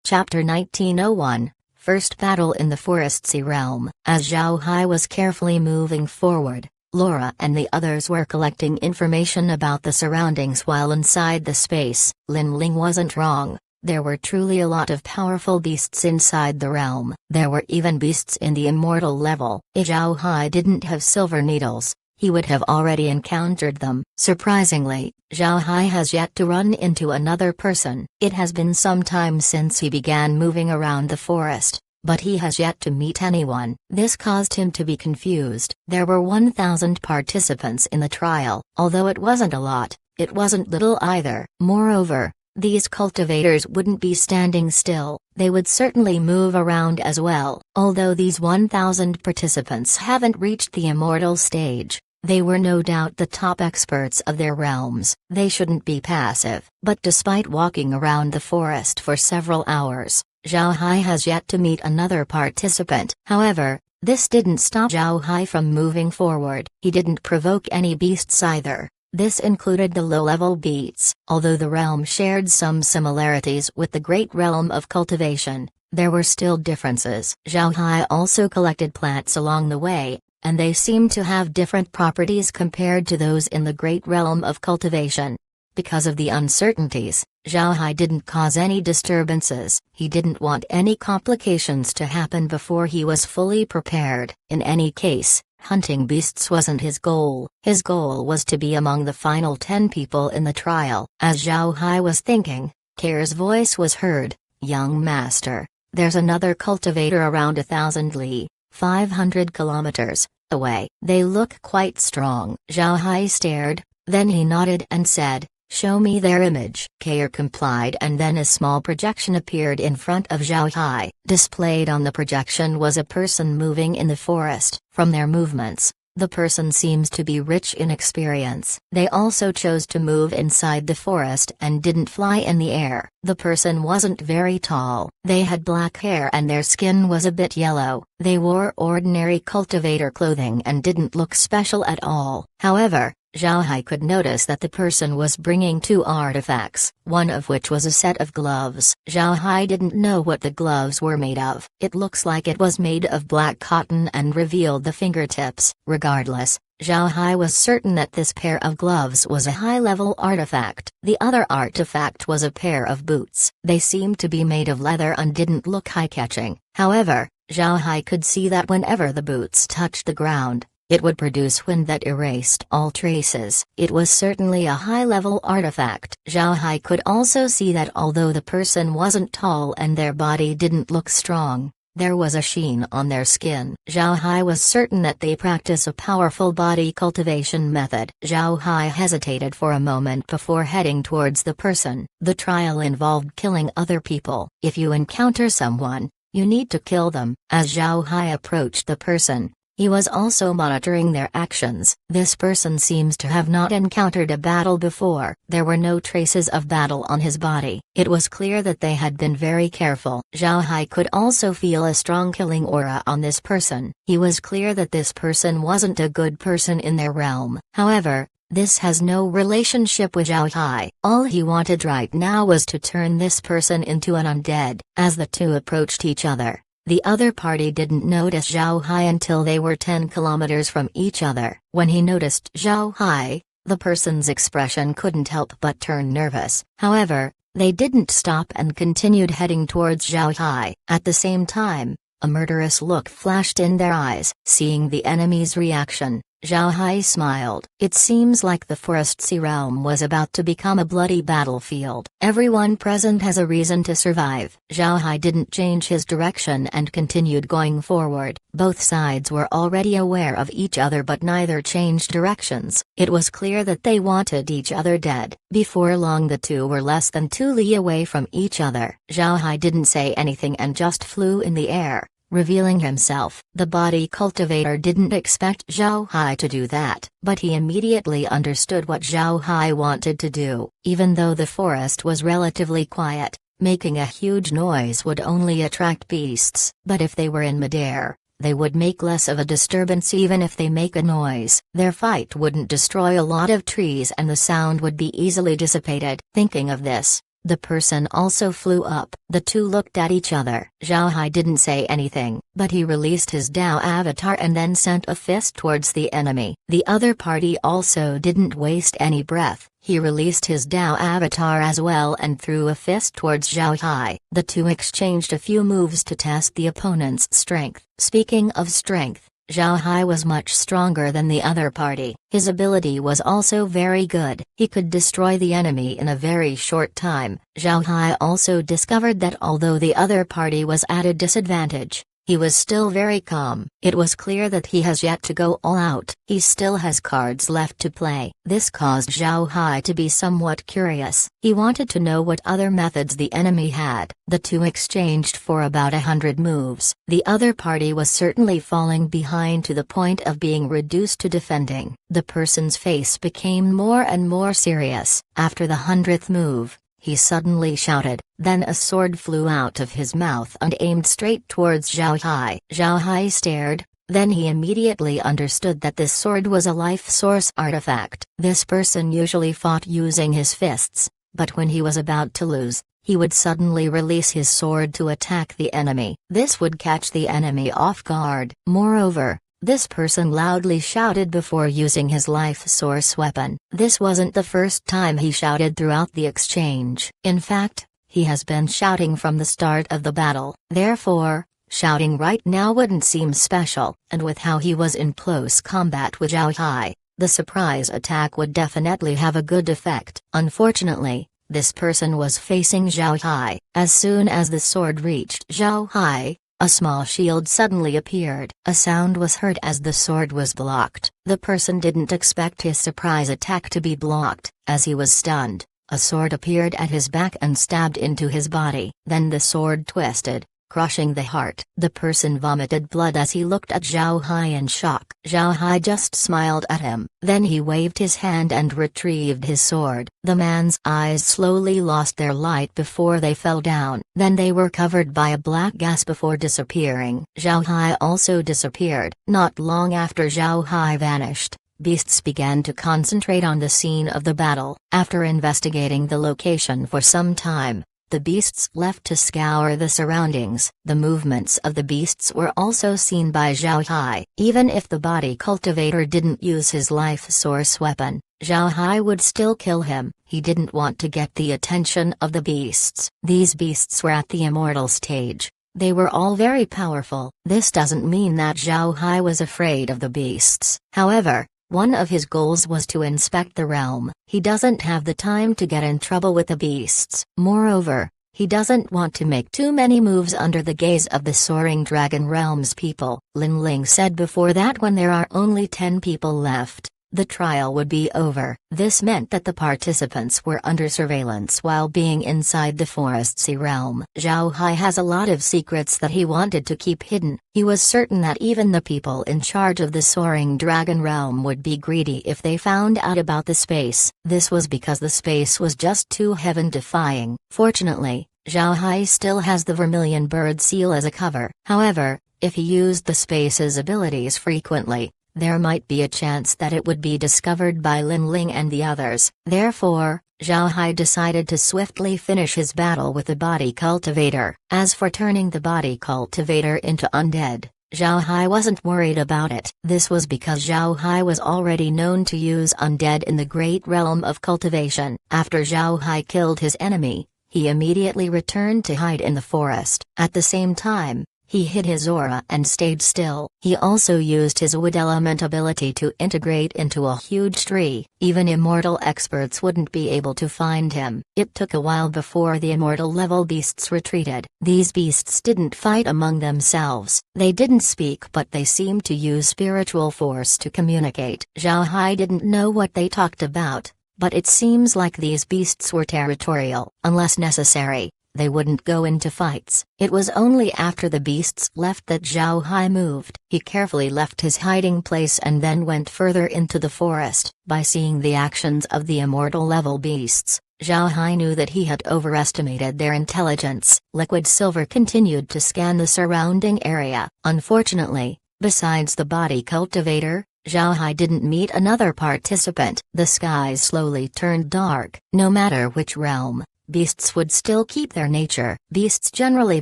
Chapter 1901, First Battle in the Foresty Realm. As Zhao Hai was carefully moving forward, Laura and the others were collecting information about the surroundings while inside the space. Lin Ling wasn't wrong. There were truly a lot of powerful beasts inside the realm. There were even beasts in the immortal level. If Zhao Hai didn't have silver needles, he would have already encountered them. Surprisingly, Zhao Hai has yet to run into another person. It has been some time since he began moving around the forest, but he has yet to meet anyone. This caused him to be confused. There were 1,000 participants in the trial. Although it wasn't a lot, it wasn't little either. Moreover, these cultivators wouldn't be standing still, they would certainly move around as well. Although these 1,000 participants haven't reached the immortal stage, they were no doubt the top experts of their realms. They shouldn't be passive. But despite walking around the forest for several hours, Zhao Hai has yet to meet another participant. However, this didn't stop Zhao Hai from moving forward. He didn't provoke any beasts either. This included the low-level beasts. Although the realm shared some similarities with the great realm of cultivation, there were still differences. Zhao Hai also collected plants along the way, and they seemed to have different properties compared to those in the great realm of cultivation. Because of the uncertainties, Zhao Hai didn't cause any disturbances. He didn't want any complications to happen before he was fully prepared. In any case, hunting beasts wasn't his goal. His goal was to be among the final 10 people in the trial. As Zhao Hai was thinking, Kair's voice was heard. "Young master, there's another cultivator around 1,000 li, 500 kilometers, away. They look quite strong." Zhao Hai stared, then he nodded and said, "Show me their image." Kair complied, and then a small projection appeared in front of Zhao Hai. Displayed on the projection was a person moving in the forest. From their movements, the person seems to be rich in experience. They also chose to move inside the forest and didn't fly in the air. The person wasn't very tall. They had black hair and their skin was a bit yellow. They wore ordinary cultivator clothing and didn't look special at all. However, Zhao Hai could notice that the person was bringing 2 artifacts, one of which was a set of gloves. Zhao Hai didn't know what the gloves were made of. It looks like it was made of black cotton and revealed the fingertips. Regardless, Zhao Hai was certain that this pair of gloves was a high-level artifact. The other artifact was a pair of boots. They seemed to be made of leather and didn't look eye-catching. However, Zhao Hai could see that whenever the boots touched the ground, it would produce wind that erased all traces. It was certainly a high-level artifact. Zhao Hai could also see that although the person wasn't tall and their body didn't look strong, there was a sheen on their skin. Zhao Hai was certain that they practice a powerful body cultivation method. Zhao Hai hesitated for a moment before heading towards the person. The trial involved killing other people. If you encounter someone, you need to kill them. As Zhao Hai approached the person, he was also monitoring their actions. This person seems to have not encountered a battle before. There were no traces of battle on his body. It was clear that they had been very careful. Zhao Hai could also feel a strong killing aura on this person. He was clear that this person wasn't a good person in their realm. However, this has no relationship with Zhao Hai. All he wanted right now was to turn this person into an undead. As the two approached each other, the other party didn't notice Zhao Hai until they were 10 kilometers from each other. When he noticed Zhao Hai, the person's expression couldn't help but turn nervous. However, they didn't stop and continued heading towards Zhao Hai. At the same time, a murderous look flashed in their eyes. Seeing the enemy's reaction, Zhao Hai smiled. It seems like the Foresty realm was about to become a bloody battlefield. Everyone present has a reason to survive. Zhao Hai didn't change his direction and continued going forward. Both sides were already aware of each other, but neither changed directions. It was clear that they wanted each other dead. Before long the two were less than 2 li away from each other. Zhao Hai didn't say anything and just flew in the air, revealing himself. The body cultivator didn't expect Zhao Hai to do that, but he immediately understood what Zhao Hai wanted to do. Even though the forest was relatively quiet, making a huge noise would only attract beasts. But if they were in midair, they would make less of a disturbance. Even if they make a noise, their fight wouldn't destroy a lot of trees and the sound would be easily dissipated. Thinking of this, The person also flew up. The two looked at each other. Zhao Hai didn't say anything, but he released his Dao avatar and then sent a fist towards the enemy. The other party also didn't waste any breath. He released his Dao avatar as well and threw a fist towards Zhao Hai. The two exchanged a few moves to test the opponent's strength. Speaking of strength, Zhao Hai was much stronger than the other party. His ability was also very good. He could destroy the enemy in a very short time. Zhao Hai also discovered that although the other party was at a disadvantage, he was still very calm. It was clear that he has yet to go all out. He still has cards left to play. This caused Zhao Hai to be somewhat curious. He wanted to know what other methods the enemy had. The two exchanged for about 100 moves. The other party was certainly falling behind to the point of being reduced to defending. The person's face became more and more serious. After the 100th move, he suddenly shouted, then a sword flew out of his mouth and aimed straight towards Zhao Hai. Zhao Hai stared, then he immediately understood that this sword was a life source artifact. This person usually fought using his fists, but when he was about to lose, he would suddenly release his sword to attack the enemy. This would catch the enemy off guard. Moreover, this person loudly shouted before using his life source weapon. This wasn't the first time he shouted throughout the exchange. In fact, he has been shouting from the start of the battle. Therefore, shouting right now wouldn't seem special, and with how he was in close combat with Zhao Hai, the surprise attack would definitely have a good effect. Unfortunately, this person was facing Zhao Hai. As soon as the sword reached Zhao Hai, a small shield suddenly appeared. A sound was heard as the sword was blocked. The person didn't expect his surprise attack to be blocked. As he was stunned, a sword appeared at his back and stabbed into his body. Then the sword twisted, crushing the heart. The person vomited blood as he looked at Zhao Hai in shock. Zhao Hai just smiled at him. Then he waved his hand and retrieved his sword. The man's eyes slowly lost their light before they fell down. Then they were covered by a black gas before disappearing. Zhao Hai also disappeared. Not long after Zhao Hai vanished, beasts began to concentrate on the scene of the battle. After investigating the location for some time, the beasts left to scour the surroundings. The movements of the beasts were also seen by Zhao Hai. Even if the body cultivator didn't use his life source weapon, Zhao Hai would still kill him. He didn't want to get the attention of the beasts. These beasts were at the immortal stage. They were all very powerful. This doesn't mean that Zhao Hai was afraid of the beasts. However, one of his goals was to inspect the realm. He doesn't have the time to get in trouble with the beasts. Moreover, he doesn't want to make too many moves under the gaze of the Soaring Dragon Realm's people. Lin Ling said before that when there are only 10 people left, the trial would be over. This meant that the participants were under surveillance while being inside the Forest Sea realm. Zhao Hai has a lot of secrets that he wanted to keep hidden. He was certain that even the people in charge of the Soaring Dragon Realm would be greedy if they found out about the space. This was because the space was just too heaven-defying. Fortunately, Zhao Hai still has the Vermilion Bird Seal as a cover. However, if he used the space's abilities frequently, there might be a chance that it would be discovered by Lin Ling and the others. Therefore, Zhao Hai decided to swiftly finish his battle with the body cultivator. As for turning the body cultivator into undead, Zhao Hai wasn't worried about it. This was because Zhao Hai was already known to use undead in the great realm of cultivation. After Zhao Hai killed his enemy, he immediately returned to hide in the forest. At the same time, he hid his aura and stayed still. He also used his wood element ability to integrate into a huge tree. Even immortal experts wouldn't be able to find him. It took a while before the immortal level beasts retreated. These beasts didn't fight among themselves. They didn't speak, but they seemed to use spiritual force to communicate. Zhao Hai didn't know what they talked about, but it seems like these beasts were territorial. Unless necessary, they wouldn't go into fights. It was only after the beasts left that Zhao Hai moved. He carefully left his hiding place and then went further into the forest. By seeing the actions of the immortal level beasts, Zhao Hai knew that he had overestimated their intelligence. Liquid Silver continued to scan the surrounding area. Unfortunately, besides the body cultivator, Zhao Hai didn't meet another participant. The skies slowly turned dark. No matter which realm, beasts would still keep their nature. Beasts generally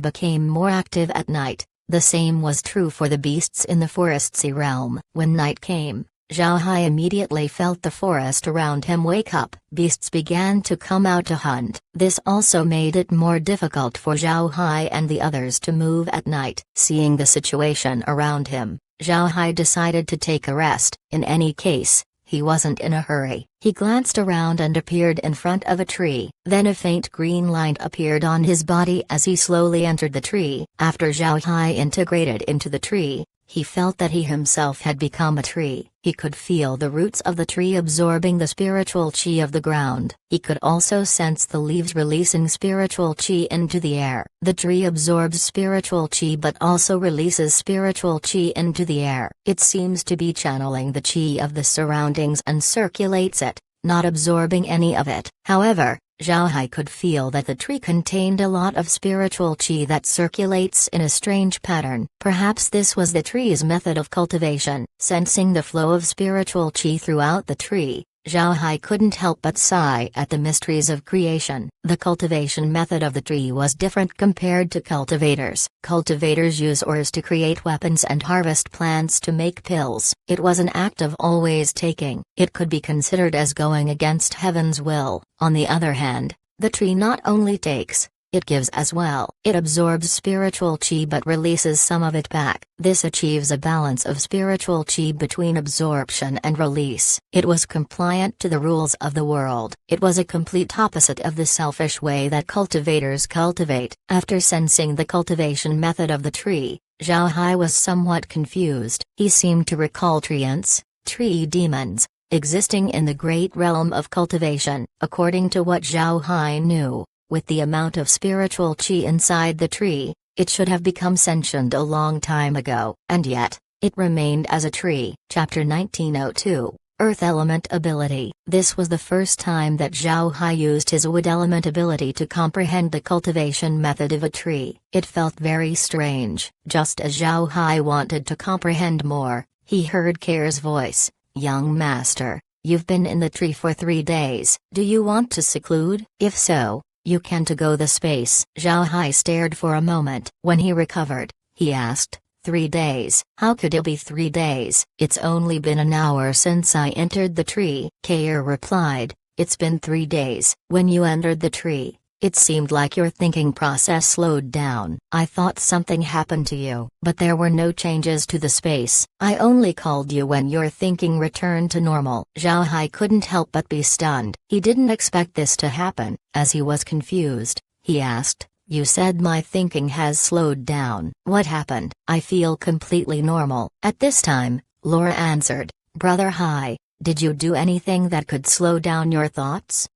became more active at night. The same was true for the beasts in the foresty realm. When night came, Zhao Hai immediately felt the forest around him wake up. Beasts began to come out to hunt. This also made it more difficult for Zhao Hai and the others to move at night. Seeing the situation around him, Zhao Hai decided to take a rest. In any case, he wasn't in a hurry. He glanced around and appeared in front of a tree. Then a faint green light appeared on his body as he slowly entered the tree. After Zhao Hai integrated into the tree, he felt that he himself had become a tree. He could feel the roots of the tree absorbing the spiritual qi of the ground. He could also sense the leaves releasing spiritual qi into the air. The tree absorbs spiritual qi but also releases spiritual qi into the air. It seems to be channeling the qi of the surroundings and circulates it, not absorbing any of it. However, Zhao Hai could feel that the tree contained a lot of spiritual qi that circulates in a strange pattern. Perhaps this was the tree's method of cultivation. Sensing the flow of spiritual qi throughout the tree, Zhao Hai couldn't help but sigh at the mysteries of creation. The cultivation method of the tree was different compared to cultivators. Cultivators use ores to create weapons and harvest plants to make pills. It was an act of always taking. It could be considered as going against heaven's will. On the other hand, the tree not only takes, it gives as well. It absorbs spiritual qi but releases some of it back. This achieves a balance of spiritual qi between absorption and release. It was compliant to the rules of the world. It was a complete opposite of the selfish way that cultivators cultivate. After sensing the cultivation method of the tree, Zhao Hai was somewhat confused. He seemed to recall treants, tree demons, existing in the great realm of cultivation. According to what Zhao Hai knew, with the amount of spiritual qi inside the tree, it should have become sentient a long time ago, and yet, it remained as a tree. Chapter 1902, Earth Element Ability. This was the first time that Zhao Hai used his wood element ability to comprehend the cultivation method of a tree. It felt very strange. Just as Zhao Hai wanted to comprehend more, he heard Kair's voice. "Young master, you've been in the tree for 3 days. Do you want to seclude? If so, you can to go the space." Zhao Hai stared for a moment. When he recovered, he asked, 3 days? How could it be 3 days? It's only been an hour since I entered the tree. Kair replied, it's been 3 days. When you entered the tree, it seemed like your thinking process slowed down. I thought something happened to you, but there were no changes to the space. I only called you when your thinking returned to normal. Zhao Hai couldn't help but be stunned. He didn't expect this to happen. As he was confused, he asked, you said my thinking has slowed down. What happened? I feel completely normal. At this time, Laura answered, Brother Hai, did you do anything that could slow down your thoughts?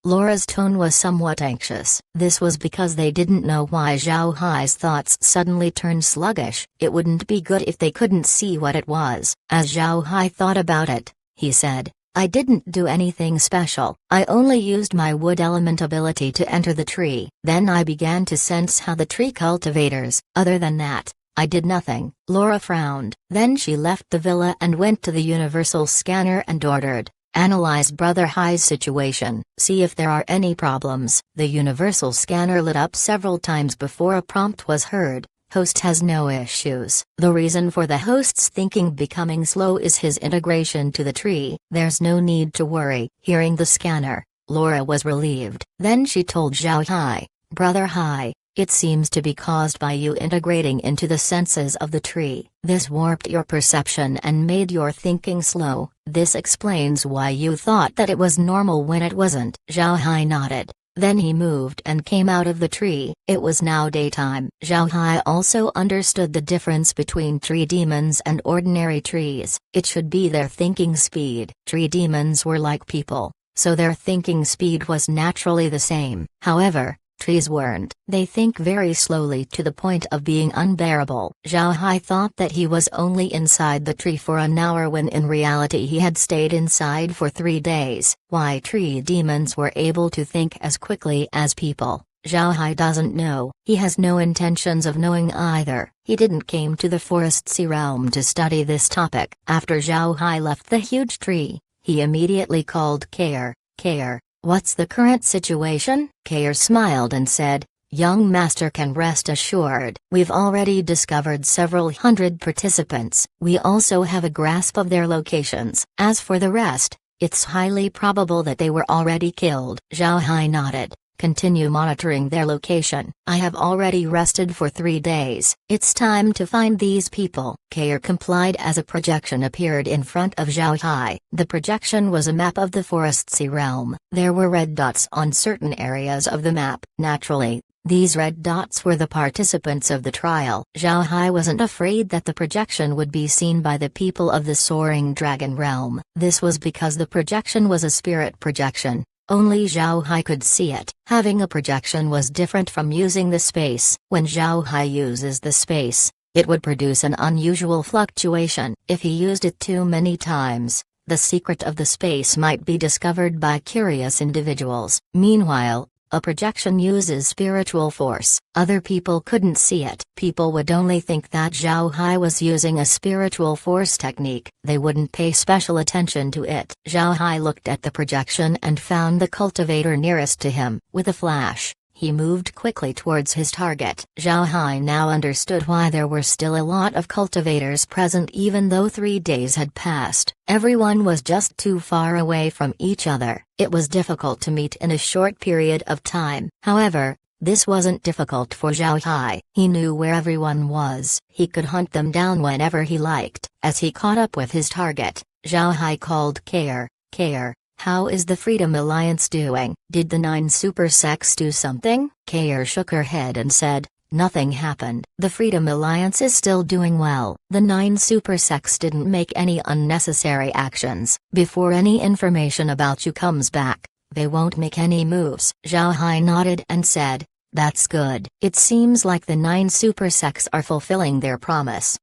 Laura's tone was somewhat anxious. This was because they didn't know why Zhao Hai's thoughts suddenly turned sluggish. It wouldn't be good if they couldn't see what it was. As Zhao Hai thought about it, he said, I didn't do anything special. I only used my wood element ability to enter the tree. Then I began to sense how the tree cultivators. Other than that, I did nothing. Laura frowned. Then she left the villa and went to the universal scanner and ordered, analyze Brother Hai's situation, see if there are any problems. The universal scanner lit up several times before a prompt was heard. Host has no issues. The reason for the host's thinking becoming slow is his integration to the tree. There's no need to worry. Hearing the scanner, Laura was relieved. Then she told Zhao Hai, Brother Hai, it seems to be caused by you integrating into the senses of the tree. This warped your perception and made your thinking slow. This explains why you thought that it was normal when it wasn't. Zhao Hai nodded. Then he moved and came out of the tree. It was now daytime. Zhao Hai also understood the difference between tree demons and ordinary trees. It should be their thinking speed. Tree demons were like people, so their thinking speed was naturally the same. However, trees weren't. They think very slowly to the point of being unbearable. Zhao Hai thought that he was only inside the tree for an hour when in reality he had stayed inside for 3 days. Why tree demons were able to think as quickly as people, Zhao Hai doesn't know. He has no intentions of knowing either. He didn't came to the foresty realm to study this topic. After Zhao Hai left the huge tree, he immediately called Kair. Kair, What's the current situation? Kair smiled and said, Young Master can rest assured. We've already discovered several hundred participants. We also have a grasp of their locations. As for the rest, it's highly probable that they were already killed. Zhao Hai nodded. Continue monitoring their location. I have already rested for 3 days. It's time to find these people. Kair complied as a projection appeared in front of Zhao Hai. The projection was a map of the Forest Sea realm. There were red dots on certain areas of the map. Naturally, these red dots were the participants of the trial. Zhao Hai wasn't afraid that the projection would be seen by the people of the Soaring Dragon realm. This was because the projection was a spirit projection. Only Zhao Hai could see it. Having a projection was different from using the space. When Zhao Hai uses the space, it would produce an unusual fluctuation. If he used it too many times, the secret of the space might be discovered by curious individuals. Meanwhile, a projection uses spiritual force. Other people couldn't see it. People would only think that Zhao Hai was using a spiritual force technique. They wouldn't pay special attention to it. Zhao Hai looked at the projection and found the cultivator nearest to him. With a flash, he moved quickly towards his target. Zhao Hai now understood why there were still a lot of cultivators present even though 3 days had passed. Everyone was just too far away from each other. It was difficult to meet in a short period of time. However, this wasn't difficult for Zhao Hai. He knew where everyone was. He could hunt them down whenever he liked. As he caught up with his target, Zhao Hai called Kair. Kair, how is the Freedom Alliance doing? Did the 9 super sects do something? Kair shook her head and said, nothing happened. The Freedom Alliance is still doing well. The 9 super sects didn't make any unnecessary actions. Before any information about you comes back, they won't make any moves. Zhao Hai nodded and said, that's good. It seems like the 9 super sects are fulfilling their promise.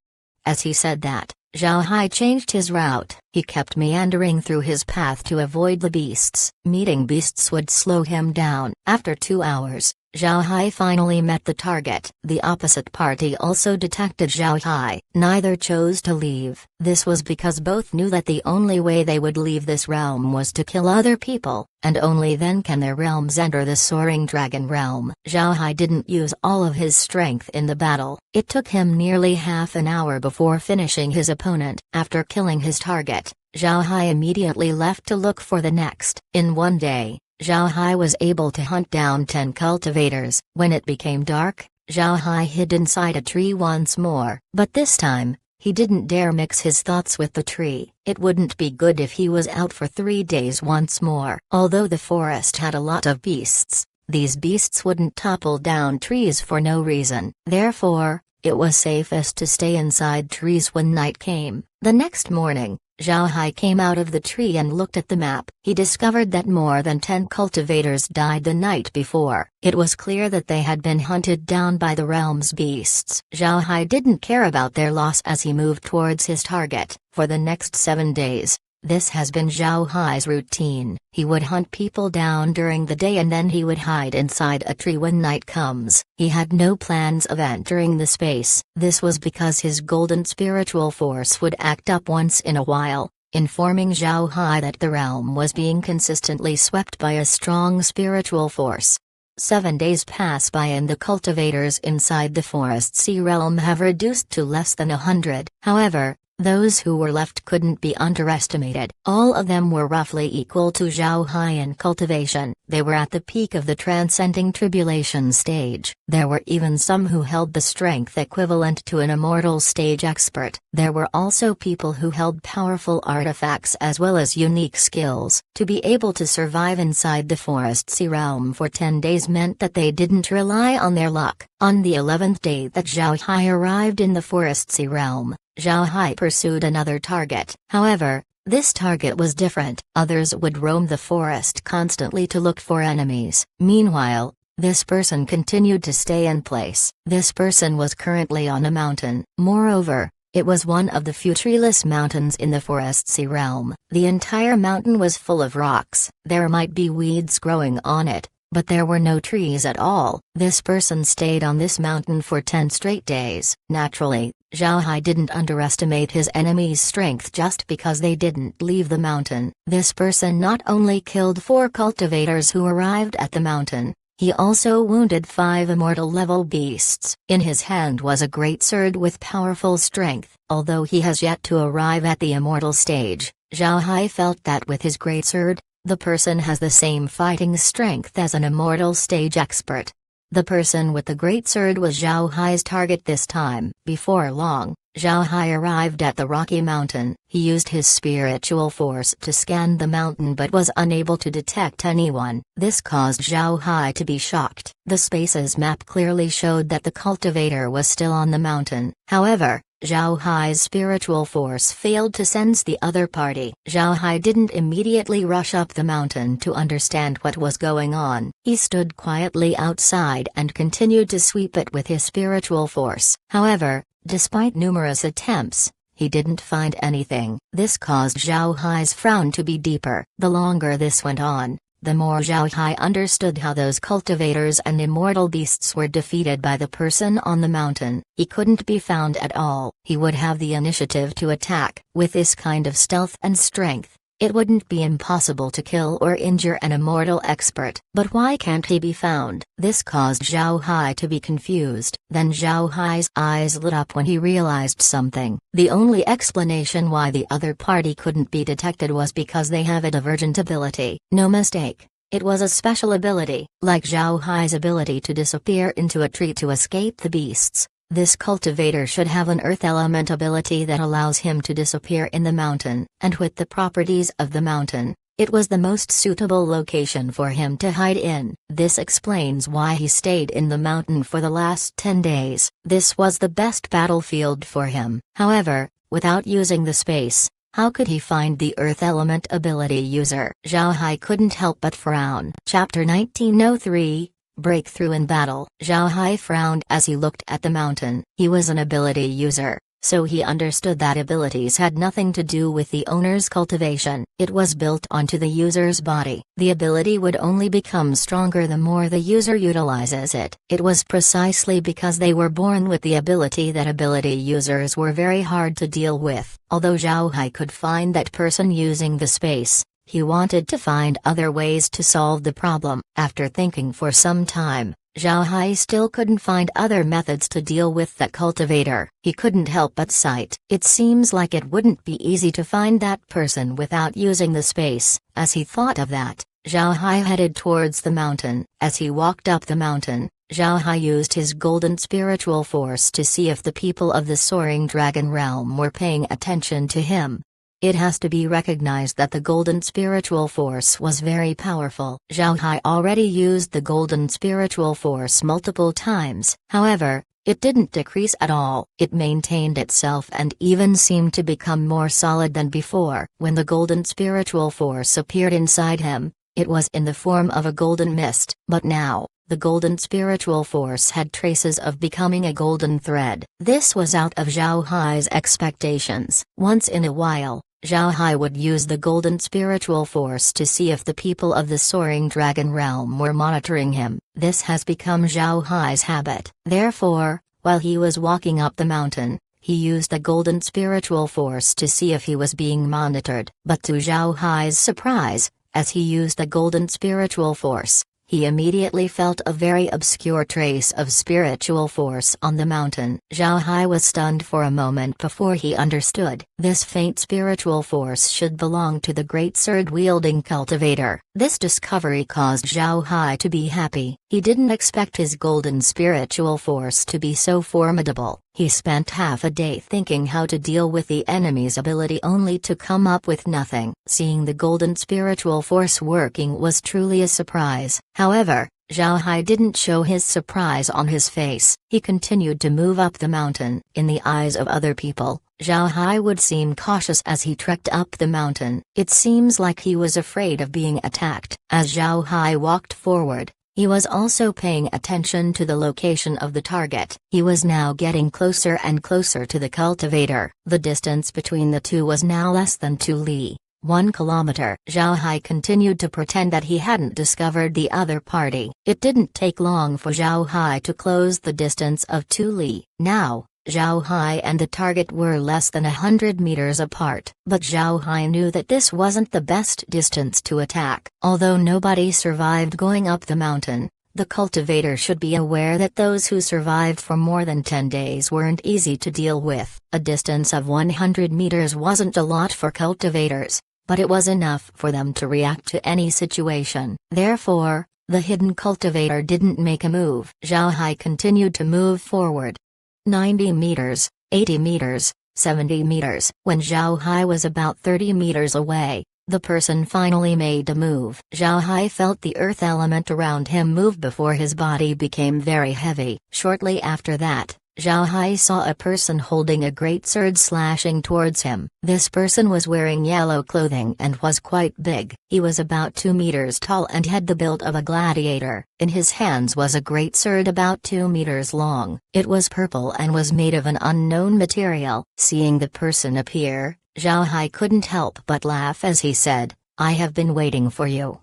As he said that, Zhao Hai changed his route. He kept meandering through his path to avoid the beasts. Meeting beasts would slow him down. After 2 hours, Zhao Hai finally met the target. The opposite party also detected Zhao Hai. Neither chose to leave. This was because both knew that the only way they would leave this realm was to kill other people, and only then can their realms enter the Soaring Dragon realm. Zhao Hai didn't use all of his strength in the battle. It took him nearly half an hour before finishing his opponent. After killing his target, Zhao Hai immediately left to look for the next. In 1 day, Zhao Hai was able to hunt down 10 cultivators. When it became dark, Zhao Hai hid inside a tree once more. But this time, he didn't dare mix his thoughts with the tree. It wouldn't be good if he was out for 3 days once more. Although the forest had a lot of beasts, these beasts wouldn't topple down trees for no reason. Therefore, it was safest to stay inside trees when night came. The next morning, Zhao Hai came out of the tree and looked at the map. He discovered that more than 10 cultivators died the night before. It was clear that they had been hunted down by the realm's beasts. Zhao Hai didn't care about their loss as he moved towards his target. For the next 7 days, this has been Zhao Hai's routine. He would hunt people down during the day and then he would hide inside a tree when night comes. He had no plans of entering the space. This was because his golden spiritual force would act up once in a while, informing Zhao Hai that the realm was being consistently swept by a strong spiritual force. 7 days pass by and the cultivators inside the Forest Sea realm have reduced to less than 100. However, those who were left couldn't be underestimated. All of them were roughly equal to Zhao Hai in cultivation. They were at the peak of the transcending tribulation stage. There were even some who held the strength equivalent to an immortal stage expert. There were also people who held powerful artifacts as well as unique skills. To be able to survive inside the Forest Sea realm for 10 days meant that they didn't rely on their luck. On the 11th day that Zhao Hai arrived in the Forest Sea realm, Zhao Hai pursued another target. However, this target was different. Others would roam the forest constantly to look for enemies. Meanwhile, this person continued to stay in place. This person was currently on a mountain. Moreover, it was one of the few treeless mountains in the Forest Sea realm. The entire mountain was full of rocks. There might be weeds growing on it, but there were no trees at all. This person stayed on this mountain for 10 straight days. Naturally, Zhao Hai didn't underestimate his enemy's strength just because they didn't leave the mountain. This person not only killed 4 cultivators who arrived at the mountain, he also wounded 5 immortal-level beasts. In his hand was a great sword with powerful strength. Although he has yet to arrive at the immortal stage, Zhao Hai felt that with his great sword, the person has the same fighting strength as an immortal stage expert. The person with the great sword was Zhao Hai's target this time. Before long, Zhao Hai arrived at the rocky mountain. He used his spiritual force to scan the mountain but was unable to detect anyone. This caused Zhao Hai to be shocked. The space's map clearly showed that the cultivator was still on the mountain. However, Zhao Hai's spiritual force failed to sense the other party. Zhao Hai didn't immediately rush up the mountain to understand what was going on. He stood quietly outside and continued to sweep it with his spiritual force. However, despite numerous attempts, he didn't find anything. This caused Zhao Hai's frown to be deeper. The longer this went on, the more Zhao Hai understood how those cultivators and immortal beasts were defeated by the person on the mountain. He couldn't be found at all. He would have the initiative to attack. With this kind of stealth and strength, it wouldn't be impossible to kill or injure an immortal expert. But why can't he be found? This caused Zhao Hai to be confused. Then Zhao Hai's eyes lit up when he realized something. The only explanation why the other party couldn't be detected was because they have a divergent ability. No mistake. It was a special ability. Like Zhao Hai's ability to disappear into a tree to escape the beasts, this cultivator should have an earth element ability that allows him to disappear in the mountain. And with the properties of the mountain, it was the most suitable location for him to hide in. This explains why he stayed in the mountain for the last 10 days. This was the best battlefield for him. However, without using the space, how could he find the earth element ability user? Zhao Hai couldn't help but frown. Chapter 1903 Breakthrough in Battle. Zhao Hai frowned as he looked at the mountain. He was an ability user, so he understood that abilities had nothing to do with the owner's cultivation. It was built onto the user's body. The ability would only become stronger the more the user utilizes it. It was precisely because they were born with the ability that ability users were very hard to deal with. Although Zhao Hai could find that person using the space, he wanted to find other ways to solve the problem. After thinking for some time, Zhao Hai still couldn't find other methods to deal with that cultivator. He couldn't help but sigh. It seems like it wouldn't be easy to find that person without using the space. As he thought of that, Zhao Hai headed towards the mountain. As he walked up the mountain, Zhao Hai used his golden spiritual force to see if the people of the soaring dragon realm were paying attention to him. It has to be recognized that the golden spiritual force was very powerful. Zhao Hai already used the golden spiritual force multiple times. However, it didn't decrease at all. It maintained itself and even seemed to become more solid than before. When the golden spiritual force appeared inside him, it was in the form of a golden mist. But now, the golden spiritual force had traces of becoming a golden thread. This was out of Zhao Hai's expectations. Once in a while, Zhao Hai would use the golden spiritual force to see if the people of the soaring dragon realm were monitoring him. This has become Zhao Hai's habit. Therefore, while he was walking up the mountain, he used the golden spiritual force to see if he was being monitored. But to Zhao Hai's surprise, as he used the golden spiritual force, he immediately felt a very obscure trace of spiritual force on the mountain. Zhao Hai was stunned for a moment before he understood. This faint spiritual force should belong to the great sword-wielding cultivator. This discovery caused Zhao Hai to be happy. He didn't expect his golden spiritual force to be so formidable. He spent half a day thinking how to deal with the enemy's ability only to come up with nothing. Seeing the golden spiritual force working was truly a surprise. However, Zhao Hai didn't show his surprise on his face. He continued to move up the mountain. In the eyes of other people, Zhao Hai would seem cautious as he trekked up the mountain. It seems like he was afraid of being attacked. As Zhao Hai walked forward, he was also paying attention to the location of the target. He was now getting closer and closer to the cultivator. The distance between the two was now less than 2 li, 1 kilometer. Zhao Hai continued to pretend that he hadn't discovered the other party. It didn't take long for Zhao Hai to close the distance of 2 li. Now, Zhao Hai and the target were less than 100 meters apart. But Zhao Hai knew that this wasn't the best distance to attack. Although nobody survived going up the mountain, the cultivator should be aware that those who survived for more than 10 days weren't easy to deal with. A distance of 100 meters wasn't a lot for cultivators, but it was enough for them to react to any situation. Therefore, the hidden cultivator didn't make a move. Zhao Hai continued to move forward. 90 meters, 80 meters, 70 meters. When Zhao Hai was about 30 meters away, the person finally made a move. Zhao Hai felt the earth element around him move before his body became very heavy. Shortly after that, Zhao Hai saw a person holding a great sword slashing towards him. This person was wearing yellow clothing and was quite big. He was about 2 meters tall and had the build of a gladiator. In his hands was a great sword about 2 meters long. It was purple and was made of an unknown material. Seeing the person appear, Zhao Hai couldn't help but laugh as he said, "I have been waiting for you."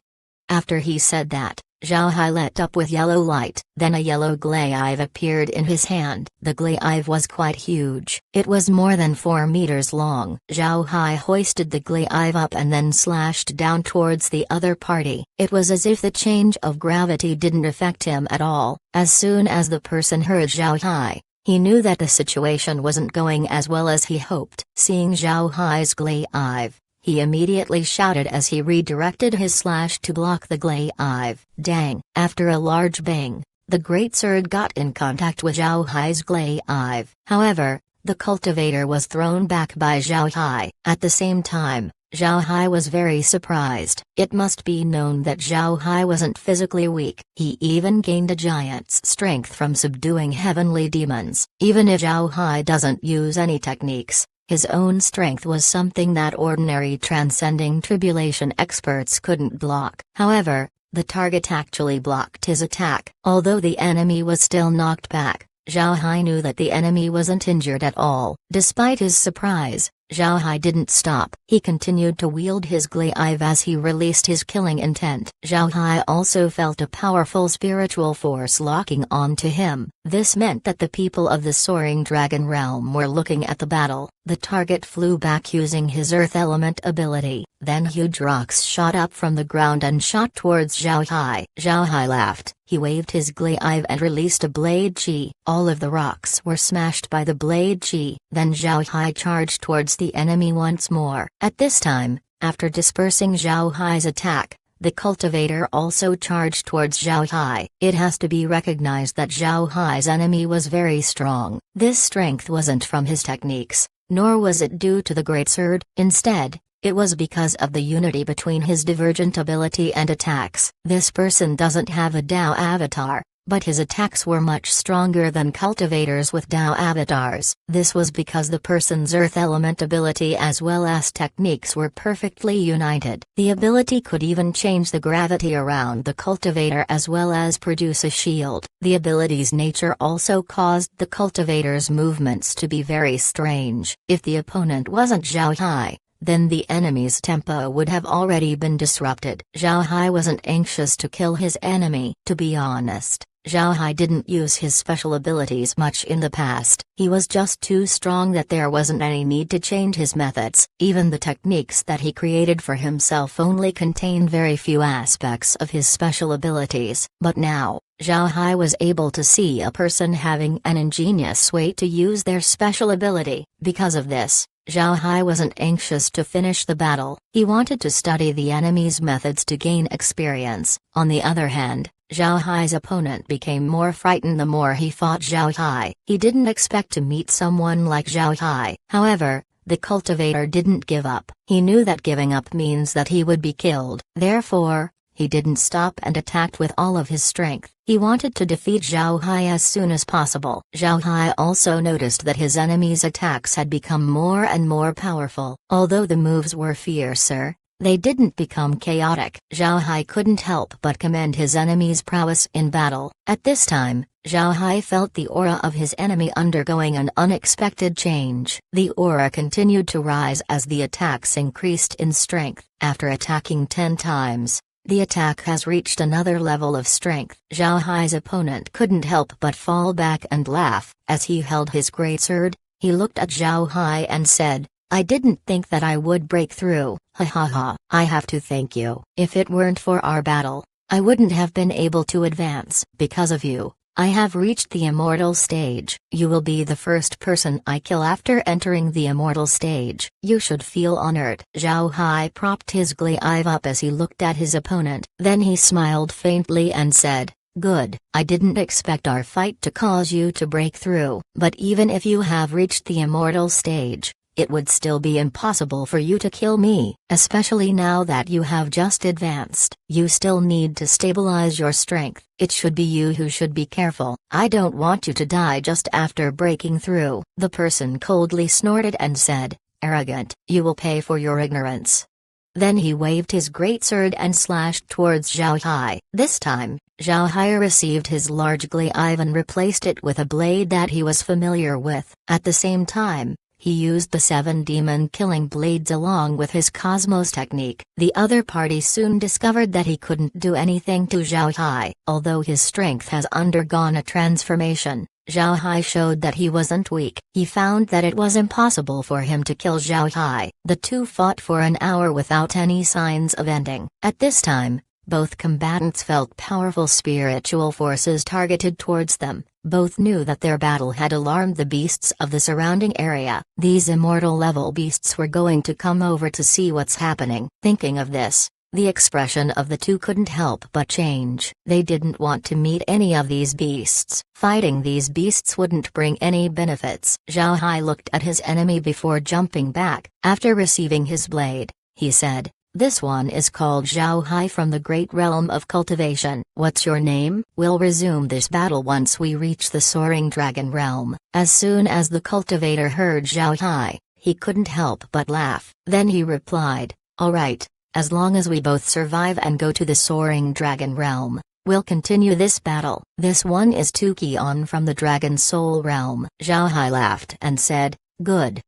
After he said that, Zhao Hai lit up with yellow light. Then a yellow glaive appeared in his hand. The glaive was quite huge. It was more than 4 meters long. Zhao Hai hoisted the glaive up and then slashed down towards the other party. It was as if the change of gravity didn't affect him at all. As soon as the person heard Zhao Hai, he knew that the situation wasn't going as well as he hoped. Seeing Zhao Hai's glaive, he immediately shouted as he redirected his slash to block the glaive. Dang! After a large bang, the great sword got in contact with Zhao Hai's glaive. However, the cultivator was thrown back by Zhao Hai. At the same time, Zhao Hai was very surprised. It must be known that Zhao Hai wasn't physically weak. He even gained a giant's strength from subduing heavenly demons. Even if Zhao Hai doesn't use any techniques, his own strength was something that ordinary transcending tribulation experts couldn't block. However, the target actually blocked his attack. Although the enemy was still knocked back, Zhao Hai knew that the enemy wasn't injured at all. Despite his surprise, Zhao Hai didn't stop. He continued to wield his glaive as he released his killing intent. Zhao Hai also felt a powerful spiritual force locking onto him. This meant that the people of the Soaring Dragon Realm were looking at the battle. The target flew back using his earth element ability. Then huge rocks shot up from the ground and shot towards Zhao Hai. Zhao Hai laughed. He waved his glaive and released a blade chi. All of the rocks were smashed by the blade chi. Then Zhao Hai charged towards the enemy once more. At this time, after dispersing Zhao Hai's attack, the cultivator also charged towards Zhao Hai. It has to be recognized that Zhao Hai's enemy was very strong. This strength wasn't from his techniques, nor was it due to the great sword. Instead, it was because of the unity between his divergent ability and attacks. This person doesn't have a Dao avatar, but his attacks were much stronger than cultivators with Dao avatars. This was because the person's earth element ability as well as techniques were perfectly united. The ability could even change the gravity around the cultivator as well as produce a shield. The ability's nature also caused the cultivator's movements to be very strange. If the opponent wasn't Zhao Hai, then the enemy's tempo would have already been disrupted. Zhao Hai wasn't anxious to kill his enemy. To be honest, Zhao Hai didn't use his special abilities much in the past. He was just too strong that there wasn't any need to change his methods. Even the techniques that he created for himself only contained very few aspects of his special abilities. But now, Zhao Hai was able to see a person having an ingenious way to use their special ability. Because of this, Zhao Hai wasn't anxious to finish the battle. He wanted to study the enemy's methods to gain experience. On the other hand, Zhao Hai's opponent became more frightened the more he fought Zhao Hai. He didn't expect to meet someone like Zhao Hai. However, the cultivator didn't give up. He knew that giving up means that he would be killed. Therefore, he didn't stop and attacked with all of his strength. He wanted to defeat Zhao Hai as soon as possible. Zhao Hai also noticed that his enemy's attacks had become more and more powerful. Although the moves were fiercer, they didn't become chaotic. Zhao Hai couldn't help but commend his enemy's prowess in battle. At this time, Zhao Hai felt the aura of his enemy undergoing an unexpected change. The aura continued to rise as the attacks increased in strength. After attacking 10 times, The attack has reached another level of strength. Zhao Hai's opponent couldn't help but fall back and laugh. As he held his greatsword, he looked at Zhao Hai and said, "I didn't think that I would break through, ha ha ha. I have to thank you. If it weren't for our battle, I wouldn't have been able to advance. Because of you, I have reached the immortal stage. You will be the first person I kill after entering the immortal stage. You should feel honored." Zhao Hai propped his glaive up as he looked at his opponent. Then he smiled faintly and said, "Good. I didn't expect our fight to cause you to break through. But even if you have reached the immortal stage, it would still be impossible for you to kill me, especially now that you have just advanced. You still need to stabilize your strength. It should be you who should be careful. I don't want you to die just after breaking through." The person coldly snorted and said, "Arrogant, you will pay for your ignorance." Then he waved his greatsword and slashed towards Zhao Hai. This time, Zhao Hai received his large glaive and replaced it with a blade that he was familiar with. At the same time, he used the 7 demon killing blades along with his Cosmos technique. The other party soon discovered that he couldn't do anything to Zhao Hai. Although his strength has undergone a transformation, Zhao Hai showed that he wasn't weak. He found that it was impossible for him to kill Zhao Hai. The two fought for an hour without any signs of ending. At this time, both combatants felt powerful spiritual forces targeted towards them. Both knew that their battle had alarmed the beasts of the surrounding area. These immortal-level beasts were going to come over to see what's happening. Thinking of this, the expression of the two couldn't help but change. They didn't want to meet any of these beasts. Fighting these beasts wouldn't bring any benefits. Zhao Hai looked at his enemy before jumping back. After receiving his blade, he said, "This one is called Zhao Hai from the great realm of cultivation. What's your name?" "We'll resume this battle once we reach the soaring dragon realm." As soon as the cultivator heard Zhao Hai, he couldn't help but laugh. Then he replied, "All right, as long as we both survive and go to the soaring dragon realm, we'll continue this battle." "This one is Tukion from the dragon soul realm." Zhao Hai laughed and said, "Good."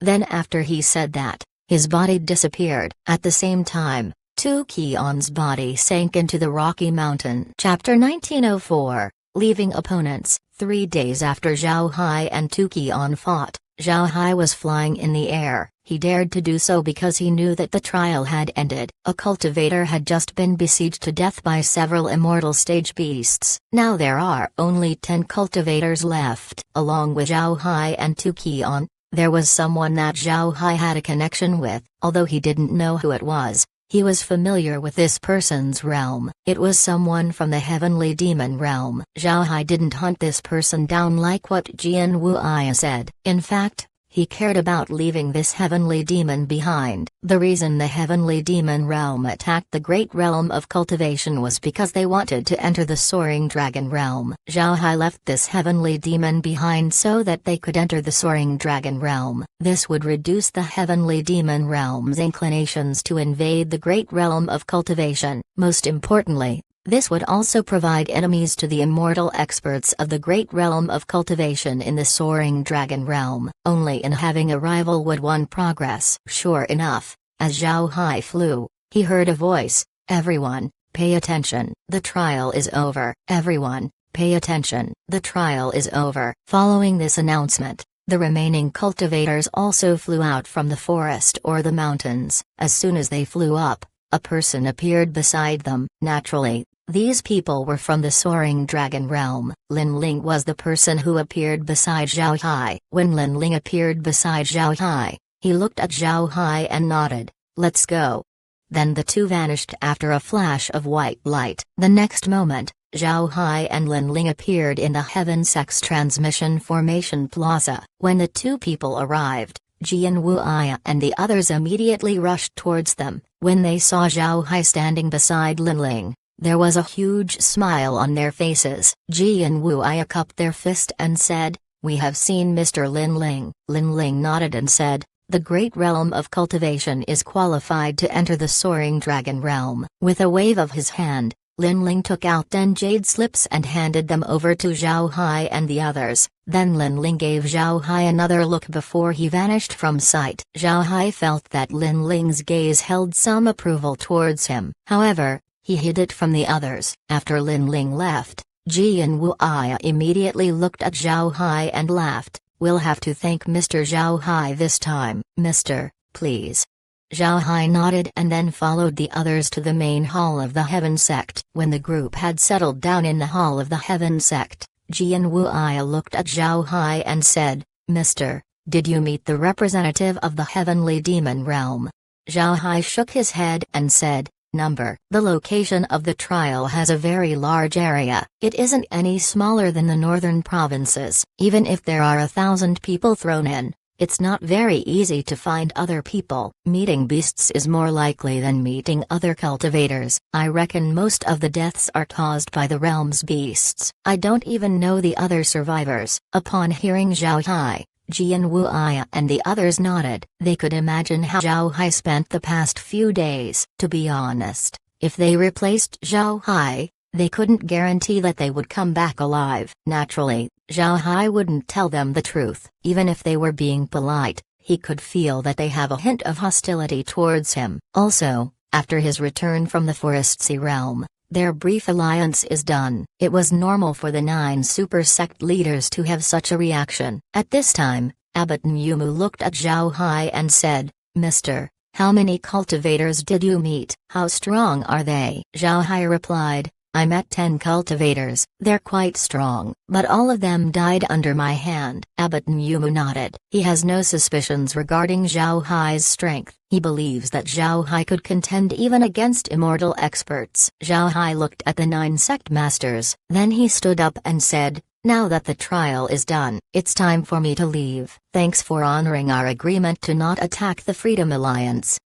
Then after he said that, his body disappeared. At the same time, Tukion's body sank into the rocky mountain. Chapter 1904, Leaving Opponents. 3 days after Zhao Hai and Tukion fought, Zhao Hai was flying in the air. He dared to do so because he knew that the trial had ended. A cultivator had just been besieged to death by several immortal stage beasts. Now there are only 10 cultivators left. Along with Zhao Hai and Tukion, there was someone that Zhao Hai had a connection with. Although he didn't know who it was, he was familiar with this person's realm. It was someone from the heavenly demon realm. Zhao Hai didn't hunt this person down like what Jian Wuxiaa said. In fact, he cared about leaving this heavenly demon behind. The reason the heavenly demon realm attacked the great realm of cultivation was because they wanted to enter the soaring dragon realm. Zhao Hai left this heavenly demon behind so that they could enter the soaring dragon realm. This would reduce the heavenly demon realm's inclinations to invade the great realm of cultivation. Most importantly, this would also provide enemies to the immortal experts of the great realm of cultivation in the soaring dragon realm. Only in having a rival would one progress. Sure enough, as Zhao Hai flew, he heard a voice, "Everyone, pay attention. The trial is over. Everyone, pay attention. The trial is over." Following this announcement, the remaining cultivators also flew out from the forest or the mountains. As soon as they flew up, a person appeared beside them. Naturally, these people were from the soaring dragon realm. Lin Ling was the person who appeared beside Zhao Hai. When Lin Ling appeared beside Zhao Hai, he looked at Zhao Hai and nodded, "Let's go." Then the two vanished after a flash of white light. The next moment, Zhao Hai and Lin Ling appeared in the Heaven Sex Transmission Formation Plaza. When the two people arrived, Jian Wuxiaa and the others immediately rushed towards them. When they saw Zhao Hai standing beside Lin Ling, there was a huge smile on their faces. Jian Wuxiaa cupped their fist and said, "We have seen Mr. Lin Ling." Lin Ling nodded and said, "The great realm of cultivation is qualified to enter the soaring dragon realm." With a wave of his hand, Lin Ling took out 10 jade slips and handed them over to Zhao Hai and the others. Then Lin Ling gave Zhao Hai another look before he vanished from sight. Zhao Hai felt that Lin Ling's gaze held some approval towards him. However, He hid it from the others. After Lin Ling left, Ji and Wu Ai immediately looked at Zhao Hai and laughed. "We'll have to thank Mr. Zhao Hai this time, Mr. Please." Zhao Hai nodded and then followed the others to the main hall of the Heaven Sect. When the group had settled down in the hall of the Heaven Sect, Ji and Wu Ai looked at Zhao Hai and said, "Mister, did you meet the representative of the Heavenly Demon Realm?" Zhao Hai shook his head and said, "Number. The location of the trial has a very large area. It isn't any smaller than the northern provinces. Even if there are 1,000 people thrown in, it's not very easy to find other people. Meeting beasts is more likely than meeting other cultivators. I reckon most of the deaths are caused by the realm's beasts. I don't even know the other survivors." Upon hearing Zhao Hai, Ji and Wu Ai and the others nodded. They could imagine how Zhao Hai spent the past few days. To be honest, if they replaced Zhao Hai, they couldn't guarantee that they would come back alive. Naturally, Zhao Hai wouldn't tell them the truth. Even if they were being polite, he could feel that they have a hint of hostility towards him. Also, after his return from the Forest Sea realm, their brief alliance is done. It was normal for the 9 super sect leaders to have such a reaction. At this time, Abbot Nyumu looked at Zhao Hai and said, "Mister, how many cultivators did you meet? How strong are they?" Zhao Hai replied, "I met 10 cultivators. They're quite strong, but all of them died under my hand." Abbot Nyumu nodded. He has no suspicions regarding Zhao Hai's strength. He believes that Zhao Hai could contend even against immortal experts. Zhao Hai looked at the 9 sect masters. Then he stood up and said, "Now that the trial is done, it's time for me to leave. Thanks for honoring our agreement to not attack the Freedom Alliance."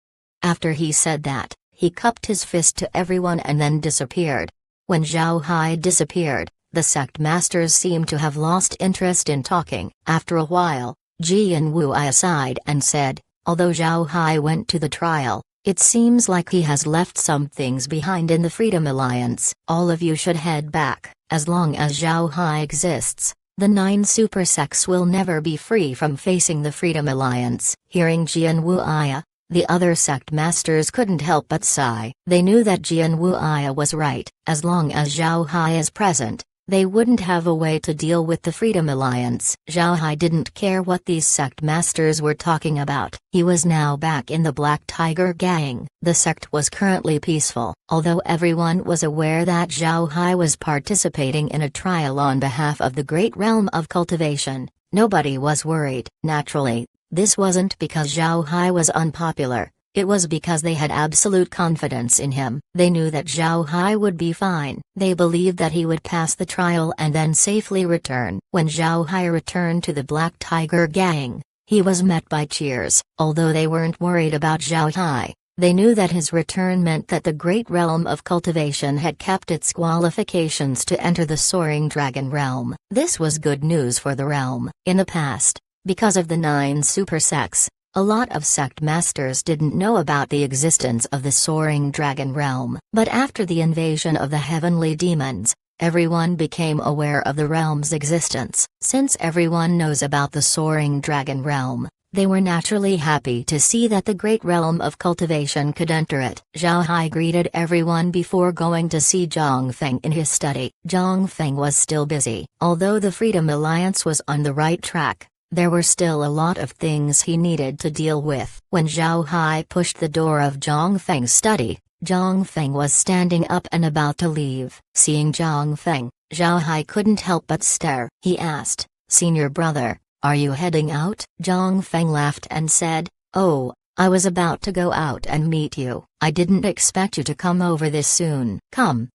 After he said that, he cupped his fist to everyone and then disappeared. When Zhao Hai disappeared, the sect masters seemed to have lost interest in talking. After a while, Ji and Wu Ai sighed and said, "Although Zhao Hai went to the trial, it seems like he has left some things behind in the Freedom Alliance. All of you should head back. As long as Zhao Hai exists, the 9 super sects will never be free from facing the Freedom Alliance." Hearing Ji and Wu Ai, the other sect masters couldn't help but sigh. They knew that Ji and Wu Ai was right. As long as Zhao Hai is present, they wouldn't have a way to deal with the Freedom Alliance. Zhao Hai didn't care what these sect masters were talking about. He was now back in the Black Tiger Gang. The sect was currently peaceful. Although everyone was aware that Zhao Hai was participating in a trial on behalf of the great realm of cultivation, nobody was worried. Naturally, this wasn't because Zhao Hai was unpopular. It was because they had absolute confidence in him. They knew that Zhao Hai would be fine. They believed that he would pass the trial and then safely return. When Zhao Hai returned to the Black Tiger Gang, he was met by cheers. Although they weren't worried about Zhao Hai, they knew that his return meant that the great realm of cultivation had kept its qualifications to enter the Soaring Dragon realm. This was good news for the realm. In the past, because of the 9 super sects, a lot of sect masters didn't know about the existence of the Soaring Dragon realm. But after the invasion of the heavenly demons, everyone became aware of the realm's existence. Since everyone knows about the Soaring Dragon realm, they were naturally happy to see that the great realm of cultivation could enter it. Zhao Hai greeted everyone before going to see Zhang Feng in his study. Zhang Feng was still busy. Although the Freedom Alliance was on the right track, there were still a lot of things he needed to deal with. When Zhao Hai pushed the door of Zhang Feng's study, Zhang Feng was standing up and about to leave. Seeing Zhang Feng, Zhao Hai couldn't help but stare. He asked, "Senior brother, are you heading out?" Zhang Feng laughed and said, "Oh, I was about to go out and meet you. I didn't expect you to come over this soon. Come,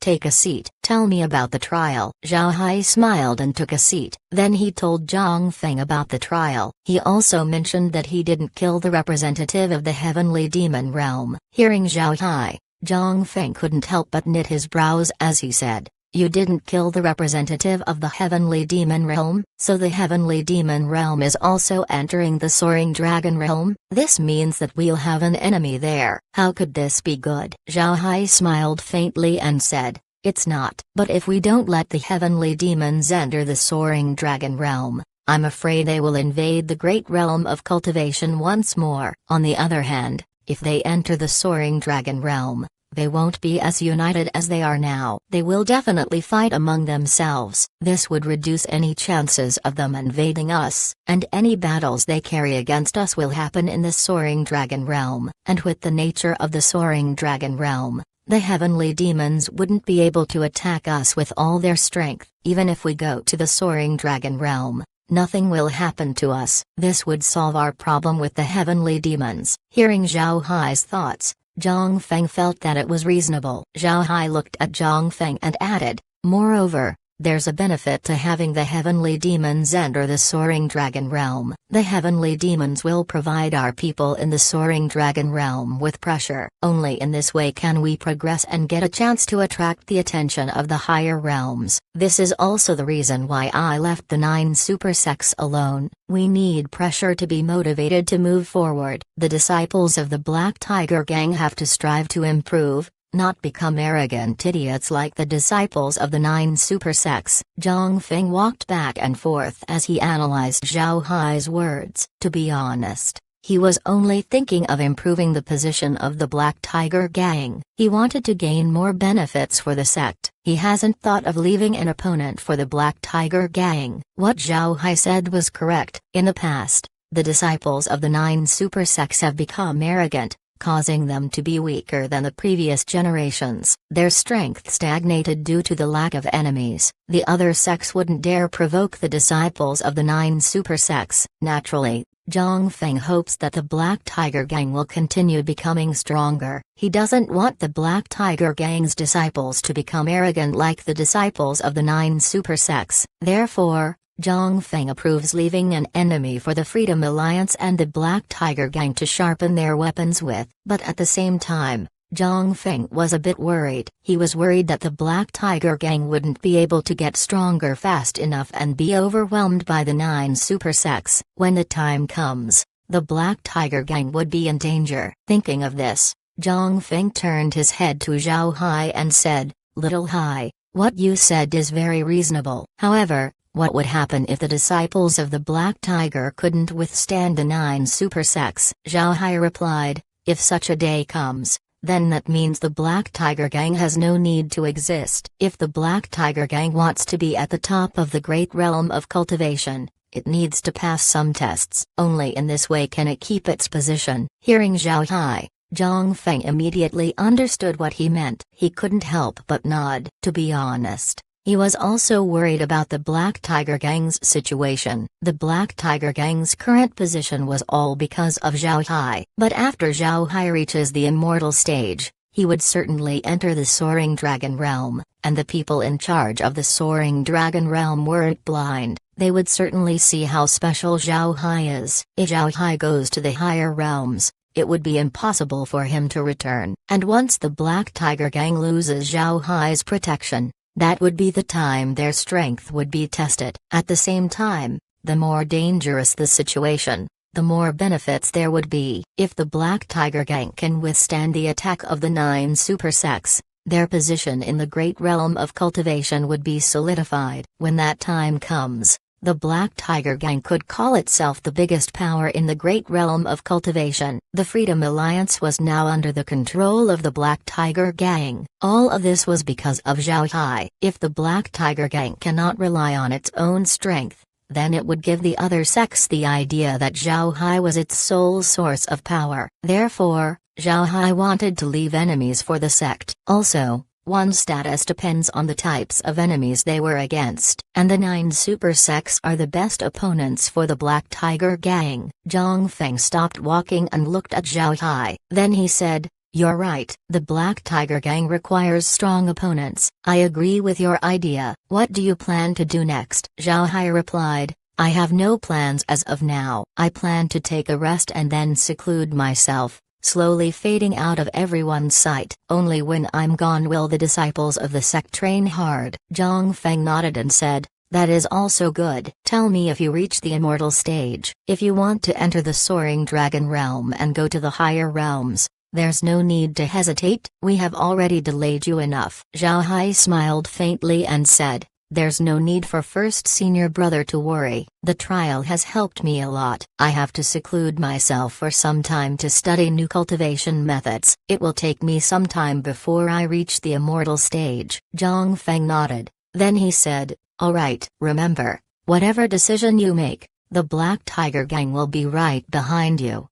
take a seat. Tell me about the trial." Zhao Hai smiled and took a seat. Then he told Zhang Feng about the trial. He also mentioned that he didn't kill the representative of the heavenly demon realm. Hearing Zhao Hai, Zhang Feng couldn't help but knit his brows as he said, "You didn't kill the representative of the heavenly demon realm? So the heavenly demon realm is also entering the Soaring Dragon realm? This means that we'll have an enemy there. How could this be good?" Zhao Hai smiled faintly and said, "It's not. But if we don't let the heavenly demons enter the Soaring Dragon realm, I'm afraid they will invade the great realm of cultivation once more. On the other hand, if they enter the Soaring Dragon realm, they won't be as united as they are now. They will definitely fight among themselves. This would reduce any chances of them invading us, and any battles they carry against us will happen in the Soaring Dragon Realm. And with the nature of the Soaring Dragon Realm, the heavenly demons wouldn't be able to attack us with all their strength. Even if we go to the Soaring Dragon Realm, nothing will happen to us. This would solve our problem with the heavenly demons. Hearing Zhao Hai's thoughts, Zhang Feng felt that it was reasonable. Zhao Hai looked at Zhang Feng and added, moreover, there's a benefit to having the heavenly demons enter the Soaring Dragon Realm. The heavenly demons will provide our people in the Soaring Dragon Realm with pressure. Only in this way can we progress and get a chance to attract the attention of the higher realms. This is also the reason why I left the 9 super sects alone. We need pressure to be motivated to move forward. The disciples of the Black Tiger Gang have to strive to improve, not become arrogant idiots like the disciples of the 9 super sects. Zhang Feng walked back and forth as he analyzed Zhao Hai's words. To be honest, he was only thinking of improving the position of the Black Tiger Gang. He wanted to gain more benefits for the sect. He hasn't thought of leaving an opponent for the Black Tiger Gang. What Zhao Hai said was correct. In the past, the disciples of the 9 super sects have become arrogant, causing them to be weaker than the previous generations. Their strength stagnated due to the lack of enemies. The other sects wouldn't dare provoke the disciples of the 9 super sects. Naturally, Zhang Feng hopes that the Black Tiger Gang will continue becoming stronger. He doesn't want the Black Tiger Gang's disciples to become arrogant like the disciples of the 9 super sects. Therefore, Zhang Feng approves leaving an enemy for the Freedom Alliance and the Black Tiger Gang to sharpen their weapons with. But at the same time, Zhang Feng was a bit worried. He was worried that the Black Tiger Gang wouldn't be able to get stronger fast enough and be overwhelmed by the 9 super sects. When the time comes, the Black Tiger Gang would be in danger. Thinking of this, Zhang Feng turned his head to Zhao Hai and said, "Little Hai, what you said is very reasonable. However, what would happen if the disciples of the Black Tiger couldn't withstand the 9 super sects?" Zhao Hai replied, "If such a day comes, then that means the Black Tiger Gang has no need to exist. If the Black Tiger Gang wants to be at the top of the great realm of cultivation, it needs to pass some tests. Only in this way can it keep its position." Hearing Zhao Hai, Zhang Feng immediately understood what he meant. He couldn't help but nod. To be honest, he was also worried about the Black Tiger Gang's situation. The Black Tiger Gang's current position was all because of Zhao Hai. But after Zhao Hai reaches the immortal stage, he would certainly enter the Soaring Dragon Realm, and the people in charge of the Soaring Dragon Realm weren't blind. They would certainly see how special Zhao Hai is. If Zhao Hai goes to the higher realms, it would be impossible for him to return. And once the Black Tiger Gang loses Zhao Hai's protection, that would be the time their strength would be tested. At the same time, the more dangerous the situation, the more benefits there would be. If the Black Tiger Gang can withstand the attack of the 9 super sects, their position in the great realm of cultivation would be solidified. When that time comes, the Black Tiger Gang could call itself the biggest power in the great realm of cultivation. The Freedom Alliance was now under the control of the Black Tiger Gang. All of this was because of Zhao Hai. If the Black Tiger Gang cannot rely on its own strength, then it would give the other sects the idea that Zhao Hai was its sole source of power. Therefore, Zhao Hai wanted to leave enemies for the sect. Also, one's status depends on the types of enemies they were against. And the 9 super sects are the best opponents for the Black Tiger Gang. Zhang Feng stopped walking and looked at Zhao Hai. Then he said, "You're right. The Black Tiger Gang requires strong opponents. I agree with your idea. What do you plan to do next?" Zhao Hai replied, "I have no plans as of now. I plan to take a rest and then seclude myself, slowly fading out of everyone's sight. Only when I'm gone will the disciples of the sect train hard." Zhang Feng nodded and said, "That is also good. Tell me if you reach the immortal stage. If you want to enter the Soaring Dragon Realm and go to the higher realms, there's no need to hesitate. We have already delayed you enough." Zhao Hai smiled faintly and said, There's no need for first senior brother to worry. The trial has helped me a lot. I have to seclude myself for some time to study new cultivation methods. It will take me some time before I reach the immortal stage." Zhang Feng nodded. Then he said, "All right, remember, whatever decision you make, the Black Tiger Gang will be right behind you."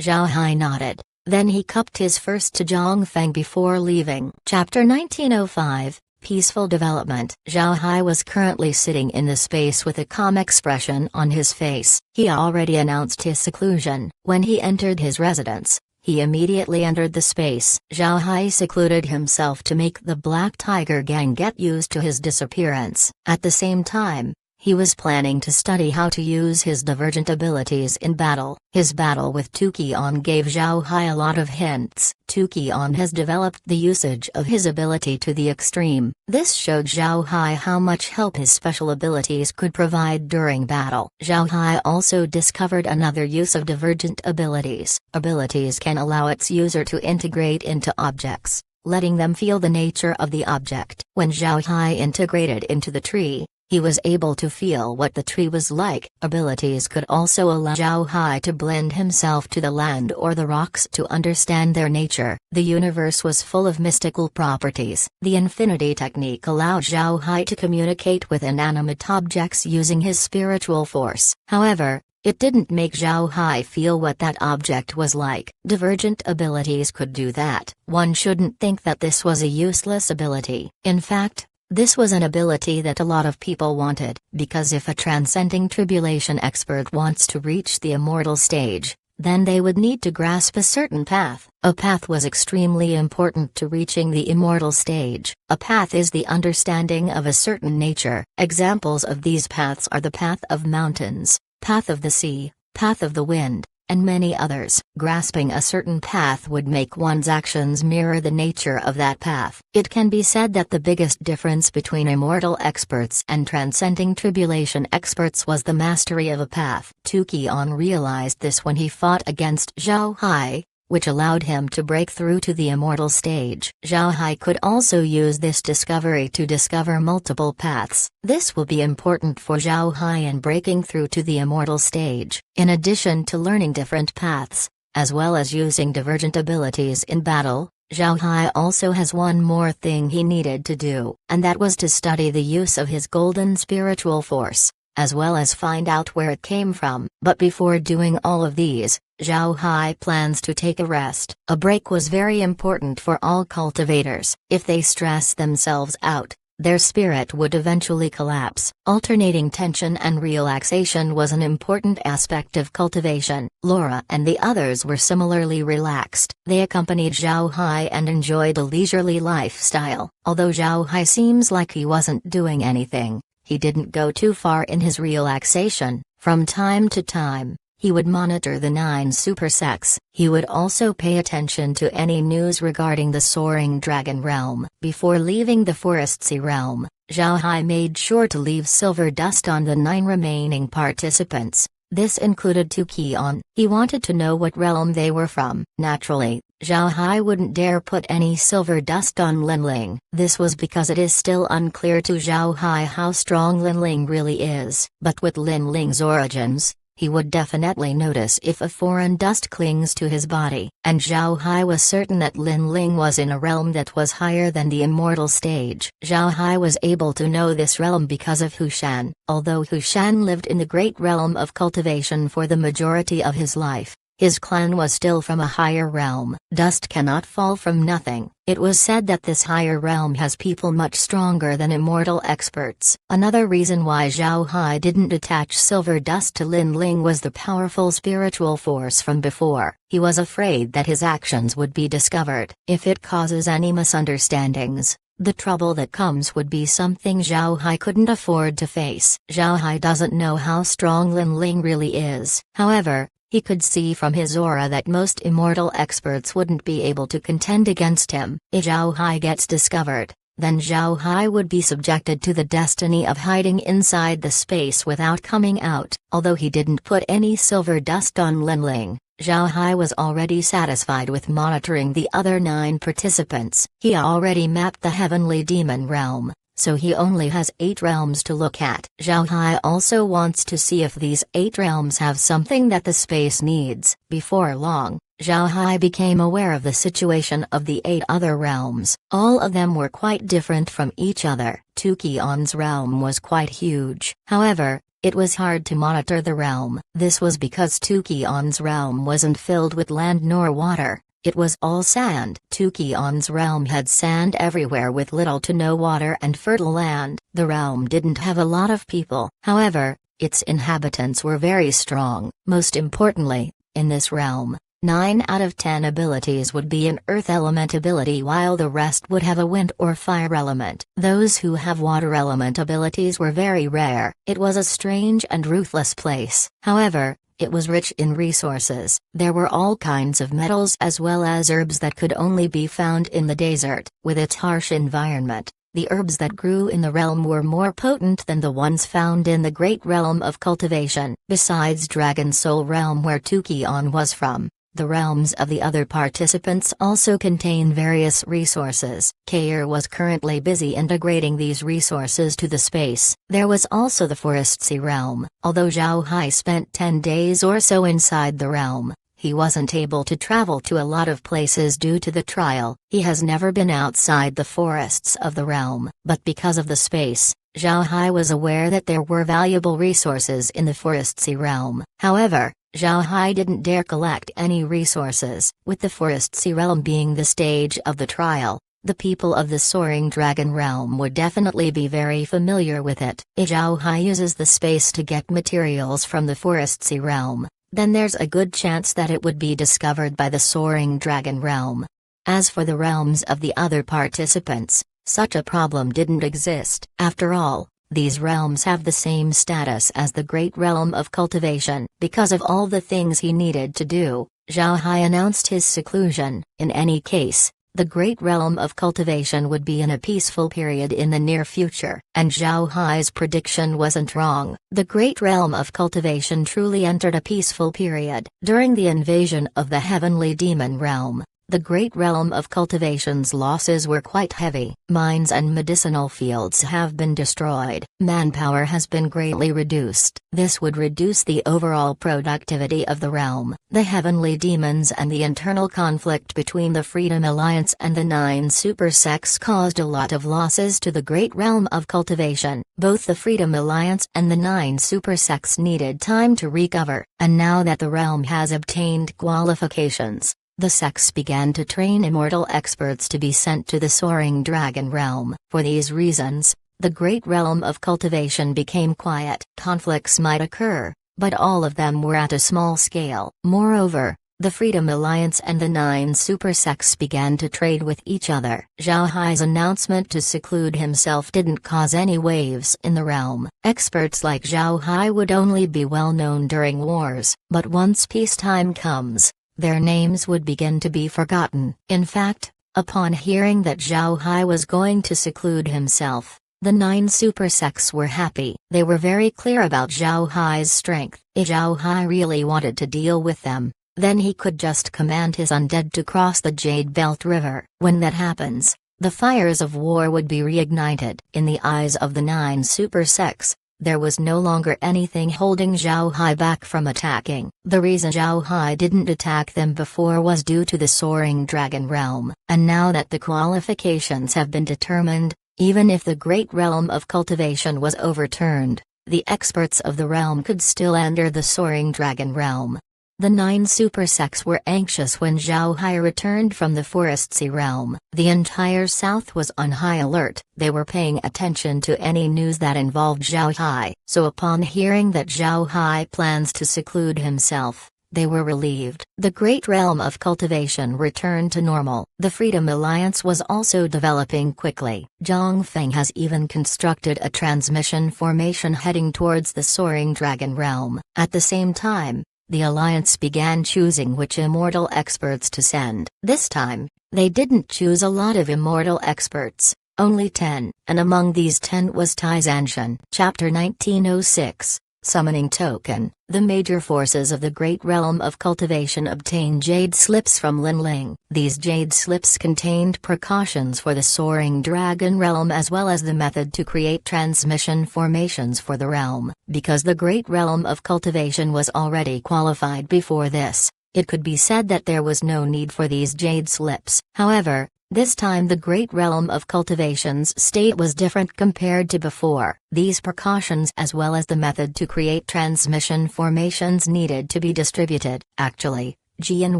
Zhao Hai nodded. Then he cupped his fist to Zhang Feng before leaving. Chapter 1905, Peaceful Development. Zhao Hai was currently sitting in the space with a calm expression on his face. He already announced his seclusion. When he entered his residence, he immediately entered the space. Zhao Hai secluded himself to make the Black Tiger Gang get used to his disappearance. At the same time, he was planning to study how to use his divergent abilities in battle. His battle with Tuqian gave Zhao Hai a lot of hints. Tuqian has developed the usage of his ability to the extreme. This showed Zhao Hai how much help his special abilities could provide during battle. Zhao Hai also discovered another use of divergent abilities. Abilities can allow its user to integrate into objects, letting them feel the nature of the object. When Zhao Hai integrated into the tree, he was able to feel what the tree was like. Abilities could also allow Zhao Hai to blend himself to the land or the rocks to understand their nature. The universe was full of mystical properties. The infinity technique allowed Zhao Hai to communicate with inanimate objects using his spiritual force. However, it didn't make Zhao Hai feel what that object was like. Divergent abilities could do that. One shouldn't think that this was a useless ability. In fact, this was an ability that a lot of people wanted, because if a transcending tribulation expert wants to reach the immortal stage, then they would need to grasp a certain path. A path was extremely important to reaching the immortal stage. A path is the understanding of a certain nature. Examples of these paths are the path of mountains, path of the sea, path of the wind, and many others. Grasping a certain path would make one's actions mirror the nature of that path. It can be said that the biggest difference between immortal experts and transcending tribulation experts was the mastery of a path. Tuqian realized this when he fought against Zhao Hai, which allowed him to break through to the immortal stage. Zhao Hai could also use this discovery to discover multiple paths. This will be important for Zhao Hai in breaking through to the immortal stage. In addition to learning different paths, as well as using divergent abilities in battle, Zhao Hai also has one more thing he needed to do, and that was to study the use of his golden spiritual force, as well as find out where it came from. But before doing all of these, Zhao Hai plans to take a rest. A break was very important for all cultivators. If they stress themselves out, their spirit would eventually collapse. Alternating tension and relaxation was an important aspect of cultivation. Laura and the others were similarly relaxed. They accompanied Zhao Hai and enjoyed a leisurely lifestyle. Although Zhao Hai seems like he wasn't doing anything, he didn't go too far in his relaxation. From time to time, he would monitor the 9 super sects. He would also pay attention to any news regarding the soaring dragon realm. Before leaving the Forest Sea realm, Zhao Hai made sure to leave silver dust on the 9 remaining participants. This included Tuqian. He wanted to know what realm they were from. Naturally, Zhao Hai wouldn't dare put any silver dust on Linling. This was because it is still unclear to Zhao Hai how strong Linling really is. But with Linling's origins, he would definitely notice if a foreign dust clings to his body. And Zhao Hai was certain that Linling was in a realm that was higher than the immortal stage. Zhao Hai was able to know this realm because of Hushan. Although Hushan lived in the great realm of cultivation for the majority of his life, his clan was still from a higher realm. Dust cannot fall from nothing. It was said that this higher realm has people much stronger than immortal experts. Another reason why Zhao Hai didn't attach silver dust to Linling was the powerful spiritual force from before. He was afraid that his actions would be discovered. If it causes any misunderstandings, the trouble that comes would be something Zhao Hai couldn't afford to face. Zhao Hai doesn't know how strong Linling really is. However, he could see from his aura that most immortal experts wouldn't be able to contend against him. If Zhao Hai gets discovered, then Zhao Hai would be subjected to the destiny of hiding inside the space without coming out. Although he didn't put any silver dust on Linling, Zhao Hai was already satisfied with monitoring the other 9 participants. He already mapped the heavenly demon realm, so he only has 8 realms to look at. Zhao Hai also wants to see if these 8 realms have something that the space needs. Before long, Zhao Hai became aware of the situation of the 8 other realms. All of them were quite different from each other. Tukion's realm was quite huge. However, it was hard to monitor the realm. This was because Tukion's realm wasn't filled with land nor water. It was all sand. Tukion's realm had sand everywhere with little to no water and fertile land. The realm didn't have a lot of people. However, its inhabitants were very strong. Most importantly, in this realm, 9 out of 10 abilities would be an earth element ability while the rest would have a wind or fire element. Those who have water element abilities were very rare. It was a strange and ruthless place. However, it was rich in resources. There were all kinds of metals as well as herbs that could only be found in the desert. With its harsh environment, the herbs that grew in the realm were more potent than the ones found in the great realm of cultivation. Besides Dragon Soul realm where Tukion was from, the realms of the other participants also contain various resources. Kair was currently busy integrating these resources to the space. There was also the Forest Sea realm. Although Zhao Hai spent 10 days or so inside the realm, he wasn't able to travel to a lot of places due to the trial. He has never been outside the forests of the realm. But because of the space, Zhao Hai was aware that there were valuable resources in the Forest Sea realm. However, Zhao Hai didn't dare collect any resources. With the Forest Sea realm being the stage of the trial, the people of the Soaring Dragon realm would definitely be very familiar with it. If Zhao Hai uses the space to get materials from the Forest Sea realm, then there's a good chance that it would be discovered by the Soaring Dragon realm. As for the realms of the other participants, such a problem didn't exist. After all, these realms have the same status as the Great Realm of Cultivation. Because of all the things he needed to do, Zhao Hai announced his seclusion. In any case, the Great Realm of Cultivation would be in a peaceful period in the near future. And Zhao Hai's prediction wasn't wrong. The Great Realm of Cultivation truly entered a peaceful period. During the invasion of the Heavenly Demon Realm, the Great Realm of Cultivation's losses were quite heavy. Mines and medicinal fields have been destroyed. Manpower has been greatly reduced. This would reduce the overall productivity of the realm. The heavenly demons and the internal conflict between the Freedom Alliance and the 9 super sects caused a lot of losses to the Great Realm of Cultivation. Both the Freedom Alliance and the 9 super sects needed time to recover. And now that the realm has obtained qualifications, the sects began to train immortal experts to be sent to the Soaring Dragon realm. For these reasons, the Great Realm of Cultivation became quiet. Conflicts might occur, but all of them were at a small scale. Moreover, the Freedom Alliance and the 9 super sects began to trade with each other. Zhao Hai's announcement to seclude himself didn't cause any waves in the realm. Experts like Zhao Hai would only be well known during wars, but once peacetime comes, their names would begin to be forgotten. In fact, upon hearing that Zhao Hai was going to seclude himself, the 9 super sects were happy. They were very clear about Zhao Hai's strength. If Zhao Hai really wanted to deal with them, then he could just command his undead to cross the Jade Belt River. When that happens, the fires of war would be reignited. In the eyes of the 9 super sects, there was no longer anything holding Zhao Hai back from attacking. The reason Zhao Hai didn't attack them before was due to the Soaring Dragon realm. And now that the qualifications have been determined, even if the Great Realm of Cultivation was overturned, the experts of the realm could still enter the Soaring Dragon realm. The 9 super sects were anxious when Zhao Hai returned from the Forest Sea realm. The entire south was on high alert. They were paying attention to any news that involved Zhao Hai. So upon hearing that Zhao Hai plans to seclude himself, they were relieved. The Great Realm of Cultivation returned to normal. The Freedom Alliance was also developing quickly. Zhang Feng has even constructed a transmission formation heading towards the Soaring Dragon realm. At the same time, the Alliance began choosing which immortal experts to send. This time, they didn't choose a lot of immortal experts, only 10, and among these 10 was Tai Zanshan. Chapter 1906 Summoning token. The major forces of the Great Realm of Cultivation obtained jade slips from Linling. These jade slips contained precautions for the soaring dragon realm as well as the method to create transmission formations for the realm. Because the Great Realm of Cultivation was already qualified before this, it could be said that there was no need for these jade slips. However, this time the Great Realm of Cultivation's state was different compared to before. These precautions as well as the method to create transmission formations needed to be distributed. Actually, Jian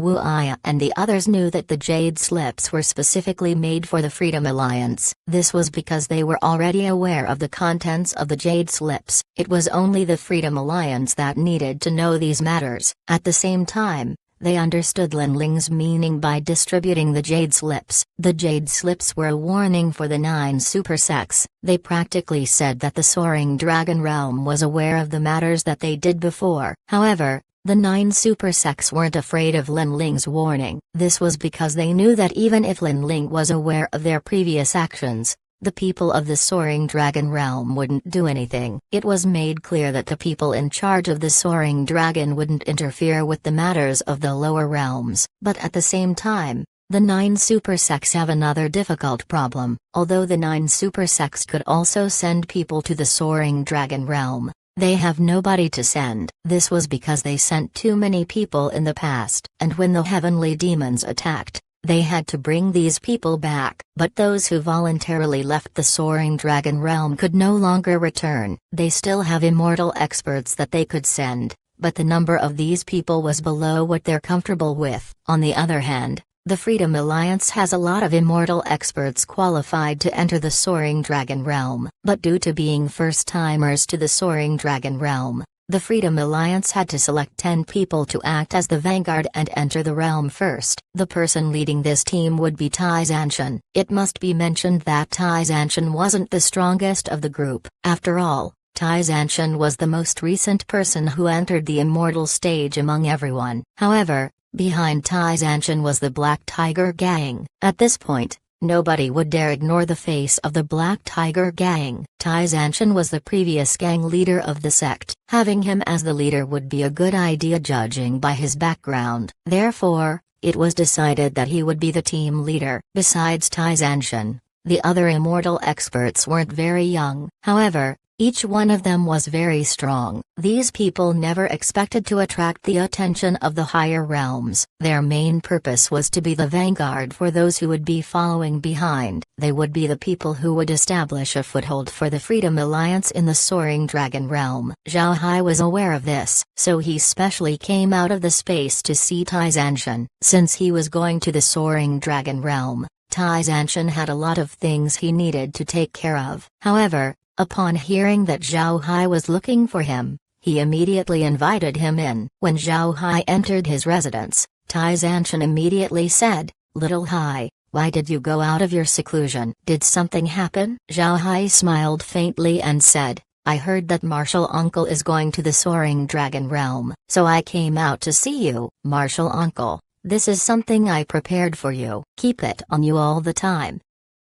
Wuxia and the others knew that the jade slips were specifically made for the Freedom Alliance. This was because they were already aware of the contents of the jade slips. It was only the Freedom Alliance that needed to know these matters. At the same time, they understood Linling's meaning by distributing the jade slips. The jade slips were a warning for the 9 super sects. They practically said that the soaring dragon realm was aware of the matters that they did before. However, the 9 super sects weren't afraid of Linling's warning. This was because they knew that even if Linling was aware of their previous actions, the people of the soaring dragon realm wouldn't do anything. It was made clear that the people in charge of the soaring dragon wouldn't interfere with the matters of the lower realms. But at the same time, the 9 super sects have another difficult problem. Although the 9 super sects could also send people to the soaring dragon realm, they have nobody to send. This was because they sent too many people in the past. And when the heavenly demons attacked, they had to bring these people back. But those who voluntarily left the soaring dragon realm could no longer return. They still have immortal experts that they could send, but the number of these people was below what they're comfortable with. On the other hand, the Freedom Alliance has a lot of immortal experts qualified to enter the soaring dragon realm. But due to being first-timers to the soaring dragon realm, the Freedom Alliance had to select 10 people to act as the vanguard and enter the realm first. The person leading this team would be Tai Zanshan. It must be mentioned that Tai Zanshan wasn't the strongest of the group. After all, Tai Zanshan was the most recent person who entered the immortal stage among everyone. However, behind Tai Zanshan was the Black Tiger Gang. At this point, nobody would dare ignore the face of the Black Tiger Gang. Tai Zanshan was the previous gang leader of the sect. Having him as the leader would be a good idea judging by his background. Therefore, it was decided that he would be the team leader. Besides Tai Zanshan, the other immortal experts weren't very young. However, each one of them was very strong. These people never expected to attract the attention of the higher realms. Their main purpose was to be the vanguard for those who would be following behind. They would be the people who would establish a foothold for the Freedom Alliance in the soaring dragon realm. Zhao Hai was aware of this, so he specially came out of the space to see Tai Zanshan. Since he was going to the soaring dragon realm, Tai Zanshan had a lot of things he needed to take care of. However, upon hearing that Zhao Hai was looking for him, he immediately invited him in. When Zhao Hai entered his residence, Tai Zanshan immediately said, "Little Hai, why did you go out of your seclusion? Did something happen?" Zhao Hai smiled faintly and said, "I heard that Martial Uncle is going to the soaring dragon realm, so I came out to see you." "Martial Uncle, this is something I prepared for you. Keep it on you all the time."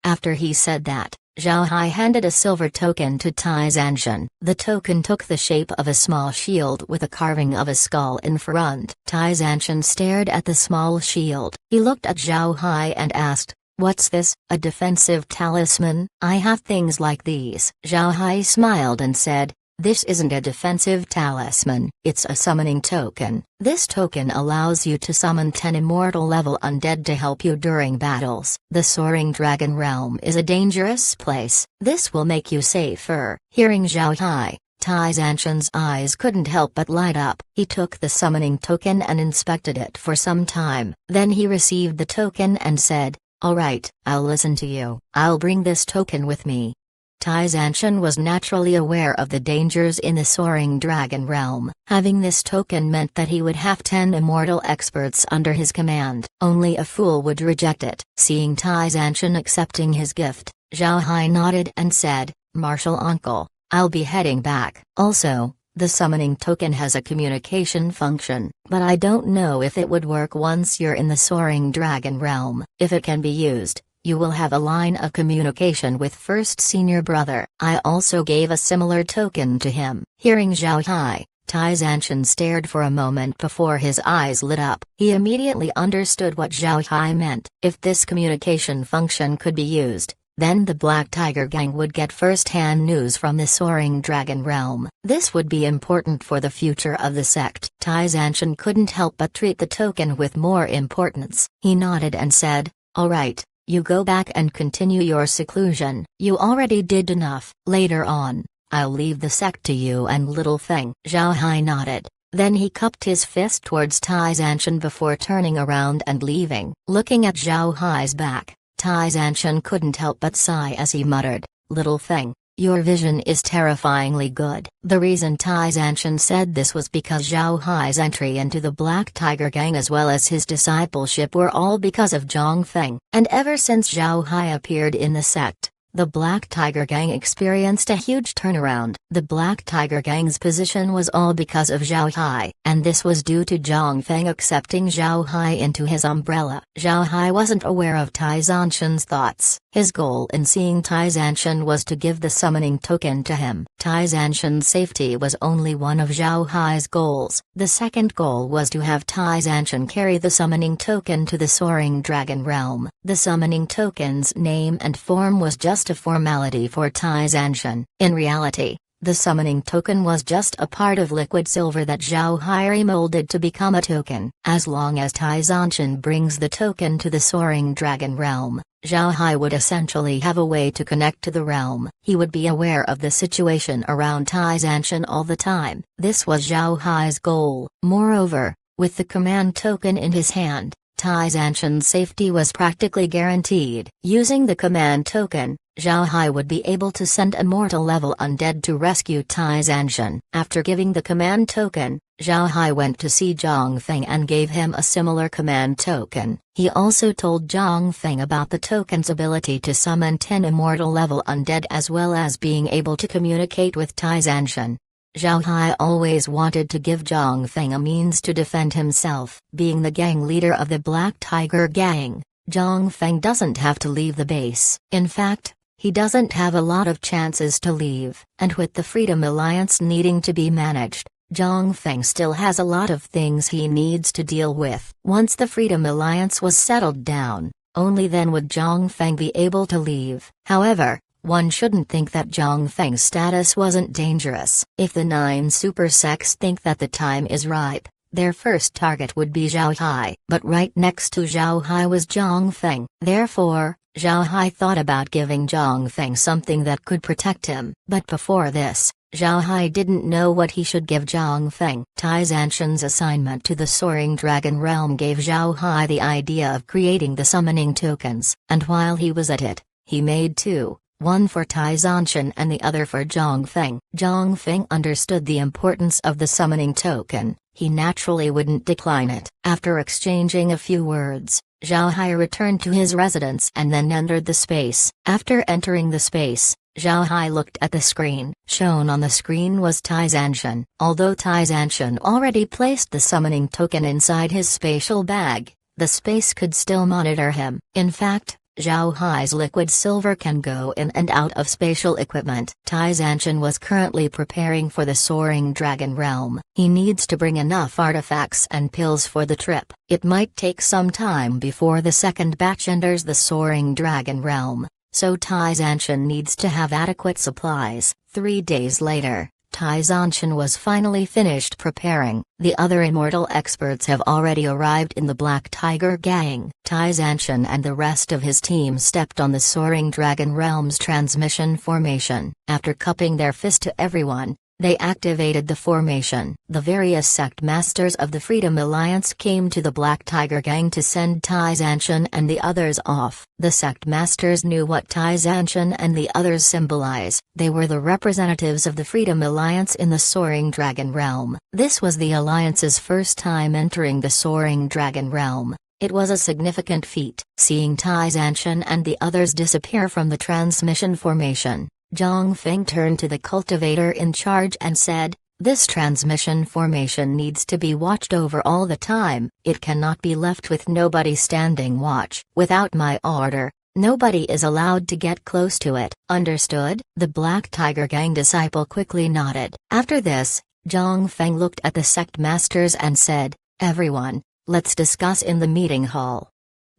After he said that, Zhao Hai handed a silver token to Tai Zanshan. The token took the shape of a small shield with a carving of a skull in front. Tai Zanshan stared at the small shield. He looked at Zhao Hai and asked, "What's this, a defensive talisman? I have things like these." Zhao Hai smiled and said, "This isn't a defensive talisman, it's a summoning token. This token allows you to summon 10 immortal level undead to help you during battles. The soaring dragon realm is a dangerous place. This will make you safer." Hearing Zhao Hai, Tai Zanshan's eyes couldn't help but light up. He took the summoning token and inspected it for some time. Then he received the token and said, "All right, I'll listen to you. I'll bring this token with me." Tai Zanshan was naturally aware of the dangers in the soaring dragon realm. Having this token meant that he would have 10 immortal experts under his command. Only a fool would reject it. Seeing Tai Zanshan accepting his gift, Zhao Hai nodded and said, "Martial Uncle, I'll be heading back." Also, the summoning token has a communication function, but I don't know if it would work once you're in the soaring dragon realm. If it can be used, you will have a line of communication with first senior brother. I also gave a similar token to him." Hearing Zhao Hai, Tai Zanshan stared for a moment before his eyes lit up. He immediately understood what Zhao Hai meant. If this communication function could be used, then the Black Tiger Gang would get first-hand news from the Soaring Dragon Realm. This would be important for the future of the sect. Tai Zanshan couldn't help but treat the token with more importance. He nodded and said, "All right, you go back and continue your seclusion. You already did enough. Later on, I'll leave the sect to you and Little Feng." Zhao Hai nodded. Then he cupped his fist towards Tai Zanshan before turning around and leaving. Looking at Zhao Hai's back, Tai Zanshan couldn't help but sigh as he muttered, "Little Feng, your vision is terrifyingly good." The reason Tai Zanshan said this was because Zhao Hai's entry into the Black Tiger Gang as well as his discipleship were all because of Zhang Feng. And ever since Zhao Hai appeared in the sect, the Black Tiger Gang experienced a huge turnaround. The Black Tiger Gang's position was all because of Zhao Hai, and this was due to Zhang Feng accepting Zhao Hai into his umbrella. Zhao Hai wasn't aware of Tai Zanshan's thoughts. His goal in seeing Tai Zanshan was to give the summoning token to him. Tai Zanshan's safety was only one of Zhao Hai's goals. The second goal was to have Tai Zanshan carry the summoning token to the Soaring Dragon Realm. The summoning token's name and form was just a formality for Tai Zanshan. In reality, the summoning token was just a part of liquid silver that Zhao Hai remolded to become a token. As long as Tai Zanshan brings the token to the Soaring Dragon Realm, Zhao Hai would essentially have a way to connect to the realm. He would be aware of the situation around Tai Zanshan all the time. This was Zhao Hai's goal. Moreover, with the command token in his hand, Tai Zanshan's safety was practically guaranteed. Using the command token, Zhao Hai would be able to send a mortal-level undead to rescue Tai Zanshan. After giving the command token, Zhao Hai went to see Zhang Feng and gave him a similar command token. He also told Zhang Feng about the token's ability to summon 10 immortal-level undead as well as being able to communicate with Tai Zanshan. Zhao Hai always wanted to give Zhang Feng a means to defend himself. Being the gang leader of the Black Tiger Gang, Zhang Feng doesn't have to leave the base. In fact, he doesn't have a lot of chances to leave, and with the Freedom Alliance needing to be managed, Zhang Feng still has a lot of things he needs to deal with. Once the Freedom Alliance was settled down, only then would Zhang Feng be able to leave. However, one shouldn't think that Zhang Feng's status wasn't dangerous. If the 9 super sects think that the time is ripe, their first target would be Zhao Hai. But right next to Zhao Hai was Zhang Feng. Therefore, Zhao Hai thought about giving Zhang Feng something that could protect him. But before this, Zhao Hai didn't know what he should give Zhang Feng. Tai Zanshan's assignment to the Soaring Dragon Realm gave Zhao Hai the idea of creating the summoning tokens, and while he was at it, he made 2. One for Tai Zanshan and the other for Zhang Feng. Zhang Feng understood the importance of the summoning token. He naturally wouldn't decline it. After exchanging a few words, Zhao Hai returned to his residence and then entered the space. After entering the space, Zhao Hai looked at the screen. Shown on the screen was Tai Zanshan. Although Tai Zanshan already placed the summoning token inside his spatial bag, the space could still monitor him. In fact, Zhao Hai's liquid silver can go in and out of spatial equipment. Tai Zanshan was currently preparing for the Soaring Dragon Realm. He needs to bring enough artifacts and pills for the trip. It might take some time before the second batch enters the Soaring Dragon Realm, so Tai Zanshan needs to have adequate supplies. 3 days later, Tai Zanshan was finally finished preparing. The other immortal experts have already arrived in the Black Tiger Gang. Tai Zanshan and the rest of his team stepped on the Soaring Dragon Realm's transmission formation. After cupping their fist to everyone, they activated the formation. The various sect masters of the Freedom Alliance came to the Black Tiger Gang to send Tai Zanshan and the others off. The sect masters knew what Tai Zanshan and the others symbolize. They were the representatives of the Freedom Alliance in the Soaring Dragon Realm. This was the Alliance's first time entering the Soaring Dragon Realm. It was a significant feat. Seeing Tai Zanshan and the others disappear from the transmission formation, Zhang Feng turned to the cultivator in charge and said, "This transmission formation needs to be watched over all the time. It cannot be left with nobody standing watch. Without my order, Nobody is allowed to get close to it. Understood? The Black Tiger Gang disciple quickly nodded. After this, Zhang Feng looked at the sect masters and said, "Everyone, let's discuss in the meeting hall."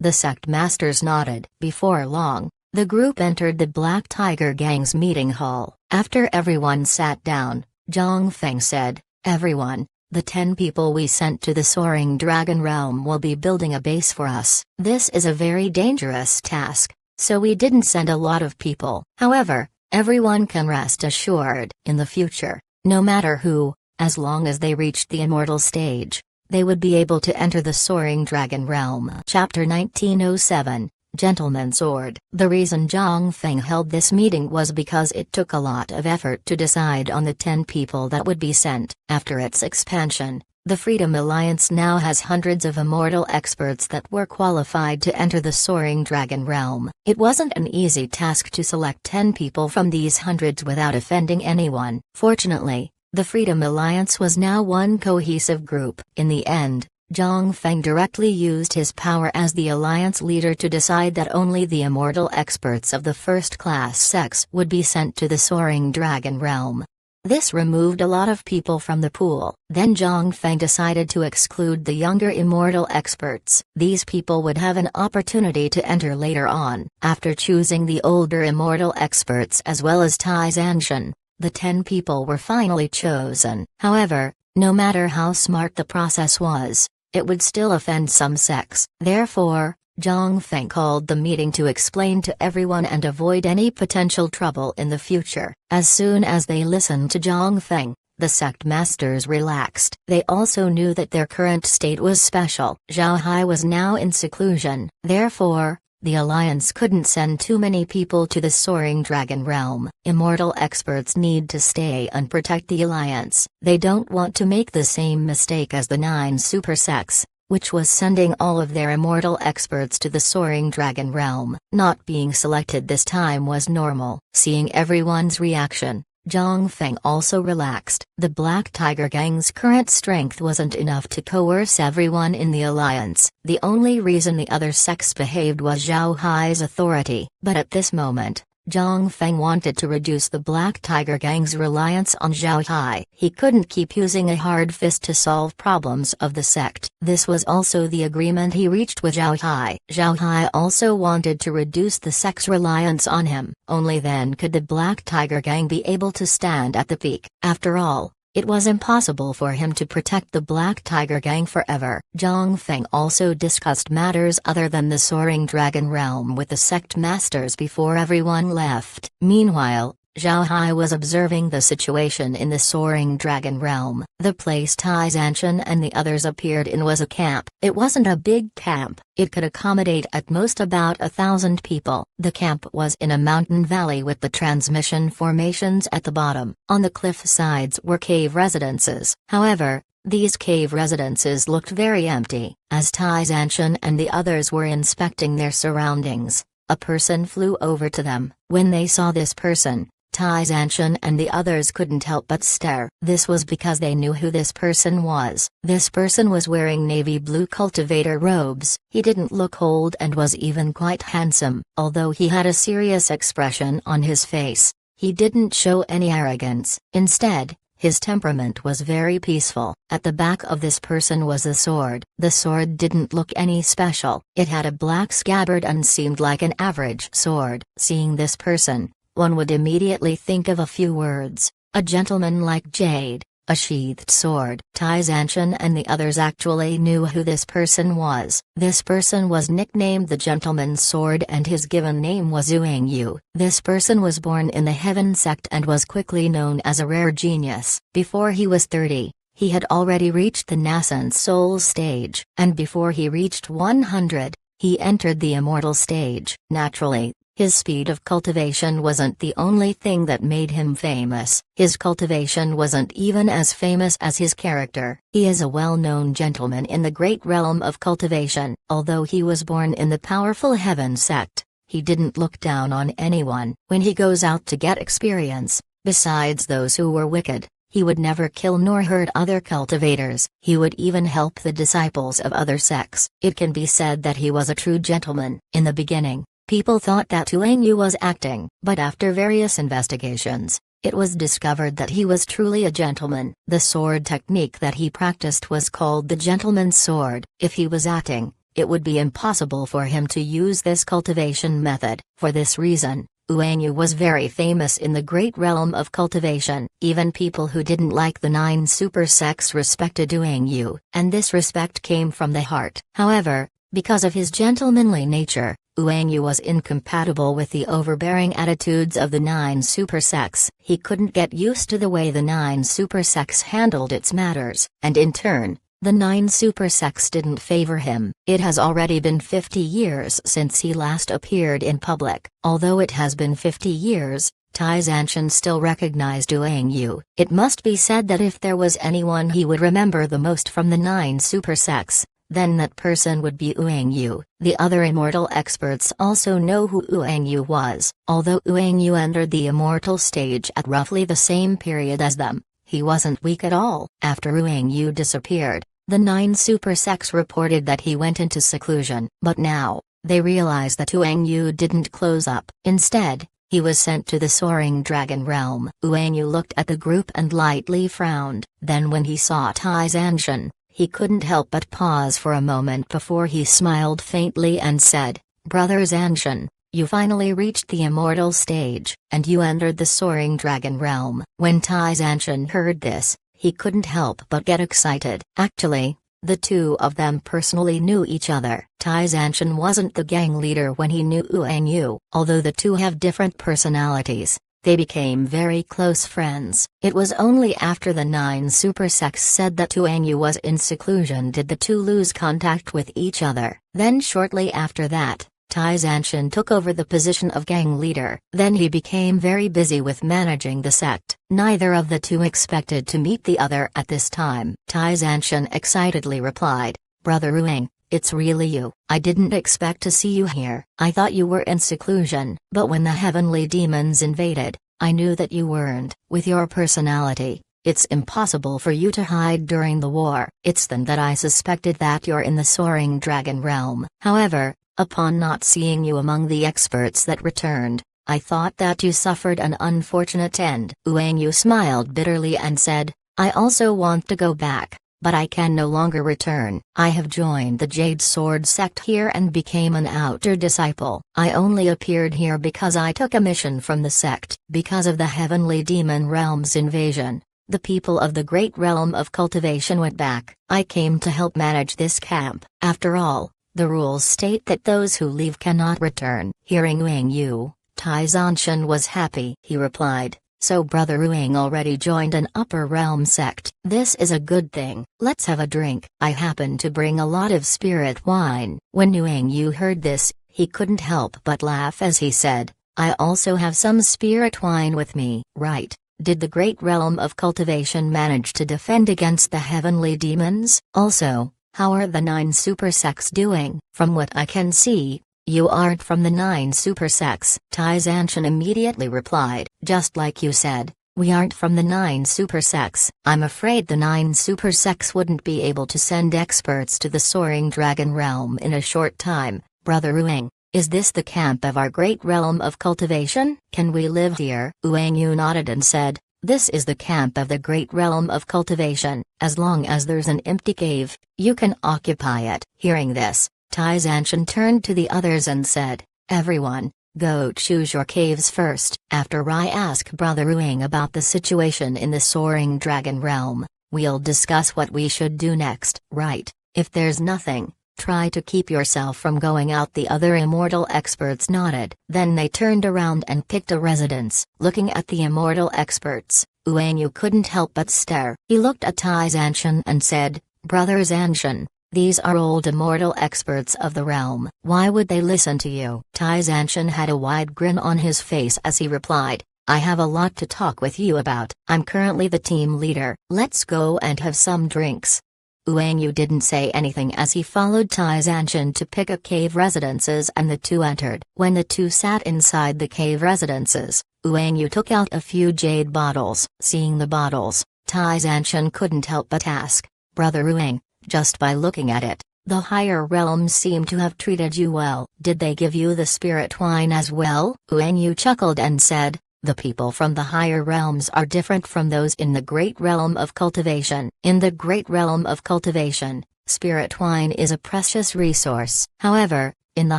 The sect masters nodded. Before long, the group entered the Black Tiger Gang's meeting hall. After everyone sat down, Zhang Feng said, "Everyone, the 10 people we sent to the Soaring Dragon Realm will be building a base for us. This is a very dangerous task, so we didn't send a lot of people. However, everyone can rest assured, in the future, no matter who, as long as they reached the immortal stage, they would be able to enter the Soaring Dragon Realm." Chapter 1907, Gentleman's Sword. The reason Zhang Feng held this meeting was because it took a lot of effort to decide on the 10 people that would be sent. After its expansion, the Freedom Alliance now has hundreds of immortal experts that were qualified to enter the Soaring Dragon Realm. It wasn't an easy task to select 10 people from these hundreds without offending anyone. Fortunately, the Freedom Alliance was now one cohesive group. In the end, Zhang Feng directly used his power as the alliance leader to decide that only the immortal experts of the first-class sects would be sent to the Soaring Dragon Realm. This removed a lot of people from the pool. Then Zhang Feng decided to exclude the younger immortal experts. These people would have an opportunity to enter later on. After choosing the older immortal experts as well as Tai Zanshan, the 10 people were finally chosen. However, no matter how smart the process was, it would still offend some sects. Therefore, Zhang Feng called the meeting to explain to everyone and avoid any potential trouble in the future. As soon as they listened to Zhang Feng, the sect masters relaxed. They also knew that their current state was special. Zhao Hai was now in seclusion. Therefore, the alliance couldn't send too many people to the Soaring Dragon Realm. Immortal experts need to stay and protect the alliance. They don't want to make the same mistake as the 9 super sects, which was sending all of their immortal experts to the Soaring Dragon Realm. Not being selected this time was normal. Seeing everyone's reaction, Zhang Feng also relaxed. The Black Tiger Gang's current strength wasn't enough to coerce everyone in the alliance. The only reason the other sects behaved was Zhao Hai's authority. But at this moment, Zhang Feng wanted to reduce the Black Tiger Gang's reliance on Zhao Hai. He couldn't keep using a hard fist to solve problems of the sect. This was also the agreement he reached with Zhao Hai. Zhao Hai also wanted to reduce the sect's reliance on him. Only then could the Black Tiger Gang be able to stand at the peak. After all, it was impossible for him to protect the Black Tiger Gang forever. Zhang Feng also discussed matters other than the Soaring Dragon Realm with the sect masters before everyone left. Meanwhile, Zhao Hai was observing the situation in the Soaring Dragon Realm. The place Tai Zanshan and the others appeared in was a camp. It wasn't a big camp. It could accommodate at most about 1,000 people. The camp was in a mountain valley with the transmission formations at the bottom. On the cliff sides were cave residences. However, these cave residences looked very empty. As Tai Zanshan and the others were inspecting their surroundings, a person flew over to them. When they saw this person, Tai Zanshan and the others couldn't help but stare. This was because they knew who this person was. This person was wearing navy blue cultivator robes. He didn't look old and was even quite handsome. Although he had a serious expression on his face, he didn't show any arrogance. Instead, his temperament was very peaceful. At the back of this person was a sword. The sword didn't look any special. It had a black scabbard and seemed like an average sword. Seeing this person, one would immediately think of a few words: a gentleman like jade, a sheathed sword. Tai Zanshan and the others actually knew who this person was. This person was nicknamed the Gentleman's Sword and his given name was Zhuang Yu. This person was born in the Heaven sect and was quickly known as a rare genius. Before he was 30, he had already reached the nascent soul stage, and before he reached 100, he entered the immortal stage. Naturally, his speed of cultivation wasn't the only thing that made him famous. His cultivation wasn't even as famous as his character. He is a well-known gentleman in the great realm of cultivation. Although he was born in the powerful Heaven sect, he didn't look down on anyone. When he goes out to get experience, besides those who were wicked, he would never kill nor hurt other cultivators. He would even help the disciples of other sects. It can be said that he was a true gentleman. In the beginning, People thought that Wang Yu was acting, but after various investigations, it was discovered that he was truly a gentleman. The sword technique that he practiced was called the gentleman's sword. If he was acting, it would be impossible for him to use this cultivation method. For this reason, Wang Yu was very famous in the great realm of cultivation. Even people who didn't like the 9 super sects respected Wang Yu, and this respect came from the heart. However, because of his gentlemanly nature, Wang Yu was incompatible with the overbearing attitudes of the 9 super sects. He couldn't get used to the way the 9 super sects handled its matters, and in turn, the 9 super sects didn't favor him. It has already been 50 years since he last appeared in public. Although it has been 50 years, Tai Zanshan still recognized Wang Yu. It must be said that if there was anyone he would remember the most from the 9 super sects, then that person would be Wang Yu. The other immortal experts also know who Wang Yu was. Although Wang Yu entered the immortal stage at roughly the same period as them, he wasn't weak at all. After Wang Yu disappeared, the 9 super sects reported that he went into seclusion. But now, they realized that Wang Yu didn't close up. Instead, he was sent to the soaring dragon realm. Wang Yu looked at the group and lightly frowned. Then when he saw Tai Zanshan, he couldn't help but pause for a moment before he smiled faintly and said, "Brother Zanshan, you finally reached the immortal stage, and you entered the soaring dragon realm." When Tai Zanshan heard this, he couldn't help but get excited. Actually, the two of them personally knew each other. Tai Zanshan wasn't the gang leader when he knew Wang Yu. Although the two have different personalities, they became very close friends. It was only after the 9 super sects said that Wang Yu was in seclusion did the two lose contact with each other. Then shortly after that, Tai Zanshan took over the position of gang leader. Then he became very busy with managing the sect. Neither of the two expected to meet the other at this time. Tai Zanshan excitedly replied, "Brother Wang, it's really you. I didn't expect to see you here. I thought you were in seclusion, but when the heavenly demons invaded, I knew that you weren't. With your personality, it's impossible for you to hide during the war. It's then that I suspected that you're in the soaring dragon realm. However, upon not seeing you among the experts that returned, I thought that you suffered an unfortunate end." Wang Yu smiled bitterly and said, "I also want to go back, but I can no longer return. I have joined the Jade Sword sect here and became an outer disciple. I only appeared here because I took a mission from the sect. Because of the heavenly demon realm's invasion, the people of the great realm of cultivation went back. I came to help manage this camp. After all, the rules state that those who leave cannot return." Hearing Wang Yu, Tai Zanshan was happy. He replied, "So Brother Wang already joined an upper realm sect. This is a good thing. Let's have a drink. I happen to bring a lot of spirit wine." When Wang Yu heard this, he couldn't help but laugh as he said, "I also have some spirit wine with me." Right. Did the great realm of cultivation manage to defend against the heavenly demons? Also, how are the 9 super sects doing? From what I can see, you aren't from the 9 super sects. Tai Zanshan immediately replied, "Just like you said, we aren't from the 9 super sects. I'm afraid the 9 super sects wouldn't be able to send experts to the soaring dragon realm in a short time." Brother Wang, is this the camp of our great realm of cultivation? Can we live here? Wang Yu nodded and said, "This is the camp of the great realm of cultivation. As long as there's an empty cave, you can occupy it." Hearing this, Tai Zanshan turned to the others and said, "Everyone, go choose your caves first. After I ask Brother Wang about the situation in the soaring dragon realm, we'll discuss what we should do next." "Right, if there's nothing, try to keep yourself from going out." The other immortal experts nodded. Then they turned around and picked a residence. Looking at the immortal experts, Wang Yu couldn't help but stare. He looked at Tai Zanshan and said, "Brother Zanshan, these are old immortal experts of the realm. Why would they listen to you?" Tai Zanshan had a wide grin on his face as he replied, "I have a lot to talk with you about. I'm currently the team leader. Let's go and have some drinks." Wang Yu didn't say anything as he followed Tai Zanshan to pick a cave residences and the two entered. When the two sat inside the cave residences, Wang Yu took out a few jade bottles. Seeing the bottles, Tai Zanshan couldn't help but ask, "Brother Wang, just by looking at it, The higher realms seem to have treated you well. Did they give you the spirit wine as well? Uenyu chuckled and said, the people from the higher realms are different from those in the great realm of cultivation. In the great realm of cultivation, spirit wine is a precious resource. However, in the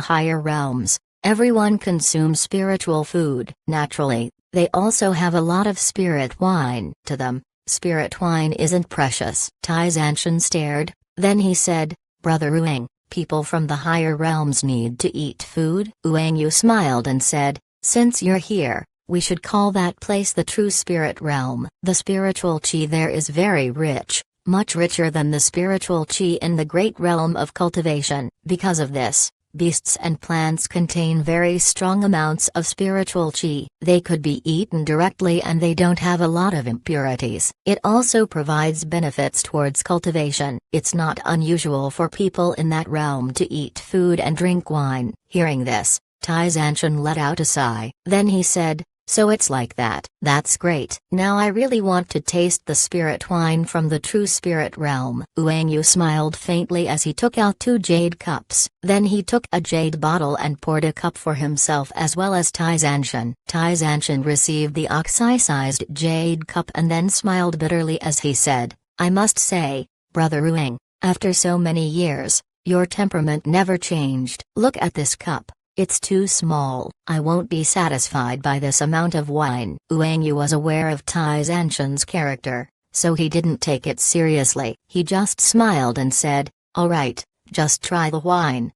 higher realms, everyone consumes spiritual food. Naturally, they also have a lot of spirit wine. To them, spirit wine isn't precious. Tai Zanshan stared, then he said, Brother Ueng, people from the higher realms need to eat food. Uenyu smiled and said, since you're here, we should call that place the true spirit realm. The spiritual chi there is very rich, much richer than the spiritual chi in the great realm of cultivation. Because of this, beasts and plants contain very strong amounts of spiritual chi. They could be eaten directly and they don't have a lot of impurities. It also provides benefits towards cultivation. It's not unusual for people in that realm to eat food and drink wine. Hearing this, Tai Zanshan let out a sigh. Then he said, so it's like that. That's great. Now I really want to taste the spirit wine from the true spirit realm. Uenyu smiled faintly as he took out 2 jade cups. Then he took a jade bottle and poured a cup for himself as well as Tai Zanshan. Tai Zanshan received the oxy-sized jade cup and then smiled bitterly as he said, I must say, Brother Ueng, after so many years, your temperament never changed. Look at this cup. It's too small. I won't be satisfied by this amount of wine. Uenyu was aware of Tai Zanshan's character, so he didn't take it seriously. He just smiled and said, all right, just try the wine.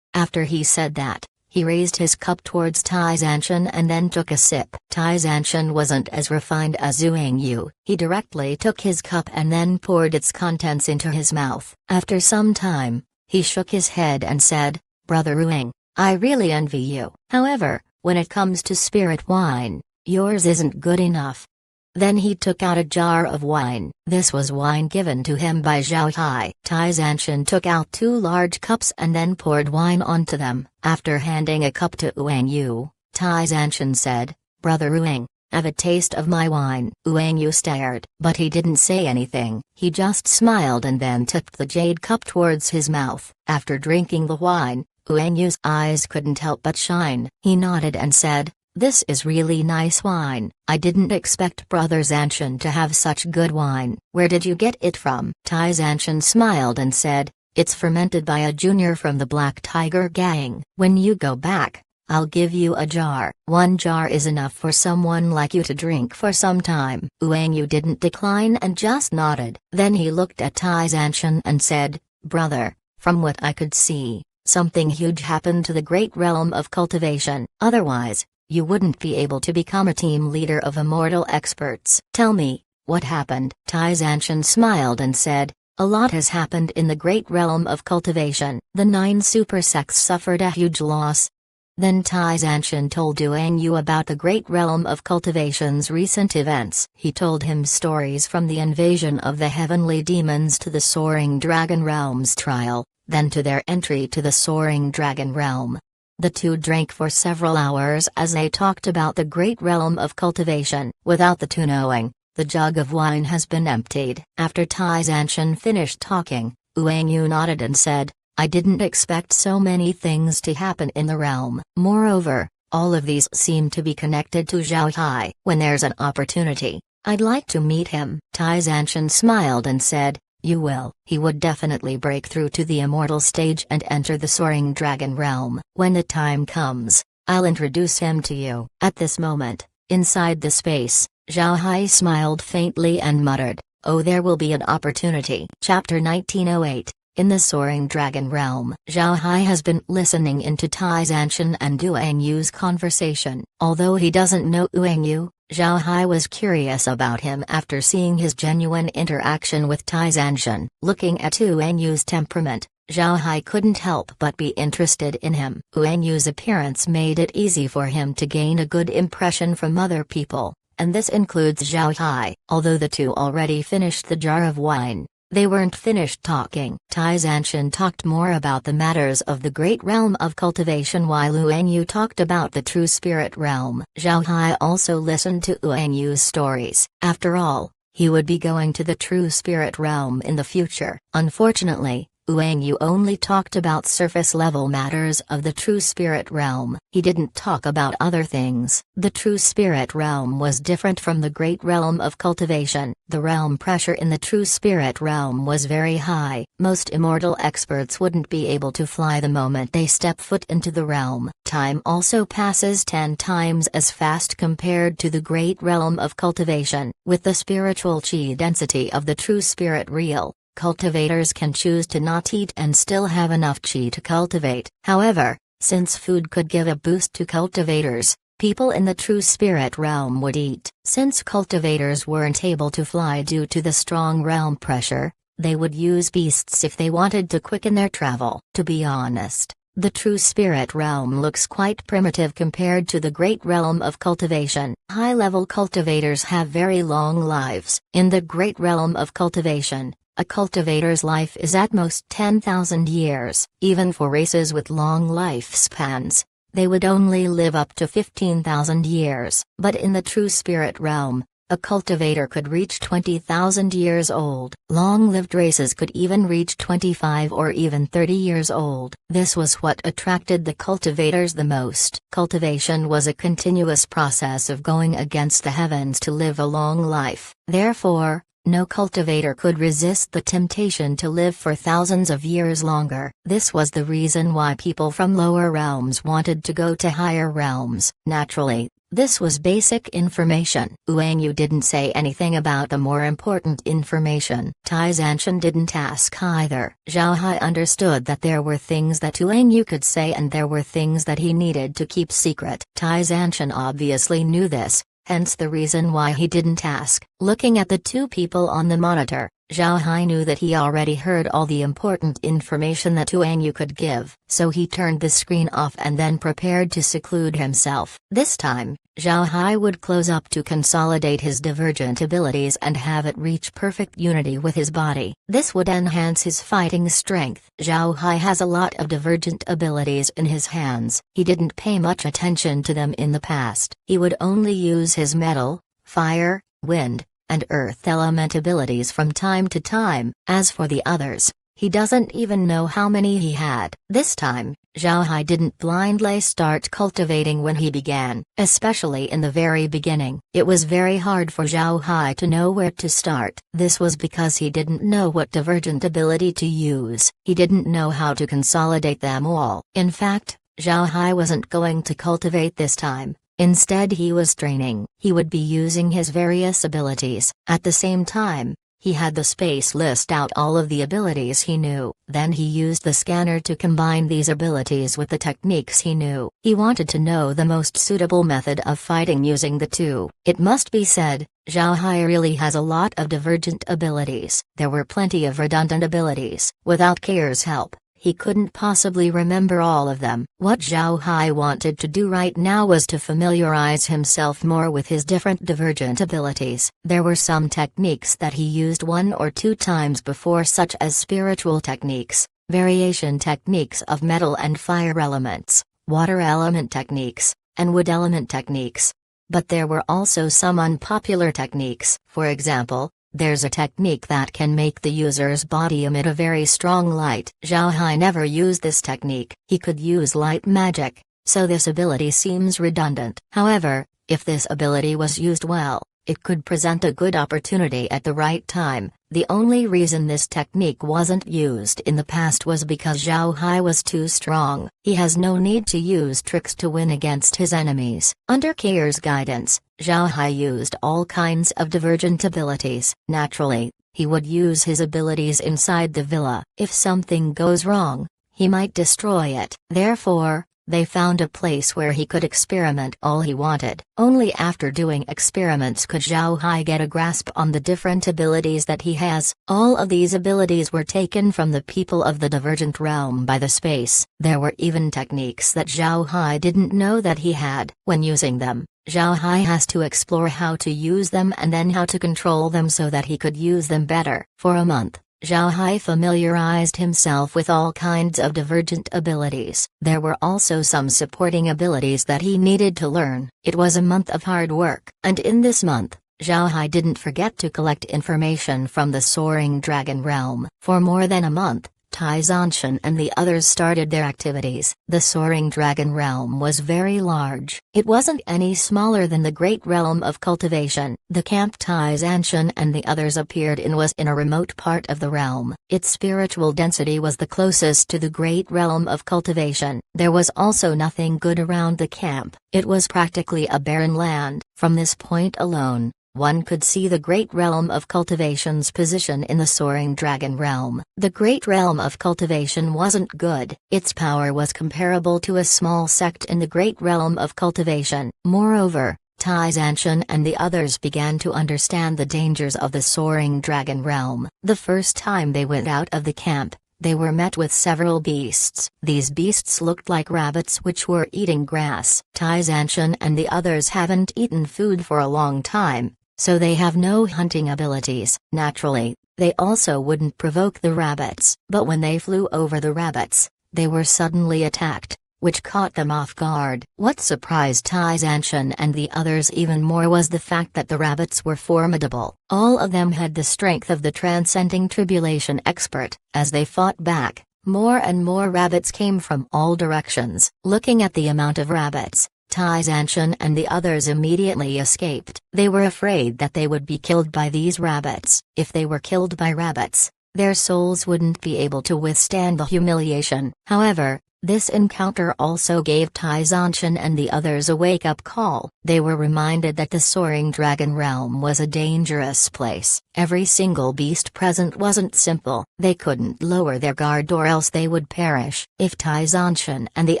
After he said that, he raised his cup towards Tai Zanshan and then took a sip. Tai Zanshan wasn't as refined as Uenyu. He directly took his cup and then poured its contents into his mouth. After some time, he shook his head and said, Brother Ueng, I really envy you. However, when it comes to spirit wine, yours isn't good enough. Then he took out a jar of wine. This was wine given to him by Zhao Hai. Tai Zanshan took out 2 large cups and then poured wine onto them. After handing a cup to Uenyu, Tai Zanshan said, Brother Ueng, have a taste of my wine. Uenyu stared, but he didn't say anything. He just smiled and then tipped the jade cup towards his mouth. After drinking the wine, Uenyu's eyes couldn't help but shine. He nodded and said, this is really nice wine. I didn't expect Brother Zanshan to have such good wine. Where did you get it from? Tai Zanshan smiled and said, it's fermented by a junior from the Black Tiger gang. When you go back, I'll give you a jar. 1 jar is enough for someone like you to drink for some time. Uenyu didn't decline and just nodded. Then he looked at Tai Zanshan and said, brother, from what I could see, something huge happened to the great realm of cultivation. Otherwise, you wouldn't be able to become a team leader of immortal experts. Tell me, what happened? Tai Zanshan smiled and said, a lot has happened in the great realm of cultivation. The 9 super sects suffered a huge loss. Then Tai Zanshan told Uenyu about the great realm of cultivation's recent events. He told him stories from the invasion of the heavenly demons to the soaring dragon realm's trial, then to their entry to the soaring dragon realm. The 2 drank for several hours as they talked about the great realm of cultivation. Without the 2 knowing, the jug of wine has been emptied. After Tai Zanshan finished talking, Uenyu nodded and said, I didn't expect so many things to happen in the realm. Moreover, all of these seem to be connected to Zhao Hai. When there's an opportunity, I'd like to meet him. Tai Zanshan smiled and said, you will. He would definitely break through to the immortal stage and enter the soaring dragon realm. When the time comes, I'll introduce him to you. At this moment, inside the space, Zhao Hai smiled faintly and muttered, oh, there will be an opportunity. Chapter 1908. In the soaring dragon realm. Zhao Hai has been listening into Tai Zanshan and Uenyu's conversation. Although he doesn't know Uenyu, Zhao Hai was curious about him after seeing his genuine interaction with Tai Zanshan. Looking at Uenyu's temperament, Zhao Hai couldn't help but be interested in him. Uenyu's appearance made it easy for him to gain a good impression from other people, and this includes Zhao Hai. Although the 2 already finished the jar of wine, they weren't finished talking. Tai Zanshan talked more about the matters of the great realm of cultivation while Uenyu talked about the true spirit realm. Zhao Hai also listened to Uenyu's stories. After all, he would be going to the true spirit realm in the future. Unfortunately, Wang Yu only talked about surface-level matters of the true spirit realm. He didn't talk about other things. The true spirit realm was different from the great realm of cultivation. The realm pressure in the true spirit realm was very high. Most immortal experts wouldn't be able to fly the moment they step foot into the realm. Time also passes 10 times as fast compared to the great realm of cultivation. With the spiritual chi density of the true spirit real, cultivators can choose to not eat and still have enough chi to cultivate. However, since food could give a boost to cultivators, people in the true spirit realm would eat. Since cultivators weren't able to fly due to the strong realm pressure, they would use beasts if they wanted to quicken their travel. To be honest, the true spirit realm looks quite primitive compared to the great realm of cultivation. High-level cultivators have very long lives. In the great realm of cultivation, a cultivator's life is at most 10,000 years. Even for races with long lifespans, they would only live up to 15,000 years. But in the true spirit realm, a cultivator could reach 20,000 years old. Long-lived races could even reach 25 or even 30 years old. This was what attracted the cultivators the most. Cultivation was a continuous process of going against the heavens to live a long life. Therefore, no cultivator could resist the temptation to live for thousands of years longer. This was the reason why people from lower realms wanted to go to higher realms. Naturally, this was basic information. Wang Yu didn't say anything about the more important information. Tai Zanshan didn't ask either. Zhao Hai understood that there were things that Wang Yu could say and there were things that he needed to keep secret. Tai Zanshan obviously knew this, hence the reason why he didn't ask. Looking at the two people on the monitor, Zhao Hai knew that he already heard all the important information that Wang Yu could give, so he turned the screen off and then prepared to seclude himself. This time, Zhao Hai would close up to consolidate his divergent abilities and have it reach perfect unity with his body. This would enhance his fighting strength. Zhao Hai has a lot of divergent abilities in his hands. He didn't pay much attention to them in the past. He would only use his metal, fire, wind, and earth element abilities from time to time. As for the others, he doesn't even know how many he had. This time, Zhao Hai didn't blindly start cultivating when he began, especially in the very beginning. It was very hard for Zhao Hai to know where to start. This was because he didn't know what divergent ability to use. He didn't know how to consolidate them all. In fact, Zhao Hai wasn't going to cultivate this time. Instead, he was training. He would be using his various abilities. At the same time, he had the space list out all of the abilities he knew. Then he used the scanner to combine these abilities with the techniques he knew. He wanted to know the most suitable method of fighting using the two. It must be said, Zhao Hai really has a lot of divergent abilities. There were plenty of redundant abilities. Without Kair's help, he couldn't possibly remember all of them. What Zhao Hai wanted to do right now was to familiarize himself more with his different divergent abilities. There were some techniques that he used 1 or 2 times before, such as spiritual techniques, variation techniques of metal and fire elements, water element techniques, and wood element techniques. But there were also some unpopular techniques. For example, there's a technique that can make the user's body emit a very strong light. Zhao Hai never used this technique. He could use light magic, so this ability seems redundant. However, if this ability was used well, it could present a good opportunity at the right time. The only reason this technique wasn't used in the past was because Zhao Hai was too strong. He has no need to use tricks to win against his enemies. Under Kair's guidance, Zhao Hai used all kinds of divergent abilities. Naturally, he would use his abilities inside the villa. If something goes wrong, he might destroy it. Therefore, they found a place where he could experiment all he wanted. Only after doing experiments could Zhao Hai get a grasp on the different abilities that he has. All of these abilities were taken from the people of the divergent realm by the space. There were even techniques that Zhao Hai didn't know that he had. When using them, Zhao Hai has to explore how to use them and then how to control them so that he could use them better. For a month, Zhao Hai familiarized himself with all kinds of divergent abilities. There were also some supporting abilities that he needed to learn. It was a month of hard work. And in this month, Zhao Hai didn't forget to collect information from the soaring dragon realm. For more than a month, Tai Zanshan and the others started their activities. The Soaring Dragon Realm was very large. It wasn't any smaller than the Great Realm of Cultivation. The camp Tai Zanshan and the others appeared in was in a remote part of the realm. Its spiritual density was the closest to the Great Realm of Cultivation. There was also nothing good around the camp. It was practically a barren land. From this point alone, one could see the Great Realm of Cultivation's position in the Soaring Dragon Realm. The Great Realm of Cultivation wasn't good. Its power was comparable to a small sect in the Great Realm of Cultivation. Moreover, Tai Zanshan and the others began to understand the dangers of the Soaring Dragon Realm. The first time they went out of the camp, they were met with several beasts. These beasts looked like rabbits which were eating grass. Tai Zanshan and the others haven't eaten food for a long time, so they have no hunting abilities. Naturally, they also wouldn't provoke the rabbits. But when they flew over the rabbits, they were suddenly attacked, which caught them off guard. What surprised Tai Zanshan and the others even more was the fact that the rabbits were formidable. All of them had the strength of the transcending tribulation expert. As they fought back, more and more rabbits came from all directions. Looking at the amount of rabbits, Tai Zanshan and the others immediately escaped. They were afraid that they would be killed by these rabbits. If they were killed by rabbits, their souls wouldn't be able to withstand the humiliation. However, this encounter also gave Tai Zanshan and the others a wake-up call. They were reminded that the Soaring Dragon Realm was a dangerous place. Every single beast present wasn't simple. They couldn't lower their guard or else they would perish. If Tai Zanshan and the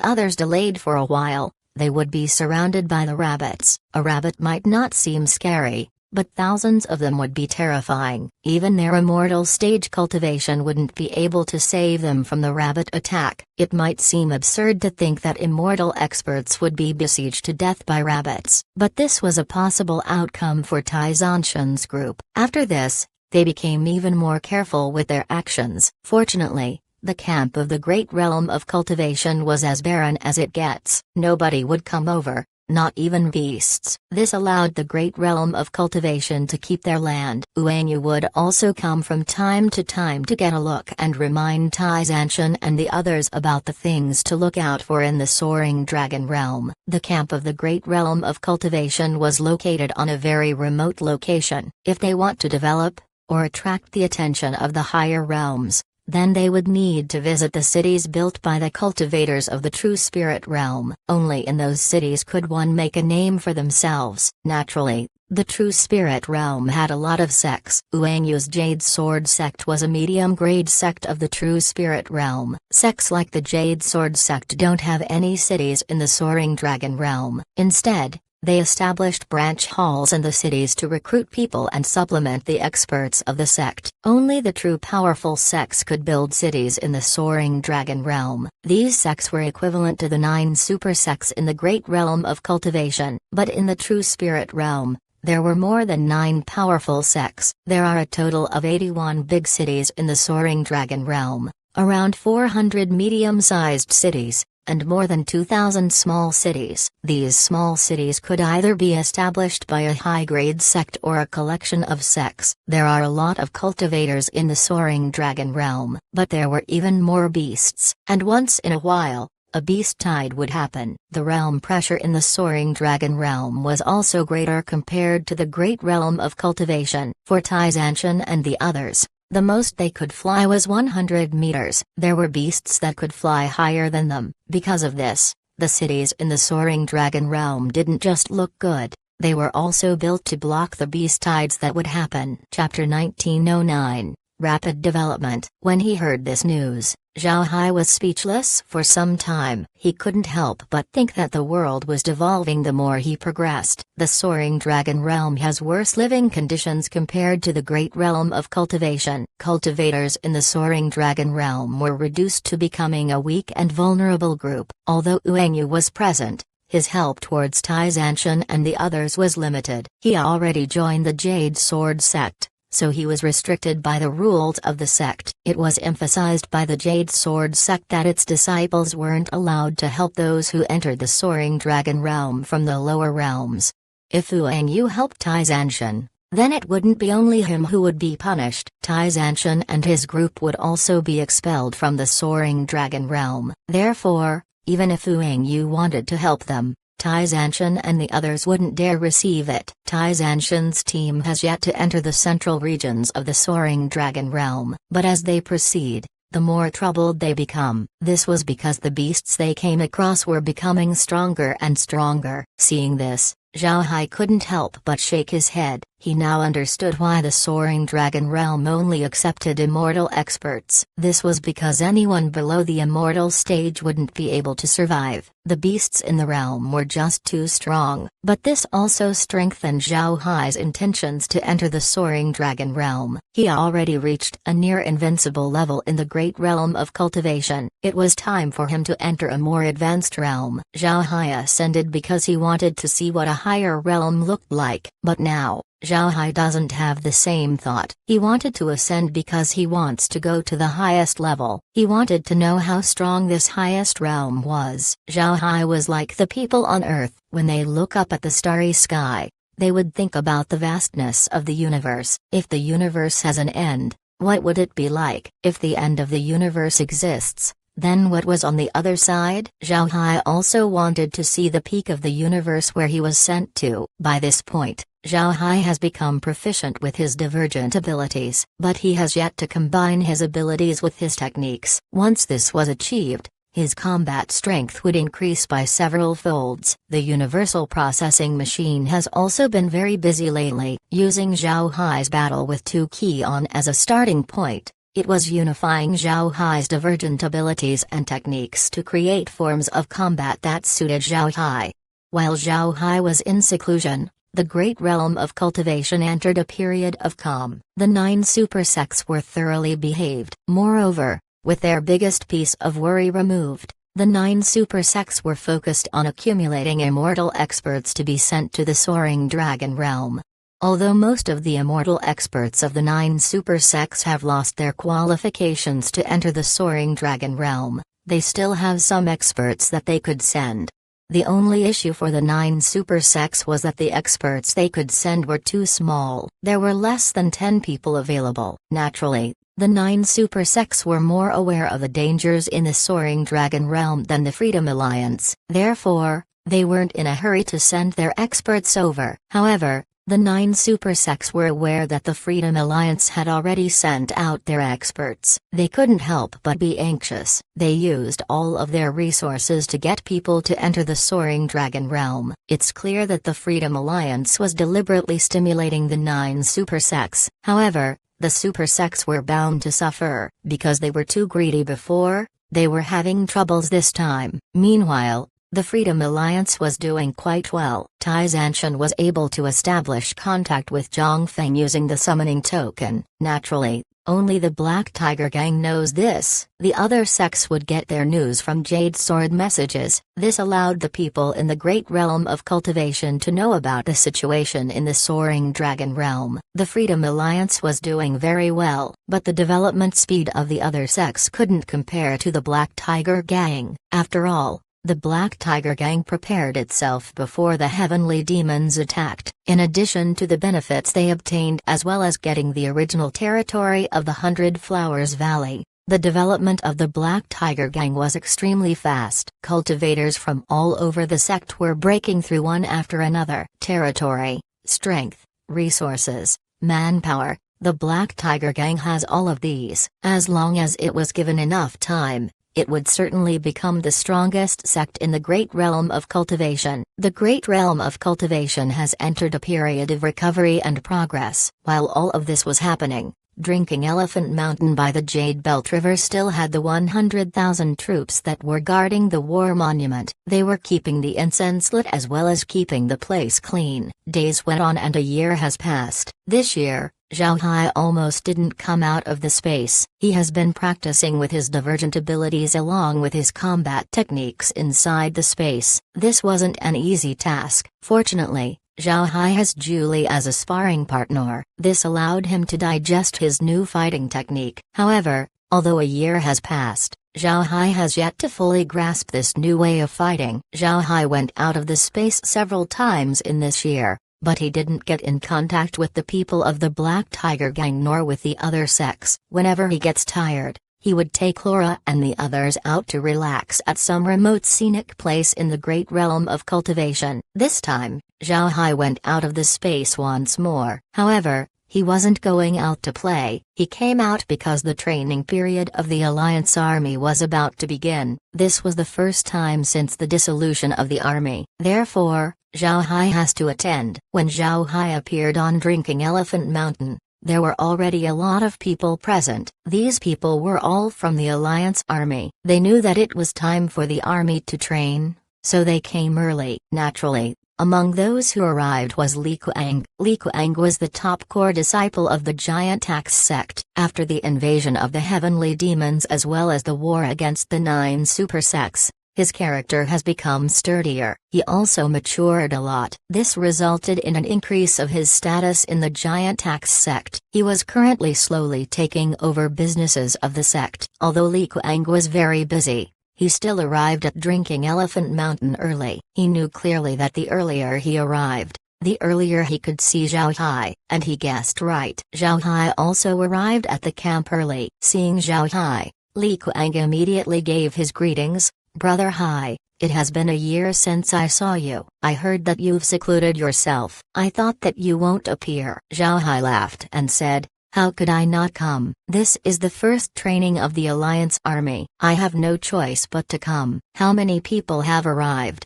others delayed for a while, they would be surrounded by the rabbits. A rabbit might not seem scary, but thousands of them would be terrifying. Even their immortal stage cultivation wouldn't be able to save them from the rabbit attack. It might seem absurd to think that immortal experts would be besieged to death by rabbits, but this was a possible outcome for Tai Zanshan's group. After this, they became even more careful with their actions. Fortunately, the camp of the Great Realm of Cultivation was as barren as it gets. Nobody would come over, not even beasts. This allowed the Great Realm of Cultivation to keep their land. Uanyu would also come from time to time to get a look and remind Tai Zanshan and the others about the things to look out for in the Soaring Dragon Realm. The camp of the Great Realm of Cultivation was located on a very remote location. If they want to develop, or attract the attention of the higher realms, then they would need to visit the cities built by the cultivators of the true spirit realm. Only in those cities could one make a name for themselves. Naturally, the true spirit realm had a lot of sects. Uanyu's Jade Sword sect was a medium-grade sect of the true spirit realm. Sects like the Jade Sword sect don't have any cities in the Soaring Dragon realm. Instead, they established branch halls in the cities to recruit people and supplement the experts of the sect. Only the true powerful sects could build cities in the Soaring Dragon Realm. These sects were equivalent to the 9 super sects in the Great Realm of Cultivation. But in the True Spirit Realm, there were more than 9 powerful sects. There are a total of 81 big cities in the Soaring Dragon Realm, around 400 medium-sized cities, and more than 2,000 small cities. These small cities could either be established by a high-grade sect or a collection of sects. There are a lot of cultivators in the Soaring Dragon Realm, but there were even more beasts. And once in a while, a beast tide would happen. The realm pressure in the Soaring Dragon Realm was also greater compared to the Great Realm of Cultivation. For Tai Zanshan and the others, the most they could fly was 100 meters. There were beasts that could fly higher than them. Because of this, the cities in the Soaring Dragon Realm didn't just look good, they were also built to block the beast tides that would happen. Chapter 1909, Rapid Development. When he heard this news, Zhao Hai was speechless for some time. He couldn't help but think that the world was devolving the more he progressed. The Soaring Dragon Realm has worse living conditions compared to the Great Realm of Cultivation. Cultivators in the Soaring Dragon Realm were reduced to becoming a weak and vulnerable group. Although Uanyu was present, his help towards Tai Zanshan and the others was limited. He already joined the Jade Sword sect, so he was restricted by the rules of the sect. It was emphasized by the Jade Sword sect that its disciples weren't allowed to help those who entered the Soaring Dragon Realm from the lower realms. If Uanyu helped Tai Zanshan, then it wouldn't be only him who would be punished. Tai Zanshan and his group would also be expelled from the Soaring Dragon Realm. Therefore, even if Wu Yingyu wanted to help them, Tai Zanshan and the others wouldn't dare receive it. Tai Zanshan's team has yet to enter the central regions of the Soaring Dragon Realm, but as they proceed, the more troubled they become. This was because the beasts they came across were becoming stronger and stronger. Seeing this, Zhao Hai couldn't help but shake his head. He now understood why the Soaring Dragon Realm only accepted immortal experts. This was because anyone below the immortal stage wouldn't be able to survive. The beasts in the realm were just too strong, but this also strengthened Zhao Hai's intentions to enter the Soaring Dragon Realm. He already reached a near-invincible level in the Great Realm of Cultivation. It was time for him to enter a more advanced realm. Zhao Hai ascended because he wanted to see what a higher realm looked like, but now, Zhao Hai doesn't have the same thought. He wanted to ascend because he wants to go to the highest level. He wanted to know how strong this highest realm was. Zhao Hai was like the people on Earth. When they look up at the starry sky, they would think about the vastness of the universe. If the universe has an end, what would it be like? If the end of the universe exists, then what was on the other side? Zhao Hai also wanted to see the peak of the universe where he was sent to. By this point, Zhao Hai has become proficient with his divergent abilities, but he has yet to combine his abilities with his techniques. Once this was achieved, his combat strength would increase by several folds. The Universal Processing Machine has also been very busy lately, using Zhao Hai's battle with 2 Ki-on as a starting point. It was unifying Zhao Hai's divergent abilities and techniques to create forms of combat that suited Zhao Hai. While Zhao Hai was in seclusion, the Great Realm of Cultivation entered a period of calm. The 9 super sects were thoroughly behaved. Moreover, with their biggest piece of worry removed, the 9 super sects were focused on accumulating immortal experts to be sent to the Soaring Dragon Realm. Although most of the immortal experts of the 9 super sects have lost their qualifications to enter the Soaring Dragon Realm, they still have some experts that they could send. The only issue for the 9 super sects was that the experts they could send were too small. There were less than 10 people available. Naturally, the 9 super sects were more aware of the dangers in the Soaring Dragon Realm than the Freedom Alliance. Therefore, they weren't in a hurry to send their experts over. However, the 9 super sects were aware that the Freedom Alliance had already sent out their experts. They couldn't help but be anxious. They used all of their resources to get people to enter the Soaring Dragon Realm. It's clear that the Freedom Alliance was deliberately stimulating the 9 super sects. However, the super sects were bound to suffer. Because they were too greedy before, they were having troubles this time. Meanwhile, the Freedom Alliance was doing quite well. Tai Zanshan was able to establish contact with Zhang Feng using the summoning token. Naturally, only the Black Tiger Gang knows this. The other sects would get their news from Jade Sword messages. This allowed the people in the Great Realm of Cultivation to know about the situation in the Soaring Dragon Realm. The Freedom Alliance was doing very well, but the development speed of the other sects couldn't compare to the Black Tiger Gang. After all, the Black Tiger Gang prepared itself before the heavenly demons attacked. In addition to the benefits they obtained as well as getting the original territory of the 100 Flowers Valley, the development of the Black Tiger Gang was extremely fast. Cultivators from all over the sect were breaking through one after another. Territory, strength, resources, manpower. The Black Tiger Gang has all of these. As long as it was given enough time, it would certainly become the strongest sect in the Great Realm of Cultivation. The Great Realm of Cultivation has entered a period of recovery and progress. While all of this was happening, Drinking Elephant Mountain by the Jade Belt River still had the 100,000 troops that were guarding the war monument. They were keeping the incense lit as well as keeping the place clean. Days went on and a year has passed. This year, Zhao Hai almost didn't come out of the space. He has been practicing with his divergent abilities along with his combat techniques inside the space. This wasn't an easy task. Fortunately, Zhao Hai has Julie as a sparring partner. This allowed him to digest his new fighting technique. However, although a year has passed, Zhao Hai has yet to fully grasp this new way of fighting. Zhao Hai went out of the space several times in this year, but he didn't get in contact with the people of the Black Tiger Gang nor with the other sects. Whenever he gets tired, he would take Laura and the others out to relax at some remote scenic place in the great realm of cultivation. This time, Zhao Hai went out of the space once more. However, he wasn't going out to play. He came out because the training period of the Alliance Army was about to begin. This was the first time since the dissolution of the army. Therefore, Zhao Hai has to attend. When Zhao Hai appeared on Drinking Elephant Mountain, there were already a lot of people present. These people were all from the Alliance Army. They knew that it was time for the army to train, so they came early. Naturally, among those who arrived was Li Kuang. Li Kuang was the top core disciple of the Giant Axe sect. After the invasion of the heavenly demons as well as the war against the 9 super sects, his character has become sturdier. He also matured a lot. This resulted in an increase of his status in the Giant Axe sect. He was currently slowly taking over businesses of the sect. Although Li Kuang was very busy, he still arrived at Drinking Elephant Mountain early. He knew clearly that the earlier he arrived, the earlier he could see Zhao Hai, and he guessed right. Zhao Hai also arrived at the camp early. Seeing Zhao Hai, Li Kuang immediately gave his greetings. "Brother Hai, it has been a year since I saw you. I heard that you've secluded yourself. I thought that you won't appear." Zhao Hai laughed and said, "How could I not come? This is the first training of the Alliance Army. I have no choice but to come." "How many people have arrived?"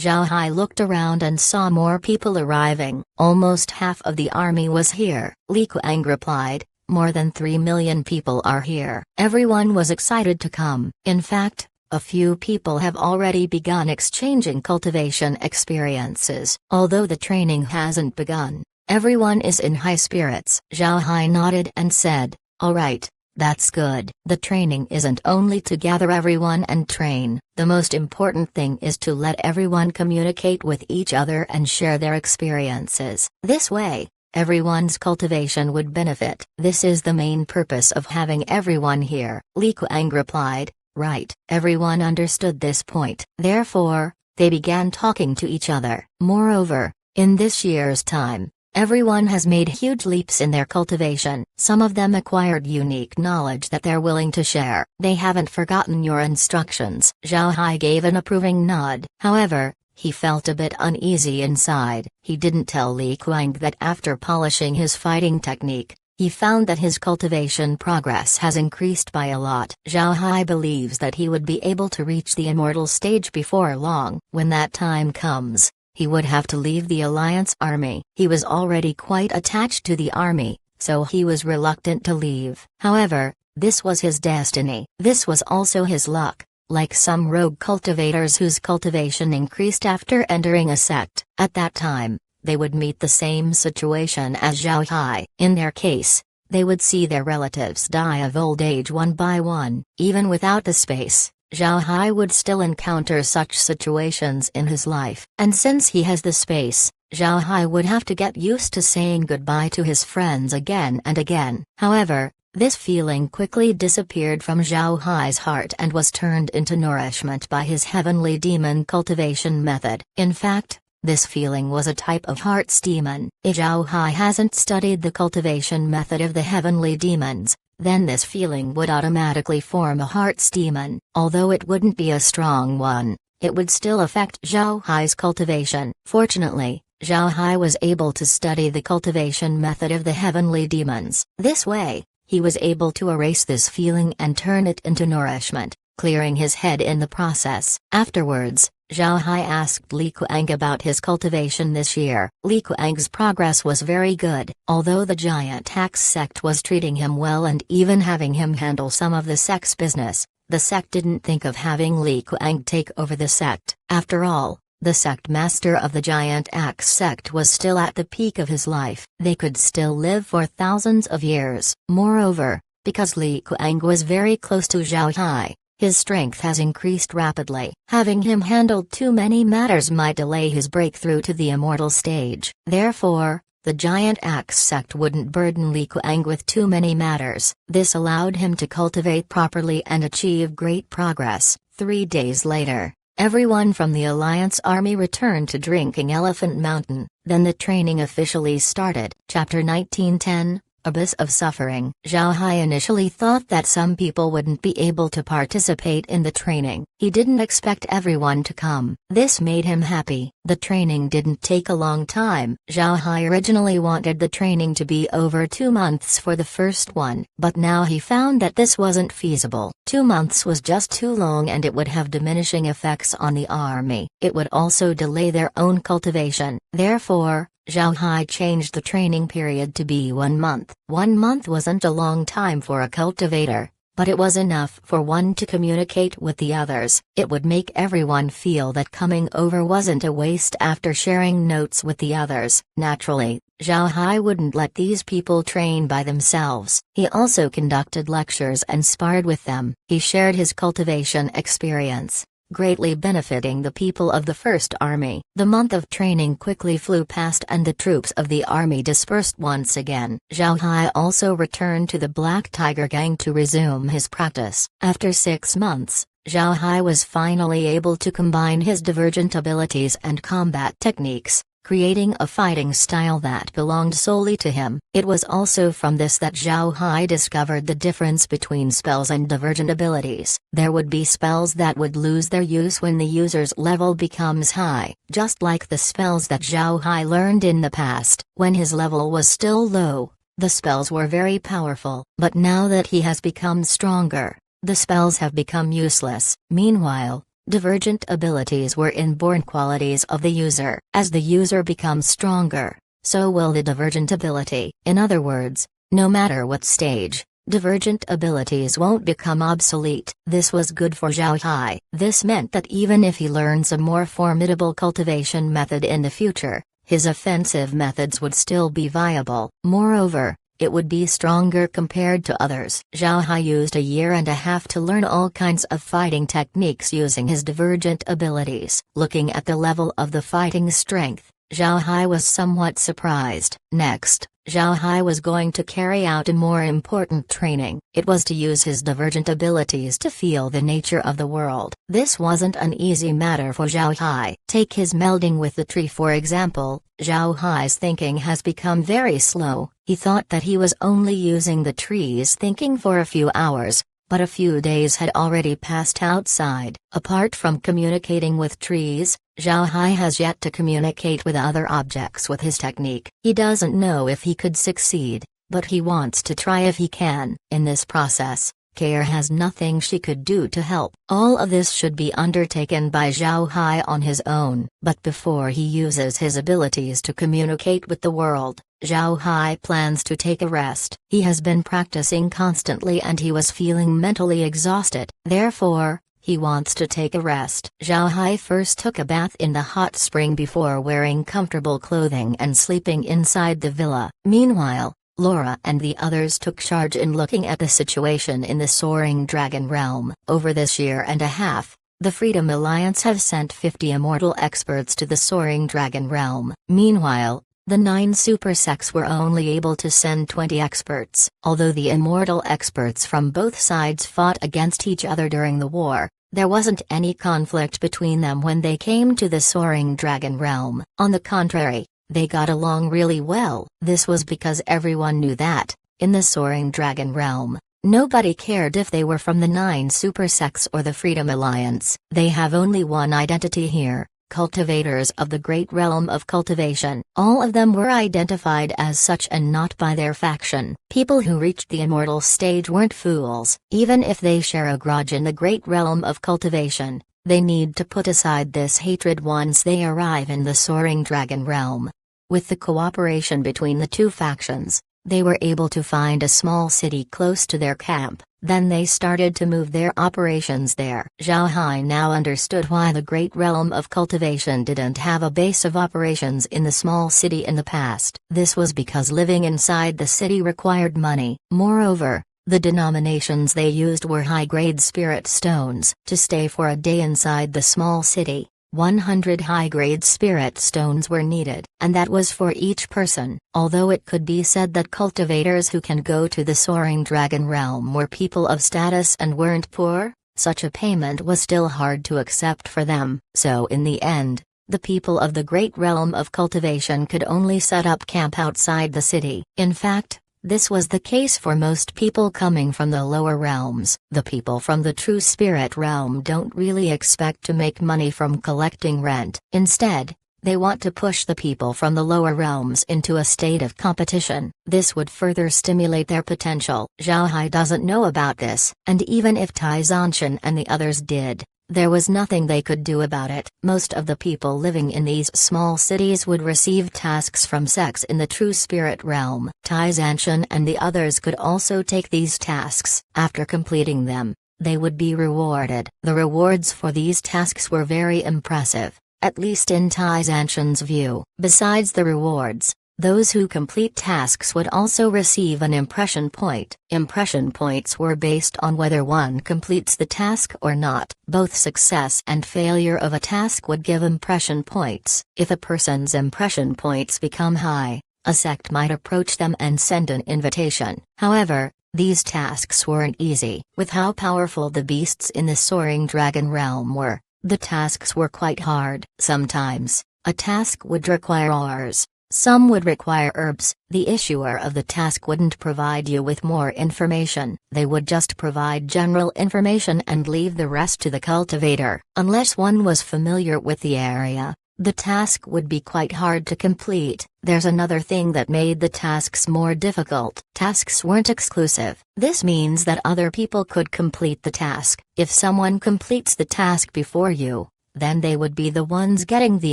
Zhao Hai looked around and saw more people arriving. "Almost half of the army was here." Li Kuang replied, "More than 3 million people are here." Everyone was excited to come. In fact, a few people have already begun exchanging cultivation experiences. Although the training hasn't begun, everyone is in high spirits. Zhao Hai nodded and said, "All right, that's good. The training isn't only to gather everyone and train. The most important thing is to let everyone communicate with each other and share their experiences. This way, everyone's cultivation would benefit. This is the main purpose of having everyone here." Li Kuang replied, "Right." Everyone understood this point. Therefore, they began talking to each other. Moreover, in this year's time, everyone has made huge leaps in their cultivation. Some of them acquired unique knowledge that they're willing to share. They haven't forgotten your instructions. Zhao Hai gave an approving nod. However, he felt a bit uneasy inside. He didn't tell Li Kuang that after polishing his fighting technique, he found that his cultivation progress has increased by a lot. Zhao Hai believes that he would be able to reach the immortal stage before long. When that time comes, he would have to leave the Alliance Army. He was already quite attached to the army, so he was reluctant to leave. However, this was his destiny. This was also his luck. Like some rogue cultivators whose cultivation increased after entering a sect, at that time, they would meet the same situation as Zhao Hai. In their case, they would see their relatives die of old age one by one. Even without the space, Zhao Hai would still encounter such situations in his life. And since he has the space, Zhao Hai would have to get used to saying goodbye to his friends again and again. However, this feeling quickly disappeared from Zhao Hai's heart and was turned into nourishment by his heavenly demon cultivation method. In fact, this feeling was a type of heart's demon. If Zhao Hai hasn't studied the cultivation method of the heavenly demons, then this feeling would automatically form a heart's demon. Although it wouldn't be a strong one, it would still affect Zhao Hai's cultivation. Fortunately, Zhao Hai was able to study the cultivation method of the heavenly demons. This way, he was able to erase this feeling and turn it into nourishment, clearing his head in the process. Afterwards, Zhao Hai asked Li Kuang about his cultivation this year. Li Kuang's progress was very good. Although the Giant Axe sect was treating him well and even having him handle some of the sect's business, the sect didn't think of having Li Kuang take over the sect. After all, the sect master of the Giant Axe sect was still at the peak of his life. They could still live for thousands of years. Moreover, because Li Kuang was very close to Zhao Hai, his strength has increased rapidly. Having him handle too many matters might delay his breakthrough to the immortal stage. Therefore, the Giant Axe sect wouldn't burden Li Kuang with too many matters. This allowed him to cultivate properly and achieve great progress. 3 days later, Everyone from the Alliance Army returned to Drinking Elephant Mountain. Then the training officially started. Chapter 1910, Abyss of Suffering. Zhao Hai initially thought that some people wouldn't be able to participate in the training. He didn't expect everyone to come. This made him happy. The training didn't take a long time. Zhao Hai originally wanted the training to be over 2 months for the first one, but now he found that this wasn't feasible. 2 months was just too long and it would have diminishing effects on the army. It would also delay their own cultivation. Therefore, Zhao Hai changed the training period to be 1 month. 1 month wasn't a long time for a cultivator, but it was enough for one to communicate with the others. It would make everyone feel that coming over wasn't a waste after sharing notes with the others. Naturally, Zhao Hai wouldn't let these people train by themselves. He also conducted lectures and sparred with them. He shared his cultivation experience, greatly benefiting the people of the First Army. The month of training quickly flew past and the troops of the army dispersed once again. Zhao Hai also returned to the Black Tiger Gang to resume his practice. After 6 months, Zhao Hai was finally able to combine his divergent abilities and combat techniques, creating a fighting style that belonged solely to him. It was also from this that Zhao Hai discovered the difference between spells and divergent abilities. There would be spells that would lose their use when the user's level becomes high, just like the spells that Zhao Hai learned in the past. When his level was still low, the spells were very powerful, but now that he has become stronger, the spells have become useless. Meanwhile, divergent abilities were inborn qualities of the user. As the user becomes stronger, so will the divergent ability. In other words, no matter what stage, divergent abilities won't become obsolete. This was good for Zhao Hai. This meant that even if he learns a more formidable cultivation method in the future, his offensive methods would still be viable. Moreover, it would be stronger compared to others. Zhao Hai used a year and a half to learn all kinds of fighting techniques using his divergent abilities. Looking at the level of the fighting strength, Zhao Hai was somewhat surprised. Next, Zhao Hai was going to carry out a more important training. It was to use his divergent abilities to feel the nature of the world. This wasn't an easy matter for Zhao Hai. Take his melding with the tree for example. Zhao Hai's thinking has become very slow. He thought that he was only using the tree's thinking for a few hours, but a few days had already passed outside. Apart from communicating with trees, Zhao Hai has yet to communicate with other objects with his technique. He doesn't know if he could succeed, but he wants to try if he can. In this process, Care has nothing she could do to help. All of this should be undertaken by Zhao Hai on his own. But before he uses his abilities to communicate with the world, Zhao Hai plans to take a rest. He has been practicing constantly and he was feeling mentally exhausted. Therefore, he wants to take a rest. Zhao Hai first took a bath in the hot spring before wearing comfortable clothing and sleeping inside the villa. Meanwhile, Laura and the others took charge in looking at the situation in the Soaring Dragon realm. Over this year and a half, the Freedom Alliance have sent 50 immortal experts to the Soaring Dragon realm. Meanwhile, the 9 super sects were only able to send 20 experts. Although the immortal experts from both sides fought against each other during the war, there wasn't any conflict between them when they came to the Soaring Dragon realm. On the contrary, they got along really well. This was because everyone knew that, in the Soaring Dragon realm, nobody cared if they were from the 9 super sects or the Freedom Alliance. They have only one identity here: cultivators of the great realm of cultivation. All of them were identified as such and not by their faction. People who reached the immortal stage weren't fools. Even if they share a grudge in the great realm of cultivation, they need to put aside this hatred once they arrive in the Soaring Dragon realm. With the cooperation between the 2 factions, they were able to find a small city close to their camp. Then they started to move their operations there. Zhao Hai now understood why the great realm of cultivation didn't have a base of operations in the small city in the past. This was because living inside the city required money. Moreover, the denominations they used were high-grade spirit stones. To stay for a day inside the small city, 100 high-grade spirit stones were needed, and that was for each person. Although it could be said that cultivators who can go to the Soaring Dragon realm were people of status and weren't poor, such a payment was still hard to accept for them. So in the end, the people of the great realm of cultivation could only set up camp outside the city. In fact, this was the case for most people coming from the lower realms. The people from the true spirit realm don't really expect to make money from collecting rent. Instead, they want to push the people from the lower realms into a state of competition. This would further stimulate their potential. Zhao Hai doesn't know about this, and even if Tai Zanshan and the others did, there was nothing they could do about it. Most of the people living in these small cities would receive tasks from sects in the true spirit realm. Tai Zanshan and the others could also take these tasks. After completing them, they would be rewarded. The rewards for these tasks were very impressive, at least in Tai Zanshan's view. Besides the rewards, those who complete tasks would also receive an impression point. Impression points were based on whether one completes the task or not. Both success and failure of a task would give impression points. If a person's impression points become high, a sect might approach them and send an invitation. However, these tasks weren't easy. With how powerful the beasts in the soaring dragon realm were, the tasks were quite hard. Sometimes, a task would require ores. Some would require herbs. The issuer of the task wouldn't provide you with more information. They would just provide general information and leave the rest to the cultivator. Unless one was familiar with the area, the task would be quite hard to complete. There's another thing that made the tasks more difficult. Tasks weren't exclusive. This means that other people could complete the task. If someone completes the task before you, then they would be the ones getting the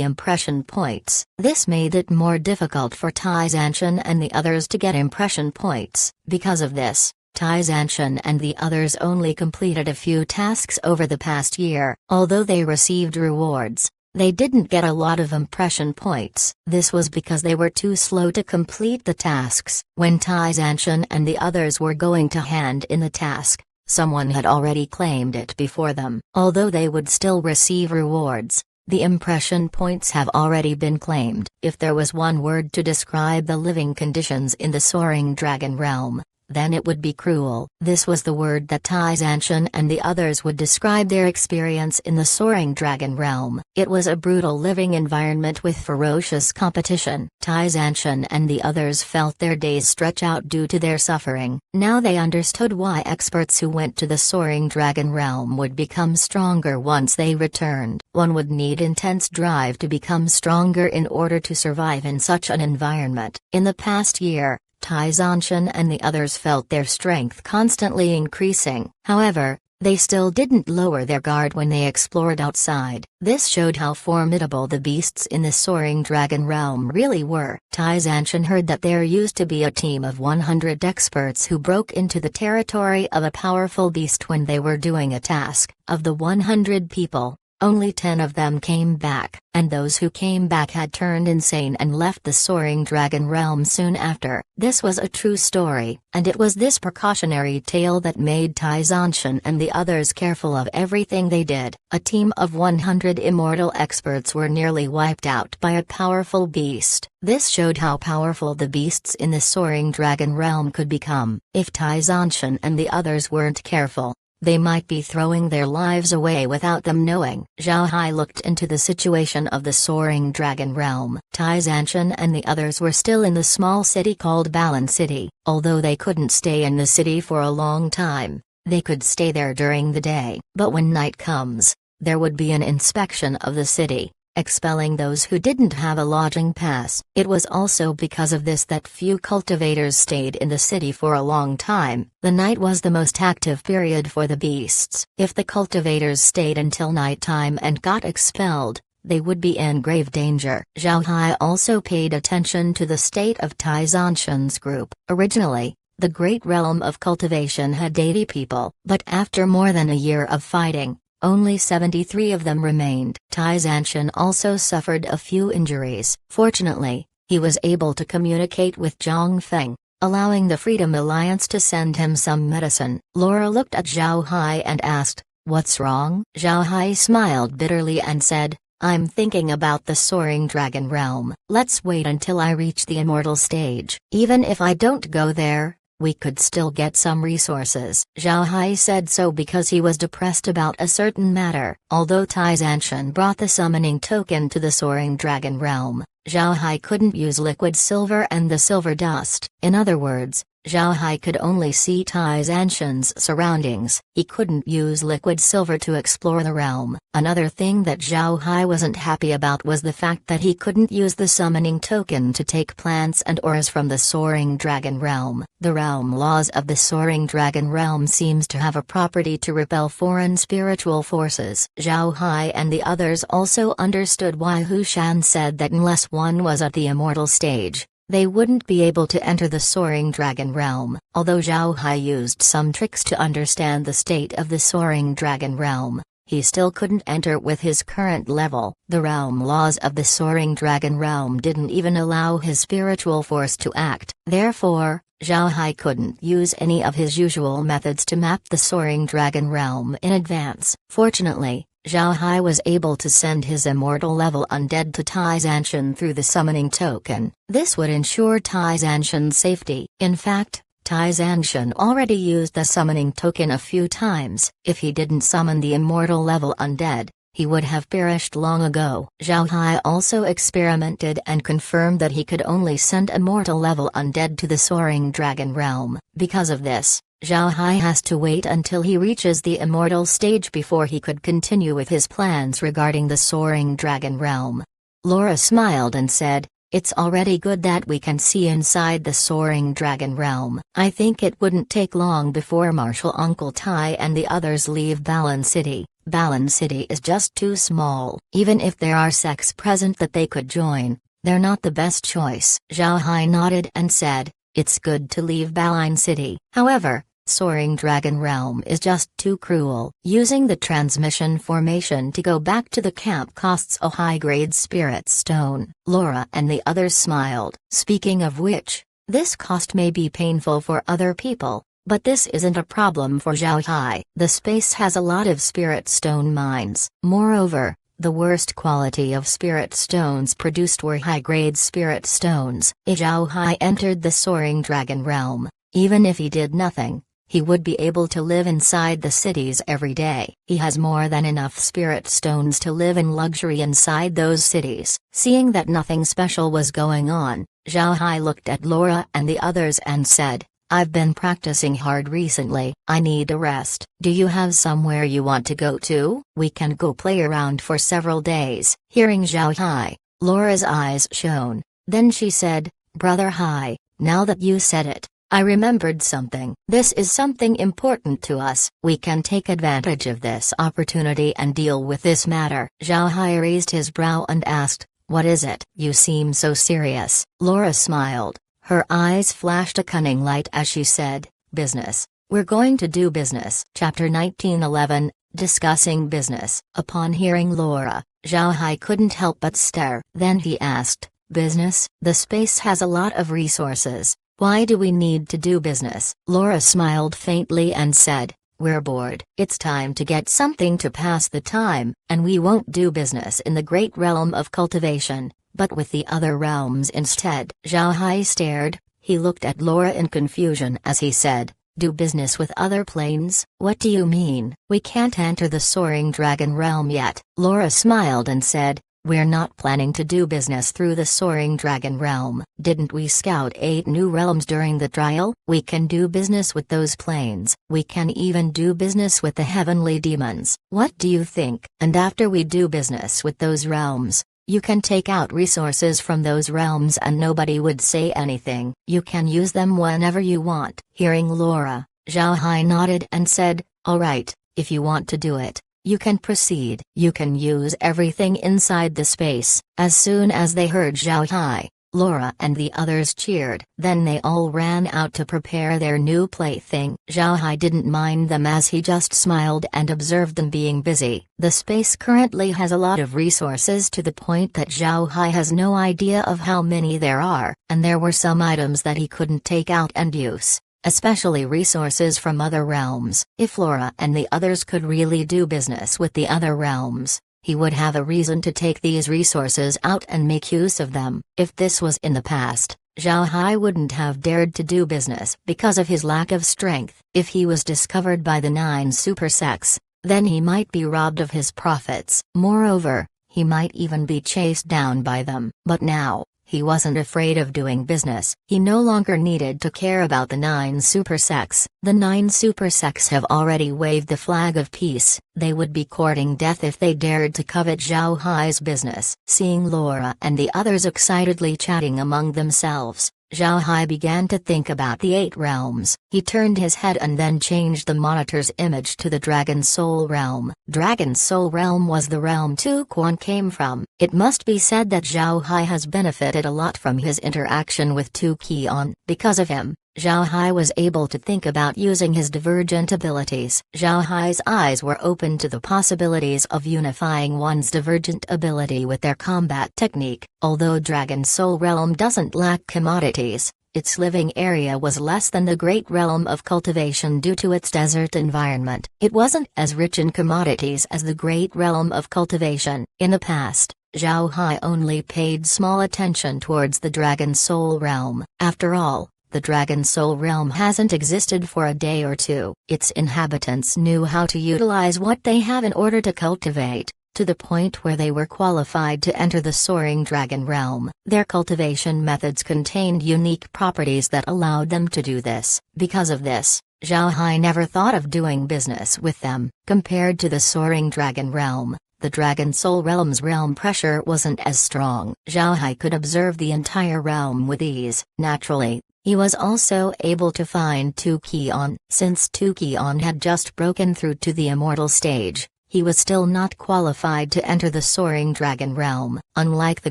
impression points. This made it more difficult for Tai Zanshan and the others to get impression points. Because of this, Tai Zanshan and the others only completed a few tasks over the past year. Although they received rewards, they didn't get a lot of impression points. This was because they were too slow to complete the tasks. When Tai Zanshan and the others were going to hand in the task, someone had already claimed it before them. Although they would still receive rewards, the impression points have already been claimed. If there was one word to describe the living conditions in the soaring dragon realm, then it would be cruel. This was the word that Tai Zanshan and the others would describe their experience in the soaring dragon realm. It was a brutal living environment with ferocious competition. Tai Zanshan and the others felt their days stretch out due to their suffering. Now they understood why experts who went to the soaring dragon realm would become stronger once they returned. One would need intense drive to become stronger in order to survive in such an environment. In the past year, Tai Zanshan and the others felt their strength constantly increasing. However, they still didn't lower their guard when they explored outside. This showed how formidable the beasts in the soaring dragon realm really were. Tai Zanshan heard that there used to be a team of 100 experts who broke into the territory of a powerful beast when they were doing a task. Of the 100 people, only 10 of them came back, and those who came back had turned insane and left the soaring dragon realm soon after. This was a true story, and it was this precautionary tale that made Tai Zanshan and the others careful of everything they did. A team of 100 immortal experts were nearly wiped out by a powerful beast. This showed how powerful the beasts in the soaring dragon realm could become. If Tai Zanshan and the others weren't careful, they might be throwing their lives away without them knowing. Zhao Hai looked into the situation of the soaring dragon realm. Tai Zanshan and the others were still in the small city called Balan City. Although they couldn't stay in the city for a long time, they could stay there during the day. But when night comes, there would be an inspection of the city, expelling those who didn't have a lodging pass. It was also because of this that few cultivators stayed in the city for a long time. The night was the most active period for the beasts. If the cultivators stayed until nighttime and got expelled, they would be in grave danger. Zhao Hai also paid attention to the state of Tai Zanshan's group. Originally, the great realm of cultivation had 80 people, but after more than a year of fighting, only 73 of them remained. Tai Zanshan also suffered a few injuries. Fortunately, he was able to communicate with Zhang Feng, allowing the Freedom Alliance to send him some medicine. Laura looked at Zhao Hai and asked, "What's wrong?" Zhao Hai smiled bitterly and said, "I'm thinking about the soaring dragon realm. Let's wait until I reach the immortal stage. Even if I don't go there, we could still get some resources. Zhao Hai said so because he was depressed about a certain matter. Although Tai Zanshan brought the summoning token to the Soaring Dragon Realm, Zhao Hai couldn't use liquid silver and the silver dust. In other words, Zhao Hai could only see Tai Zanshan's surroundings. He couldn't use liquid silver to explore the realm. Another thing that Zhao Hai wasn't happy about was the fact that he couldn't use the summoning token to take plants and ores from the Soaring Dragon Realm. The realm laws of the Soaring Dragon Realm seems to have a property to repel foreign spiritual forces. Zhao Hai and the others also understood why Hu Shan said that unless one was at the immortal stage, they wouldn't be able to enter the Soaring Dragon Realm. Although Zhao Hai used some tricks to understand the state of the Soaring Dragon Realm, he still couldn't enter with his current level. The realm laws of the Soaring Dragon Realm didn't even allow his spiritual force to act. Therefore, Zhao Hai couldn't use any of his usual methods to map the Soaring Dragon Realm in advance. Fortunately, Zhao Hai was able to send his immortal level undead to Tai Zanshan through the summoning token. This would ensure Tai Zanshan's safety. In fact, Tai Zanshan already used the summoning token a few times. If he didn't summon the immortal level undead, he would have perished long ago. Zhao Hai also experimented and confirmed that he could only send immortal level undead to the Soaring Dragon Realm. Because of this, Zhao Hai has to wait until he reaches the immortal stage before he could continue with his plans regarding the Soaring Dragon Realm. Laura smiled and said, "It's already good that we can see inside the Soaring Dragon Realm. I think it wouldn't take long before Marshal Uncle Tai and the others leave Balan City. Balan City is just too small. Even if there are sects present that they could join, they're not the best choice." Zhao Hai nodded and said, "It's good to leave Balan City. However, Soaring Dragon Realm is just too cruel. Using the transmission formation to go back to the camp costs a high-grade spirit stone." Laura and the others smiled. "Speaking of which, this cost may be painful for other people, but this isn't a problem for Zhao Hai. The space has a lot of spirit stone mines. Moreover, the worst quality of spirit stones produced were high-grade spirit stones." Zhao Hai entered the Soaring Dragon Realm. Even if he did nothing, he would be able to live inside the cities every day. He has more than enough spirit stones to live in luxury inside those cities. Seeing that nothing special was going on, Zhao Hai looked at Laura and the others and said, "I've been practicing hard recently. I need a rest. Do you have somewhere you want to go to? We can go play around for several days." Hearing Zhao Hai, Laura's eyes shone. Then she said, "Brother Hai, now that you said it, I remembered something. This is something important to us. We can take advantage of this opportunity and deal with this matter." Zhao Hai raised his brow and asked, "What is it?" "You seem so serious." Laura smiled. Her eyes flashed a cunning light as she said, "Business. We're going to do business." Chapter 1911, Discussing Business. Upon hearing Laura, Zhao Hai couldn't help but stare. Then he asked, "Business? The space has a lot of resources. Why do we need to do business?" Laura smiled faintly and said, "We're bored. It's time to get something to pass the time, and we won't do business in the great realm of cultivation, but with the other realms instead." Zhao Hai stared. He looked at Laura in confusion as he said, "Do business with other planes? What do you mean? We can't enter the Soaring Dragon Realm yet." Laura smiled and said, "We're not planning to do business through the Soaring Dragon Realm. Didn't we scout 8 new realms during the trial? We can do business with those planes. We can even do business with the heavenly demons. What do you think? And after we do business with those realms, you can take out resources from those realms and nobody would say anything. You can use them whenever you want." Hearing Laura, Zhao Hai nodded and said, "All right, if you want to do it, you can proceed. You can use everything inside the space." As soon as they heard Zhao Hai, Laura and the others cheered. Then they all ran out to prepare their new plaything. Zhao Hai didn't mind them as he just smiled and observed them being busy. The space currently has a lot of resources to the point that Zhao Hai has no idea of how many there are, and there were some items that he couldn't take out and use, especially resources from other realms. If Laura and the others could really do business with the other realms, he would have a reason to take these resources out and make use of them. If this was in the past, Zhao Hai wouldn't have dared to do business because of his lack of strength. If he was discovered by the 9 super sects, then he might be robbed of his profits. Moreover, he might even be chased down by them. But now, he wasn't afraid of doing business. He no longer needed to care about the 9 super sects. The 9 super sects have already waved the flag of peace. They would be courting death if they dared to covet Zhao Hai's business. Seeing Laura and the others excitedly chatting among themselves, Zhao Hai began to think about the 8 realms. He turned his head and then changed the monitor's image to the Dragon Soul Realm. Dragon Soul Realm was the realm Tu Quan came from. It must be said that Zhao Hai has benefited a lot from his interaction with Tu Qian. Because of him, Zhao Hai was able to think about using his divergent abilities. Zhao Hai's eyes were open to the possibilities of unifying one's divergent ability with their combat technique. Although Dragon Soul Realm doesn't lack commodities, its living area was less than the Great Realm of Cultivation due to its desert environment. It wasn't as rich in commodities as the Great Realm of Cultivation. In the past, Zhao Hai only paid small attention towards the Dragon Soul Realm. After all, the Dragon Soul Realm hasn't existed for a day or two. Its inhabitants knew how to utilize what they have in order to cultivate, to the point where they were qualified to enter the Soaring Dragon Realm. Their cultivation methods contained unique properties that allowed them to do this. Because of this, Zhao Hai never thought of doing business with them. Compared to the Soaring Dragon Realm, the Dragon Soul Realm's realm pressure wasn't as strong. Zhao Hai could observe the entire realm with ease. Naturally, he was also able to find Tu Qian. Since Tu Qian had just broken through to the immortal stage, he was still not qualified to enter the Soaring Dragon Realm. Unlike the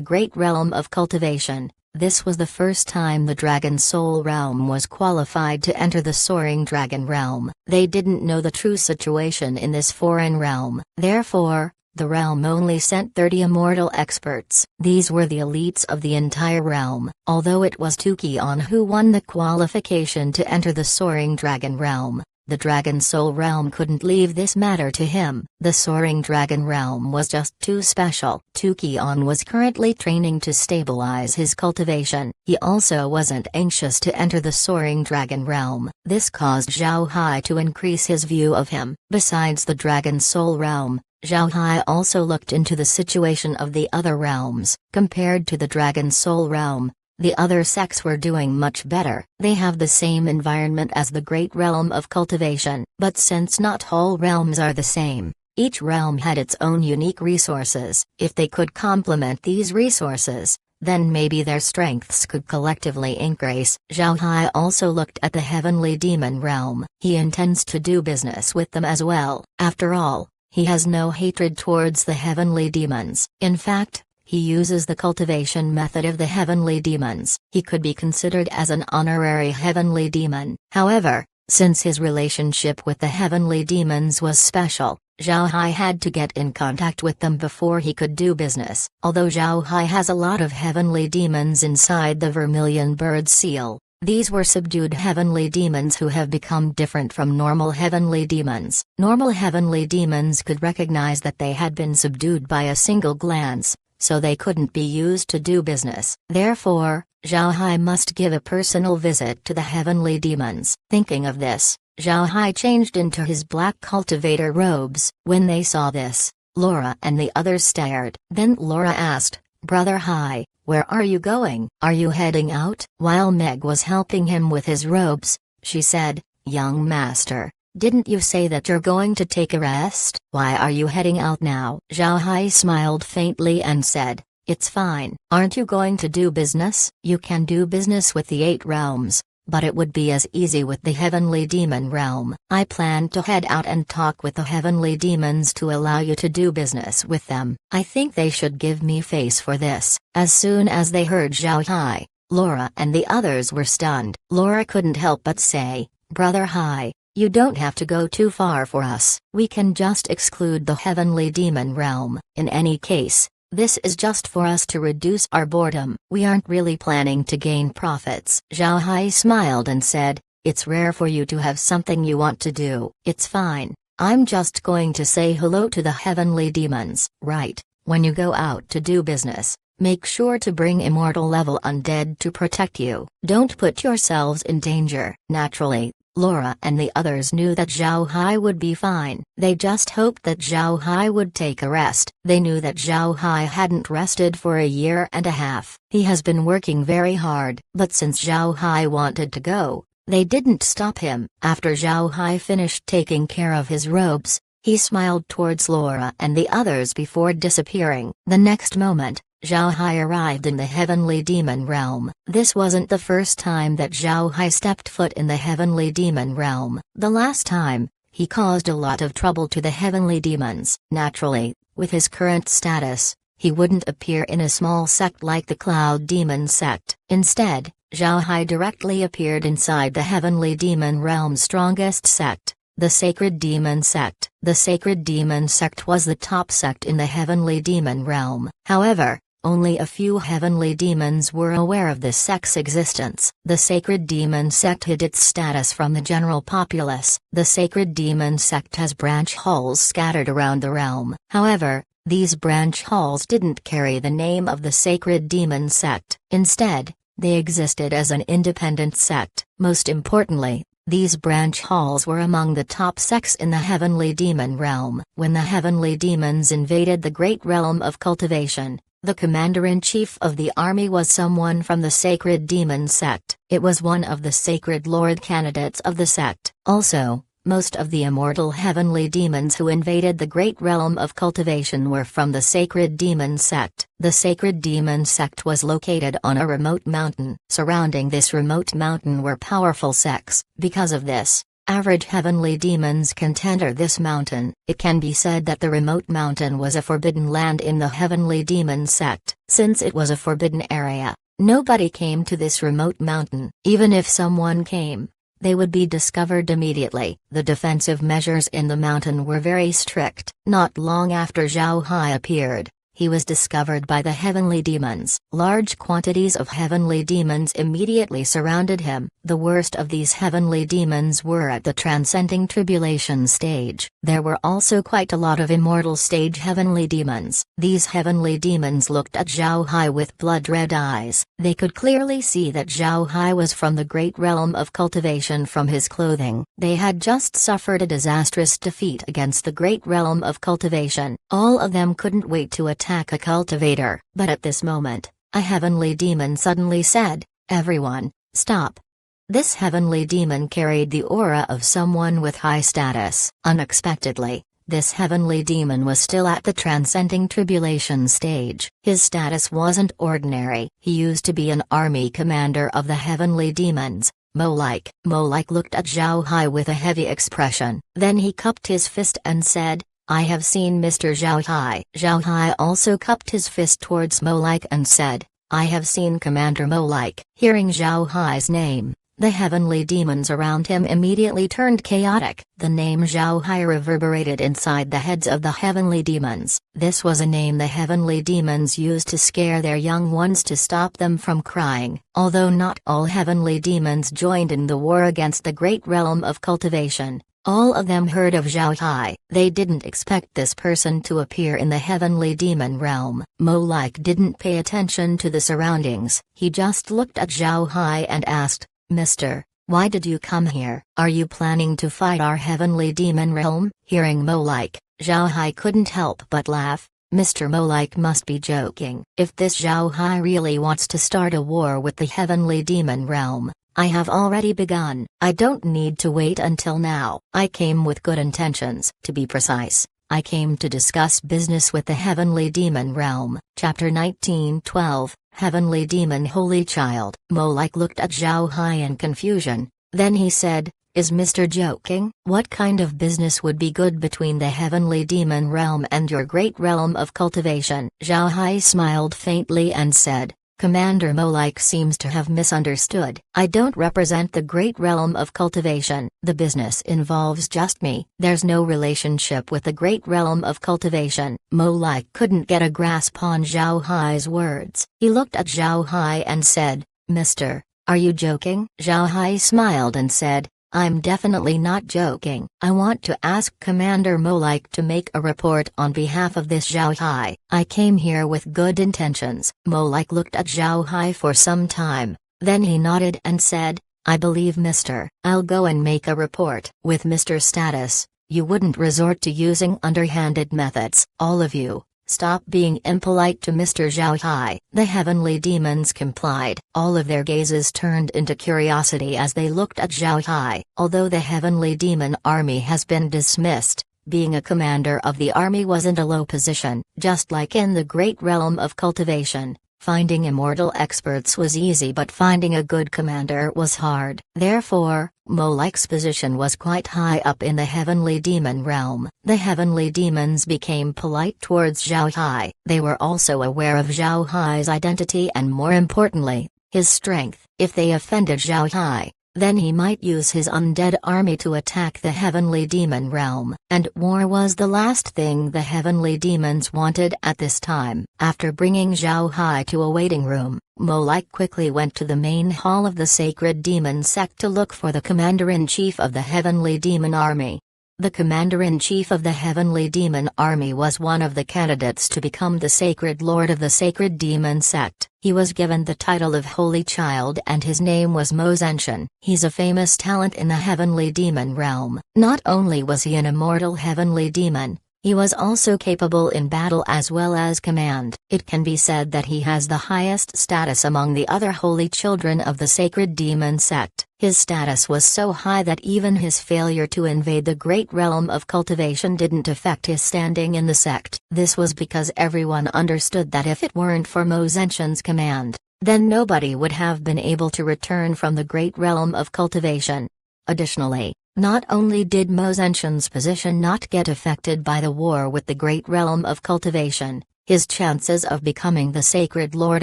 Great Realm of Cultivation, this was the first time the Dragon Soul Realm was qualified to enter the Soaring Dragon Realm. They didn't know the true situation in this foreign realm. Therefore, the realm only sent 30 immortal experts. These were the elites of the entire realm. Although it was Tu Qian who won the qualification to enter the Soaring Dragon Realm, the Dragon Soul Realm couldn't leave this matter to him. The Soaring Dragon Realm was just too special. Tu Qian was currently training to stabilize his cultivation. He also wasn't anxious to enter the Soaring Dragon Realm. This caused Zhao Hai to increase his view of him. Besides the Dragon Soul Realm, Zhao Hai also looked into the situation of the other realms. Compared to the Dragon Soul Realm, the other sects were doing much better. They have the same environment as the Great Realm of Cultivation. But since not all realms are the same, each realm had its own unique resources. If they could complement these resources, then maybe their strengths could collectively increase. Zhao Hai also looked at the Heavenly Demon Realm. He intends to do business with them as well. After all, he has no hatred towards the heavenly demons. In fact, he uses the cultivation method of the heavenly demons. He could be considered as an honorary heavenly demon. However, since his relationship with the heavenly demons was special, Zhao Hai had to get in contact with them before he could do business. Although Zhao Hai has a lot of heavenly demons inside the Vermilion Bird Seal, these were subdued heavenly demons who have become different from normal heavenly demons. Normal heavenly demons could recognize that they had been subdued by a single glance, so they couldn't be used to do business. Therefore, Zhao Hai must give a personal visit to the heavenly demons. Thinking of this, Zhao Hai changed into his black cultivator robes. When they saw this, Laura and the others stared. Then Laura asked, "Brother Hai, where are you going? Are you heading out?" While Meg was helping him with his robes, she said, "Young master, didn't you say that you're going to take a rest? Why are you heading out now?" Zhao Hai smiled faintly and said, "It's fine. Aren't you going to do business? You can do business with the 8 realms, but it would be as easy with the Heavenly Demon Realm. I plan to head out and talk with the Heavenly Demons to allow you to do business with them. I think they should give me face for this." As soon as they heard Zhao Hai, Laura and the others were stunned. Laura couldn't help but say, "Brother Hai, you don't have to go too far for us. We can just exclude the Heavenly Demon Realm. In any case, this is just for us to reduce our boredom. We aren't really planning to gain profits." Zhao Hai smiled and said, "It's rare for you to have something you want to do. It's fine. I'm just going to say hello to the heavenly demons." "Right, when you go out to do business, Make sure to bring immortal level undead to protect you. Don't put yourselves in danger." Naturally, Laura and the others knew that Zhao Hai would be fine. They just hoped that Zhao Hai would take a rest. They knew that Zhao Hai hadn't rested for a year and a half. He has been working very hard. But since Zhao Hai wanted to go, they didn't stop him. After Zhao Hai finished taking care of his robes, he smiled towards Laura and the others before disappearing. The next moment, Zhao Hai arrived in the heavenly demon realm. This wasn't the first time that Zhao Hai stepped foot in the heavenly demon realm. The last time, he caused a lot of trouble to the heavenly demons. Naturally, with his current status, he wouldn't appear in a small sect like the Cloud Demon sect. Instead, Zhao Hai directly appeared inside the heavenly demon realm's strongest sect, the Sacred Demon sect. The Sacred Demon sect was the top sect in the heavenly demon realm. However, only a few heavenly demons were aware of this sect's existence. The Sacred Demon sect hid its status from the general populace. The Sacred Demon sect has branch halls scattered around the realm. However, these branch halls didn't carry the name of the Sacred Demon sect. Instead, they existed as an independent sect. Most importantly, these branch halls were among the top sects in the heavenly demon realm. When the heavenly demons invaded the great realm of cultivation, the commander-in-chief of the army was someone from the Sacred Demon sect. It was one of the Sacred Lord candidates of the sect. Also, most of the immortal heavenly demons who invaded the great realm of cultivation were from the Sacred Demon sect. The Sacred Demon sect was located on a remote mountain. Surrounding this remote mountain were powerful sects. Because of this, average heavenly demons can't enter this mountain. It can be said that the remote mountain was a forbidden land in the heavenly demon sect. Since it was a forbidden area, nobody came to this remote mountain. Even if someone came, they would be discovered immediately. The defensive measures in the mountain were very strict. Not long after Zhao Hai appeared, he was discovered by the heavenly demons. Large quantities of heavenly demons immediately surrounded him. The worst of these heavenly demons were at the transcending tribulation stage. There were also quite a lot of immortal stage heavenly demons. These heavenly demons looked at Zhao Hai with blood-red eyes. They could clearly see that Zhao Hai was from the great realm of cultivation from his clothing. They had just suffered a disastrous defeat against the great realm of cultivation. All of them couldn't wait to attack a cultivator. But at this moment, a heavenly demon suddenly said, "Everyone, stop." This heavenly demon carried the aura of someone with high status. Unexpectedly, this heavenly demon was still at the transcending tribulation stage. His status wasn't ordinary. He used to be an army commander of the heavenly demons, Mo-like. Mo-like looked at Zhao Hai with a heavy expression. Then he cupped his fist and said, "I have seen Mr. Zhao Hai." Zhao Hai also cupped his fist towards Mo-like and said, "I have seen Commander Mo-like." Hearing Zhao Hai's name, the heavenly demons around him immediately turned chaotic. The name Zhao Hai reverberated inside the heads of the heavenly demons. This was a name the heavenly demons used to scare their young ones to stop them from crying. Although not all heavenly demons joined in the war against the great realm of cultivation, all of them heard of Zhao Hai. They didn't expect this person to appear in the heavenly demon realm. Mo-like didn't pay attention to the surroundings. He just looked at Zhao Hai and asked, "Mister, why did you come here? Are you planning to fight our heavenly demon realm?" Hearing Mo-like, Zhao Hai couldn't help but laugh. Mr. Mo-like must be joking. If this Zhao Hai really wants to start a war with the heavenly demon realm, I have already begun. I don't need to wait until now. I came with good intentions. To be precise, I came to discuss business with the heavenly demon realm. Chapter 19:12, Heavenly Demon Holy Child. Mo-like looked at Zhao Hai in confusion, then he said, "Is Mr. joking? What kind of business would be good between the heavenly demon realm and your great realm of cultivation?" Zhao Hai smiled faintly and said, "Commander Mo-like seems to have misunderstood. I don't represent the great realm of cultivation. The business involves just me. There's no relationship with the great realm of cultivation." Mo-like couldn't get a grasp on Zhao Hai's words. He looked at Zhao Hai and said, "Mister, are you joking?" Zhao Hai smiled and said, I'm definitely not joking. I want to ask Commander Molike to make a report on behalf of this Zhao Hai. I came here with good intentions." Molike looked at Zhao Hai for some time, then he nodded and said, "I believe Mr. I'll go and make a report." With Mr. Status, you wouldn't resort to using underhanded methods. All of you, stop being impolite to Mr. Zhao Hai. The heavenly demons complied. All of their gazes turned into curiosity as they looked at Zhao Hai. Although the heavenly demon army has been dismissed, being a commander of the army wasn't a low position. Just like in the great realm of cultivation, finding immortal experts was easy, but finding a good commander was hard. Therefore, Molike's position was quite high up in the heavenly demon realm. The heavenly demons became polite towards Zhao Hai. They were also aware of Zhao Hai's identity and, more importantly, his strength. If they offended Zhao Hai, then he might use his undead army to attack the heavenly demon realm. And war was the last thing the heavenly demons wanted at this time. After bringing Zhao Hai to a waiting room, Molike quickly went to the main hall of the sacred demon sect to look for the commander-in-chief of the heavenly demon army. The commander-in-chief of the heavenly demon army was one of the candidates to become the sacred lord of the sacred demon sect. He was given the title of Holy Child and his name was Mo Zenshin. He's a famous talent in the heavenly demon realm. Not only was he an immortal heavenly demon, he was also capable in battle as well as command. It can be said that he has the highest status among the other holy children of the sacred demon sect. His status was so high that even his failure to invade the great realm of cultivation didn't affect his standing in the sect. This was because everyone understood that if it weren't for Mo Zenshin's command, then nobody would have been able to return from the great realm of cultivation. Additionally, not only did Mo Zenshin's position not get affected by the war with the great realm of cultivation, his chances of becoming the sacred lord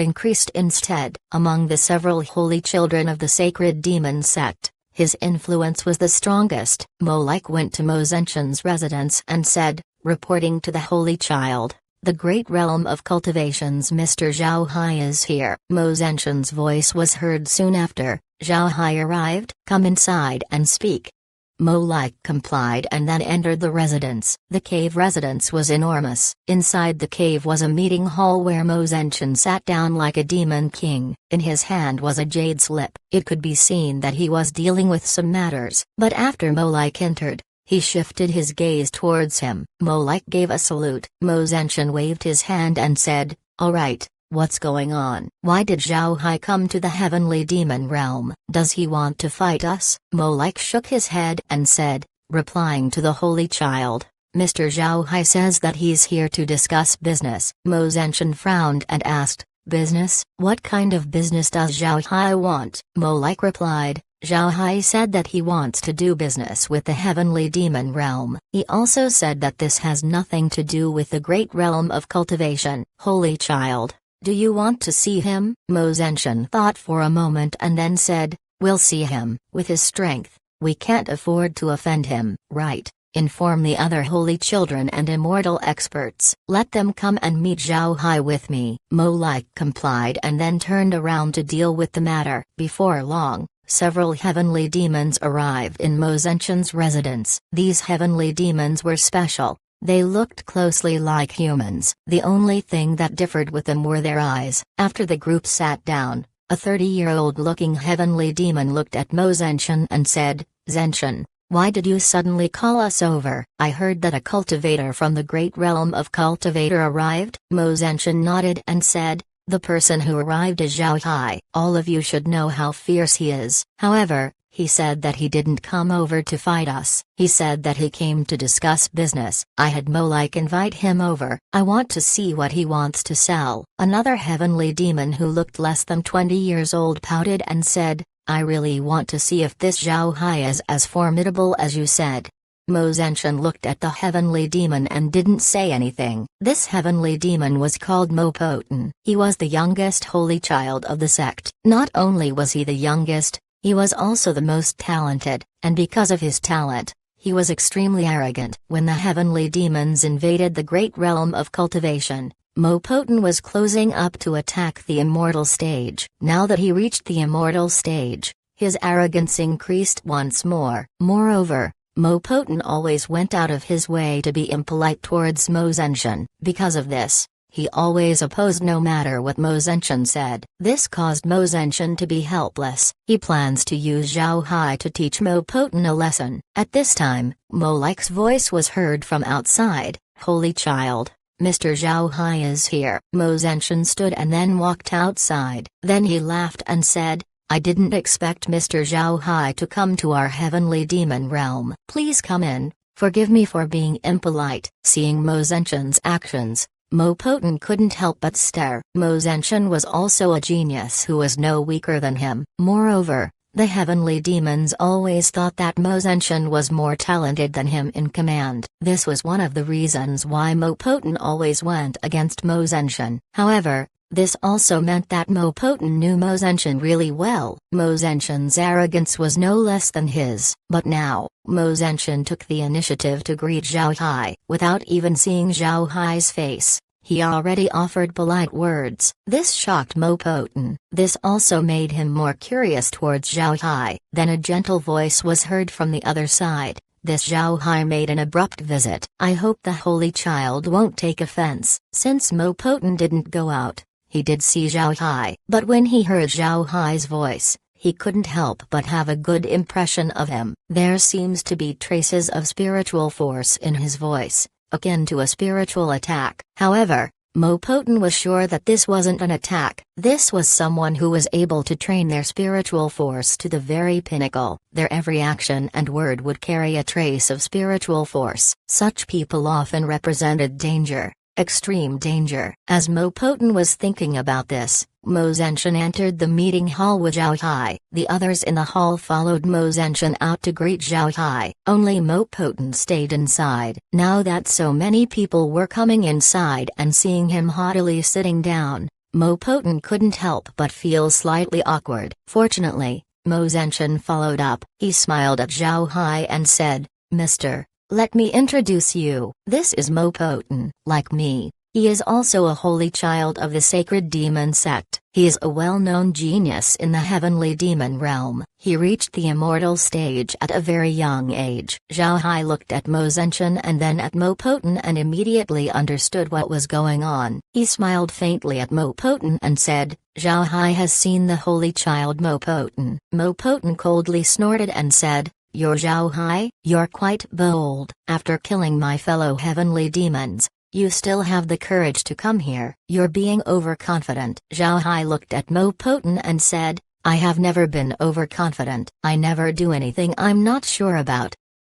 increased instead. Among the several holy children of the sacred demon sect, his influence was the strongest. Molike went to Mo Zenshin's residence and said, reporting to the holy child, "The great realm of cultivation's Mr. Zhao Hai is here." Mo Zenshin's voice was heard soon after. "Zhao Hai arrived, come inside and speak." Molike complied and then entered the residence. The cave residence was enormous. Inside the cave was a meeting hall where Mo Zenshin sat down like a demon king. In his hand was a jade slip. It could be seen that he was dealing with some matters. But after Molike entered, he shifted his gaze towards him. Molike gave a salute. Mo Zenshin waved his hand and said, "All right. What's going on? Why did Zhao Hai come to the heavenly demon realm? Does he want to fight us?" Molike shook his head and said, replying to the holy child, "Mr. Zhao Hai says that he's here to discuss business." Mo Zenshin frowned and asked, "Business? What kind of business does Zhao Hai want?" Molike replied, "Zhao Hai said that he wants to do business with the heavenly demon realm. He also said that this has nothing to do with the great realm of cultivation." "Holy child, do you want to see him?" Mo Zenshin thought for a moment and then said, "We'll see him. With his strength, we can't afford to offend him." "Right. Inform the other holy children and immortal experts. Let them come and meet Zhao Hai with me." Molike complied and then turned around to deal with the matter. Before long, several heavenly demons arrived in Mo Zenshin's residence. These heavenly demons were special. They looked closely like humans. The only thing that differed with them were their eyes. After the group sat down, a 30-year-old looking heavenly demon looked at Mo Zenshin and said, "Zenshin, why did you suddenly call us over?" "I heard that a cultivator from the great realm of cultivator arrived." Mo Zenshin nodded and said, "The person who arrived is Zhao Hai. All of you should know how fierce he is. However, he said that he didn't come over to fight us. He said that he came to discuss business. I had Molike invite him over. I want to see what he wants to sell." Another heavenly demon who looked less than 20 years old pouted and said, "I really want to see if this Zhao Hai is as formidable as you said." Mo Zenshin looked at the heavenly demon and didn't say anything. This heavenly demon was called Mo Poten. He was the youngest holy child of the sect. Not only was he the youngest, he was also the most talented, and because of his talent, he was extremely arrogant. When the heavenly demons invaded the great realm of cultivation, Mo Poten was closing up to attack the immortal stage. Now that he reached the immortal stage, His arrogance increased once more. Moreover, Mo Poten always went out of his way to be impolite towards Mo Zenshin. Because of this, he always opposed no matter what Mo Zenshin said. This caused Mo Zenshin to be helpless. He plans to use Zhao Hai to teach Mo Poten a lesson. At this time, Mo Like's voice was heard from outside. "Holy child, Mr. Zhao Hai is here." Mo Zenshin stood and then walked outside. Then he laughed and said, "I didn't expect Mr. Zhao Hai to come to our heavenly demon realm. Please come in, forgive me for being impolite." Seeing Mo Zenshin's actions, Mo Poten couldn't help but stare. Mo Zenshin was also a genius who was no weaker than him. Moreover, the heavenly demons always thought that Mo Zenshin was more talented than him in command. This was one of the reasons why Mo Poten always went against Mo Zenshin. However, this also meant that Mo Poten knew Mo Zenshin really well. Mo Zenshin's arrogance was no less than his. But now, Mo Zenshin took the initiative to greet Zhao Hai. Without even seeing Zhao Hai's face, he already offered polite words. This shocked Mo Poten. This also made him more curious towards Zhao Hai. Then a gentle voice was heard from the other side. This Zhao Hai made an abrupt visit. "I hope the holy child won't take offense." Since Mo Poten didn't go out, he did see Zhao Hai. But when he heard Zhao Hai's voice, he couldn't help but have a good impression of him. There seems to be traces of spiritual force in his voice, akin to a spiritual attack. However, Mo Poten was sure that this wasn't an attack. This was someone who was able to train their spiritual force to the very pinnacle. Their every action and word would carry a trace of spiritual force. Such people often represented danger. Extreme danger. As Mo Poten was thinking about this, Mo Zenshin entered the meeting hall with Zhao Hai. The others in the hall followed Mo Zenshin out to greet Zhao Hai. Only Mo Poten stayed inside. Now that so many people were coming inside and seeing him haughtily sitting down, Mo Poten couldn't help but feel slightly awkward. Fortunately, Mo Zenshin followed up. He smiled at Zhao Hai and said, "Mr. Let me introduce you. This is Mo Poten." Like me, he is also a holy child of the sacred demon sect. He is a well-known genius in the heavenly demon realm. He reached the immortal stage at a very young age. Zhao Hai looked at Mo Zenshin and then at Mo Poten and immediately understood what was going on. He smiled faintly at Mo Poten and said, "Zhao Hai has seen the holy child Mo Poten." Mo Poten coldly snorted and said, "You're Zhao Hai? You're quite bold. After killing my fellow heavenly demons, you still have the courage to come here. You're being overconfident." Zhao Hai looked at Mo Poten and said, "I have never been overconfident. I never do anything I'm not sure about."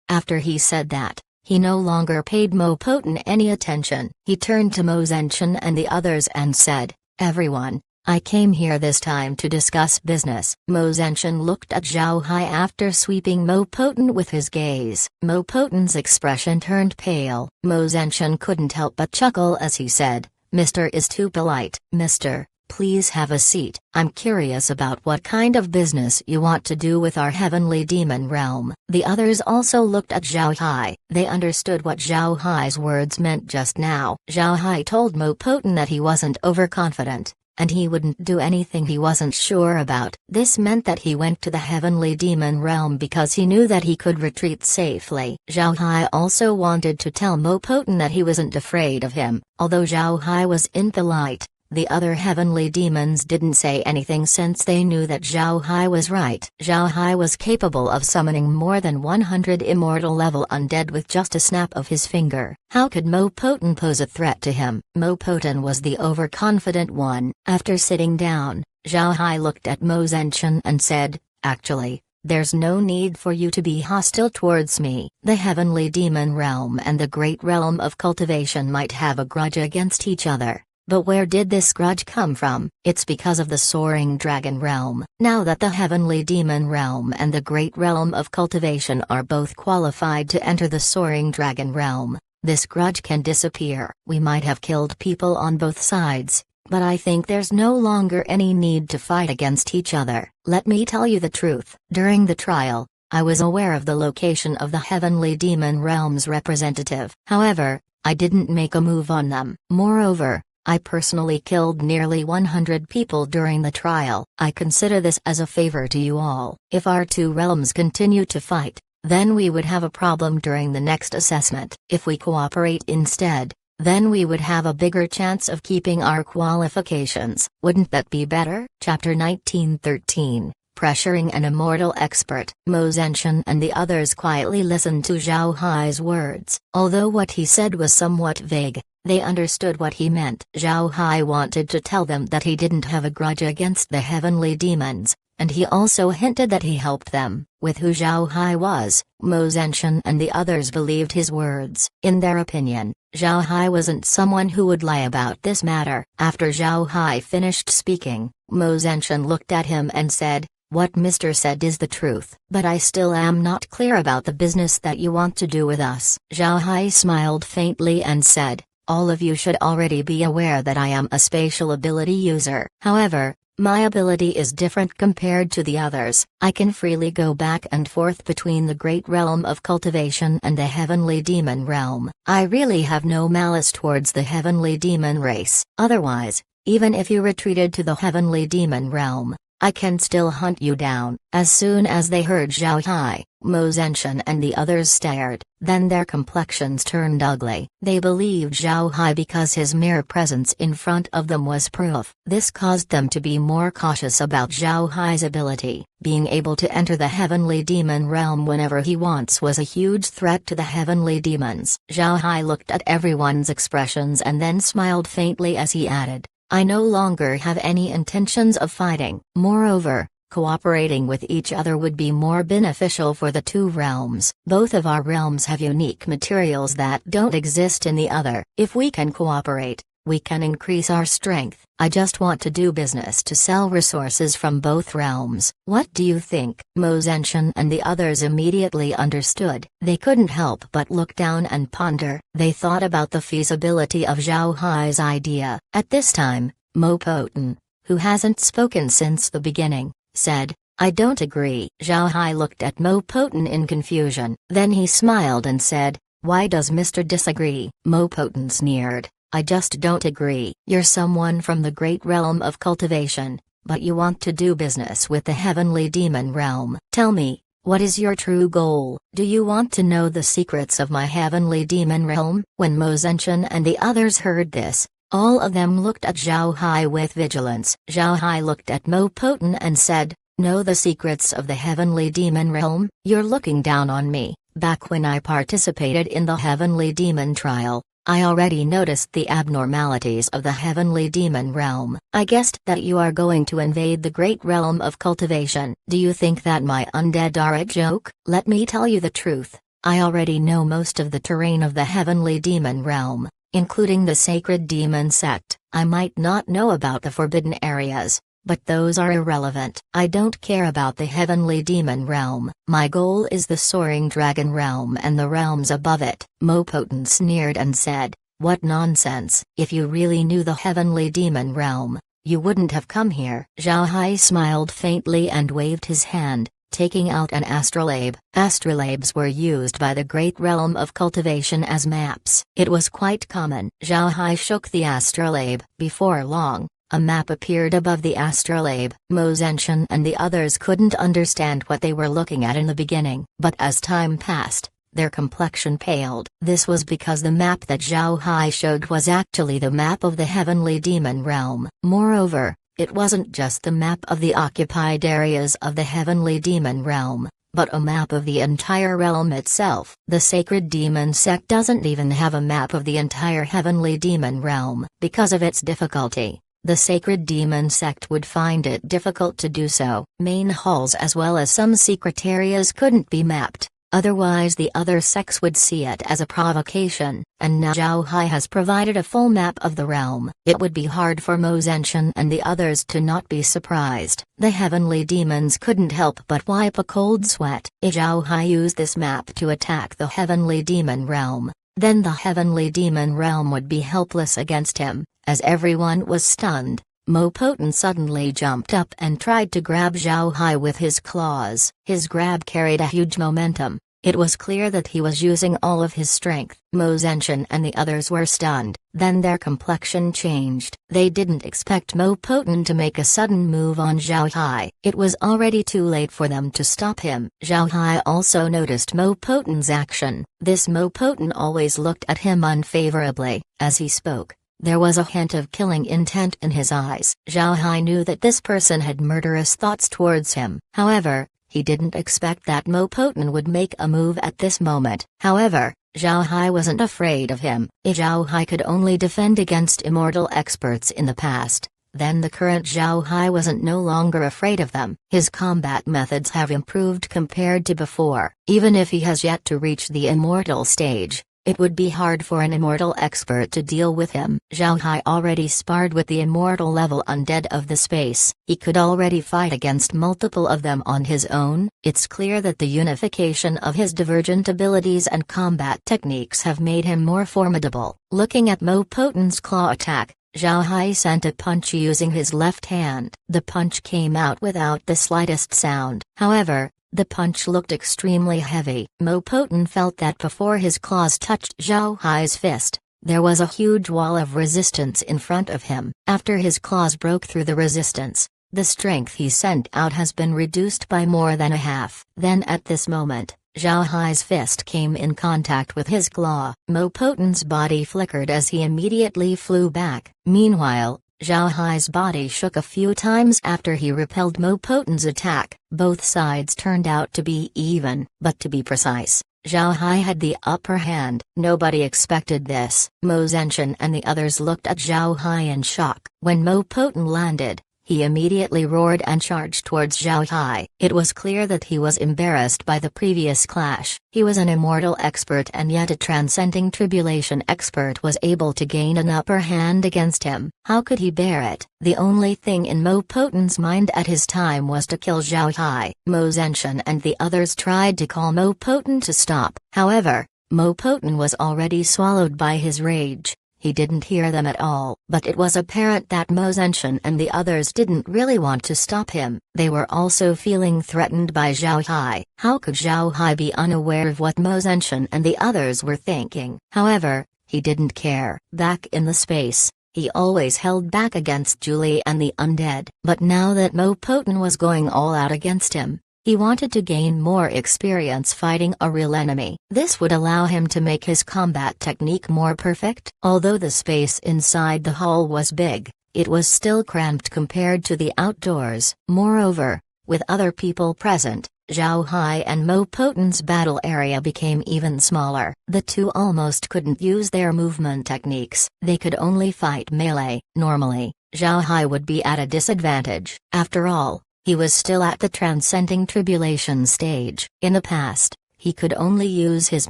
After he said that, he no longer paid Mo Poten any attention. He turned to Mo Zenshin and the others and said, "Everyone, I came here this time to discuss business." Mo Zenshin looked at Zhao Hai after sweeping Mo Poten with his gaze. Mo Poten's expression turned pale. Mo Zenshin couldn't help but chuckle as he said, "Mr. is too polite." "Mister, please have a seat. I'm curious about what kind of business you want to do with our heavenly demon realm." The others also looked at Zhao Hai. They understood what Zhao Hai's words meant just now. Zhao Hai told Mo Poten that he wasn't overconfident, and he wouldn't do anything he wasn't sure about. This meant that he went to the heavenly demon realm because he knew that he could retreat safely. Zhao Hai also wanted to tell Mo Poten that he wasn't afraid of him. Although Zhao Hai was impolite, the other heavenly demons didn't say anything since they knew that Zhao Hai was right. Zhao Hai was capable of summoning more than 100 immortal-level undead with just a snap of his finger. How could Mo Poten pose a threat to him? Mo Poten was the overconfident one. After sitting down, Zhao Hai looked at Mo Zenshin and said, "Actually, there's no need for you to be hostile towards me. The heavenly demon realm and the great realm of cultivation might have a grudge against each other. But where did this grudge come from? It's because of the soaring dragon realm. Now that the heavenly demon realm and the great realm of cultivation are both qualified to enter the soaring dragon realm, this grudge can disappear. We might have killed people on both sides, but I think there's no longer any need to fight against each other. Let me tell you the truth. During the trial, I was aware of the location of the heavenly demon realm's representative. However, I didn't make a move on them. Moreover, I personally killed nearly 100 people during the trial. I consider this as a favor to you all. If our two realms continue to fight, then we would have a problem during the next assessment. If we cooperate instead, then we would have a bigger chance of keeping our qualifications. Wouldn't that be better? Chapter 1913. Pressuring an immortal expert. Mo Zenshan and the others quietly listened to Zhao Hai's words. Although what he said was somewhat vague, they understood what he meant. Zhao Hai wanted to tell them that he didn't have a grudge against the heavenly demons, and he also hinted that he helped them. With who Zhao Hai was, Mo Zenshan and the others believed his words. In their opinion, Zhao Hai wasn't someone who would lie about this matter. After Zhao Hai finished speaking, Mo Zenshan looked at him and said, "What Mr. said is the truth, but I still am not clear about the business that you want to do with us." Zhao Hai smiled faintly and said, "All of you should already be aware that I am a spatial ability user. However, my ability is different compared to the others. I can freely go back and forth between the great realm of cultivation and the heavenly demon realm. I really have no malice towards the heavenly demon race. Otherwise, even if you retreated to the heavenly demon realm, I can still hunt you down." As soon as they heard Zhao Hai, Mo Zenshan and the others stared, then their complexions turned ugly. They believed Zhao Hai because his mere presence in front of them was proof. This caused them to be more cautious about Zhao Hai's ability. Being able to enter the heavenly demon realm whenever he wants was a huge threat to the heavenly demons. Zhao Hai looked at everyone's expressions and then smiled faintly as he added, "I no longer have any intentions of fighting. Moreover, cooperating with each other would be more beneficial for the two realms. Both of our realms have unique materials that don't exist in the other. If we can cooperate, we can increase our strength. I just want to do business to sell resources from both realms. What do you think?" Mo Zenshan and the others immediately understood. They couldn't help but look down and ponder. They thought about the feasibility of Zhao Hai's idea. At this time, Mo Poten, who hasn't spoken since the beginning, said, "I don't agree." Zhao Hai looked at Mo Poten in confusion. Then he smiled and said, "Why does Mr. disagree?" Mo Poten sneered, "I just don't agree. You're someone from the great realm of cultivation, but you want to do business with the heavenly demon realm. Tell me, what is your true goal? Do you want to know the secrets of my heavenly demon realm?" When Mo Zenshan and the others heard this, all of them looked at Zhao Hai with vigilance. Zhao Hai looked at Mo Poten and said, "Know the secrets of the heavenly demon realm? You're looking down on me. Back when I participated in the heavenly demon trial, I already noticed the abnormalities of the heavenly demon realm. I guessed that you are going to invade the great realm of cultivation. Do you think that my undead are a joke? Let me tell you the truth. I already know most of the terrain of the heavenly demon realm, including the sacred demon sect. I might not know about the forbidden areas, but those are irrelevant. I don't care about the heavenly demon realm. My goal is the soaring dragon realm and the realms above it." Mo Poten sneered and said, "What nonsense. If you really knew the heavenly demon realm, you wouldn't have come here." Zhao Hai smiled faintly and waved his hand, taking out an astrolabe. Astrolabes were used by the great realm of cultivation as maps. It was quite common. Zhao Hai shook the astrolabe. Before long, a map appeared above the astrolabe. Mo Zenshan and the others couldn't understand what they were looking at in the beginning, but as time passed, their complexion paled. This was because the map that Zhao Hai showed was actually the map of the heavenly demon realm. Moreover, it wasn't just the map of the occupied areas of the heavenly demon realm, but a map of the entire realm itself. The sacred demon sect doesn't even have a map of the entire heavenly demon realm. Because of its difficulty, the sacred demon sect would find it difficult to do so. Main halls as well as some secret areas couldn't be mapped, otherwise the other sects would see it as a provocation, and now Zhao Hai has provided a full map of the realm. It would be hard for Mo Zenshan and the others to not be surprised. The heavenly demons couldn't help but wipe a cold sweat. If Zhao Hai used this map to attack the heavenly demon realm, then the heavenly demon realm would be helpless against him. As everyone was stunned, Mo Poten suddenly jumped up and tried to grab Zhao Hai with his claws. His grab carried a huge momentum. It was clear that he was using all of his strength. Mo Zenshin and the others were stunned. Then their complexion changed. They didn't expect Mo Poten to make a sudden move on Zhao Hai. It was already too late for them to stop him. Zhao Hai also noticed Mo Poten's action. This Mo Poten always looked at him unfavorably. As he spoke, there was a hint of killing intent in his eyes. Zhao Hai knew that this person had murderous thoughts towards him. However, he didn't expect that Mo Poten would make a move at this moment. However, Zhao Hai wasn't afraid of him. If Zhao Hai could only defend against immortal experts in the past, then the current Zhao Hai wasn't no longer afraid of them. His combat methods have improved compared to before. Even if he has yet to reach the immortal stage, it would be hard for an immortal expert to deal with him. Zhao Hai already sparred with the immortal level undead of the space. He could already fight against multiple of them on his own. It's clear that the unification of his divergent abilities and combat techniques have made him more formidable. Looking at Mo Poten's claw attack, Zhao Hai sent a punch using his left hand. The punch came out without the slightest sound. However, the punch looked extremely heavy. Mo Poten felt that before his claws touched Zhao Hai's fist, there was a huge wall of resistance in front of him. After his claws broke through the resistance, the strength he sent out has been reduced by more than a half. Then at this moment, Zhao Hai's fist came in contact with his claw. Mo Poten's body flickered as he immediately flew back. Meanwhile, Zhao Hai's body shook a few times after he repelled Mo Poten's attack. Both sides turned out to be even, but to be precise, Zhao Hai had the upper hand. Nobody expected this. Mo Zenshin and the others looked at Zhao Hai in shock. When Mo Poten landed, he immediately roared and charged towards Zhao Hai. It was clear that he was embarrassed by the previous clash. He was an immortal expert and yet a transcending tribulation expert was able to gain an upper hand against him. How could he bear it? The only thing in Mo Poten's mind at his time was to kill Zhao Hai. Mo Zenshin and the others tried to call Mo Poten to stop. However, Mo Poten was already swallowed by his rage. He didn't hear them at all. But it was apparent that Mo Zenshin and the others didn't really want to stop him. They were also feeling threatened by Zhao Hai. How could Zhao Hai be unaware of what Mo Zenshin and the others were thinking? However, he didn't care. Back in the space, he always held back against Julie and the undead. But now that Mo Poten was going all out against him, he wanted to gain more experience fighting a real enemy. This would allow him to make his combat technique more perfect. Although the space inside the hall was big, it was still cramped compared to the outdoors. Moreover, with other people present, Zhao Hai and Mo Poten's battle area became even smaller. The two almost couldn't use their movement techniques. They could only fight melee. Normally, Zhao Hai would be at a disadvantage. After all, he was still at the transcending tribulation stage. In the past, he could only use his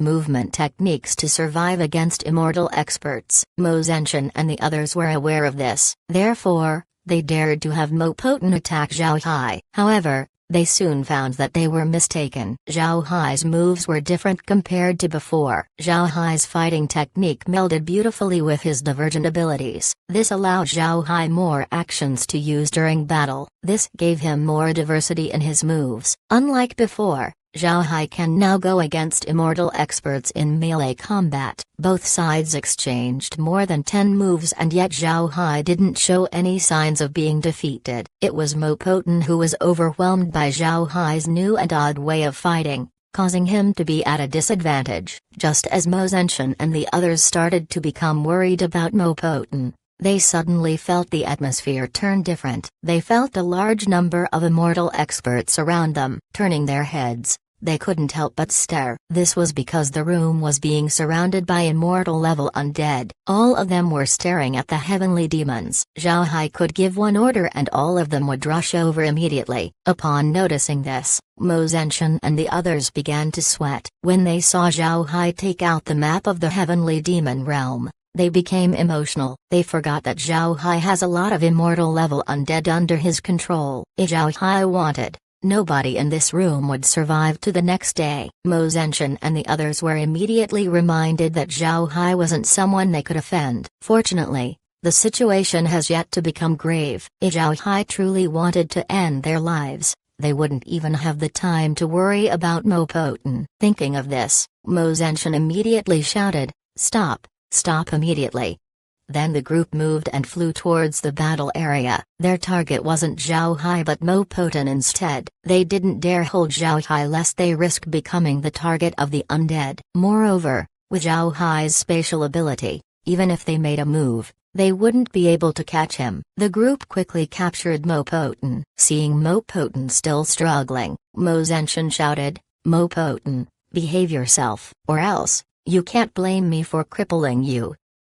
movement techniques to survive against immortal experts. Mo Zenshin and the others were aware of this. Therefore, they dared to have Mo Poten attack Zhao Hai. However, they soon found that they were mistaken. Zhao Hai's moves were different compared to before. Zhao Hai's fighting technique melded beautifully with his divergent abilities. This allowed Zhao Hai more actions to use during battle. This gave him more diversity in his moves. Unlike before, Zhao Hai can now go against immortal experts in melee combat. Both sides exchanged more than 10 moves and yet Zhao Hai didn't show any signs of being defeated. It was Mo Poten who was overwhelmed by Zhao Hai's new and odd way of fighting, causing him to be at a disadvantage. Just as Mo Zenshin and the others started to become worried about Mo Poten, they suddenly felt the atmosphere turn different. They felt a large number of immortal experts around them. Turning their heads, they couldn't help but stare. This was because the room was being surrounded by immortal-level undead. All of them were staring at the heavenly demons. Zhao Hai could give one order and all of them would rush over immediately. Upon noticing this, Mo Zenshin and the others began to sweat. When they saw Zhao Hai take out the map of the heavenly demon realm, they became emotional. They forgot that Zhao Hai has a lot of immortal-level undead under his control. If Zhao Hai wanted, nobody in this room would survive to the next day. Mo Zenshin and the others were immediately reminded that Zhao Hai wasn't someone they could offend. Fortunately, the situation has yet to become grave. If Zhao Hai truly wanted to end their lives, they wouldn't even have the time to worry about Mo Poten. Thinking of this, Mo Zenshin immediately shouted, "Stop, stop immediately." Then the group moved and flew towards the battle area. Their target wasn't Zhao Hai but Mo Poten instead. They didn't dare hold Zhao Hai lest they risk becoming the target of the undead. Moreover, with Zhao Hai's spatial ability, even if they made a move, they wouldn't be able to catch him. The group quickly captured Mo Poten. Seeing Mo Poten still struggling, Mo Zenshin shouted, "Mo Poten, behave yourself, or else, you can't blame me for crippling you."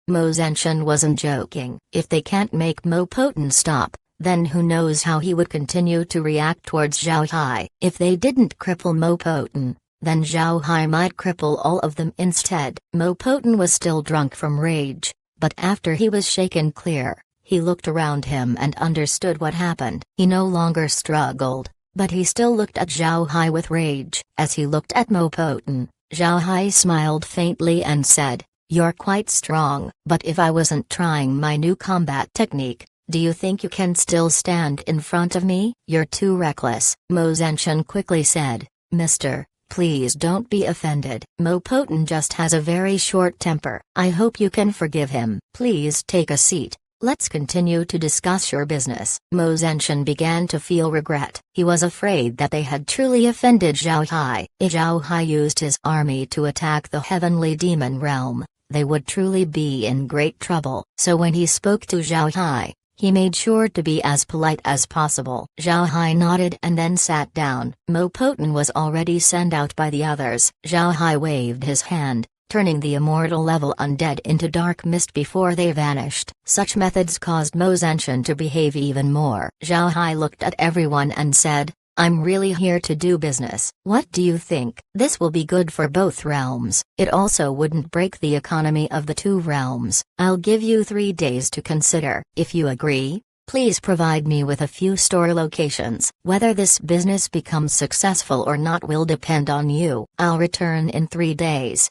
Mo Zenshin wasn't joking. If they can't make Mo Poten stop, then who knows how he would continue to react towards Zhao Hai. If they didn't cripple Mo Poten, then Zhao Hai might cripple all of them instead. Mo Poten was still drunk from rage, but after he was shaken clear, he looked around him and understood what happened. He no longer struggled, but he still looked at Zhao Hai with rage. As he looked at Mo Poten, Zhao Hai smiled faintly and said, "You're quite strong, but if I wasn't trying my new combat technique, do you think you can still stand in front of me? You're too reckless." Mo Zenshin quickly said, "Mister, please don't be offended. Mo Poten just has a very short temper. I hope you can forgive him. Please take a seat. Let's continue to discuss your business." Mo Zenshin began to feel regret. He was afraid that they had truly offended Zhao Hai. If Zhao Hai used his army to attack the heavenly demon realm, they would truly be in great trouble. So when he spoke to Zhao Hai, he made sure to be as polite as possible. Zhao Hai nodded and then sat down. Mo Poten was already sent out by the others. Zhao Hai waved his hand, turning the immortal level undead into dark mist before they vanished. Such methods caused Mo Zenshin to behave even more. Zhao Hai looked at everyone and said, "I'm really here to do business. What do you think? This will be good for both realms. It also wouldn't break the economy of the two realms. I'll give you 3 days to consider. If you agree, please provide me with a few store locations. Whether this business becomes successful or not will depend on you. I'll return in 3 days."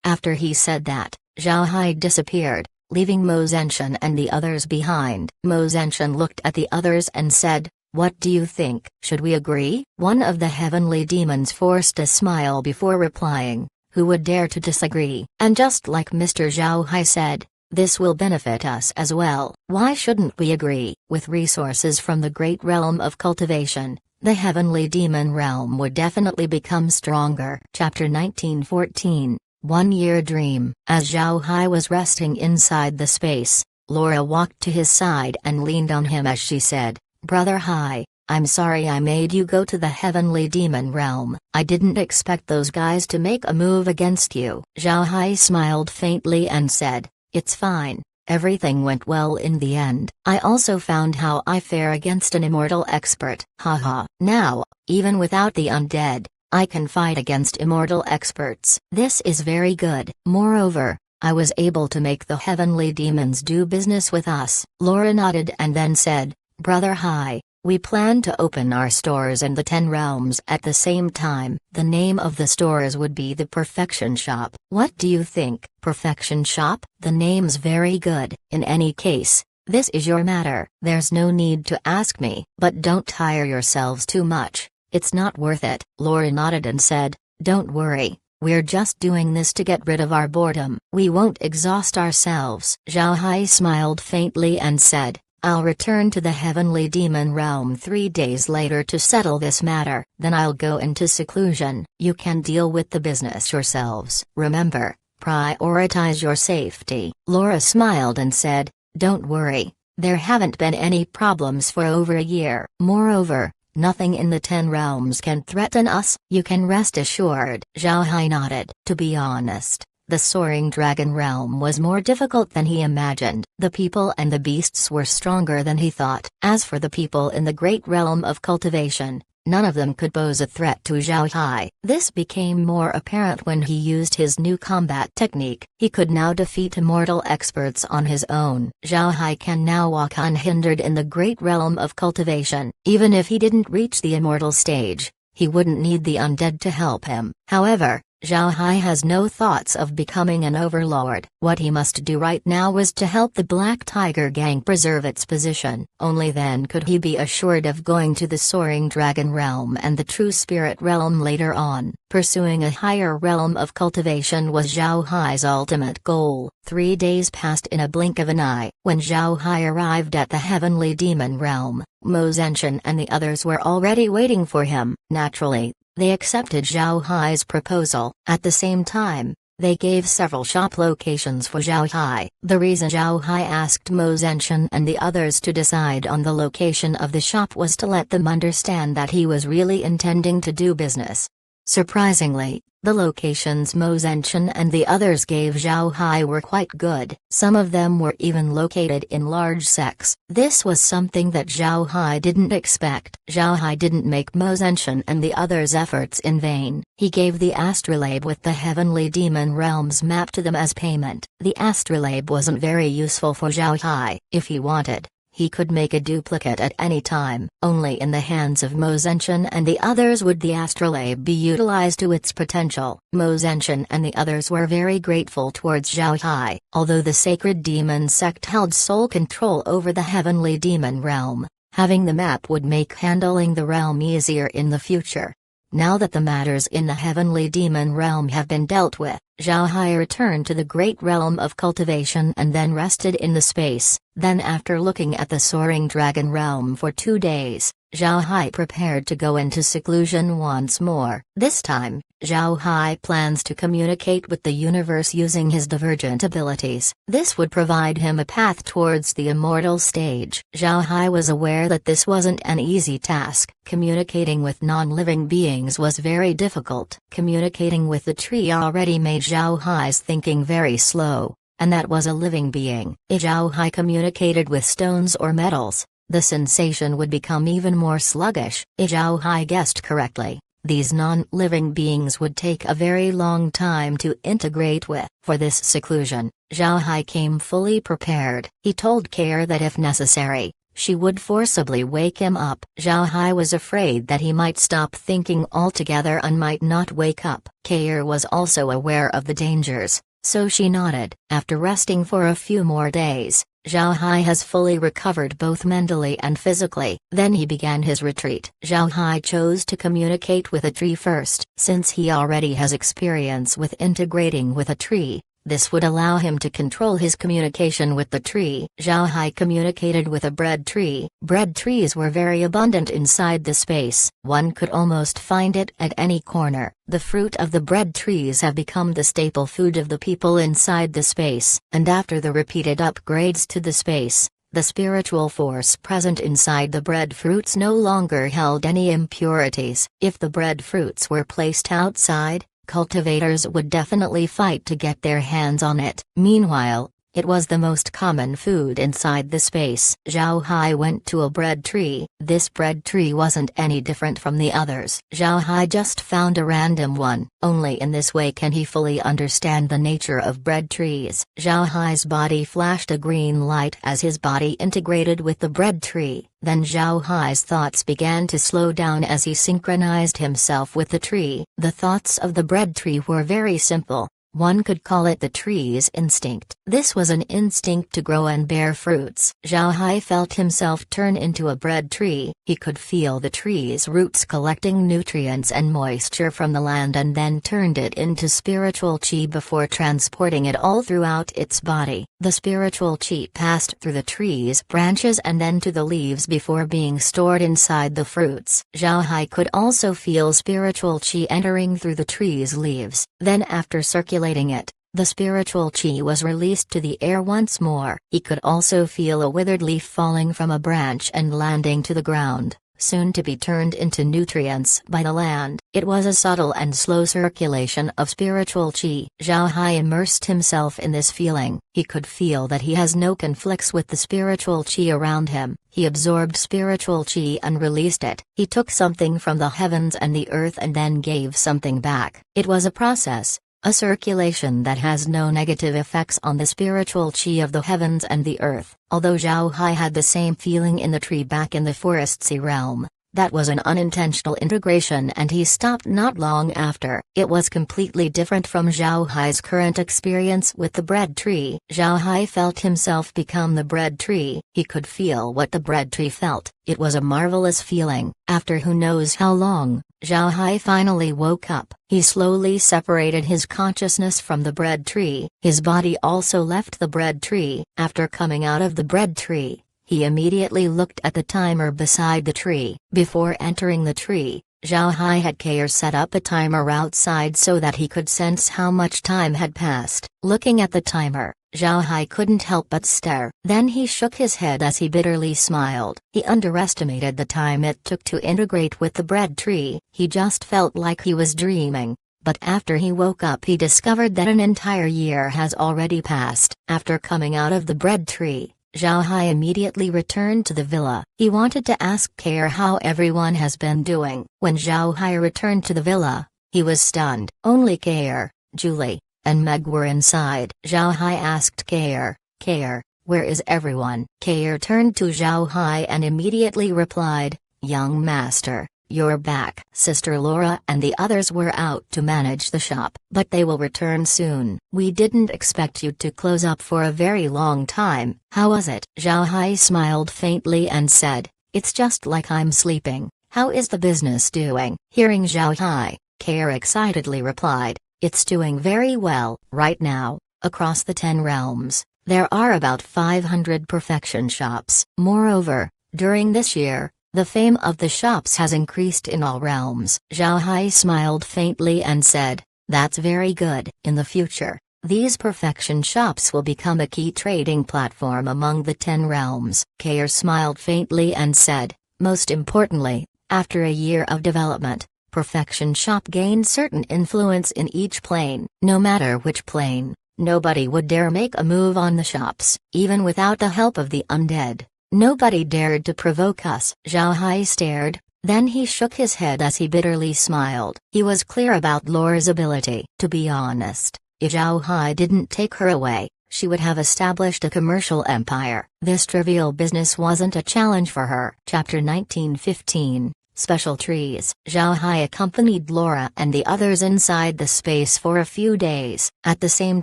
After he said that, Zhao Hai disappeared, leaving Mo Zenshin and the others behind. Mo Zenshin looked at the others and said, "What do you think? Should we agree?" One of the heavenly demons forced a smile before replying, "Who would dare to disagree?" And just like Mr. Zhao Hai said, "This will benefit us as well. Why shouldn't we agree?" With resources from the great realm of cultivation, the heavenly demon realm would definitely become stronger. Chapter 1914, 1-Year Dream. As Zhao Hai was resting inside the space, Laura walked to his side and leaned on him as she said, "Brother Hai, I'm sorry I made you go to the heavenly demon realm. I didn't expect those guys to make a move against you." Zhao Hai smiled faintly and said, "It's fine, everything went well in the end. I also found how I fare against an immortal expert. Haha. Now, even without the undead, I can fight against immortal experts. This is very good. Moreover, I was able to make the heavenly demons do business with us." Laura nodded and then said, "Brother Hai, we plan to open our stores in the 10 realms at the same time. The name of the stores would be the Perfection Shop. What do you think?" "Perfection Shop?" The name's very good. In any case, this is your matter. There's no need to ask me. But don't tire yourselves too much. It's not worth it. Laura nodded and said, "Don't worry. We're just doing this to get rid of our boredom. We won't exhaust ourselves." Zhao Hai smiled faintly and said, "I'll return to the heavenly demon realm 3 days later to settle this matter. Then I'll go into seclusion. You can deal with the business yourselves. Remember, prioritize your safety." Laura smiled and said, "Don't worry. There haven't been any problems for over a year. Moreover, nothing in the 10 realms can threaten us. You can rest assured." Zhao Hai nodded. To be honest, the soaring dragon realm was more difficult than he imagined. The people and the beasts were stronger than he thought. As for the people in the great realm of cultivation, none of them could pose a threat to Zhao Hai. This became more apparent when he used his new combat technique. He could now defeat immortal experts on his own. Zhao Hai can now walk unhindered in the great realm of cultivation. Even if he didn't reach the immortal stage, he wouldn't need the undead to help him. However, Zhao Hai has no thoughts of becoming an overlord. What he must do right now was to help the Black Tiger Gang preserve its position. Only then could he be assured of going to the Soaring Dragon Realm and the True Spirit Realm later on. Pursuing a higher realm of cultivation was Zhao Hai's ultimate goal. 3 days passed in a blink of an eye. When Zhao Hai arrived at the Heavenly Demon Realm, Mo Zenshin and the others were already waiting for him. Naturally, they accepted Zhao Hai's proposal. At the same time, they gave several shop locations for Zhao Hai. The reason Zhao Hai asked Mo Zenshin and the others to decide on the location of the shop was to let them understand that he was really intending to do business. Surprisingly, the locations Mo Zenshin and the others gave Zhao Hai were quite good. Some of them were even located in large sects. This was something that Zhao Hai didn't expect. Zhao Hai didn't make Mo Zenshin and the others' efforts in vain. He gave the astrolabe with the Heavenly Demon Realms map to them as payment. The astrolabe wasn't very useful for Zhao Hai. If he wanted, he could make a duplicate at any time. Only in the hands of Mo Zenshin and the others would the astrolabe be utilized to its potential. Mo Zenshin and the others were very grateful towards Zhao Hai. Although the Sacred Demon sect held sole control over the Heavenly Demon Realm, having the map would make handling the realm easier in the future. Now that the matters in the Heavenly Demon Realm have been dealt with, Zhao Hai returned to the great realm of cultivation and then rested in the space. Then after looking at the Soaring Dragon Realm for 2 days, Zhao Hai prepared to go into seclusion once more. This time, Zhao Hai plans to communicate with the universe using his divergent abilities. This would provide him a path towards the immortal stage. Zhao Hai was aware that this wasn't an easy task. Communicating with non-living beings was very difficult. Communicating with the tree already made Zhao Hai's thinking very slow, and that was a living being. If Zhao Hai communicated with stones or metals, the sensation would become even more sluggish. If Zhao Hai guessed correctly, these non-living beings would take a very long time to integrate with. For this seclusion, Zhao Hai came fully prepared. He told Kair that if necessary, she would forcibly wake him up. Zhao Hai was afraid that he might stop thinking altogether and might not wake up. Kair was also aware of the dangers, so she nodded. After resting for a few more days, Zhao Hai has fully recovered both mentally and physically. Then he began his retreat. Zhao Hai chose to communicate with a tree first. Since he already has experience with integrating with a tree, this would allow him to control his communication with the tree. Zhao Hai communicated with a bread tree. Bread trees were very abundant inside the space. One could almost find it at any corner. The fruit of the bread trees have become the staple food of the people inside the space. And after the repeated upgrades to the space, the spiritual force present inside the bread fruits no longer held any impurities. If the bread fruits were placed outside, cultivators would definitely fight to get their hands on it. Meanwhile, it was the most common food inside the space. Zhao Hai went to a bread tree. This bread tree wasn't any different from the others. Zhao Hai just found a random one. Only in this way can he fully understand the nature of bread trees. Zhao Hai's body flashed a green light as his body integrated with the bread tree. Then Zhao Hai's thoughts began to slow down as he synchronized himself with the tree. The thoughts of the bread tree were very simple. One could call it the tree's instinct. This was an instinct to grow and bear fruits. Zhao Hai felt himself turn into a bread tree. He could feel the tree's roots collecting nutrients and moisture from the land and then turned it into spiritual chi before transporting it all throughout its body. The spiritual chi passed through the tree's branches and then to the leaves before being stored inside the fruits. Zhao Hai could also feel spiritual chi entering through the tree's leaves. Then after circulating it, the spiritual chi was released to the air once more. He could also feel a withered leaf falling from a branch and landing to the ground, soon to be turned into nutrients by the land. It was a subtle and slow circulation of spiritual chi. Zhao Hai immersed himself in this feeling. He could feel that he has no conflicts with the spiritual chi around him. He absorbed spiritual chi and released it. He took something from the heavens and the earth and then gave something back. It was a process. A circulation that has no negative effects on the spiritual chi of the heavens and the earth. Although Zhao Hai had the same feeling in the tree back in the forestsy realm, That was an unintentional integration and he stopped not long after. It was completely different from Zhao Hai's current experience with the bread tree. Zhao Hai felt himself become the bread tree. He could feel what the bread tree felt. It was a marvelous feeling. After who knows how long, Zhao Hai finally woke up. He slowly separated his consciousness from the bread tree. His body also left the bread tree. After coming out of the bread tree, he immediately looked at the timer beside the tree. Before entering the tree, Zhao Hai had Kair set up a timer outside so that he could sense how much time had passed. Looking at the timer, Zhao Hai couldn't help but stare. Then he shook his head as he bitterly smiled. He underestimated the time it took to integrate with the bread tree. He just felt like he was dreaming. But after he woke up he discovered that an entire year has already passed. After coming out of the bread tree, Zhao Hai immediately returned to the villa. He wanted to ask Kair how everyone has been doing. When Zhao Hai returned to the villa, he was stunned. Only Kair, Julie, and Meg were inside. Zhao Hai asked Kair, "Kair, where is everyone?" Kair turned to Zhao Hai and immediately replied, "Young master, you're back." Sister Laura and the others were out to manage the shop, but they will return soon. "We didn't expect you to close up for a very long time. How was it?" Zhao Hai smiled faintly and said, "It's just like I'm sleeping. How is the business doing?" Hearing Zhao Hai, Kair excitedly replied, "It's doing very well. Right now, across the 10 realms, there are about 500 perfection shops. Moreover, during this year, the fame of the shops has increased in all realms." Zhao Hai smiled faintly and said, "That's very good. In the future, these perfection shops will become a key trading platform among the 10 realms." Kair smiled faintly and said, "Most importantly, after a year of development, perfection shop gained certain influence in each plane. No matter which plane, nobody would dare make a move on the shops, even without the help of the undead. Nobody dared to provoke us." Zhao Hai stared, then he shook his head as he bitterly smiled. He was clear about Laura's ability. To be honest, if Zhao Hai didn't take her away, she would have established a commercial empire. This trivial business wasn't a challenge for her. Chapter 19:15 Special Trees. Zhao Hai accompanied Laura and the others inside the space for a few days. At the same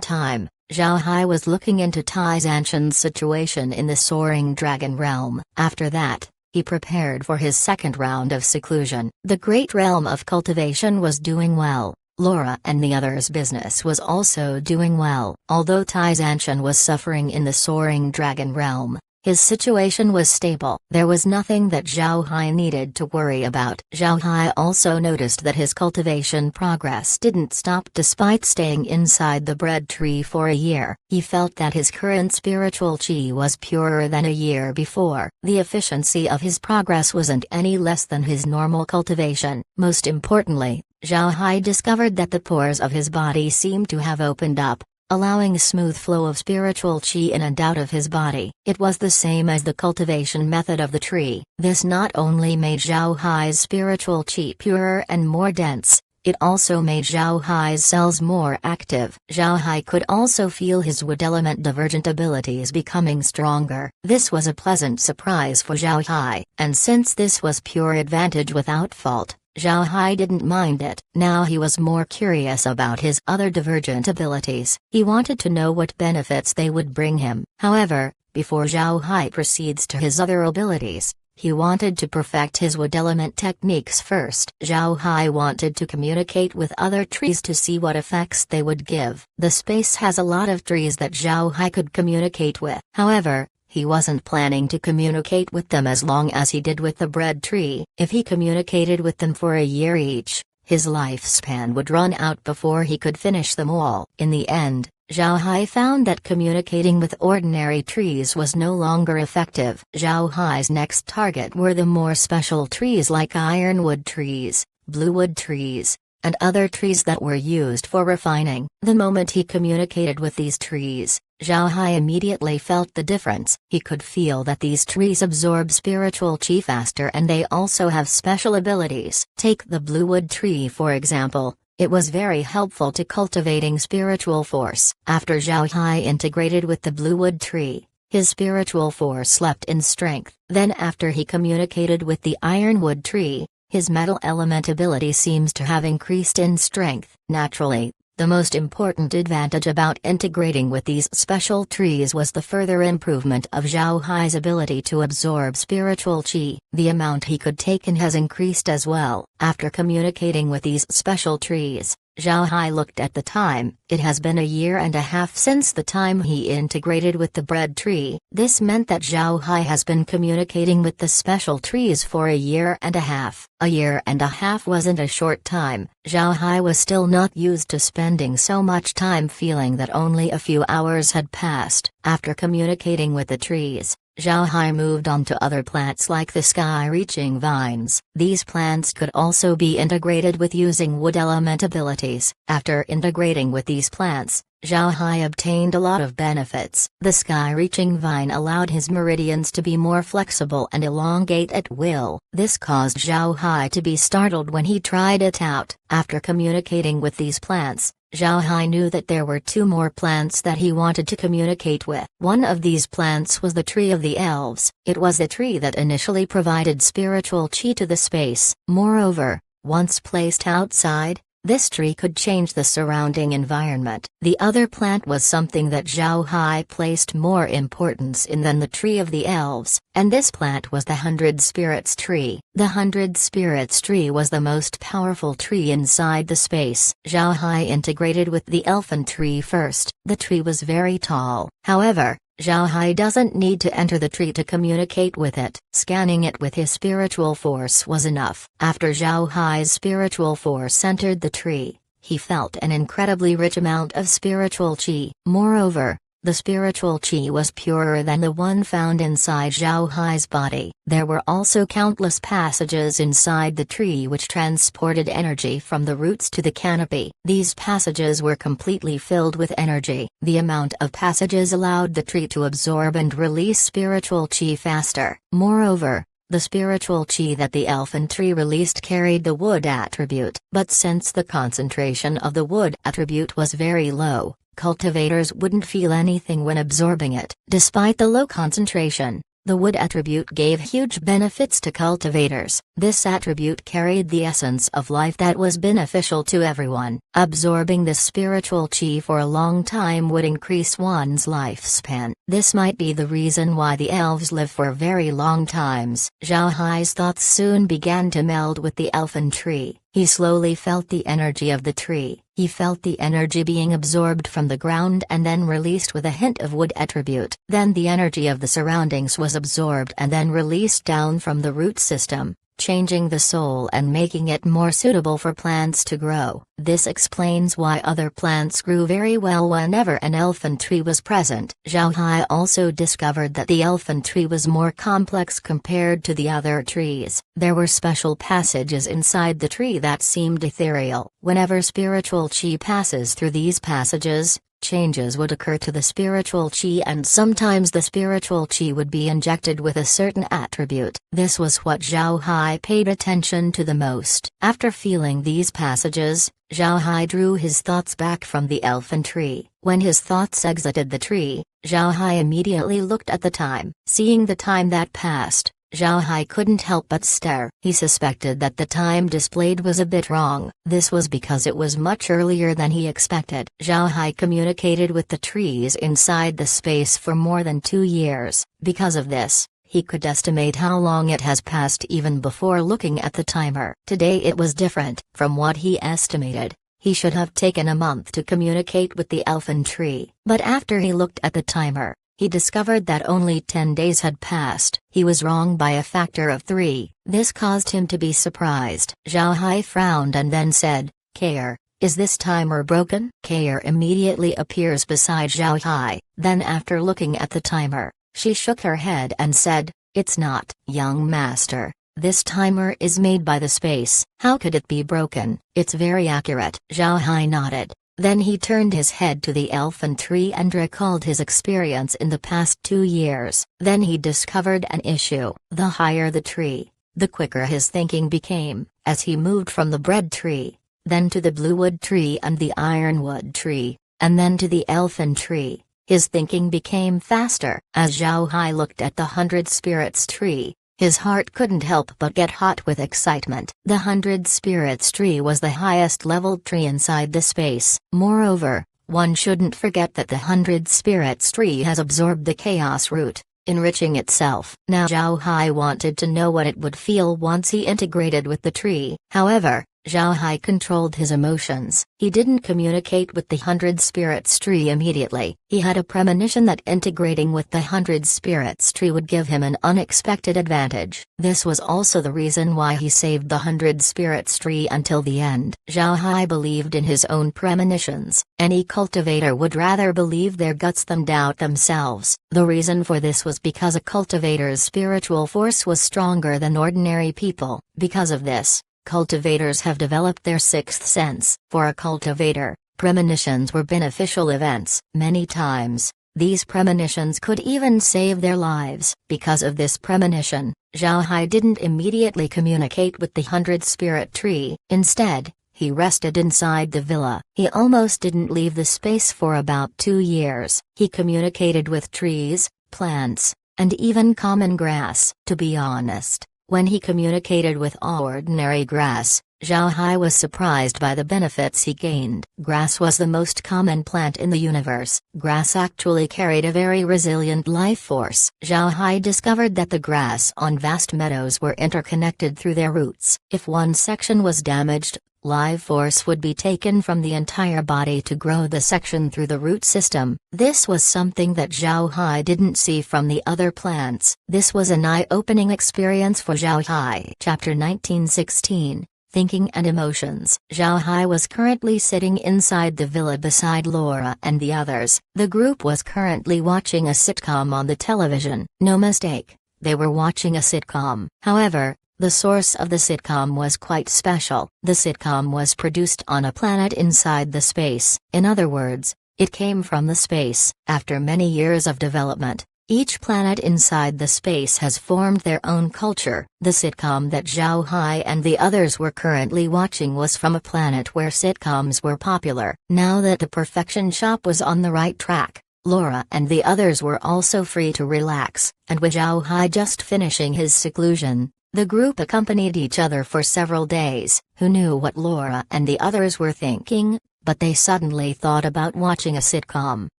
time, Zhao Hai was looking into Tai Zanshan's situation in the Soaring Dragon Realm. After that, he prepared for his second round of seclusion. The Great Realm of Cultivation was doing well. Laura and the others' business was also doing well. Although Tai Zanshan was suffering in the Soaring Dragon Realm, his situation was stable. There was nothing that Zhao Hai needed to worry about. Zhao Hai also noticed that his cultivation progress didn't stop despite staying inside the bread tree for a year. He felt that his current spiritual chi was purer than a year before. The efficiency of his progress wasn't any less than his normal cultivation. Most importantly, Zhao Hai discovered that the pores of his body seemed to have opened up, allowing a smooth flow of spiritual chi in and out of his body. It was the same as the cultivation method of the tree. This not only made Zhao Hai's spiritual chi purer and more dense, it also made Zhao Hai's cells more active. Zhao Hai could also feel his wood element divergent abilities becoming stronger. This was a pleasant surprise for Zhao Hai, and since this was pure advantage without fault, Zhao Hai didn't mind it. Now he was more curious about his other divergent abilities. He wanted to know what benefits they would bring him. However, before Zhao Hai proceeds to his other abilities, he wanted to perfect his wood element techniques first. Zhao Hai wanted to communicate with other trees to see what effects they would give. The space has a lot of trees that Zhao Hai could communicate with. However, he wasn't planning to communicate with them as long as he did with the bread tree. If he communicated with them for a year each, his lifespan would run out before he could finish them all. In the end, Zhao Hai found that communicating with ordinary trees was no longer effective. Zhao Hai's next target were the more special trees like ironwood trees, bluewood trees, and other trees that were used for refining. The moment he communicated with these trees, Zhao Hai immediately felt the difference. He could feel that these trees absorb spiritual chi faster and they also have special abilities. Take the bluewood tree for example. It was very helpful to cultivating spiritual force. After Zhao Hai integrated with the bluewood tree, his spiritual force leapt in strength. Then after he communicated with the ironwood tree, his metal element ability seems to have increased in strength. Naturally, the most important advantage about integrating with these special trees was the further improvement of Zhao Hai's ability to absorb spiritual qi. The amount he could take in has increased as well. After communicating with these special trees, Zhao Hai looked at the time. It has been 1.5 years since the time he integrated with the bread tree. This meant that Zhao Hai has been communicating with the special trees for 1.5 years. 1.5 years wasn't a short time. Zhao Hai was still not used to spending so much time feeling that only a few hours had passed. After communicating with the trees, Zhao Hai moved on to other plants like the sky-reaching vines. These plants could also be integrated with using wood element abilities. After integrating with these plants, Zhao Hai obtained a lot of benefits. The sky-reaching vine allowed his meridians to be more flexible and elongate at will. This caused Zhao Hai to be startled when he tried it out. After communicating with these plants, Zhao Hai knew that there were 2 more plants that he wanted to communicate with. One of these plants was the Tree of the Elves. It was the tree that initially provided spiritual qi to the space. Moreover, once placed outside, this tree could change the surrounding environment. The other plant was something that Zhao Hai placed more importance in than the Tree of the Elves, and this plant was the 100 Spirits tree. The 100 Spirits tree was the most powerful tree inside the space. Zhao Hai integrated with the elfin tree first. The tree was very tall. However, Zhao Hai doesn't need to enter the tree to communicate with it. Scanning it with his spiritual force was enough. After Zhao Hai's spiritual force entered the tree, he felt an incredibly rich amount of spiritual qi. Moreover, the spiritual qi was purer than the one found inside Zhao Hai's body. There were also countless passages inside the tree which transported energy from the roots to the canopy. These passages were completely filled with energy. The amount of passages allowed the tree to absorb and release spiritual qi faster. Moreover, the spiritual qi that the elfin tree released carried the wood attribute. But since the concentration of the wood attribute was very low, cultivators wouldn't feel anything when absorbing it. Despite the low concentration, the wood attribute gave huge benefits to cultivators. This attribute carried the essence of life that was beneficial to everyone. Absorbing this spiritual qi for a long time would increase one's lifespan. This might be the reason why the elves live for very long times. Zhao Hai's thoughts soon began to meld with the elfin tree. He slowly felt the energy of the tree. He felt the energy being absorbed from the ground and then released with a hint of wood attribute. Then the energy of the surroundings was absorbed and then released down from the root system, changing the soil and making it more suitable for plants to grow. This explains why other plants grew very well whenever an elfin tree was present. Zhao Hai also discovered that the elfin tree was more complex compared to the other trees. There were special passages inside the tree that seemed ethereal. Whenever spiritual qi passes through these passages, changes would occur to the spiritual qi, and sometimes the spiritual qi would be injected with a certain attribute. This was what Zhao Hai paid attention to the most. After feeling these passages, Zhao Hai drew his thoughts back from the elfin tree. When his thoughts exited the tree, Zhao Hai immediately looked at the time. Seeing the time that passed, Zhao Hai couldn't help but stare. He suspected that the time displayed was a bit wrong. This was because it was much earlier than he expected. Zhao Hai communicated with the trees inside the space for more than 2 years. Because of this, he could estimate how long it has passed even before looking at the timer. Today it was different. From what he estimated, he should have taken a month to communicate with the elfin tree. But after he looked at the timer, he discovered that only 10 days had passed. He was wrong by a factor of 3. This caused him to be surprised. Zhao Hai frowned and then said, "Care, is this timer broken?" Care immediately appears beside Zhao Hai. Then after looking at the timer, she shook her head and said, "It's not." "Young master, this timer is made by the space. How could it be broken? It's very accurate." Zhao Hai nodded. Then he turned his head to the elfin tree and recalled his experience in the past 2 years. Then he discovered an issue. The higher the tree, the quicker his thinking became. As he moved from the bread tree, then to the bluewood tree and the ironwood tree, and then to the elfin tree, his thinking became faster. As Zhao Hai looked at the 100 Spirits tree, his heart couldn't help but get hot with excitement. The 100 Spirits tree was the highest leveled tree inside the space. Moreover, one shouldn't forget that the 100 Spirits tree has absorbed the chaos root, enriching itself. Now Zhao Hai wanted to know what it would feel once he integrated with the tree. However, Zhao Hai controlled his emotions. He didn't communicate with the 100 Spirits tree immediately. He had a premonition that integrating with the 100 Spirits tree would give him an unexpected advantage. This was also the reason why he saved the 100 Spirits tree until the end. Zhao Hai believed in his own premonitions. Any cultivator would rather believe their guts than doubt themselves. The reason for this was because a cultivator's spiritual force was stronger than ordinary people. Because of this, cultivators have developed their sixth sense. For a cultivator, premonitions were beneficial events. Many times, these premonitions could even save their lives. Because of this premonition, Zhao Hai didn't immediately communicate with the 100 Spirit tree. Instead, he rested inside the villa. He almost didn't leave the space for about 2 years. He communicated with trees, plants, and even common grass. To be honest, when he communicated with ordinary grass, Zhao Hai was surprised by the benefits he gained. Grass was the most common plant in the universe. Grass actually carried a very resilient life force. Zhao Hai discovered that the grass on vast meadows were interconnected through their roots. If one section was damaged, life force would be taken from the entire body to grow the section through the root system. This was something that Zhao Hai didn't see from the other plants. This was an eye-opening experience for Zhao Hai. Chapter 1916, Thinking and Emotions. Zhao Hai was currently sitting inside the villa beside Laura and the others. The group was currently watching a sitcom on the television. No mistake, they were watching a sitcom. However, the source of the sitcom was quite special. The sitcom was produced on a planet inside the space. In other words, it came from the space. After many years of development, each planet inside the space has formed their own culture. The sitcom that Zhao Hai and the others were currently watching was from a planet where sitcoms were popular. Now that the perfection shop was on the right track, Laura and the others were also free to relax, and with Zhao Hai just finishing his seclusion, the group accompanied each other for several days. Who knew what Laura and the others were thinking? But they suddenly thought about watching a sitcom.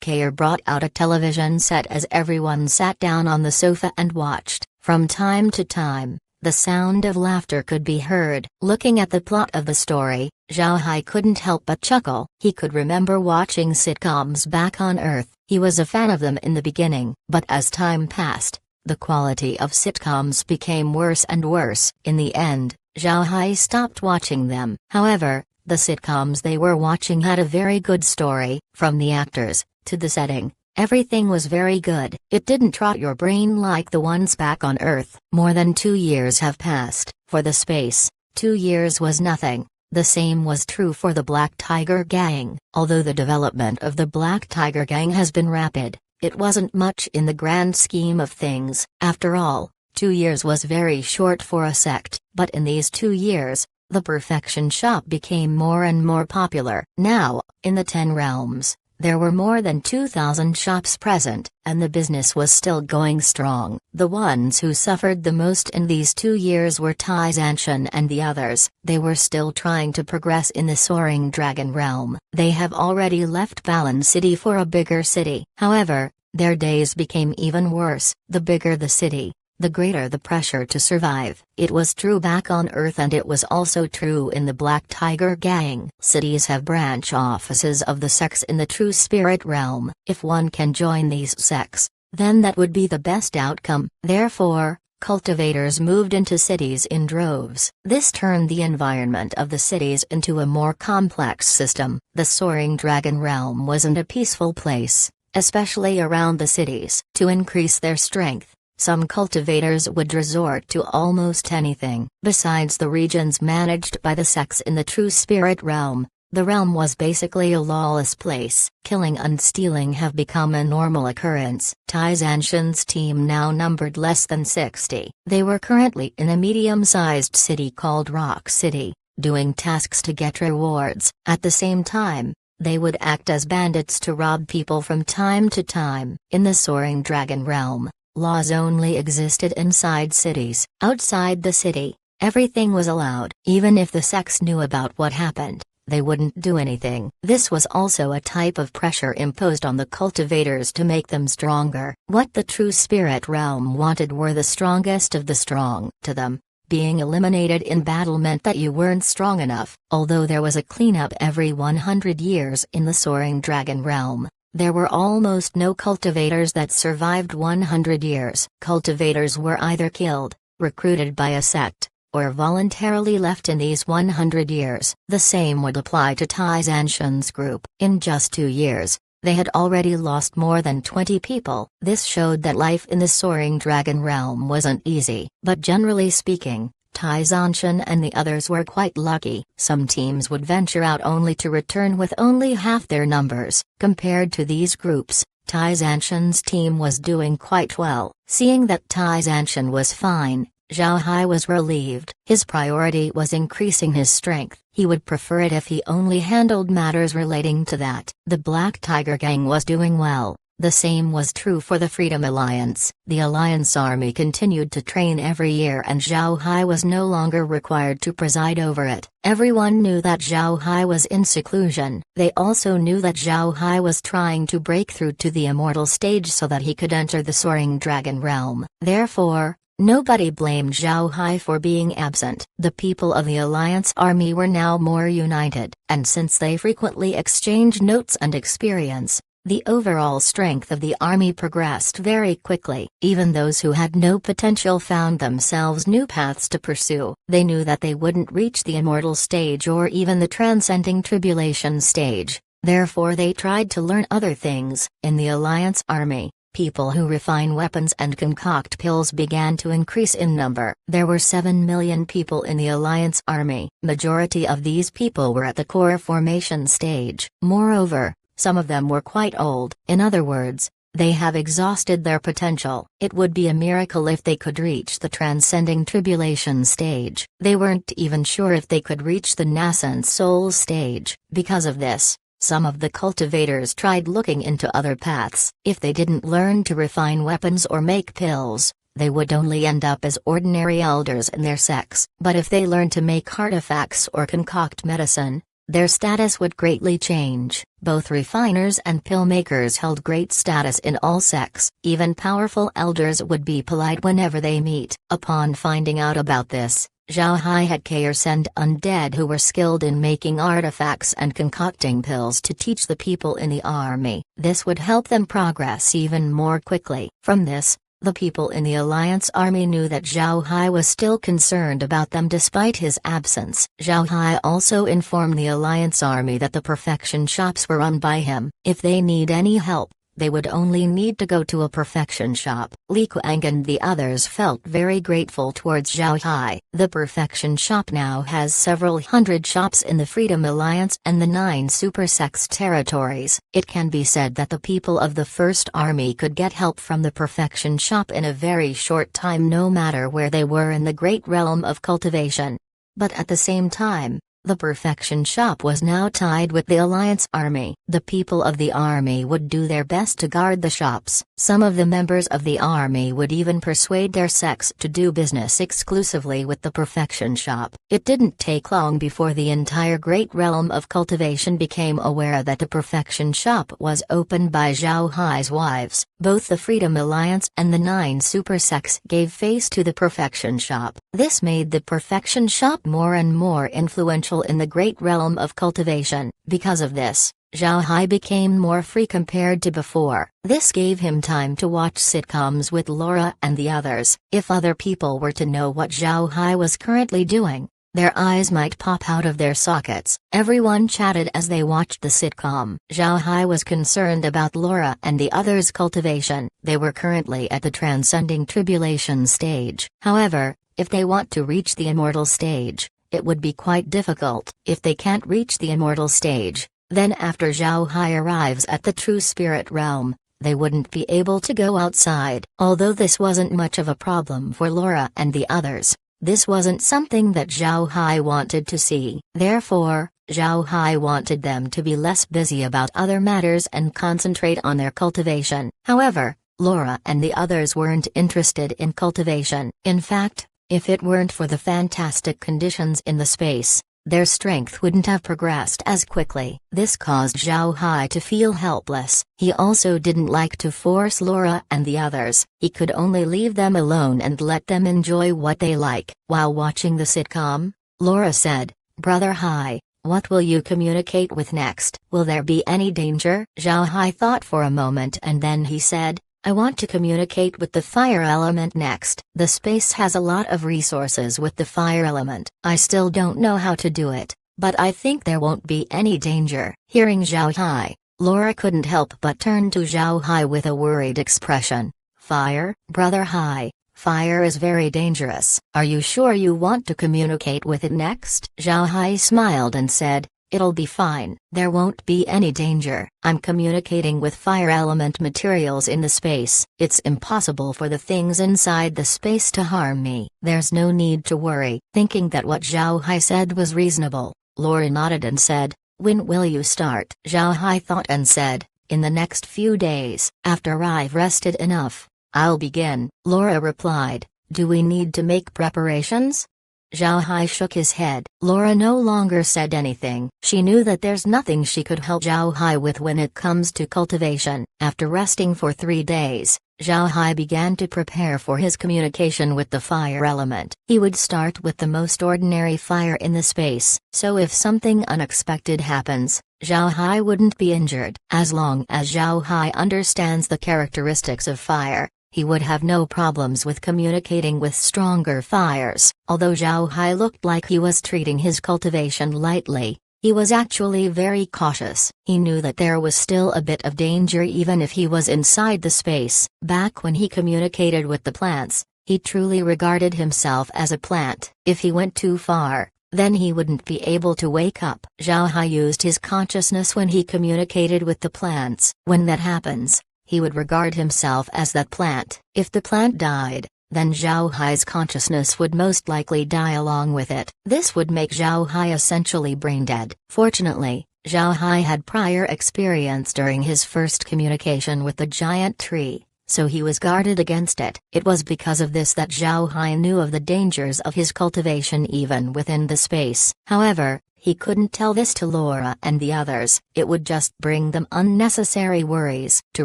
Kair brought out a television set as everyone sat down on the sofa and watched. From time to time, the sound of laughter could be heard. Looking at the plot of the story, Zhao Hai couldn't help but chuckle. He could remember watching sitcoms back on Earth. He was a fan of them in the beginning. But as time passed, the quality of sitcoms became worse and worse. In the end, Zhao Hai stopped watching them. However, the sitcoms they were watching had a very good story. From the actors, to the setting, everything was very good. It didn't trot your brain like the ones back on Earth. More than 2 years have passed. For the space, 2 years was nothing. The same was true for the Black Tiger Gang. Although the development of the Black Tiger Gang has been rapid, it wasn't much in the grand scheme of things. After all, 2 years was very short for a sect. But in these 2 years, the perfection shop became more and more popular. Now, in the 10 realms, there were more than 2,000 shops present, and the business was still going strong. The ones who suffered the most in these 2 years were Tai Zanshan and the others. They were still trying to progress in the Soaring Dragon realm. They have already left Balan City for a bigger city. However, their days became even worse. The bigger the city, the greater the pressure to survive. It was true back on Earth, and it was also true in the Black Tiger Gang. Cities have branch offices of the sects in the True Spirit realm. If one can join these sects, then that would be the best outcome. Therefore, cultivators moved into cities in droves. This turned the environment of the cities into a more complex system. The Soaring Dragon realm wasn't a peaceful place, especially around the cities. To increase their strength, some cultivators would resort to almost anything. Besides the regions managed by the sects in the True Spirit realm, the realm was basically a lawless place. Killing and stealing have become a normal occurrence. Tai Zanshan's team now numbered less than 60. They were currently in a medium-sized city called Rock City, doing tasks to get rewards. At the same time, They would act as bandits to rob people from time to time. In the Soaring Dragon realm, laws only existed inside cities. Outside the city, everything was allowed. Even if the sects knew about what happened, they wouldn't do anything. This was also a type of pressure imposed on the cultivators to make them stronger. What the true spirit realm wanted were the strongest of the strong. To them, being eliminated in battle meant that you weren't strong enough. Although there was a cleanup every 100 years in the Soaring Dragon realm, there were almost no cultivators that survived 100 years. Cultivators were either killed, recruited by a sect, or voluntarily left in these 100 years. The same would apply to Tai Zanshan's group. In just 2 years, they had already lost more than 20 people. This showed that life in the Soaring Dragon realm wasn't easy. But generally speaking, Tai Zanshan and the others were quite lucky. Some teams would venture out only to return with only half their numbers. Compared to these groups, Tai Zanshan's team was doing quite well. Seeing that Tai Zanshan was fine, Zhao Hai was relieved. His priority was increasing his strength. He would prefer it if he only handled matters relating to that. The Black Tiger Gang was doing well. The same was true for the Freedom Alliance. The Alliance Army continued to train every year and Zhao Hai was no longer required to preside over it. Everyone knew that Zhao Hai was in seclusion. They also knew that Zhao Hai was trying to break through to the immortal stage so that he could enter the Soaring Dragon realm. Therefore, nobody blamed Zhao Hai for being absent. The people of the Alliance Army were now more united, and since they frequently exchanged notes and experience, the overall strength of the army progressed very quickly. Even those who had no potential found themselves new paths to pursue. They knew that they wouldn't reach the immortal stage or even the transcending tribulation stage, therefore they tried to learn other things. In the Alliance Army, people who refine weapons and concoct pills began to increase in number. There were 7 million people in the Alliance Army. Majority of these people were at the core formation stage. Moreover, some of them were quite old. In other words, they have exhausted their potential. It would be a miracle if they could reach the transcending tribulation stage. They weren't even sure if they could reach the nascent soul stage. Because of this, some of the cultivators tried looking into other paths. If they didn't learn to refine weapons or make pills, they would only end up as ordinary elders in their sects. But if they learned to make artifacts or concoct medicine, their status would greatly change. Both refiners and pill makers held great status in all sects. Even powerful elders would be polite whenever they meet. Upon finding out about this, Zhao Hai had sent undead who were skilled in making artifacts and concocting pills to teach the people in the army. This would help them progress even more quickly. From this, the people in the Alliance Army knew that Zhao Hai was still concerned about them despite his absence. Zhao Hai also informed the Alliance Army that the perfection shops were run by him. If they need any help, they would only need to go to a perfection shop. Li Kuang and the others felt very grateful towards Zhao Hai. The perfection shop now has several hundred shops in the Freedom Alliance and the 9 super sects territories. It can be said that the people of the First Army could get help from the perfection shop in a very short time no matter where they were in the great realm of cultivation. But at the same time, the perfection shop was now tied with the Alliance Army. The people of the army would do their best to guard the shops. Some of the members of the army would even persuade their sects to do business exclusively with the perfection shop. It didn't take long before the entire great realm of cultivation became aware that the perfection shop was opened by Zhao Hai's wives. Both the Freedom Alliance and the 9 super sects gave face to the perfection shop. This made the perfection shop more and more influential in the great realm of cultivation. Because of this, Zhao Hai became more free compared to before. This gave him time to watch sitcoms with Laura and the others. If other people were to know what Zhao Hai was currently doing, their eyes might pop out of their sockets. Everyone chatted as they watched the sitcom. Zhao Hai was concerned about Laura and the others' cultivation. They were currently at the transcending tribulation stage. However, if they want to reach the immortal stage, it would be quite difficult. If they can't reach the immortal stage, then after Zhao Hai arrives at the true spirit realm, they wouldn't be able to go outside. Although this wasn't much of a problem for Laura and the others, This wasn't something that Zhao Hai wanted to see. Therefore, Zhao Hai wanted them to be less busy about other matters and concentrate on their cultivation. However, Laura and the others weren't interested in cultivation. In fact, if it weren't for the fantastic conditions in the space, their strength wouldn't have progressed as quickly. This caused Zhao Hai to feel helpless. He also didn't like to force Laura and the others. He could only leave them alone and let them enjoy what they like. While watching the sitcom, Laura said, "Brother Hai, what will you communicate with next? Will there be any danger?" Zhao Hai thought for a moment and then he said, "I want to communicate with the fire element next. The space has a lot of resources with the fire element. I still don't know how to do it, but I think there won't be any danger." Hearing Zhao Hai, Laura couldn't help but turn to Zhao Hai with a worried expression. "Fire, Brother Hai, fire is very dangerous. Are you sure you want to communicate with it next?" Zhao Hai smiled and said, "It'll be fine. There won't be any danger. I'm communicating with fire element materials in the space. It's impossible for the things inside the space to harm me. There's no need to worry." Thinking that what Zhao Hai said was reasonable, Laura nodded and said, "When will you start?" Zhao Hai thought and said, "In the next few days. After I've rested enough, I'll begin." Laura replied, "Do we need to make preparations?" Zhao Hai shook his head. Laura no longer said anything. She knew that there's nothing she could help Zhao Hai with when it comes to cultivation. After resting for 3 days, Zhao Hai began to prepare for his communication with the fire element. He would start with the most ordinary fire in the space, so if something unexpected happens, Zhao Hai wouldn't be injured. As long as Zhao Hai understands the characteristics of fire, he would have no problems with communicating with stronger fires. Although Zhao Hai looked like he was treating his cultivation lightly, he was actually very cautious. He knew that there was still a bit of danger even if he was inside the space. Back when he communicated with the plants, he truly regarded himself as a plant. If he went too far, then he wouldn't be able to wake up. Zhao Hai used his consciousness when he communicated with the plants. When that happens, he would regard himself as that plant. If the plant died, then Zhao Hai's consciousness would most likely die along with it. This would make Zhao Hai essentially brain dead. Fortunately, Zhao Hai had prior experience during his first communication with the giant tree, so he was guarded against it. It was because of this that Zhao Hai knew of the dangers of his cultivation even within the space. However, he couldn't tell this to Laura and the others. It would just bring them unnecessary worries. To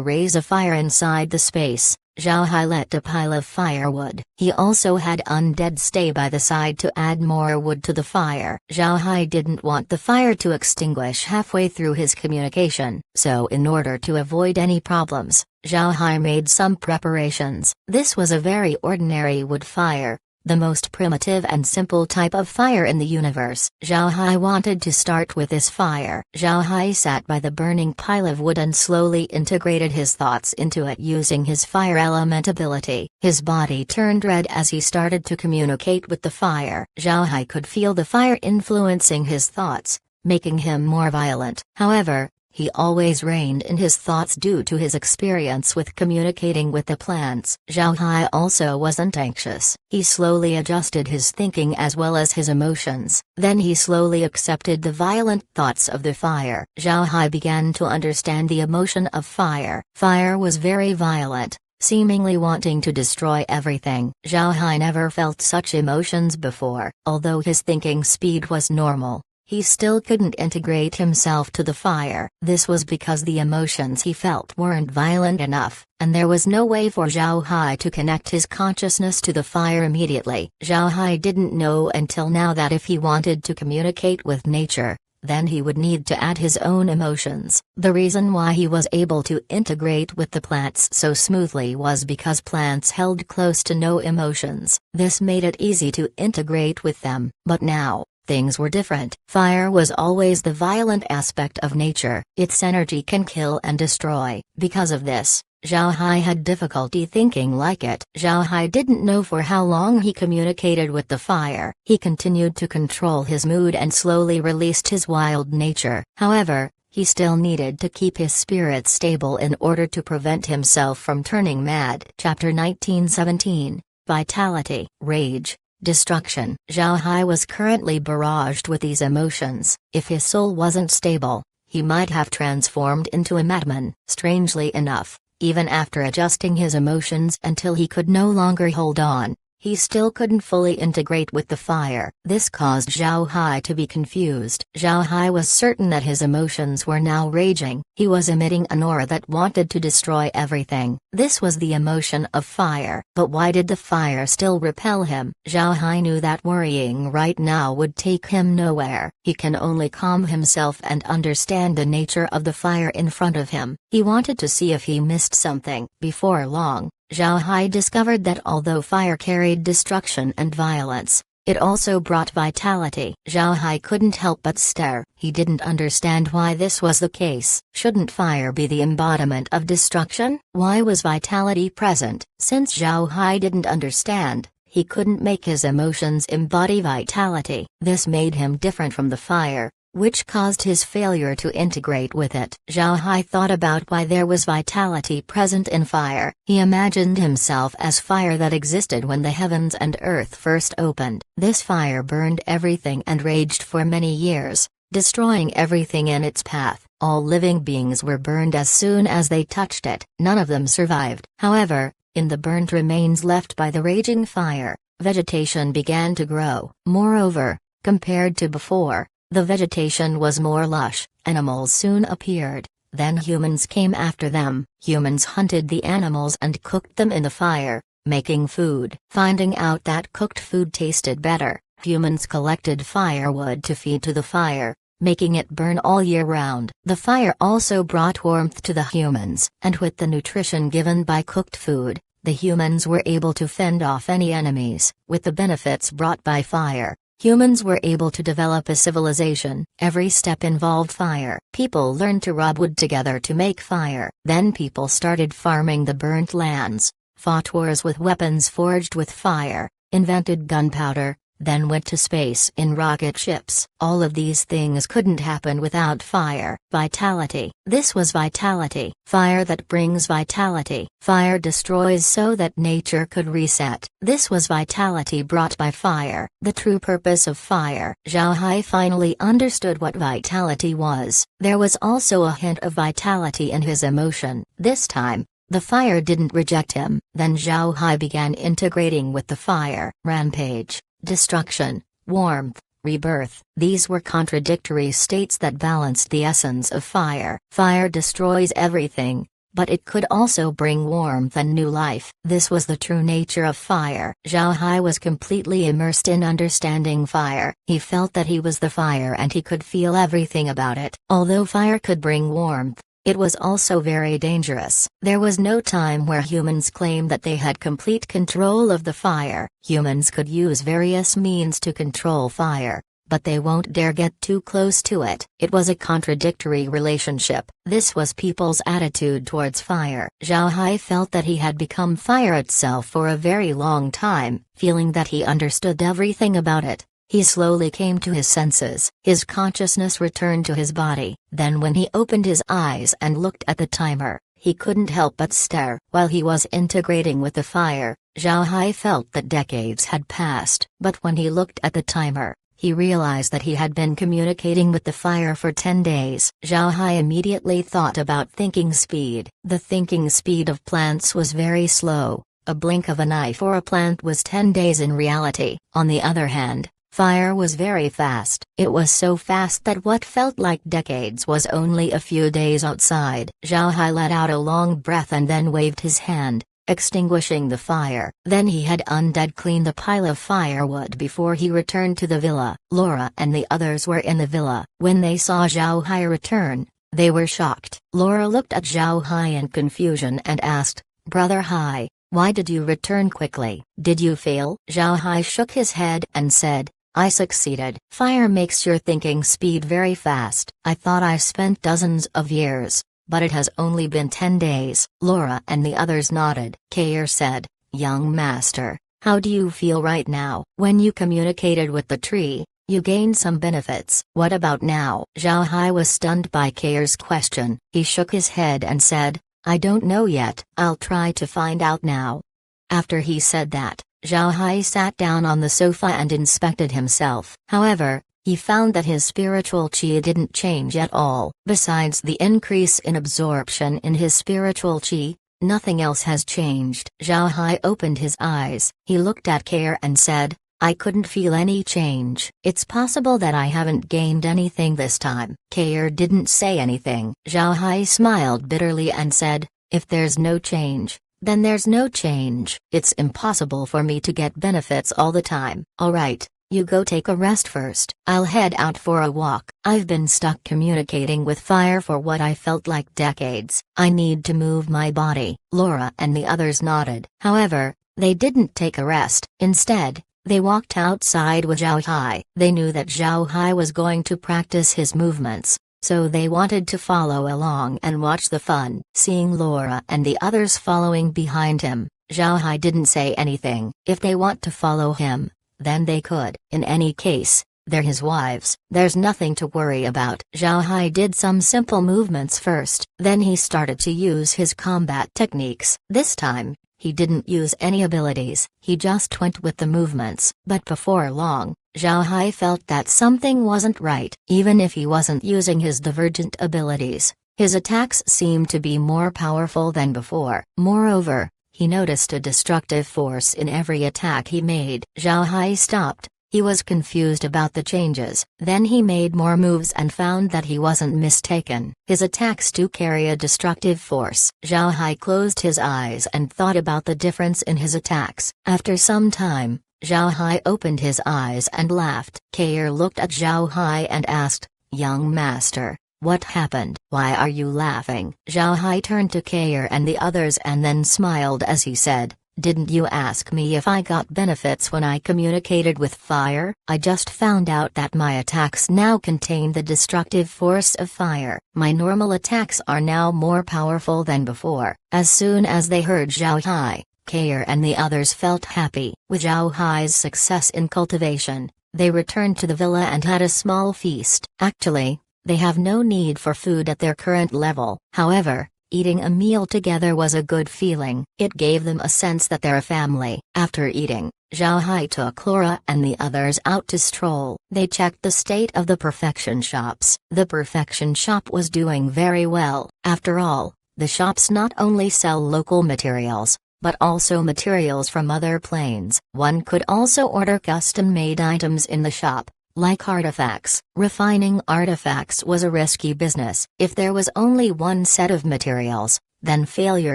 raise a fire inside the space, Zhao Hai lit a pile of firewood. He also had undead stay by the side to add more wood to the fire. Zhao Hai didn't want the fire to extinguish halfway through his communication, so in order to avoid any problems, Zhao Hai made some preparations. This was a very ordinary wood fire, the most primitive and simple type of fire in the universe. Zhao Hai wanted to start with this fire. Zhao Hai sat by the burning pile of wood and slowly integrated his thoughts into it using his fire element ability. His body turned red as he started to communicate with the fire. Zhao Hai could feel the fire influencing his thoughts, making him more violent. However, he always reined in his thoughts due to his experience with communicating with the plants. Zhao Hai also wasn't anxious. He slowly adjusted his thinking as well as his emotions. Then he slowly accepted the violent thoughts of the fire. Zhao Hai began to understand the emotion of fire. Fire was very violent, seemingly wanting to destroy everything. Zhao Hai never felt such emotions before. Although his thinking speed was normal, he still couldn't integrate himself to the fire. This was because the emotions he felt weren't violent enough, and there was no way for Zhao Hai to connect his consciousness to the fire immediately. Zhao Hai didn't know until now that if he wanted to communicate with nature, then he would need to add his own emotions. The reason why he was able to integrate with the plants so smoothly was because plants held close to no emotions. This made it easy to integrate with them. But now, things were different. Fire was always the violent aspect of nature. Its energy can kill and destroy. Because of this, Zhao Hai had difficulty thinking like it. Zhao Hai didn't know for how long he communicated with the fire. He continued to control his mood and slowly released his wild nature. However, he still needed to keep his spirit stable in order to prevent himself from turning mad. Chapter 1917, Vitality. Rage. destruction. Zhao Hai was currently barraged with these emotions. If his soul wasn't stable, he might have transformed into a madman. Strangely enough, even after adjusting his emotions until he could no longer hold on, he still couldn't fully integrate with the fire. This caused Zhao Hai to be confused. Zhao Hai was certain that his emotions were now raging. He was emitting an aura that wanted to destroy everything. This was the emotion of fire. But why did the fire still repel him? Zhao Hai knew that worrying right now would take him nowhere. He can only calm himself and understand the nature of the fire in front of him. He wanted to see if he missed something. Before long, Zhao Hai discovered that although fire carried destruction and violence, it also brought vitality. Zhao Hai couldn't help but stare. He didn't understand why this was the case. Shouldn't fire be the embodiment of destruction? Why was vitality present? Since Zhao Hai didn't understand, he couldn't make his emotions embody vitality. This made him different from the fire, which caused his failure to integrate with it. Zhao Hai thought about why there was vitality present in fire. He imagined himself as fire that existed when the heavens and earth first opened. This fire burned everything and raged for many years, destroying everything in its path. All living beings were burned as soon as they touched it. None of them survived. However, in the burnt remains left by the raging fire, vegetation began to grow. Moreover, compared to before, the vegetation was more lush. Animals soon appeared, then humans came after them. Humans hunted the animals and cooked them in the fire, making food. Finding out that cooked food tasted better, humans collected firewood to feed to the fire, making it burn all year round. The fire also brought warmth to the humans, and with the nutrition given by cooked food, the humans were able to fend off any enemies. With the benefits brought by fire, humans were able to develop a civilization. Every step involved fire. People learned to rub wood together to make fire. Then people started farming the burnt lands, fought wars with weapons forged with fire, invented gunpowder, then went to space in rocket ships. All of these things couldn't happen without fire. Vitality. This was vitality. Fire that brings vitality. Fire destroys so that nature could reset. This was vitality brought by fire. The true purpose of fire. Zhao Hai finally understood what vitality was. There was also a hint of vitality in his emotion. This time, the fire didn't reject him. Then Zhao Hai began integrating with the fire. Rampage, destruction, warmth, rebirth. These were contradictory states that balanced the essence of fire. Fire destroys everything, but it could also bring warmth and new life. This was the true nature of fire. Zhao Hai was completely immersed in understanding fire. He felt that he was the fire and he could feel everything about it. Although fire could bring warmth, it was also very dangerous. There was no time where humans claimed that they had complete control of the fire. Humans could use various means to control fire, but they won't dare get too close to it. It was a contradictory relationship. This was people's attitude towards fire. Zhao Hai felt that he had become fire itself for a very long time, feeling that he understood everything about it. He slowly came to his senses. His consciousness returned to his body. Then when he opened his eyes and looked at the timer, he couldn't help but stare. While he was integrating with the fire, Zhao Hai felt that decades had passed. But when he looked at the timer, he realized that he had been communicating with the fire for 10 days. Zhao Hai immediately thought about thinking speed. The thinking speed of plants was very slow. A blink of an eye for a plant was 10 days in reality. On the other hand, fire was very fast. It was so fast that what felt like decades was only a few days outside. Zhao Hai let out a long breath and then waved his hand, extinguishing the fire. Then he had undead clean the pile of firewood before he returned to the villa. Laura and the others were in the villa. When they saw Zhao Hai return, they were shocked. Laura looked at Zhao Hai in confusion and asked, "Brother Hai, why did you return quickly? Did you fail?" Zhao Hai shook his head and said, "I succeeded. Fire makes your thinking speed very fast. I thought I spent dozens of years, but it has only been 10 days. Laura and the others nodded. Kair said, "Young master, how do you feel right now? When you communicated with the tree, you gained some benefits. What about now?" Zhao Hai was stunned by Kair's question. He shook his head and said, "I don't know yet. I'll try to find out now." After he said that, Zhao Hai sat down on the sofa and inspected himself. However, he found that his spiritual qi didn't change at all. Besides the increase in absorption in his spiritual qi, nothing else has changed. Zhao Hai opened his eyes. He looked at Kair and said, I couldn't feel any change. It's possible that I haven't gained anything this time. Kair didn't say anything. Zhao Hai smiled bitterly and said, if there's no change, then there's no change. It's impossible for me to get benefits all the time. Alright, you go take a rest first. I'll head out for a walk. I've been stuck communicating with fire for what I felt like decades. I need to move my body. Laura and the others nodded. However, they didn't take a rest. Instead, they walked outside with Zhao Hai. They knew that Zhao Hai was going to practice his movements, so they wanted to follow along and watch the fun. Seeing Laura and the others following behind him, Zhao Hai didn't say anything. If they want to follow him, then they could. In any case, they're his wives. There's nothing to worry about. Zhao Hai did some simple movements first, then he started to use his combat techniques. This time, he didn't use any abilities, he just went with the movements. But before long, Zhao Hai felt that something wasn't right. Even if he wasn't using his divergent abilities, his attacks seemed to be more powerful than before. Moreover, he noticed a destructive force in every attack he made. Zhao Hai stopped. He was confused about the changes. Then he made more moves and found that he wasn't mistaken. His attacks do carry a destructive force. Zhao Hai closed his eyes and thought about the difference in his attacks. After some time, Zhao Hai opened his eyes and laughed. Kair looked at Zhao Hai and asked, young master, what happened? Why are you laughing? Zhao Hai turned to Kair and the others and then smiled as he said, didn't you ask me if I got benefits when I communicated with fire? I just found out that my attacks now contain the destructive force of fire. My normal attacks are now more powerful than before. As soon as they heard Zhao Hai, Kair and the others felt happy. With Zhao Hai's success in cultivation, they returned to the villa and had a small feast. Actually, they have no need for food at their current level. However, eating a meal together was a good feeling. It gave them a sense that they're a family. After eating, Zhao Hai took Laura and the others out to stroll. They checked the state of the perfection shops. The perfection shop was doing very well. After all, the shops not only sell local materials, but also materials from other planes. One could also order custom-made items in the shop, like artifacts. Refining artifacts was a risky business. If there was only one set of materials, then failure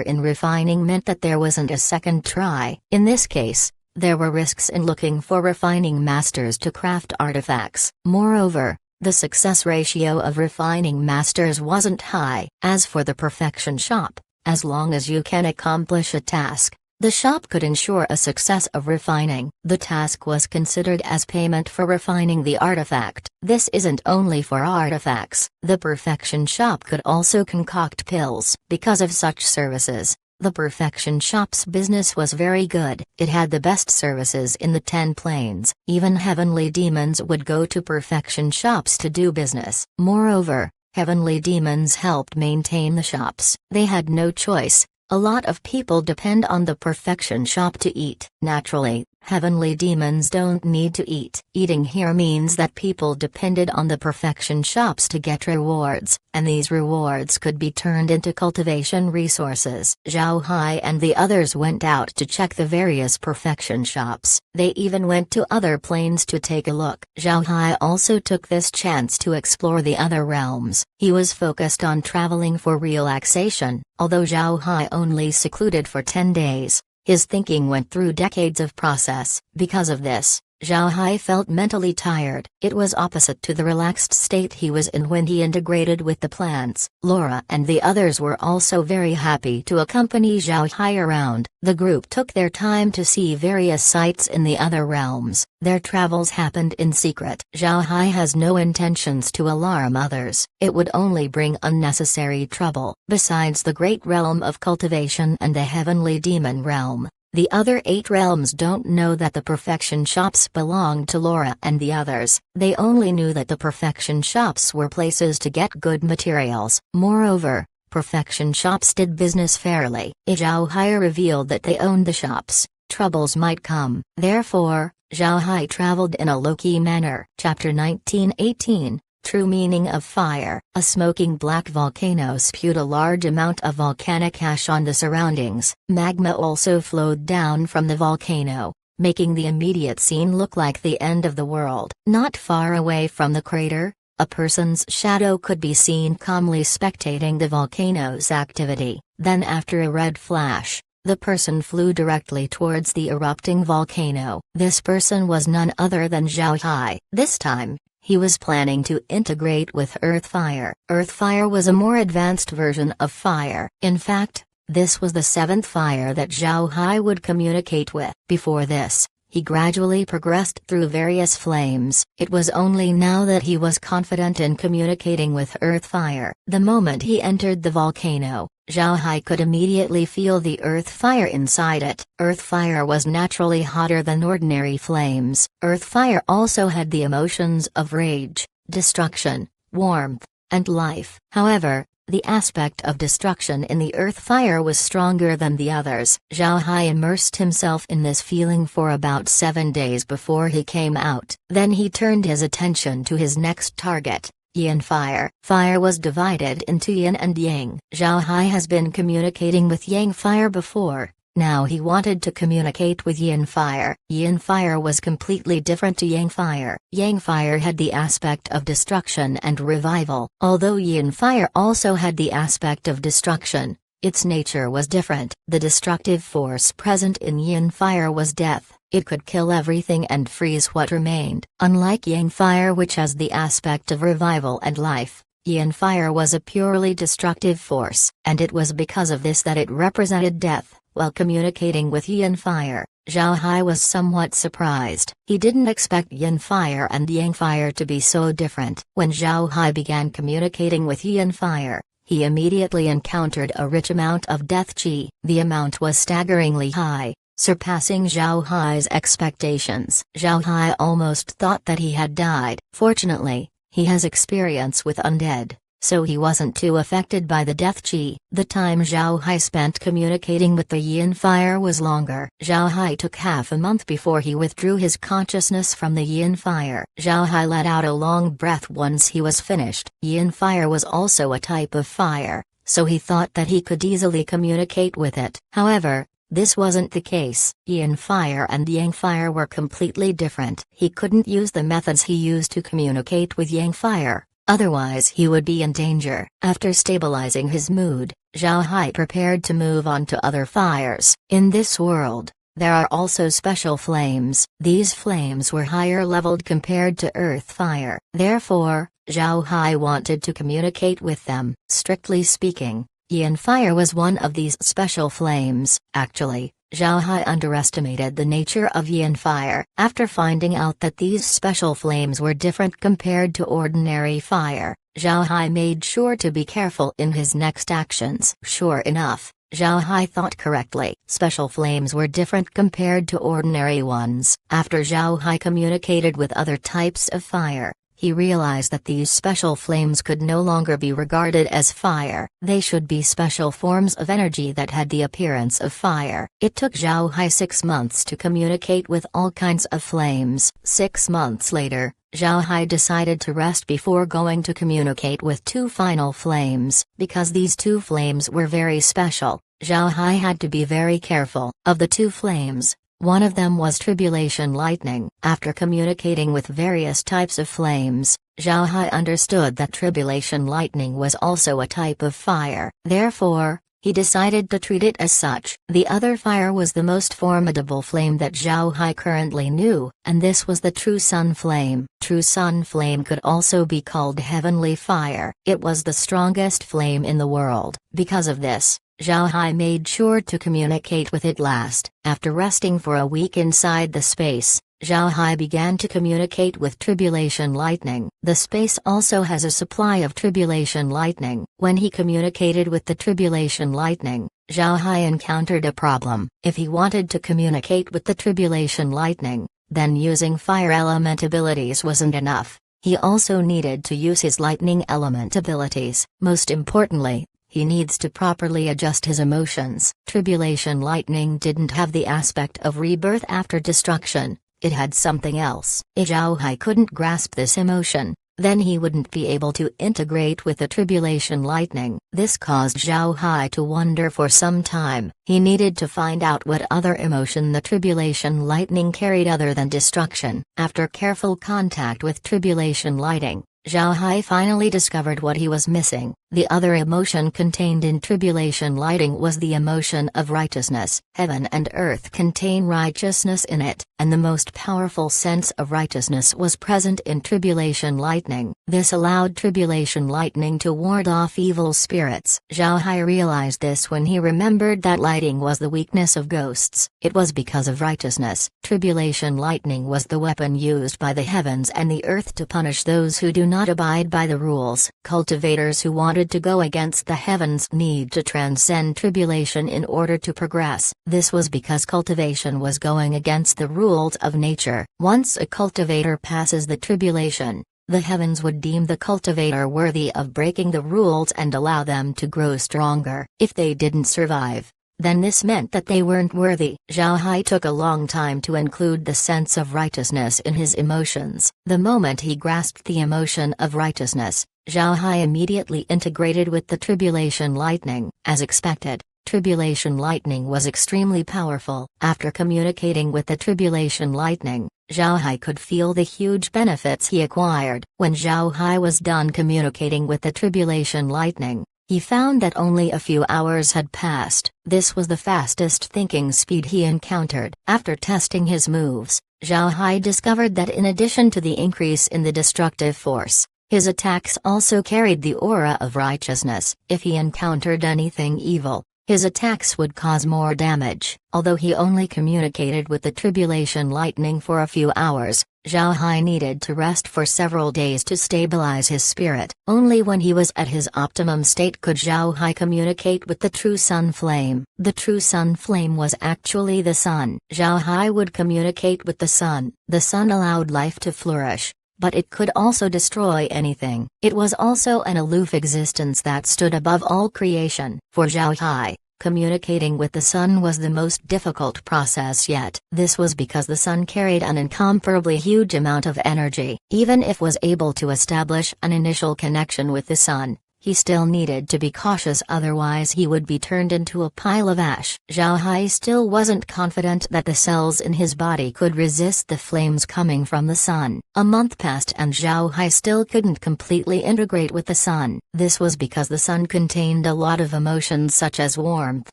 in refining meant that there wasn't a second try. In this case, there were risks in looking for refining masters to craft artifacts. Moreover, the success ratio of refining masters wasn't high. As for the perfection shop, as long as you can accomplish a task, the shop could ensure a success of refining. The task was considered as payment for refining the artifact. This isn't only for artifacts. The perfection shop could also concoct pills. Because of such services, the perfection shop's business was very good. It had the best services in the 10 planes. Even heavenly demons would go to perfection shops to do business. Moreover, heavenly demons helped maintain the shops. They had no choice. A lot of people depend on the perfection shop to eat. Naturally, heavenly demons don't need to eat. Eating here means that people depended on the perfection shops to get rewards, and these rewards could be turned into cultivation resources. Zhao Hai and the others went out to check the various perfection shops. They even went to other planes to take a look. Zhao Hai also took this chance to explore the other realms. He was focused on traveling for relaxation. Although Zhao Hai only secluded for 10 days, his thinking went through decades of process. Because of this, Zhao Hai felt mentally tired. It was opposite to the relaxed state he was in when he integrated with the plants. Laura and the others were also very happy to accompany Zhao Hai around. The group took their time to see various sights in the other realms. Their travels happened in secret. Zhao Hai has no intentions to alarm others. It would only bring unnecessary trouble. Besides the great realm of cultivation and the heavenly demon realm, the other 8 realms don't know that the perfection shops belong to Laura and the others. They only knew that the perfection shops were places to get good materials. Moreover, perfection shops did business fairly. Zhao Hai revealed that they owned the shops. troubles might come. Therefore, Zhao Hai traveled in a low-key manner. Chapter 1918, True Meaning of Fire. A smoking black volcano spewed a large amount of volcanic ash on the surroundings. Magma also flowed down from the volcano, making the immediate scene look like the end of the world. Not far away from the crater, a person's shadow could be seen calmly spectating the volcano's activity. Then after a red flash, the person flew directly towards the erupting volcano. This person was none other than Zhao Hai. This time, he was planning to integrate with Earth Fire. Earth Fire was a more advanced version of fire. In fact, this was the seventh fire that Zhao Hai would communicate with. Before this, he gradually progressed through various flames. It was only now that he was confident in communicating with Earth Fire. The moment he entered the volcano, Zhao Hai could immediately feel the earth fire inside it. Earth fire was naturally hotter than ordinary flames. Earth fire also had the emotions of rage, destruction, warmth, and life. However, the aspect of destruction in the earth fire was stronger than the others. Zhao Hai immersed himself in this feeling for about 7 days before he came out. Then he turned his attention to his next target. Yin fire. Fire was divided into yin and yang. Zhao Hai has been communicating with yang fire before, now he wanted to communicate with yin fire. Yin fire was completely different to yang fire. Yang fire had the aspect of destruction and revival. Although yin fire also had the aspect of destruction, its nature was different. The destructive force present in yin fire was death. It could kill everything and freeze what remained. Unlike yang fire, which has the aspect of revival and life, yin fire was a purely destructive force, and it was because of this that it represented death. While communicating with yin fire, Zhao Hai was somewhat surprised. He didn't expect yin fire and yang fire to be so different. When Zhao Hai began communicating with yin fire, he immediately encountered a rich amount of death qi. The amount was staggeringly high, surpassing Zhao Hai's expectations. Zhao Hai almost thought that he had died. Fortunately, he has experience with undead, so he wasn't too affected by the death qi. The time Zhao Hai spent communicating with the yin fire was longer. Zhao Hai took half a month before he withdrew his consciousness from the yin fire. Zhao Hai let out a long breath once he was finished. Yin fire was also a type of fire, so he thought that he could easily communicate with it. However, this wasn't the case. Yin fire and yang fire were completely different. He couldn't use the methods he used to communicate with yang fire, otherwise he would be in danger. After stabilizing his mood, Zhao Hai prepared to move on to other fires. In this world, there are also special flames. These flames were higher leveled compared to earth fire. Therefore, Zhao Hai wanted to communicate with them. Strictly speaking, yin fire was one of these special flames. Actually, Zhao Hai underestimated the nature of yin fire. After finding out that these special flames were different compared to ordinary fire, Zhao Hai made sure to be careful in his next actions. Sure enough, Zhao Hai thought correctly. Special flames were different compared to ordinary ones. After Zhao Hai communicated with other types of fire, he realized that these special flames could no longer be regarded as fire. They should be special forms of energy that had the appearance of fire. It took Zhao Hai 6 months to communicate with all kinds of flames. 6 months later, Zhao Hai decided to rest before going to communicate with 2 final flames. Because these 2 flames were very special, Zhao Hai had to be very careful. Of the 2 flames, one of them was tribulation lightning. After communicating with various types of flames, Zhao Hai understood that tribulation lightning was also a type of fire. Therefore, he decided to treat it as such. The other fire was the most formidable flame that Zhao Hai currently knew, and this was the true sun flame. True sun flame could also be called heavenly fire. It was the strongest flame in the world. Because of this, Zhao Hai made sure to communicate with it last. After resting for a week inside the space, Zhao Hai began to communicate with tribulation lightning. The space also has a supply of tribulation lightning. When he communicated with the tribulation lightning, Zhao Hai encountered a problem. If he wanted to communicate with the tribulation lightning, then using fire element abilities wasn't enough. He also needed to use his lightning element abilities. Most importantly, he needs to properly adjust his emotions. Tribulation lightning didn't have the aspect of rebirth after destruction, it had something else. Zhao Hai couldn't grasp this emotion. Then he wouldn't be able to integrate with the tribulation lightning. This caused Zhao Hai to wonder for some time. He needed to find out what other emotion the tribulation lightning carried other than destruction. After careful contact with tribulation lightning, Zhao Hai finally discovered what he was missing. The other emotion contained in tribulation lightning was the emotion of righteousness. Heaven and earth contain righteousness in it, and the most powerful sense of righteousness was present in tribulation lightning. This allowed tribulation lightning to ward off evil spirits. Zhao Hai realized this when he remembered that lightning was the weakness of ghosts. It was because of righteousness. Tribulation lightning was the weapon used by the heavens and the earth to punish those who do not abide by the rules. Cultivators who wanted to go against the heavens need to transcend tribulation in order to progress. This was because cultivation was going against the rules of nature. Once a cultivator passes the tribulation, the heavens would deem the cultivator worthy of breaking the rules and allow them to grow stronger. If they didn't survive, then this meant that they weren't worthy. Zhao Hai took a long time to include the sense of righteousness in his emotions. The moment he grasped the emotion of righteousness, Zhao Hai immediately integrated with the tribulation lightning. As expected, tribulation lightning was extremely powerful. After communicating with the tribulation lightning, Zhao Hai could feel the huge benefits he acquired. When Zhao Hai was done communicating with the tribulation lightning, he found that only a few hours had passed. This was the fastest thinking speed he encountered. After testing his moves, Zhao Hai discovered that in addition to the increase in the destructive force, his attacks also carried the aura of righteousness. If he encountered anything evil, his attacks would cause more damage. Although he only communicated with the tribulation lightning for a few hours, Zhao Hai needed to rest for several days to stabilize his spirit. Only when he was at his optimum state could Zhao Hai communicate with the true sun flame. The true sun flame was actually the sun. Zhao Hai would communicate with the sun. The sun allowed life to flourish, but it could also destroy anything. It was also an aloof existence that stood above all creation. For Zhao Hai, communicating with the sun was the most difficult process yet. This was because the sun carried an incomparably huge amount of energy. Even if was able to establish an initial connection with the sun, he still needed to be cautious, otherwise he would be turned into a pile of ash. Zhao Hai still wasn't confident that the cells in his body could resist the flames coming from the sun. A month passed and Zhao Hai still couldn't completely integrate with the sun. This was because the sun contained a lot of emotions such as warmth,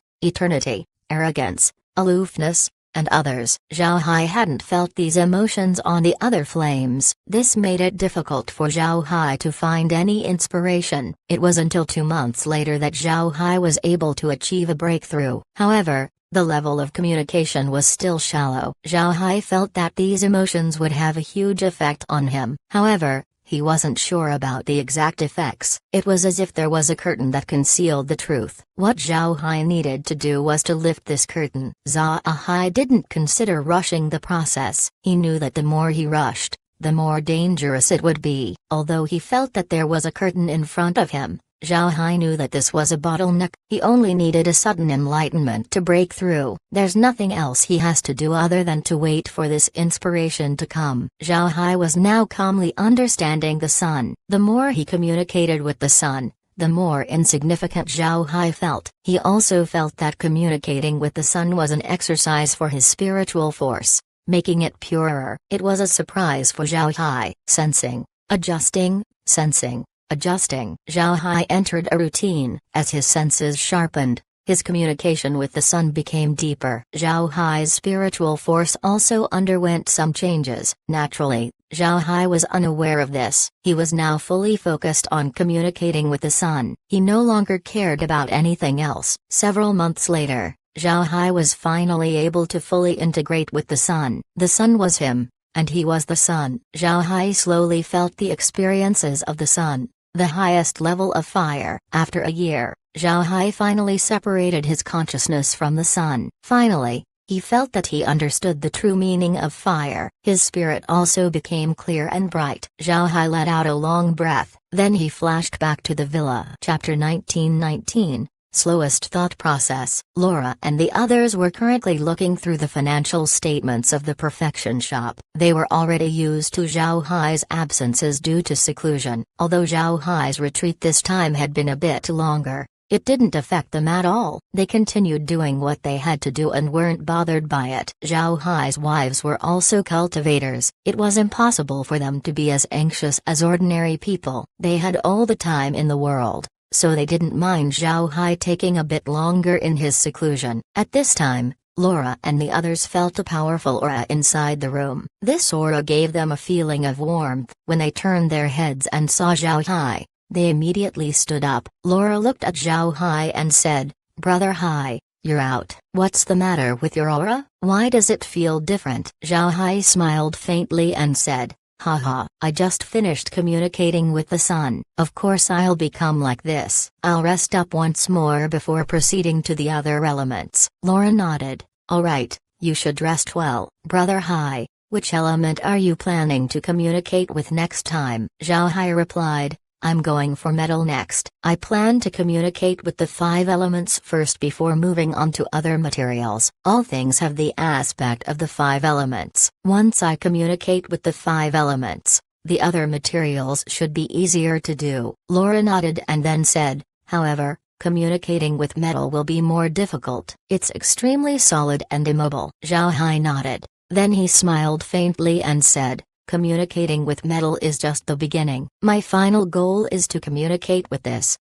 eternity, arrogance, aloofness, and others. Zhao Hai hadn't felt these emotions on the other flames. This made it difficult for Zhao Hai to find any inspiration. It was until 2 months later that Zhao Hai was able to achieve a breakthrough. However, the level of communication was still shallow. Zhao Hai felt that these emotions would have a huge effect on him. However, he wasn't sure about the exact effects. It was as if there was a curtain that concealed the truth. What Zhao Hai needed to do was to lift this curtain. Zhao Hai didn't consider rushing the process. He knew that the more he rushed, the more dangerous it would be. Although he felt that there was a curtain in front of him, Zhao Hai knew that this was a bottleneck. He only needed a sudden enlightenment to break through. There's nothing else he has to do other than to wait for this inspiration to come. Zhao Hai was now calmly understanding the sun. The more he communicated with the sun, the more insignificant Zhao Hai felt. He also felt that communicating with the sun was an exercise for his spiritual force, making it purer. It was a surprise for Zhao Hai. Sensing, adjusting, sensing, adjusting. Zhao Hai entered a routine. As his senses sharpened, his communication with the sun became deeper. Zhao Hai's spiritual force also underwent some changes. Naturally, Zhao Hai was unaware of this. He was now fully focused on communicating with the sun. He no longer cared about anything else. Several months later, Zhao Hai was finally able to fully integrate with the sun. The sun was him, and he was the sun. Zhao Hai slowly felt the experiences of the sun, the highest level of fire. After a year, Zhao Hai finally separated his consciousness from the sun. Finally, He felt that he understood the true meaning of fire. His spirit also became clear and bright. Zhao Hai let out a long breath, then he flashed back to the villa. Chapter 1919. Slowest thought process. Laura and the others were currently looking through the financial statements of the Perfection Shop. They were already used to Zhao Hai's absences due to seclusion. Although Zhao Hai's retreat this time had been a bit longer, it didn't affect them at all. They continued doing what they had to do and weren't bothered by it. Zhao Hai's wives were also cultivators. It was impossible for them to be as anxious as ordinary people. They had all the time in the world, so they didn't mind Zhao Hai taking a bit longer in his seclusion. At this time, Laura and the others felt a powerful aura inside the room. This aura gave them a feeling of warmth. When they turned their heads and saw Zhao Hai, they immediately stood up. Laura looked at Zhao Hai and said, "Brother Hai, you're out. What's the matter with your aura? Why does it feel different?" Zhao Hai smiled faintly and said, "Haha, I just finished communicating with the sun. Of course I'll become like this. I'll rest up once more before proceeding to the other elements." Laura nodded. "Alright, you should rest well." "Brother Hai, which element are you planning to communicate with next time?" Zhao Hai replied, "I'm going for metal next. I plan to communicate with the 5 elements first before moving on to other materials. All things have the aspect of the 5 elements. Once I communicate with the 5 elements, the other materials should be easier to do." Laura nodded and then said, "However, communicating with metal will be more difficult. It's extremely solid and immobile." Zhao Hai nodded. Then he smiled faintly and said, "Communicating with metal is just the beginning. My final goal is to communicate with this."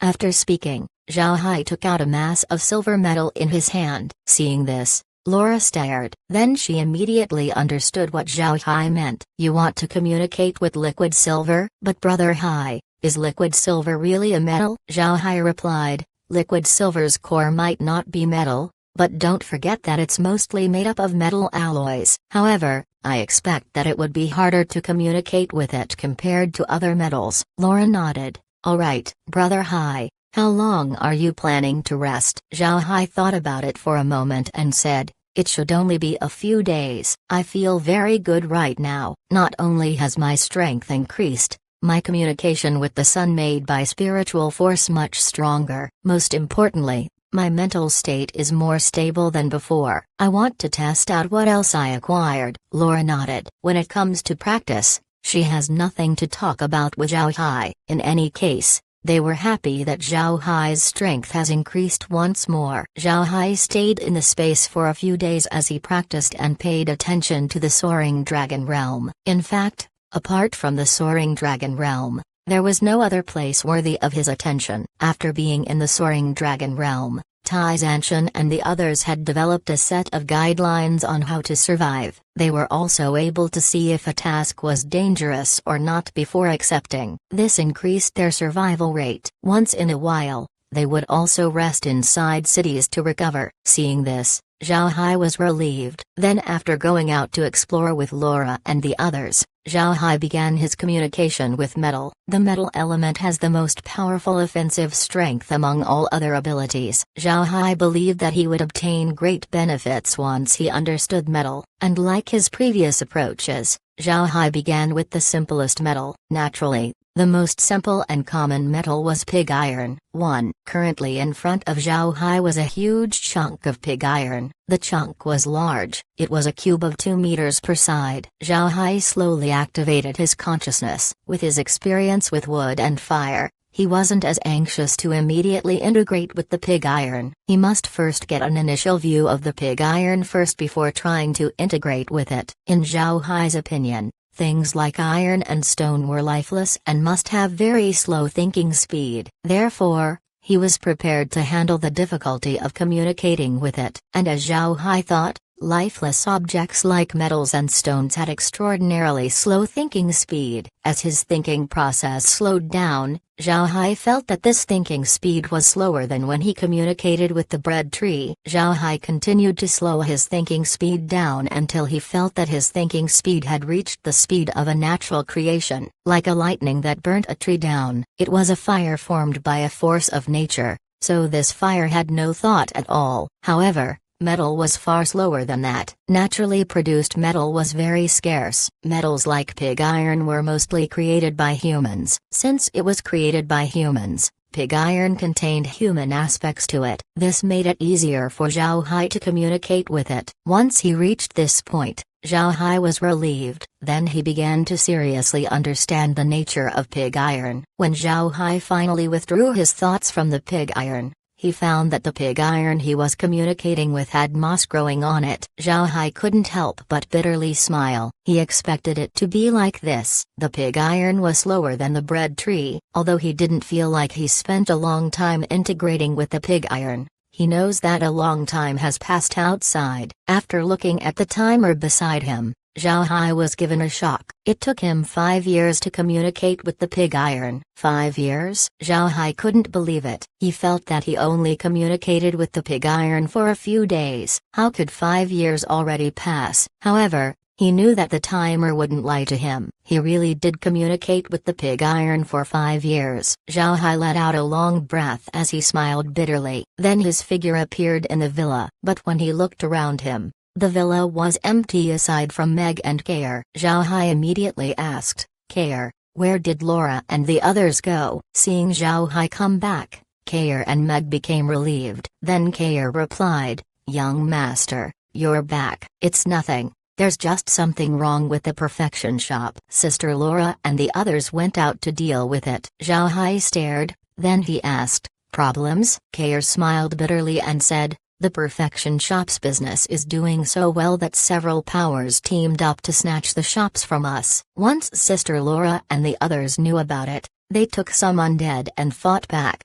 After speaking, Zhao Hai took out a mass of silver metal in his hand. Seeing this, Laura stared. Then she immediately understood what Zhao Hai meant. "You want to communicate with liquid silver?" "But Brother Hai, is liquid silver really a metal?" Zhao Hai replied, "Liquid silver's core might not be metal, but don't forget that it's mostly made up of metal alloys. However, I expect that it would be harder to communicate with it compared to other metals." Laura nodded. "Alright, Brother Hai, how long are you planning to rest?" Zhao Hai thought about it for a moment and said, "It should only be a few days. I feel very good right now. Not only has my strength increased, my communication with the sun made by spiritual force much stronger. Most importantly, my mental state is more stable than before. I want to test out what else I acquired." Laura nodded. When it comes to practice, she has nothing to talk about with Zhao Hai. In any case, they were happy that Zhao Hai's strength has increased once more. Zhao Hai stayed in the space for a few days as he practiced and paid attention to the soaring dragon realm. In fact, apart from the soaring dragon realm, there was no other place worthy of his attention. After being in the soaring dragon realm, Tai Zanshan and the others had developed a set of guidelines on how to survive. They were also able to see if a task was dangerous or not before accepting. This increased their survival rate. Once in a while, they would also rest inside cities to recover. Seeing this, Zhao Hai was relieved. Then after going out to explore with Laura and the others, Zhao Hai began his communication with metal. The metal element has the most powerful offensive strength among all other abilities. Zhao Hai believed that he would obtain great benefits once he understood metal, and like his previous approaches, Zhao Hai began with the simplest metal. Naturally, the most simple and common metal was pig iron. 1. Currently in front of Zhao Hai was a huge chunk of pig iron. The chunk was large. It was a cube of 2 meters per side. Zhao Hai slowly activated his consciousness. With his experience with wood and fire, he wasn't as anxious to immediately integrate with the pig iron. He must first get an initial view of the pig iron first before trying to integrate with it. In Zhao Hai's opinion, things like iron and stone were lifeless and must have very slow thinking speed. Therefore, he was prepared to handle the difficulty of communicating with it. And as Zhao Hai thought, lifeless objects like metals and stones had extraordinarily slow thinking speed. As his thinking process slowed down, Zhao Hai felt that this thinking speed was slower than when he communicated with the bread tree. Zhao Hai continued to slow his thinking speed down until he felt that his thinking speed had reached the speed of a natural creation. Like a lightning that burnt a tree down, it was a fire formed by a force of nature, so this fire had no thought at all. However, Metal was far slower than that. Naturally produced metal was very scarce. Metals like pig iron were mostly created by humans. Since it was created by humans, pig iron contained human aspects to it. This made it easier for Zhao Hai to communicate with it. Once he reached this point, Zhao Hai was relieved. Then he began to seriously understand the nature of pig iron. When Zhao Hai finally withdrew his thoughts from the pig iron, he found that the pig iron he was communicating with had moss growing on it. Zhao Hai couldn't help but bitterly smile. He expected it to be like this. The pig iron was slower than the bread tree. Although he didn't feel like he spent a long time integrating with the pig iron, he knows that a long time has passed outside. After looking at the timer beside him, Zhao Hai was given a shock. It took him 5 years to communicate with the pig iron. 5 years? Zhao Hai couldn't believe it. He felt that he only communicated with the pig iron for a few days. How could 5 years already pass? However, he knew that the timer wouldn't lie to him. He really did communicate with the pig iron for 5 years. Zhao Hai let out a long breath as he smiled bitterly. Then his figure appeared in the villa. But when he looked around him, the villa was empty aside from Meg and Kair. Zhao Hai immediately asked, "Kair, where did Laura and the others go?" Seeing Zhao Hai come back, Kair and Meg became relieved. Then Kair replied, "Young master, you're back." "It's nothing. There's just something wrong with the perfection shop." Sister Laura and the others went out to deal with it. Zhao Hai stared, then he asked, "Problems?" Kair smiled bitterly and said, "The perfection shop's business is doing so well that several powers teamed up to snatch the shops from us. Once Sister Laura and the others knew about it, they took some undead and fought back."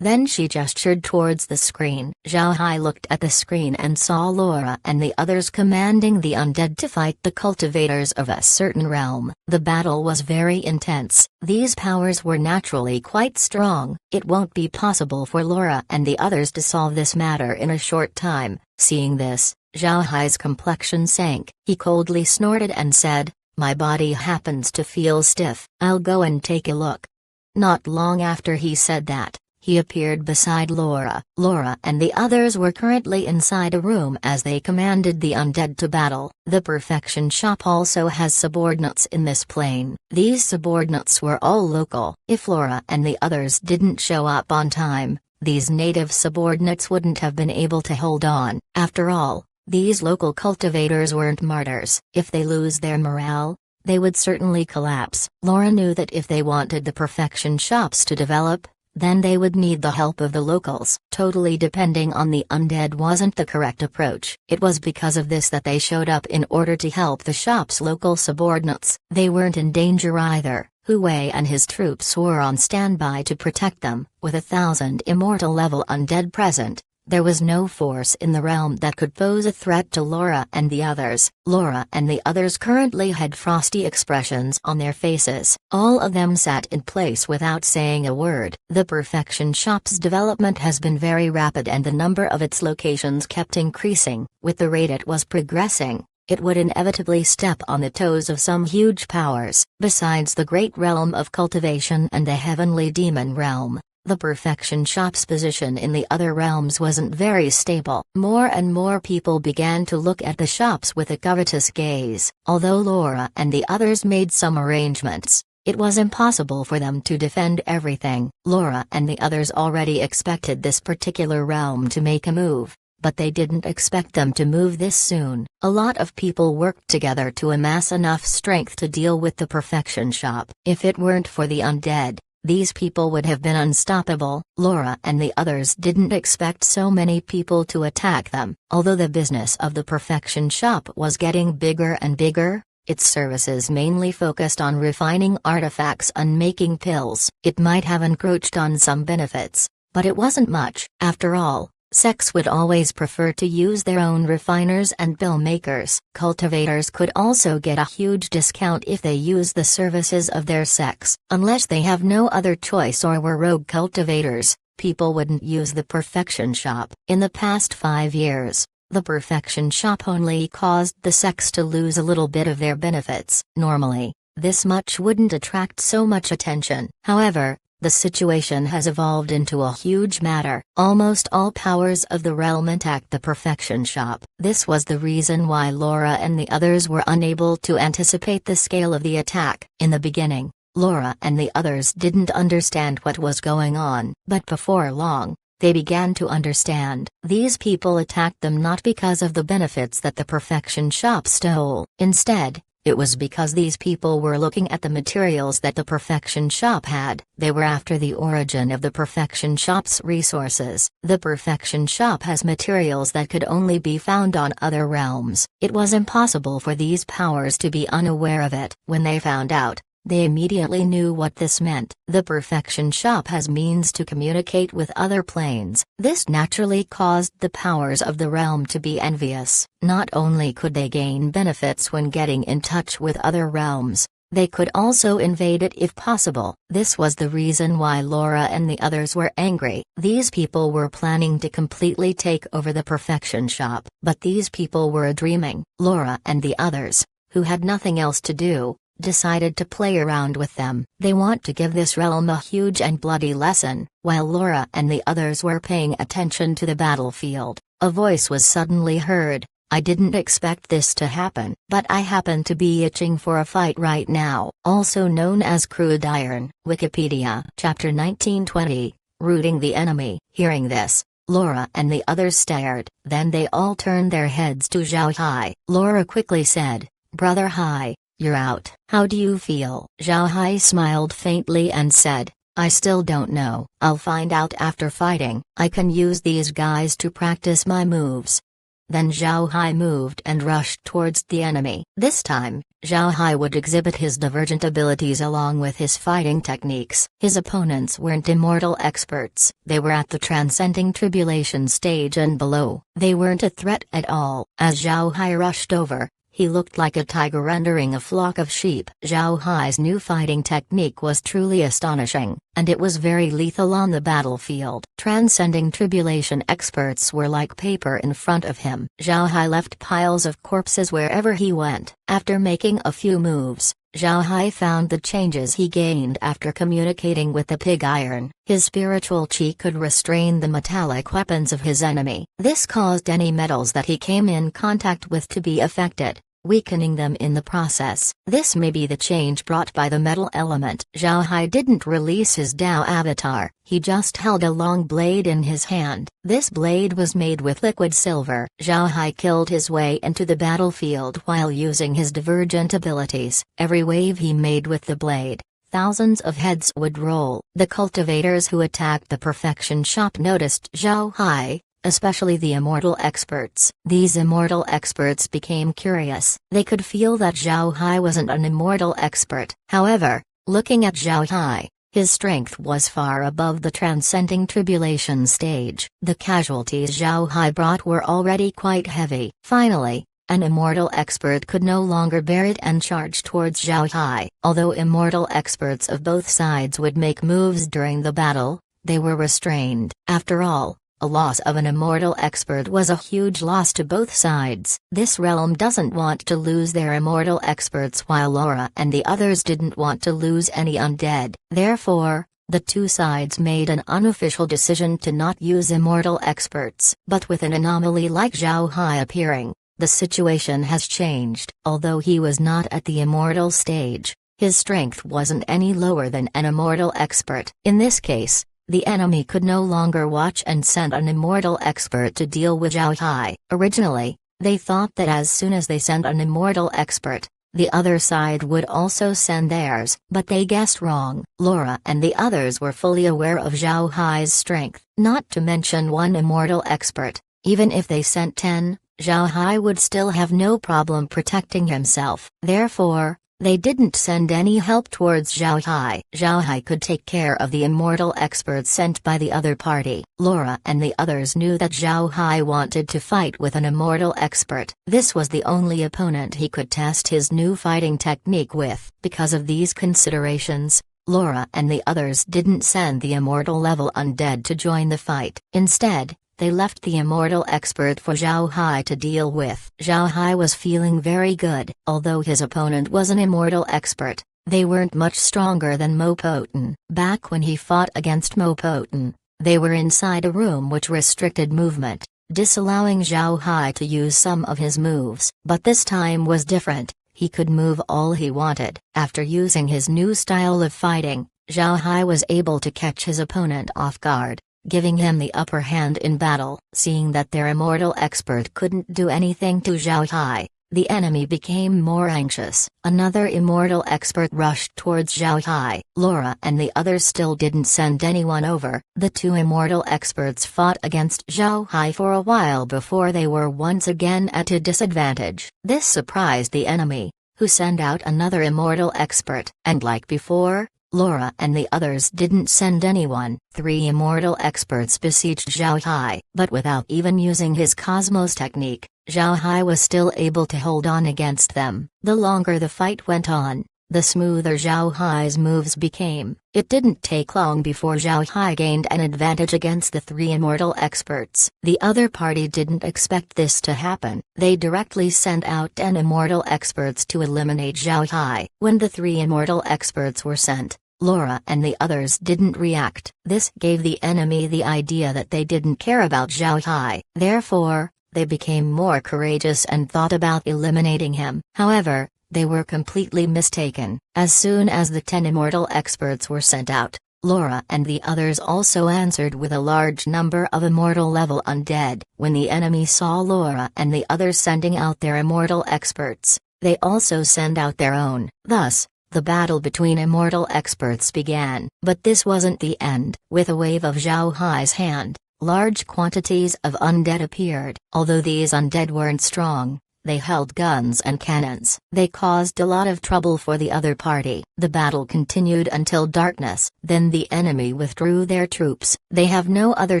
Then she gestured towards the screen. Zhao Hai looked at the screen and saw Laura and the others commanding the undead to fight the cultivators of a certain realm. The battle was very intense. These powers were naturally quite strong. It won't be possible for Laura and the others to solve this matter in a short time. Seeing this, Zhao Hai's complexion sank. He coldly snorted and said, "My body happens to feel stiff. I'll go and take a look." Not long after he said that, he appeared beside Laura. Laura and the others were currently inside a room as they commanded the undead to battle. The perfection shop also has subordinates in this plane. These subordinates were all local. If Laura and the others didn't show up on time, these native subordinates wouldn't have been able to hold on. After all, these local cultivators weren't martyrs. If they lose their morale, they would certainly collapse. Laura knew that if they wanted the perfection shops to develop, then they would need the help of the locals. Totally depending on the undead wasn't the correct approach. It was because of this that they showed up in order to help the shop's local subordinates. They weren't in danger either. Hu Wei and his troops were on standby to protect them. With 1,000 immortal level undead present, there was no force in the realm that could pose a threat to Laura and the others. Laura and the others currently had frosty expressions on their faces. All of them sat in place without saying a word. The perfection shop's development has been very rapid and the number of its locations kept increasing. With the rate it was progressing, it would inevitably step on the toes of some huge powers. Besides the great realm of cultivation and the heavenly demon realm, the perfection shop's position in the other realms wasn't very stable. More and more people began to look at the shops with a covetous gaze. Although Laura and the others made some arrangements, it was impossible for them to defend everything. Laura and the others already expected this particular realm to make a move, but they didn't expect them to move this soon. A lot of people worked together to amass enough strength to deal with the perfection shop. If it weren't for the undead, these people would have been unstoppable. Laura and the others didn't expect so many people to attack them. Although the business of the perfection shop was getting bigger and bigger, its services mainly focused on refining artifacts and making pills. It might have encroached on some benefits, but it wasn't much. After all, sects would always prefer to use their own refiners and pill makers. Cultivators could also get a huge discount if they use the services of their sects. Unless they have no other choice or were rogue cultivators, people wouldn't use the perfection shop. In the past 5 years, the perfection shop only caused the sects to lose a little bit of their benefits. Normally, this much wouldn't attract so much attention. However, The situation has evolved into a huge matter. Almost all powers of the realm attacked the perfection shop. This was the reason why Laura and the others were unable to anticipate the scale of the attack. In the beginning, Laura and the others didn't understand what was going on, but before long, they began to understand. These people attacked them not because of the benefits that the perfection shop stole. Instead, it was because these people were looking at the materials that the perfection shop had. They were after the origin of the perfection shop's resources. The perfection shop has materials that could only be found on other realms. It was impossible for these powers to be unaware of it. When they found out, they immediately knew what this meant. The perfection shop has means to communicate with other planes. This naturally caused the powers of the realm to be envious. Not only could they gain benefits when getting in touch with other realms, they could also invade it if possible. This was the reason why Laura and the others were angry. These people were planning to completely take over the perfection shop. But these people were dreaming. Laura and the others, who had nothing else to do, decided to play around with them. They want to give this realm a huge and bloody lesson. While Laura and the others were paying attention to the battlefield, a voice was suddenly heard. I didn't expect this to happen, but I happen to be itching for a fight right now. Also known as crude iron. Wikipedia. Chapter 1920, Rooting the Enemy. Hearing this, Laura and the others stared. Then they all turned their heads to Zhao Hai. Laura quickly said, Brother Hai, you're out. How do you feel? Zhao Hai smiled faintly and said, I still don't know. I'll find out after fighting. I can use these guys to practice my moves. Then Zhao Hai moved and rushed towards the enemy. This time, Zhao Hai would exhibit his divergent abilities along with his fighting techniques. His opponents weren't immortal experts. They were at the transcending tribulation stage and below. They weren't a threat at all. As Zhao Hai rushed over, he looked like a tiger entering a flock of sheep. Zhao Hai's new fighting technique was truly astonishing, and it was very lethal on the battlefield. Transcending tribulation experts were like paper in front of him. Zhao Hai left piles of corpses wherever he went. After making a few moves, Zhao Hai found the changes he gained after communicating with the pig iron. His spiritual chi could restrain the metallic weapons of his enemy. This caused any metals that he came in contact with to be affected, weakening them in the process. This may be the change brought by the metal element. Zhao Hai didn't release his Dao avatar, he just held a long blade in his hand. This blade was made with liquid silver. Zhao Hai killed his way into the battlefield while using his divergent abilities. Every wave he made with the blade, thousands of heads would roll. The cultivators who attacked the perfection shop noticed Zhao Hai, especially the immortal experts. These immortal experts became curious. They could feel that Zhao Hai wasn't an immortal expert. However, looking at Zhao Hai, his strength was far above the transcending tribulation stage. The casualties Zhao Hai brought were already quite heavy. Finally, an immortal expert could no longer bear it and charged towards Zhao Hai. Although immortal experts of both sides would make moves during the battle, they were restrained. After all, a loss of an immortal expert was a huge loss to both sides. This realm doesn't want to lose their immortal experts, while Laura and the others didn't want to lose any undead. Therefore, the two sides made an unofficial decision to not use immortal experts. But with an anomaly like Zhao Hai appearing, the situation has changed. Although he was not at the immortal stage, his strength wasn't any lower than an immortal expert. In this case, the enemy could no longer watch and send an immortal expert to deal with Zhao Hai. Originally, they thought that as soon as they sent an immortal expert, the other side would also send theirs. But they guessed wrong. Laura and the others were fully aware of Zhao Hai's strength. Not to mention one immortal expert. Even if they sent 10, Zhao Hai would still have no problem protecting himself. Therefore, they didn't send any help towards Zhao Hai. Zhao Hai could take care of the immortal experts sent by the other party. Laura and the others knew that Zhao Hai wanted to fight with an immortal expert. This was the only opponent he could test his new fighting technique with. Because of these considerations, Laura and the others didn't send the immortal level undead to join the fight. Instead, they left the immortal expert for Zhao Hai to deal with. Zhao Hai was feeling very good. Although his opponent was an immortal expert, They weren't much stronger than Mopoten. Back when he fought against Mopoten, they were inside a room which restricted movement, disallowing Zhao Hai to use some of his moves. But this time was different, he could move all he wanted. After using his new style of fighting, Zhao Hai was able to catch his opponent off guard, giving him the upper hand in battle. Seeing that their immortal expert couldn't do anything to Zhao Hai, the enemy became more anxious. Another immortal expert rushed towards Zhao Hai. Laura and the others still didn't send anyone over. The two immortal experts fought against Zhao Hai for a while before they were once again at a disadvantage. This surprised the enemy, who sent out another immortal expert. And like before, Laura and the others didn't send anyone. 3 immortal experts besieged Zhao Hai, but without even using his Cosmos technique, Zhao Hai was still able to hold on against them. The longer the fight went on, the smoother Zhao Hai's moves became. It didn't take long before Zhao Hai gained an advantage against the 3 immortal experts. The other party didn't expect this to happen. They directly sent out 10 immortal experts to eliminate Zhao Hai. When the 3 immortal experts were sent, Laura and the others didn't react. This gave the enemy the idea that they didn't care about Zhao Hai. Therefore, they became more courageous and thought about eliminating him. However, they were completely mistaken. As soon as the 10 immortal experts were sent out, Laura and the others also answered with a large number of immortal level undead. When the enemy saw Laura and the others sending out their immortal experts, they also sent out their own. Thus, the battle between immortal experts began. But this wasn't the end. With a wave of Zhao Hai's hand, large quantities of undead appeared. Although these undead weren't strong, they held guns and cannons. They caused a lot of trouble for the other party. The battle continued until darkness. Then the enemy withdrew their troops. They have no other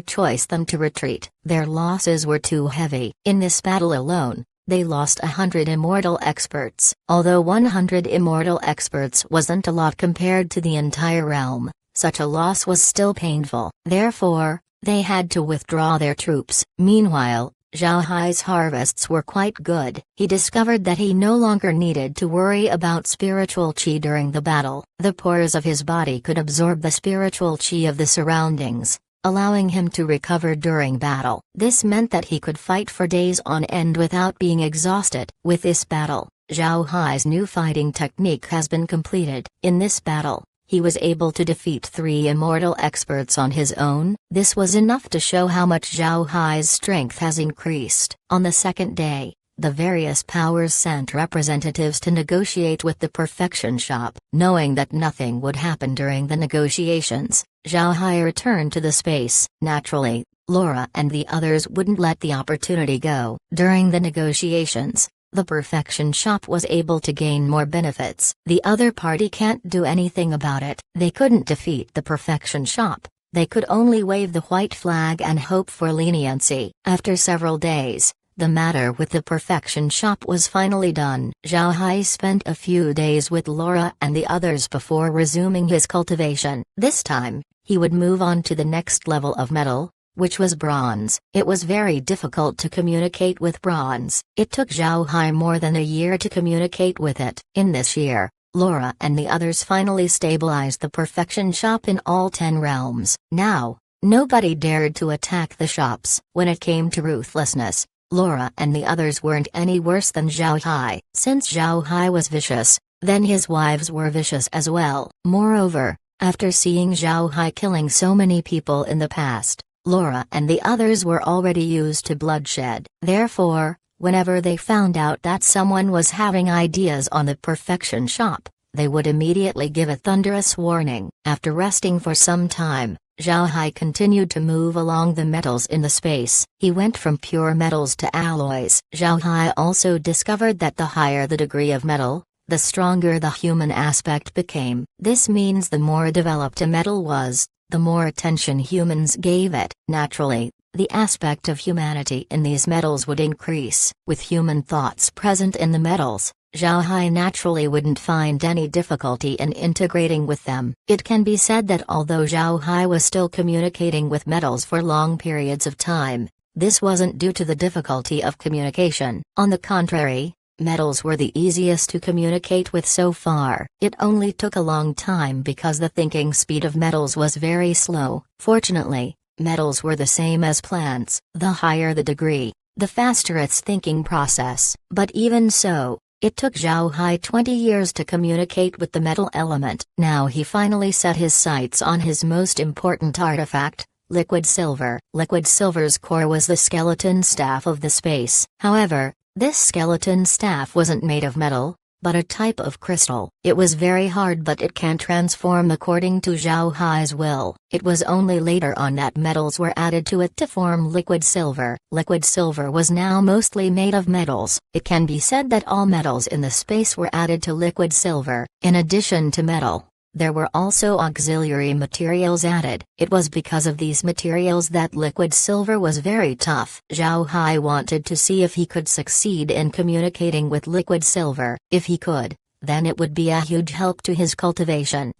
choice than to retreat. Their losses were too heavy. In this battle alone, they lost 100 immortal experts. Although 100 immortal experts wasn't a lot compared to the entire realm, such a loss was still painful. Therefore, they had to withdraw their troops. Meanwhile, Zhao Hai's harvests were quite good. He discovered that he no longer needed to worry about spiritual qi during the battle. The pores of his body could absorb the spiritual qi of the surroundings, allowing him to recover during battle. This meant that he could fight for days on end without being exhausted. With this battle, Zhao Hai's new fighting technique has been completed. In this battle, he was able to defeat 3 immortal experts on his own. This was enough to show how much Zhao Hai's strength has increased. On the second day, the various powers sent representatives to negotiate with the Perfection Shop. Knowing that nothing would happen during the negotiations, Zhao Hai returned to the space. Naturally, Laura and the others wouldn't let the opportunity go. During the negotiations, the Perfection Shop was able to gain more benefits. The other party can't do anything about it. They couldn't defeat the Perfection Shop. They could only wave the white flag and hope for leniency. After several days, the matter with the Perfection Shop was finally done. Zhao Hai spent a few days with Laura and the others before resuming his cultivation. This time, he would move on to the next level of metal, which was bronze. It was very difficult to communicate with bronze. It took Zhao Hai more than a year to communicate with it. In this year, Laura and the others finally stabilized the Perfection Shop in all 10 realms. Now, nobody dared to attack the shops. When it came to ruthlessness, Laura and the others weren't any worse than Zhao Hai. Since Zhao Hai was vicious, then his wives were vicious as well. Moreover, after seeing Zhao Hai killing so many people in the past, Laura and the others were already used to bloodshed. Therefore, whenever they found out that someone was having ideas on the Perfection Shop, they would immediately give a thunderous warning. After resting for some time, Zhao Hai continued to move along the metals in the space. He went from pure metals to alloys. Zhao Hai also discovered that the higher the degree of metal, the stronger the human aspect became. This means the more developed a metal was, the more attention humans gave it. Naturally, the aspect of humanity in these metals would increase. With human thoughts present in the metals, Zhao Hai naturally wouldn't find any difficulty in integrating with them. It can be said that although Zhao Hai was still communicating with metals for long periods of time, this wasn't due to the difficulty of communication. On the contrary, Metals were the easiest to communicate with so far. It only took a long time because the thinking speed of metals was very slow. Fortunately, metals were the same as plants. The higher the degree, the faster its thinking process. But even so, it took Zhao Hai 20 years to communicate with the metal element. Now he finally set his sights on his most important artifact, liquid silver. Liquid silver's core was the skeleton staff of the space. However, this skeleton staff wasn't made of metal, but a type of crystal. It was very hard, but it can transform according to Zhao Hai's will. It was only later on that metals were added to it to form liquid silver. Liquid silver was now mostly made of metals. It can be said that all metals in the space were added to liquid silver. In addition to metal, there were also auxiliary materials added. It was because of these materials that liquid silver was very tough. Zhao Hai wanted to see if he could succeed in communicating with liquid silver. If he could, then it would be a huge help to his cultivation.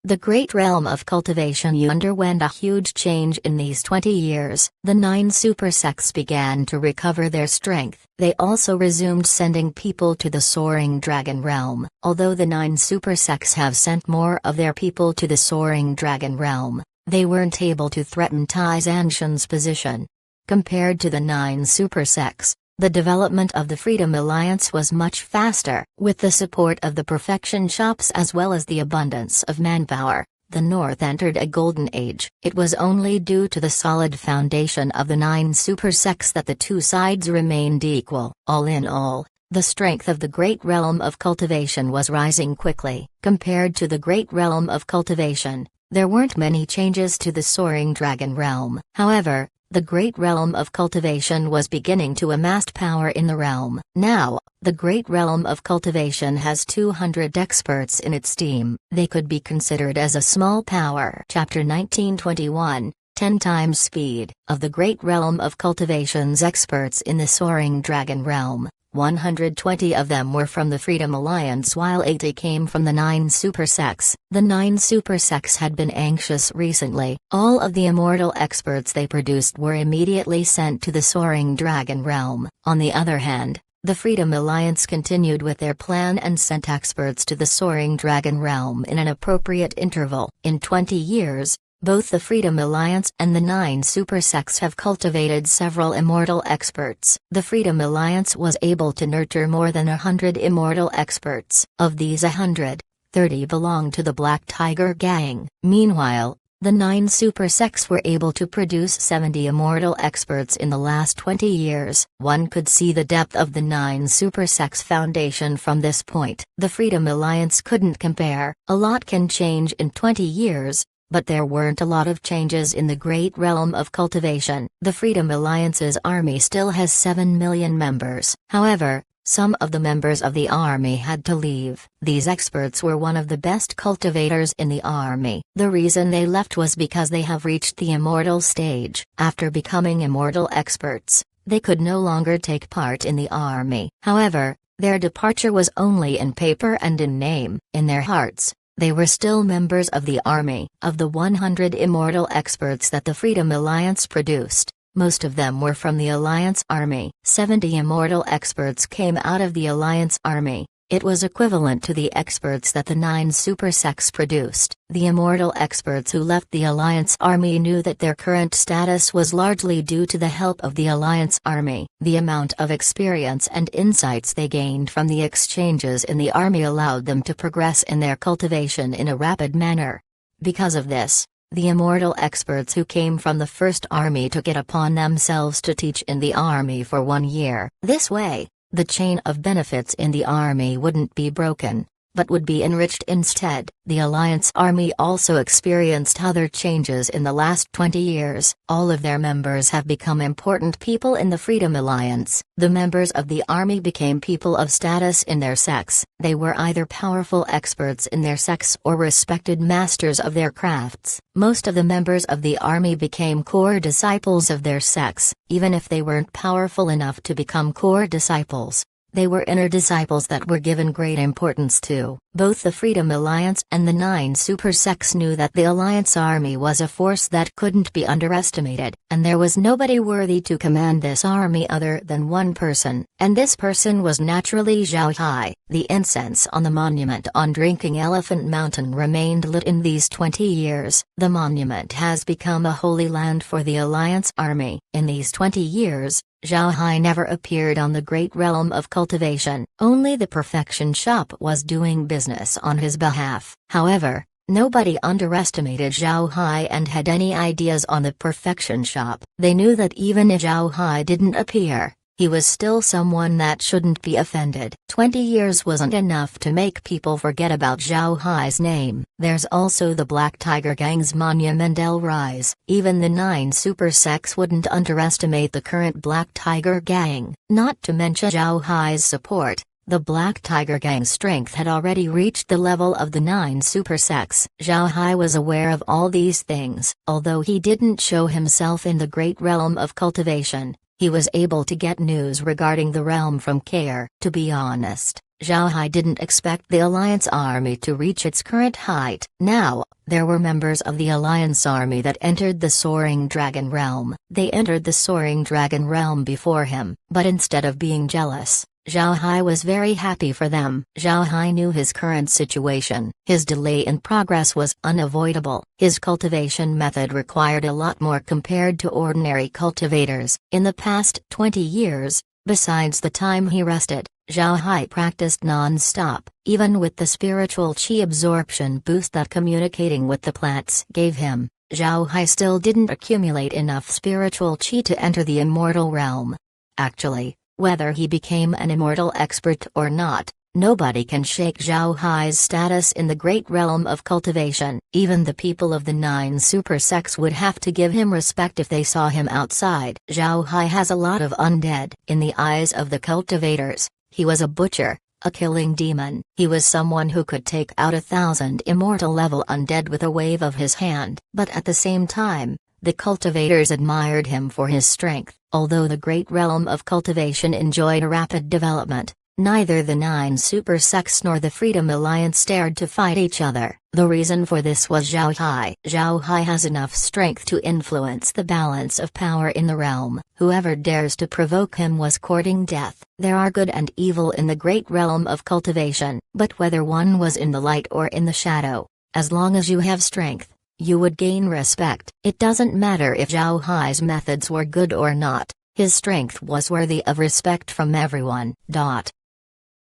The great realm of cultivation underwent a huge change in these 20 years. The 9 super sects began to recover their strength. They also resumed sending people to the soaring dragon realm. Although the 9 super sects have sent more of their people to the soaring dragon realm, they weren't able to threaten Tai Zanshan's position. Compared to the 9 super sects, the development of the Freedom Alliance was much faster. With the support of the perfection shops as well as the abundance of manpower, the North entered a golden age. It was only due to the solid foundation of the 9 super sects that the two sides remained equal. All in all, the strength of the great realm of cultivation was rising quickly. Compared to the great realm of cultivation, there weren't many changes to the soaring dragon realm. However, the great realm of cultivation was beginning to amass power in the realm. Now, the great realm of cultivation has 200 experts in its team. They could be considered as a small power. Chapter 1921, 10 times speed. Of the great realm of cultivation's experts in the soaring dragon realm, 120 of them were from the Freedom Alliance while 80 came from the 9 super sects. The 9 super sects had been anxious recently. All of the immortal experts they produced were immediately sent to the soaring dragon realm. On the other hand, the Freedom Alliance continued with their plan and sent experts to the soaring dragon realm in an appropriate interval. In 20 years, both the Freedom Alliance and the 9 super sects have cultivated several immortal experts. The Freedom Alliance was able to nurture more than 100 immortal experts. Of these 100, 30 belong to the Black Tiger Gang. Meanwhile, the 9 super sects were able to produce 70 immortal experts in the last 20 years. One could see the depth of the 9 super sects foundation from this point. The Freedom Alliance couldn't compare. A lot can change in 20 years. But there weren't a lot of changes in the great realm of cultivation. The Freedom Alliance's army still has 7 million members. However, some of the members of the army had to leave. These experts were one of the best cultivators in the army. The reason they left was because they have reached the immortal stage. After becoming immortal experts, they could no longer take part in the army. However, their departure was only in paper and in name. In their hearts, they were still members of the army. Of the 100 immortal experts that the Freedom Alliance produced, most of them were from the Alliance Army. 70 immortal experts came out of the Alliance Army. It was equivalent to the experts that the 9 super sects produced. The immortal experts who left the Alliance Army knew that their current status was largely due to the help of the Alliance Army. The amount of experience and insights they gained from the exchanges in the army allowed them to progress in their cultivation in a rapid manner. Because of this, the immortal experts who came from the first army took it upon themselves to teach in the army for 1 year. This way, the chain of benefits in the army wouldn't be broken, but would be enriched instead. The Alliance Army also experienced other changes in the last 20 years. All of their members have become important people in the Freedom Alliance. The members of the army became people of status in their sects. They were either powerful experts in their sects or respected masters of their crafts. Most of the members of the army became core disciples of their sects, even if they weren't powerful enough to become core disciples. They were inner disciples that were given great importance to. Both the Freedom Alliance and the 9 super sects knew that the Alliance army was a force that couldn't be underestimated, and there was nobody worthy to command this army other than one person, and this person was naturally Zhao Hai. The incense on the monument on Drinking Elephant Mountain remained lit in these 20 years. The monument has become a holy land for the Alliance army. In these 20 years, Zhao Hai never appeared on the great realm of cultivation. Only the Perfection Shop was doing business on his behalf. However, nobody underestimated Zhao Hai and had any ideas on the Perfection Shop. They knew that even if Zhao Hai didn't appear, he was still someone that shouldn't be offended. 20 years wasn't enough to make people forget about Zhao Hai's name. There's also the Black Tiger Gang's monumental rise. Even the 9 super sects wouldn't underestimate the current Black Tiger Gang. Not to mention Zhao Hai's support, the Black Tiger Gang's strength had already reached the level of the 9 super sects. Zhao Hai was aware of all these things. Although he didn't show himself in the great realm of cultivation, he was able to get news regarding the realm from Kair. To be honest, Zhao Hai didn't expect the Alliance army to reach its current height. Now, there were members of the Alliance army that entered the Soaring Dragon realm. They entered the Soaring Dragon realm before him, but instead of being jealous, Zhao Hai was very happy for them. Zhao Hai knew his current situation. His delay in progress was unavoidable. His cultivation method required a lot more compared to ordinary cultivators. In the past 20 years, besides the time he rested, Zhao Hai practiced non-stop. Even with the spiritual chi absorption boost that communicating with the plants gave him, Zhao Hai still didn't accumulate enough spiritual chi to enter the immortal realm. Actually, whether he became an immortal expert or not, nobody can shake Zhao Hai's status in the great realm of cultivation. Even the people of the 9 super sects would have to give him respect if they saw him outside. Zhao Hai has a lot of undead. In the eyes of the cultivators, he was a butcher, a killing demon. He was someone who could take out 1,000 immortal level undead with a wave of his hand. But at the same time, the cultivators admired him for his strength. Although the great realm of cultivation enjoyed a rapid development, neither the 9 super sects nor the Freedom Alliance dared to fight each other. The reason for this was Zhao Hai. Zhao Hai has enough strength to influence the balance of power in the realm. Whoever dares to provoke him was courting death. There are good and evil in the great realm of cultivation, but whether one was in the light or in the shadow, as long as you have strength, you would gain respect. It doesn't matter if Zhao Hai's methods were good or not, his strength was worthy of respect from everyone.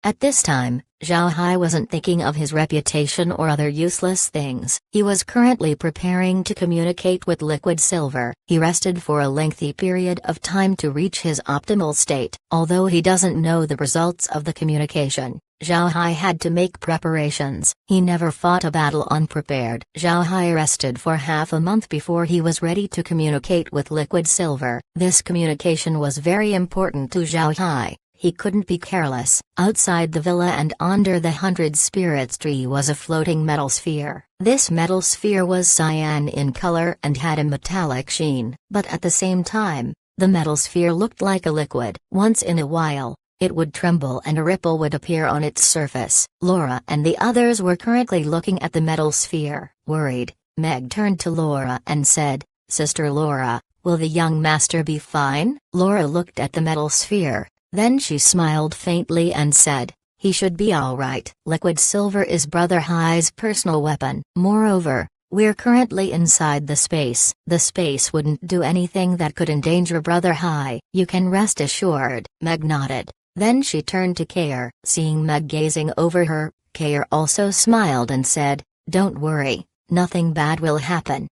At this time, Zhao Hai wasn't thinking of his reputation or other useless things. He was currently preparing to communicate with Liquid Silver. He rested for a lengthy period of time to reach his optimal state. Although he doesn't know the results of the communication, Zhao Hai had to make preparations. He never fought a battle unprepared. Zhao Hai rested for half a month before he was ready to communicate with Liquid Silver. This communication was very important to Zhao Hai. He couldn't be careless. Outside the villa and under the 100 Spirits tree was a floating metal sphere. This metal sphere was cyan in color and had a metallic sheen, but at the same time, the metal sphere looked like a liquid. Once in a while, it would tremble and a ripple would appear on its surface. Laura and the others were currently looking at the metal sphere. Worried, Meg turned to Laura and said, "Sister Laura, will the young master be fine?" Laura looked at the metal sphere. Then she smiled faintly and said, "He should be all right. Liquid Silver is Brother Hai's personal weapon. Moreover, we're currently inside the space. The space wouldn't do anything that could endanger Brother Hai. You can rest assured." Meg nodded. Then she turned to Kair. Seeing Meg gazing over her, Kair also smiled and said, "Don't worry, nothing bad will happen."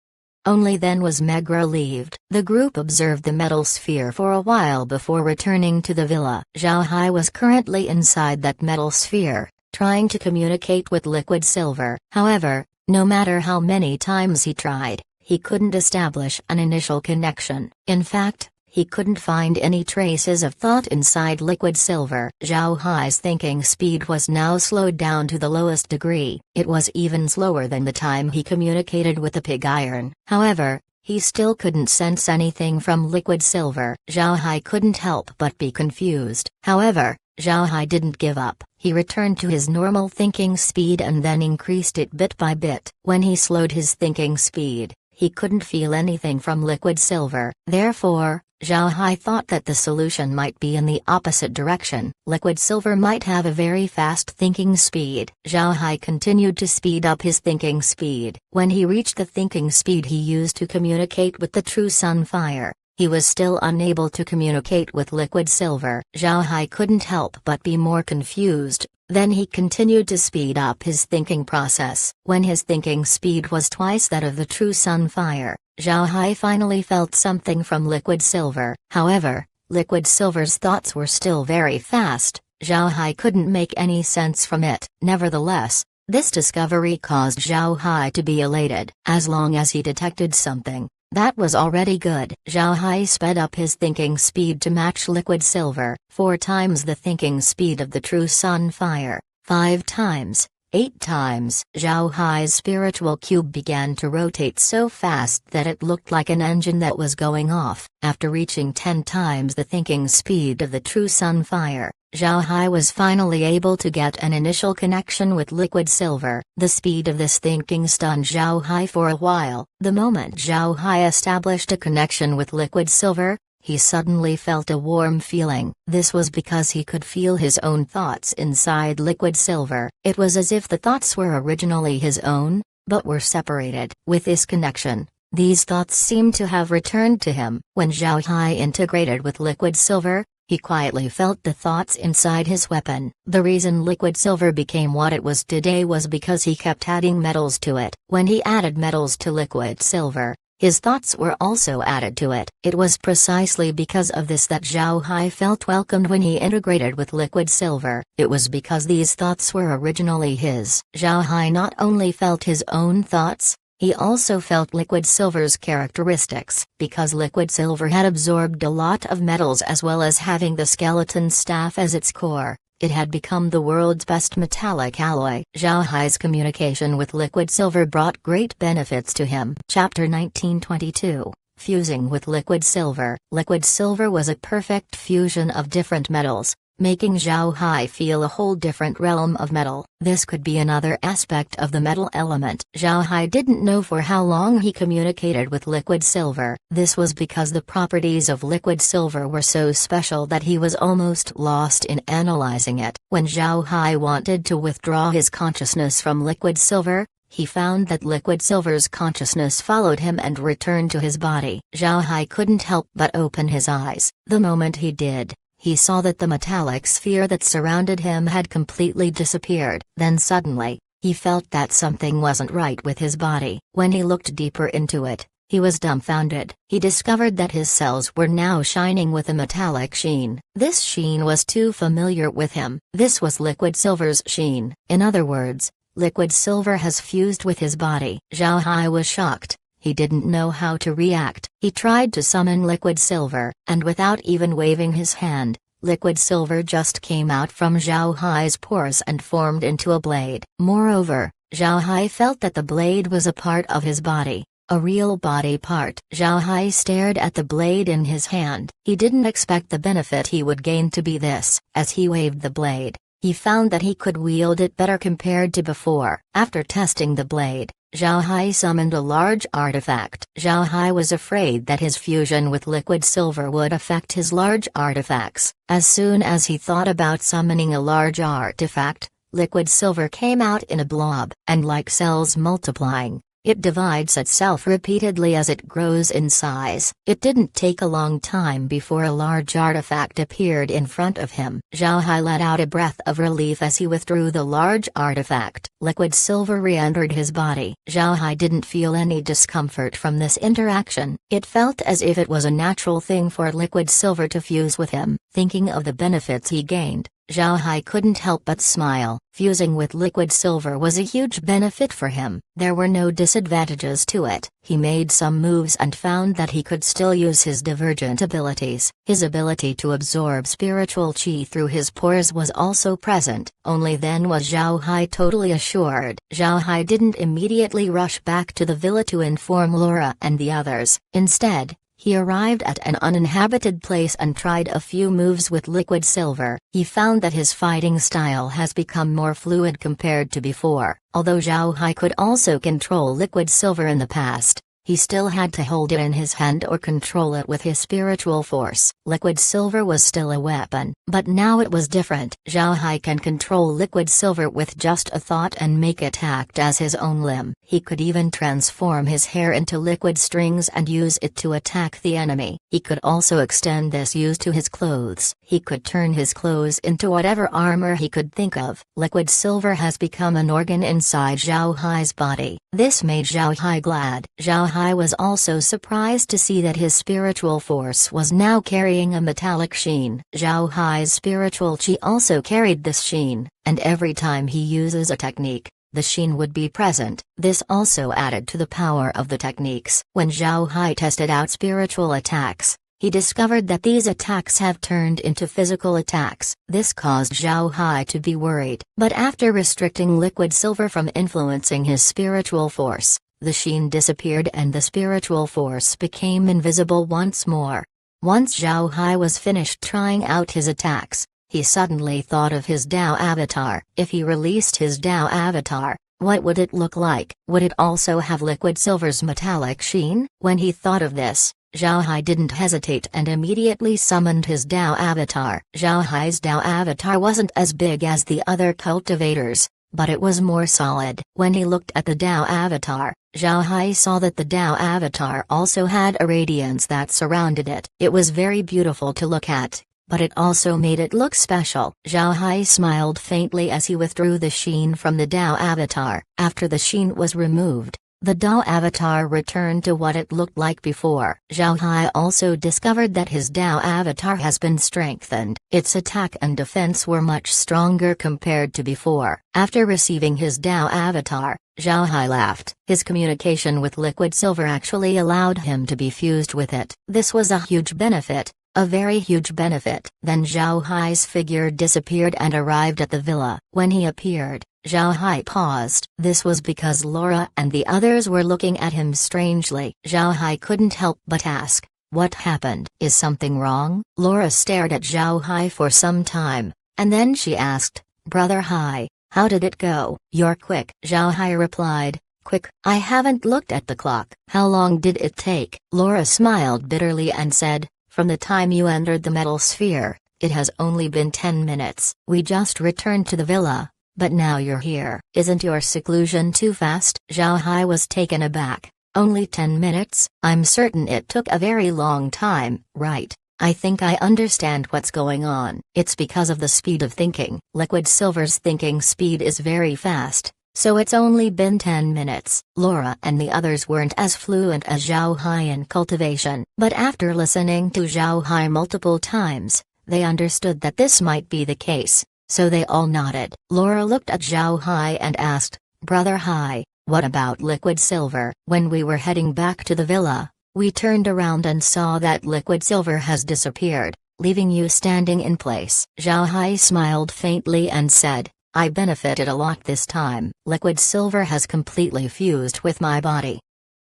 Only then was Meg relieved. The group observed the metal sphere for a while before returning to the villa. Zhao Hai was currently inside that metal sphere, trying to communicate with Liquid Silver. However, no matter how many times he tried, he couldn't establish an initial connection. In fact, he couldn't find any traces of thought inside Liquid Silver. Zhao Hai's thinking speed was now slowed down to the lowest degree. It was even slower than the time he communicated with the pig iron. However, he still couldn't sense anything from Liquid Silver. Zhao Hai couldn't help but be confused. However, Zhao Hai didn't give up. He returned to his normal thinking speed and then increased it bit by bit. When he slowed his thinking speed, he couldn't feel anything from liquid silver. Therefore, Zhao Hai thought that the solution might be in the opposite direction. Liquid silver might have a very fast thinking speed. Zhao Hai continued to speed up his thinking speed. When he reached the thinking speed he used to communicate with the true sun fire, he was still unable to communicate with liquid silver. Zhao Hai couldn't help but be more confused. Then he continued to speed up his thinking process. When his thinking speed was twice that of the true sun fire, Zhao Hai finally felt something from liquid silver. However, liquid silver's thoughts were still very fast. Zhao Hai couldn't make any sense from it. Nevertheless, this discovery caused Zhao Hai to be elated. As long as he detected something, that was already good. Zhao Hai sped up his thinking speed to match liquid silver, 4 times the thinking speed of the true sun fire, 5 times, 8 times. Zhao Hai's spiritual cube began to rotate so fast that it looked like an engine that was going off. After reaching 10 times the thinking speed of the true sun fire, Zhao Hai was finally able to get an initial connection with liquid silver. The speed of this thinking stunned Zhao Hai for a while. The moment Zhao Hai established a connection with liquid silver, he suddenly felt a warm feeling. This was because he could feel his own thoughts inside liquid silver. It was as if the thoughts were originally his own, but were separated. With this connection, these thoughts seemed to have returned to him. When Zhao Hai integrated with liquid silver, he quietly felt the thoughts inside his weapon. The reason liquid silver became what it was today was because he kept adding metals to it. When he added metals to liquid silver, his thoughts were also added to it. It was precisely because of this that Zhao Hai felt welcomed when he integrated with liquid silver. It was because these thoughts were originally his. Zhao Hai not only felt his own thoughts, he also felt liquid silver's characteristics. Because liquid silver had absorbed a lot of metals as well as having the skeleton staff as its core, it had become the world's best metallic alloy. Zhao Hai's communication with liquid silver brought great benefits to him. Chapter 1922. Fusing with liquid silver. Liquid silver was a perfect fusion of different metals, making Zhao Hai feel a whole different realm of metal. This could be another aspect of the metal element. Zhao Hai didn't know for how long he communicated with liquid silver. This was because the properties of liquid silver were so special that he was almost lost in analyzing it. When Zhao Hai wanted to withdraw his consciousness from liquid silver, he found that liquid silver's consciousness followed him and returned to his body. Zhao Hai couldn't help but open his eyes. The moment he did, he saw that the metallic sphere that surrounded him had completely disappeared. Then suddenly, he felt that something wasn't right with his body. When he looked deeper into it, he was dumbfounded. He discovered that his cells were now shining with a metallic sheen. This sheen was too familiar with him. This was liquid silver's sheen. In other words, liquid silver has fused with his body. Zhao Hai was shocked. He didn't know how to react. He tried to summon liquid silver, and without even waving his hand, liquid silver just came out from Zhao Hai's pores and formed into a blade. Moreover, Zhao Hai felt that the blade was a part of his body, a real body part. Zhao Hai stared at the blade in his hand. He didn't expect the benefit he would gain to be this. As he waved the blade, he found that he could wield it better compared to before. After testing the blade, Zhao Hai summoned a large artifact. Zhao Hai was afraid that his fusion with liquid silver would affect his large artifacts. As soon as he thought about summoning a large artifact, liquid silver came out in a blob, and like cells multiplying, it divides itself repeatedly as it grows in size. It didn't take a long time before a large artifact appeared in front of him. Zhao Hai let out a breath of relief as he withdrew the large artifact. Liquid silver re-entered his body. Zhao Hai didn't feel any discomfort from this interaction. It felt as if it was a natural thing for liquid silver to fuse with him. Thinking of the benefits he gained, Zhao Hai couldn't help but smile. Fusing with liquid silver was a huge benefit for him. There were no disadvantages to it. He made some moves and found that he could still use his divergent abilities. His ability to absorb spiritual chi through his pores was also present. Only then was Zhao Hai totally assured. Zhao Hai didn't immediately rush back to the villa to inform Laura and the others. Instead, He arrived at an uninhabited place and tried a few moves with liquid silver. He found that his fighting style has become more fluid compared to before. Although Zhao Hai could also control liquid silver in the past, he still had to hold it in his hand or control it with his spiritual force. Liquid silver was still a weapon, but now it was different. Zhao Hai can control liquid silver with just a thought and make it act as his own limb. He could even transform his hair into liquid strings and use it to attack the enemy. He could also extend this use to his clothes. He could turn his clothes into whatever armor he could think of. Liquid silver has become an organ inside Zhao Hai's body. This made Zhao Hai glad. Zhao Hai was also surprised to see that his spiritual force was now carrying a metallic sheen. Zhao Hai's spiritual chi also carried this sheen, and every time he uses a technique, the sheen would be present. This also added to the power of the techniques. When Zhao Hai tested out spiritual attacks, he discovered that these attacks have turned into physical attacks. This caused Zhao Hai to be worried. But after restricting liquid silver from influencing his spiritual force, the sheen disappeared and the spiritual force became invisible once more. Once Zhao Hai was finished trying out his attacks, he suddenly thought of his Dao avatar. If he released his Dao avatar, what would it look like? Would it also have liquid silver's metallic sheen? When he thought of this, Zhao Hai didn't hesitate and immediately summoned his Dao avatar. Zhao Hai's Dao avatar wasn't as big as the other cultivators, but it was more solid. When he looked at the Dao avatar, Zhao Hai saw that the Dao avatar also had a radiance that surrounded it. It was very beautiful to look at, but it also made it look special. Zhao Hai smiled faintly as he withdrew the sheen from the Dao avatar. After the sheen was removed, the Dao avatar returned to what it looked like before. Zhao Hai also discovered that his Dao avatar has been strengthened. Its attack and defense were much stronger compared to before. After receiving his Dao avatar, Zhao Hai laughed. His communication with liquid silver actually allowed him to be fused with it. This was a huge benefit. A very huge benefit. Then Zhao Hai's figure disappeared and arrived at the villa. When he appeared, Zhao Hai paused. This was because Laura and the others were looking at him strangely. Zhao Hai couldn't help but ask, "What happened? Is something wrong?" Laura stared at Zhao Hai for some time, and then she asked, "Brother Hai, how did it go?" "You're quick," Zhao Hai replied. "Quick? I haven't looked at the clock." "How long did it take?" Laura smiled bitterly and said, "From the time you entered the metal sphere, it has only been 10 minutes. We just returned to the villa, but now you're here. Isn't your seclusion too fast?" Zhao Hai was taken aback. "Only 10 minutes? I'm certain it took a very long time." "Right. I think I understand what's going on. It's because of the speed of thinking. Liquid silver's thinking speed is very fast, so it's only been 10 minutes. Laura and the others weren't as fluent as Zhao Hai in cultivation, but after listening to Zhao Hai multiple times, they understood that this might be the case, so they all nodded. Laura looked at Zhao Hai and asked, "Brother Hai, what about liquid silver?" "When we were heading back to the villa, we turned around and saw that liquid silver has disappeared, leaving you standing in place." Zhao Hai smiled faintly and said, "I benefited a lot this time. Liquid silver has completely fused with my body."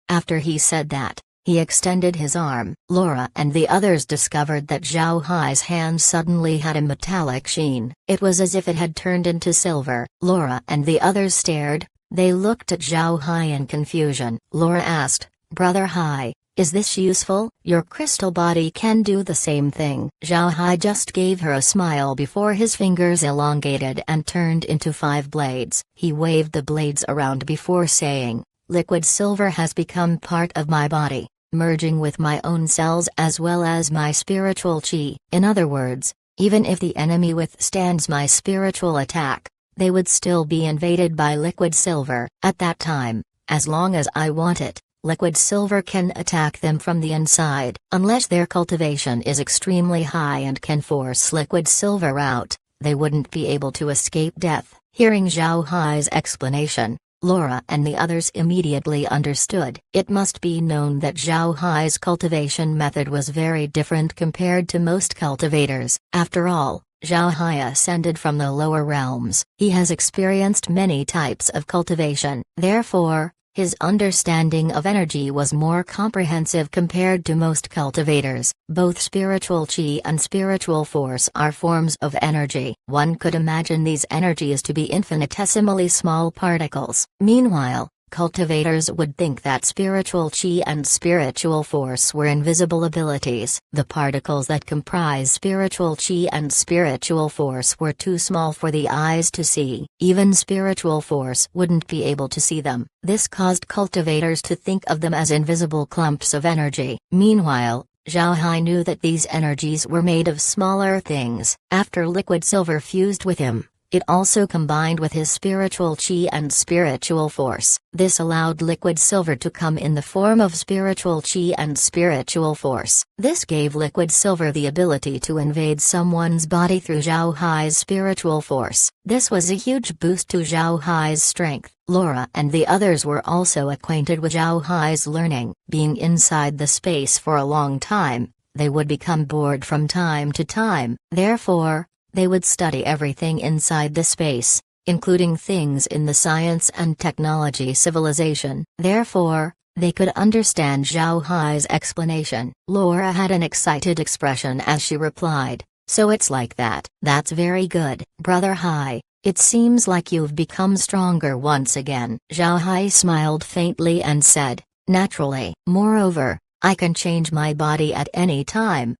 After he said that, he extended his arm. Laura and the others discovered that Zhao Hai's hand suddenly had a metallic sheen. It was as if it had turned into silver. Laura and the others stared. They looked at Zhao Hai in confusion. Laura asked, "Brother Hai, is this useful?" "Your crystal body can do the same thing." Zhao Hai just gave her a smile before his fingers elongated and turned into 5 blades. He waved the blades around before saying, "Liquid silver has become part of my body, merging with my own cells as well as my spiritual chi." In other words, even if the enemy withstands my spiritual attack, they would still be invaded by liquid silver. At that time, as long as I want it, liquid silver can attack them from the inside. Unless their cultivation is extremely high and can force liquid silver out, they wouldn't be able to escape death. Hearing Zhao Hai's explanation, Laura and the others immediately understood. It must be known that Zhao Hai's cultivation method was very different compared to most cultivators. After all, Zhao Hai ascended from the lower realms. He has experienced many types of cultivation. Therefore, His understanding of energy was more comprehensive compared to most cultivators. Both spiritual chi and spiritual force are forms of energy. One could imagine these energies to be infinitesimally small particles. Meanwhile, cultivators would think that spiritual chi and spiritual force were invisible abilities. The particles that comprise spiritual chi and spiritual force were too small for the eyes to see. Even spiritual force wouldn't be able to see them. This caused cultivators to think of them as invisible clumps of energy. Meanwhile, Zhao Hai knew that these energies were made of smaller things. After liquid silver fused with him, it also combined with his spiritual chi and spiritual force. This allowed liquid silver to come in the form of spiritual chi and spiritual force. This gave liquid silver the ability to invade someone's body through Zhao Hai's spiritual force. This was a huge boost to Zhao Hai's strength. Laura and the others were also acquainted with Zhao Hai's learning. Being inside the space for a long time, they would become bored from time to time. Therefore, they would study everything inside the space, including things in the science and technology civilization. Therefore, they could understand Zhao Hai's explanation. Laura had an excited expression as she replied, "So it's like that. That's very good, Brother Hai. It seems like you've become stronger once again." Zhao Hai smiled faintly and said, "Naturally. Moreover, I can change my body at any time."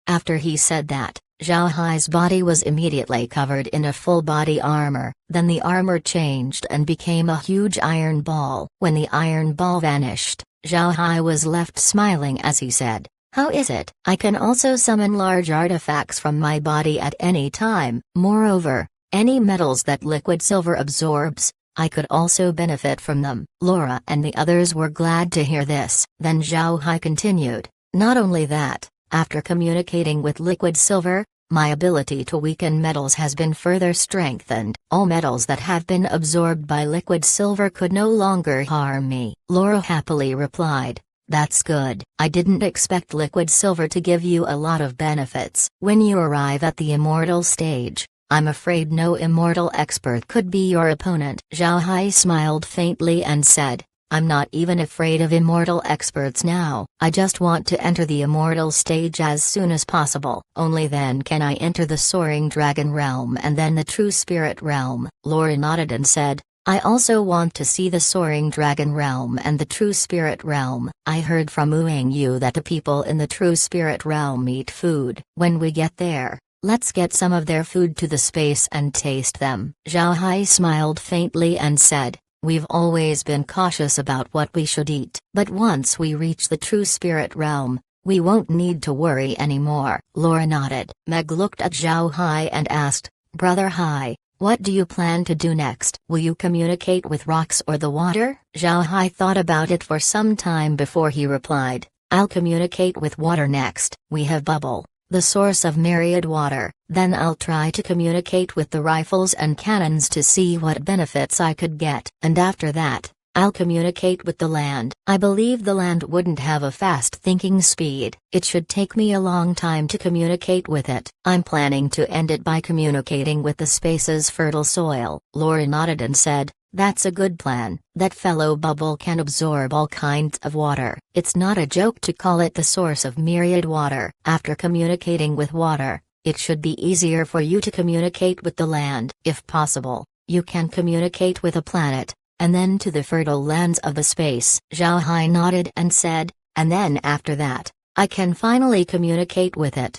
After he said that, Zhao Hai's body was immediately covered in a full body armor. Then the armor changed and became a huge iron ball. When the iron ball vanished, Zhao Hai was left smiling as he said, "How is it? I can also summon large artifacts from my body at any time. Moreover, any metals that liquid silver absorbs, I could also benefit from them." Laura and the others were glad to hear this. Then Zhao Hai continued, "Not only that, after communicating with liquid silver, my ability to weaken metals has been further strengthened. All metals that have been absorbed by liquid silver could no longer harm me." Laura happily replied, "That's good. I didn't expect liquid silver to give you a lot of benefits. When you arrive at the immortal stage, I'm afraid no immortal expert could be your opponent." Zhao Hai smiled faintly and said, "I'm not even afraid of immortal experts now. I just want to enter the immortal stage as soon as possible. Only then can I enter the soaring dragon realm and then the true spirit realm." Laura nodded and said, "I also want to see the soaring dragon realm and the true spirit realm. I heard from Wuang Yu that the people in the true spirit realm eat food. When we get there, let's get some of their food to the space and taste them." Zhao Hai smiled faintly and said, "We've always been cautious about what we should eat. But once we reach the true spirit realm, we won't need to worry anymore." Laura nodded. Meg looked at Zhao Hai and asked, "Brother Hai, what do you plan to do next? Will you communicate with rocks or the water?" Zhao Hai thought about it for some time before he replied, "I'll communicate with water next. We have bubble, the source of myriad water. Then I'll try to communicate with the rifles and cannons to see what benefits I could get. And after that, I'll communicate with the land. I believe the land wouldn't have a fast thinking speed. It should take me a long time to communicate with it. I'm planning to end it by communicating with the space's fertile soil." Laura nodded and said, "That's a good plan. That fellow bubble can absorb all kinds of water. It's not a joke to call it the source of myriad water. After communicating with water, it should be easier for you to communicate with the land. If possible, you can communicate with a planet, and then to the fertile lands of the space." Zhao Hai nodded and said, "And then after that, I can finally communicate with it."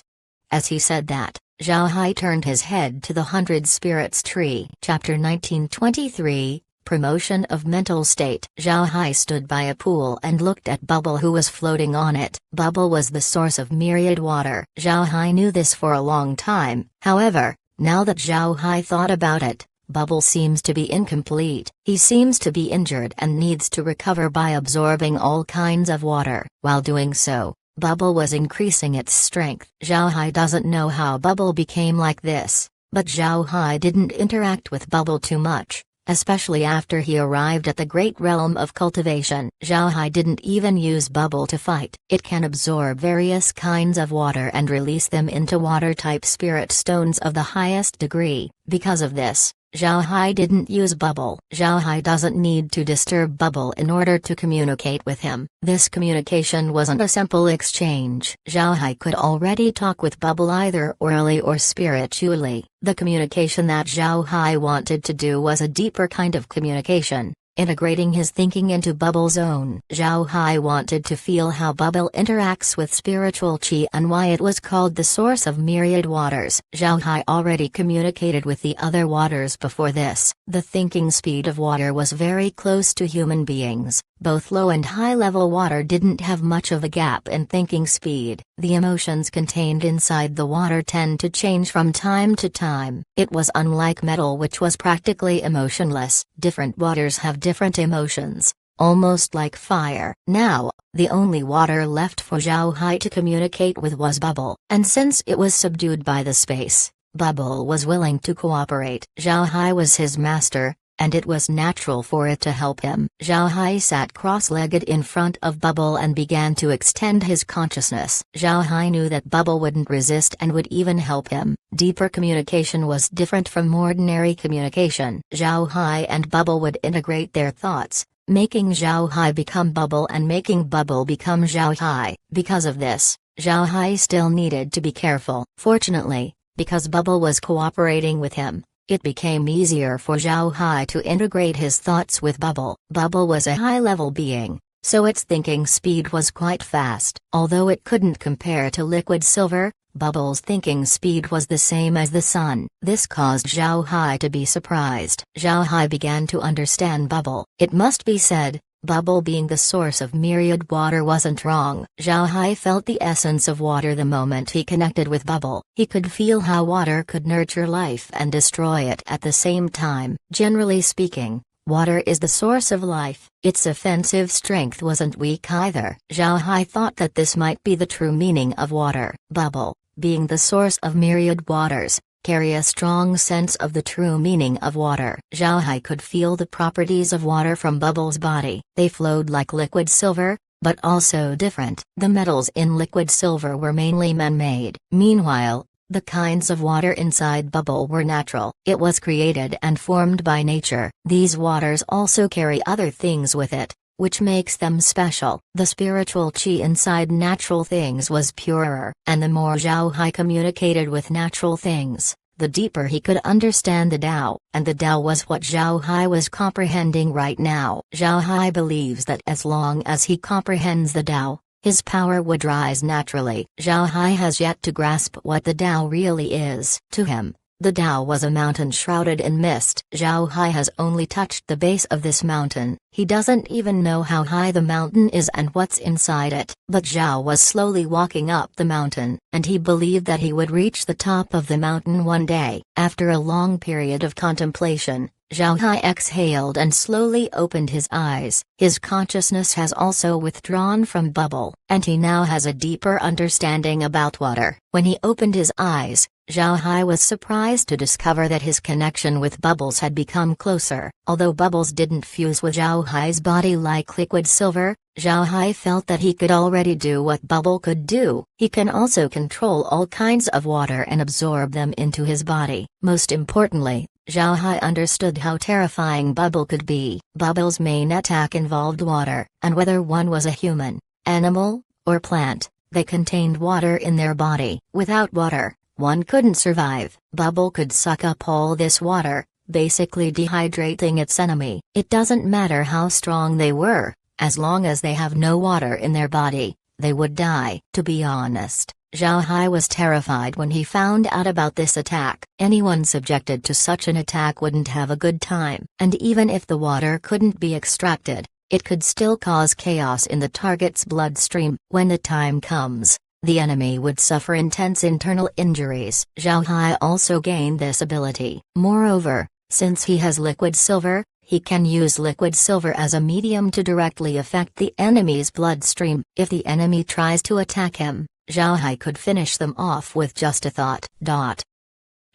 As he said that, Zhao Hai turned his head to the 100 Spirits tree. Chapter 1923, Promotion of Mental State. Zhao Hai stood by a pool and looked at Bubble, who was floating on it. Bubble was the source of myriad water. Zhao Hai knew this for a long time. However, now that Zhao Hai thought about it, Bubble seems to be incomplete. He seems to be injured and needs to recover by absorbing all kinds of water. While doing so, Bubble was increasing its strength. Zhao Hai doesn't know how Bubble became like this, but Zhao Hai didn't interact with Bubble too much, especially after he arrived at the great realm of cultivation. Zhao Hai didn't even use Bubble to fight. It can absorb various kinds of water and release them into water-type spirit stones of the highest degree. Because of this, Zhao Hai didn't use Bubble. Zhao Hai doesn't need to disturb Bubble in order to communicate with him. This communication wasn't a simple exchange. Zhao Hai could already talk with Bubble either orally or spiritually. The communication that Zhao Hai wanted to do was a deeper kind of communication, integrating his thinking into Bubble's own. Zhao Hai wanted to feel how Bubble interacts with spiritual qi and why it was called the source of myriad waters. Zhao Hai already communicated with the other waters before this. The thinking speed of water was very close to human beings. Both low and high-level water didn't have much of a gap in thinking speed. The emotions contained inside the water tend to change from time to time. It was unlike metal, which was practically emotionless. Different waters have different emotions, almost like fire. Now, the only water left for Zhao Hai to communicate with was Bubble, and since it was subdued by the space, Bubble was willing to cooperate. Zhao Hai was his master, and it was natural for it to help him. Zhao Hai sat cross-legged in front of Bubble and began to extend his consciousness. Zhao Hai knew that Bubble wouldn't resist and would even help him. Deeper communication was different from ordinary communication. Zhao Hai and Bubble would integrate their thoughts, making Zhao Hai become Bubble and making Bubble become Zhao Hai. Because of this, Zhao Hai still needed to be careful. Fortunately, because Bubble was cooperating with him, it became easier for Zhao Hai to integrate his thoughts with Bubble. Bubble was a high-level being, so its thinking speed was quite fast. Although it couldn't compare to liquid silver, Bubble's thinking speed was the same as the sun. This caused Zhao Hai to be surprised. Zhao Hai began to understand Bubble. It must be said, Bubble being the source of myriad water wasn't wrong. Zhao Hai felt the essence of water the moment he connected with Bubble. He could feel how water could nurture life and destroy it at the same time. Generally speaking, water is the source of life. Its offensive strength wasn't weak either. Zhao Hai thought that this might be the true meaning of water. Bubble, being the source of myriad waters, carry a strong sense of the true meaning of water. Zhao Hai could feel the properties of water from Bubble's body. They flowed like liquid silver, but also different. The metals in liquid silver were mainly man-made. Meanwhile, the kinds of water inside Bubble were natural. It was created and formed by nature. These waters also carry other things with it, which makes them special. The spiritual qi inside natural things was purer, and the more Zhao Hai communicated with natural things, the deeper he could understand the Tao, and the Tao was what Zhao Hai was comprehending right now. Zhao Hai believes that as long as he comprehends the Tao, his power would rise naturally. Zhao Hai has yet to grasp what the Tao really is. To him, the Tao was a mountain shrouded in mist. Zhao Hai has only touched the base of this mountain. He doesn't even know how high the mountain is and what's inside it. But Zhao was slowly walking up the mountain, and he believed that he would reach the top of the mountain one day. After a long period of contemplation, Zhao Hai exhaled and slowly opened his eyes. His consciousness has also withdrawn from Bubble, and he now has a deeper understanding about water. When he opened his eyes, Zhao Hai was surprised to discover that his connection with Bubbles had become closer. Although Bubbles didn't fuse with Zhao Hai's body like liquid silver, Zhao Hai felt that he could already do what Bubble could do. He can also control all kinds of water and absorb them into his body. Most importantly, Zhao Hai understood how terrifying Bubble could be. Bubble's main attack involved water, and whether one was a human, animal, or plant, they contained water in their body. Without water, one couldn't survive. Bubble could suck up all this water, basically dehydrating its enemy. It doesn't matter how strong they were, as long as they have no water in their body, they would die. To be honest, Zhao Hai was terrified when he found out about this attack. Anyone subjected to such an attack wouldn't have a good time. And even if the water couldn't be extracted, it could still cause chaos in the target's bloodstream. When the time comes, the enemy would suffer intense internal injuries. Zhao Hai also gained this ability. Moreover, since he has liquid silver, he can use liquid silver as a medium to directly affect the enemy's bloodstream. If the enemy tries to attack him, Zhao Hai could finish them off with just a thought.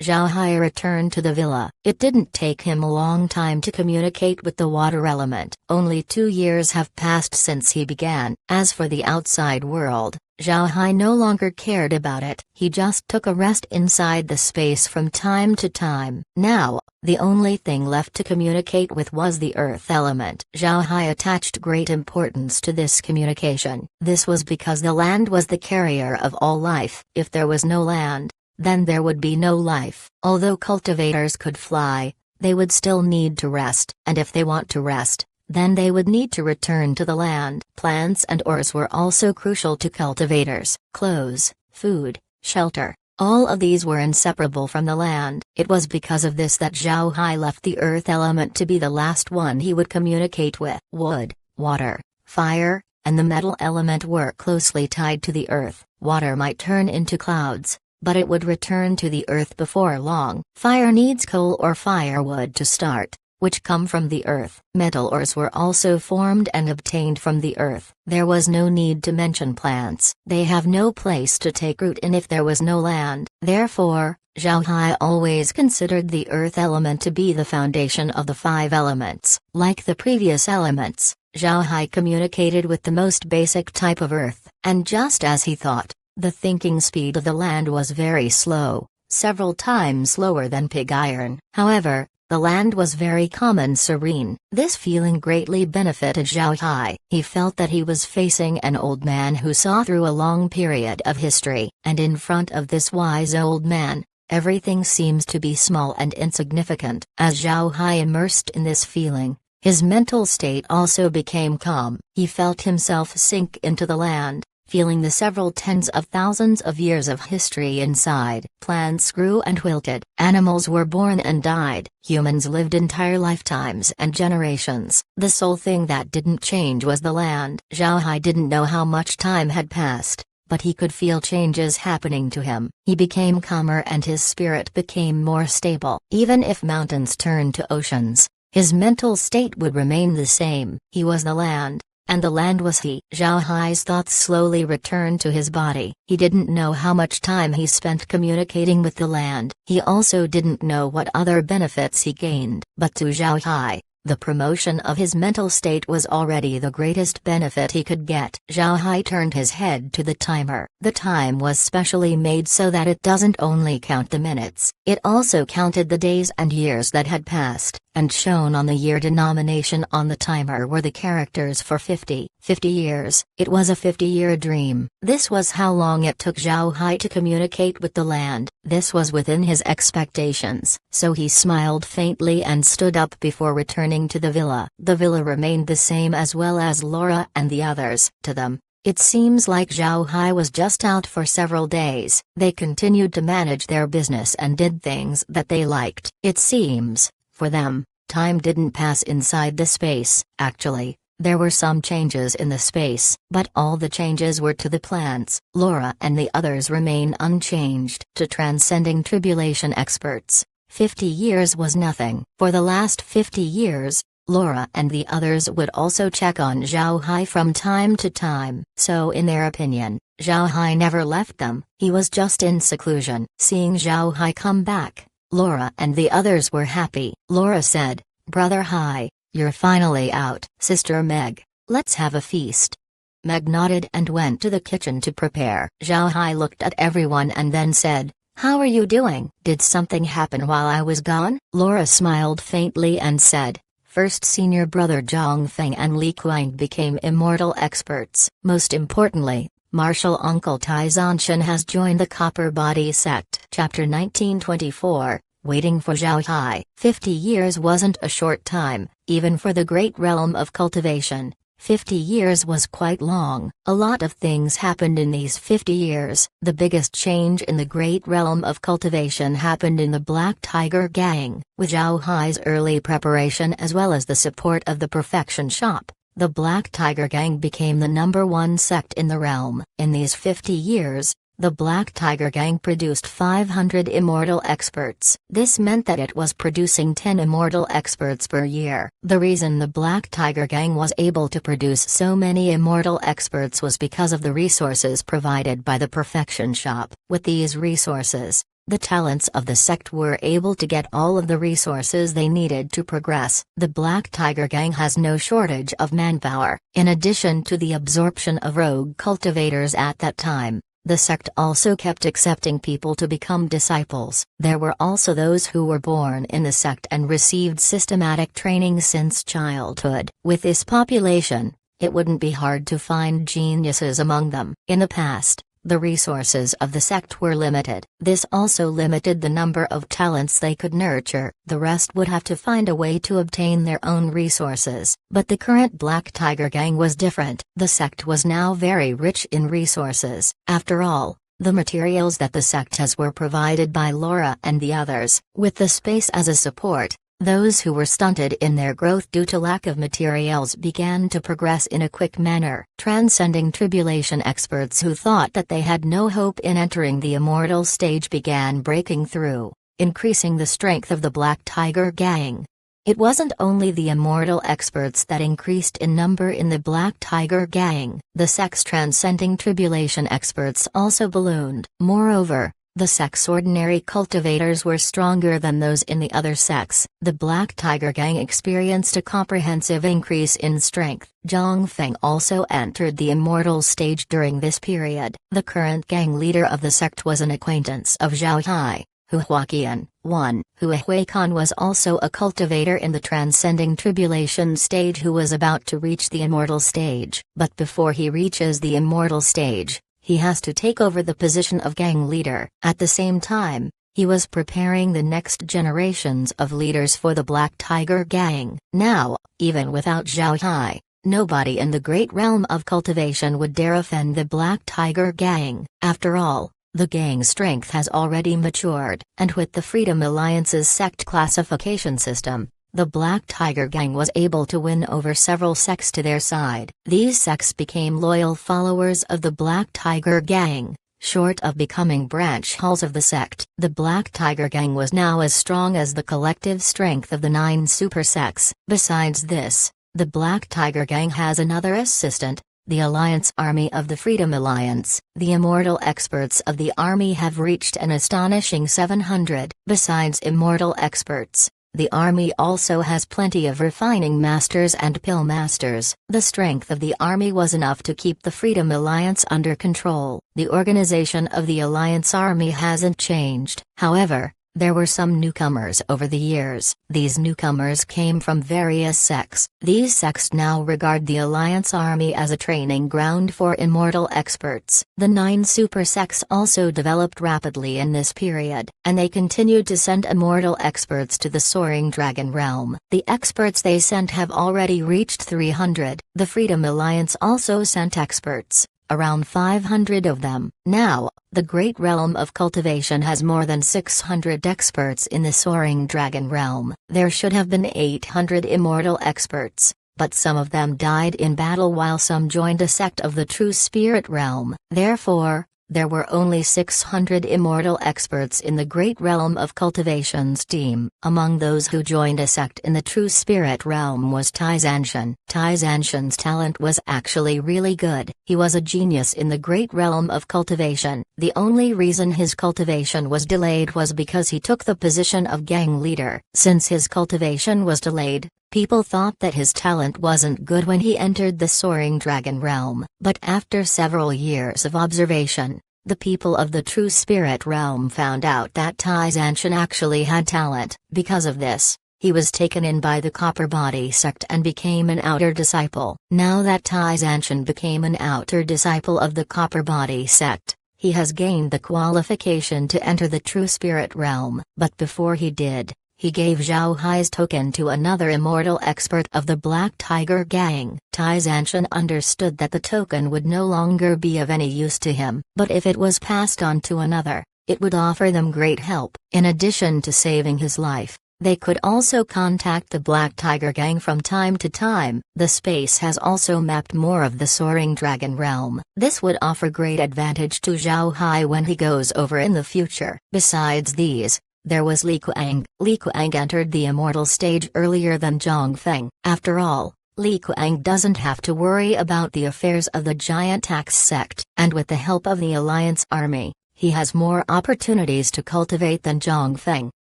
Zhao Hai returned to the villa. It didn't take him a long time to communicate with the water element. Only 2 years have passed since he began. As for the outside world, Zhao Hai no longer cared about it. He just took a rest inside the space from time to time. Now, the only thing left to communicate with was the earth element. Zhao Hai attached great importance to this communication. This was because the land was the carrier of all life. If there was no land, then there would be no life. Although cultivators could fly, they would still need to rest, and if they want to rest, then they would need to return to the land. Plants and ores were also crucial to cultivators. Clothes, food, shelter, all of these were inseparable from the land. It was because of this that Zhao Hai left the earth element to be the last one he would communicate with. Wood, water, fire, and the metal element were closely tied to the earth. Water might turn into clouds, but it would return to the earth before long. Fire needs coal or firewood to start, which come from the earth. Metal ores were also formed and obtained from the earth. There was no need to mention plants. They have no place to take root in if there was no land. Therefore, Zhao Hai always considered the earth element to be the foundation of the 5 elements. Like the previous elements, Zhao Hai communicated with the most basic type of earth, and just as he thought, the thinking speed of the land was very slow, several times slower than pig iron. However, the land was very calm and serene. This feeling greatly benefited Zhao Hai. He felt that he was facing an old man who saw through a long period of history, and in front of this wise old man, everything seems to be small and insignificant. As Zhao Hai immersed in this feeling, his mental state also became calm. He felt himself sink into the land, feeling the several tens of thousands of years of history inside. Plants grew and wilted. Animals were born and died. Humans lived entire lifetimes and generations. The sole thing that didn't change was the land. Zhao Hai didn't know how much time had passed, but he could feel changes happening to him. He became calmer and his spirit became more stable. Even if mountains turned to oceans, his mental state would remain the same. He was the land, and the land was he. Zhao Hai's thoughts slowly returned to his body. He didn't know how much time he spent communicating with the land. He also didn't know what other benefits he gained. But to Zhao Hai, the promotion of his mental state was already the greatest benefit he could get. Zhao Hai turned his head to the timer. The time was specially made so that it doesn't only count the minutes, it also counted the days and years that had passed, and shown on the year denomination on the timer were the characters for 50 years. It was a 50-year dream. This was how long it took Zhao Hai to communicate with the land. This was within his expectations, so he smiled faintly and stood up before returning to the villa. The villa remained the same as well as Laura and the others. To them, it seems like Zhao Hai was just out for several days. They continued to manage their business and did things that they liked. It seems, for them, time didn't pass inside the space. Actually, there were some changes in the space, but all the changes were to the plants. Laura and the others remain unchanged. To transcending tribulation experts, 50 years was nothing. For the last 50 years, Laura and the others would also check on Zhao Hai from time to time. So in their opinion, Zhao Hai never left them. He was just in seclusion. Seeing Zhao Hai come back, Laura and the others were happy. Laura said, "Brother Hai, you're finally out." "Sister Meg, let's have a feast." Meg nodded and went to the kitchen to prepare. Zhao Hai looked at everyone and then said, "How are you doing? Did something happen while I was gone?" Laura smiled faintly and said, "First senior brother Zhang Feng and Li Kuang became immortal experts. Most importantly, Martial Uncle Tai Zanshan has joined the Copper Body sect." Chapter 1924, Waiting for Zhao Hai. 50 years wasn't a short time, even for the great realm of cultivation. 50 years was quite long. A lot of things happened in these 50 years. The biggest change in the great realm of cultivation happened in the Black Tiger Gang. With Zhao Hai's early preparation as well as the support of the Perfection Shop, the Black Tiger Gang became the #1 sect in the realm. In these 50 years, the Black Tiger Gang produced 500 immortal experts. This meant that it was producing 10 immortal experts per year. The reason the Black Tiger Gang was able to produce so many immortal experts was because of the resources provided by the Perfection Shop. With these resources, The talents of the sect were able to get all of the resources they needed to progress. The Black Tiger Gang has no shortage of manpower. In addition to the absorption of rogue cultivators at that time, the sect also kept accepting people to become disciples. There were also those who were born in the sect and received systematic training since childhood. With this population, it wouldn't be hard to find geniuses among them. In the past, the resources of the sect were limited. This also limited the number of talents they could nurture. The rest would have to find a way to obtain their own resources. But the current Black Tiger Gang was different. The sect was now very rich in resources. After all, the materials that the sect has were provided by Laura and the others. With the space as a support, those who were stunted in their growth due to lack of materials began to progress in a quick manner. Transcending tribulation experts who thought that they had no hope in entering the immortal stage began breaking through, increasing the strength of the Black Tiger Gang. It wasn't only the immortal experts that increased in number in the Black Tiger Gang. The sect's transcending tribulation experts also ballooned. Moreover, the sect's ordinary cultivators were stronger than those in the other sects. The Black Tiger Gang experienced a comprehensive increase in strength. Zhang Feng also entered the immortal stage during this period. The current gang leader of the sect was an acquaintance of Zhao Hai, Huaqian. Huahuikan was also a cultivator in the transcending tribulation stage who was about to reach the immortal stage. But before he reaches the immortal stage, he has to take over the position of gang leader. At the same time, he was preparing the next generations of leaders for the Black Tiger Gang. Now, even without Zhao Hai, nobody in the great realm of cultivation would dare offend the Black Tiger Gang. After all, the gang's strength has already matured, and with the Freedom Alliance's sect classification system, the Black Tiger Gang was able to win over several sects to their side. These sects became loyal followers of the Black Tiger Gang, short of becoming branch halls of the sect. The Black Tiger Gang was now as strong as the collective strength of the 9 super sects. Besides this, the Black Tiger Gang has another assistant, the Alliance Army of the Freedom Alliance. The immortal experts of the army have reached an astonishing 700. Besides immortal experts, the army also has plenty of refining masters and pill masters. The strength of the army was enough to keep the Freedom Alliance under control. The organization of the Alliance Army hasn't changed. However, there were some newcomers over the years. These newcomers came from various sects. These sects now regard the Alliance Army as a training ground for immortal experts. The 9 super sects also developed rapidly in this period, and they continued to send immortal experts to the Soaring Dragon Realm. The experts they sent have already reached 300. The Freedom Alliance also sent experts, around 500 of them. Now, the great realm of cultivation has more than 600 experts in the Soaring Dragon Realm. There should have been 800 immortal experts, but some of them died in battle while some joined a sect of the True Spirit Realm. Therefore, there were only 600 immortal experts in the great realm of cultivation's team. Among those who joined a sect in the True Spirit Realm was Tai Zanshan. Tai Zanshan's talent was actually really good. He was a genius in the great realm of cultivation. The only reason his cultivation was delayed was because he took the position of gang leader. Since his cultivation was delayed, people thought that his talent wasn't good when he entered the Soaring Dragon Realm. But after several years of observation, the people of the True Spirit Realm found out that Tai Zanshan actually had talent. Because of this, he was taken in by the Copper Body sect and became an outer disciple. Now that Tai Zanshan became an outer disciple of the Copper Body sect, he has gained the qualification to enter the True Spirit Realm. But before he did, he gave Zhao Hai's token to another immortal expert of the Black Tiger Gang. Tai Zanshan understood that the token would no longer be of any use to him, but if it was passed on to another, it would offer them great help. In addition to saving his life, they could also contact the Black Tiger Gang from time to time. The space has also mapped more of the Soaring Dragon Realm. This would offer great advantage to Zhao Hai when he goes over in the future. Besides these, there was Li Kuang. Li Kuang entered the immortal stage earlier than Zhang Feng. After all, Li Kuang doesn't have to worry about the affairs of the Giant Axe sect, and with the help of the Alliance Army, he has more opportunities to cultivate than Zhang Feng.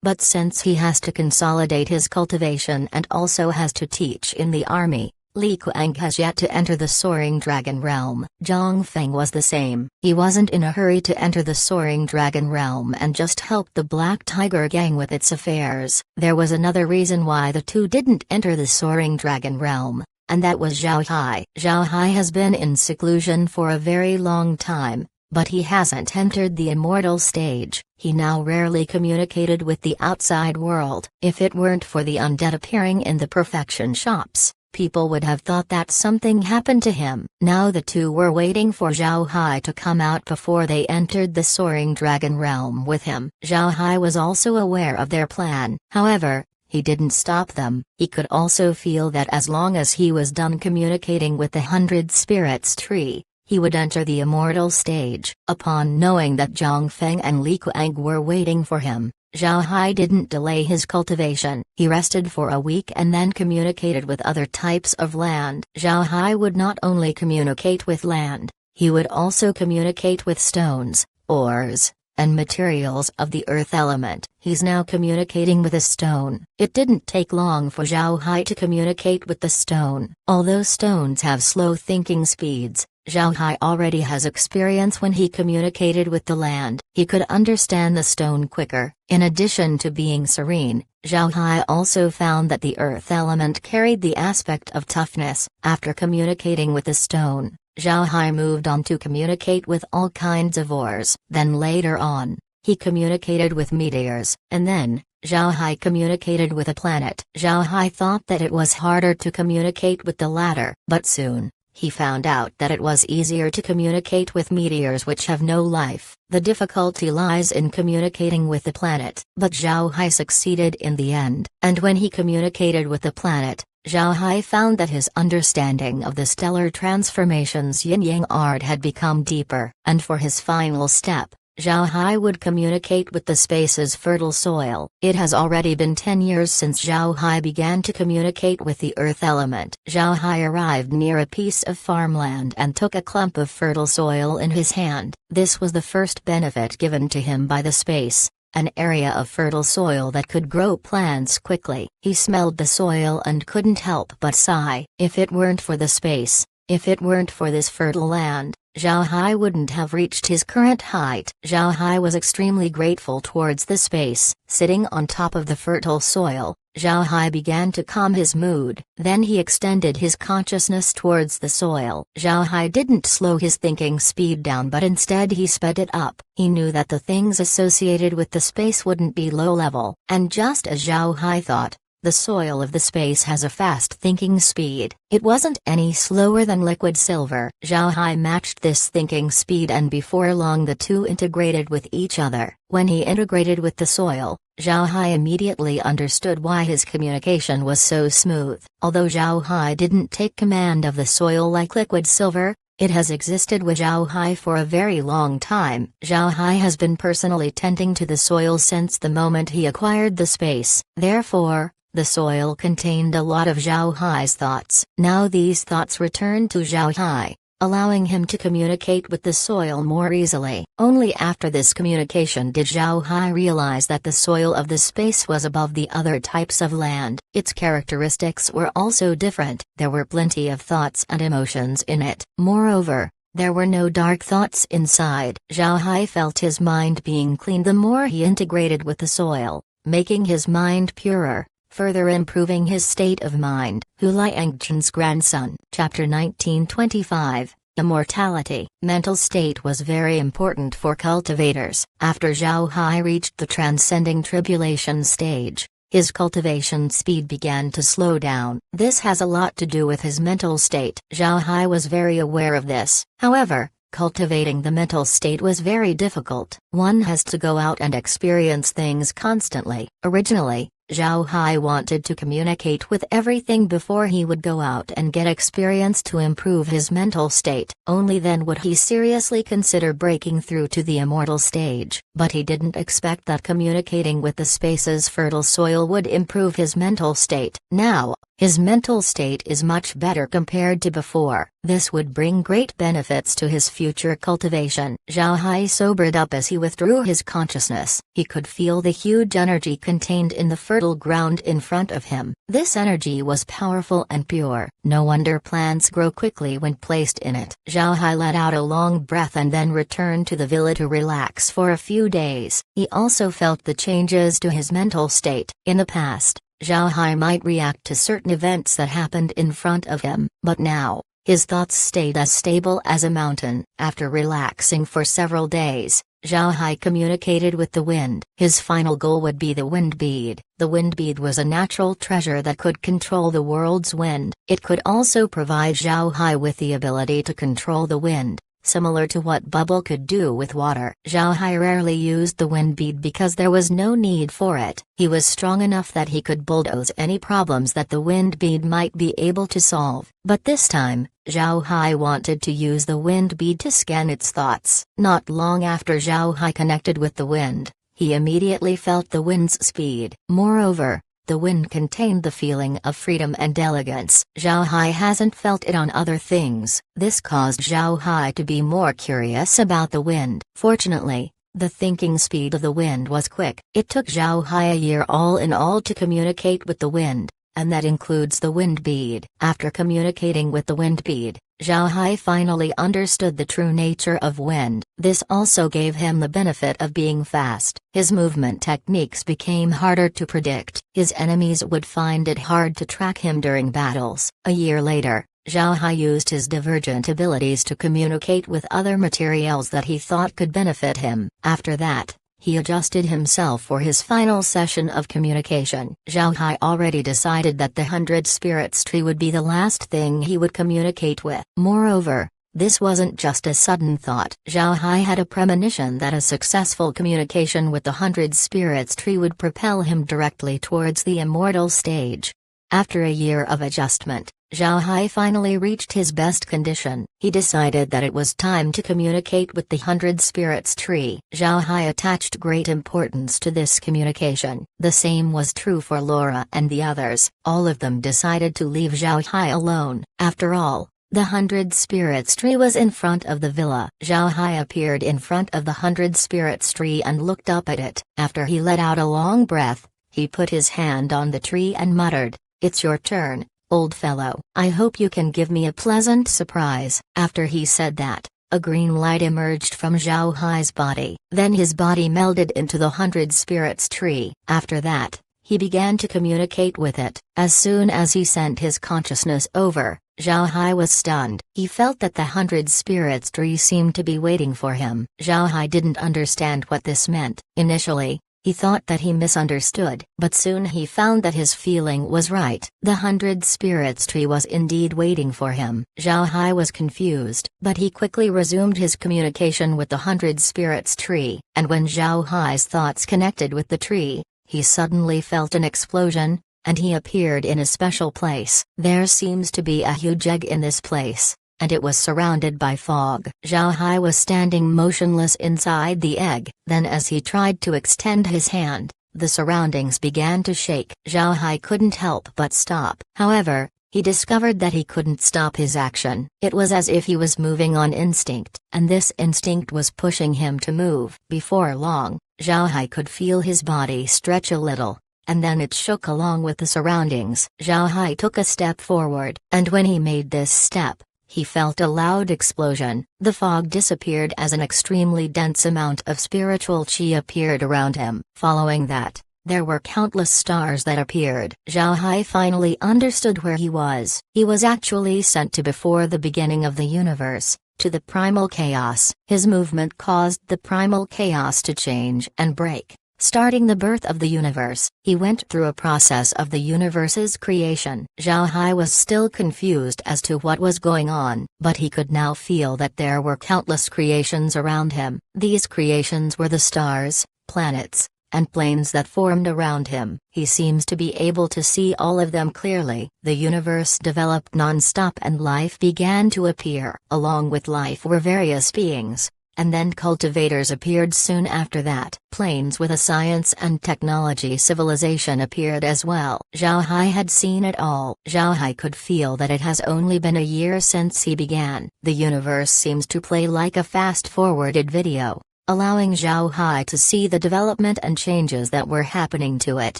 But since he has to consolidate his cultivation and also has to teach in the army, Li Kuang has yet to enter the Soaring Dragon Realm. Zhang Feng was the same. He wasn't in a hurry to enter the Soaring Dragon Realm and just help the Black Tiger Gang with its affairs. There was another reason why the two didn't enter the Soaring Dragon Realm, and that was Zhao Hai. Zhao Hai has been in seclusion for a very long time, but he hasn't entered the immortal stage. He now rarely communicated with the outside world. If it weren't for the undead appearing in the perfection shops, people would have thought that something happened to him. Now the two were waiting for Zhao Hai to come out before they entered the Soaring Dragon Realm with him. Zhao Hai was also aware of their plan. However, he didn't stop them. He could also feel that as long as he was done communicating with the 100 Spirits tree, he would enter the immortal stage. Upon knowing that Zhang Feng and Li Kuang were waiting for him, Zhao Hai didn't delay his cultivation. He rested for a week and then communicated with other types of land. Zhao Hai would not only communicate with land, he would also communicate with stones, ores, and materials of the earth element. He's now communicating with a stone. It didn't take long for Zhao Hai to communicate with the stone. Although stones have slow thinking speeds, Zhao Hai already has experience when he communicated with the land. He could understand the stone quicker. In addition to being serene, Zhao Hai also found that the earth element carried the aspect of toughness. After communicating with the stone, Zhao Hai moved on to communicate with all kinds of ores. Then later on, he communicated with meteors. And then, Zhao Hai communicated with a planet. Zhao Hai thought that it was harder to communicate with the latter. But soon, he found out that it was easier to communicate with meteors which have no life. The difficulty lies in communicating with the planet. But Zhao Hai succeeded in the end. And when he communicated with the planet, Zhao Hai found that his understanding of the stellar transformations yin-yang art had become deeper. And for his final step, Zhao Hai would communicate with the space's fertile soil. It has already been 10 years since Zhao Hai began to communicate with the earth element. Zhao Hai arrived near a piece of farmland and took a clump of fertile soil in his hand. This was the first benefit given to him by the space, an area of fertile soil that could grow plants quickly. He smelled the soil and couldn't help but sigh. If it weren't for the space, if it weren't for this fertile land, Zhao Hai wouldn't have reached his current height. Zhao Hai was extremely grateful towards the space. Sitting on top of the fertile soil, Zhao Hai began to calm his mood. Then he extended his consciousness towards the soil. Zhao Hai didn't slow his thinking speed down, but instead he sped it up. He knew that the things associated with the space wouldn't be low level. And just as Zhao Hai thought, the soil of the space has a fast thinking speed. It wasn't any slower than liquid silver. Zhao Hai matched this thinking speed, and before long the two integrated with each other. When he integrated with the soil, Zhao Hai immediately understood why his communication was so smooth. Although Zhao Hai didn't take command of the soil like liquid silver, it has existed with Zhao Hai for a very long time. Zhao Hai has been personally tending to the soil since the moment he acquired the space. Therefore, the soil contained a lot of Zhao Hai's thoughts. Now these thoughts returned to Zhao Hai, allowing him to communicate with the soil more easily. Only after this communication did Zhao Hai realize that the soil of the space was above the other types of land. Its characteristics were also different. There were plenty of thoughts and emotions in it. Moreover, there were no dark thoughts inside. Zhao Hai felt his mind being clean the more he integrated with the soil, making his mind purer, further improving his state of mind. Hu Liangchen's grandson. Chapter 1925, Immortality. Mental state was very important for cultivators. After Zhao Hai reached the transcending tribulation stage, his cultivation speed began to slow down. This has a lot to do with his mental state. Zhao Hai was very aware of this. However, cultivating the mental state was very difficult. One has to go out and experience things constantly. Originally, Zhao Hai wanted to communicate with everything before he would go out and get experience to improve his mental state. Only then would he seriously consider breaking through to the immortal stage. But he didn't expect that communicating with the space's fertile soil would improve his mental state. Now, His mental state is much better compared to before. This would bring great benefits to his future cultivation. Zhao Hai sobered up as he withdrew his consciousness. He could feel the huge energy contained in the fertile ground in front of him. This energy was powerful and pure. No wonder plants grow quickly when placed in it. Zhao Hai let out a long breath and then returned to the villa to relax for a few days. He also felt the changes to his mental state. In the past, Zhao Hai might react to certain events that happened in front of him, but now, his thoughts stayed as stable as a mountain. After relaxing for several days, Zhao Hai communicated with the wind. His final goal would be the wind bead. The wind bead was a natural treasure that could control the world's wind. It could also provide Zhao Hai with the ability to control the wind, similar to what bubble could do with water. Zhao Hai rarely used the wind bead because there was no need for it. He was strong enough that he could bulldoze any problems that the wind bead might be able to solve. But this time, Zhao Hai wanted to use the wind bead to scan its thoughts. Not long after Zhao Hai connected with the wind, he immediately felt the wind's speed. Moreover, the wind contained the feeling of freedom and elegance. Zhao Hai hasn't felt it on other things. This caused Zhao Hai to be more curious about the wind. Fortunately, the thinking speed of the wind was quick. It took Zhao Hai a year all in all to communicate with the wind, and that includes the wind bead. After communicating with the wind bead, Zhao Hai finally understood the true nature of wind. This also gave him the benefit of being fast. His movement techniques became harder to predict. His enemies would find it hard to track him during battles. A year later, Zhao Hai used his divergent abilities to communicate with other materials that he thought could benefit him. After that, he adjusted himself for his final session of communication. Zhao Hai already decided that the 100 Spirits tree would be the last thing he would communicate with. Moreover, this wasn't just a sudden thought. Zhao Hai had a premonition that a successful communication with the 100 Spirits tree would propel him directly towards the immortal stage. After a year of adjustment, Zhao Hai finally reached his best condition. He decided that it was time to communicate with the 100 Spirits tree. Zhao Hai attached great importance to this communication. The same was true for Laura and the others. All of them decided to leave Zhao Hai alone. After all, the 100 Spirits tree was in front of the villa. Zhao Hai appeared in front of the 100 Spirits tree and looked up at it. After he let out a long breath, he put his hand on the tree and muttered, "It's your turn, old fellow. I hope you can give me a pleasant surprise." After he said that, a green light emerged from Zhao Hai's body. Then his body melded into the 100 Spirits tree. After that, he began to communicate with it. As soon as he sent his consciousness over, Zhao Hai was stunned. He felt that the 100 Spirits tree seemed to be waiting for him. Zhao Hai didn't understand what this meant. Initially, he thought that he misunderstood, but soon he found that his feeling was right. The 100 Spirits tree was indeed waiting for him. Zhao Hai was confused, but he quickly resumed his communication with the 100 Spirits tree, and when Zhao Hai's thoughts connected with the tree, he suddenly felt an explosion, and he appeared in a special place. There seems to be a huge egg in this place, and it was surrounded by fog. Zhao Hai was standing motionless inside the egg. Then as he tried to extend his hand, the surroundings began to shake. Zhao Hai couldn't help but stop. However, he discovered that he couldn't stop his action. It was as if he was moving on instinct, and this instinct was pushing him to move. Before long, Zhao Hai could feel his body stretch a little, and then it shook along with the surroundings. Zhao Hai took a step forward, and when he made this step, he felt a loud explosion. The fog disappeared as an extremely dense amount of spiritual chi appeared around him. Following that, there were countless stars that appeared. Zhao Hai finally understood where he was. He was actually sent to before the beginning of the universe, to the primal chaos. His movement caused the primal chaos to change and break. Starting the birth of the universe, he went through a process of the universe's creation. Zhao Hai was still confused as to what was going on, but he could now feel that there were countless creations around him. These creations were the stars, planets, and planes that formed around him. He seems to be able to see all of them clearly. The universe developed non-stop and life began to appear. Along with life were various beings, and then cultivators appeared soon after that. Planes with a science and technology civilization appeared as well. Zhao Hai had seen it all. Zhao Hai could feel that it has only been a year since he began. The universe seems to play like a fast-forwarded video, allowing Zhao Hai to see the development and changes that were happening to it.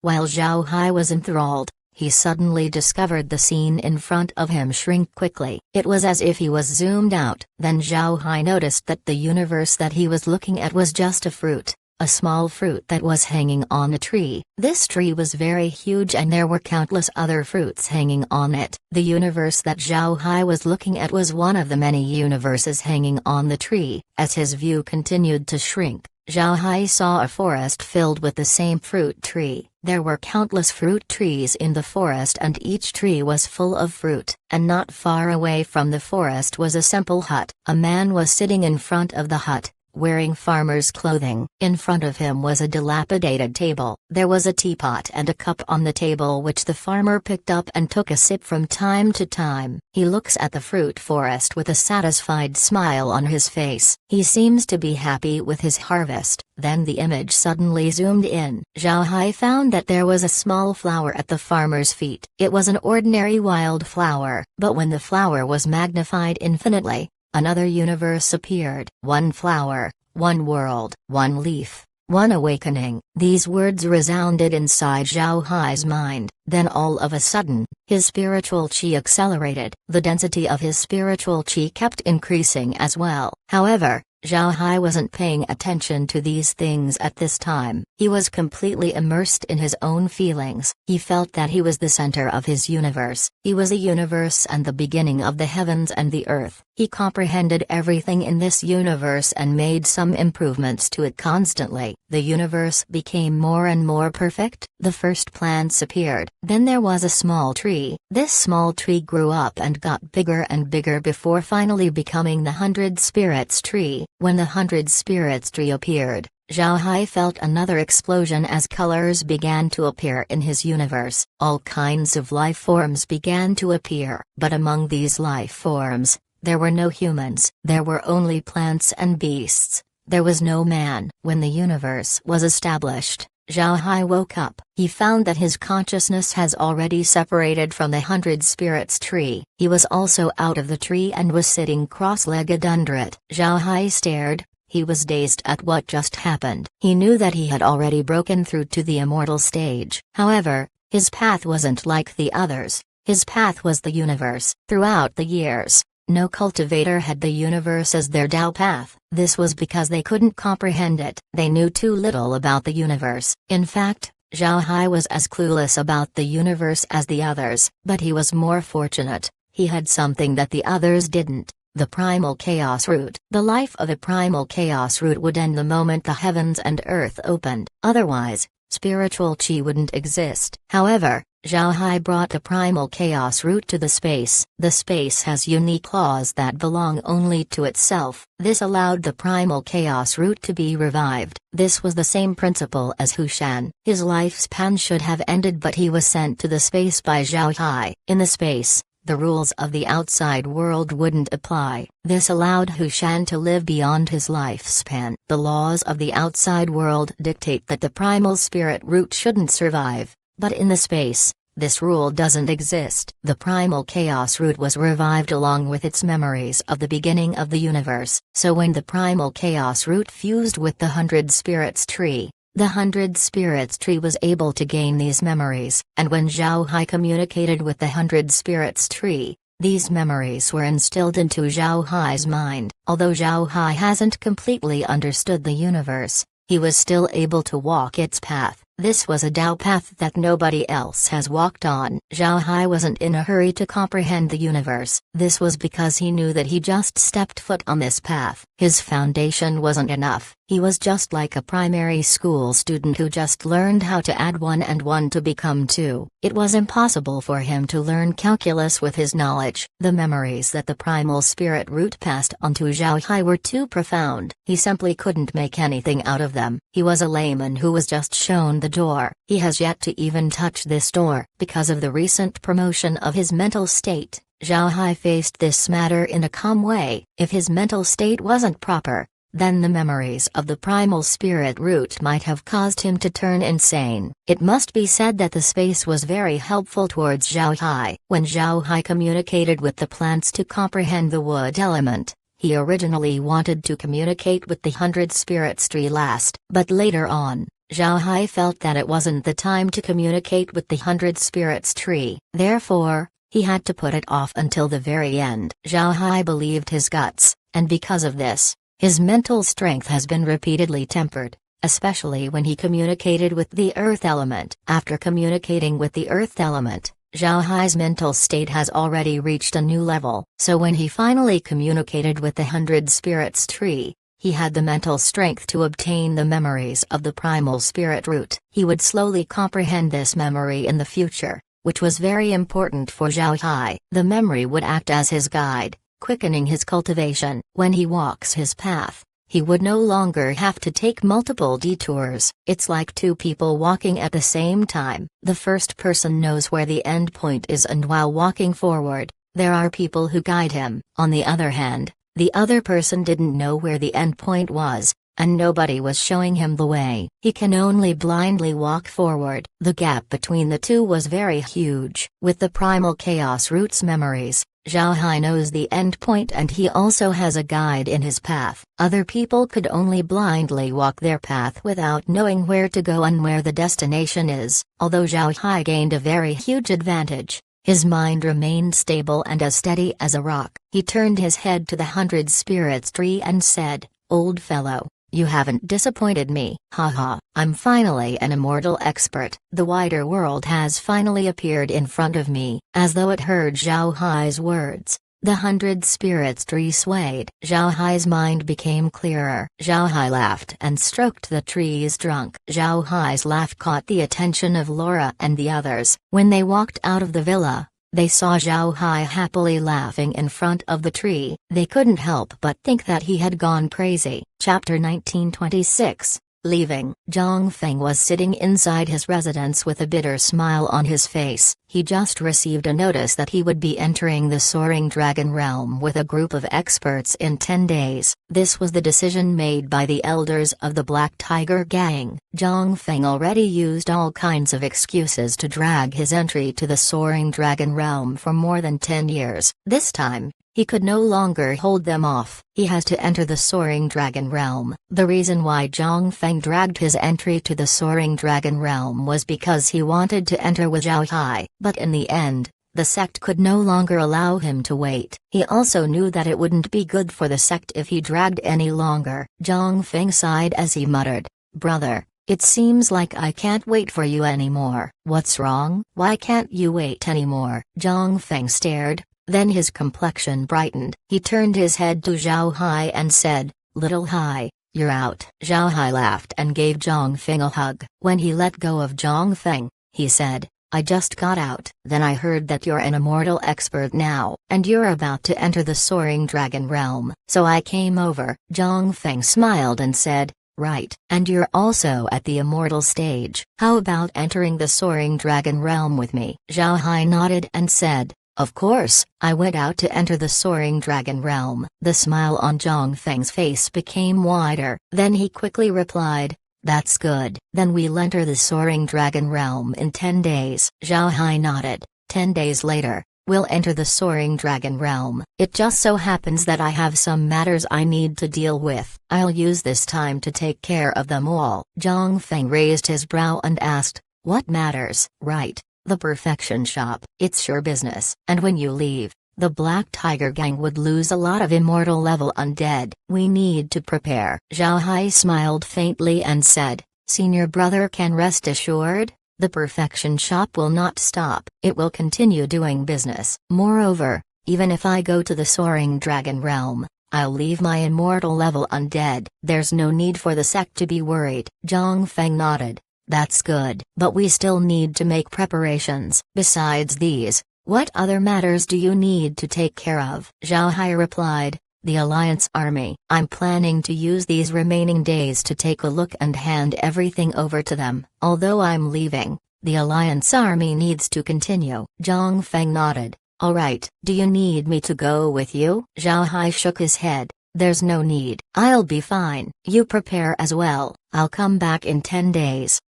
While Zhao Hai was enthralled, he suddenly discovered the scene in front of him shrink quickly. It was as if he was zoomed out. Then Zhao Hai noticed that the universe that he was looking at was just a fruit. A small fruit that was hanging on a tree. This tree was very huge and there were countless other fruits hanging on it. The universe that Zhao Hai was looking at was one of the many universes hanging on the tree. As his view continued to shrink, Zhao Hai saw a forest filled with the same fruit tree. There were countless fruit trees in the forest and each tree was full of fruit. And not far away from the forest was a simple hut. A man was sitting in front of the hut, wearing farmer's clothing. In front of him was a dilapidated table. There was a teapot and a cup on the table which the farmer picked up and took a sip from time to time. He looks at the fruit forest with a satisfied smile on his face. He seems to be happy with his harvest. Then the image suddenly zoomed in. Zhao Hai found that there was a small flower at the farmer's feet. It was an ordinary wild flower, but when the flower was magnified infinitely, another universe appeared. One flower, one world, one leaf, one awakening. These words resounded inside Zhao Hai's mind. Then all of a sudden, his spiritual chi accelerated. The density of his spiritual chi kept increasing as well. However, Zhao Hai wasn't paying attention to these things at this time. He was completely immersed in his own feelings. He felt that he was the center of his universe. He was the universe and the beginning of the heavens and the earth. He comprehended everything in this universe and made some improvements to it constantly. The universe became more and more perfect. The first plants appeared. Then there was a small tree. This small tree grew up and got bigger and bigger before finally becoming the 100 Spirits tree. When the 100 Spirits tree appeared, Zhao Hai felt another explosion as colors began to appear in his universe. All kinds of life forms began to appear. But among these life forms, there were no humans. There were only plants and beasts. There was no man. When the universe was established, Zhao Hai woke up. He found that his consciousness has already separated from the 100 Spirits tree. He was also out of the tree and was sitting cross-legged under it. Zhao Hai stared. He was dazed at what just happened. He knew that he had already broken through to the immortal stage. However, his path wasn't like the others. His path was the universe. Throughout the years, no cultivator had the universe as their Tao path. This was because they couldn't comprehend it. They knew too little about the universe. In fact, Zhao Hai was as clueless about the universe as the others, but he was more fortunate. He had something that the others didn't. The primal chaos root. The life of a primal chaos root would end the moment the heavens and earth opened. Otherwise, spiritual chi wouldn't exist. However, Zhao Hai brought the primal chaos root to the space. The space has unique laws that belong only to itself. This allowed the primal chaos root to be revived. This was the same principle as Hushan. His lifespan should have ended, but he was sent to the space by Zhao Hai. In the space, the rules of the outside world wouldn't apply. This allowed Hushan to live beyond his lifespan. The laws of the outside world dictate that the primal spirit root shouldn't survive, but in the space, this rule doesn't exist. The primal chaos root was revived along with its memories of the beginning of the universe. So when the primal chaos root fused with the 100 Spirits tree, the 100 Spirits tree was able to gain these memories, and when Zhao Hai communicated with the 100 Spirits tree, these memories were instilled into Zhao Hai's mind. Although Zhao Hai hasn't completely understood the universe, he was still able to walk its path. This was a Tao path that nobody else has walked on. Zhao Hai wasn't in a hurry to comprehend the universe. This was because he knew that he just stepped foot on this path. His foundation wasn't enough. He was just like a primary school student who just learned how to add 1 and 1 to become 2. It was impossible for him to learn calculus with his knowledge. The memories that the primal spirit root passed on to Zhao Hai were too profound. He simply couldn't make anything out of them. He was a layman who was just shown the door. He has yet to even touch this door. Because of the recent promotion of his mental state, Zhao Hai faced this matter in a calm way. If his mental state wasn't proper, then the memories of the primal spirit root might have caused him to turn insane. It must be said that the space was very helpful towards Zhao Hai. When Zhao Hai communicated with the plants to comprehend the wood element, he originally wanted to communicate with the 100 spirits tree last, but later on, Zhao Hai felt that it wasn't the time to communicate with the 100 spirits tree. Therefore, he had to put it off until the very end. Zhao Hai believed his guts, and because of this, his mental strength has been repeatedly tempered, especially when he communicated with the earth element. After communicating with the earth element, Zhao Hai's mental state has already reached a new level. So when he finally communicated with the 100 spirits tree, he had the mental strength to obtain the memories of the primal spirit root. He would slowly comprehend this memory in the future, which was very important for Zhao Hai. The memory would act as his guide, quickening his cultivation. When he walks his path, he would no longer have to take multiple detours. It's like two people walking at the same time. The first person knows where the end point is, and while walking forward, there are people who guide him. On the other hand, the other person didn't know where the end point was, and nobody was showing him the way. He can only blindly walk forward. The gap between the two was very huge. With the primal chaos root's memories, Zhao Hai knows the end point, and he also has a guide in his path. Other people could only blindly walk their path without knowing where to go and where the destination is. Although Zhao Hai gained a very huge advantage, his mind remained stable and as steady as a rock. He turned his head to the 100 spirits tree and said, "Old fellow, you haven't disappointed me. Haha, I'm finally an immortal expert. The wider world has finally appeared in front of me." As though it heard Zhao Hai's words, the 100 spirits tree swayed. Zhao Hai's mind became clearer. Zhao Hai laughed and stroked the tree's trunk. Zhao Hai's laugh caught the attention of Laura and the others. When they walked out of the villa, they saw Zhao Hai happily laughing in front of the tree. They couldn't help but think that he had gone crazy. Chapter 1926. Leaving. Zhang Feng was sitting inside his residence with a bitter smile on his face. He just received a notice that he would be entering the Soaring Dragon Realm with a group of experts in 10 days. This was the decision made by the elders of the Black Tiger Gang. Zhang Feng already used all kinds of excuses to drag his entry to the Soaring Dragon Realm for more than 10 years. This time, he could no longer hold them off. He has to enter the Soaring Dragon Realm. The reason why Zhang Feng dragged his entry to the Soaring Dragon Realm was because he wanted to enter with Zhao Hai. But in the end, the sect could no longer allow him to wait. He also knew that it wouldn't be good for the sect if he dragged any longer. Zhang Feng sighed as he muttered, "Brother, it seems like I can't wait for you anymore." "What's wrong? Why can't you wait anymore?" Zhang Feng stared. Then his complexion brightened. He turned his head to Zhao Hai and said, "Little Hai, you're out." Zhao Hai laughed and gave Zhang Feng a hug. When he let go of Zhang Feng, he said, "I just got out. Then I heard that you're an immortal expert now, and you're about to enter the Soaring Dragon Realm. So I came over." Zhang Feng smiled and said, "Right. And you're also at the immortal stage. How about entering the Soaring Dragon Realm with me?" Zhao Hai nodded and said, "Of course." I went out to enter the Soaring Dragon Realm. The smile on Zhang Feng's face became wider. Then he quickly replied, "That's good. Then we'll enter the Soaring Dragon Realm in 10 days. Zhao Hai nodded. 10 days later, we'll enter the Soaring Dragon Realm. It just so happens that I have some matters I need to deal with. I'll use this time to take care of them all." Zhang Feng raised his brow and asked, "What matters?" "Right. The perfection shop. It's your business. And when you leave, the Black Tiger Gang would lose a lot of immortal level undead. We need to prepare." Zhao Hai smiled faintly and said, "Senior brother can rest assured, the perfection shop will not stop. It will continue doing business. Moreover, even if I go to the Soaring Dragon Realm, I'll leave my immortal level undead. There's no need for the sect to be worried." Zhang Feng nodded. "That's good. But we still need to make preparations. Besides these, what other matters do you need to take care of?" Zhao Hai replied, "The Alliance Army. I'm planning to use these remaining days to take a look and hand everything over to them. Although I'm leaving, the Alliance Army needs to continue." Zhang Feng nodded. "All right. Do you need me to go with you?" Zhao Hai shook his head. There's no need. I'll be fine. You prepare as well. I'll come back in 10 days.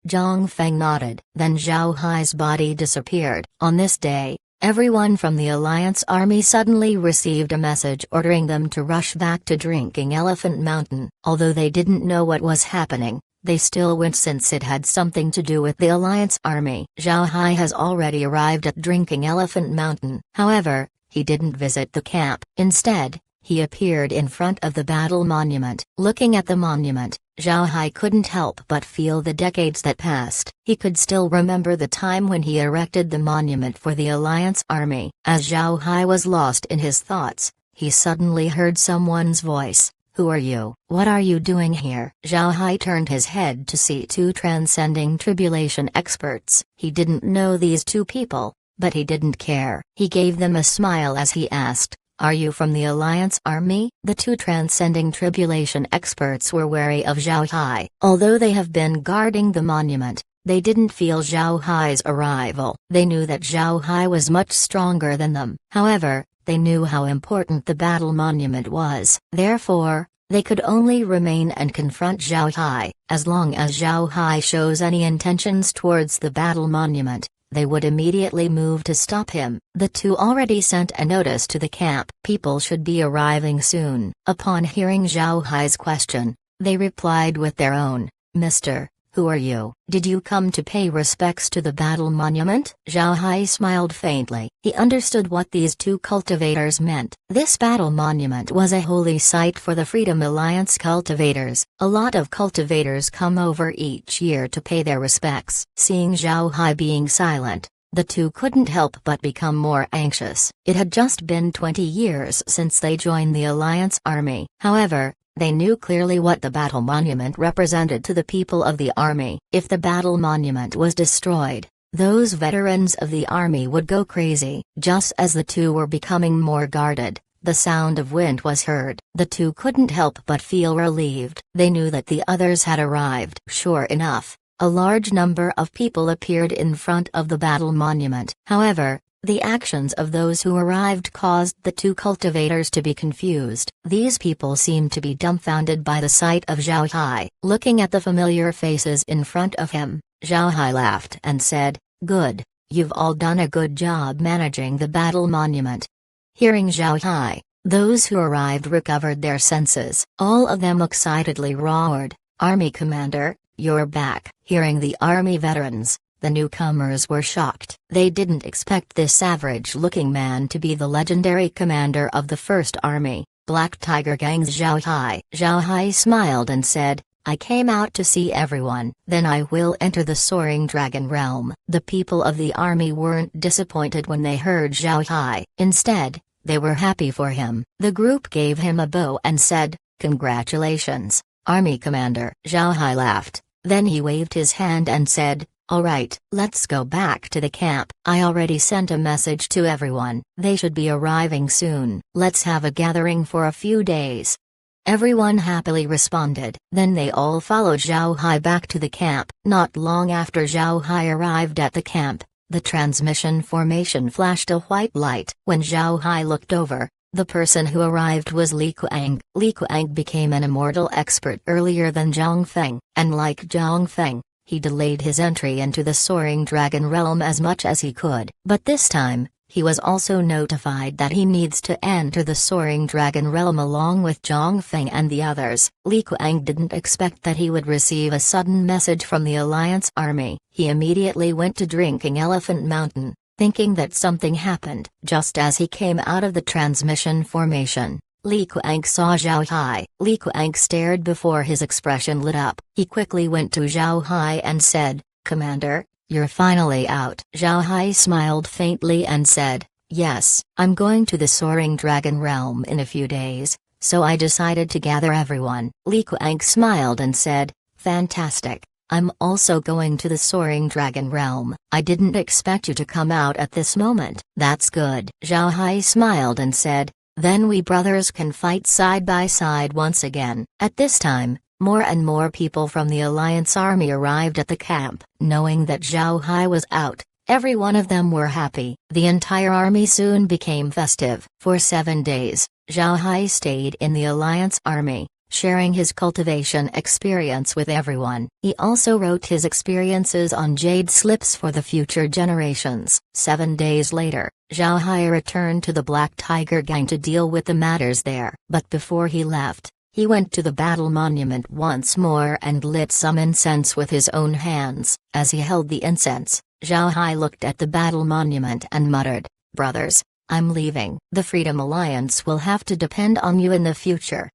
Zhang Feng nodded. Then Zhao Hai's body disappeared. On this day, everyone from the Alliance army suddenly received a message ordering them to rush back to Drinking Elephant Mountain. Although they didn't know what was happening, they still went since it had something to do with the Alliance army. Zhao Hai has already arrived at Drinking Elephant Mountain. However, he didn't visit the camp. Instead, he appeared in front of the battle monument. Looking at the monument, Zhao Hai couldn't help but feel the decades that passed. He could still remember the time when he erected the monument for the Alliance army. As Zhao Hai was lost in his thoughts, he suddenly heard someone's voice. Who are you? What are you doing here? Zhao Hai turned his head to see two transcending tribulation experts. He didn't know these two people, but he didn't care. He gave them a smile as he asked, "Are you from the Alliance army?" The two transcending tribulation experts were wary of Zhao Hai. Although they have been guarding the monument, they didn't feel Zhao Hai's arrival. They knew that Zhao Hai was much stronger than them. However, they knew how important the battle monument was. Therefore, they could only remain and confront Zhao Hai. As long as Zhao Hai shows any intentions towards the battle monument, they would immediately move to stop him. The two already sent a notice to the camp. People should be arriving soon. Upon hearing Zhao Hai's question, they replied with their own, "Mister, who are you? Did you come to pay respects to the battle monument?" Zhao Hai smiled faintly. He understood what these two cultivators meant. This battle monument was a holy site for the Freedom Alliance cultivators. A lot of cultivators come over each year to pay their respects. Seeing Zhao Hai being silent, the two couldn't help but become more anxious. It had just been 20 years since they joined the Alliance army. However, they knew clearly what the battle monument represented to the people of the army. If the battle monument was destroyed, those veterans of the army would go crazy. Just as the two were becoming more guarded, the sound of wind was heard. The two couldn't help but feel relieved. They knew that the others had arrived. Sure enough, a large number of people appeared in front of the battle monument. However, the actions of those who arrived caused the two cultivators to be confused. These people seemed to be dumbfounded by the sight of Zhao Hai. Looking at the familiar faces in front of him, Zhao Hai laughed and said, "Good, you've all done a good job managing the battle monument." Hearing Zhao Hai, those who arrived recovered their senses. All of them excitedly roared, "Army Commander, you're back." Hearing the army veterans, the newcomers were shocked. They didn't expect this average-looking man to be the legendary commander of the First Army, Black Tiger Gang's Zhao Hai. Zhao Hai smiled and said, "I came out to see everyone. Then I will enter the Soaring Dragon Realm." The people of the army weren't disappointed when they heard Zhao Hai. Instead, they were happy for him. The group gave him a bow and said, "Congratulations, Army Commander." Zhao Hai laughed. Then he waved his hand and said, "Alright, let's go back to the camp. I already sent a message to everyone. They should be arriving soon. Let's have a gathering for a few days." Everyone happily responded. Then they all followed Zhao Hai back to the camp. Not long after Zhao Hai arrived at the camp, the transmission formation flashed a white light. When Zhao Hai looked over, the person who arrived was Li Kuang. Li Kuang became an immortal expert earlier than Zhang Feng, and like Zhang Feng, he delayed his entry into the Soaring Dragon Realm as much as he could. But this time, he was also notified that he needs to enter the Soaring Dragon Realm along with Zhang Feng and the others. Li Kuang didn't expect that he would receive a sudden message from the Alliance army. He immediately went to Drinking Elephant Mountain, thinking that something happened. Just as he came out of the transmission formation, Li Kuang saw Zhao Hai. Li Kuang stared before his expression lit up. He quickly went to Zhao Hai and said, "Commander, you're finally out." Zhao Hai smiled faintly and said, "Yes, I'm going to the Soaring Dragon Realm in a few days, so I decided to gather everyone." Li Kuang smiled and said, "Fantastic. I'm also going to the Soaring Dragon Realm. I didn't expect you to come out at this moment." "That's good." Zhao Hai smiled and said, "Then we brothers can fight side by side once again." At this time, more and more people from the Alliance army arrived at the camp. Knowing that Zhao Hai was out, every one of them were happy. The entire army soon became festive. For 7 days, Zhao Hai stayed in the Alliance army, sharing his cultivation experience with everyone. He also wrote his experiences on jade slips for the future generations. 7 days later, Zhao Hai returned to the Black Tiger Gang to deal with the matters there. But before he left, he went to the battle monument once more and lit some incense with his own hands. As he held the incense, Zhao Hai looked at the battle monument and muttered, "Brothers, I'm leaving. The Freedom Alliance will have to depend on you in the future."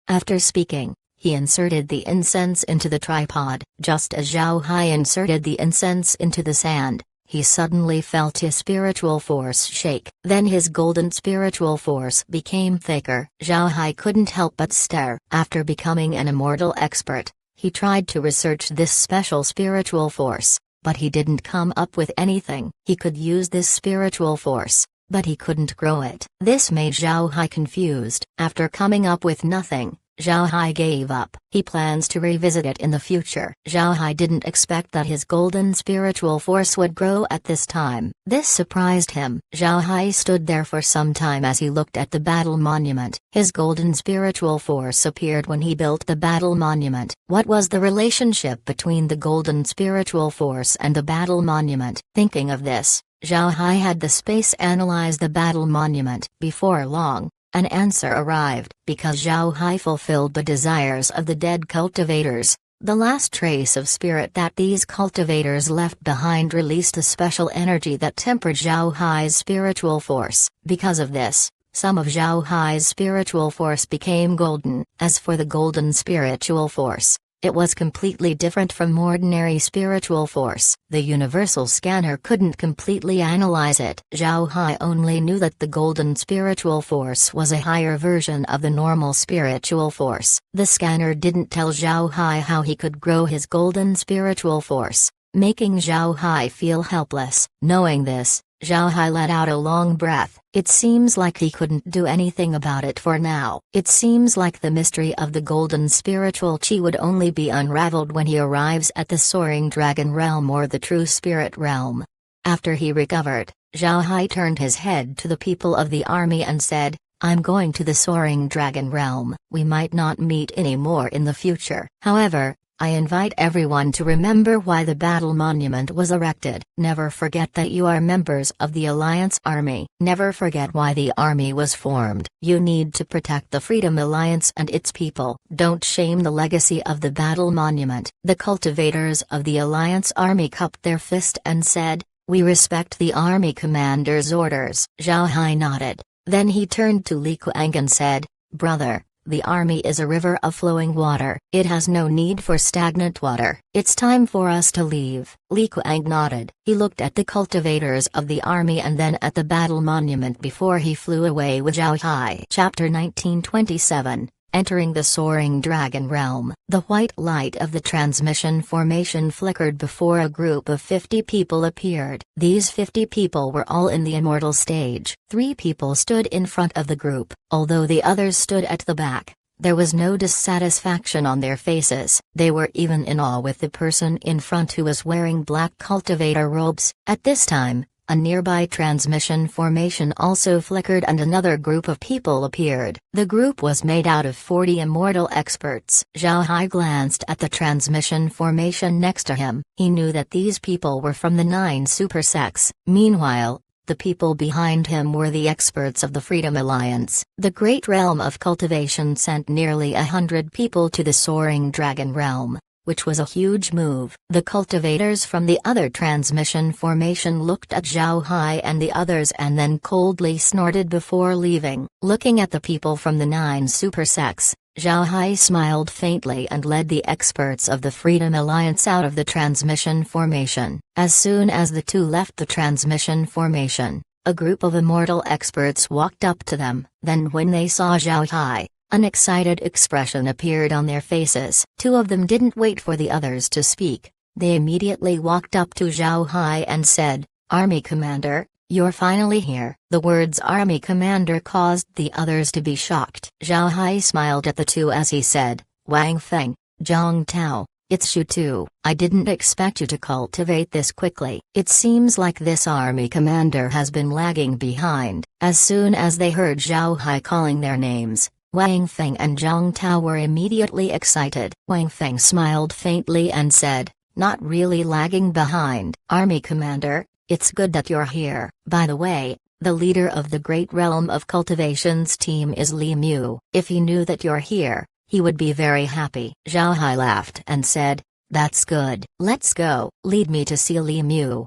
After speaking, he inserted the incense into the tripod. Just as Zhao Hai inserted the incense into the sand, he suddenly felt his spiritual force shake. Then his golden spiritual force became thicker. Zhao Hai couldn't help but stare. After becoming an immortal expert, he tried to research this special spiritual force, but he didn't come up with anything. He could use this spiritual force, but he couldn't grow it. This made Zhao Hai confused. After coming up with nothing, Zhao Hai gave up. He plans to revisit it in the future. Zhao Hai didn't expect that his golden spiritual force would grow at this time. This surprised him. Zhao Hai stood there for some time as he looked at the battle monument. His golden spiritual force appeared when he built the battle monument. What was the relationship between the golden spiritual force and the battle monument? Thinking of this, Zhao Hai had the space analyze the battle monument. Before long, an answer arrived. Because Zhao Hai fulfilled the desires of the dead cultivators, the last trace of spirit that these cultivators left behind released a special energy that tempered Zhao Hai's spiritual force. Because of this, some of Zhao Hai's spiritual force became golden. As for the golden spiritual force, it was completely different from ordinary spiritual force. The universal scanner couldn't completely analyze it. Zhao Hai only knew that the golden spiritual force was a higher version of the normal spiritual force. The scanner didn't tell Zhao Hai how he could grow his golden spiritual force, making Zhao Hai feel helpless. Knowing this, Zhao Hai let out a long breath. It seems like he couldn't do anything about it for now. It seems like the mystery of the golden spiritual chi would only be unraveled when he arrives at the soaring dragon realm or the true spirit realm. After he recovered, Zhao Hai turned his head to the people of the army and said, "I'm going to the soaring dragon realm. We might not meet anymore in the future. However, I invite everyone to remember why the battle monument was erected. Never forget that you are members of the Alliance Army. Never forget why the army was formed. You need to protect the Freedom Alliance and its people. Don't shame the legacy of the battle monument." The cultivators of the Alliance Army cupped their fist and said, "We respect the army commander's orders." Zhao Hai nodded. Then he turned to Li Kuang and said, "Brother, the army is a river of flowing water. It has no need for stagnant water. It's time for us to leave." Li Kuang nodded. He looked at the cultivators of the army and then at the battle monument before he flew away with Zhao Hai. Chapter 1927, Entering the Soaring Dragon Realm. The white light of the transmission formation flickered before a group of 50 people appeared. These 50 people were all in the immortal stage. 3 people stood in front of the group, although the others stood at the back. There was no dissatisfaction on their faces. They were even in awe with the person in front who was wearing black cultivator robes. At this time, a nearby transmission formation also flickered and another group of people appeared. The group was made out of 40 immortal experts. Zhao Hai glanced at the transmission formation next to him. He knew that these people were from the 9 super sects. Meanwhile, the people behind him were the experts of the Freedom Alliance. The Great Realm of Cultivation sent nearly 100 people to the Soaring Dragon Realm, which was a huge move. The cultivators from the other transmission formation looked at Zhao Hai and the others and then coldly snorted before leaving. Looking at the people from the 9 super sects, Zhao Hai smiled faintly and led the experts of the Freedom Alliance out of the transmission formation. As soon as the two left the transmission formation, a group of immortal experts walked up to them. Then when they saw Zhao Hai, an excited expression appeared on their faces. 2 of them didn't wait for the others to speak. They immediately walked up to Zhao Hai and said, "Army Commander, you're finally here." The words "Army Commander" caused the others to be shocked. Zhao Hai smiled at the 2 as he said, "Wang Feng, Zhang Tao, it's Shu Tu. I didn't expect you to cultivate this quickly. It seems like this army commander has been lagging behind." As soon as they heard Zhao Hai calling their names, Wang Feng and Zhang Tao were immediately excited. Wang Feng smiled faintly and said, "Not really lagging behind." "Army Commander, it's good that you're here. By the way, the leader of the Great Realm of Cultivations team is Li Mu. If he knew that you're here, he would be very happy." Zhao Hai laughed and said, "That's good. Let's go. Lead me to see Li Mu."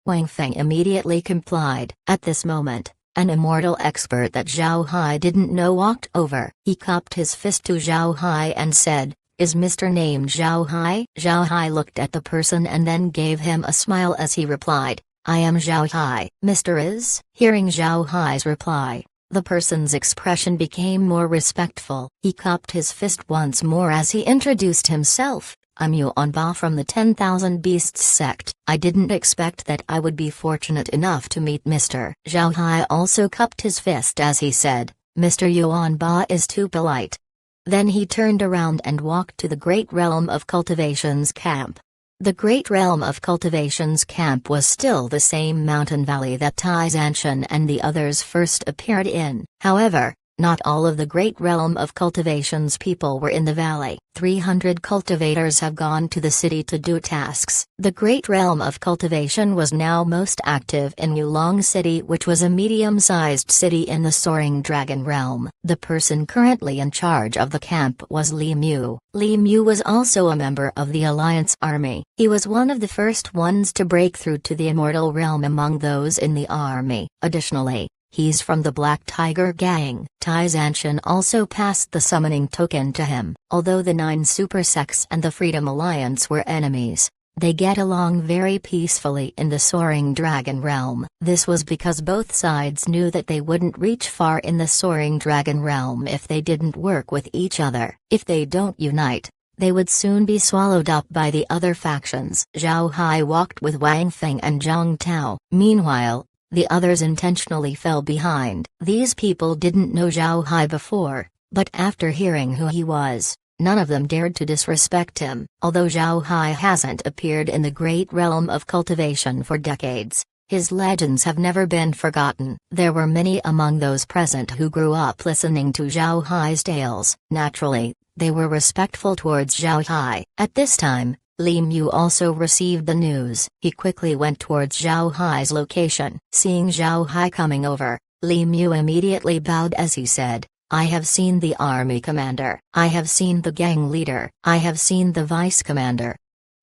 Wang Feng immediately complied. At this moment, an immortal expert that Zhao Hai didn't know walked over. He cupped his fist to Zhao Hai and said, "Is Mr. named Zhao Hai?" Zhao Hai looked at the person and then gave him a smile as he replied, "I am Zhao Hai." "Mr. is?" Hearing Zhao Hai's reply, the person's expression became more respectful. He cupped his fist once more as he introduced himself. "I'm Yuan Ba from the 10,000 Beasts sect. I didn't expect that I would be fortunate enough to meet Mr. Zhao Hai also cupped his fist as he said, "Mr. Yuan Ba is too polite." Then he turned around and walked to the Great Realm of Cultivations camp. The Great Realm of Cultivations camp was still the same mountain valley that Tai Zanshan and the others first appeared in. However, not all of the Great Realm of Cultivations people were in the valley. 300 cultivators have gone to the city to do tasks. The Great Realm of Cultivation was now most active in Yulong City, which was a medium-sized city in the Soaring Dragon Realm. The person currently in charge of the camp was Li Mu. Li Mu was also a member of the Alliance Army. He was one of the first ones to break through to the Immortal Realm among those in the army. Additionally, he's from the Black Tiger Gang. Tai Zanshan also passed the summoning token to him. Although the 9 super sects and the Freedom Alliance were enemies, they get along very peacefully in the Soaring Dragon Realm. This was because both sides knew that they wouldn't reach far in the Soaring Dragon Realm if they didn't work with each other. If they don't unite, they would soon be swallowed up by the other factions. Zhao Hai walked with Wang Feng and Zhang Tao. Meanwhile, the others intentionally fell behind. These people didn't know Zhao Hai before, but after hearing who he was, none of them dared to disrespect him. Although Zhao Hai hasn't appeared in the Great Realm of Cultivation for decades, his legends have never been forgotten. There were many among those present who grew up listening to Zhao Hai's tales. Naturally, they were respectful towards Zhao Hai. At this time, Li Mu also received the news. He quickly went towards Zhao Hai's location. Seeing Zhao Hai coming over, Li Mu immediately bowed as he said, "I have seen the army commander. I have seen the gang leader. I have seen the vice commander."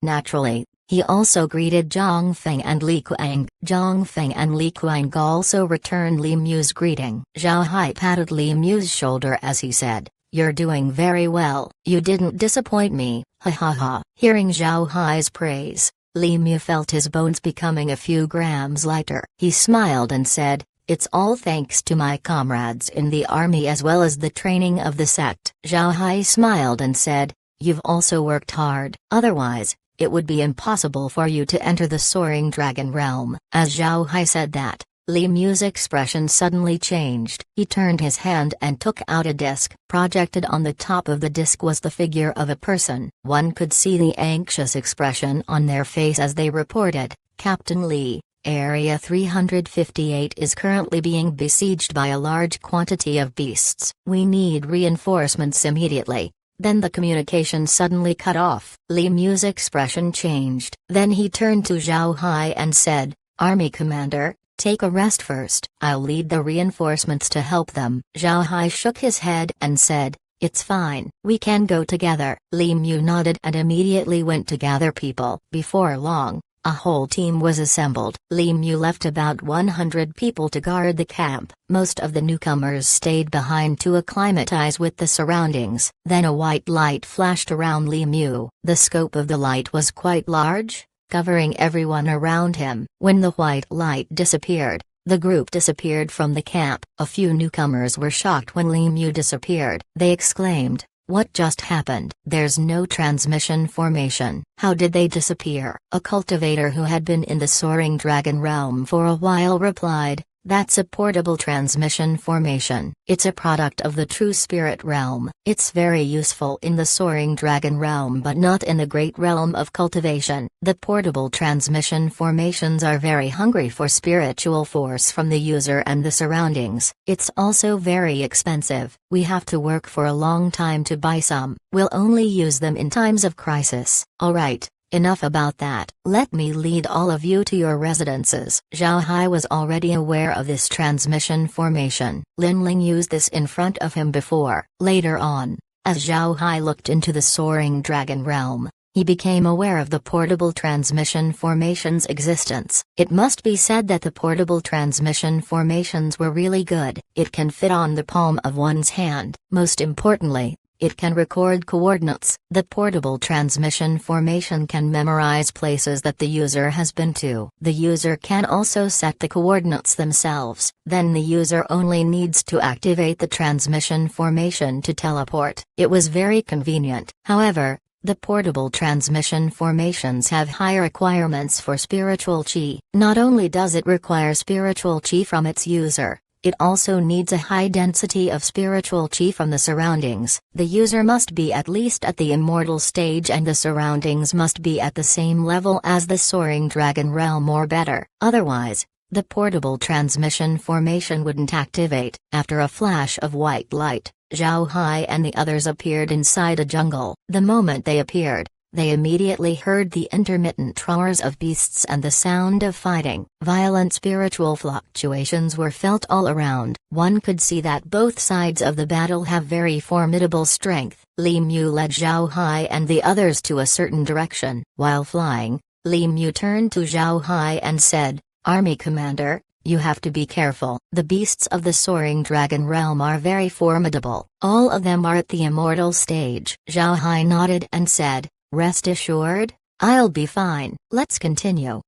Naturally, he also greeted Zhang Feng and Li Kuang. Zhang Feng and Li Kuang also returned Li Mu's greeting. Zhao Hai patted Li Mu's shoulder as he said, "You're doing very well. You didn't disappoint me, ha ha ha." Hearing Zhao Hai's praise, Li Mu felt his bones becoming a few grams lighter. He smiled and said, "It's all thanks to my comrades in the army as well as the training of the sect." Zhao Hai smiled and said, "You've also worked hard. Otherwise, it would be impossible for you to enter the Soaring Dragon Realm." As Zhao Hai said that, Li Mu's expression suddenly changed. He turned his hand and took out a disc. Projected on the top of the disc was the figure of a person. One could see the anxious expression on their face as they reported, "Captain Li, Area 358 is currently being besieged by a large quantity of beasts. We need reinforcements immediately." Then the communication suddenly cut off. Li Mu's expression changed. Then he turned to Zhao Hai and said, "Army Commander, take a rest first. I'll lead the reinforcements to help them." Zhao Hai shook his head and said, "It's fine. We can go together." Li Mu nodded and immediately went to gather people. Before long, a whole team was assembled. Li Mu left about 100 people to guard the camp. Most of the newcomers stayed behind to acclimatize with the surroundings. Then a white light flashed around Li Mu. The scope of the light was quite large, covering everyone around him. When the white light disappeared, the group disappeared from the camp. A few newcomers were shocked when Li Mu disappeared. They exclaimed, "What just happened? There's no transmission formation. How did they disappear?" A cultivator who had been in the Soaring Dragon Realm for a while replied, That's a portable transmission formation. It's a product of the true spirit realm. It's very useful in the soaring dragon realm but not in the great realm of cultivation. The portable transmission formations are very hungry for spiritual force from the user and the surroundings. It's also very expensive. We have to work for a long time to buy some. We'll only use them in times of crisis. Alright. Enough about that. Let me lead all of you to your residences. Zhao Hai was already aware of this transmission formation. Lin Ling used this in front of him before. Later on, as Zhao Hai looked into the soaring dragon realm, he became aware of the portable transmission formation's existence. It must be said that the portable transmission formations were really good. It can fit on the palm of one's hand. Most importantly, it can record coordinates. The portable transmission formation can memorize places that the user has been to. The user can also set the coordinates themselves. Then the user only needs to activate the transmission formation to teleport. It was very convenient. However, the portable transmission formations have high requirements for spiritual chi. Not only does it require spiritual chi from its user, it also needs a high density of spiritual chi from the surroundings. The user must be at least at the immortal stage and the surroundings must be at the same level as the soaring dragon realm or better. Otherwise, the portable transmission formation wouldn't activate. After a flash of white light, Zhao Hai and the others appeared inside a jungle. The moment they appeared, they immediately heard the intermittent roars of beasts and the sound of fighting. Violent spiritual fluctuations were felt all around. One could see that both sides of the battle have very formidable strength. Li Mu led Zhao Hai and the others to a certain direction. While flying, Li Mu turned to Zhao Hai and said, "Army commander, you have to be careful. The beasts of the soaring dragon realm are very formidable. All of them are at the immortal stage." Zhao Hai nodded and said, "Rest assured, I'll be fine. Let's continue."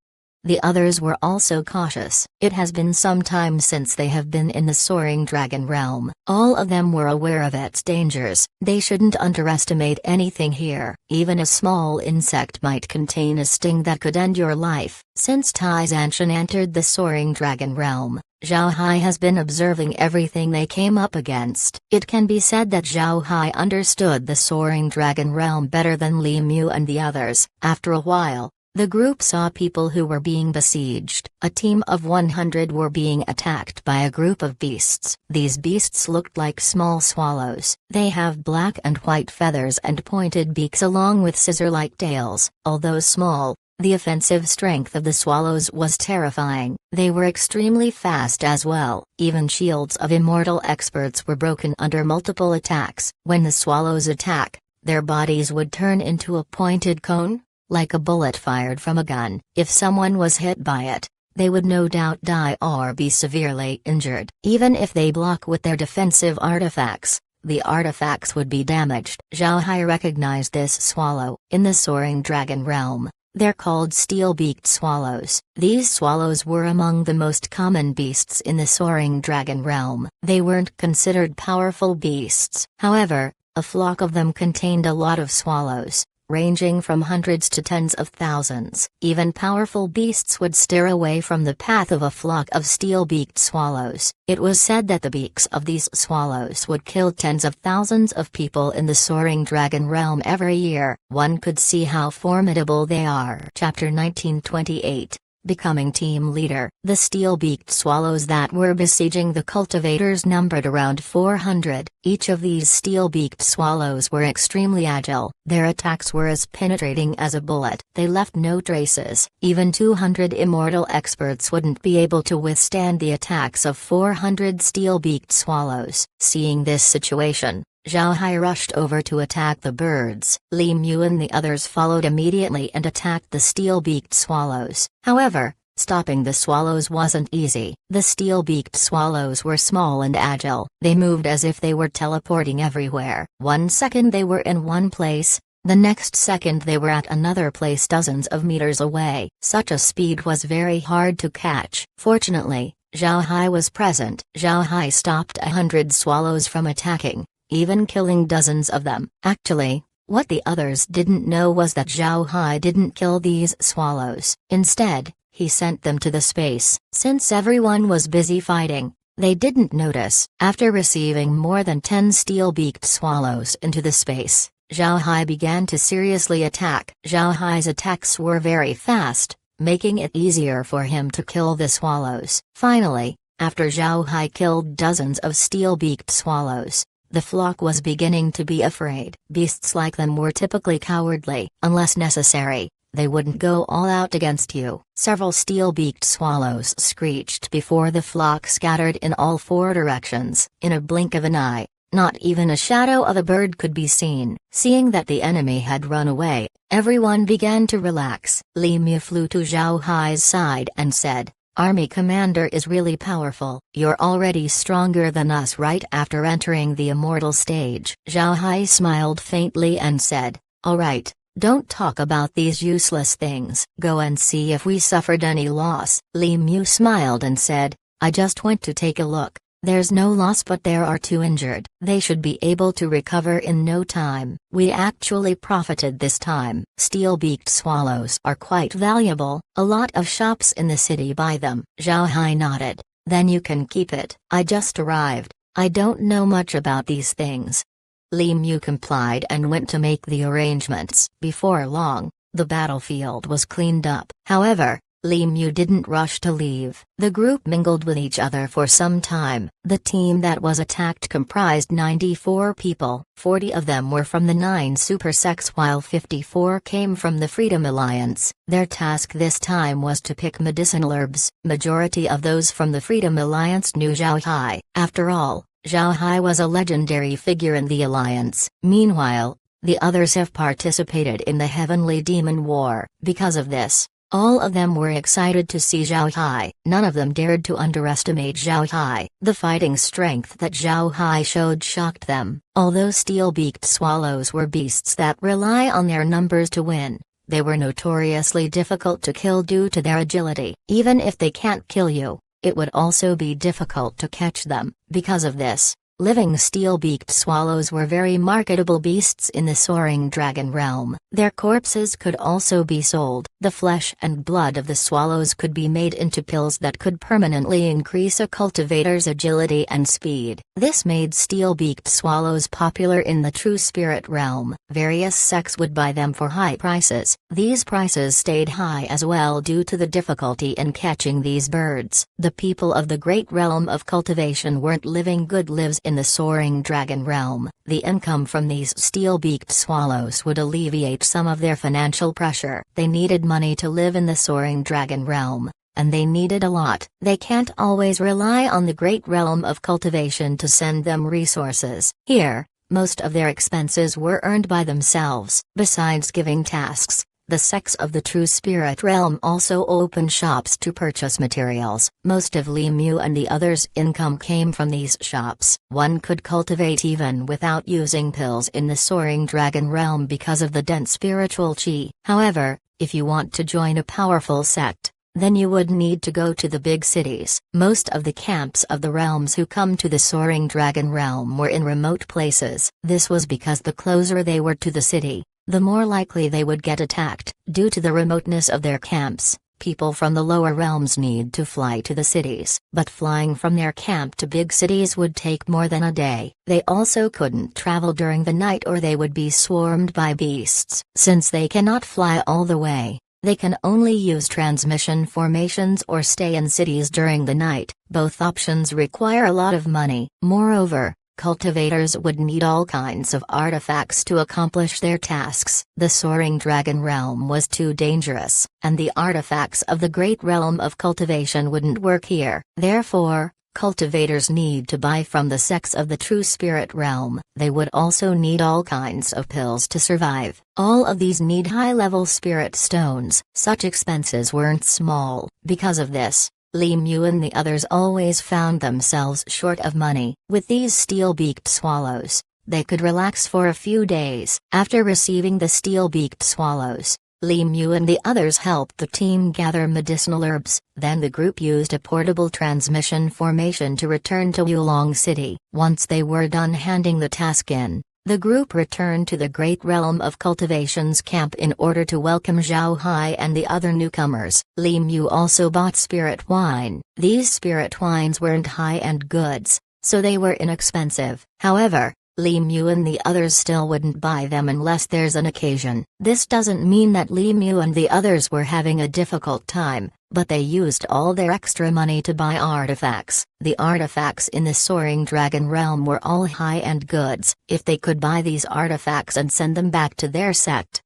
The others were also cautious. It has been some time since they have been in the soaring dragon realm. All of them were aware of its dangers. They shouldn't underestimate anything here. Even a small insect might contain a sting that could end your life. Since Tai Zanshan entered the soaring dragon realm, Zhao Hai has been observing everything they came up against. It can be said that Zhao Hai understood the soaring dragon realm better than Li Mu and the others. After a while, the group saw people who were being besieged. A team of 100 were being attacked by a group of beasts. These beasts looked like small swallows. They have black and white feathers and pointed beaks along with scissor-like tails. Although small, the offensive strength of the swallows was terrifying. They were extremely fast as well. Even shields of immortal experts were broken under multiple attacks. When the swallows attack, their bodies would turn into a pointed cone, like a bullet fired from a gun. If someone was hit by it, they would no doubt die or be severely injured. Even if they block with their defensive artifacts, the artifacts would be damaged. Zhao Hai recognized this swallow. In the soaring dragon realm, they're called steel-beaked swallows. These swallows were among the most common beasts in the soaring dragon realm. They weren't considered powerful beasts. However, a flock of them contained a lot of swallows, ranging from hundreds to tens of thousands. Even powerful beasts would steer away from the path of a flock of steel-beaked swallows. It was said that the beaks of these swallows would kill tens of thousands of people in the soaring dragon realm every year. One could see how formidable they are. Chapter 1928. Becoming team leader. The steel-beaked swallows that were besieging the cultivators numbered around 400. Each of these steel-beaked swallows were extremely agile. Their attacks were as penetrating as a bullet. They left no traces. Even 200 immortal experts wouldn't be able to withstand the attacks of 400 steel-beaked swallows. Seeing this situation, Zhao Hai rushed over to attack the birds. Li Mu and the others followed immediately and attacked the steel-beaked swallows. However, stopping the swallows wasn't easy. The steel-beaked swallows were small and agile. They moved as if they were teleporting everywhere. 1 second they were in one place, the next second they were at another place dozens of meters away. Such a speed was very hard to catch. Fortunately, Zhao Hai was present. Zhao Hai stopped 100 swallows from attacking, even killing dozens of them. Actually, what the others didn't know was that Zhao Hai didn't kill these swallows. Instead, he sent them to the space. Since everyone was busy fighting, they didn't notice. After receiving more than 10 steel-beaked swallows into the space, Zhao Hai began to seriously attack. Zhao Hai's attacks were very fast, making it easier for him to kill the swallows. Finally, after Zhao Hai killed dozens of steel-beaked swallows, the flock was beginning to be afraid. Beasts like them were typically cowardly. Unless necessary, they wouldn't go all out against you. Several steel-beaked swallows screeched before the flock scattered in all 4 directions. In a blink of an eye, not even a shadow of a bird could be seen. Seeing that the enemy had run away, everyone began to relax. Li Mu flew to Zhao Hai's side and said, "Army commander is really powerful. You're already stronger than us right after entering the immortal stage." Zhao Hai smiled faintly and said, "All right, don't talk about these useless things. Go and see if we suffered any loss." Li Mu smiled and said, "I just went to take a look. There's no loss, but there are 2 injured. They should be able to recover in no time. We actually profited this time. Steel-beaked swallows are quite valuable. A lot of shops in the city buy them." Zhao Hai nodded. "Then you can keep it. I just arrived. I don't know much about these things." Li Mu complied and went to make the arrangements. Before long, the battlefield was cleaned up. However, Li Mu didn't rush to leave. The group mingled with each other for some time. The team that was attacked comprised 94 people. 40 of them were from the 9 super sects while 54 came from the Freedom Alliance. Their task this time was to pick medicinal herbs. Majority of those from the Freedom Alliance knew Zhao Hai. After all, Zhao Hai was a legendary figure in the Alliance. Meanwhile, the others have participated in the Heavenly Demon War. Because of this, all of them were excited to see Zhao Hai. None of them dared to underestimate Zhao Hai. The fighting strength that Zhao Hai showed shocked them. Although steel-beaked swallows were beasts that rely on their numbers to win, they were notoriously difficult to kill due to their agility. Even if they can't kill you, it would also be difficult to catch them. Because of this, living steel-beaked swallows were very marketable beasts in the soaring dragon realm. Their corpses could also be sold. The flesh and blood of the swallows could be made into pills that could permanently increase a cultivator's agility and speed. This made steel-beaked swallows popular in the true spirit realm. Various sects would buy them for high prices. These prices stayed high as well due to the difficulty in catching these birds. The people of the great realm of cultivation weren't living good lives in the soaring dragon realm. The income from these steel-beaked swallows would alleviate some of their financial pressure. They needed money to live in the soaring dragon realm, and they needed a lot. They can't always rely on the great realm of cultivation to send them resources. Here, most of their expenses were earned by themselves. Besides giving tasks, the sects of the true spirit realm also opened shops to purchase materials. Most of Li Mu and the others' income came from these shops. One could cultivate even without using pills in the soaring dragon realm because of the dense spiritual qi. However, if you want to join a powerful sect, then you would need to go to the big cities. Most of the camps of the realms who come to the soaring dragon realm were in remote places. This was because the closer they were to the city, the more likely they would get attacked. Due to the remoteness of their camps, people from the lower realms need to fly to the cities. But flying from their camp to big cities would take more than a day. They also couldn't travel during the night or they would be swarmed by beasts. Since they cannot fly all the way, they can only use transmission formations or stay in cities during the night. Both options require a lot of money. Moreover, cultivators would need all kinds of artifacts to accomplish their tasks. The soaring dragon realm was too dangerous, and the artifacts of the great realm of cultivation wouldn't work here. Therefore, cultivators need to buy from the sects of the true spirit realm. They would also need all kinds of pills to survive. All of these need high-level spirit stones. Such expenses weren't small. Because of this, Li Mu and the others always found themselves short of money. With these steel-beaked swallows, they could relax for a few days. After receiving the steel-beaked swallows, Li Mu and the others helped the team gather medicinal herbs. Then the group used a portable transmission formation to return to Wulong City. Once they were done handing the task in, The group returned to the Great Realm of Cultivation's camp in order to welcome Zhao Hai and the other newcomers. Li Mu also bought spirit wine. These spirit wines weren't high-end goods, so they were inexpensive. However, Li Mu and the others still wouldn't buy them unless there's an occasion. This doesn't mean that Li Mu and the others were having a difficult time, but they used all their extra money to buy artifacts. The artifacts in the Soaring Dragon realm were all high-end goods. If they could buy these artifacts and send them back to their sect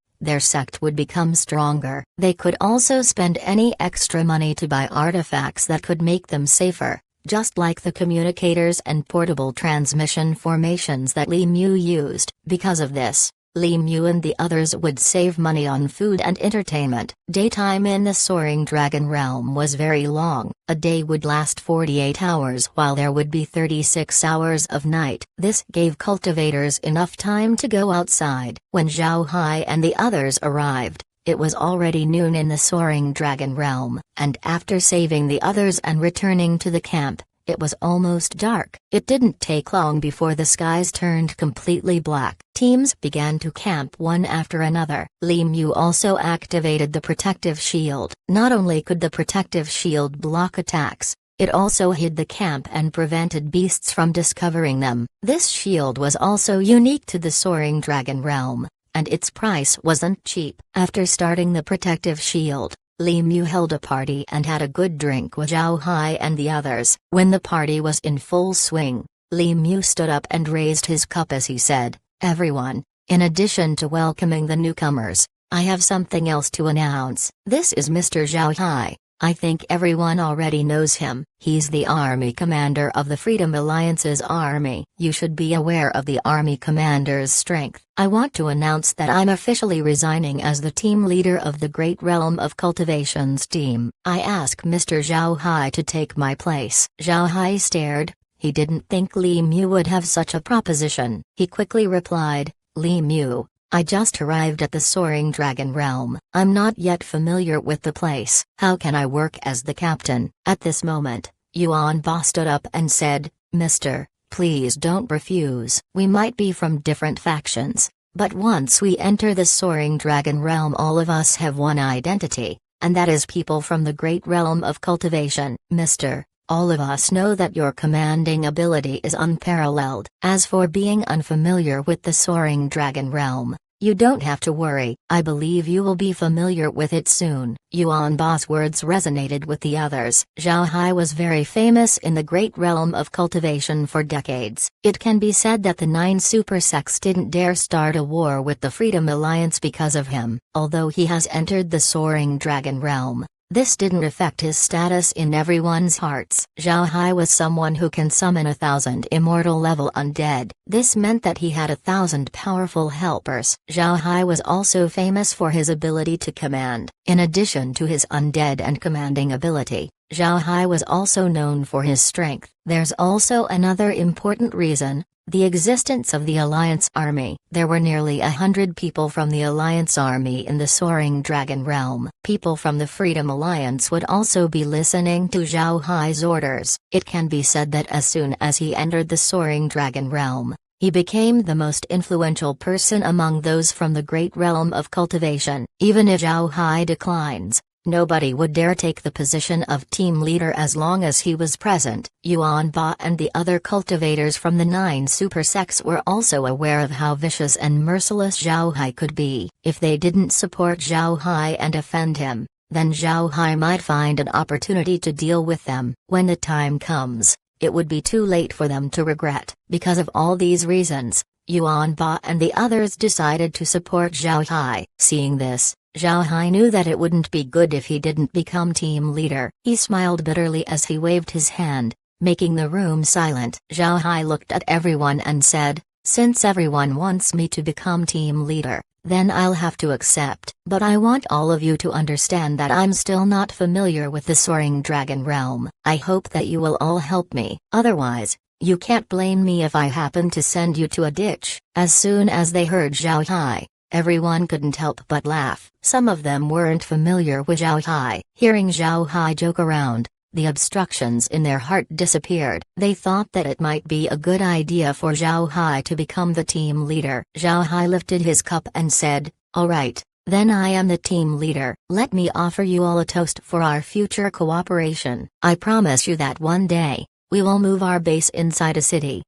would become stronger. They could also spend any extra money to buy artifacts that could make them safer, just like the communicators and portable transmission formations that Li Mu used. Because of this, Li Mu and the others would save money on food and entertainment. Daytime in the Soaring Dragon realm was very long. A day would last 48 hours while there would be 36 hours of night. This gave cultivators enough time to go outside. When Zhao Hai and the others arrived, it was already noon in the Soaring Dragon realm, and after saving the others and returning to the camp, it was almost dark. It didn't take long before the skies turned completely black. Teams began to camp one after another. Li Mu also activated the protective shield. Not only could the protective shield block attacks, it also hid the camp and prevented beasts from discovering them. This shield was also unique to the Soaring Dragon realm, and its price wasn't cheap. After starting the protective shield, Li Mu held a party and had a good drink with Zhao Hai and the others. When the party was in full swing, Li Mu stood up and raised his cup as he said, "Everyone, in addition to welcoming the newcomers, I have something else to announce. This is Mr. Zhao Hai. I think everyone already knows him. He's the army commander of the Freedom Alliance's army. You should be aware of the army commander's strength. I want to announce that I'm officially resigning as the team leader of the Great Realm of Cultivation's team. I ask Mr. Zhao Hai to take my place." Zhao Hai stared. He didn't think Li Mu would have such a proposition. He quickly replied, "Li Mu, I just arrived at the Soaring Dragon realm. I'm not yet familiar with the place. How can I work as the captain?" At this moment, Yuan Ba stood up and said, "Mister, please don't refuse. We might be from different factions, but once we enter the Soaring Dragon realm all of us have one identity, and that is people from the Great Realm of Cultivation. Mister, all of us know that your commanding ability is unparalleled. As for being unfamiliar with the Soaring Dragon realm, you don't have to worry. I believe you will be familiar with it soon." Yuan Ba's words resonated with the others. Zhao Hai was very famous in the Great Realm of Cultivation for decades. It can be said that the 9 super sects didn't dare start a war with the Freedom Alliance because of him. Although he has entered the Soaring Dragon realm, this didn't affect his status in everyone's hearts. Zhao Hai was someone who can summon 1,000 immortal-level undead. This meant that he had 1,000 powerful helpers. Zhao Hai was also famous for his ability to command. In addition to his undead and commanding ability, Zhao Hai was also known for his strength. There's also another important reason: the existence of the Alliance Army. There were nearly 100 people from the Alliance Army in the Soaring Dragon realm. People from the Freedom Alliance would also be listening to Zhao Hai's orders. It can be said that as soon as he entered the Soaring Dragon realm, he became the most influential person among those from the Great Realm of Cultivation. Even if Zhao Hai declines, nobody would dare take the position of team leader as long as he was present. Yuan Ba and the other cultivators from the 9 super sects were also aware of how vicious and merciless Zhao Hai could be. If they didn't support Zhao Hai and offend him, then Zhao Hai might find an opportunity to deal with them. When the time comes, it would be too late for them to regret. Because of all these reasons, Yuan Ba and the others decided to support Zhao Hai. Seeing this, Zhao Hai knew that it wouldn't be good if he didn't become team leader. He smiled bitterly as he waved his hand, making the room silent. Zhao Hai looked at everyone and said, "Since everyone wants me to become team leader, then I'll have to accept. But I want all of you to understand that I'm still not familiar with the Soaring Dragon realm. I hope that you will all help me. Otherwise, you can't blame me if I happen to send you to a ditch." As soon as they heard Zhao Hai, everyone couldn't help but laugh. Some of them weren't familiar with Zhao Hai. Hearing Zhao Hai joke around, the obstructions in their heart disappeared. They thought that it might be a good idea for Zhao Hai to become the team leader. Zhao Hai lifted his cup and said, "All right, then I am the team leader. Let me offer you all a toast for our future cooperation. I promise you that one day, we will move our base inside a city."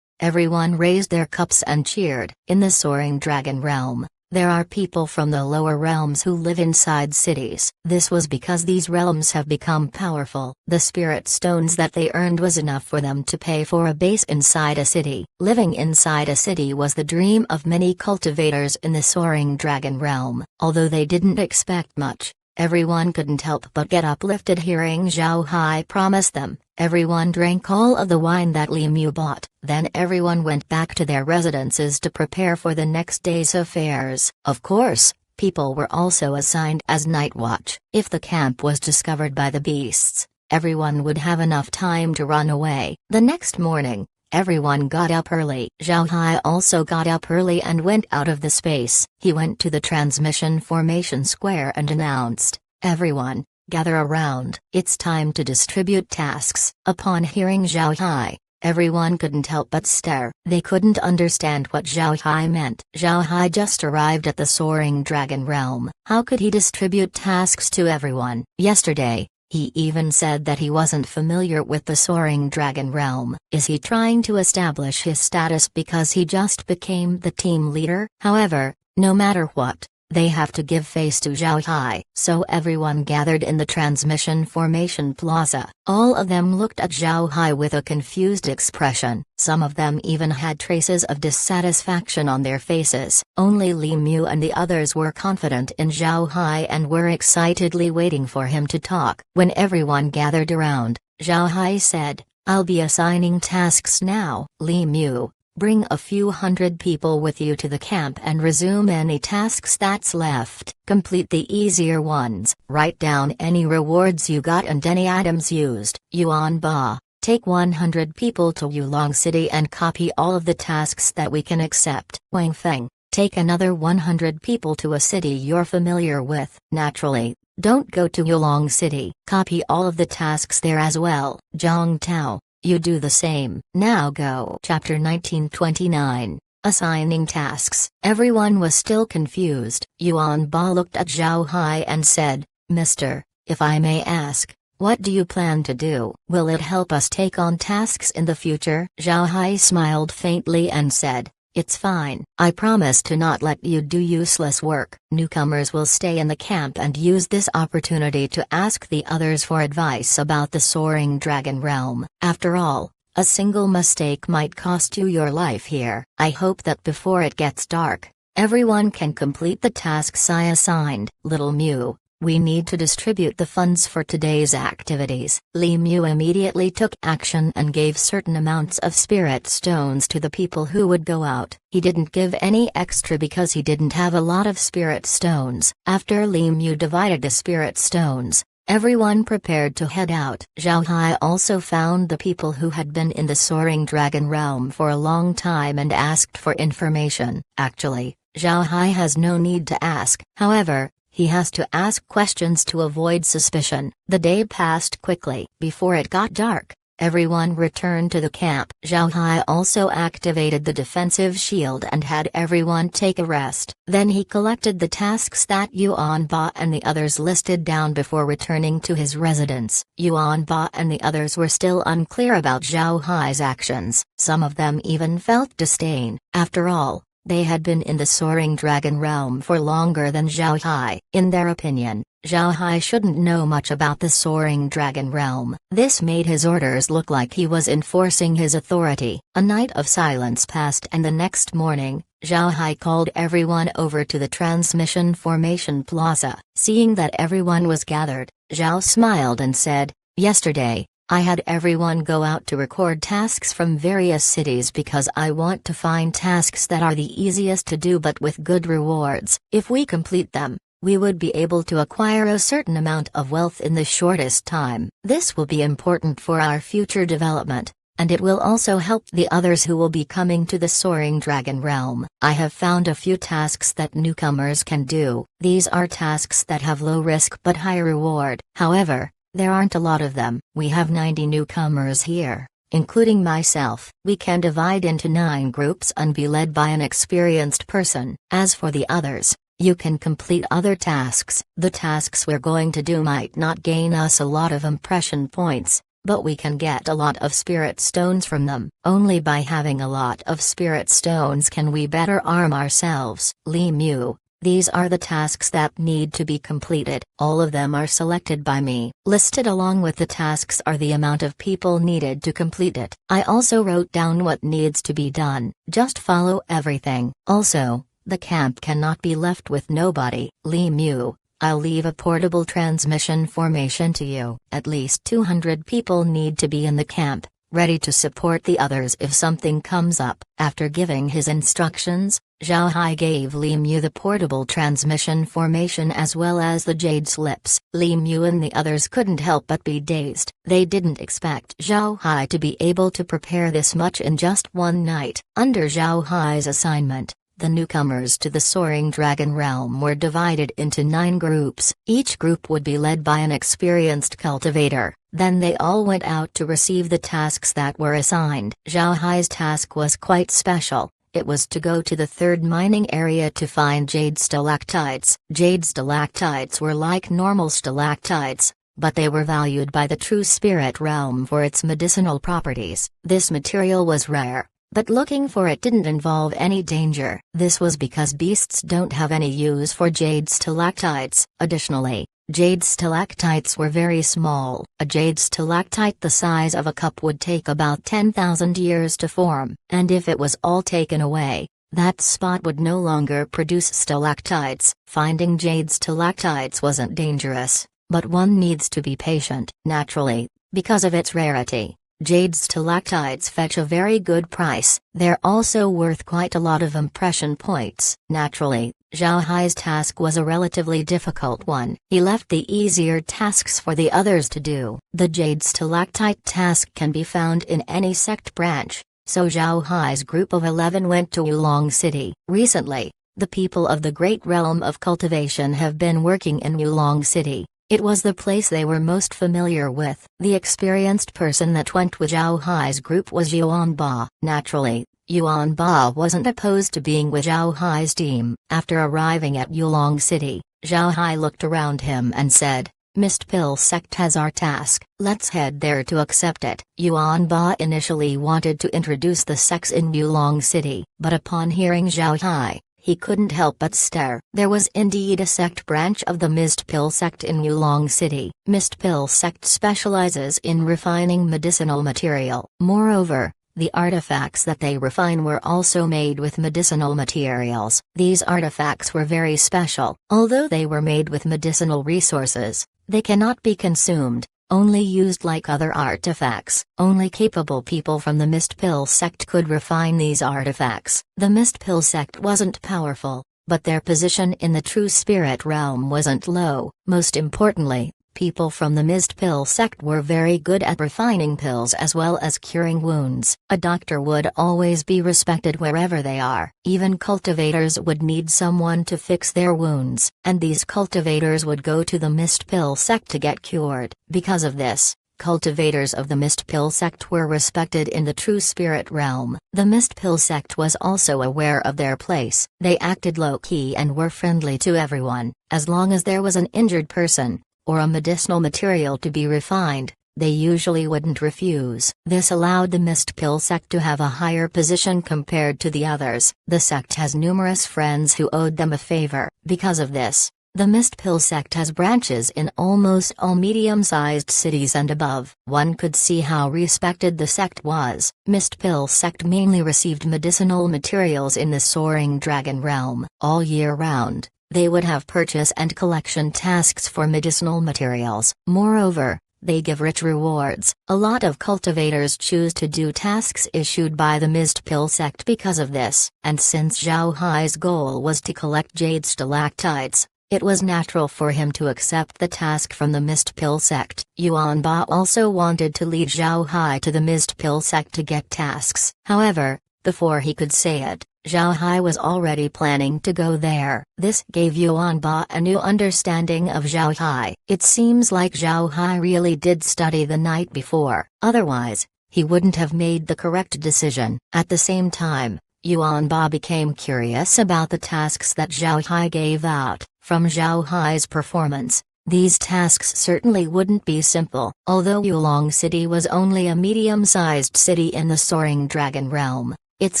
Everyone raised their cups and cheered. In the soaring dragon realm, there are people from the lower realms who live inside cities. This was because these realms have become powerful. The spirit stones that they earned was enough for them to pay for a base inside a city. Living inside a city was the dream of many cultivators in the soaring dragon realm. Although they didn't expect much, everyone couldn't help but get uplifted hearing Zhao Hai promise them. Everyone drank all of the wine that Li Mu bought. Then everyone went back to their residences to prepare for the next day's affairs. Of course, people were also assigned as night watch. If the camp was discovered by the beasts, everyone would have enough time to run away. The next morning, everyone got up early. Zhao Hai also got up early and went out of the space. He went to the transmission formation square and announced, "Everyone, gather around. It's time to distribute tasks." Upon hearing Zhao Hai, everyone couldn't help but stare. They couldn't understand what Zhao Hai meant. Zhao Hai just arrived at the soaring dragon realm. How could he distribute tasks to everyone? Yesterday, he even said that he wasn't familiar with the soaring dragon realm. Is he trying to establish his status because he just became the team leader? However, no matter what, they have to give face to Zhao Hai. So everyone gathered in the transmission formation plaza. All of them looked at Zhao Hai with a confused expression. Some of them even had traces of dissatisfaction on their faces. Only Li Mu and the others were confident in Zhao Hai and were excitedly waiting for him to talk. When everyone gathered around, Zhao Hai said, "I'll be assigning tasks now. Li Mu, bring a few hundred people with you to the camp and resume any tasks that's left. Complete the easier ones. Write down any rewards you got and any items used. Yuan Ba, take 100 people to Yulong City and copy all of the tasks that we can accept. Wang Feng, take another 100 people to a city you're familiar with. Naturally, don't go to Yulong City. Copy all of the tasks there as well. Zhang Tao, you do the same. Now go." Chapter 1929, Assigning Tasks. Everyone was still confused. Yuan Ba looked at Zhao Hai and said, "Mister, if I may ask, what do you plan to do? Will it help us take on tasks in the future?" Zhao Hai smiled faintly and said, "It's fine. I promise to not let you do useless work. Newcomers will stay in the camp and use this opportunity to ask the others for advice about the soaring dragon realm. After all, a single mistake might cost you your life here. I hope that before it gets dark, everyone can complete the tasks I assigned." Little Mu, we need to distribute the funds for today's activities. Li Mu immediately took action and gave certain amounts of spirit stones to the people who would go out. He didn't give any extra because he didn't have a lot of spirit stones. After Li Mu divided the spirit stones, everyone prepared to head out. Zhao Hai also found the people who had been in the soaring dragon realm for a long time and asked for information. Actually, Zhao Hai has no need to ask. However, he has to ask questions to avoid suspicion. The day passed quickly. Before it got dark, everyone returned to the camp. Zhao Hai also activated the defensive shield and had everyone take a rest. Then he collected the tasks that Yuan Ba and the others listed down before returning to his residence. Yuan Ba and the others were still unclear about Zhao Hai's actions. Some of them even felt disdain. After all, they had been in the soaring dragon realm for longer than Zhao Hai. In their opinion, Zhao Hai shouldn't know much about the soaring dragon realm. This made his orders look like he was enforcing his authority. A night of silence passed and the next morning, Zhao Hai called everyone over to the transmission formation plaza. Seeing that everyone was gathered, Zhao smiled and said, "Yesterday, I had everyone go out to record tasks from various cities because I want to find tasks that are the easiest to do but with good rewards. If we complete them, we would be able to acquire a certain amount of wealth in the shortest time. This will be important for our future development, and it will also help the others who will be coming to the soaring dragon realm. I have found a few tasks that newcomers can do. These are tasks that have low risk but high reward. However, There aren't a lot of them. We have 90 newcomers here, including myself. We can divide into 9 groups and be led by an experienced person. As for the others, you can complete other tasks. The tasks we're going to do might not gain us a lot of impression points, but we can get a lot of spirit stones from them. Only by having a lot of spirit stones can we better arm ourselves. Li Mu, these are the tasks that need to be completed. All of them are selected by me. Listed along with the tasks are the amount of people needed to complete it. I also wrote down what needs to be done. Just follow everything. Also, the camp cannot be left with nobody. Li Mu, I'll leave a portable transmission formation to you. At least 200 people need to be in the camp, ready to support the others if something comes up. After giving his instructions, Zhao Hai gave Li Mu the portable transmission formation as well as the jade slips. Li Mu and the others couldn't help but be dazed. They didn't expect Zhao Hai to be able to prepare this much in just one night. Under Zhao Hai's assignment, the newcomers to the Soaring Dragon Realm were divided into 9 groups. Each group would be led by an experienced cultivator. Then they all went out to receive the tasks that were assigned. Zhao Hai's task was quite special. It was to go to the 3rd mining area to find jade stalactites. Jade stalactites were like normal stalactites, but they were valued by the true spirit realm for its medicinal properties. This material was rare, but looking for it didn't involve any danger. This was because beasts don't have any use for jade stalactites. Additionally, jade stalactites were very small. A jade stalactite the size of a cup would take about 10,000 years to form. And if it was all taken away, that spot would no longer produce stalactites. Finding jade stalactites wasn't dangerous, but one needs to be patient. Naturally, because of its rarity, jade stalactites fetch a very good price. They're also worth quite a lot of impression points. Naturally, Zhao Hai's task was a relatively difficult one. He left the easier tasks for the others to do. The jade stalactite task can be found in any sect branch, so Zhao Hai's group of 11 went to Wulong City. Recently, the people of the Great Realm of Cultivation have been working in Wulong City. It was the place they were most familiar with. The experienced person that went with Zhao Hai's group was Yuan Ba. Naturally, Yuan Ba wasn't opposed to being with Zhao Hai's team. After arriving at Wulong City, Zhao Hai looked around him and said, "Mist Pill Sect has our task. Let's head there to accept it." Yuan Ba initially wanted to introduce the sects in Wulong City, but upon hearing Zhao Hai, he couldn't help but stare. There was indeed a sect branch of the Mist Pill Sect in Wulong City. Mist Pill Sect specializes in refining medicinal material. Moreover, the artifacts that they refine were also made with medicinal materials. These artifacts were very special. Although they were made with medicinal resources, they cannot be consumed, only used like other artifacts. Only capable people from the Mist Pill Sect could refine these artifacts. The Mist Pill Sect wasn't powerful, but their position in the true spirit realm wasn't low. Most importantly, people from the Mist Pill Sect were very good at refining pills as well as curing wounds. A doctor would always be respected wherever they are. Even cultivators would need someone to fix their wounds, and these cultivators would go to the Mist Pill Sect to get cured. Because of this, cultivators of the Mist Pill Sect were respected in the true spirit realm. The Mist Pill Sect was also aware of their place. They acted low-key and were friendly to everyone. As long as there was an injured person, or a medicinal material to be refined, they usually wouldn't refuse. This allowed the Mist Pill Sect to have a higher position compared to the others. The sect has numerous friends who owed them a favor. Because of this, the Mist Pill Sect has branches in almost all medium-sized cities and above. One could see how respected the sect was. Mist Pill Sect mainly received medicinal materials in the Soaring Dragon Realm. All year round, they would have purchase and collection tasks for medicinal materials. Moreover, they give rich rewards. A lot of cultivators choose to do tasks issued by the Mist Pill Sect because of this. And since Zhao Hai's goal was to collect jade stalactites, it was natural for him to accept the task from the Mist Pill Sect. Yuan Ba also wanted to lead Zhao Hai to the Mist Pill Sect to get tasks. However, before he could say it, Zhao Hai was already planning to go there. This gave Yuan Ba a new understanding of Zhao Hai. It seems like Zhao Hai really did study the night before, otherwise, he wouldn't have made the correct decision. At the same time, Yuan Ba became curious about the tasks that Zhao Hai gave out. From Zhao Hai's performance, these tasks certainly wouldn't be simple. Although Yulong City was only a medium-sized city in the Soaring Dragon Realm, its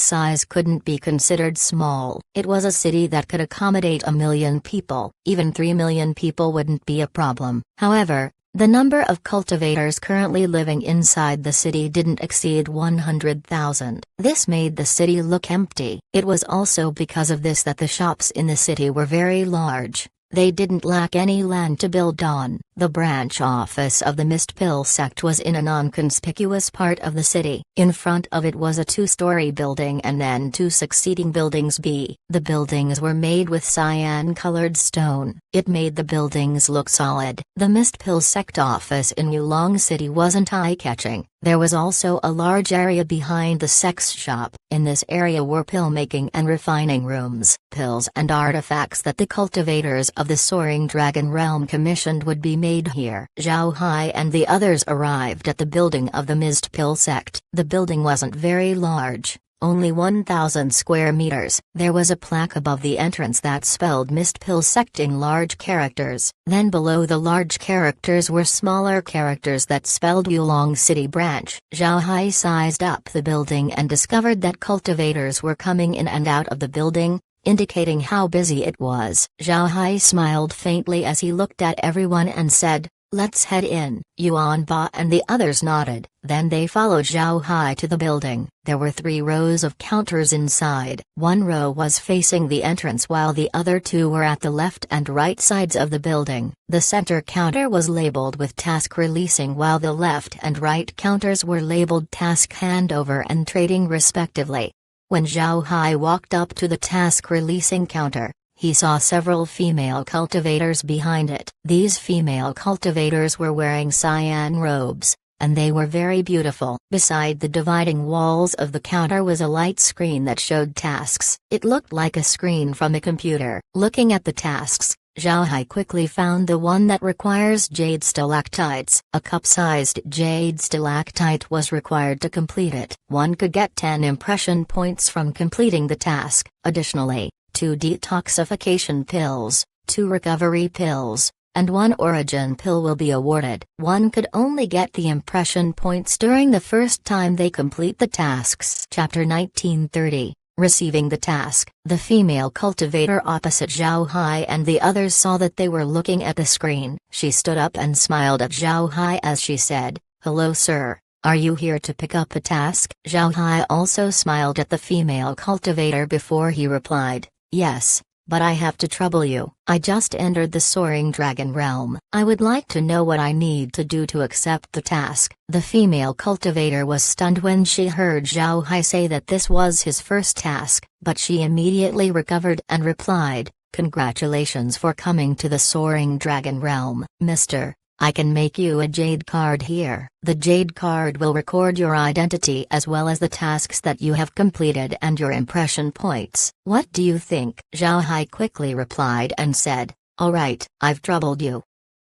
size couldn't be considered small. It was a city that could accommodate 1 million people. Even 3 million people wouldn't be a problem. However, the number of cultivators currently living inside the city didn't exceed 100,000. This made the city look empty. It was also because of this that the shops in the city were very large. They didn't lack any land to build on. The branch office of the Mistpill sect was in a non-conspicuous part of the city. In front of it was a 2-story building and then 2 succeeding buildings B. The buildings were made with cyan-colored stone. It made the buildings look solid. The Mistpill sect office in Yulong City wasn't eye-catching. There was also a large area behind the sex shop. In this area were pill-making and refining rooms. Pills and artifacts that the cultivators of the Soaring Dragon Realm commissioned would be made here. Zhao Hai and the others arrived at the building of the Mistpill sect. The building wasn't very large, only 1,000 square meters. There was a plaque above the entrance that spelled Mistpill sect in large characters. Then below the large characters were smaller characters that spelled Yulong City branch. Zhao Hai sized up the building and discovered that cultivators were coming in and out of the building, indicating how busy it was. Zhao Hai smiled faintly as he looked at everyone and said, "Let's head in." Yuan Ba and the others nodded. Then they followed Zhao Hai to the building. There were 3 rows of counters inside. 1 row was facing the entrance while the other 2 were at the left and right sides of the building. The center counter was labeled with task releasing while the left and right counters were labeled task handover and trading respectively. When Zhao Hai walked up to the task releasing counter, he saw several female cultivators behind it. These female cultivators were wearing cyan robes, and they were very beautiful. Beside the dividing walls of the counter was a light screen that showed tasks. It looked like a screen from a computer. Looking at the tasks, Zhao Hai quickly found the one that requires jade stalactites. A cup-sized jade stalactite was required to complete it. One could get 10 impression points from completing the task. Additionally, 2 detoxification pills, 2 recovery pills, and 1 origin pill will be awarded. One could only get the impression points during the first time they complete the tasks. Chapter 1930. Receiving the task, the female cultivator opposite Zhao Hai and the others saw that they were looking at the screen. She stood up and smiled at Zhao Hai as she said, "Hello sir, are you here to pick up a task?" Zhao Hai also smiled at the female cultivator before he replied, "Yes, but I have to trouble you. I just entered the Soaring Dragon Realm. I would like to know what I need to do to accept the task." The female cultivator was stunned when she heard Zhao Hai say that this was his first task, but she immediately recovered and replied, "Congratulations for coming to the Soaring Dragon Realm. Mister, I can make you a jade card here. The jade card will record your identity as well as the tasks that you have completed and your impression points. What do you think?" Zhao Hai quickly replied and said, "Alright, I've troubled you."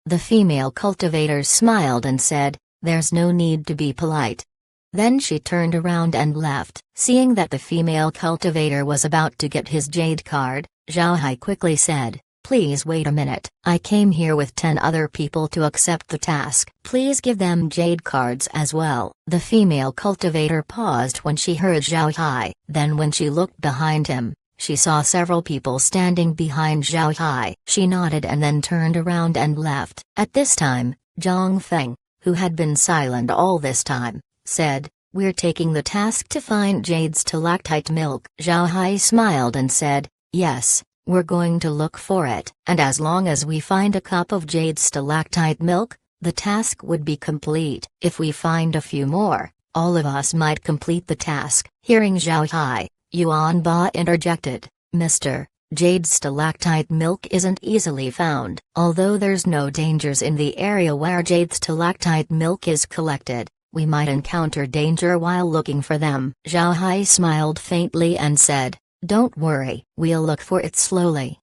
The female cultivator smiled and said, "There's no need to be polite." Then she turned around and left. Seeing that the female cultivator was about to get his jade card, Zhao Hai quickly said, "Please wait a minute. I came here with 10 other people to accept the task. Please give them jade cards as well." The female cultivator paused when she heard Zhao Hai. Then when she looked behind him, she saw several people standing behind Zhao Hai. She nodded and then turned around and left. At this time, Zhang Feng, who had been silent all this time, said, "We're taking the task to find jade stalactite milk." Zhao Hai smiled and said, "Yes. We're going to look for it, and as long as we find a cup of jade stalactite milk, the task would be complete. If we find a few more, all of us might complete the task." Hearing Zhao Hai, Yuan Ba interjected, "Mister, jade stalactite milk isn't easily found. Although there's no dangers in the area where jade stalactite milk is collected, we might encounter danger while looking for them." Zhao Hai smiled faintly and said, Don't worry, we'll look for it slowly.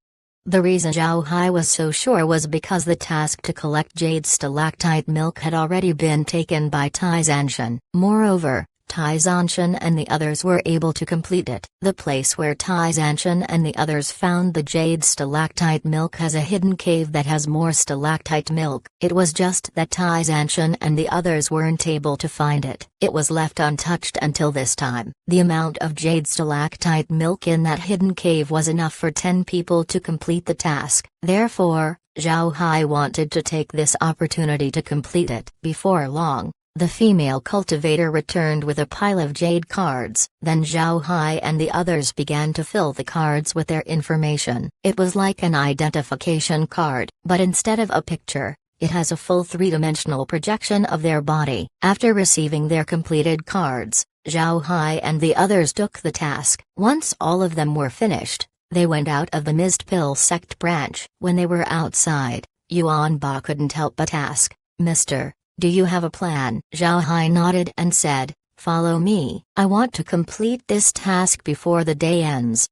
The reason Zhao Hai was so sure was because the task to collect jade stalactite milk had already been taken by Tai Zanshan. Moreover, Tai Zanshan and the others were able to complete it. The place where Tai Zanshan and the others found the jade stalactite milk has a hidden cave that has more stalactite milk. It was just that Tai Zanshan and the others weren't able to find it. It was left untouched until this time. The amount of jade stalactite milk in that hidden cave was enough for 10 people to complete the task. Therefore, Zhao Hai wanted to take this opportunity to complete it. Before long, the female cultivator returned with a pile of jade cards. Then Zhao Hai and the others began to fill the cards with their information. It was like an identification card, but instead of a picture, it has a full three-dimensional projection of their body. After receiving their completed cards, Zhao Hai and the others took the task. Once all of them were finished, they went out of the Mist Pill sect branch. When they were outside, Yuan Ba couldn't help but ask, "Mister, do you have a plan?" Zhao Hai nodded and said, "Follow me. I want to complete this task before the day ends."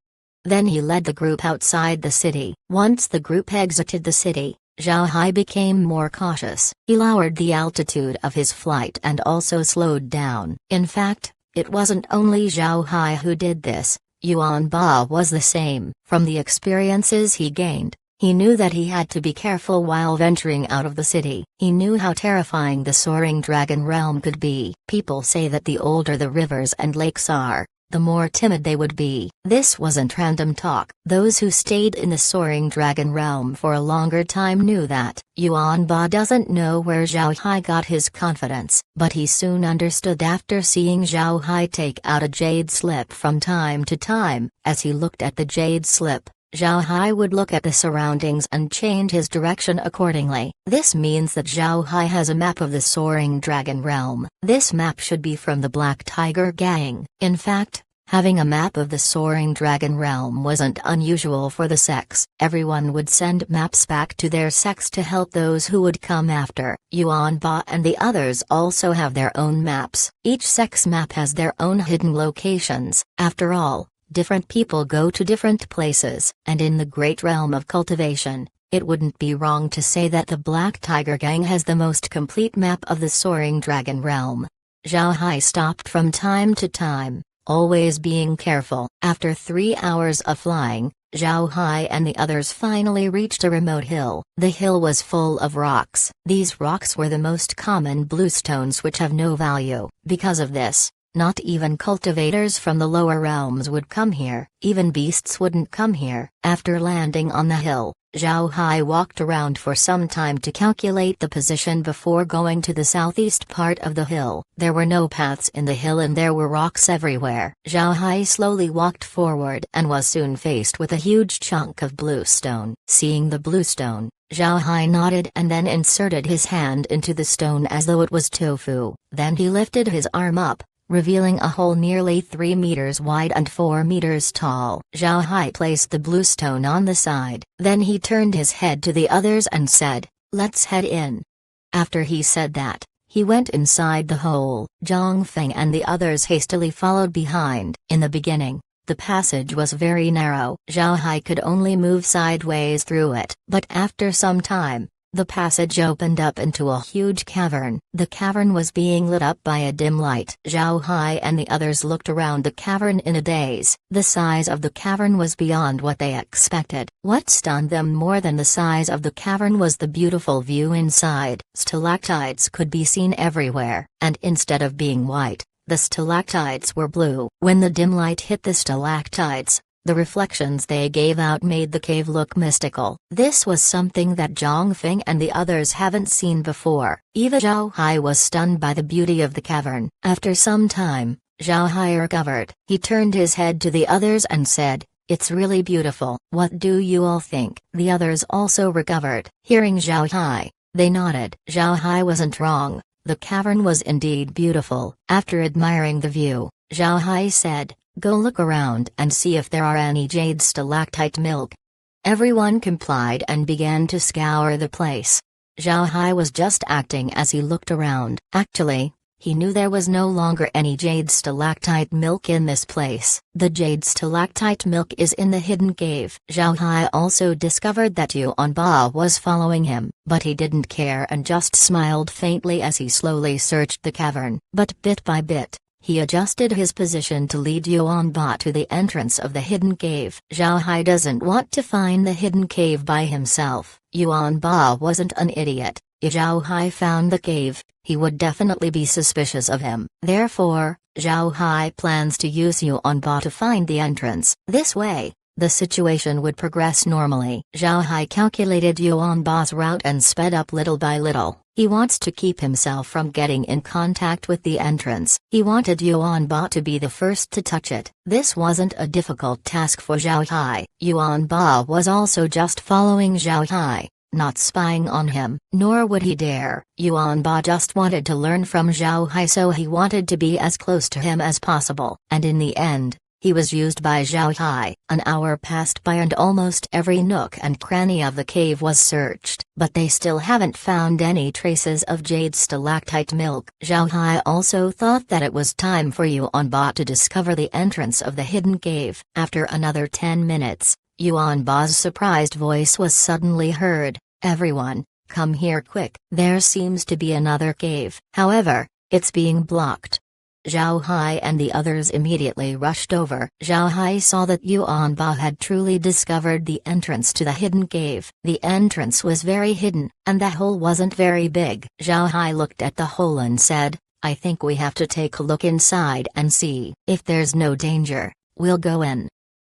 Then he led the group outside the city. Once the group exited the city, Zhao Hai became more cautious. He lowered the altitude of his flight and also slowed down. In fact, it wasn't only Zhao Hai who did this, Yuan Ba was the same. From the experiences he gained, he knew that he had to be careful while venturing out of the city. He knew how terrifying the soaring dragon realm could be. People say that the older the rivers and lakes are, the more timid they would be. This wasn't random talk. Those who stayed in the soaring dragon realm for a longer time knew that. Yuan Ba doesn't know where Zhao Hai got his confidence, but he soon understood after seeing Zhao Hai take out a jade slip from time to time. As he looked at the jade slip, Zhao Hai would look at the surroundings and change his direction accordingly. This means that Zhao Hai has a map of the soaring dragon realm. This map should be from the Black Tiger Gang. In fact, having a map of the soaring dragon realm wasn't unusual for the sects. Everyone would send maps back to their sects to help those who would come after. Yuan Ba and the others also have their own maps. Each sect's map has their own hidden locations. After all, different people go to different places, and in the great realm of cultivation, it wouldn't be wrong to say that the Black Tiger Gang has the most complete map of the soaring dragon realm. Zhao Hai stopped from time to time, always being careful. After 3 hours of flying, Zhao Hai and the others finally reached a remote hill. The hill was full of rocks. These rocks were the most common bluestones which have no value. Because of this, not even cultivators from the lower realms would come here. Even beasts wouldn't come here. After landing on the hill, Zhao Hai walked around for some time to calculate the position before going to the southeast part of the hill. There were no paths in the hill and there were rocks everywhere. Zhao Hai slowly walked forward and was soon faced with a huge chunk of bluestone. Seeing the bluestone, Zhao Hai nodded and then inserted his hand into the stone as though it was tofu. Then he lifted his arm up, revealing a hole nearly 3 meters wide and 4 meters tall. Zhao Hai placed the bluestone on the side. Then he turned his head to the others and said, "Let's head in." After he said that, he went inside the hole. Zhang Feng and the others hastily followed behind. In the beginning, the passage was very narrow. Zhao Hai could only move sideways through it. But after some time, the passage opened up into a huge cavern. The cavern was being lit up by a dim light. Zhao Hai and the others looked around the cavern in a daze. The size of the cavern was beyond what they expected. What stunned them more than the size of the cavern was the beautiful view inside. Stalactites could be seen everywhere, and instead of being white, the stalactites were blue. When the dim light hit the stalactites, the reflections they gave out made the cave look mystical. This was something that Zhang Feng and the others haven't seen before. Even Zhao Hai was stunned by the beauty of the cavern. After some time, Zhao Hai recovered. He turned his head to the others and said, "It's really beautiful. What do you all think?" The others also recovered. Hearing Zhao Hai, they nodded. Zhao Hai wasn't wrong. The cavern was indeed beautiful. After admiring the view, Zhao Hai said, "Go look around and see if there are any jade stalactite milk." Everyone complied and began to scour the place. Zhao Hai was just acting as he looked around. Actually, He knew there was no longer any jade stalactite milk in this place. The jade stalactite milk is in the hidden cave. Zhao Hai also discovered that Yuan Ba was following him, but he didn't care and just smiled faintly as he slowly searched the cavern. But bit by bit, he adjusted his position to lead Yuan Ba to the entrance of the hidden cave. Zhao Hai doesn't want to find the hidden cave by himself. Yuan Ba wasn't an idiot. If Zhao Hai found the cave, he would definitely be suspicious of him. Therefore, Zhao Hai plans to use Yuan Ba to find the entrance. This way, the situation would progress normally. Zhao Hai calculated Yuan Ba's route and sped up little by little. He wants to keep himself from getting in contact with the entrance. He wanted Yuan Ba to be the first to touch it. This wasn't a difficult task for Zhao Hai. Yuan Ba was also just following Zhao Hai, not spying on him, nor would he dare. Yuan Ba just wanted to learn from Zhao Hai, so he wanted to be as close to him as possible. And in the end, he was used by Zhao Hai. An hour passed by and almost every nook and cranny of the cave was searched, but they still haven't found any traces of jade stalactite milk. Zhao Hai also thought that it was time for Yuan Ba to discover the entrance of the hidden cave. After another 10 minutes, Yuan Ba's surprised voice was suddenly heard. "Everyone, come here quick. There seems to be another cave. However, it's being blocked." Zhao Hai and the others immediately rushed over. Zhao Hai saw that Yuan Ba had truly discovered the entrance to the hidden cave. The entrance was very hidden, and the hole wasn't very big. Zhao Hai looked at the hole and said, "I think we have to take a look inside and see. If there's no danger, we'll go in."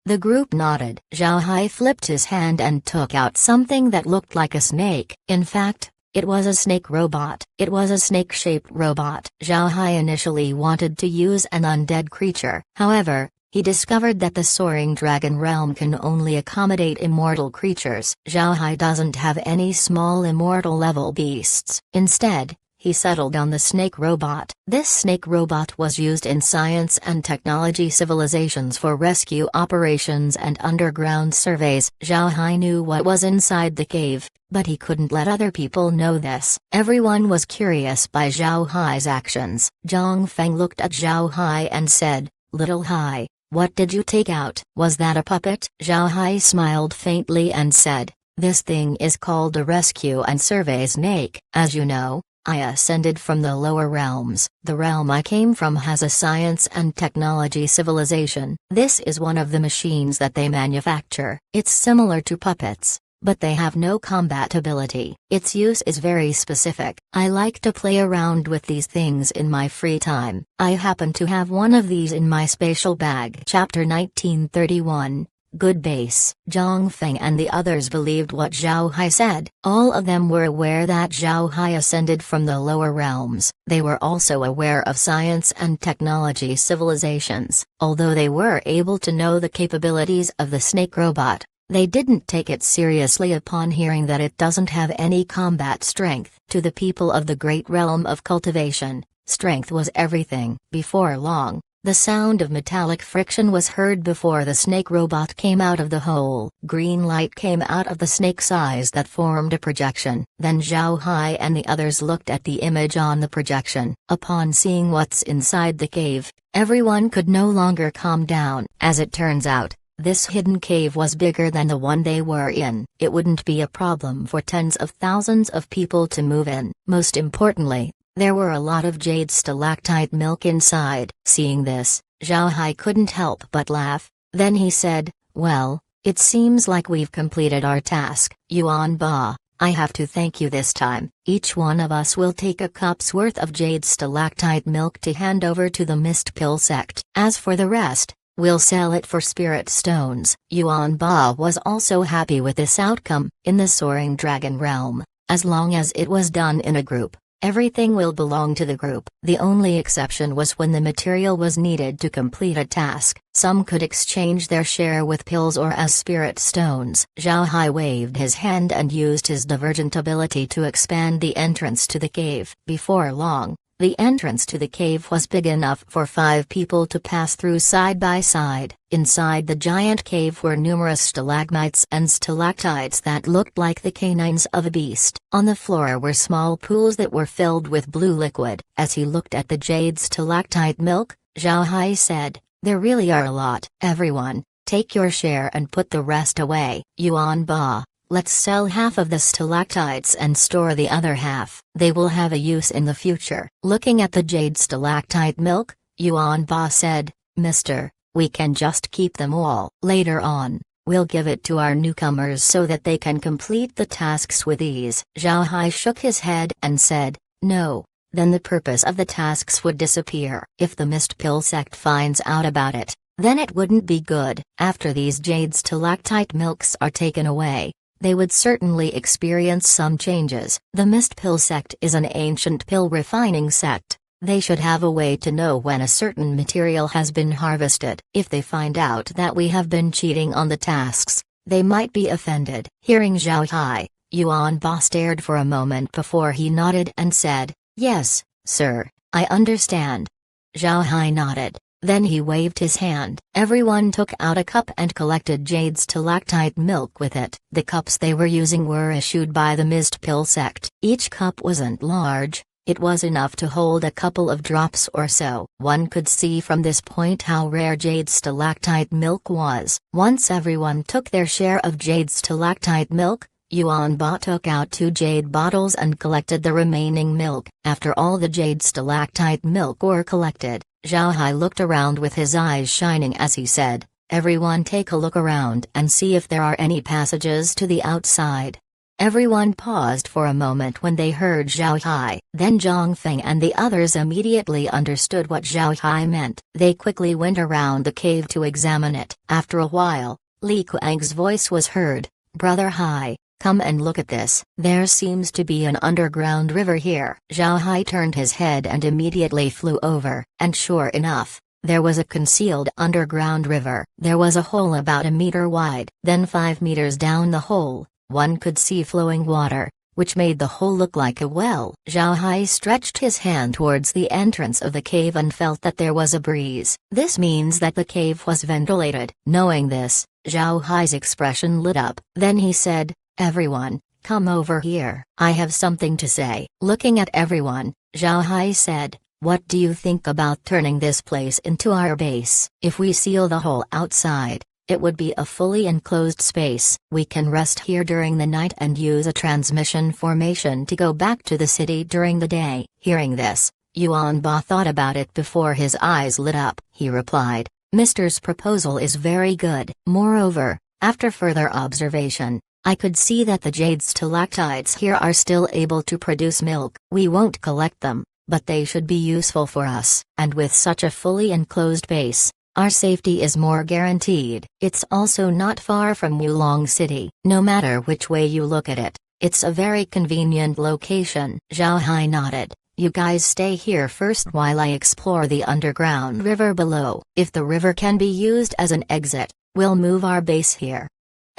The group nodded. Zhao Hai flipped his hand and took out something that looked like a snake. In fact, it was a snake robot. It was a snake-shaped robot. Zhao Hai initially wanted to use an undead creature. However, he discovered that the soaring dragon realm can only accommodate immortal creatures. Zhao Hai doesn't have any small immortal level beasts. Instead, he settled on the snake robot. This snake robot was used in science and technology civilizations for rescue operations and underground surveys. Zhao Hai knew what was inside the cave, but he couldn't let other people know this. Everyone was curious by Zhao Hai's actions. Zhang Feng looked at Zhao Hai and said, "Little Hai, what did you take out? Was that a puppet?" Zhao Hai smiled faintly and said, "This thing is called a rescue and survey snake. As you know, I ascended from the lower realms. The realm I came from has a science and technology civilization. This is one of the machines that they manufacture. It's similar to puppets, but they have no combat ability. Its use is very specific. I like to play around with these things in my free time. I happen to have one of these in my spatial bag." Chapter 1931. Good base. Zhang Feng and the others believed what Zhao Hai said. All of them were aware that Zhao Hai ascended from the lower realms. They were also aware of science and technology civilizations. Although they were able to know the capabilities of the snake robot, they didn't take it seriously upon hearing that it doesn't have any combat strength. To the people of the great realm of cultivation, strength was everything. Before long, the sound of metallic friction was heard before the snake robot came out of the hole. Green light came out of the snake's eyes that formed a projection. Then Zhao Hai and the others looked at the image on the projection. Upon seeing what's inside the cave, everyone could no longer calm down. As it turns out, this hidden cave was bigger than the one they were in. It wouldn't be a problem for tens of thousands of people to move in. Most importantly, there were a lot of jade stalactite milk inside. Seeing this, Zhao Hai couldn't help but laugh. Then he said, "Well, it seems like we've completed our task. Yuan Ba, I have to thank you this time. Each one of us will take a cup's worth of jade stalactite milk to hand over to the Mist Pill sect. As for the rest, we'll sell it for spirit stones." Yuan Ba was also happy with this outcome. In the soaring dragon realm, as long as it was done in a group, everything will belong to the group. The only exception was when the material was needed to complete a task. Some could exchange their share with pills or as spirit stones. Zhao Hai waved his hand and used his divergent ability to expand the entrance to the cave. Before long, The entrance to the cave was big enough for 5 people to pass through side by side. Inside the giant cave were numerous stalagmites and stalactites that looked like the canines of a beast. On the floor were small pools that were filled with blue liquid. As he looked at the jade stalactite milk, Zhao Hai said, "There really are a lot. Everyone, take your share and put the rest away. Yuan Ba, let's sell half of the stalactites and store the other half. They will have a use in the future." Looking at the jade stalactite milk, Yuan Ba said, "Mister, we can just keep them all. Later on, we'll give it to our newcomers so that they can complete the tasks with ease." Zhao Hai shook his head and said, "No. Then the purpose of the tasks would disappear. If the Mist Pill sect finds out about it, then it wouldn't be good. After these jade stalactite milks are taken away, they would certainly experience some changes. The Mist Pill sect is an ancient pill refining sect. They should have a way to know when a certain material has been harvested. If they find out that we have been cheating on the tasks, they might be offended." Hearing Zhao Hai, Yuan Ba stared for a moment before he nodded and said, "Yes, sir, I understand." Zhao Hai nodded, then he waved his hand. Everyone took out a cup and collected jade stalactite milk with it. The cups they were using were issued by the Mist Pill sect. Each cup wasn't large, it was enough to hold a couple of drops or so. One could see from this point how rare jade stalactite milk was. Once everyone took their share of jade stalactite milk, Yuan Ba took out 2 jade bottles and collected the remaining milk. After all the jade stalactite milk were collected, Zhao Hai looked around with his eyes shining as he said, "Everyone take a look around and see if there are any passages to the outside." Everyone paused for a moment when they heard Zhao Hai. Then Zhang Feng and the others immediately understood what Zhao Hai meant. They quickly went around the cave to examine it. After a while, Li Kuang's voice was heard, "Brother Hai, come and look at this. There seems to be an underground river here." Zhao Hai turned his head and immediately flew over, and sure enough, there was a concealed underground river. There was a hole about a meter wide. Then 5 meters down the hole, one could see flowing water, which made the hole look like a well. Zhao Hai stretched his hand towards the entrance of the cave and felt that there was a breeze. This means that the cave was ventilated. Knowing this, Zhao Hai's expression lit up. Then he said, "Everyone, come over here. I have something to say." Looking at everyone, Zhao Hai said, "What do you think about turning this place into our base? If we seal the hole outside, it would be a fully enclosed space. We can rest here during the night and use a transmission formation to go back to the city during the day." Hearing this, Yuan Ba thought about it before his eyes lit up. He replied, "Mister's proposal is very good. Moreover, after further observation, I could see that the jade stalactites here are still able to produce milk. We won't collect them, but they should be useful for us. And with such a fully enclosed base, our safety is more guaranteed. It's also not far from Wulong City. No matter which way you look at it, it's a very convenient location." Zhao Hai nodded. "You guys stay here first while I explore the underground river below. If the river can be used as an exit, we'll move our base here."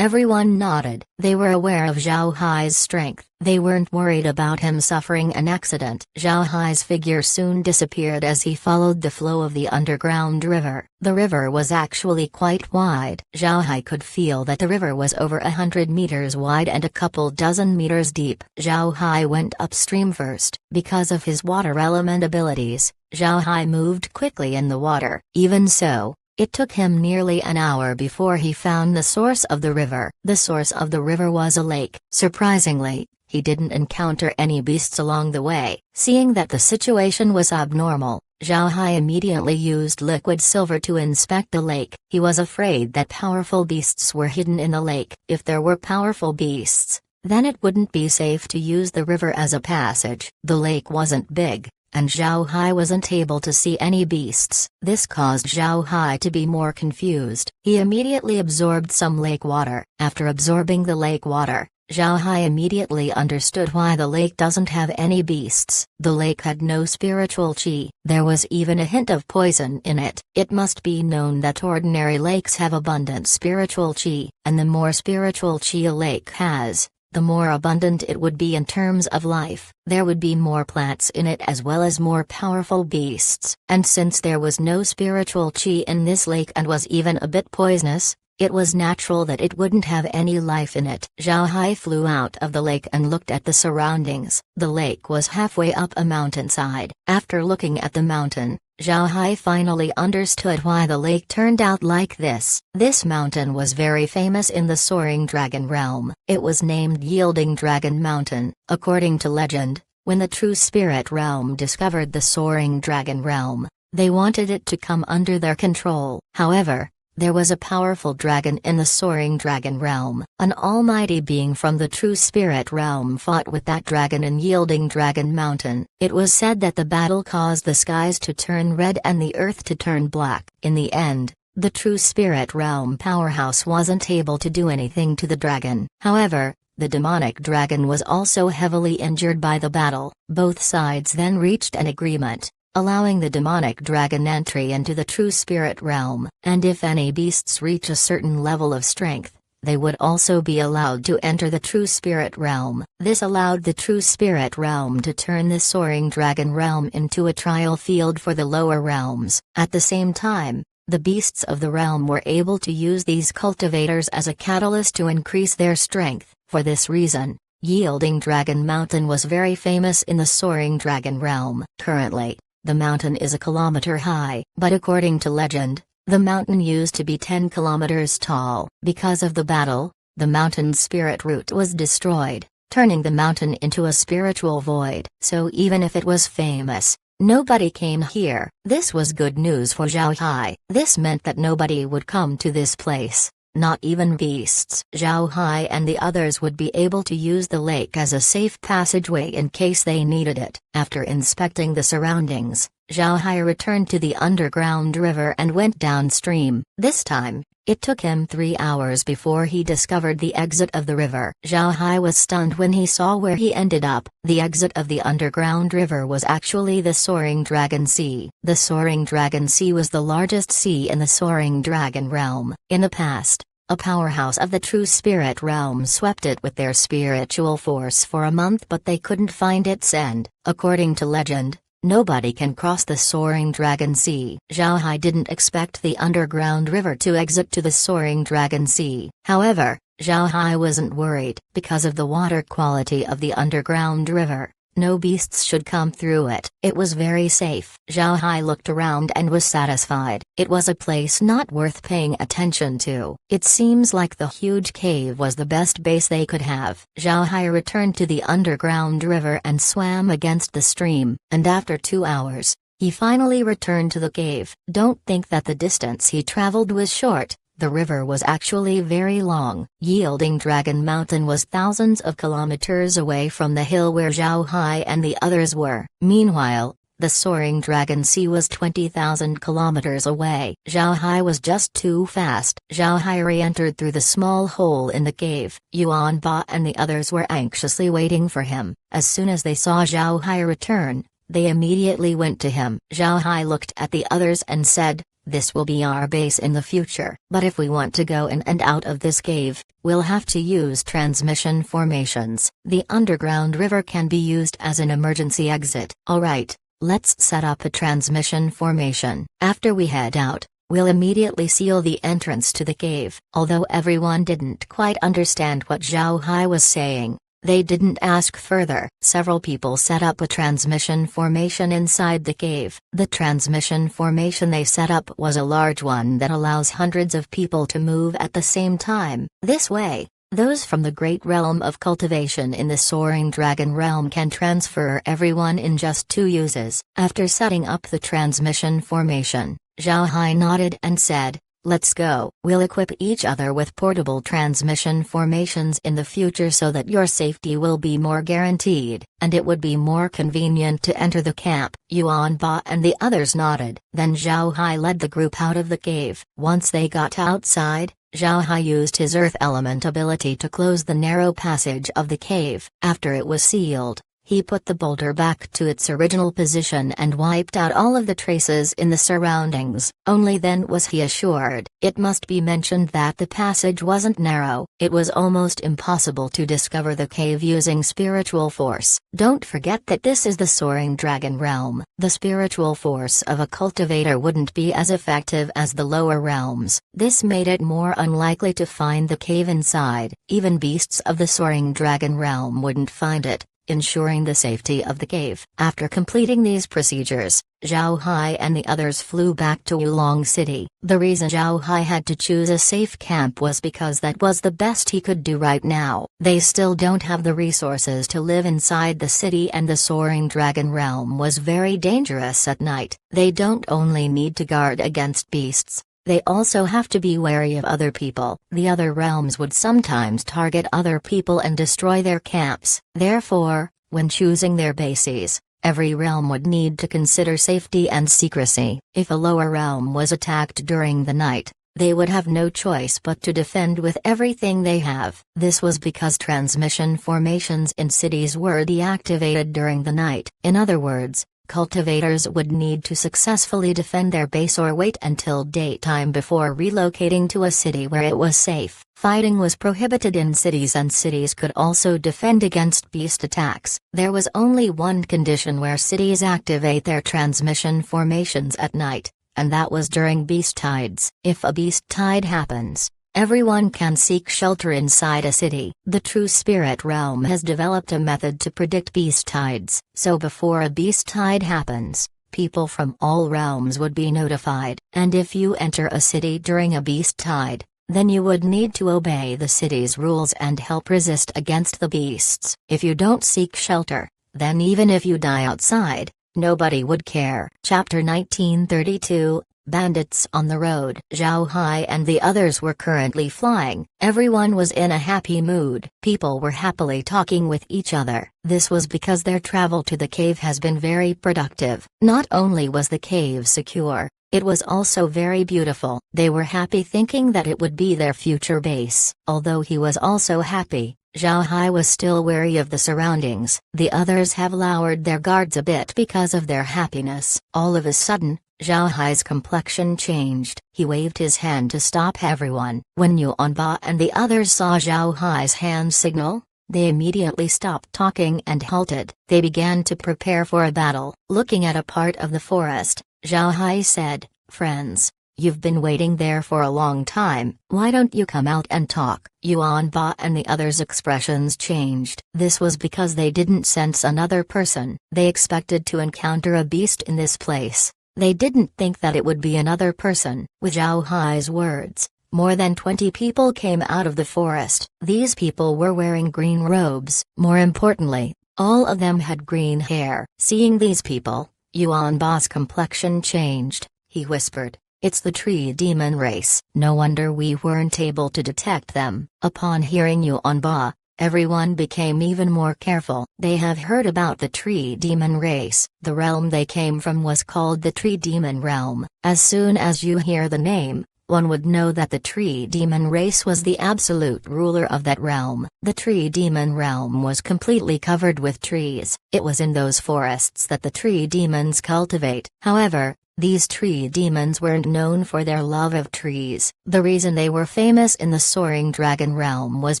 Everyone nodded. They were aware of Zhao Hai's strength. They weren't worried about him suffering an accident. Zhao Hai's figure soon disappeared as he followed the flow of the underground river. The river was actually quite wide. Zhao Hai could feel that the river was over 100 meters wide and a couple dozen meters deep. Zhao Hai went upstream first. Because of his water element abilities, Zhao Hai moved quickly in the water. Even so, it took him nearly an hour before he found the source of the river. The source of the river was a lake. Surprisingly, he didn't encounter any beasts along the way. Seeing that the situation was abnormal, Zhao Hai immediately used liquid silver to inspect the lake. He was afraid that powerful beasts were hidden in the lake. If there were powerful beasts, then it wouldn't be safe to use the river as a passage. The lake wasn't big, and Zhao Hai wasn't able to see any beasts. This caused Zhao Hai to be more confused. He immediately absorbed some lake water. After absorbing the lake water, Zhao Hai immediately understood why the lake doesn't have any beasts. The lake had no spiritual qi. There was even a hint of poison in it. It must be known that ordinary lakes have abundant spiritual qi, and the more spiritual qi a lake has, the more abundant it would be in terms of life. There would be more plants in it as well as more powerful beasts. And since there was no spiritual chi in this lake and was even a bit poisonous, it was natural that it wouldn't have any life in it. Zhao Hai flew out of the lake and looked at the surroundings. The lake was halfway up a mountainside. After looking at the mountain, Zhao Hai finally understood why the lake turned out like this. This mountain was very famous in the Soaring Dragon realm. It was named Yielding Dragon Mountain. According to legend, when the True Spirit realm discovered the Soaring Dragon realm, they wanted it to come under their control. However, there was a powerful dragon in the Soaring Dragon realm. An almighty being from the True Spirit realm fought with that dragon in Yielding Dragon Mountain. It was said that the battle caused the skies to turn red and the earth to turn black. In the end, the True Spirit realm powerhouse wasn't able to do anything to the dragon. However, the demonic dragon was also heavily injured by the battle. Both sides then reached an agreement, allowing the demonic dragon entry into the True Spirit realm. And if any beasts reach a certain level of strength, they would also be allowed to enter the True Spirit realm. This allowed the True Spirit realm to turn the Soaring Dragon realm into a trial field for the lower realms. At the same time, the beasts of the realm were able to use these cultivators as a catalyst to increase their strength. For this reason, Yielding Dragon Mountain was very famous in the Soaring Dragon realm. Currently, the mountain is a kilometer high, but according to legend, the mountain used to be 10 kilometers tall. Because of the battle, the mountain's spirit root was destroyed, turning the mountain into a spiritual void. So even if it was famous, nobody came here. This was good news for Zhao Hai. This meant that nobody would come to this place. Not even beasts. Zhao Hai and the others would be able to use the lake as a safe passageway in case they needed it. After inspecting the surroundings, Zhao Hai returned to the underground river and went downstream. This time, it took him 3 hours before he discovered the exit of the river. Zhao Hai was stunned when he saw where he ended up. The exit of the underground river was actually the Soaring Dragon Sea. The Soaring Dragon Sea was the largest sea in the Soaring Dragon realm. In the past, a powerhouse of the True Spirit realm swept it with their spiritual force for a month, but they couldn't find its end. According to legend, nobody can cross the Soaring Dragon Sea. Zhao Hai didn't expect the underground river to exit to the Soaring Dragon Sea. However, Zhao Hai wasn't worried. Because of the water quality of the underground river, no beasts should come through it. It was very safe. Zhao Hai looked around and was satisfied. It was a place not worth paying attention to. It seems like the huge cave was the best base they could have. Zhao Hai returned to the underground river and swam against the stream, and after 2 hours, he finally returned to the cave. Don't think that the distance he traveled was short. The river was actually very long. Yielding Dragon Mountain was thousands of kilometers away from the hill where Zhao Hai and the others were. Meanwhile, the Soaring Dragon Sea was 20,000 kilometers away. Zhao Hai was just too fast. Zhao Hai re-entered through the small hole in the cave. Yuan Ba and the others were anxiously waiting for him. As soon as they saw Zhao Hai return, they immediately went to him. Zhao Hai looked at the others and said, "This will be our base in the future. But if we want to go in and out of this cave, we'll have to use transmission formations. The underground river can be used as an emergency exit." "Alright, let's set up a transmission formation. After we head out, we'll immediately seal the entrance to the cave." Although everyone didn't quite understand what Zhao Hai was saying, they didn't ask further. Several people set up a transmission formation inside the cave. The transmission formation they set up was a large one that allows hundreds of people to move at the same time. This way, those from the great realm of cultivation in the Soaring Dragon realm can transfer everyone in just 2 uses. After setting up the transmission formation, Zhao Hai nodded and said, "Let's go. We'll equip each other with portable transmission formations in the future so that your safety will be more guaranteed, and it would be more convenient to enter the camp." Yuan Ba and the others nodded. Then Zhao Hai led the group out of the cave. Once they got outside, Zhao Hai used his earth element ability to close the narrow passage of the cave. After it was sealed, He put the boulder back to its original position and wiped out all of the traces in the surroundings. Only then was he assured. It must be mentioned that the passage wasn't narrow. It was almost impossible to discover the cave using spiritual force. Don't forget that this is the soaring dragon realm. The spiritual force of a cultivator wouldn't be as effective as the lower realms. This made it more unlikely to find the cave inside. Even beasts of the soaring dragon realm wouldn't find it, ensuring the safety of the cave. After completing these procedures, Zhao Hai and the others flew back to Wulong City. The reason Zhao Hai had to choose a safe camp was because that was the best he could do right now. They still don't have the resources to live inside the city, and the soaring dragon realm was very dangerous at night. They don't only need to guard against beasts, they also have to be wary of other people. The other realms would sometimes target other people and destroy their camps. Therefore, when choosing their bases, every realm would need to consider safety and secrecy. If a lower realm was attacked during the night, they would have no choice but to defend with everything they have. This was because transmission formations in cities were deactivated during the night. In other words, cultivators would need to successfully defend their base or wait until daytime before relocating to a city where it was safe. Fighting was prohibited in cities, and cities could also defend against beast attacks. There was only one condition where cities activate their transmission formations at night, and that was during beast tides. If a beast tide happens, everyone can seek shelter inside a city. The true spirit realm has developed a method to predict beast tides, so before a beast tide happens, people from all realms would be notified. And if you enter a city during a beast tide, then you would need to obey the city's rules and help resist against the beasts. If you don't seek shelter, then even if you die outside, nobody would care. Chapter 1932, Bandits on the Road. Zhao Hai and the others were currently flying. Everyone was in a happy mood. People were happily talking with each other. This was because their travel to the cave has been very productive. Not only was the cave secure, it was also very beautiful. They were happy, thinking that it would be their future base. Although he was also happy, Zhao Hai was still wary of the surroundings. The others have lowered their guards a bit because of their happiness. All of a sudden, Zhao Hai's complexion changed. He waved his hand to stop everyone. When Yuanba and the others saw Zhao Hai's hand signal, they immediately stopped talking and halted. They began to prepare for a battle. Looking at a part of the forest, Zhao Hai said, "Friends, you've been waiting there for a long time. Why don't you come out and talk?" Yuanba and the others' expressions changed. This was because they didn't sense another person. They expected to encounter a beast in this place. They didn't think that it would be another person. With Zhao Hai's words, more than 20 people came out of the forest. These people were wearing green robes. More importantly, all of them had green hair. Seeing these people, Yuanba's complexion changed. He whispered, "It's the tree demon race. No wonder we weren't able to detect them." Upon hearing Yuanba, everyone became even more careful. They have heard about the tree demon race. The realm they came from was called the tree demon realm. As soon as you hear the name, one would know that the tree demon race was the absolute ruler of that realm. The tree demon realm was completely covered with trees. It was in those forests that the tree demons cultivate. However, these tree demons weren't known for their love of trees. The reason they were famous in the soaring dragon realm was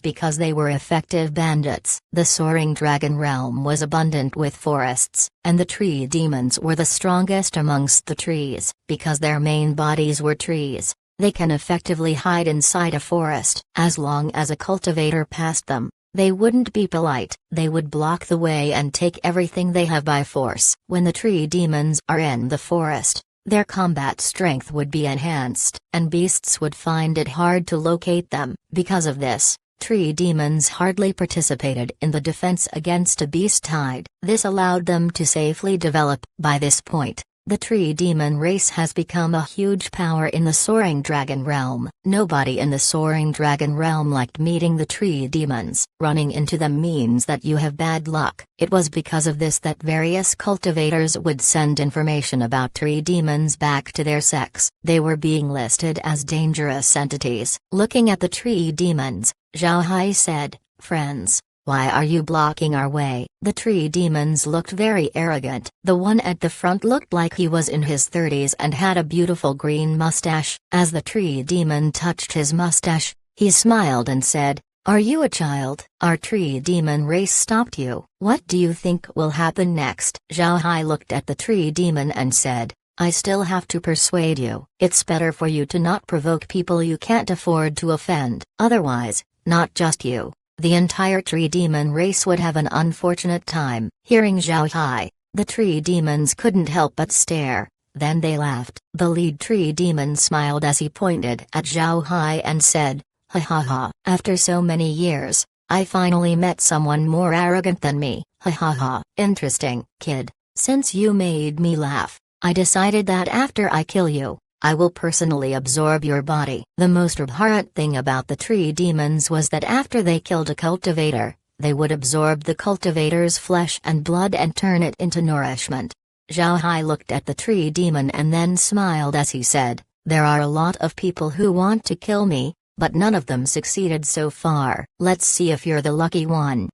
because they were effective bandits. The soaring dragon realm was abundant with forests, and the tree demons were the strongest amongst the trees. Because their main bodies were trees, they can effectively hide inside a forest. As long as a cultivator passed them, they wouldn't be polite. They would block the way and take everything they have by force. When the tree demons are in the forest, their combat strength would be enhanced, and beasts would find it hard to locate them. Because of this, tree demons hardly participated in the defense against a beast tide. This allowed them to safely develop. By this point, the tree demon race has become a huge power in the soaring dragon realm. Nobody in the soaring dragon realm liked meeting the tree demons. Running into them means that you have bad luck. It was because of this that various cultivators would send information about tree demons back to their sects. They were being listed as dangerous entities. Looking at the tree demons, Zhao Hai said, "Friends, Why are you blocking our way?" The tree demons looked very arrogant. The one at the front looked like he was in his 30s and had a beautiful green mustache. As the tree demon touched his mustache, he smiled and said, "Are you a child? Our tree demon race stopped you. What do you think will happen next?" Zhao Hai looked at the tree demon and said, "I still have to persuade you. It's better for you to not provoke people you can't afford to offend. Otherwise, not just you, the entire tree demon race would have an unfortunate time." Hearing Zhao Hai, the tree demons couldn't help but stare. Then they laughed. The lead tree demon smiled as he pointed at Zhao Hai and said, "Ha ha ha. After so many years, I finally met someone more arrogant than me. Ha ha ha. Interesting, kid. Since you made me laugh, I decided that after I kill you, I will personally absorb your body." The most abhorrent thing about the tree demons was that after they killed a cultivator, they would absorb the cultivator's flesh and blood and turn it into nourishment. Zhao Hai looked at the tree demon and then smiled as he said, "There are a lot of people who want to kill me, but none of them succeeded so far. Let's see if you're the lucky one."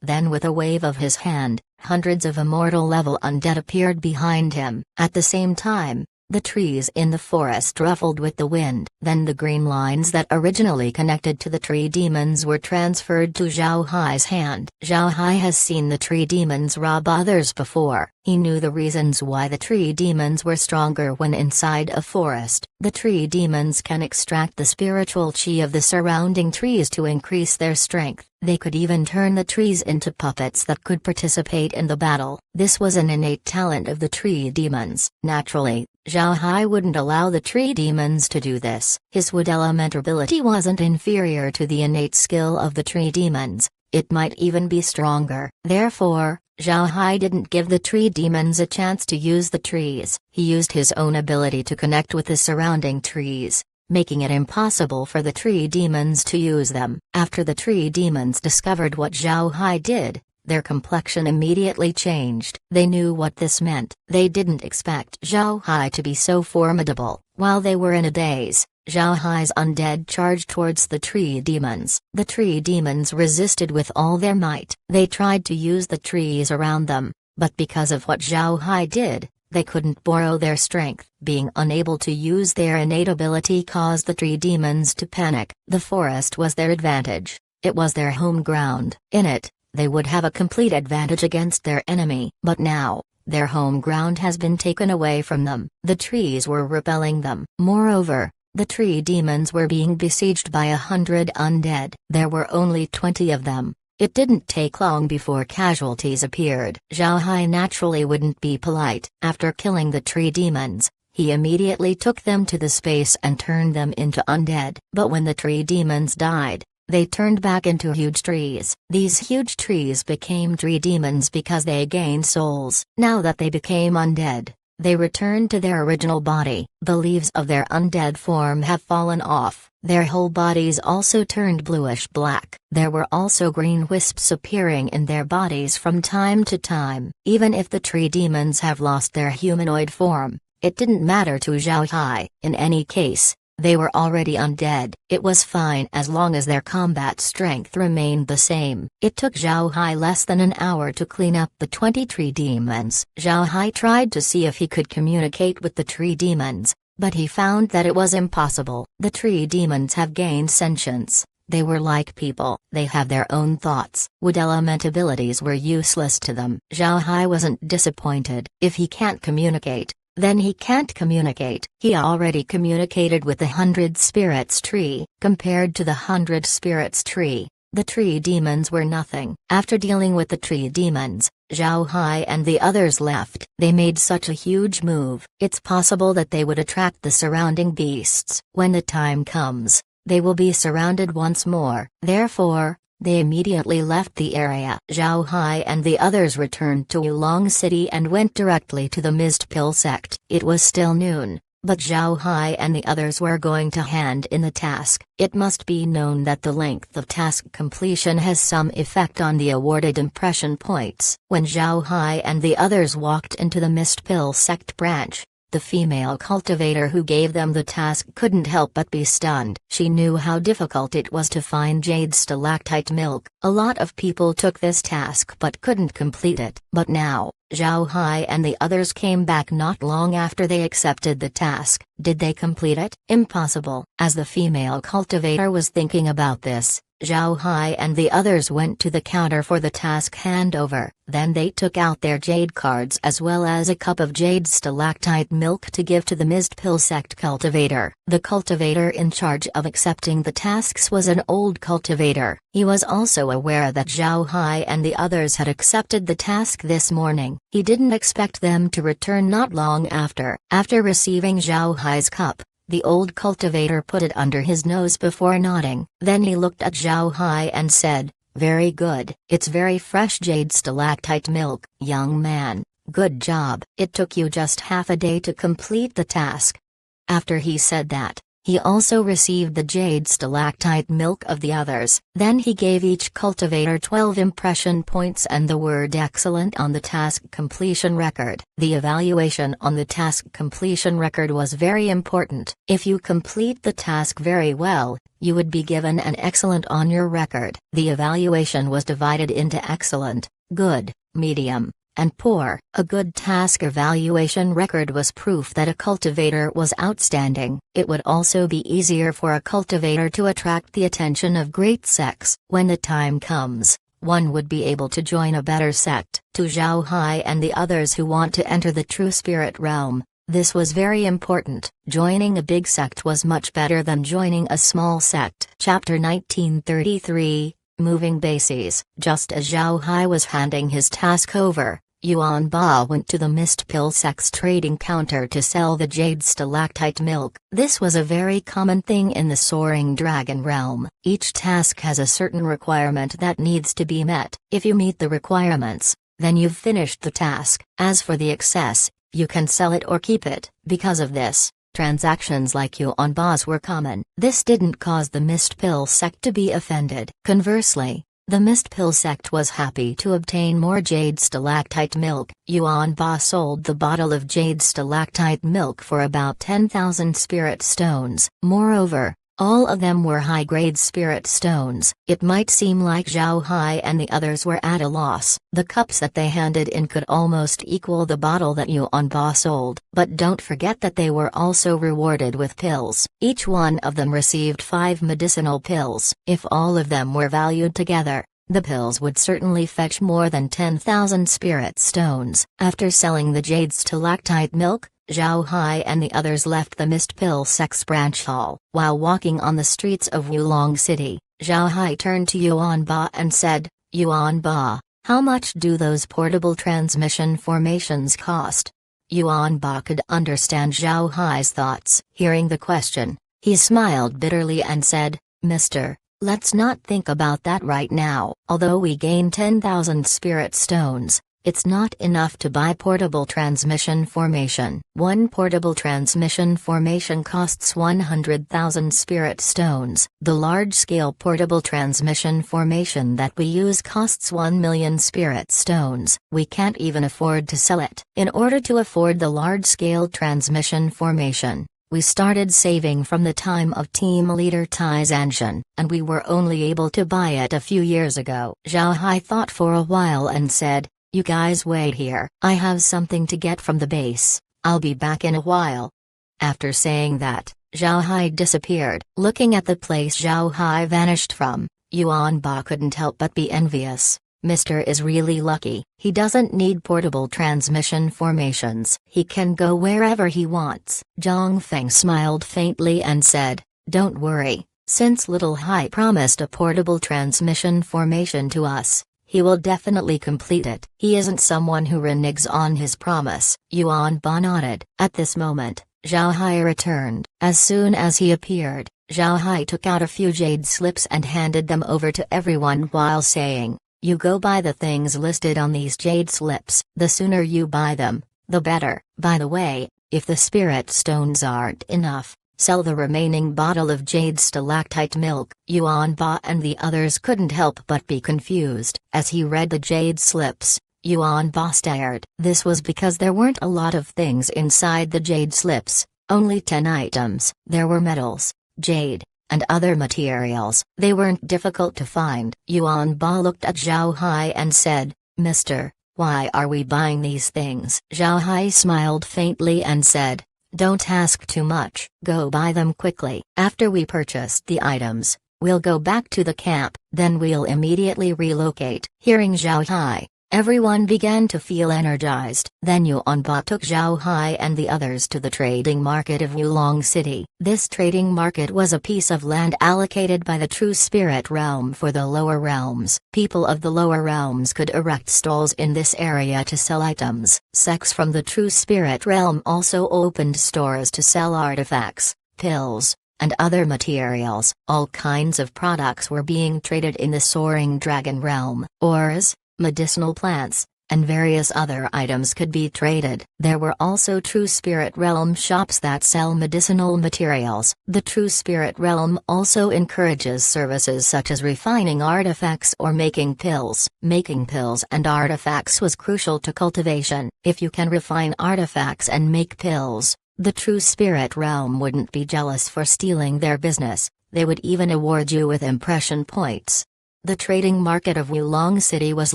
Then with a wave of his hand, hundreds of immortal-level undead appeared behind him. At the same time, the trees in the forest ruffled with the wind. Then the green lines that originally connected to the tree demons were transferred to Zhao Hai's hand. Zhao Hai has seen the tree demons rob others before. He knew the reasons why the tree demons were stronger when inside a forest. The tree demons can extract the spiritual chi of the surrounding trees to increase their strength. They could even turn the trees into puppets that could participate in the battle. This was an innate talent of the tree demons. Naturally, Zhao Hai wouldn't allow the tree demons to do this. His wood element ability wasn't inferior to the innate skill of the tree demons, it might even be stronger. Therefore, Zhao Hai didn't give the tree demons a chance to use the trees. He used his own ability to connect with the surrounding trees, making it impossible for the tree demons to use them. After the tree demons discovered what Zhao Hai did, their complexion immediately changed. They knew what this meant. They didn't expect Zhao Hai to be so formidable. While they were in a daze, Zhao Hai's undead charged towards the tree demons. The tree demons resisted with all their might. They tried to use the trees around them, but because of what Zhao Hai did, they couldn't borrow their strength. Being unable to use their innate ability caused the tree demons to panic. The forest was their advantage. It was their home ground. In it, they would have a complete advantage against their enemy. But now, their home ground has been taken away from them. The trees were repelling them. Moreover, the tree demons were being besieged by 100 undead. There were only 20 of them. It didn't take long before casualties appeared. Zhao Hai naturally wouldn't be polite. After killing the tree demons, he immediately took them to the space and turned them into undead. But when the tree demons died, they turned back into huge trees. These huge trees became tree demons because they gained souls. Now that they became undead, they returned to their original body. The leaves of their undead form have fallen off. Their whole bodies also turned bluish-black. There were also green wisps appearing in their bodies from time to time. Even if the tree demons have lost their humanoid form, it didn't matter to Zhao Hai. In any case, they were already undead. It was fine as long as their combat strength remained the same. It took Zhao Hai less than an hour to clean up the 20 tree demons. Zhao Hai tried to see if he could communicate with the tree demons, but he found that it was impossible. The tree demons have gained sentience. They were like people. They have their own thoughts. Wood element abilities were useless to them. Zhao Hai wasn't disappointed. If he can't communicate, then he can't communicate. He already communicated with the 100 spirits tree. Compared to the 100 spirits tree, the tree demons were nothing. After dealing with the tree demons, Zhao Hai and the others left. They made such a huge move. It's possible that they would attract the surrounding beasts. When the time comes, they will be surrounded once more. Therefore, they immediately left the area. Zhao Hai and the others returned to Oolong City and went directly to the Mist Pill sect. It was still noon, but Zhao Hai and the others were going to hand in the task. It must be known that the length of task completion has some effect on the awarded impression points. When Zhao Hai and the others walked into the Mist Pill sect branch, The female cultivator who gave them the task couldn't help but be stunned. She knew how difficult it was to find jade stalactite milk. A lot of people took this task but couldn't complete it. But now, Zhao Hai and the others came back not long after they accepted the task. Did they complete it? Impossible. As the female cultivator was thinking about this, Zhao Hai and the others went to the counter for the task handover. Then they took out their jade cards as well as a cup of jade stalactite milk to give to the mist pill sect cultivator. The cultivator in charge of accepting the tasks was an old cultivator. He was also aware that Zhao Hai and the others had accepted the task this morning. He didn't expect them to return not long after. After receiving Zhao Hai's cup, the old cultivator put it under his nose before nodding. Then he looked at Zhao Hai and said, "Very good. It's very fresh jade stalactite milk, young man. Good job. It took you just half a day to complete the task." After he said that, he also received the jade stalactite milk of the others. Then he gave each cultivator 12 impression points and the word excellent on the task completion record. The evaluation on the task completion record was very important. If you complete the task very well, you would be given an excellent on your record. The evaluation was divided into excellent, good, medium, and poor. A good task evaluation record was proof that a cultivator was outstanding. It would also be easier for a cultivator to attract the attention of great sects. When the time comes, one would be able to join a better sect. To Zhao Hai and the others who want to enter the true spirit realm, this was very important. Joining a big sect was much better than joining a small sect. Chapter 1933, Moving Bases. Just as Zhao Hai was handing his task over, Yuan Ba went to the mist pill sect's trading counter to sell the jade stalactite milk. This was a very common thing in the soaring dragon realm. Each task has a certain requirement that needs to be met. If you meet the requirements, then you've finished the task. As for the excess, you can sell it or keep it. Because of this, transactions like Yuan Ba's were common. This didn't cause the mist pill sect to be offended. Conversely, the mist pill sect was happy to obtain more jade stalactite milk. Yuan Ba sold the bottle of jade stalactite milk for about 10,000 spirit stones. Moreover, all of them were high-grade spirit stones. It might seem like Zhao Hai and the others were at a loss. The cups that they handed in could almost equal the bottle that Yuan Ba sold. But don't forget that they were also rewarded with pills. Each one of them received 5 medicinal pills. If all of them were valued together, the pills would certainly fetch more than 10,000 spirit stones. After selling the jade stalactite milk, Zhao Hai and the others left the mist pill sect's branch hall. While walking on the streets of Wulong City, Zhao Hai turned to Yuan Ba and said, "Yuan Ba, how much do those portable transmission formations cost?" Yuan Ba could understand Zhao Hai's thoughts. Hearing the question, he smiled bitterly and said, "Mister, let's not think about that right now. Although we gain 10,000 spirit stones, it's not enough to buy portable transmission formation. One portable transmission formation costs 100,000 spirit stones. The large-scale portable transmission formation that we use costs 1 million spirit stones. We can't even afford to sell it. In order to afford the large-scale transmission formation, we started saving from the time of team leader Tai Zanshan, and we were only able to buy it a few years ago." Zhao Hai thought for a while and said, "You guys wait here. I have something to get from the base. I'll be back in a while." After saying that, Zhao Hai disappeared. Looking at the place Zhao Hai vanished from, Yuan Ba couldn't help but be envious. Mr. is really lucky. He doesn't need portable transmission formations. He can go wherever he wants. Zhang Feng smiled faintly and said, "Don't worry, since Little Hai promised a portable transmission formation to us, he will definitely complete it. He isn't someone who reneges on his promise." Yuan Ba nodded. At this moment, Zhao Hai returned. As soon as he appeared, Zhao Hai took out a few jade slips and handed them over to everyone while saying, "You go buy the things listed on these jade slips. The sooner you buy them, the better. By the way, if the spirit stones aren't enough, sell the remaining bottle of jade stalactite milk." Yuan Ba and the others couldn't help but be confused. As he read the jade slips, Yuan Ba stared. This was because there weren't a lot of things inside the jade slips, only 10 items. There were metals, jade, and other materials. They weren't difficult to find. Yuan Ba looked at Zhao Hai and said, "Mister, why are we buying these things?" Zhao Hai smiled faintly and said, "Don't ask too much. Go buy them quickly. After we purchased the items, we'll go back to the camp, then we'll immediately relocate." Hearing Zhao Hai, everyone began to feel energized. Then Yuan Ba took Zhao Hai and the others to the trading market of Wulong City. This trading market was a piece of land allocated by the True Spirit Realm for the lower realms. People of the lower realms could erect stalls in this area to sell items. Sects from the True Spirit Realm also opened stores to sell artifacts, pills, and other materials. All kinds of products were being traded in the Soaring Dragon Realm. Ores, medicinal plants, and various other items could be traded. There were also True Spirit Realm shops that sell medicinal materials. The True Spirit Realm also encourages services such as refining artifacts or making pills. Making pills and artifacts was crucial to cultivation. If you can refine artifacts and make pills, the True Spirit Realm wouldn't be jealous for stealing their business. They would even award you with impression points. The trading market of Wulong City was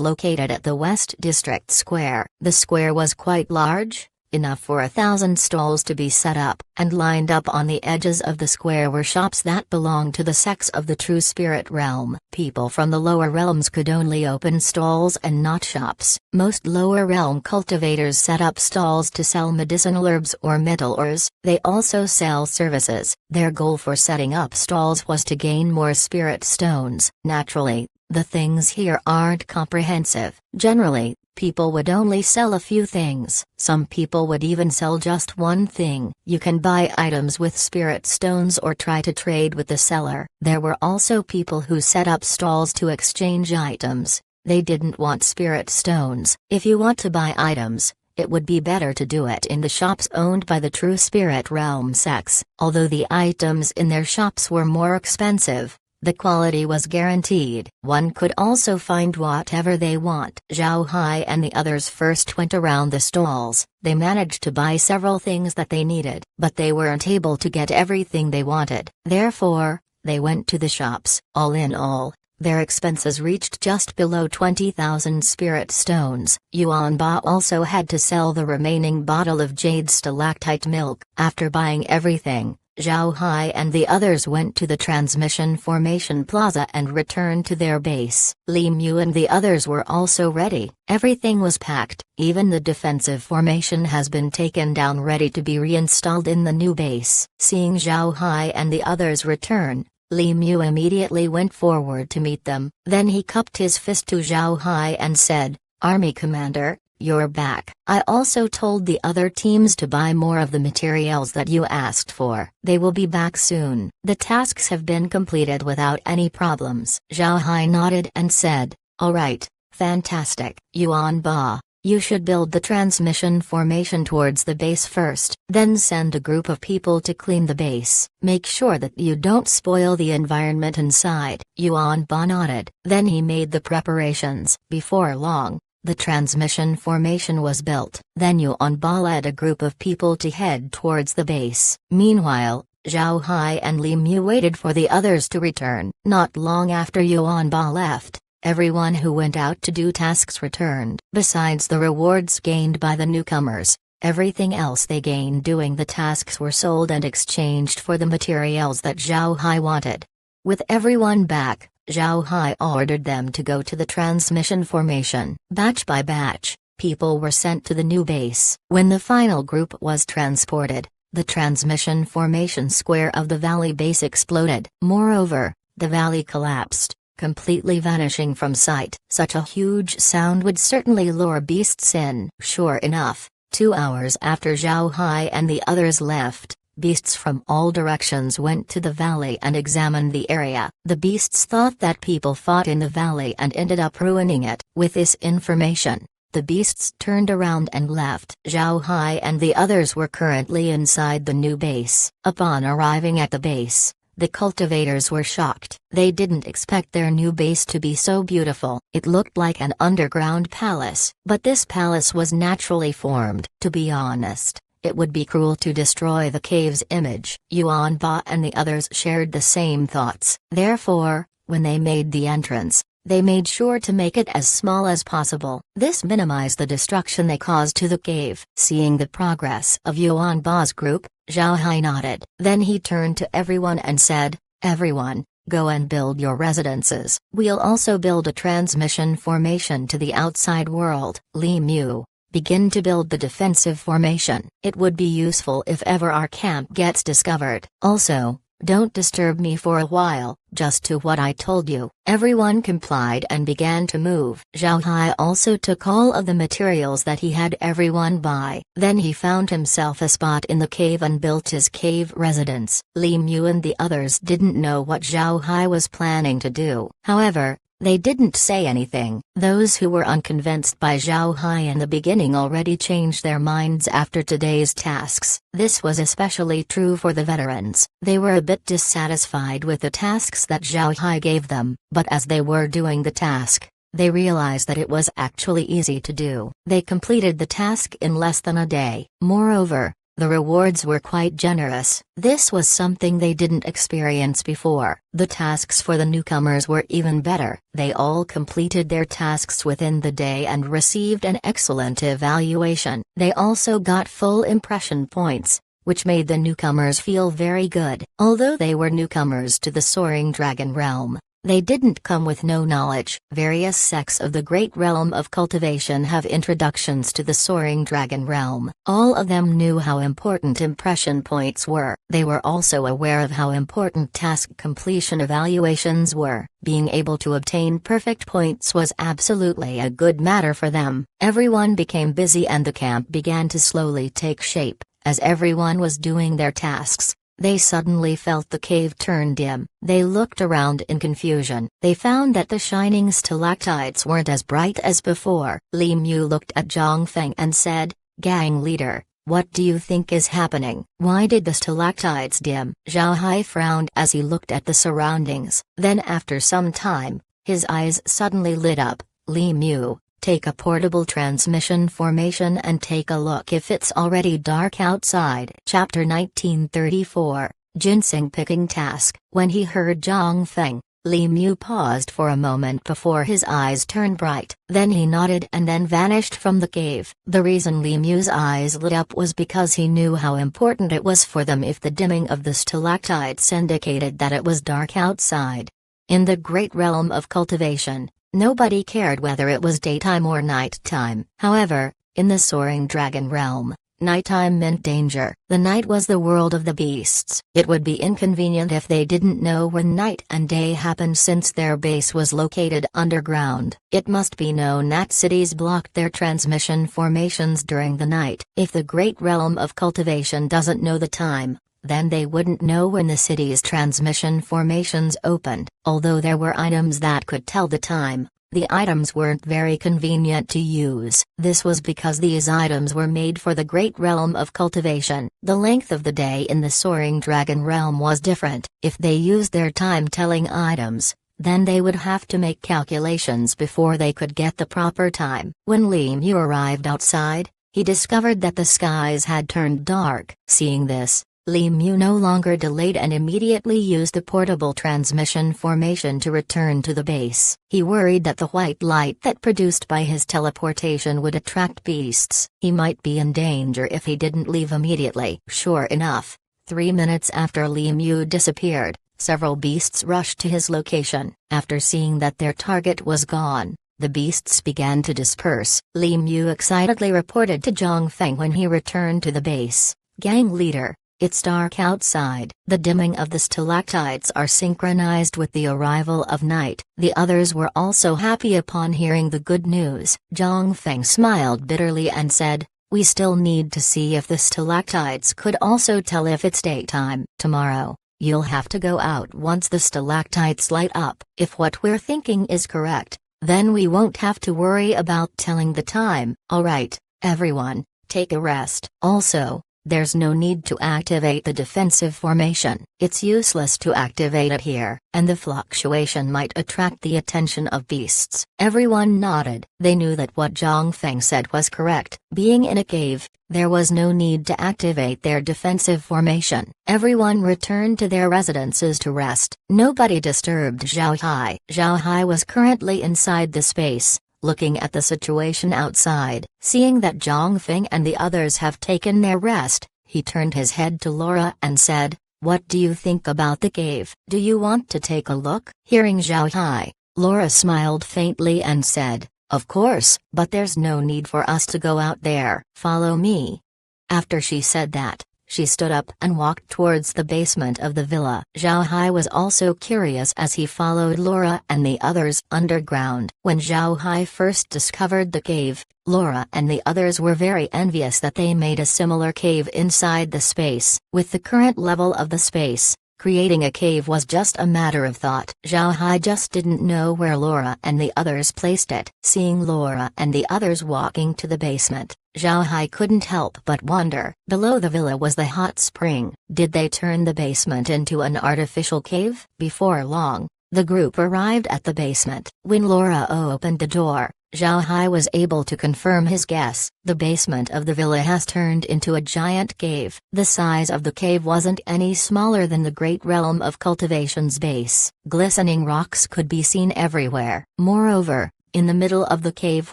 located at the West District Square. The square was quite large, enough for 1,000 stalls to be set up, and lined up on the edges of the square were shops that belonged to the sects of the True Spirit Realm. People from the lower realms could only open stalls and not shops. Most lower realm cultivators set up stalls to sell medicinal herbs or metal ores. They also sell services. Their goal for setting up stalls was to gain more spirit stones. Naturally, the things here aren't comprehensive. Generally, people would only sell a few things. Some people would even sell just one thing. You can buy items with spirit stones or try to trade with the seller. There were also people who set up stalls to exchange items. They didn't want spirit stones. If you want to buy items, it would be better to do it in the shops owned by the True Spirit Realm sects. Although the items in their shops were more expensive, the quality was guaranteed. One could also find whatever they want. Zhao Hai and the others first went around the stalls. They managed to buy several things that they needed, but they weren't able to get everything they wanted. Therefore, they went to the shops. All in all, their expenses reached just below 20,000 spirit stones. Yuan Ba also had to sell the remaining bottle of jade stalactite milk. After buying everything, Zhao Hai and the others went to the transmission formation plaza and returned to their base. Li Mu and the others were also ready. Everything was packed. Even the defensive formation has been taken down, ready to be reinstalled in the new base. Seeing Zhao Hai and the others return, Li Mu immediately went forward to meet them. Then he cupped his fist to Zhao Hai and said, "Army Commander, you're back. I also told the other teams to buy more of the materials that you asked for. They will be back soon." The tasks have been completed without any problems. Zhao Hai nodded and said, "All right, fantastic. Yuan Ba, you should build the transmission formation towards the base first. Then send a group of people to clean the base. Make sure that you don't spoil the environment inside." Yuan Ba nodded. Then he made the preparations. Before long, the transmission formation was built. Then Yuan Ba led a group of people to head towards the base. Meanwhile, Zhao Hai and Li Mu waited for the others to return. Not long after Yuan Ba left, everyone who went out to do tasks returned. Besides the rewards gained by the newcomers, everything else they gained doing the tasks were sold and exchanged for the materials that Zhao Hai wanted. With everyone back, Zhao Hai ordered them to go to the transmission formation. Batch by batch, people were sent to the new base. When the final group was transported, the transmission formation square of the valley base exploded. Moreover, the valley collapsed, completely vanishing from sight. Such a huge sound would certainly lure beasts in. Sure enough, 2 hours after Zhao Hai and the others left, beasts from all directions went to the valley and examined the area. The beasts thought that people fought in the valley and ended up ruining it. With this information, the beasts turned around and left. Zhao Hai and the others were currently inside the new base. Upon arriving at the base, The cultivators were shocked. They didn't expect their new base to be so beautiful. It looked like an underground palace. But this palace was naturally formed. To be honest, it would be cruel to destroy the cave's image. Yuan Ba and the others shared the same thoughts. Therefore, when they made the entrance, they made sure to make it as small as possible. This minimized the destruction they caused to the cave. Seeing the progress of Yuan Ba's group, Zhao Hai nodded. Then he turned to everyone and said, "Everyone, go and build your residences. We'll also build a transmission formation to the outside world. Li Mu, begin to build the defensive formation. It would be useful if ever our camp gets discovered. Also, don't disturb me for a while, just to what I told you." Everyone complied and began to move. Zhao Hai also took all of the materials that he had everyone buy. Then he found himself a spot in the cave and built his cave residence. Li Mu and the others didn't know what Zhao Hai was planning to do. However, they didn't say anything. Those who were unconvinced by Zhao Hai in the beginning already changed their minds after today's tasks. This was especially true for the veterans. They were a bit dissatisfied with the tasks that Zhao Hai gave them, but as they were doing the task, they realized that it was actually easy to do. They completed the task in less than a day. Moreover, the rewards were quite generous. This was something they didn't experience before. The tasks for the newcomers were even better. They all completed their tasks within the day and received an excellent evaluation. They also got full impression points, which made the newcomers feel very good. Although they were newcomers to the Soaring Dragon Realm, they didn't come with no knowledge. Various sects of the great realm of cultivation have introductions to the Soaring Dragon Realm. All of them knew how important impression points were. They were also aware of how important task completion evaluations were. Being able to obtain perfect points was absolutely a good matter for them. Everyone became busy and the camp began to slowly take shape. As everyone was doing their tasks, they suddenly felt the cave turn dim. They looked around in confusion. They found that the shining stalactites weren't as bright as before. Li Mu looked at Zhang Feng and said, "Gang leader, what do you think is happening? Why did the stalactites dim?" Zhao Hai frowned as he looked at the surroundings. Then after some time, his eyes suddenly lit up. "Li Mu, take a portable transmission formation and take a look if it's already dark outside." Chapter 1934, Ginseng Picking Task. When he heard Zhang Feng, Li Mu paused for a moment before his eyes turned bright. Then he nodded and then vanished from the cave. The reason Li Mu's eyes lit up was because he knew how important it was for them if the dimming of the stalactites indicated that it was dark outside. In the great realm of cultivation, nobody cared whether it was daytime or nighttime. However, in the Soaring Dragon Realm, nighttime meant danger. The night was the world of the beasts. It would be inconvenient if they didn't know when night and day happened since their base was located underground. It must be known that cities blocked their transmission formations during the night. If the great realm of cultivation doesn't know the time, then they wouldn't know when the city's transmission formations opened. Although there were items that could tell the time, the items weren't very convenient to use. This was because these items were made for the great realm of cultivation. The length of the day in the Soaring Dragon Realm was different. If they used their time-telling items, then they would have to make calculations before they could get the proper time. When Li Mu arrived outside, he discovered that the skies had turned dark. Seeing this, Li Mu no longer delayed and immediately used the portable transmission formation to return to the base. He worried that the white light that produced by his teleportation would attract beasts. He might be in danger if he didn't leave immediately. Sure enough, 3 minutes after Li Mu disappeared, several beasts rushed to his location. After seeing that their target was gone, the beasts began to disperse. Li Mu excitedly reported to Zhang Feng when he returned to the base, "Gang leader, it's dark outside." The dimming of the stalactites are synchronized with the arrival of night. The others were also happy upon hearing the good news. Zhang Feng smiled bitterly and said, "We still need to see if the stalactites could also tell if it's daytime. Tomorrow, you'll have to go out once the stalactites light up. If what we're thinking is correct, then we won't have to worry about telling the time." "Alright, everyone, take a rest. Also, There's no need to activate the defensive formation. It's useless to activate it here, and the fluctuation might attract the attention of beasts. Everyone nodded. They knew that what Zhang Feng said was correct. Being in a cave, there was no need to activate their defensive formation. Everyone returned to their residences to rest. Nobody disturbed Zhao Hai. Zhao Hai was currently inside the space, looking at the situation outside. Seeing that Zhang Feng and the others have taken their rest, he turned his head to Laura and said, "What do you think about the cave? Do you want to take a look?" Hearing Zhao Hai, Laura smiled faintly and said, "Of course, but there's no need for us to go out there. Follow me." After she said that, she stood up and walked towards the basement of the villa. Zhao Hai was also curious as he followed Laura and the others underground. When Zhao Hai first discovered the cave, Laura and the others were very envious that they made a similar cave inside the space. With the current level of the space, creating a cave was just a matter of thought. Zhao Hai just didn't know where Laura and the others placed it. Seeing Laura and the others walking to the basement, Zhao Hai couldn't help but wonder. Below the villa was the hot spring. Did they turn the basement into an artificial cave? Before long, the group arrived at the basement. When Laura opened the door, Zhao Hai was able to confirm his guess. The basement of the villa has turned into a giant cave. The size of the cave wasn't any smaller than the great realm of cultivation's base. Glistening rocks could be seen everywhere. Moreover, in the middle of the cave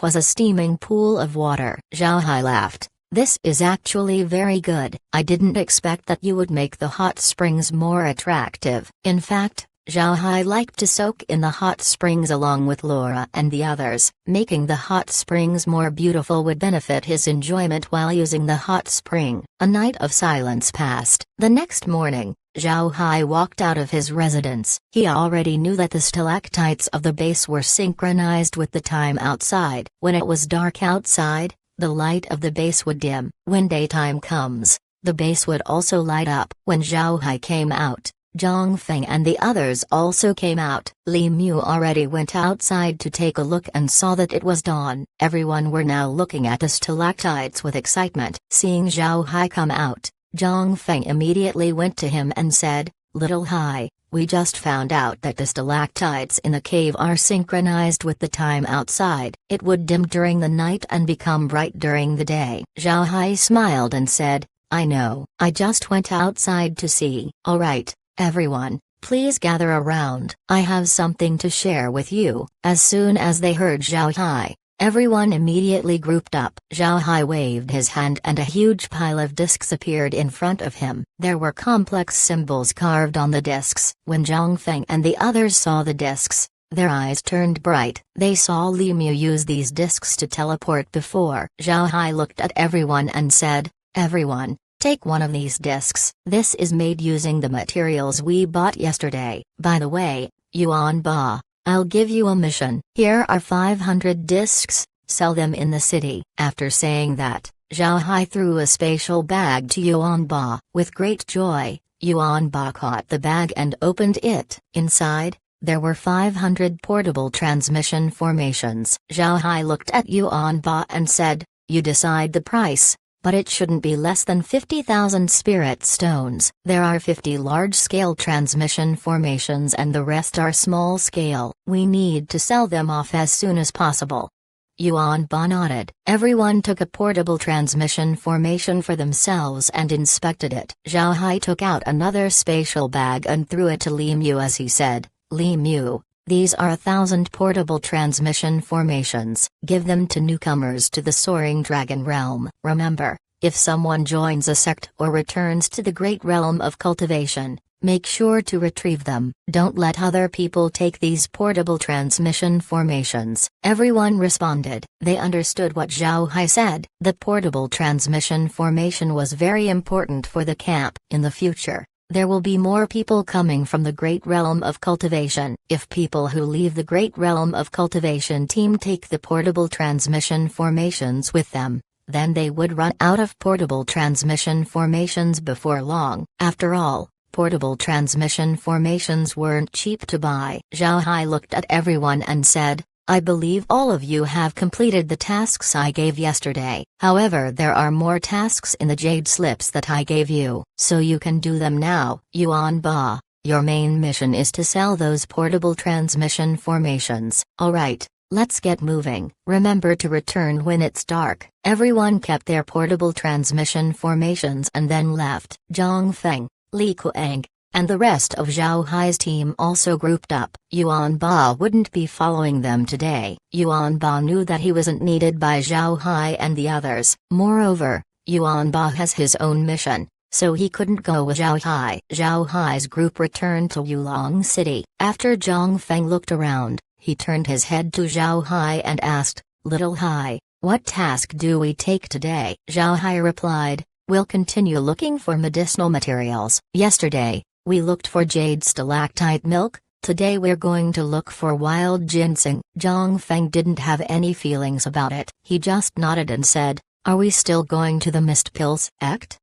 was a steaming pool of water. Zhao Hai laughed. "This is actually very good. I didn't expect that you would make the hot springs more attractive." In fact, Zhao Hai liked to soak in the hot springs along with Laura and the others. Making the hot springs more beautiful would benefit his enjoyment while using the hot spring. A night of silence passed. The next morning, Zhao Hai walked out of his residence. He already knew that the stalactites of the base were synchronized with the time outside. When it was dark outside, the light of the base would dim. When daytime comes, the base would also light up. When Zhao Hai came out, Zhang Feng and the others also came out. Li Mu already went outside to take a look and saw that it was dawn. Everyone were now looking at the stalactites with excitement. Seeing Zhao Hai come out, Zhang Feng immediately went to him and said, "Little Hai, we just found out that the stalactites in the cave are synchronized with the time outside. It would dim during the night and become bright during the day." Zhao Hai smiled and said, "I know. I just went outside to see." "All right. Everyone, please gather around. I have something to share with you." As soon as they heard Zhao Hai, everyone immediately grouped up. Zhao Hai waved his hand and a huge pile of discs appeared in front of him. There were complex symbols carved on the discs. When Zhang Feng and the others saw the discs, their eyes turned bright. They saw Li Mu use these discs to teleport before. Zhao Hai looked at everyone and said, "Everyone, take one of these discs. This is made using the materials we bought yesterday. By the way, Yuan Ba, I'll give you a mission. Here are 500 discs, sell them in the city." After saying that, Zhao Hai threw a spatial bag to Yuan Ba. With great joy, Yuan Ba caught the bag and opened it. Inside, there were 500 portable transmission formations. Zhao Hai looked at Yuan Ba and said, "You decide the price, but it shouldn't be less than 50,000 spirit stones. There are 50 large-scale transmission formations and the rest are small-scale. We need to sell them off as soon as possible." Yuan Ba nodded. Everyone took a portable transmission formation for themselves and inspected it. Zhao Hai took out another spatial bag and threw it to Li Mu as he said, "Li Mu, these are 1,000 portable transmission formations. Give them to newcomers to the Soaring Dragon Realm. Remember, if someone joins a sect or returns to the great realm of cultivation, make sure to retrieve them. Don't let other people take these portable transmission formations." Everyone responded. They understood what Zhao Hai said. The portable transmission formation was very important for the camp. In the future, there will be more people coming from the great realm of cultivation. If people who leave the great realm of cultivation team take the portable transmission formations with them, then they would run out of portable transmission formations before long. After all, portable transmission formations weren't cheap to buy. Zhao Hai looked at everyone and said, I believe all of you have completed the tasks I gave yesterday. However, there are more tasks in the jade slips that I gave you, so you can do them now. Yuan Ba, your main mission is to sell those portable transmission formations. Alright, let's get moving. Remember to return when it's dark. Everyone kept their portable transmission formations and then left. Zhang Feng, Li Kuang, and the rest of Zhao Hai's team also grouped up. Yuan Ba wouldn't be following them today. Yuan Ba knew that he wasn't needed by Zhao Hai and the others. Moreover, Yuan Ba has his own mission, so he couldn't go with Zhao Hai. Zhao Hai's group returned to Yulong City. After Zhang Feng looked around, he turned his head to Zhao Hai and asked, "Little Hai, what task do we take today?" Zhao Hai replied, "We'll continue looking for medicinal materials. Yesterday, we looked for jade stalactite milk. Today we're going to look for wild ginseng." Zhang Feng didn't have any feelings about it. He just nodded and said, "Are we still going to the Mist Pill sect?"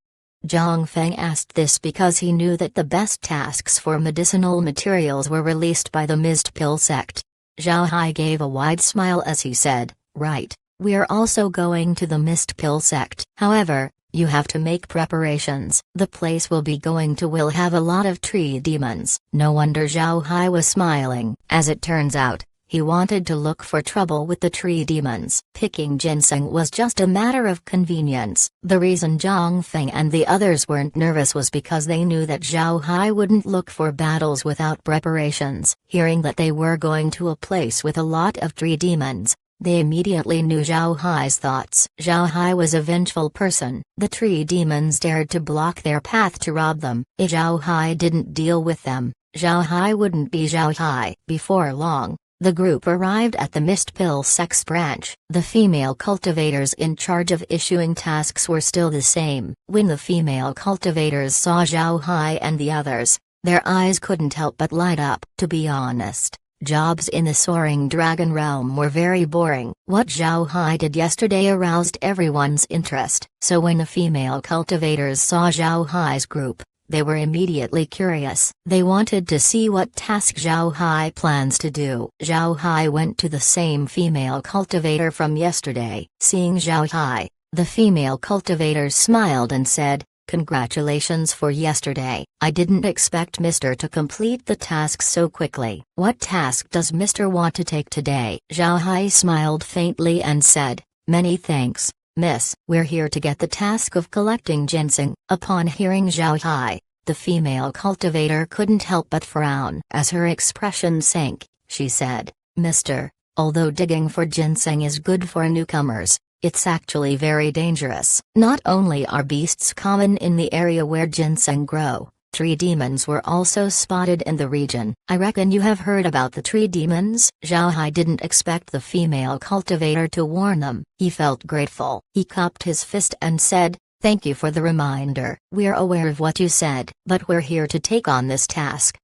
Zhang Feng asked this because he knew that the best tasks for medicinal materials were released by the Mist Pill sect. Zhao Hai gave a wide smile as he said, "Right, we're also going to the Mist Pill sect. However, you have to make preparations. The place we'll be going to will have a lot of tree demons." No wonder Zhao Hai was smiling. As it turns out, he wanted to look for trouble with the tree demons. Picking ginseng was just a matter of convenience. The reason Zhang Feng and the others weren't nervous was because they knew that Zhao Hai wouldn't look for battles without preparations. Hearing that they were going to a place with a lot of tree demons, they immediately knew Zhao Hai's thoughts. Zhao Hai was a vengeful person. The tree demons dared to block their path to rob them. If Zhao Hai didn't deal with them, Zhao Hai wouldn't be Zhao Hai. Before long, the group arrived at the Mist Pill Sex branch. The female cultivators in charge of issuing tasks were still the same. When the female cultivators saw Zhao Hai and the others, their eyes couldn't help but light up. To be honest, jobs in the Soaring Dragon realm were very boring. What Zhao Hai did yesterday aroused everyone's interest. So when the female cultivators saw Zhao Hai's group, they were immediately curious. They wanted to see what task Zhao Hai plans to do. Zhao Hai went to the same female cultivator from yesterday. Seeing Zhao Hai, the female cultivators smiled and said, "Congratulations for yesterday. I didn't expect Mr. to complete the task so quickly. What task does Mr. want to take today?" Zhao Hai smiled faintly and said, "Many thanks, Miss. We're here to get the task of collecting ginseng." Upon hearing Zhao Hai, the female cultivator couldn't help but frown. As her expression sank, she said, "Mister, although digging for ginseng is good for newcomers, it's actually very dangerous. Not only are beasts common in the area where ginseng grow, tree demons were also spotted in the region. I reckon you have heard about the tree demons?" Zhao Hai didn't expect the female cultivator to warn them. He felt grateful. He cupped his fist and said, "Thank you for the reminder. We're aware of what you said, but we're here to take on this task."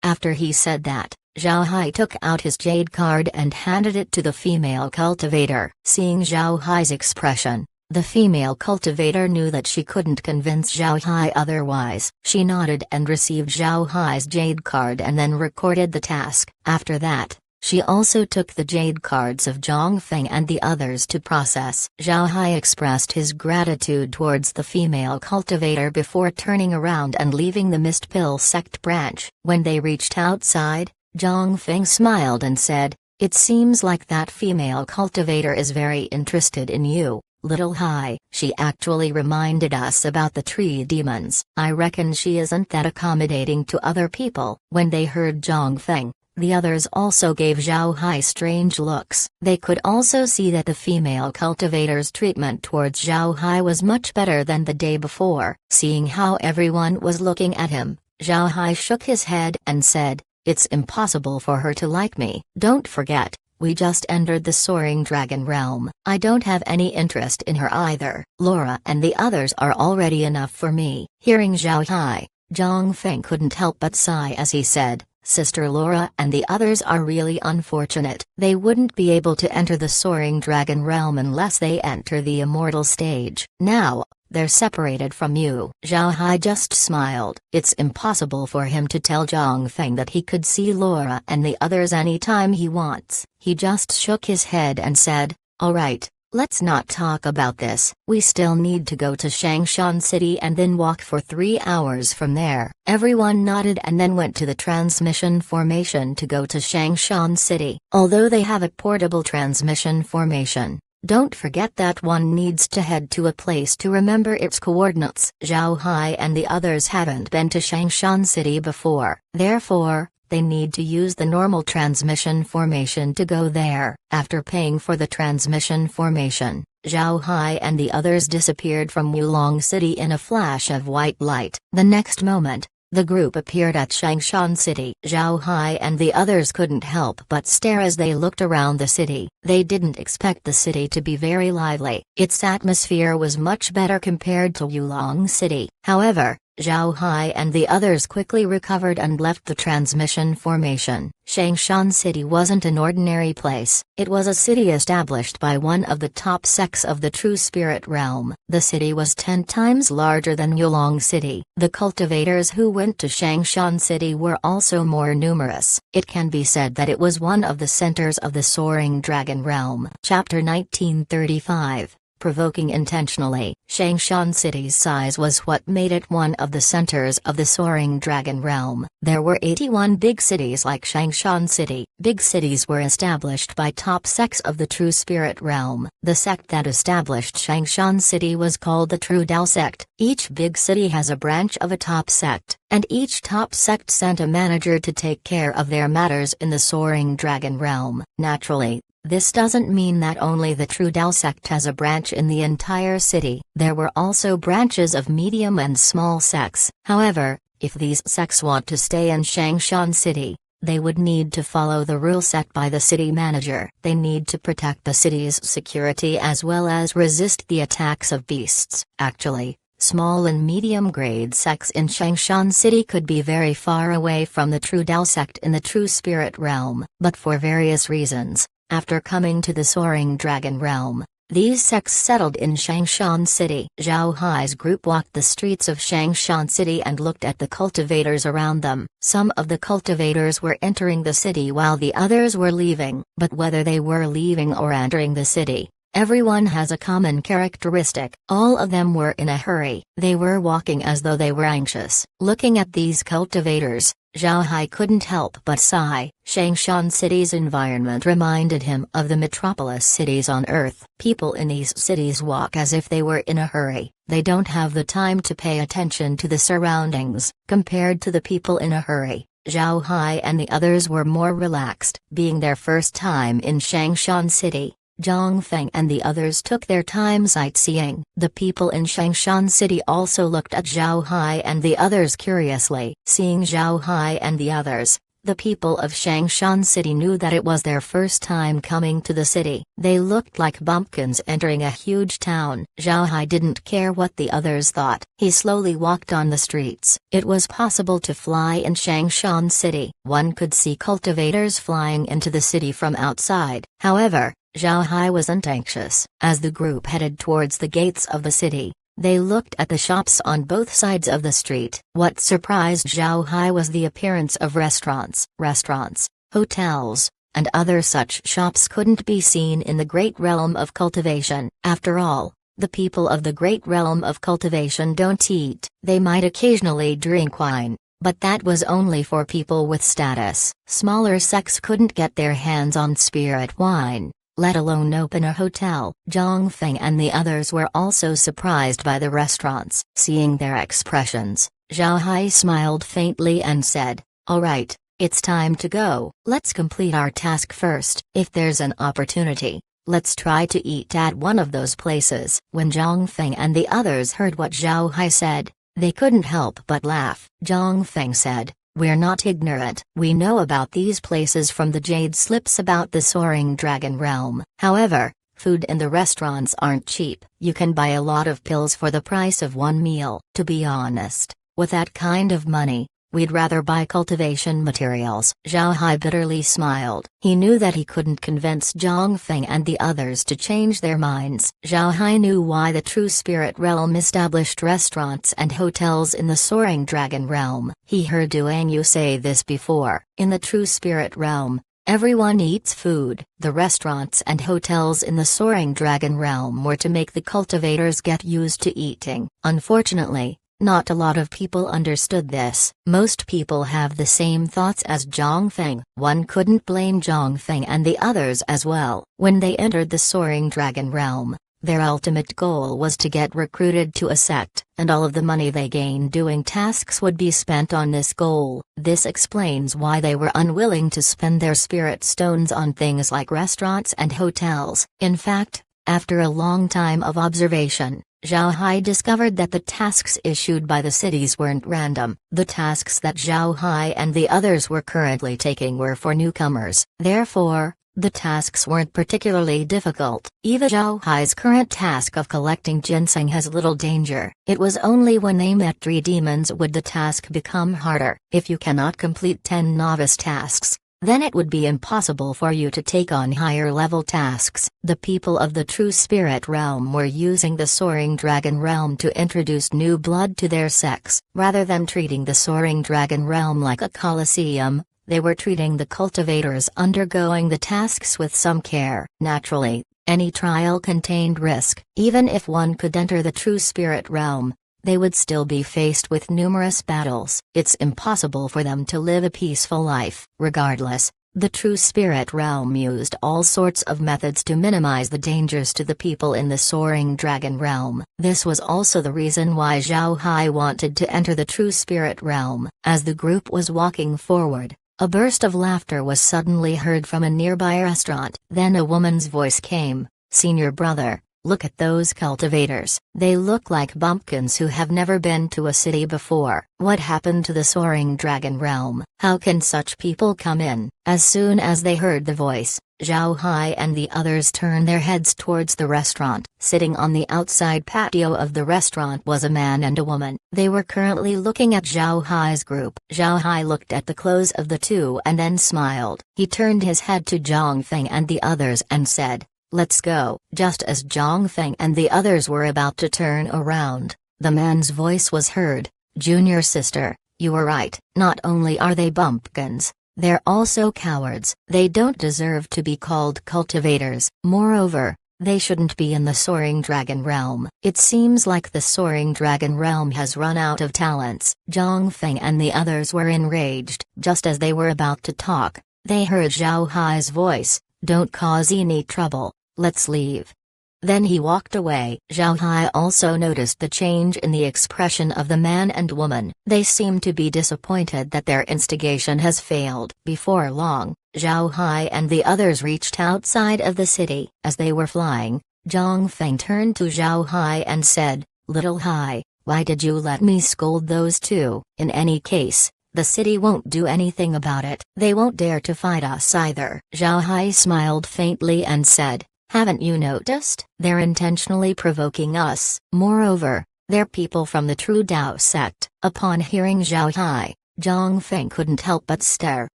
After he said that, Zhao Hai took out his jade card and handed it to the female cultivator. Seeing Zhao Hai's expression, the female cultivator knew that she couldn't convince Zhao Hai otherwise. She nodded and received Zhao Hai's jade card and then recorded the task. After that, she also took the jade cards of Zhang Feng and the others to process. Zhao Hai expressed his gratitude towards the female cultivator before turning around and leaving the Mist Pill sect branch. When they reached outside, Zhang Feng smiled and said, "It seems like that female cultivator is very interested in you, Little Hai. She actually reminded us about the tree demons. I reckon she isn't that accommodating to other people." When they heard Zhang Feng, the others also gave Zhao Hai strange looks. They could also see that the female cultivator's treatment towards Zhao Hai was much better than the day before. Seeing how everyone was looking at him, Zhao Hai shook his head and said, "It's impossible for her to like me. Don't forget, we just entered the Soaring Dragon realm. I don't have any interest in her either. Laura and the others are already enough for me." Hearing Zhao Hai, Zhang Feng couldn't help but sigh as he said, "Sister Laura and the others are really unfortunate. They wouldn't be able to enter the Soaring Dragon realm unless they enter the immortal stage." Now, they're separated from you." Zhao Hai just smiled. It's impossible for him to tell Zhang Feng that he could see Laura and the others anytime he wants. He just shook his head and said, "All right. Let's not talk about this. We still need to go to Shangshan City and then walk for 3 hours from there." Everyone nodded and then went to the transmission formation to go to Shangshan City. Although they have a portable transmission formation, don't forget that one needs to head to a place to remember its coordinates. Zhao Hai and the others haven't been to Shangshan City before, therefore, they need to use the normal transmission formation to go there. After paying for the transmission formation, Zhao Hai and the others disappeared from Wulong City in a flash of white light. The next moment, the group appeared at Shangshan City. Zhao Hai and the others couldn't help but stare as they looked around the city. They didn't expect the city to be very lively. Its atmosphere was much better compared to Wulong City. However, Zhao Hai and the others quickly recovered and left the transmission formation. Shangshan City wasn't an ordinary place. It was a city established by one of the top sects of the True Spirit Realm. The city was 10 times larger than Wulong City. The cultivators who went to Shangshan City were also more numerous. It can be said that it was one of the centers of the Soaring Dragon Realm. Chapter 1935. Provoking intentionally. Shangshan City's size was what made it one of the centers of the Soaring Dragon Realm. There were 81 big cities like Shangshan City. Big cities were established by top sects of the True Spirit Realm. The sect that established Shangshan City was called the True Dao sect. Each big city has a branch of a top sect, and each top sect sent a manager to take care of their matters in the Soaring Dragon Realm. Naturally, this doesn't mean that only the True Dao sect has a branch in the entire city. There were also branches of medium and small sects. However, if these sects want to stay in Shangshan City, they would need to follow the rule set by the city manager. They need to protect the city's security as well as resist the attacks of beasts. Actually, small and medium-grade sects in Shangshan City could be very far away from the True Dao sect in the True Spirit Realm, but for various reasons, after coming to the Soaring Dragon Realm, these sects settled in Shangshan City. Zhao Hai's group walked the streets of Shangshan City and looked at the cultivators around them. Some of the cultivators were entering the city while the others were leaving. But whether they were leaving or entering the city, everyone has a common characteristic. All of them were in a hurry. They were walking as though they were anxious. Looking at these cultivators, Zhao Hai couldn't help but sigh. Shangshan City's environment reminded him of the metropolis cities on Earth. People in these cities walk as if they were in a hurry. They don't have the time to pay attention to the surroundings. Compared to the people in a hurry, Zhao Hai and the others were more relaxed. Being their first time in Shangshan City, Zhang Feng and the others took their time sightseeing. The people in Shangshan City also looked at Zhao Hai and the others curiously. Seeing Zhao Hai and the others, the people of Shangshan City knew that it was their first time coming to the city. They looked like bumpkins entering a huge town. Zhao Hai didn't care what the others thought. He slowly walked on the streets. It was possible to fly in Shangshan City. One could see cultivators flying into the city from outside. However, Zhao Hai wasn't anxious. As the group headed towards the gates of the city, they looked at the shops on both sides of the street. What surprised Zhao Hai was the appearance of restaurants. Restaurants, hotels, and other such shops couldn't be seen in the great realm of cultivation. After all, the people of the great realm of cultivation don't eat. They might occasionally drink wine, but that was only for people with status. Smaller sects couldn't get their hands on spirit wine, let alone open a hotel. Zhang Feng and the others were also surprised by the restaurants. Seeing their expressions, Zhao Hai smiled faintly and said, "All right, it's time to go. Let's complete our task first. If there's an opportunity, let's try to eat at one of those places." When Zhang Feng and the others heard what Zhao Hai said, they couldn't help but laugh. Zhang Feng said, "We're not ignorant. We know about these places from the jade slips about the Soaring Dragon Realm. However, food in the restaurants aren't cheap. You can buy a lot of pills for the price of one meal. To be honest, with that kind of money, we'd rather buy cultivation materials. Zhao Hai bitterly smiled. He knew that he couldn't convince Zhang Feng and the others to change their minds. Zhao Hai knew why the True Spirit Realm established restaurants and hotels in the Soaring Dragon Realm. He heard Duan Yu say this before. In the True Spirit Realm, everyone eats food. The restaurants and hotels in the Soaring Dragon Realm were to make the cultivators get used to eating. Unfortunately, not a lot of people understood this. Most people have the same thoughts as Zhang Feng. One couldn't blame Zhang Feng and the others as well. When they entered the Soaring Dragon Realm, their ultimate goal was to get recruited to a sect, and all of the money they gained doing tasks would be spent on this goal. This explains why they were unwilling to spend their spirit stones on things like restaurants and hotels. In fact, after a long time of observation, Zhao Hai discovered that the tasks issued by the cities weren't random. The tasks that Zhao Hai and the others were currently taking were for newcomers. Therefore, the tasks weren't particularly difficult. Even Zhao Hai's current task of collecting ginseng has little danger. It was only when they met 3 demons would the task become harder. If you cannot complete 10 novice tasks, then it would be impossible for you to take on higher level tasks. The people of the True Spirit Realm were using the Soaring Dragon Realm to introduce new blood to their sects. Rather than treating the Soaring Dragon Realm like a coliseum, they were treating the cultivators undergoing the tasks with some care. Naturally, any trial contained risk. Even if one could enter the True Spirit Realm, they would still be faced with numerous battles. It's impossible for them to live a peaceful life. Regardless, the True Spirit Realm used all sorts of methods to minimize the dangers to the people in the Soaring Dragon Realm. This was also the reason why Zhao Hai wanted to enter the True Spirit Realm. As the group was walking forward, a burst of laughter was suddenly heard from a nearby restaurant. Then a woman's voice came, "Senior brother, look at those cultivators. They look like bumpkins who have never been to a city before. What happened to the Soaring Dragon Realm? How can such people come in?" As soon as they heard the voice, Zhao Hai and the others turned their heads towards the restaurant. Sitting on the outside patio of the restaurant was a man and a woman. They were currently looking at Zhao Hai's group. Zhao Hai looked at the clothes of the two and then smiled. He turned his head to Zhang Feng and the others and said, "Let's go." Just as Zhang Feng and the others were about to turn around, the man's voice was heard, "Junior sister, you were right. Not only are they bumpkins, they're also cowards. They don't deserve to be called cultivators. Moreover, they shouldn't be in the Soaring Dragon Realm. It seems like the Soaring Dragon Realm has run out of talents." Zhang Feng and the others were enraged. Just as they were about to talk, they heard Zhao Hai's voice, "Don't cause any trouble. Let's leave." Then he walked away. Zhao Hai also noticed the change in the expression of the man and woman. They seemed to be disappointed that their instigation has failed. Before long, Zhao Hai and the others reached outside of the city. As they were flying, Zhang Feng turned to Zhao Hai and said, "Little Hai, why did you let me scold those two? In any case, the city won't do anything about it. They won't dare to fight us either." Zhao Hai smiled faintly and said, "Haven't you noticed? They're intentionally provoking us. Moreover, they're people from the True Dao sect." Upon hearing Zhao Hai, Zhang Feng couldn't help but stare.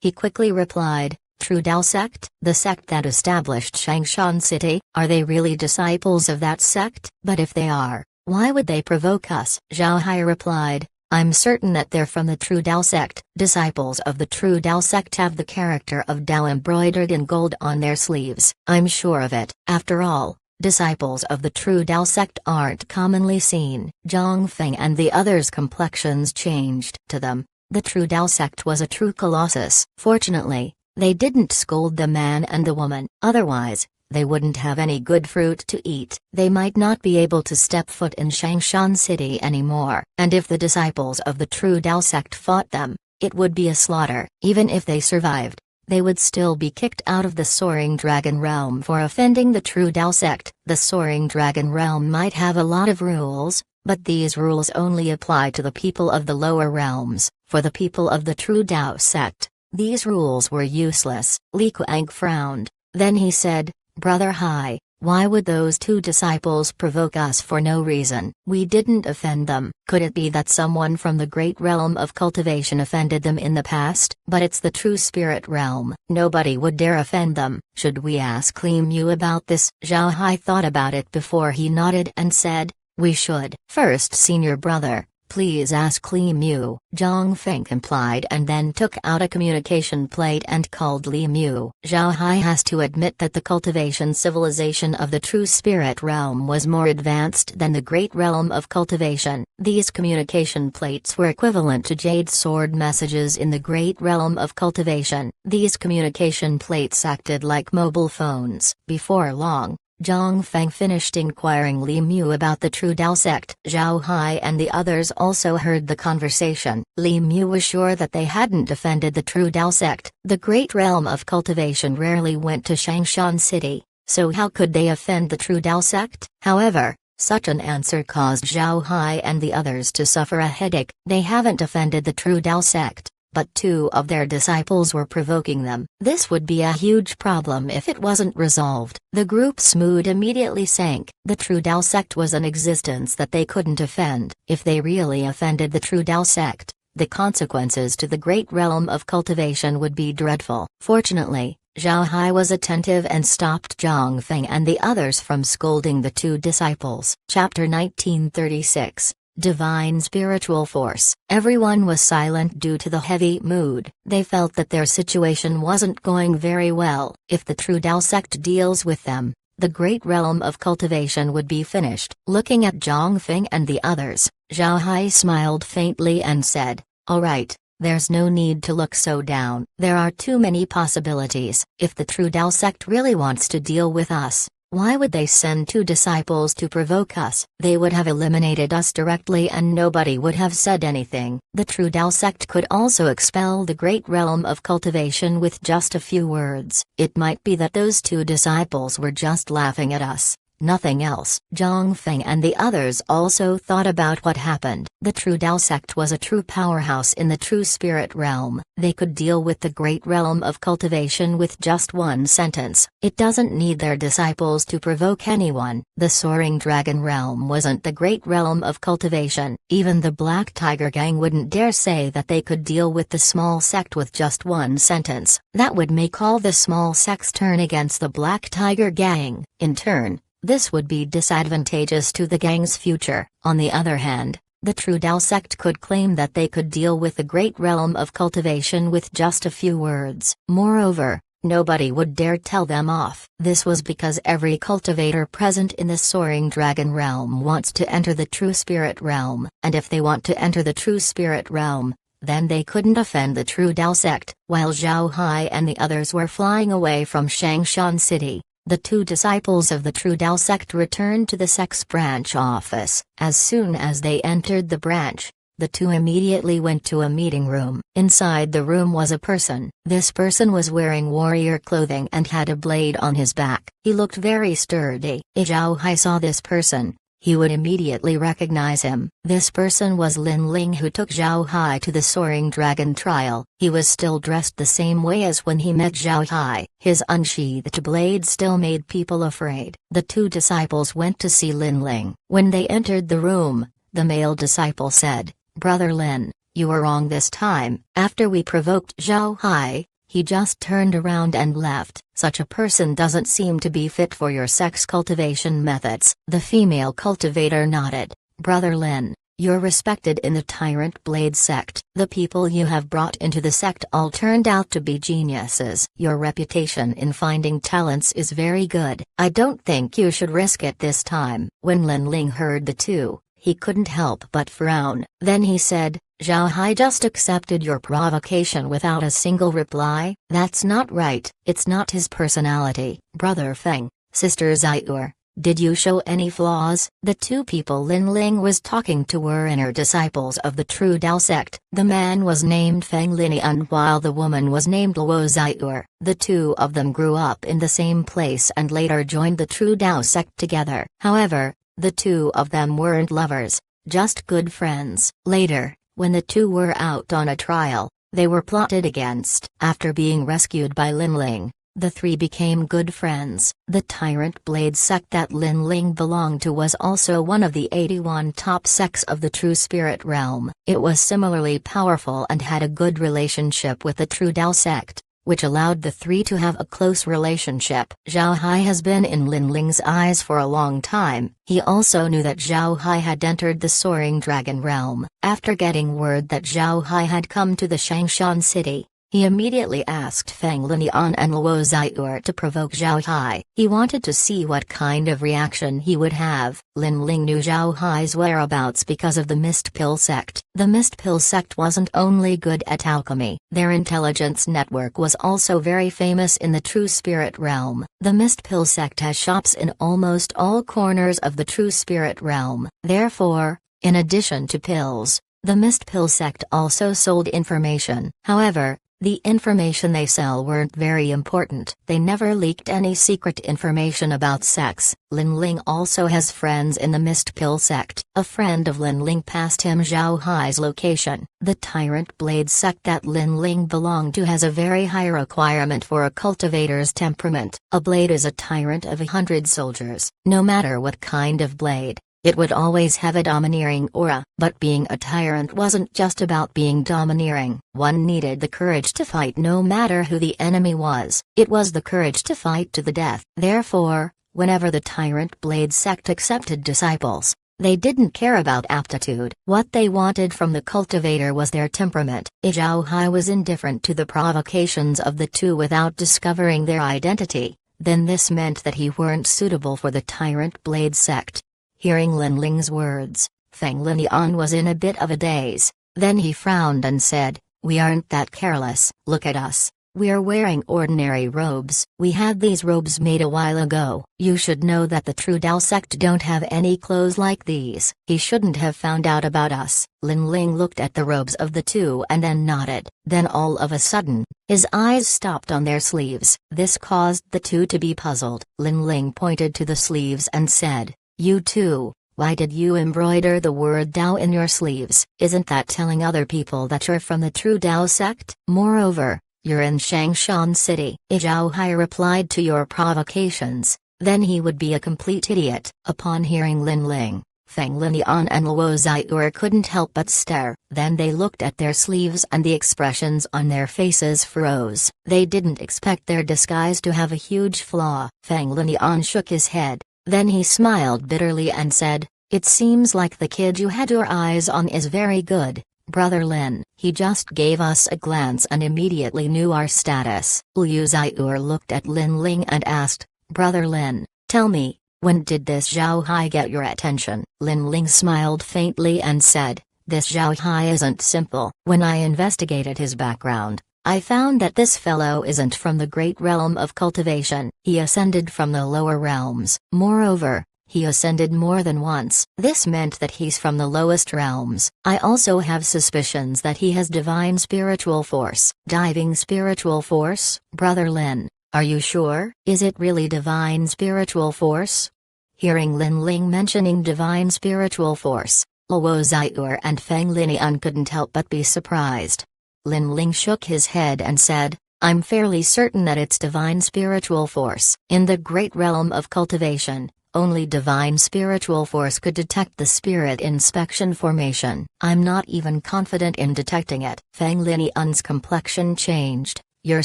He quickly replied, "True Dao sect? The sect that established Shangshan City? Are they really disciples of that sect? But if they are, why would they provoke us?" Zhao Hai replied, "I'm certain that they're from the True Dao sect." Disciples of the True Dao sect have the character of Dao embroidered in gold on their sleeves. I'm sure of it. After all, disciples of the True Dao sect aren't commonly seen. Zhang Feng and the others' complexions changed. To them, the True Dao sect was a true colossus. Fortunately, they didn't scold the man and the woman. Otherwise, they wouldn't have any good fruit to eat. They might not be able to step foot in Shangshan City anymore. And if the disciples of the True Dao sect fought them, it would be a slaughter. Even if they survived, they would still be kicked out of the Soaring Dragon Realm for offending the True Dao sect. The Soaring Dragon Realm might have a lot of rules, but these rules only apply to the people of the lower realms. For the people of the True Dao sect, these rules were useless. Li Kuang frowned. Then he said, "Brother Hai, Why would those two disciples provoke us for no reason? We didn't offend them. Could it be that someone from the great realm of cultivation offended them in the past? But it's the true spirit realm. Nobody would dare offend them. Should we ask Li Mu about this? Zhao Hai thought about it before he nodded and said, we should. First, senior brother, please ask Li Mu. Zhang Feng complied and then took out a communication plate and called Li Mu. Zhao Hai has to admit that the cultivation civilization of the true spirit realm was more advanced than the great realm of cultivation. These communication plates were equivalent to jade sword messages in the great realm of cultivation. These communication plates acted like mobile phones. Before long, Zhang Feng finished inquiring Li Mu about the True Dao sect. Zhao Hai and the others also heard the conversation. Li Mu was sure that they hadn't offended the True Dao sect. The great realm of cultivation rarely went to Shangshan City, so how could they offend the True Dao sect? However, such an answer caused Zhao Hai and the others to suffer a headache. They haven't offended the True Dao sect, but two of their disciples were provoking them. This would be a huge problem if it wasn't resolved. The group's mood immediately sank. The True Dao sect was an existence that they couldn't offend. If they really offended the True Dao sect, the consequences to the great realm of cultivation would be dreadful. Fortunately, Zhao Hai was attentive and stopped Zhang Feng and the others from scolding the two disciples. Chapter 1936. Divine Spiritual Force. Everyone was silent due to the heavy mood. They felt that their situation wasn't going very well. If the True Dao sect deals with them, the great realm of cultivation would be finished. Looking at Zhang Feng and the others, Zhao Hai smiled faintly and said, all right, there's no need to look so down. There are too many possibilities. If the True Dao sect really wants to deal with us, why would they send two disciples to provoke us? They would have eliminated us directly and nobody would have said anything. The True Dao sect could also expel the great realm of cultivation with just a few words. It might be that those two disciples were just laughing at us, nothing else. Zhang Feng and the others also thought about what happened. The True Dao sect was a true powerhouse in the true spirit realm. They could deal with the great realm of cultivation with just one sentence. It doesn't need their disciples to provoke anyone. The soaring dragon realm wasn't the great realm of cultivation. Even the Black Tiger gang wouldn't dare say that they could deal with the small sect with just one sentence. That would make all the small sects turn against the Black Tiger gang. In turn, this would be disadvantageous to the gang's future. On the other hand, the True Dao sect could claim that they could deal with the great realm of cultivation with just a few words. Moreover, nobody would dare tell them off. This was because every cultivator present in the soaring dragon realm wants to enter the true spirit realm, and if they want to enter the true spirit realm, then they couldn't offend the True Dao sect. While Zhao Hai and the others were flying away from Shangshan City, the two disciples of the True Dao sect returned to the sect's branch office. As soon as they entered the branch, the two immediately went to a meeting room. Inside the room was a person. This person was wearing warrior clothing and had a blade on his back. He looked very sturdy. If Zhao Hai saw this person, he would immediately recognize him. This person was Lin Ling, who took Zhao Hai to the Soaring Dragon trial. He was still dressed the same way as when he met Zhao Hai. His unsheathed blade still made people afraid. The two disciples went to see Lin Ling. When they entered the room, the male disciple said, "Brother Lin, you were wrong this time." After we provoked Zhao Hai, he just turned around and left. Such a person doesn't seem to be fit for your sex cultivation methods. The female cultivator nodded. Brother Lin, you're respected in the Tyrant Blade sect. The people you have brought into the sect all turned out to be geniuses. Your reputation in finding talents is very good. I don't think you should risk it this time. When Lin Ling heard the two, he couldn't help but frown. Then he said, Zhao Hai just accepted your provocation without a single reply? That's not right. It's not his personality. Brother Feng, Sister Zaiur, did you show any flaws? The two people Lin Ling was talking to were inner disciples of the True Dao sect. The man was named Feng Linian while the woman was named Luo Zaiur. The two of them grew up in the same place and later joined the True Dao sect together. However, the two of them weren't lovers, just good friends. Later, when the two were out on a trial, they were plotted against. After being rescued by Lin Ling, The three became good friends. The Tyrant Blade sect that Lin Ling belonged to was also one of the 81 top sects of the True Spirit realm. It was similarly powerful and had a good relationship with the True Tao sect, which allowed the three to have a close relationship. Zhao Hai has been in Lin Ling's eyes for a long time. He also knew that Zhao Hai had entered the Soaring Dragon realm. After getting word that Zhao Hai had come to the Shangshan city, he immediately asked Feng Linian and Luo Zai'er to provoke Zhao Hai. He wanted to see what kind of reaction he would have. Lin Ling knew Zhao Hai's whereabouts because of the Mist Pill sect. The Mist Pill sect wasn't only good at alchemy, their intelligence network was also very famous in the True Spirit realm. The Mist Pill sect has shops in almost all corners of the True Spirit realm. Therefore, in addition to pills, the Mist Pill sect also sold information. However, the information they sell weren't very important. They never leaked any secret information about sex. Lin Ling also has friends in the Mist Pill sect. A friend of Lin Ling passed him Zhao Hai's location. The Tyrant Blade sect that Lin Ling belonged to has a very high requirement for a cultivator's temperament. A blade is a tyrant of 100 soldiers. No matter what kind of blade, it would always have a domineering aura. But being a tyrant wasn't just about being domineering. One needed the courage to fight no matter who the enemy was. It was the courage to fight to the death. Therefore, whenever the Tyrant Blade sect accepted disciples, they didn't care about aptitude. What they wanted from the cultivator was their temperament. Zhao Hai was indifferent to the provocations of the two without discovering their identity. Then this meant that he weren't suitable for the Tyrant Blade sect. Hearing Lin Ling's words, Feng Linian was in a bit of a daze. Then he frowned and said, "We aren't that careless. Look at us. We're wearing ordinary robes. We had these robes made a while ago. You should know that the True Tao sect don't have any clothes like these." He shouldn't have found out about us. Lin Ling looked at the robes of the two and then nodded. Then all of a sudden, his eyes stopped on their sleeves. This caused the two to be puzzled. Lin Ling pointed to the sleeves and said, "You two, why did you embroider the word Tao in your sleeves? Isn't that telling other people that you're from the True Tao sect? Moreover, you're in Shangshan City." Zhao Hai replied to your provocations, then he would be a complete idiot. Upon hearing Lin Ling, Feng Linian and Luo Zai'er couldn't help but stare. Then they looked at their sleeves and the expressions on their faces froze. They didn't expect their disguise to have a huge flaw. Feng Linian shook his head. Then he smiled bitterly and said, "It seems like the kid you had your eyes on is very good, Brother Lin." He just gave us a glance and immediately knew our status. Liu Zai'er looked at Lin Ling and asked, "Brother Lin, tell me, when did this Zhao Hai get your attention?" Lin Ling smiled faintly and said, "This Zhao Hai isn't simple. When I investigated his background, I found that this fellow isn't from the great realm of cultivation. He ascended from the lower realms. Moreover, he ascended more than once. This meant that he's from the lowest realms. I also have suspicions that he has divine spiritual force." "Diving spiritual force?" "Brother Lin, are you sure? Is it really divine spiritual force?" Hearing Lin Ling mentioning divine spiritual force, Luo Zai'er and Feng Linian couldn't help but be surprised. Lin Ling shook his head and said, "I'm fairly certain that it's divine spiritual force. In the great realm of cultivation, only divine spiritual force could detect the spirit inspection formation. I'm not even confident in detecting it." Feng Linian's complexion changed. "You're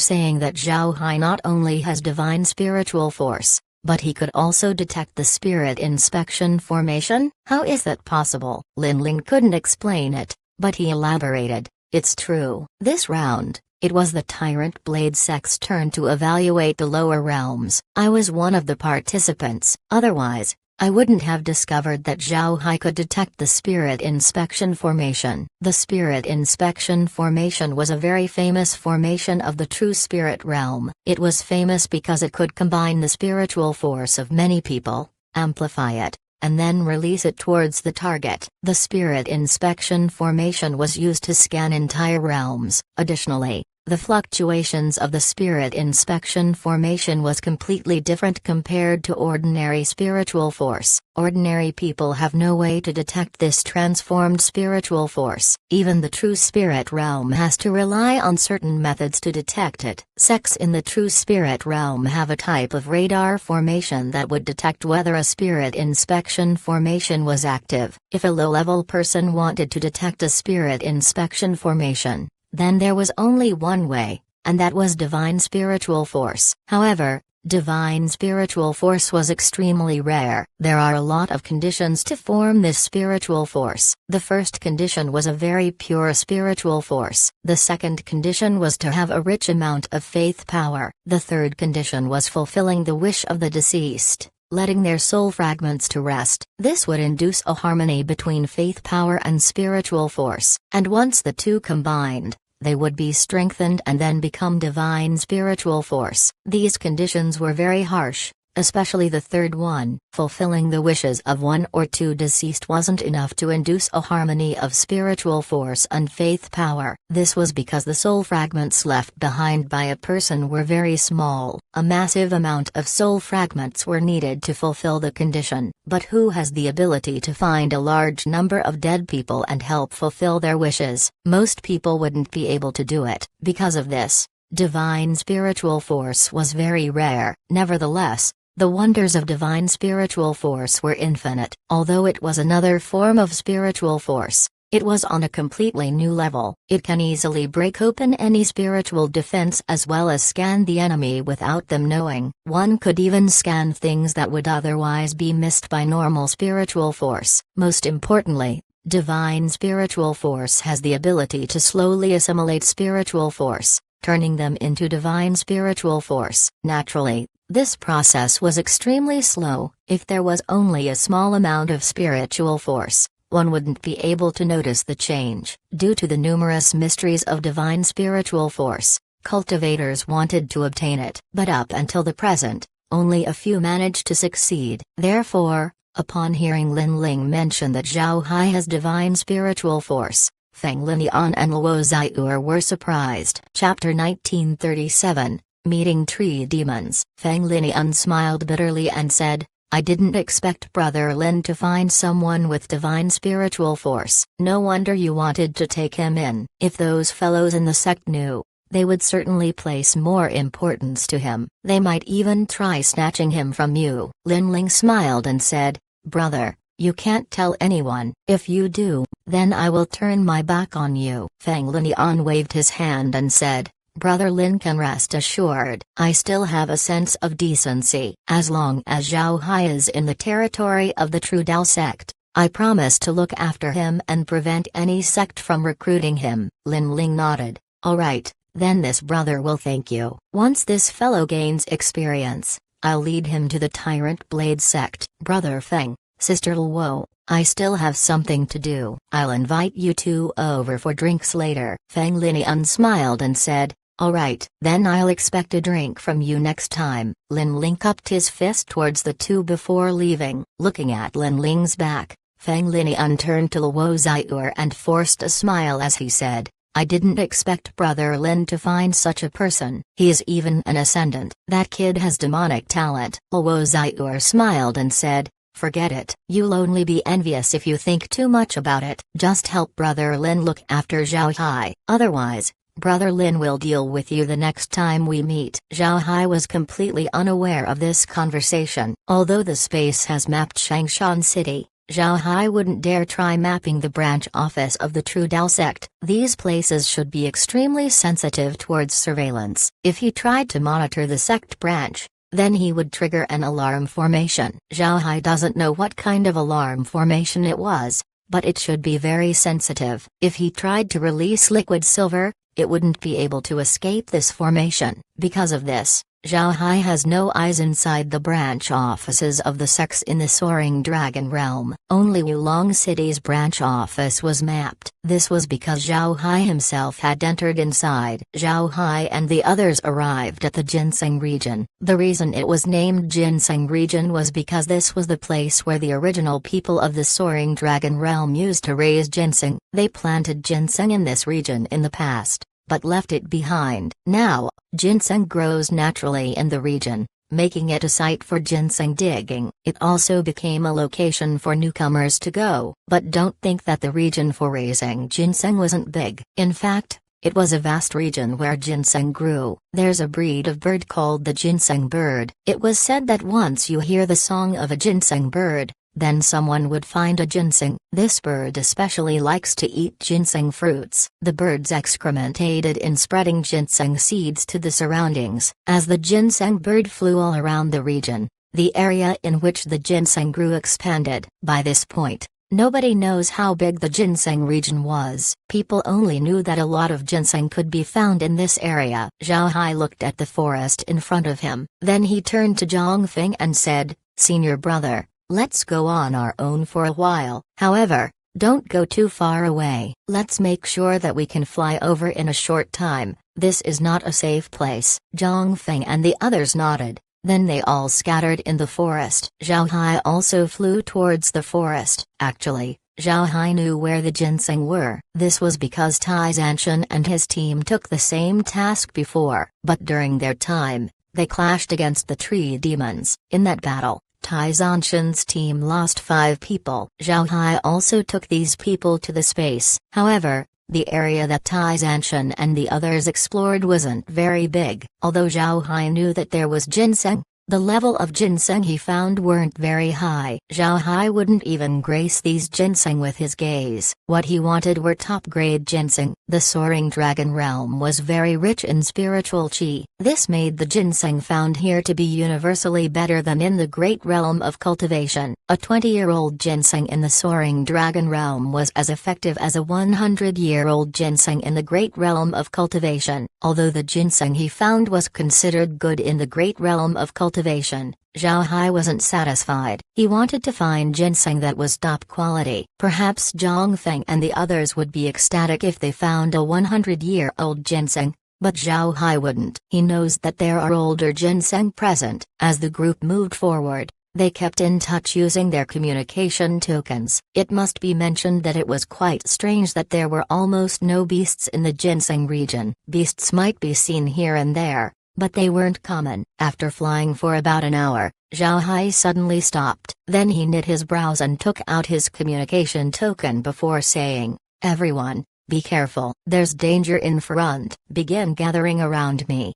saying that Zhao Hai not only has divine spiritual force, but he could also detect the spirit inspection formation? How is that possible?" Lin Ling couldn't explain it, but he elaborated. "It's true. This round, it was the Tyrant Blade sect's turn to evaluate the lower realms. I was one of the participants. Otherwise, I wouldn't have discovered that Zhao Hai could detect the spirit inspection formation." The spirit inspection formation was a very famous formation of the True Spirit realm. It was famous because it could combine the spiritual force of many people, amplify it, and then release it towards the target. The spirit inspection formation was used to scan entire realms. Additionally, The fluctuations of the spirit inspection formation was completely different compared to ordinary spiritual force. Ordinary people have no way to detect this transformed spiritual force. Even the true spirit realm has to rely on certain methods to detect it. Sects in the true spirit realm have a type of radar formation that would detect whether a spirit inspection formation was active. If a low-level person wanted to detect a spirit inspection formation, then there was only one way, and that was divine spiritual force. However, divine spiritual force was extremely rare. There are a lot of conditions to form this spiritual force. The first condition was a very pure spiritual force. The second condition was to have a rich amount of faith power. The third condition was fulfilling the wish of the deceased, letting their soul fragments to rest. This would induce a harmony between faith power and spiritual force, and once the two combined, they would be strengthened and then become divine spiritual force. These conditions were very harsh, especially the third one. Fulfilling the wishes of one or two deceased wasn't enough to induce a harmony of spiritual force and faith power. This was because the soul fragments left behind by a person were very small. A massive amount of soul fragments were needed to fulfill the condition. But who has the ability to find a large number of dead people and help fulfill their wishes? Most people wouldn't be able to do it. Because of this, divine spiritual force was very rare. Nevertheless, the wonders of divine spiritual force were infinite. Although it was another form of spiritual force, it was on a completely new level. It can easily break open any spiritual defense as well as scan the enemy without them knowing. One could even scan things that would otherwise be missed by normal spiritual force. Most importantly, divine spiritual force has the ability to slowly assimilate spiritual force, turning them into divine spiritual force. Naturally, this process was extremely slow. If there was only a small amount of spiritual force, one wouldn't be able to notice the change. Due to the numerous mysteries of divine spiritual force, cultivators wanted to obtain it. But up until the present, only a few managed to succeed. Therefore, upon hearing Lin Ling mention that Zhao Hai has divine spiritual force, Feng Linian and Luo Ziur were surprised. Chapter 1937, Meeting Tree Demons. Feng Linian smiled bitterly and said, I didn't expect Brother Lin to find someone with divine spiritual force. No wonder you wanted to take him in. If those fellows in the sect knew, they would certainly place more importance to him. They might even try snatching him from you. Lin Ling smiled and said, Brother, you can't tell anyone. If you do, then I will turn my back on you. Feng Linian waved his hand and said, Brother Lin can rest assured. I still have a sense of decency. As long as Zhao Hai is in the territory of the True Dao sect, I promise to look after him and prevent any sect from recruiting him. Lin Ling nodded. Alright, then this brother will thank you. Once this fellow gains experience, I'll lead him to the Tyrant Blade sect. Brother Feng, Sister Luo, I still have something to do. I'll invite you two over for drinks later. Feng Linian smiled and said, Alright, then I'll expect a drink from you next time. Lin Ling cupped his fist towards the two before leaving. Looking at Lin Ling's back, Feng Linian turned to Luo Ziur and forced a smile as he said, I didn't expect Brother Lin to find such a person. He is even an ascendant. That kid has demonic talent. Luo Ziur smiled and said, Forget it. You'll only be envious if you think too much about it. Just help Brother Lin look after Zhao Hai. Otherwise, Brother Lin will deal with you the next time we meet. Zhao Hai was completely unaware of this conversation. Although the space has mapped Changshan City, Zhao Hai wouldn't dare try mapping the branch office of the True Dao sect. These places should be extremely sensitive towards surveillance. If he tried to monitor the sect branch, then he would trigger an alarm formation. Zhao Hai doesn't know what kind of alarm formation it was, but it should be very sensitive. If he tried to release liquid silver, it wouldn't be able to escape this formation. Because of this, Zhao Hai has no eyes inside the branch offices of the sects in the Soaring Dragon Realm. Only Wulong City's branch office was mapped. This was because Zhao Hai himself had entered inside. Zhao Hai and the others arrived at the Ginseng region. The reason it was named Ginseng region was because this was the place where the original people of the Soaring Dragon Realm used to raise ginseng. They planted ginseng in this region in the past, but left it behind. Now, ginseng grows naturally in the region, making it a site for ginseng digging. It also became a location for newcomers to go. But don't think that the region for raising ginseng wasn't big. In fact, it was a vast region where ginseng grew. There's a breed of bird called the ginseng bird. It was said that once you hear the song of a ginseng bird, then someone would find a ginseng. This bird especially likes to eat ginseng fruits. The bird's excrement aided in spreading ginseng seeds to the surroundings. As the ginseng bird flew all around the region, the area in which the ginseng grew expanded. By this point, nobody knows how big the ginseng region was. People only knew that a lot of ginseng could be found in this area. Zhao Hai looked at the forest in front of him. Then he turned to Zhang Feng and said, "Senior brother, let's go on our own for a while. However, don't go too far away. Let's make sure that we can fly over in a short time. This is not a safe place." Zhang Feng and the others nodded. Then they all scattered in the forest. Zhao Hai also flew towards the forest. Actually, Zhao Hai knew where the ginseng were. This was because Tai Zanshan and his team took the same task before. But during their time, they clashed against the tree demons. In that battle, Tai Zanshan's team lost 5 people. Zhao Hai also took these people to the space. However, the area that Tai Zanshan and the others explored wasn't very big. Although Zhao Hai knew that there was ginseng, the level of ginseng he found weren't very high. Zhao Hai wouldn't even grace these ginseng with his gaze. What he wanted were top-grade ginseng. The soaring dragon realm was very rich in spiritual qi. This made the ginseng found here to be universally better than in the great realm of cultivation. A 20-year-old ginseng in the soaring dragon realm was as effective as a 100-year-old ginseng in the great realm of cultivation. Although the ginseng he found was considered good in the great realm of cultivation, Zhao Hai wasn't satisfied. He wanted to find ginseng that was top quality. Perhaps Zhang Feng and the others would be ecstatic if they found a 100-year-old ginseng, but Zhao Hai wouldn't. He knows that there are older ginseng present. As the group moved forward, they kept in touch using their communication tokens. It must be mentioned that it was quite strange that there were almost no beasts in the ginseng region. Beasts might be seen here and there, but they weren't common. After flying for about an hour, Zhao Hai suddenly stopped. Then he knit his brows and took out his communication token before saying, "Everyone, be careful. There's danger in front. Begin gathering around me."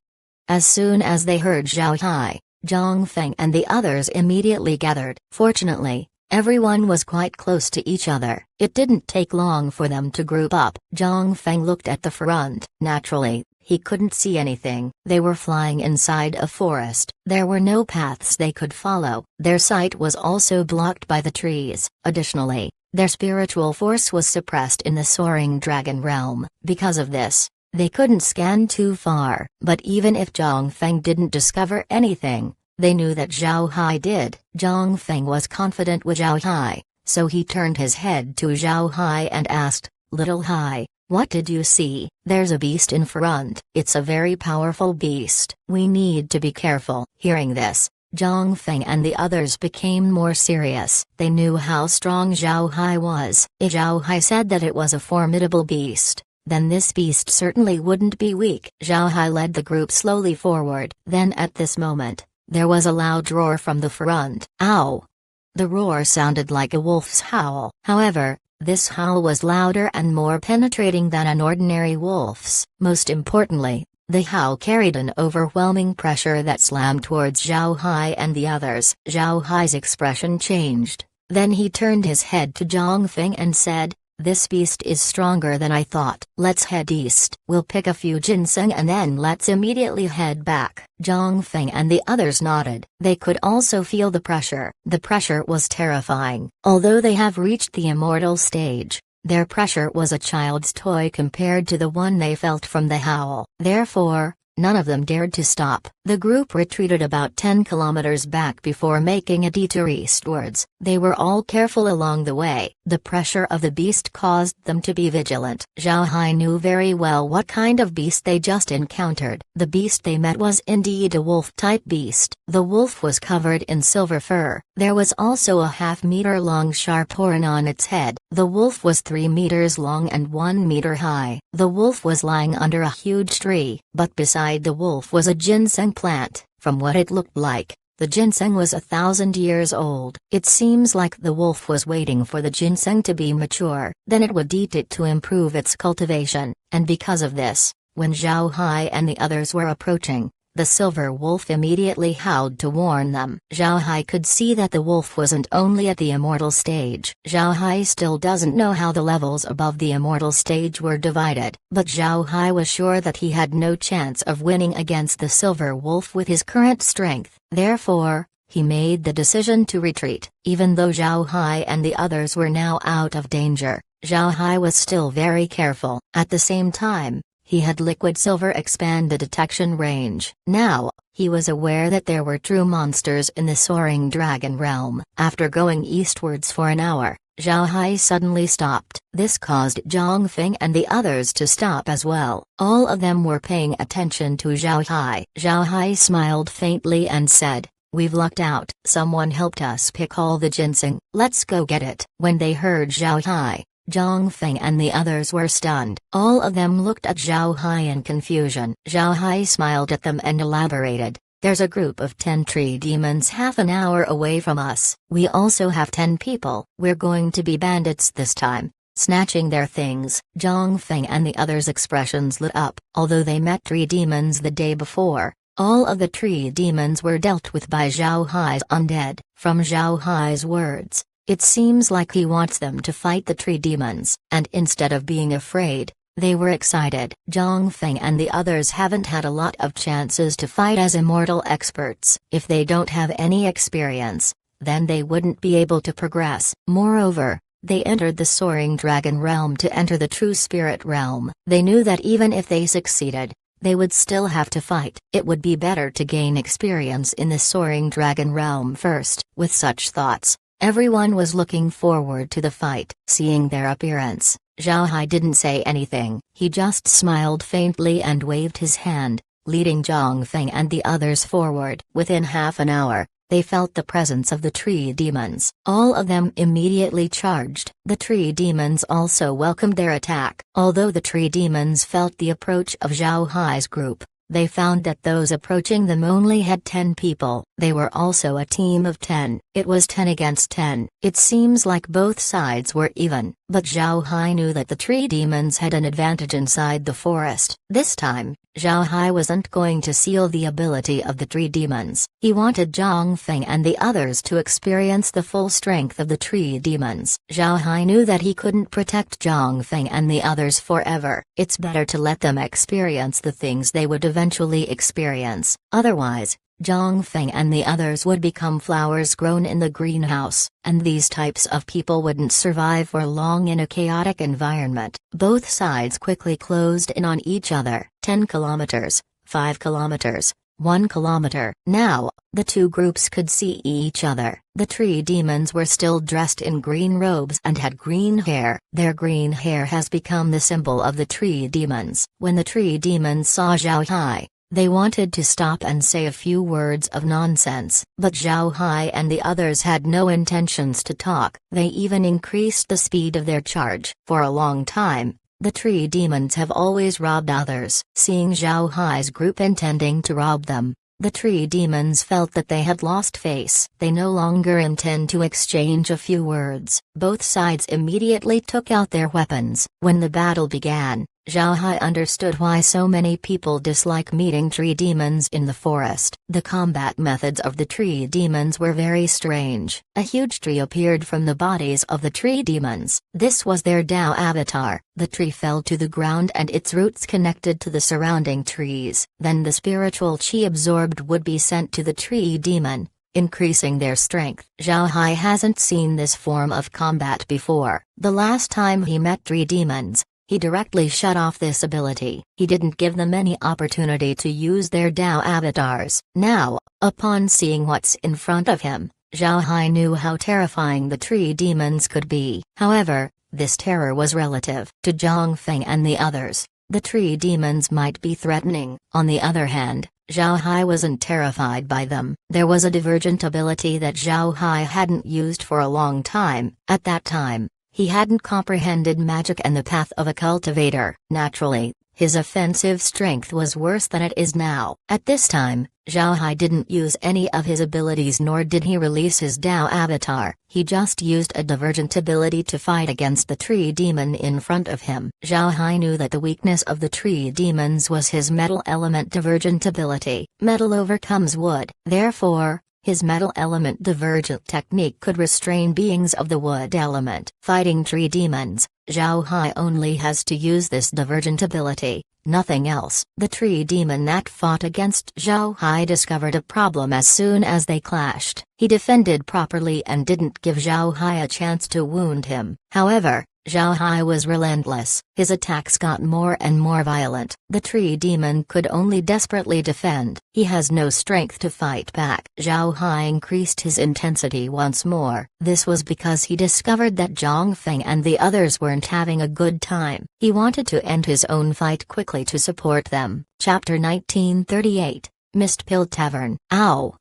As soon as they heard Zhao Hai, Zhang Feng and the others immediately gathered. Fortunately, everyone was quite close to each other. It didn't take long for them to group up. Zhang Feng looked at the front. Naturally, he couldn't see anything. They were flying inside a forest. There were no paths they could follow. Their sight was also blocked by the trees. Additionally, their spiritual force was suppressed in the soaring dragon realm. Because of this, they couldn't scan too far. But even if Zhang Feng didn't discover anything, they knew that Zhao Hai did. Zhang Feng was confident with Zhao Hai, so he turned his head to Zhao Hai and asked, "Little Hai, what did you see?" "There's a beast in front. It's a very powerful beast. We need to be careful." Hearing this, Zhang Feng and the others became more serious. They knew how strong Zhao Hai was. If Zhao Hai said that it was a formidable beast, then this beast certainly wouldn't be weak. Zhao Hai led the group slowly forward. Then at this moment, there was a loud roar from the front. "Ow!" The roar sounded like a wolf's howl. However, this howl was louder and more penetrating than an ordinary wolf's. Most importantly, the howl carried an overwhelming pressure that slammed towards Zhao Hai and the others. Zhao Hai's expression changed. Then he turned his head to Zhang Feng and said, "This beast is stronger than I thought. Let's head east. We'll pick a few ginseng and then let's immediately head back." Zhang Feng and the others nodded. They could also feel the pressure. The pressure was terrifying. Although they have reached the immortal stage, their pressure was a child's toy compared to the one they felt from the howl. Therefore, none of them dared to stop. The group retreated about 10 kilometers back before making a detour eastwards. They were all careful along the way. The pressure of the beast caused them to be vigilant. Zhao Hai knew very well what kind of beast they just encountered. The beast they met was indeed a wolf-type beast. The wolf was covered in silver fur. There was also a half-meter-long sharp horn on its head. The wolf was 3 meters long and 1 meter high. The wolf was lying under a huge tree, but beside the wolf was a ginseng plant. From what it looked like, the ginseng was 1,000 years old. It seems like the wolf was waiting for the ginseng to be mature, then it would eat it to improve its cultivation, and because of this, when Zhao Hai and the others were approaching, the silver wolf immediately howled to warn them. Zhao Hai could see that the wolf wasn't only at the immortal stage. Zhao Hai still doesn't know how the levels above the immortal stage were divided, but Zhao Hai was sure that he had no chance of winning against the silver wolf with his current strength. Therefore, he made the decision to retreat. Even though Zhao Hai and the others were now out of danger, Zhao Hai was still very careful. At the same time, he had liquid silver expanded detection range. Now, he was aware that there were true monsters in the soaring dragon realm. After going eastwards for an hour, Zhao Hai suddenly stopped. This caused Zhang Feng and the others to stop as well. All of them were paying attention to Zhao Hai. Zhao Hai smiled faintly and said, "We've lucked out. Someone helped us pick all the ginseng. Let's go get it." When they heard Zhao Hai, Zhang Feng and the others were stunned. All of them looked at Zhao Hai in confusion. Zhao Hai smiled at them and elaborated, "There's a group of 10 tree demons half an hour away from us. We also have 10 people. We're going to be bandits this time, snatching their things." Zhang Feng and the others' expressions lit up. Although they met tree demons the day before, all of the tree demons were dealt with by Zhao Hai's undead. From Zhao Hai's words, it seems like he wants them to fight the tree demons, and instead of being afraid, they were excited. Zhang Feng and the others haven't had a lot of chances to fight as immortal experts. If they don't have any experience, then they wouldn't be able to progress. Moreover, they entered the soaring dragon realm to enter the true spirit realm. They knew that even if they succeeded, they would still have to fight. It would be better to gain experience in the soaring dragon realm first. With such thoughts, everyone was looking forward to the fight. Seeing their appearance, Zhao Hai didn't say anything. He just smiled faintly and waved his hand, leading Zhang Feng and the others forward. Within half an hour, they felt the presence of the tree demons. All of them immediately charged. The tree demons also welcomed their attack. Although the tree demons felt the approach of Zhao Hai's group, they found that those approaching them only had 10 people. They were also a team of 10. It was 10 against 10. It seems like both sides were even, but Zhao Hai knew that the tree demons had an advantage inside the forest. This time, Zhao Hai wasn't going to seal the ability of the tree demons. He wanted Zhang Feng and the others to experience the full strength of the tree demons. Zhao Hai knew that he couldn't protect Zhang Feng and the others forever. It's better to let them experience the things they would eventually experience. Otherwise, Zhang Feng and the others would become flowers grown in the greenhouse, and these types of people wouldn't survive for long in a chaotic environment. Both sides quickly closed in on each other. 10 kilometers, 5 kilometers, 1 kilometer. Now, the two groups could see each other. The tree demons were still dressed in green robes and had green hair. Their green hair has become the symbol of the tree demons. When the tree demons saw Zhao Hai, they wanted to stop and say a few words of nonsense, but Zhao Hai and the others had no intentions to talk. They even increased the speed of their charge. For a long time, the tree demons have always robbed others. Seeing Zhao Hai's group intending to rob them, the tree demons felt that they had lost face. They no longer intend to exchange a few words. Both sides immediately took out their weapons. When the battle began, Zhao Hai understood why so many people dislike meeting tree demons in the forest. The combat methods of the tree demons were very strange. A huge tree appeared from the bodies of the tree demons. This was their Tao avatar. The tree fell to the ground and its roots connected to the surrounding trees. Then the spiritual chi absorbed would be sent to the tree demon, increasing their strength. Zhao Hai hasn't seen this form of combat before. The last time he met tree demons, he directly shut off this ability. He didn't give them any opportunity to use their Tao avatars. Now, upon seeing what's in front of him, Zhao Hai knew how terrifying the tree demons could be. However, this terror was relative to Zhang Feng and the others. The tree demons might be threatening. On the other hand, Zhao Hai wasn't terrified by them. There was a divergent ability that Zhao Hai hadn't used for a long time. At that time, He hadn't comprehended magic and the path of a cultivator. Naturally, his offensive strength was worse than it is now. At this time, Zhao Hai didn't use any of his abilities, nor did he release his Dao avatar. He just used a divergent ability to fight against the tree demon in front of him. Zhao Hai knew that the weakness of the tree demons was his metal element divergent ability. Metal overcomes wood. Therefore, his metal element divergent technique could restrain beings of the wood element. Fighting tree demons, Zhao Hai only has to use this divergent ability, nothing else. The tree demon that fought against Zhao Hai discovered a problem as soon as they clashed. He defended properly and didn't give Zhao Hai a chance to wound him. However, Zhao Hai was relentless. His attacks got more and more violent. The tree demon could only desperately defend. He has no strength to fight back. Zhao Hai increased his intensity once more. This was because he discovered that Zhang Feng and the others weren't having a good time. He wanted to end his own fight quickly to support them. Chapter 1938, Mist Pill Tavern. Ow!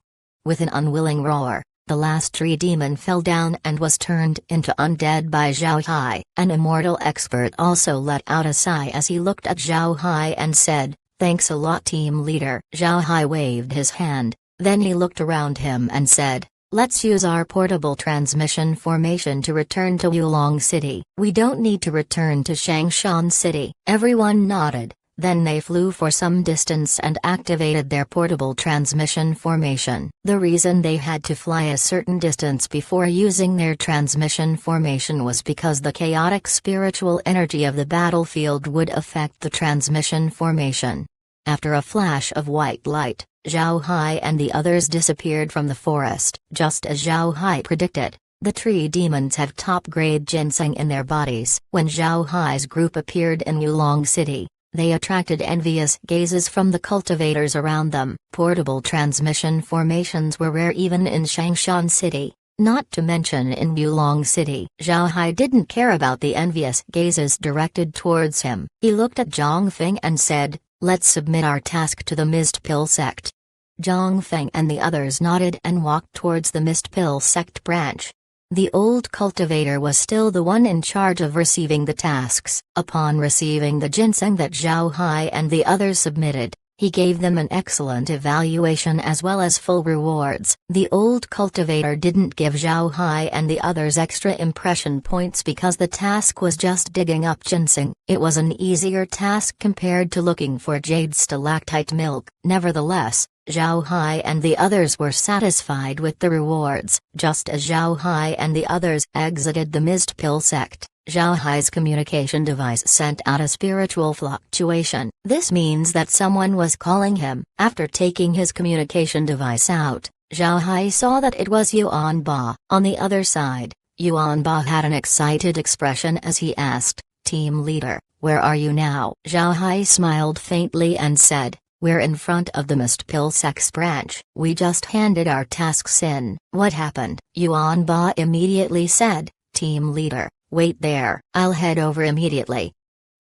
With an unwilling roar, the last tree demon fell down and was turned into undead by Zhao Hai. An immortal expert also let out a sigh as he looked at Zhao Hai and said, "Thanks a lot, team leader." Zhao Hai waved his hand, then he looked around him and said, "Let's use our portable transmission formation to return to Yulong City. We don't need to return to Shangshan City." Everyone nodded. Then they flew for some distance and activated their portable transmission formation. The reason they had to fly a certain distance before using their transmission formation was because the chaotic spiritual energy of the battlefield would affect the transmission formation. After a flash of white light, Zhao Hai and the others disappeared from the forest. Just as Zhao Hai predicted, the tree demons have top-grade ginseng in their bodies. When Zhao Hai's group appeared in Yulong City, they attracted envious gazes from the cultivators around them. Portable transmission formations were rare even in Shangshan City, not to mention in Yulong City. Zhao Hai didn't care about the envious gazes directed towards him. He looked at Zhang Feng and said, "Let's submit our task to the Mist Pill sect." Zhang Feng and the others nodded and walked towards the Mist Pill sect branch. The old cultivator was still the one in charge of receiving the tasks. Upon receiving the ginseng that Zhao Hai and the others submitted, he gave them an excellent evaluation as well as full rewards. The old cultivator didn't give Zhao Hai and the others extra impression points because the task was just digging up ginseng. It was an easier task compared to looking for jade stalactite milk. Nevertheless, Zhao Hai and the others were satisfied with the rewards. Just as Zhao Hai and the others exited the Mist Pill sect, Zhao Hai's communication device sent out a spiritual fluctuation. This means that someone was calling him. After taking his communication device out, Zhao Hai saw that it was Yuan Ba. On the other side, Yuan Ba had an excited expression as he asked, "Team leader, where are you now?" Zhao Hai smiled faintly and said, "We're in front of the Mist Pill sect's branch. We just handed our tasks in." "What happened?" Yuan Ba immediately said, "Team leader, wait there. I'll head over immediately."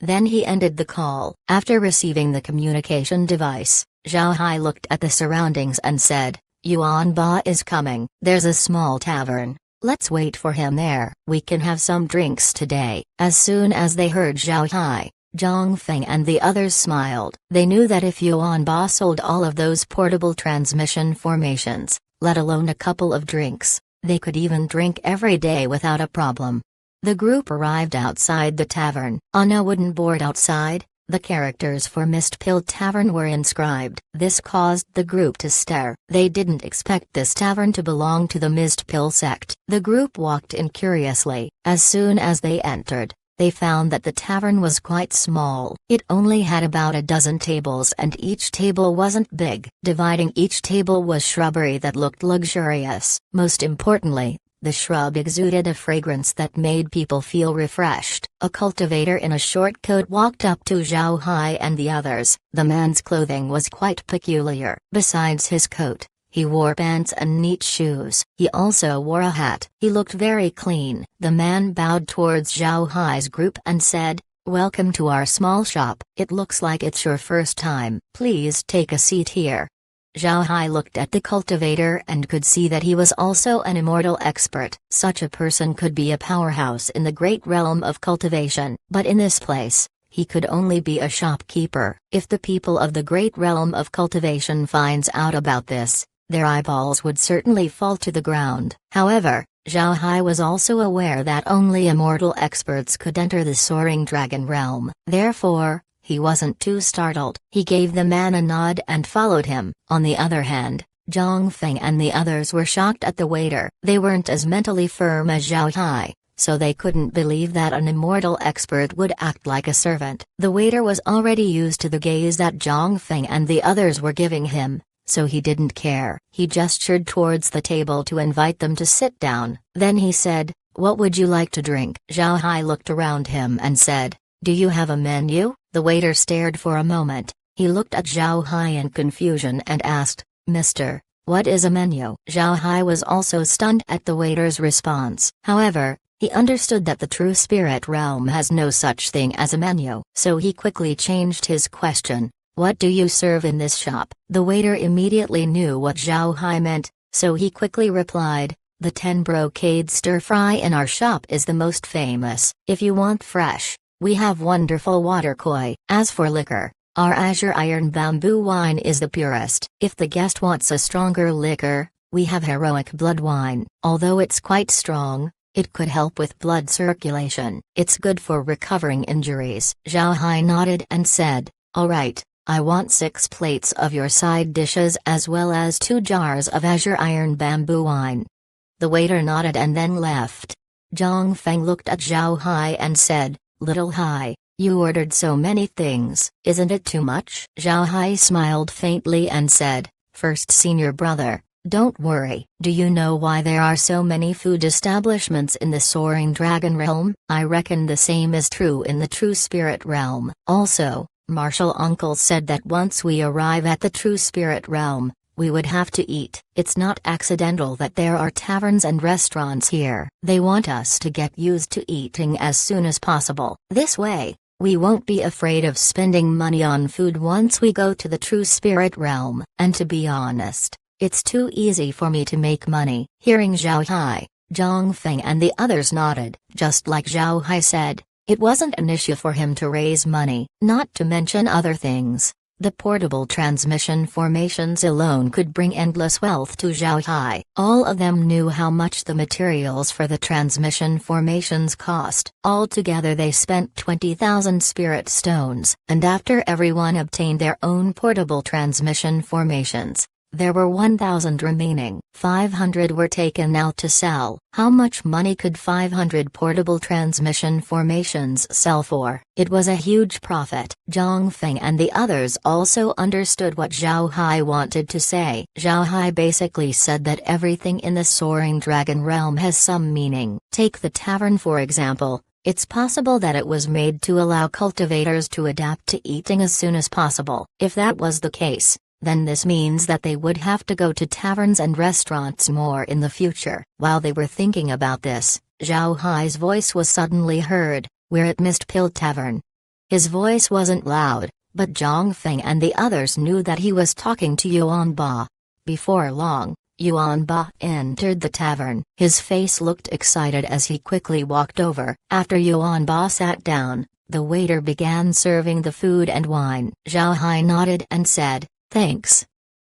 Then he ended the call. After receiving the communication device, Zhao Hai looked at the surroundings and said, "Yuan Ba is coming. There's a small tavern. Let's wait for him there. We can have some drinks today." As soon as they heard Zhao Hai, Zhang Feng and the others smiled. They knew that if Yuan Ba sold all of those portable transmission formations, let alone a couple of drinks, they could even drink every day without a problem. The group arrived outside the tavern. On a wooden board outside, the characters for Mist Pill Tavern were inscribed. This caused the group to stare. They didn't expect this tavern to belong to the Mist Pill sect. The group walked in curiously. As soon as they entered, they found that the tavern was quite small. It only had about a dozen tables and each table wasn't big. Dividing each table was shrubbery that looked luxurious. Most importantly, the shrub exuded a fragrance that made people feel refreshed. A cultivator in a short coat walked up to Zhao Hai and the others. The man's clothing was quite peculiar. Besides his coat, he wore pants and neat shoes. He also wore a hat. He looked very clean. The man bowed towards Zhao Hai's group and said, "Welcome to our small shop. It looks like it's your first time. Please take a seat here." Zhao Hai looked at the cultivator and could see that he was also an immortal expert. Such a person could be a powerhouse in the great realm of cultivation. But in this place, he could only be a shopkeeper. If the people of the great realm of cultivation finds out about this, their eyeballs would certainly fall to the ground. However, Zhao Hai was also aware that only immortal experts could enter the soaring dragon realm. Therefore, he wasn't too startled. He gave the man a nod and followed him. On the other hand, Zhang Feng and the others were shocked at the waiter. They weren't as mentally firm as Zhao Hai, so they couldn't believe that an immortal expert would act like a servant. The waiter was already used to the gaze that Zhang Feng and the others were giving him, so he didn't care. He gestured towards the table to invite them to sit down. Then he said, "What would you like to drink?" Zhao Hai looked around him and said, "Do you have a menu?" The waiter stared for a moment. He looked at Zhao Hai in confusion and asked, "Mister, what is a menu?" Zhao Hai was also stunned at the waiter's response. However, he understood that the true spirit realm has no such thing as a menu. So he quickly changed his question, "What do you serve in this shop?" The waiter immediately knew what Zhao Hai meant, so he quickly replied, "The 10 brocade stir-fry in our shop is the most famous. If you want fresh, we have wonderful water koi. As for liquor, our azure iron bamboo wine is the purest. If the guest wants a stronger liquor, we have heroic blood wine. Although it's quite strong, it could help with blood circulation. It's good for recovering injuries." Zhao Hai nodded and said, "All right, I want 6 plates of your side dishes as well as 2 jars of azure iron bamboo wine." The waiter nodded and then left. Zhang Feng looked at Zhao Hai and said, "Little Hai, you ordered so many things. Isn't it too much?" Zhao Hai smiled faintly and said, "First senior brother, don't worry. Do you know why there are so many food establishments in the soaring dragon realm? I reckon the same is true in the true spirit realm. Also, Marshall Uncle said that once we arrive at the true spirit realm, we would have to eat. It's not accidental that there are taverns and restaurants here. They want us to get used to eating as soon as possible. This way, we won't be afraid of spending money on food once we go to the true spirit realm. And to be honest, it's too easy for me to make money." Hearing Zhao Hai, Zhang Feng and the others nodded. Just like Zhao Hai said, it wasn't an issue for him to raise money. Not to mention other things, the portable transmission formations alone could bring endless wealth to Zhao Hai. All of them knew how much the materials for the transmission formations cost. Altogether they spent 20,000 spirit stones. And after everyone obtained their own portable transmission formations, there were 1,000 remaining. 500 were taken out to sell. How much money could 500 portable transmission formations sell for? It was a huge profit. Zhang Feng and the others also understood what Zhao Hai wanted to say. Zhao Hai basically said that everything in the soaring dragon realm has some meaning. Take the tavern for example. It's possible that it was made to allow cultivators to adapt to eating as soon as possible. If that was the case, then this means that they would have to go to taverns and restaurants more in the future. While they were thinking about this, Zhao Hai's voice was suddenly heard, "We're at Mist Pill Tavern." His voice wasn't loud, but Zhang Feng and the others knew that he was talking to Yuan Ba. Before long, Yuan Ba entered the tavern. His face looked excited as he quickly walked over. After Yuan Ba sat down, the waiter began serving the food and wine. Zhao Hai nodded and said, "Thanks."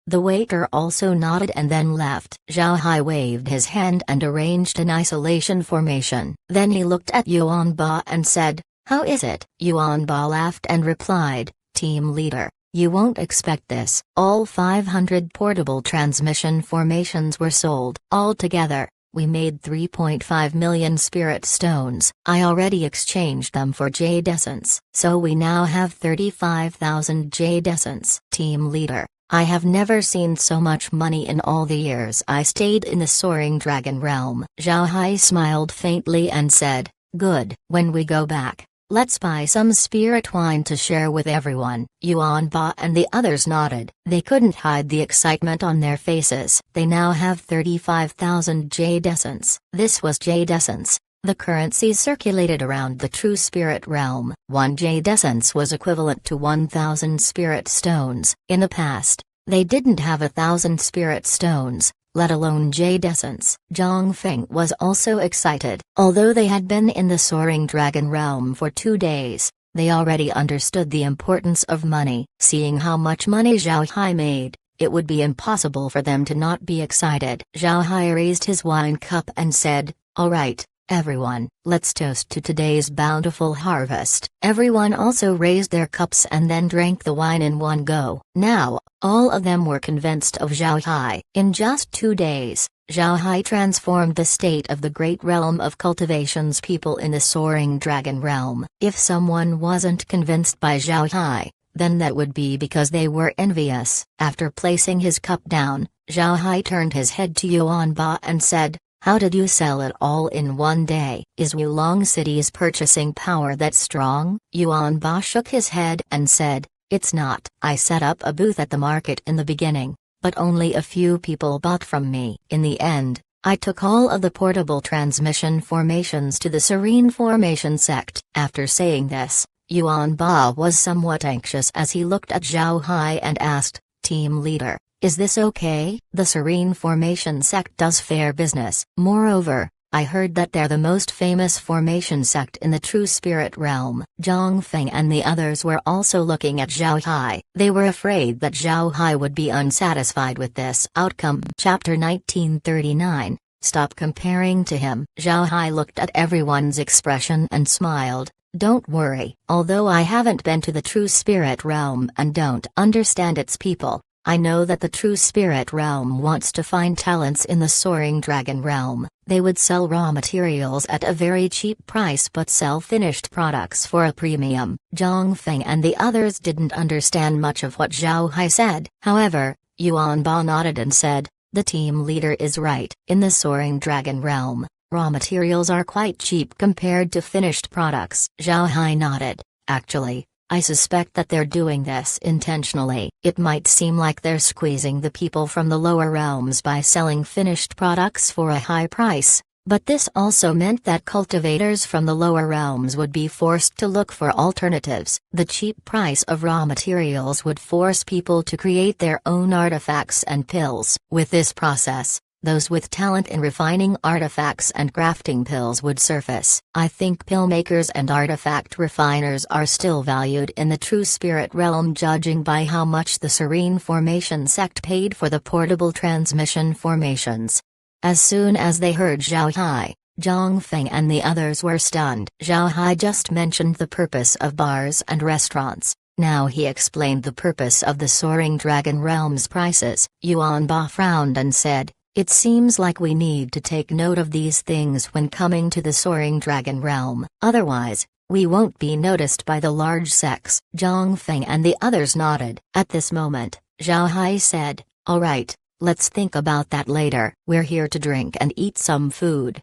The waiter also nodded and then left. Zhao Hai waved his hand and arranged an isolation formation. Then he looked at Yuan Ba and said, "How is it?" Yuan Ba laughed and replied, "Team leader, you won't expect this." All 500 portable transmission formations were sold. Altogether, we made 3.5 million spirit stones. I already exchanged them for jade essence. So we now have 35,000 jade essence. Team leader, I have never seen so much money in all the years I stayed in the soaring dragon realm. Zhao Hai smiled faintly and said, "Good. When we go back, let's buy some spirit wine to share with everyone." Yuan Ba and the others nodded. They couldn't hide the excitement on their faces. They now have 35,000 jade essence. This was jade essence, the currency circulated around the true spirit realm. 1 jade essence was equivalent to 1,000 spirit stones. In the past, They didn't have 1,000 spirit stones, let alone jade essence. Zhang Feng was also excited. Although they had been in the soaring dragon realm for 2 days, they already understood the importance of money. Seeing how much money Zhao Hai made, it would be impossible for them to not be excited. Zhao Hai raised his wine cup and said, "All right, everyone, let's toast to today's bountiful harvest." Everyone also raised their cups and then drank the wine in one go. Now, all of them were convinced of Zhao Hai. In just 2 days, Zhao Hai transformed the state of the great realm of cultivation's people in the soaring dragon realm. If someone wasn't convinced by Zhao Hai, then that would be because they were envious. After placing his cup down, Zhao Hai turned his head to Yuan Ba and said, "How did you sell it all in one day? Is Wulong City's purchasing power that strong?" Yuan Ba shook his head and said, "It's not. I set up a booth at the market in the beginning, but only a few people bought from me. In the end, I took all of the portable transmission formations to the Serene Formation sect." After saying this, Yuan Ba was somewhat anxious as he looked at Zhao Hai and asked, "Team leader, is this okay? The Serene Formation sect does fair business. Moreover, I heard that they're the most famous formation sect in the true spirit realm." Zhang Feng and the others were also looking at Zhao Hai. They were afraid that Zhao Hai would be unsatisfied with this outcome. Chapter 1939. Stop comparing to him. Zhao Hai looked at everyone's expression and smiled. "Don't worry. Although I haven't been to the true spirit realm and don't understand its people, I know that the true spirit realm wants to find talents in the soaring dragon realm. They would sell raw materials at a very cheap price but sell finished products for a premium." Zhang Feng and the others didn't understand much of what Zhao Hai said. However, Yuan Ba nodded and said, "The team leader is right. In the soaring dragon realm, raw materials are quite cheap compared to finished products." Zhao Hai nodded. "Actually, I suspect that they're doing this intentionally. It might seem like they're squeezing the people from the lower realms by selling finished products for a high price, but this also meant that cultivators from the lower realms would be forced to look for alternatives. The cheap price of raw materials would force people to create their own artifacts and pills. With this process, those with talent in refining artifacts and crafting pills would surface. I think pill makers and artifact refiners are still valued in the true spirit realm, judging by how much the Serene Formation sect paid for the portable transmission formations." As soon as they heard Zhao Hai, Zhang Feng and the others were stunned. Zhao Hai just mentioned the purpose of bars and restaurants. Now he explained the purpose of the soaring dragon realm's prices. Yuan Ba frowned and said, "It seems like we need to take note of these things when coming to the soaring dragon realm. Otherwise, we won't be noticed by the large sects." Zhang Feng and the others nodded. At this moment, Zhao Hai said, "All right, let's think about that later. We're here to drink and eat some food."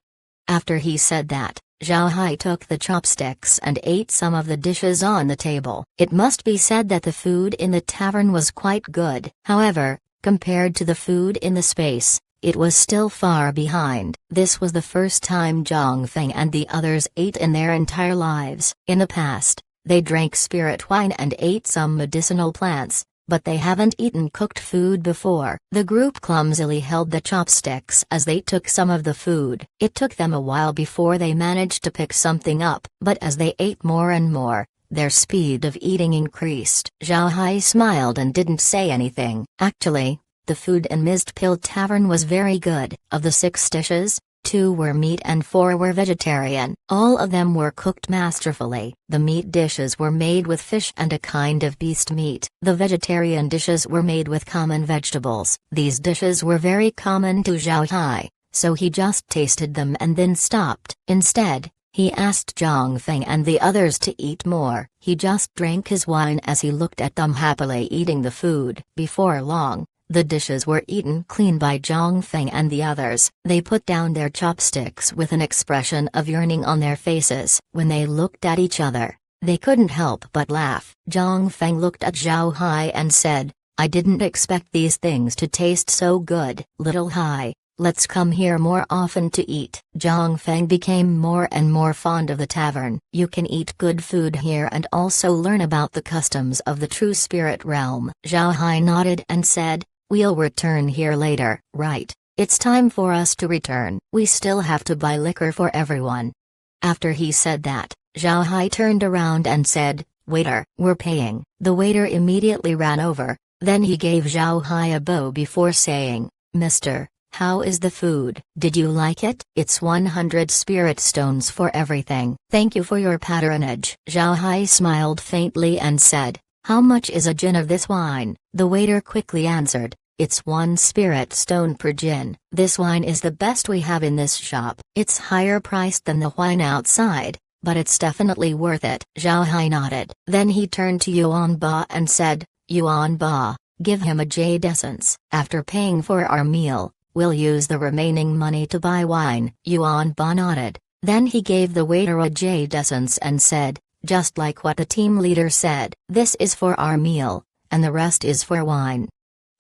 After he said that, Zhao Hai took the chopsticks and ate some of the dishes on the table. It must be said that the food in the tavern was quite good. However, compared to the food in the space, it was still far behind. This was the first time Zhang Feng and the others ate in their entire lives. In the past, they drank spirit wine and ate some medicinal plants, but they haven't eaten cooked food before. The group clumsily held the chopsticks as they took some of the food. It took them a while before they managed to pick something up, but as they ate more and more, their speed of eating increased. Zhao Hai smiled and didn't say anything. Actually, the food in Mist Pill Tavern was very good. Of the 6 dishes, 2 were meat and 4 were vegetarian. All of them were cooked masterfully. The meat dishes were made with fish and a kind of beast meat. The vegetarian dishes were made with common vegetables. These dishes were very common to Zhao Hai, so he just tasted them and then stopped. Instead, he asked Zhang Feng and the others to eat more. He just drank his wine as he looked at them happily eating the food. Before long, the dishes were eaten clean by Zhang Feng and the others. They put down their chopsticks with an expression of yearning on their faces. When they looked at each other, they couldn't help but laugh. Zhang Feng looked at Zhao Hai and said, "I didn't expect these things to taste so good." Little Hai, let's come here more often to eat. Zhang Feng became more and more fond of the tavern. You can eat good food here and also learn about the customs of the true spirit realm. Zhao Hai nodded and said, we'll return here later. Right, it's time for us to return. We still have to buy liquor for everyone. After he said that, Zhao Hai turned around and said, waiter, we're paying. The waiter immediately ran over, then he gave Zhao Hai a bow before saying, Mister, how is the food? Did you like it? It's 100 spirit stones for everything. Thank you for your patronage. Zhao Hai smiled faintly and said, how much is a gin of this wine? The waiter quickly answered, it's 1 spirit stone per gin. This wine is the best we have in this shop. It's higher priced than the wine outside, but it's definitely worth it. Zhao Hai nodded. Then he turned to Yuan Ba and said, Yuan Ba, give him a jade essence. After paying for our meal, we'll use the remaining money to buy wine. Yuan Ba nodded. Then he gave the waiter a jade essence and said, just like what the team leader said, this is for our meal, and the rest is for wine.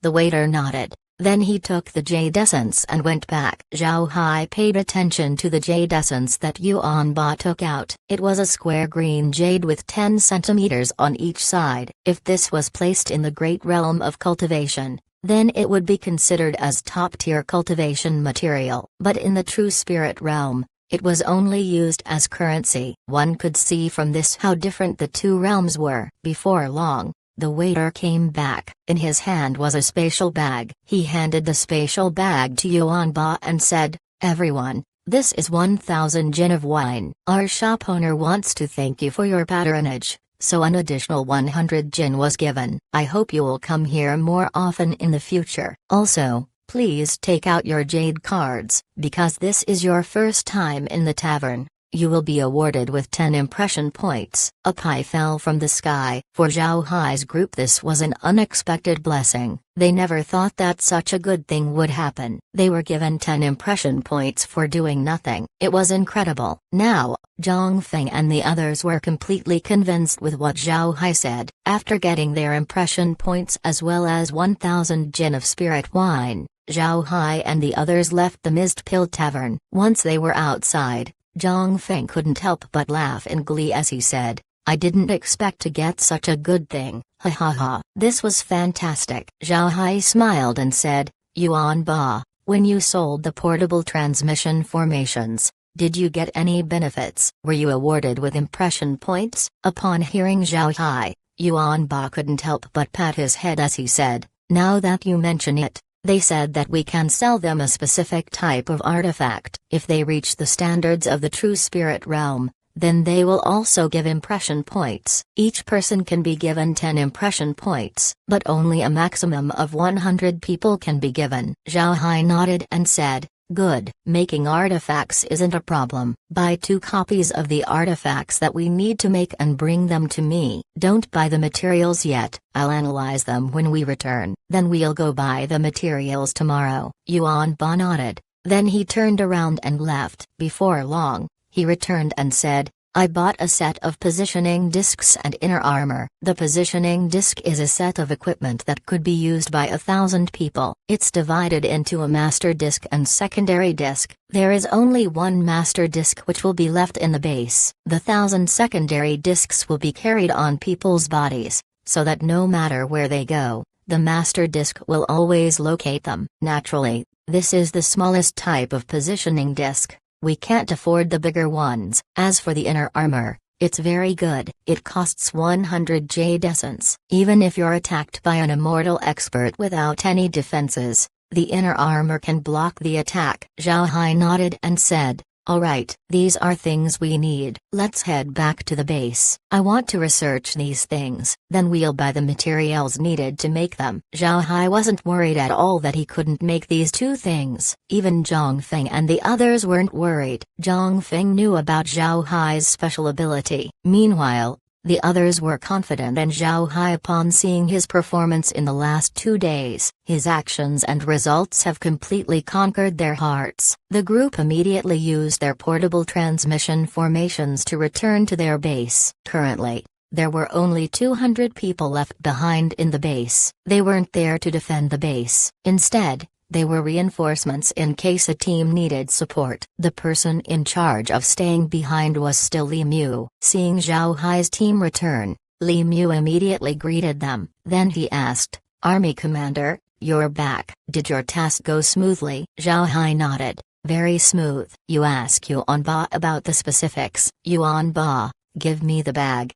The waiter nodded. Then he took the jade essence and went back. Zhao Hai paid attention to the jade essence that Yuan Ba took out. It was a square green jade with 10 centimeters on each side. If this was placed in the great realm of cultivation, then it would be considered as top-tier cultivation material. But in the true spirit realm, it was only used as currency. One could see from this how different the two realms were. Before long, the waiter came back. In his hand was a spatial bag. He handed the spatial bag to Yuan Ba and said, everyone, this is 1,000 gin of wine. Our shop owner wants to thank you for your patronage, so an additional 100 gin was given. I hope you will come here more often in the future. Also, please take out your jade cards, because this is your first time in the tavern. You will be awarded with 10 impression points. A pie fell from the sky. For Zhao Hai's group this was an unexpected blessing. They never thought that such a good thing would happen. They were given 10 impression points for doing nothing. It was incredible. Now, Zhang Feng and the others were completely convinced with what Zhao Hai said. After getting their impression points as well as 1,000 gin of spirit wine, Zhao Hai and the others left the Mist Pill Tavern. Once they were outside, Zhang Feng couldn't help but laugh in glee as he said, I didn't expect to get such a good thing, ha ha ha. This was fantastic. Zhao Hai smiled and said, Yuan Ba, when you sold the portable transmission formations, did you get any benefits? Were you awarded with impression points? Upon hearing Zhao Hai, Yuan Ba couldn't help but pat his head as he said, now that you mention it, they said that we can sell them a specific type of artifact. If they reach the standards of the true spirit realm, then they will also give impression points. Each person can be given 10 impression points, but only a maximum of 100 people can be given. Zhao Hai nodded and said, good. Making artifacts isn't a problem. Buy 2 copies of the artifacts that we need to make and bring them to me. Don't buy the materials yet, I'll analyze them when we return. Then we'll go buy the materials tomorrow. Yuan Ba nodded. Then he turned around and left. Before long, he returned and said, I bought a set of positioning discs and inner armor. The positioning disc is a set of equipment that could be used by 1,000 people. It's divided into a master disc and secondary disc. There is only one master disc which will be left in the base. The 1,000 secondary discs will be carried on people's bodies, so that no matter where they go, the master disc will always locate them. Naturally, this is the smallest type of positioning disc. We can't afford the bigger ones. As for the inner armor, it's very good. It costs 100 jade essence. Even if you're attacked by an immortal expert without any defenses, the inner armor can block the attack. Zhao Hai nodded and said, alright, these are things we need. Let's head back to the base. I want to research these things, then we'll buy the materials needed to make them. Zhao Hai wasn't worried at all that he couldn't make these 2 things. Even Zhang Feng and the others weren't worried. Zhang Feng knew about Zhao Hai's special ability. Meanwhile, the others were confident in Zhao Hai upon seeing his performance in the last 2 days. His actions and results have completely conquered their hearts. The group immediately used their portable transmission formations to return to their base. Currently, there were only 200 people left behind in the base. They weren't there to defend the base. Instead, They were reinforcements in case a team needed support. The person in charge of staying behind was still Li Mu. Seeing Zhao Hai's team return, Li Mu immediately greeted them. Then he asked, "Army Commander, you're back. Did your task go smoothly?" Zhao Hai nodded. "Very smooth." "You ask Yuan Ba about the specifics." "Yuan Ba, give me the bag."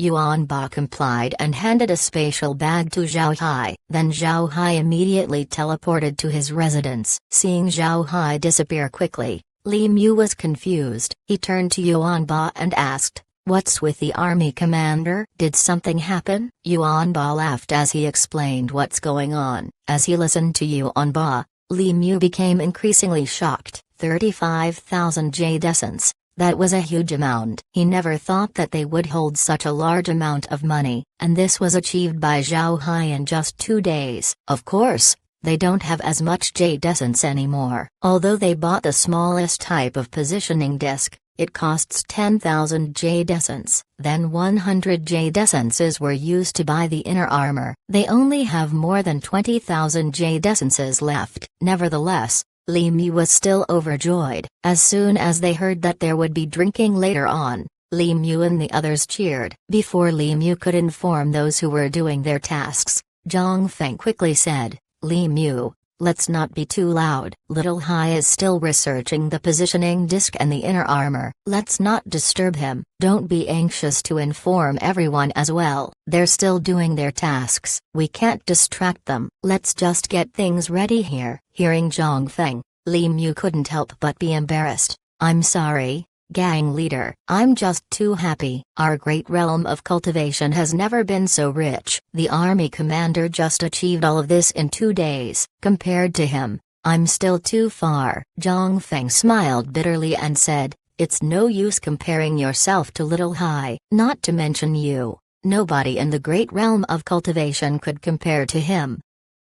Yuan Ba complied and handed a spatial bag to Zhao Hai. Then Zhao Hai immediately teleported to his residence. Seeing Zhao Hai disappear quickly, Li Mu was confused. He turned to Yuan Ba and asked, "What's with the army commander? Did something happen?" Yuan Ba laughed as he explained what's going on. As he listened to Yuan Ba, Li Mu became increasingly shocked. 35,000 jade essence. That was a huge amount. He never thought that they would hold such a large amount of money, and this was achieved by Zhao Hai in just 2 days. Of course, they don't have as much jade essence anymore. Although they bought the smallest type of positioning disc, it costs 10,000 jade essence. Then 100 jade essences were used to buy the inner armor. They only have more than 20,000 jade essences left. Nevertheless, Li Mu was still overjoyed. As soon as they heard that there would be drinking later on, Li Mu and the others cheered. Before Li Mu could inform those who were doing their tasks, Zhang Feng quickly said, "Li Mu, let's not be too loud. Little Hai is still researching the positioning disc and the inner armor. Let's not disturb him." "Don't be anxious to inform everyone as well. They're still doing their tasks. We can't distract them. Let's just get things ready here." Hearing Zhang Feng, Li Mu couldn't help but be embarrassed. "I'm sorry, gang leader. I'm just too happy. Our great realm of cultivation has never been so rich. The army commander just achieved all of this in 2 days. Compared to him, I'm still too far." Zhang Feng smiled bitterly and said, "It's no use comparing yourself to Little Hai. Not to mention you, nobody in the great realm of cultivation could compare to him."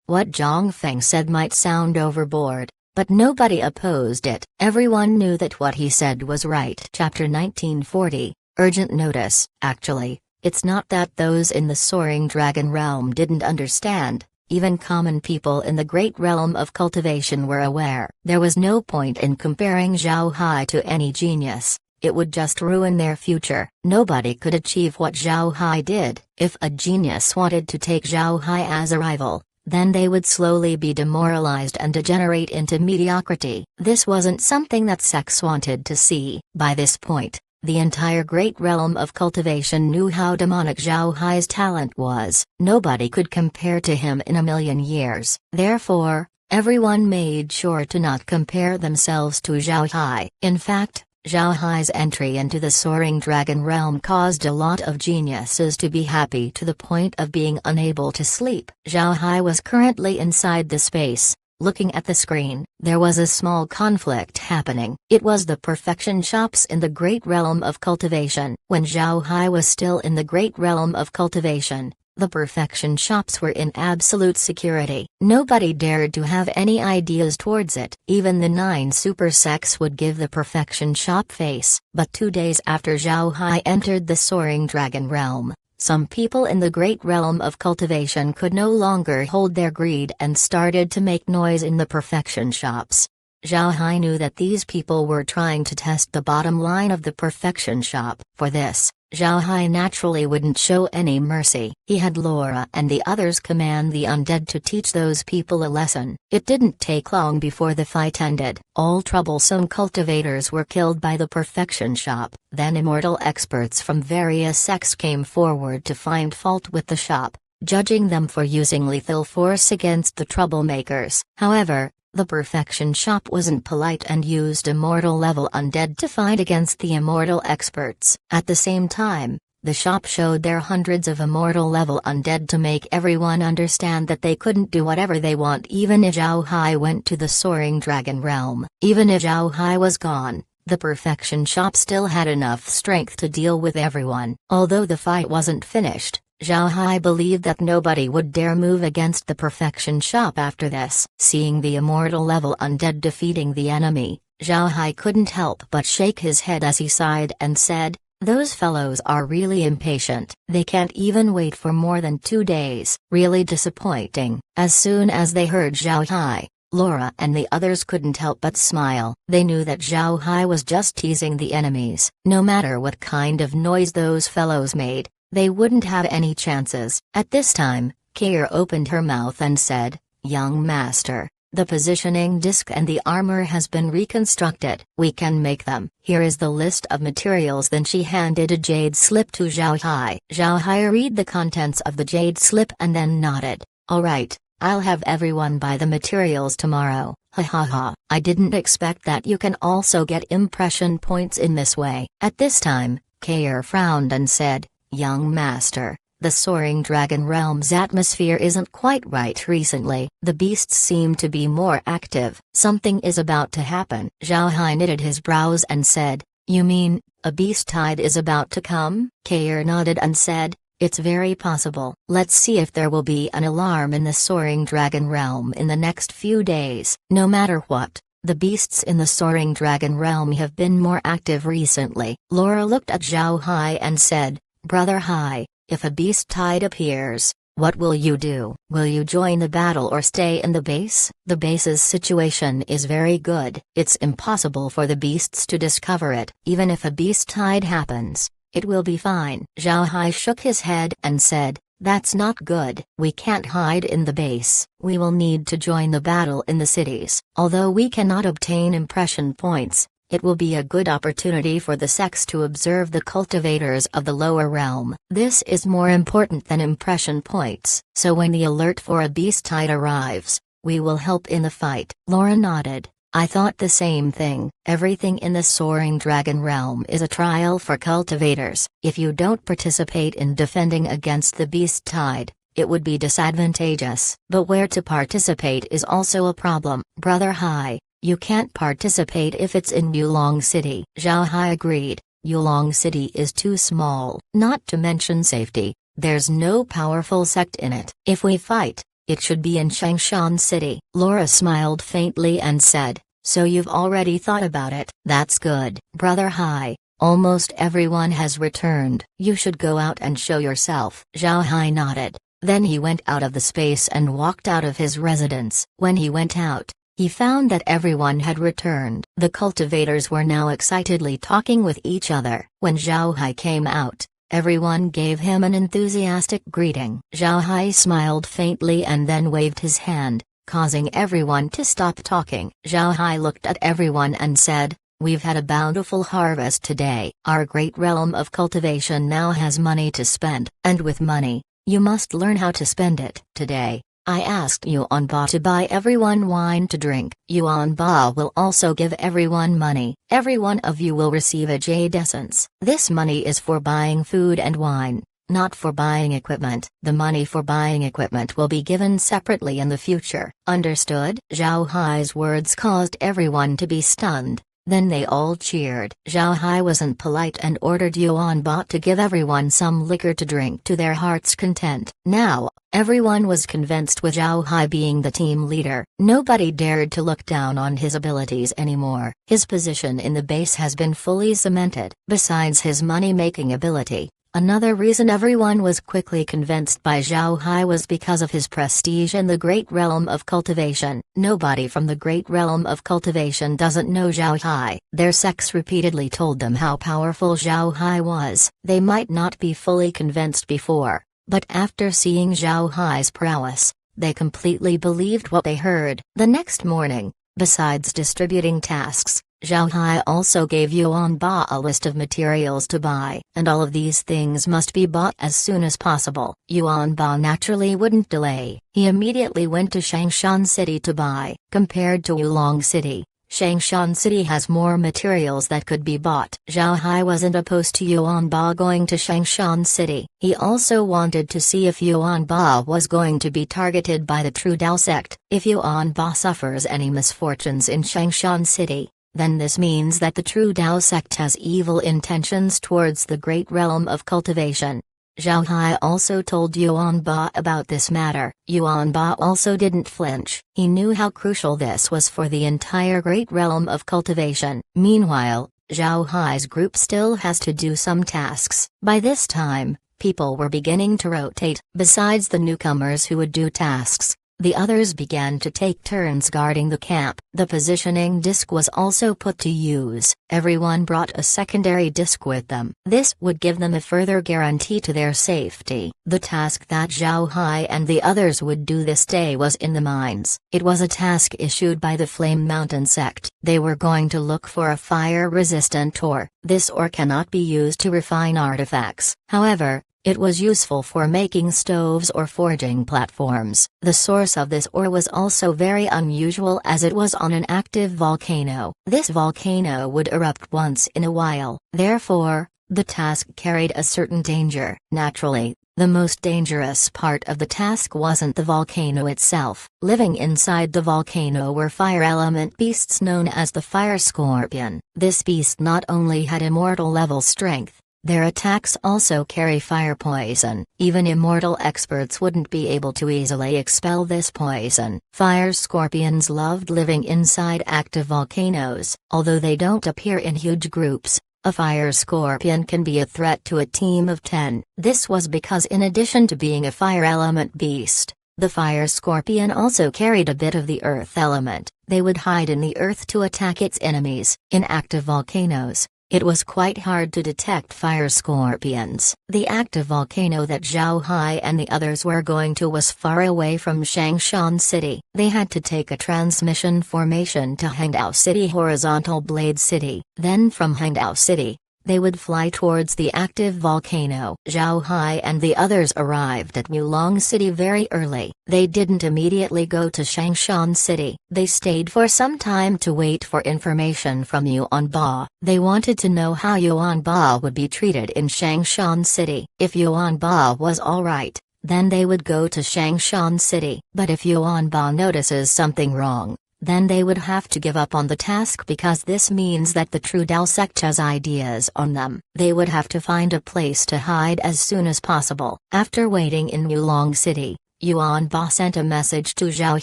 What Zhang Feng said might sound overboard, but nobody opposed it. Everyone knew that what he said was right. Chapter 1940, Urgent Notice. Actually, it's not that those in the Soaring Dragon realm didn't understand. Even common people in the great realm of cultivation were aware. There was no point in comparing Zhao Hai to any genius. It would just ruin their future. Nobody could achieve what Zhao Hai did. If a genius wanted to take Zhao Hai as a rival, then they would slowly be demoralized and degenerate into mediocrity. This wasn't something that Sex wanted to see. By this point, the entire great realm of cultivation knew how demonic Zhao Hai's talent was. Nobody could compare to him in a million years. Therefore, everyone made sure to not compare themselves to Zhao Hai. In fact, Zhao Hai's entry into the Soaring Dragon realm caused a lot of geniuses to be happy to the point of being unable to sleep. Zhao Hai was currently inside the space, looking at the screen. There was a small conflict happening. It was the perfection shops in the great realm of cultivation. When Zhao Hai was still in the great realm of cultivation, the perfection shops were in absolute security. Nobody dared to have any ideas towards it. Even the 9 super sects would give the perfection shop face. But 2 days after Zhao Hai entered the Soaring Dragon realm, some people in the great realm of cultivation could no longer hold their greed and started to make noise in the perfection shops. Zhao Hai knew that these people were trying to test the bottom line of the perfection shop. For this, Zhao Hai naturally wouldn't show any mercy. He had Laura and the others command the undead to teach those people a lesson. It didn't take long before the fight ended. All troublesome cultivators were killed by the perfection shop. Then immortal experts from various sects came forward to find fault with the shop, judging them for using lethal force against the troublemakers. However, the perfection shop wasn't polite and used immortal level undead to fight against the immortal experts. At the same time, the shop showed their hundreds of immortal level undead to make everyone understand that they couldn't do whatever they want even if Zhao Hai went to the Soaring Dragon realm. Even if Zhao Hai was gone, the perfection shop still had enough strength to deal with everyone. Although the fight wasn't finished, Zhao Hai believed that nobody would dare move against the perfection shop after this. Seeing the immortal level undead defeating the enemy, Zhao Hai couldn't help but shake his head as he sighed and said, "Those fellows are really impatient. They can't even wait for more than 2 days. Really disappointing." As soon as they heard Zhao Hai, Laura and the others couldn't help but smile. They knew that Zhao Hai was just teasing the enemies. No matter what kind of noise those fellows made, they wouldn't have any chances. At this time, Kair opened her mouth and said, "Young master, the positioning disc and the armor has been reconstructed. We can make them. Here is the list of materials." Then she handed a jade slip to Zhao Hai. Zhao Hai read the contents of the jade slip and then nodded. "All right, I'll have everyone buy the materials tomorrow." Ha ha ha. "I didn't expect that you can also get impression points in this way." At this time, Kair frowned and said, "Young master, the soaring dragon realm's atmosphere isn't quite right recently. The beasts seem to be more active. Something is about to happen." Zhao Hai knitted his brows and said, "You mean, a beast tide is about to come?" Kair nodded and said, "It's very possible. Let's see if there will be an alarm in the soaring dragon realm in the next few days." No matter what, the beasts in the soaring dragon realm have been more active recently. Laura looked at Zhao Hai and said, "Brother Hai, if a beast tide appears, what will you do? Will you join the battle or stay in the base?" "The base's situation is very good. It's impossible for the beasts to discover it. Even if a beast tide happens, it will be fine." Zhao Hai shook his head and said, "That's not good. We can't hide in the base. We will need to join the battle in the cities. Although we cannot obtain impression points, it will be a good opportunity for the sects to observe the cultivators of the lower realm. This is more important than impression points. So when the alert for a beast tide arrives, we will help in the fight." Laura nodded. "I thought the same thing. Everything in the soaring dragon realm is a trial for cultivators. If you don't participate in defending against the beast tide, it would be disadvantageous. But where to participate is also a problem." "Brother Hai, you can't participate if it's in Yulong City." Zhao Hai agreed. "Yulong City is too small. Not to mention safety, there's no powerful sect in it. If we fight, it should be in Changshan City." Laura smiled faintly and said, "So you've already thought about it." "That's good." "Brother Hai, almost everyone has returned. You should go out and show yourself." Zhao Hai nodded. Then he went out of the space and walked out of his residence. When he went out, he found that everyone had returned. The cultivators were now excitedly talking with each other. When Zhao Hai came out, everyone gave him an enthusiastic greeting. Zhao Hai smiled faintly and then waved his hand, causing everyone to stop talking. Zhao Hai looked at everyone and said, "We've had a bountiful harvest today. Our great realm of cultivation now has money to spend, and with money, you must learn how to spend it. Today, I asked Yuan Ba to buy everyone wine to drink. Yuan Ba will also give everyone money. Every one of you will receive a jade essence. This money is for buying food and wine, not for buying equipment. The money for buying equipment will be given separately in the future. Understood?" Zhao Hai's words caused everyone to be stunned. Then they all cheered. Zhao Hai wasn't polite and ordered Yuan Ba to give everyone some liquor to drink to their heart's content. Now, everyone was convinced with Zhao Hai being the team leader. Nobody dared to look down on his abilities anymore. His position in the base has been fully cemented. Besides his money-making ability, another reason everyone was quickly convinced by Zhao Hai was because of his prestige in the great realm of cultivation. Nobody from the great realm of cultivation doesn't know Zhao Hai. Their sects repeatedly told them how powerful Zhao Hai was. They might not be fully convinced before, but after seeing Zhao Hai's prowess, they completely believed what they heard. The next morning, besides distributing tasks, Zhao Hai also gave Yuan Ba a list of materials to buy, and all of these things must be bought as soon as possible. Yuan Ba naturally wouldn't delay. He immediately went to Changshan City to buy. Compared to Yulong City, Changshan City has more materials that could be bought. Zhao Hai wasn't opposed to Yuan Ba going to Changshan City. He also wanted to see if Yuan Ba was going to be targeted by the True Dao sect. If Yuan Ba suffers any misfortunes in Changshan City, then this means that the True Dao sect has evil intentions towards the great realm of cultivation. Zhao Hai also told Yuan Ba about this matter. Yuan Ba also didn't flinch. He knew how crucial this was for the entire great realm of cultivation. Meanwhile, Zhao Hai's group still has to do some tasks. By this time, people were beginning to rotate. Besides the newcomers who would do tasks, The others began to take turns guarding the camp. The positioning disc was also put to use. Everyone brought a secondary disc with them. This would give them a further guarantee to their safety. The task that Zhao Hai and the others would do this day was in the mines. It was a task issued by the Flame Mountain sect. They were going to look for a fire-resistant ore. This ore cannot be used to refine artifacts. However, it was useful for making stoves or forging platforms. The source of this ore was also very unusual as it was on an active volcano. This volcano would erupt once in a while. Therefore, the task carried a certain danger. Naturally, the most dangerous part of the task wasn't the volcano itself. Living inside the volcano were fire element beasts known as the fire scorpion. This beast not only had immortal level strength, their attacks also carry fire poison. Even immortal experts wouldn't be able to easily expel this poison. Fire scorpions loved living inside active volcanoes. Although they don't appear in huge groups, a fire scorpion can be a threat to a team of 10. This was because in addition to being a fire element beast, the fire scorpion also carried a bit of the earth element. They would hide in the earth to attack its enemies. In active volcanoes, it was quite hard to detect fire scorpions. The active volcano that Zhao Hai and the others were going to was far away from Changshan City. They had to take a transmission formation to Hangdao City, Horizontal Blade City. Then from Hangdao City, they would fly towards the active volcano. Zhao Hai and the others arrived at Wulong City very early. They didn't immediately go to Changshan City. They stayed for some time to wait for information from Yuan Ba. They wanted to know how Yuan Ba would be treated in Changshan City. If Yuan Ba was alright, then they would go to Changshan City. But if Yuan Ba notices something wrong, then they would have to give up on the task because this means that the true Dao sect has ideas on them. They would have to find a place to hide as soon as possible. After waiting in Wulong City, Yuan Ba sent a message to Zhao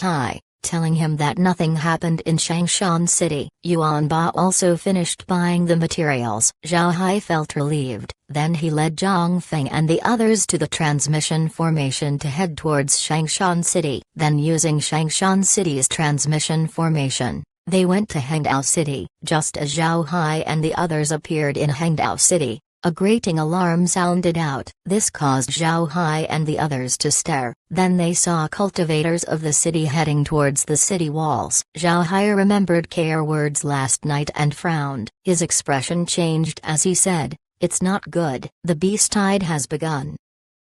Hai, telling him that nothing happened in Changshan City. Yuan Ba also finished buying the materials. Zhao Hai felt relieved. Then he led Zhang Feng and the others to the transmission formation to head towards Changshan City. Then using Changshan City's transmission formation, they went to Hangdao City. Just as Zhao Hai and the others appeared in Hangdao City, a grating alarm sounded out. This caused Zhao Hai and the others to stare. Then they saw cultivators of the city heading towards the city walls. Zhao Hai remembered K's words last night and frowned. His expression changed as he said, "It's not good. The beast tide has begun."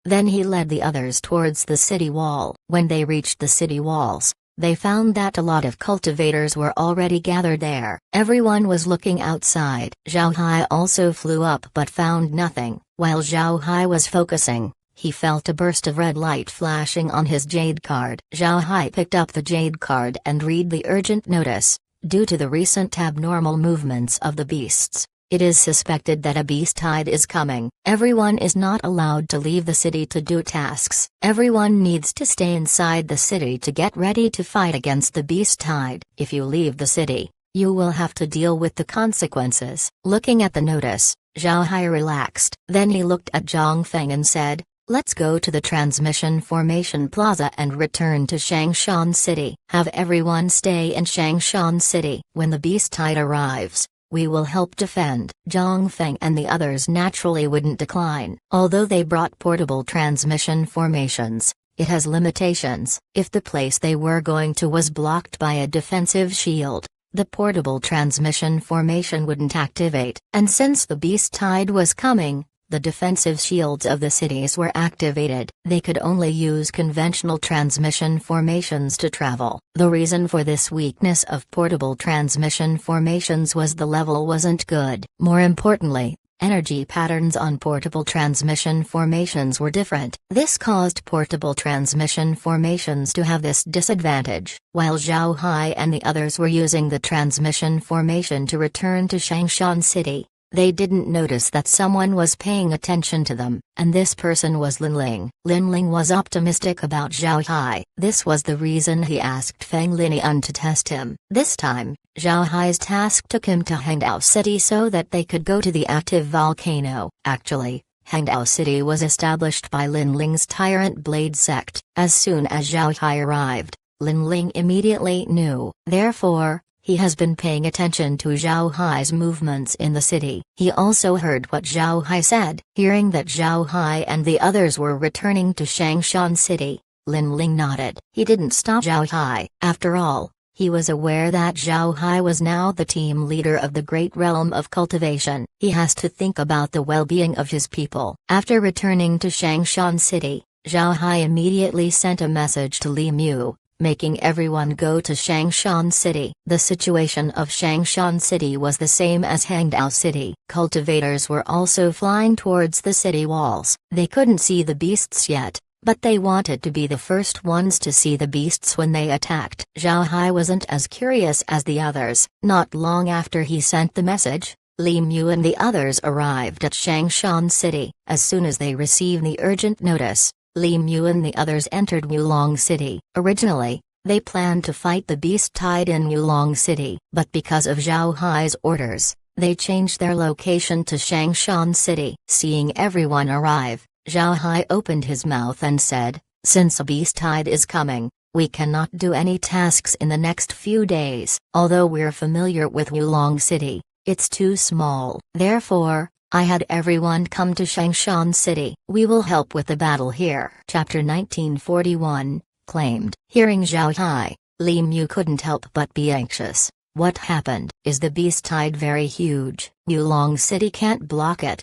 Then he led the others towards the city wall. When they reached the city walls, they found that a lot of cultivators were already gathered there. Everyone was looking outside. Zhao Hai also flew up but found nothing. While Zhao Hai was focusing, he felt a burst of red light flashing on his jade card. Zhao Hai picked up the jade card and read the urgent notice. Due to the recent abnormal movements of the beasts, it is suspected that a beast tide is coming. Everyone is not allowed to leave the city to do tasks. Everyone needs to stay inside the city to get ready to fight against the beast tide. If you leave the city, you will have to deal with the consequences. Looking at the notice, Zhao Hai relaxed. Then he looked at Zhang Feng and said, "Let's go to the transmission formation plaza and return to Changshan City. Have everyone stay in Changshan City. When the beast tide arrives, we will help defend." Zhang Feng and the others naturally wouldn't decline. Although they brought portable transmission formations, it has limitations. If the place they were going to was blocked by a defensive shield, the portable transmission formation wouldn't activate. And since the beast tide was coming, the defensive shields of the cities were activated. They could only use conventional transmission formations to travel. The reason for this weakness of portable transmission formations was the level wasn't good. More importantly, energy patterns on portable transmission formations were different. This caused portable transmission formations to have this disadvantage. While Zhao Hai and the others were using the transmission formation to return to Changshan City, they didn't notice that someone was paying attention to them, and this person was Linling. Linling was optimistic about Zhao Hai. This was the reason he asked Feng Linian to test him. This time, Zhao Hai's task took him to Hangdao City so that they could go to the active volcano. Actually, Hangdao City was established by Linling's Tyrant Blade sect. As soon as Zhao Hai arrived, Lin Ling immediately knew. Therefore, he has been paying attention to Zhao Hai's movements in the city. He also heard what Zhao Hai said. Hearing that Zhao Hai and the others were returning to Changshan City, Lin Ling nodded. He didn't stop Zhao Hai. After all, he was aware that Zhao Hai was now the team leader of the great realm of cultivation. He has to think about the well-being of his people. After returning to Changshan City, Zhao Hai immediately sent a message to Li Mu, making everyone go to Changshan City. The situation of Changshan City was the same as Hangdao City. Cultivators were also flying towards the city walls. They couldn't see the beasts yet, but they wanted to be the first ones to see the beasts when they attacked. Zhao Hai wasn't as curious as the others. Not long after he sent the message, Li Mu and the others arrived at Changshan City. As soon as they received the urgent notice, Li Mu and the others entered Wulong City. Originally, they planned to fight the beast tide in Wulong City, but because of Zhao Hai's orders, they changed their location to Changshan City. Seeing everyone arrive, Zhao Hai opened his mouth and said, "Since a beast tide is coming, we cannot do any tasks in the next few days. Although we're familiar with Wulong City, it's too small. Therefore, I had everyone come to Changshan City. We will help with the battle here." Chapter 1941, claimed. Hearing Zhao Hai, Li Mu couldn't help but be anxious. What happened? Is the beast tide very huge? Wulong City can't block it.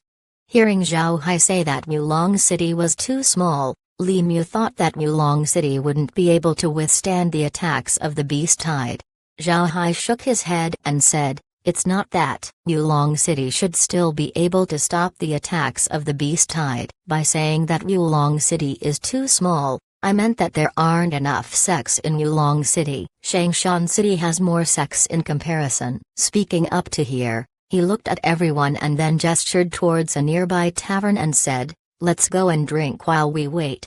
Hearing Zhao Hai say that Wulong City was too small, Li Mu thought that Wulong City wouldn't be able to withstand the attacks of the beast tide. Zhao Hai shook his head and said, "It's not that. Wulong City should still be able to stop the attacks of the beast tide." By saying that Wulong City is too small, I meant that there aren't enough sects in Wulong City. Changshan City has more sects in comparison. Speaking up to here, he looked at everyone and then gestured towards a nearby tavern and said, "Let's go and drink while we wait."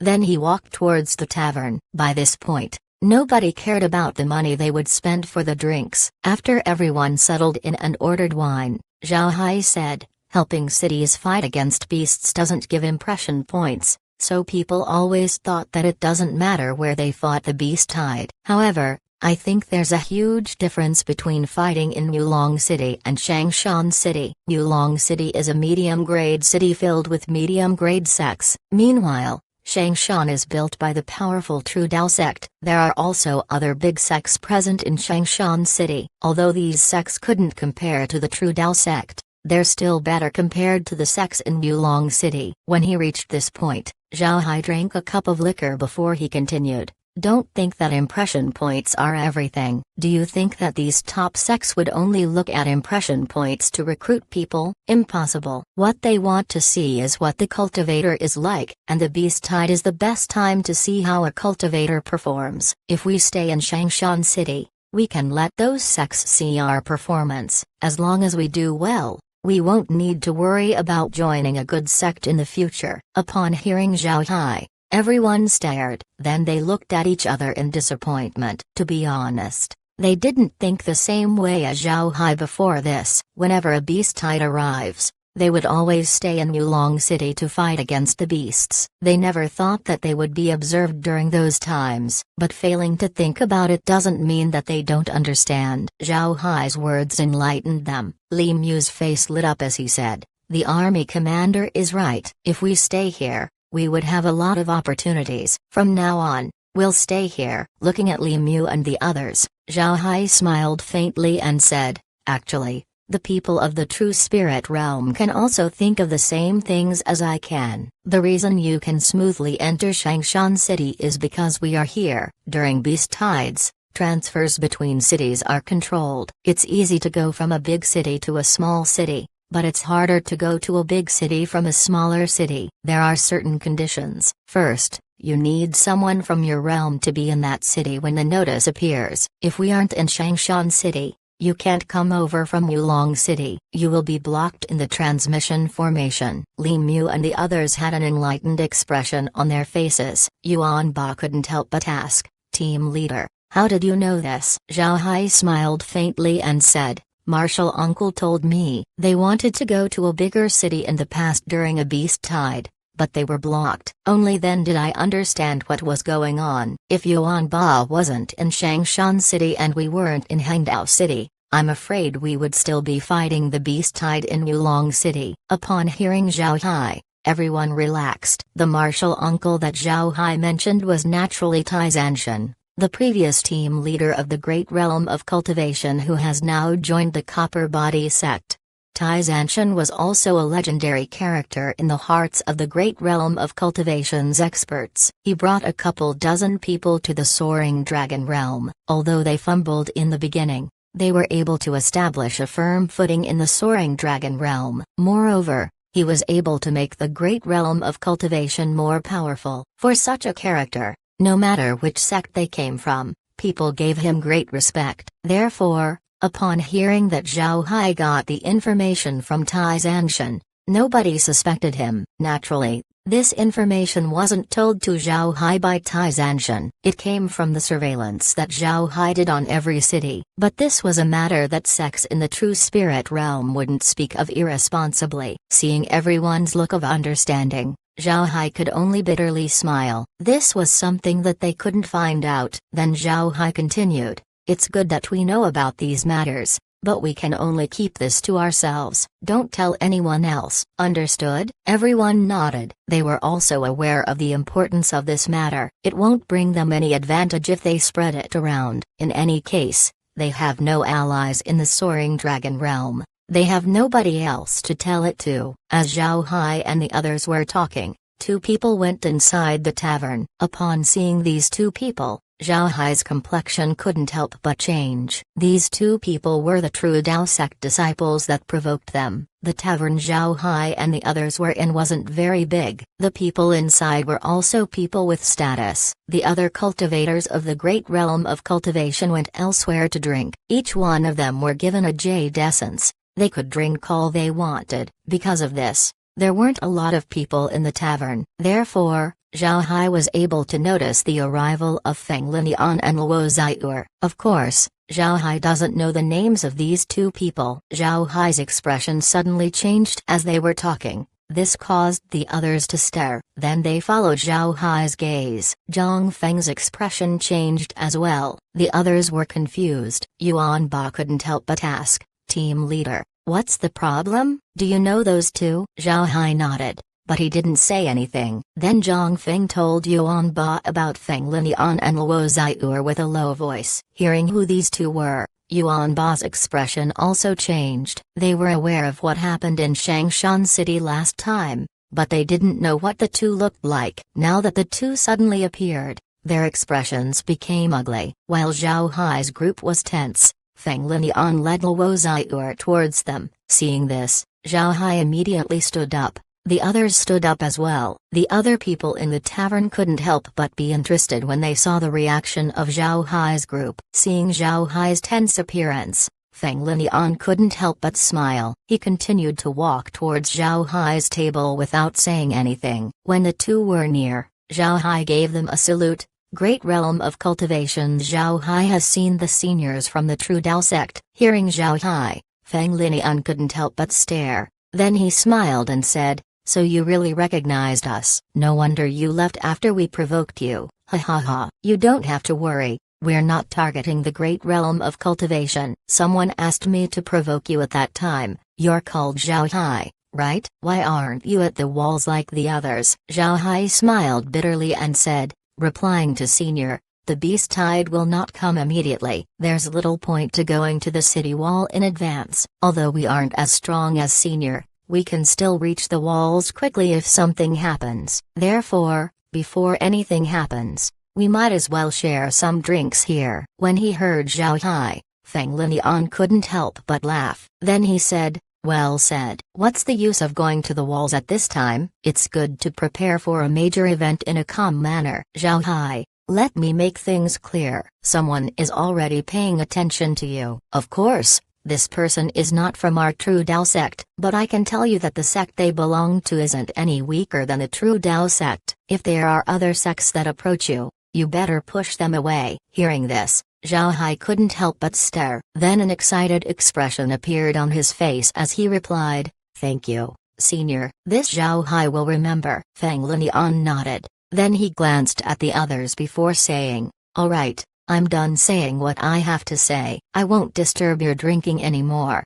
Then he walked towards the tavern. By this point, nobody cared about the money they would spend for the drinks. After everyone settled in and ordered wine, Zhao Hai said, "Helping cities fight against beasts doesn't give impression points, so people always thought that it doesn't matter where they fought the beast tide. However, I think there's a huge difference between fighting in Wulong City and Changshan City. Wulong City is a medium-grade city filled with medium-grade sects. Meanwhile, Changshan is built by the powerful True Dao sect. There are also other big sects present in Changshan City. Although these sects couldn't compare to the True Dao sect, they're still better compared to the sects in Wulong City." When he reached this point, Zhao Hai drank a cup of liquor before he continued. "Don't think that impression points are everything. Do you think that these top sects would only look at impression points to recruit people? Impossible. What they want to see is what the cultivator is like, and the beast tide is the best time to see how a cultivator performs. If we stay in Changshan City, we can let those sects see our performance. As long as we do well, we won't need to worry about joining a good sect in the future." Upon hearing Zhao Hai, everyone stared. Then they looked at each other in disappointment. To be honest, they didn't think the same way as Zhao Hai before this. Whenever a beast tide arrives, they would always stay in Wulong City to fight against the beasts. They never thought that they would be observed during those times. But failing to think about it doesn't mean that they don't understand. Zhao Hai's words enlightened them. Li Mu's face lit up as he said, "The army commander is right. If we stay here, we would have a lot of opportunities. From now on, we'll stay here." Looking at Li Mu and the others, Zhao Hai smiled faintly and said, "Actually, the people of the true spirit realm can also think of the same things as I can. The reason you can smoothly enter Changshan City is because we are here. During beast tides, transfers between cities are controlled. It's easy to go from a big city to a small city, but it's harder to go to a big city from a smaller city. There are certain conditions. First, you need someone from your realm to be in that city when the notice appears. If we aren't in Changshan City, you can't come over from Wulong City. You will be blocked in the transmission formation." Li Mu and the others had an enlightened expression on their faces. Yuan Ba couldn't help but ask, "Team leader, how did you know this?" Zhao Hai smiled faintly and said, "Marshal uncle told me." They wanted to go to a bigger city in the past during a beast tide, but they were blocked. Only then did I understand what was going on. If Yuan Ba wasn't in Changshan City and we weren't in Hangdao City, I'm afraid we would still be fighting the beast tide in Wulong City. Upon hearing Zhao Hai, everyone relaxed. The martial uncle that Zhao Hai mentioned was naturally Tai Zanshan, the previous team leader of the Great Realm of Cultivation who has now joined the Copper Body sect. Tai Zanshan was also a legendary character in the hearts of the Great Realm of Cultivation's experts. He brought a couple dozen people to the Soaring Dragon Realm. Although they fumbled in the beginning, they were able to establish a firm footing in the Soaring Dragon Realm. Moreover, he was able to make the Great Realm of Cultivation more powerful. For such a character, no matter which sect they came from, people gave him great respect. Therefore, upon hearing that Zhao Hai got the information from Tai Zanshan, nobody suspected him. Naturally, this information wasn't told to Zhao Hai by Tai Zanshan. It came from the surveillance that Zhao Hai did on every city. But this was a matter that sects in the true spirit realm wouldn't speak of irresponsibly. Seeing everyone's look of understanding, Zhao Hai could only bitterly smile. This was something that they couldn't find out. Then Zhao Hai continued, "It's good that we know about these matters, but we can only keep this to ourselves. Don't tell anyone else. Understood?" Everyone nodded. They were also aware of the importance of this matter. It won't bring them any advantage if they spread it around. In any case, they have no allies in the Soaring Dragon Realm. They have nobody else to tell it to. As Zhao Hai and the others were talking, two people went inside the tavern. Upon seeing these two people, Zhao Hai's complexion couldn't help but change. These two people were the true Dao sect disciples that provoked them. The tavern Zhao Hai and the others were in wasn't very big. The people inside were also people with status. The other cultivators of the Great Realm of Cultivation went elsewhere to drink. Each one of them were given a jade essence. They could drink all they wanted. Because of this, there weren't a lot of people in the tavern. Therefore, Zhao Hai was able to notice the arrival of Feng Linian and Luo Ziur. Of course, Zhao Hai doesn't know the names of these two people. Zhao Hai's expression suddenly changed as they were talking. This caused the others to stare. Then they followed Zhao Hai's gaze. Zhang Feng's expression changed as well. The others were confused. Yuan Ba couldn't help but ask, "Team leader, what's the problem? Do you know those two?" Zhao Hai nodded, but he didn't say anything. Then Zhang Feng told Yuan Ba about Feng Linian and Luo Ziur with a low voice. Hearing who these two were, Yuan Ba's expression also changed. They were aware of what happened in Changshan City last time, but they didn't know what the two looked like. Now that the two suddenly appeared, their expressions became ugly. While Zhao Hai's group was tense, Feng Linian led Luo Ziur towards them. Seeing this, Zhao Hai immediately stood up. The others stood up as well. The other people in the tavern couldn't help but be interested when they saw the reaction of Zhao Hai's group. Seeing Zhao Hai's tense appearance, Feng Linian couldn't help but smile. He continued to walk towards Zhao Hai's table without saying anything. When the two were near, Zhao Hai gave them a salute. Great Realm of Cultivation. Zhao Hai has seen the seniors from the True Dao sect. Hearing Zhao Hai, Feng Linian couldn't help but stare. Then he smiled and said, "So you really recognized us? No wonder you left after we provoked you. Ha ha ha. You don't have to worry, we're not targeting the Great Realm of Cultivation. Someone asked me to provoke you at that time. You're called Zhao Hai, right? Why aren't you at the walls like the others?" Zhao Hai smiled bitterly and said, replying to Senior, "The beast tide will not come immediately. There's little point to going to the city wall in advance. Although we aren't as strong as Senior, we can still reach the walls quickly if something happens. Therefore, before anything happens, we might as well share some drinks here." When he heard Zhao Hai, Feng Linian couldn't help but laugh. Then he said, "Well said. What's the use of going to the walls at this time? It's good to prepare for a major event in a calm manner." Zhao Hai, let me make things clear. Someone is already paying attention to you. Of course, this person is not from our True Dao sect, but I can tell you that the sect they belong to isn't any weaker than the True Dao sect. If there are other sects that approach you, you better push them away. Hearing this, Zhao Hai couldn't help but stare. Then an excited expression appeared on his face as he replied, "Thank you, Senior, this Zhao Hai will remember. Feng Linian nodded. Then he glanced at the others before saying, "All right, I'm done saying what I have to say. I won't disturb your drinking anymore."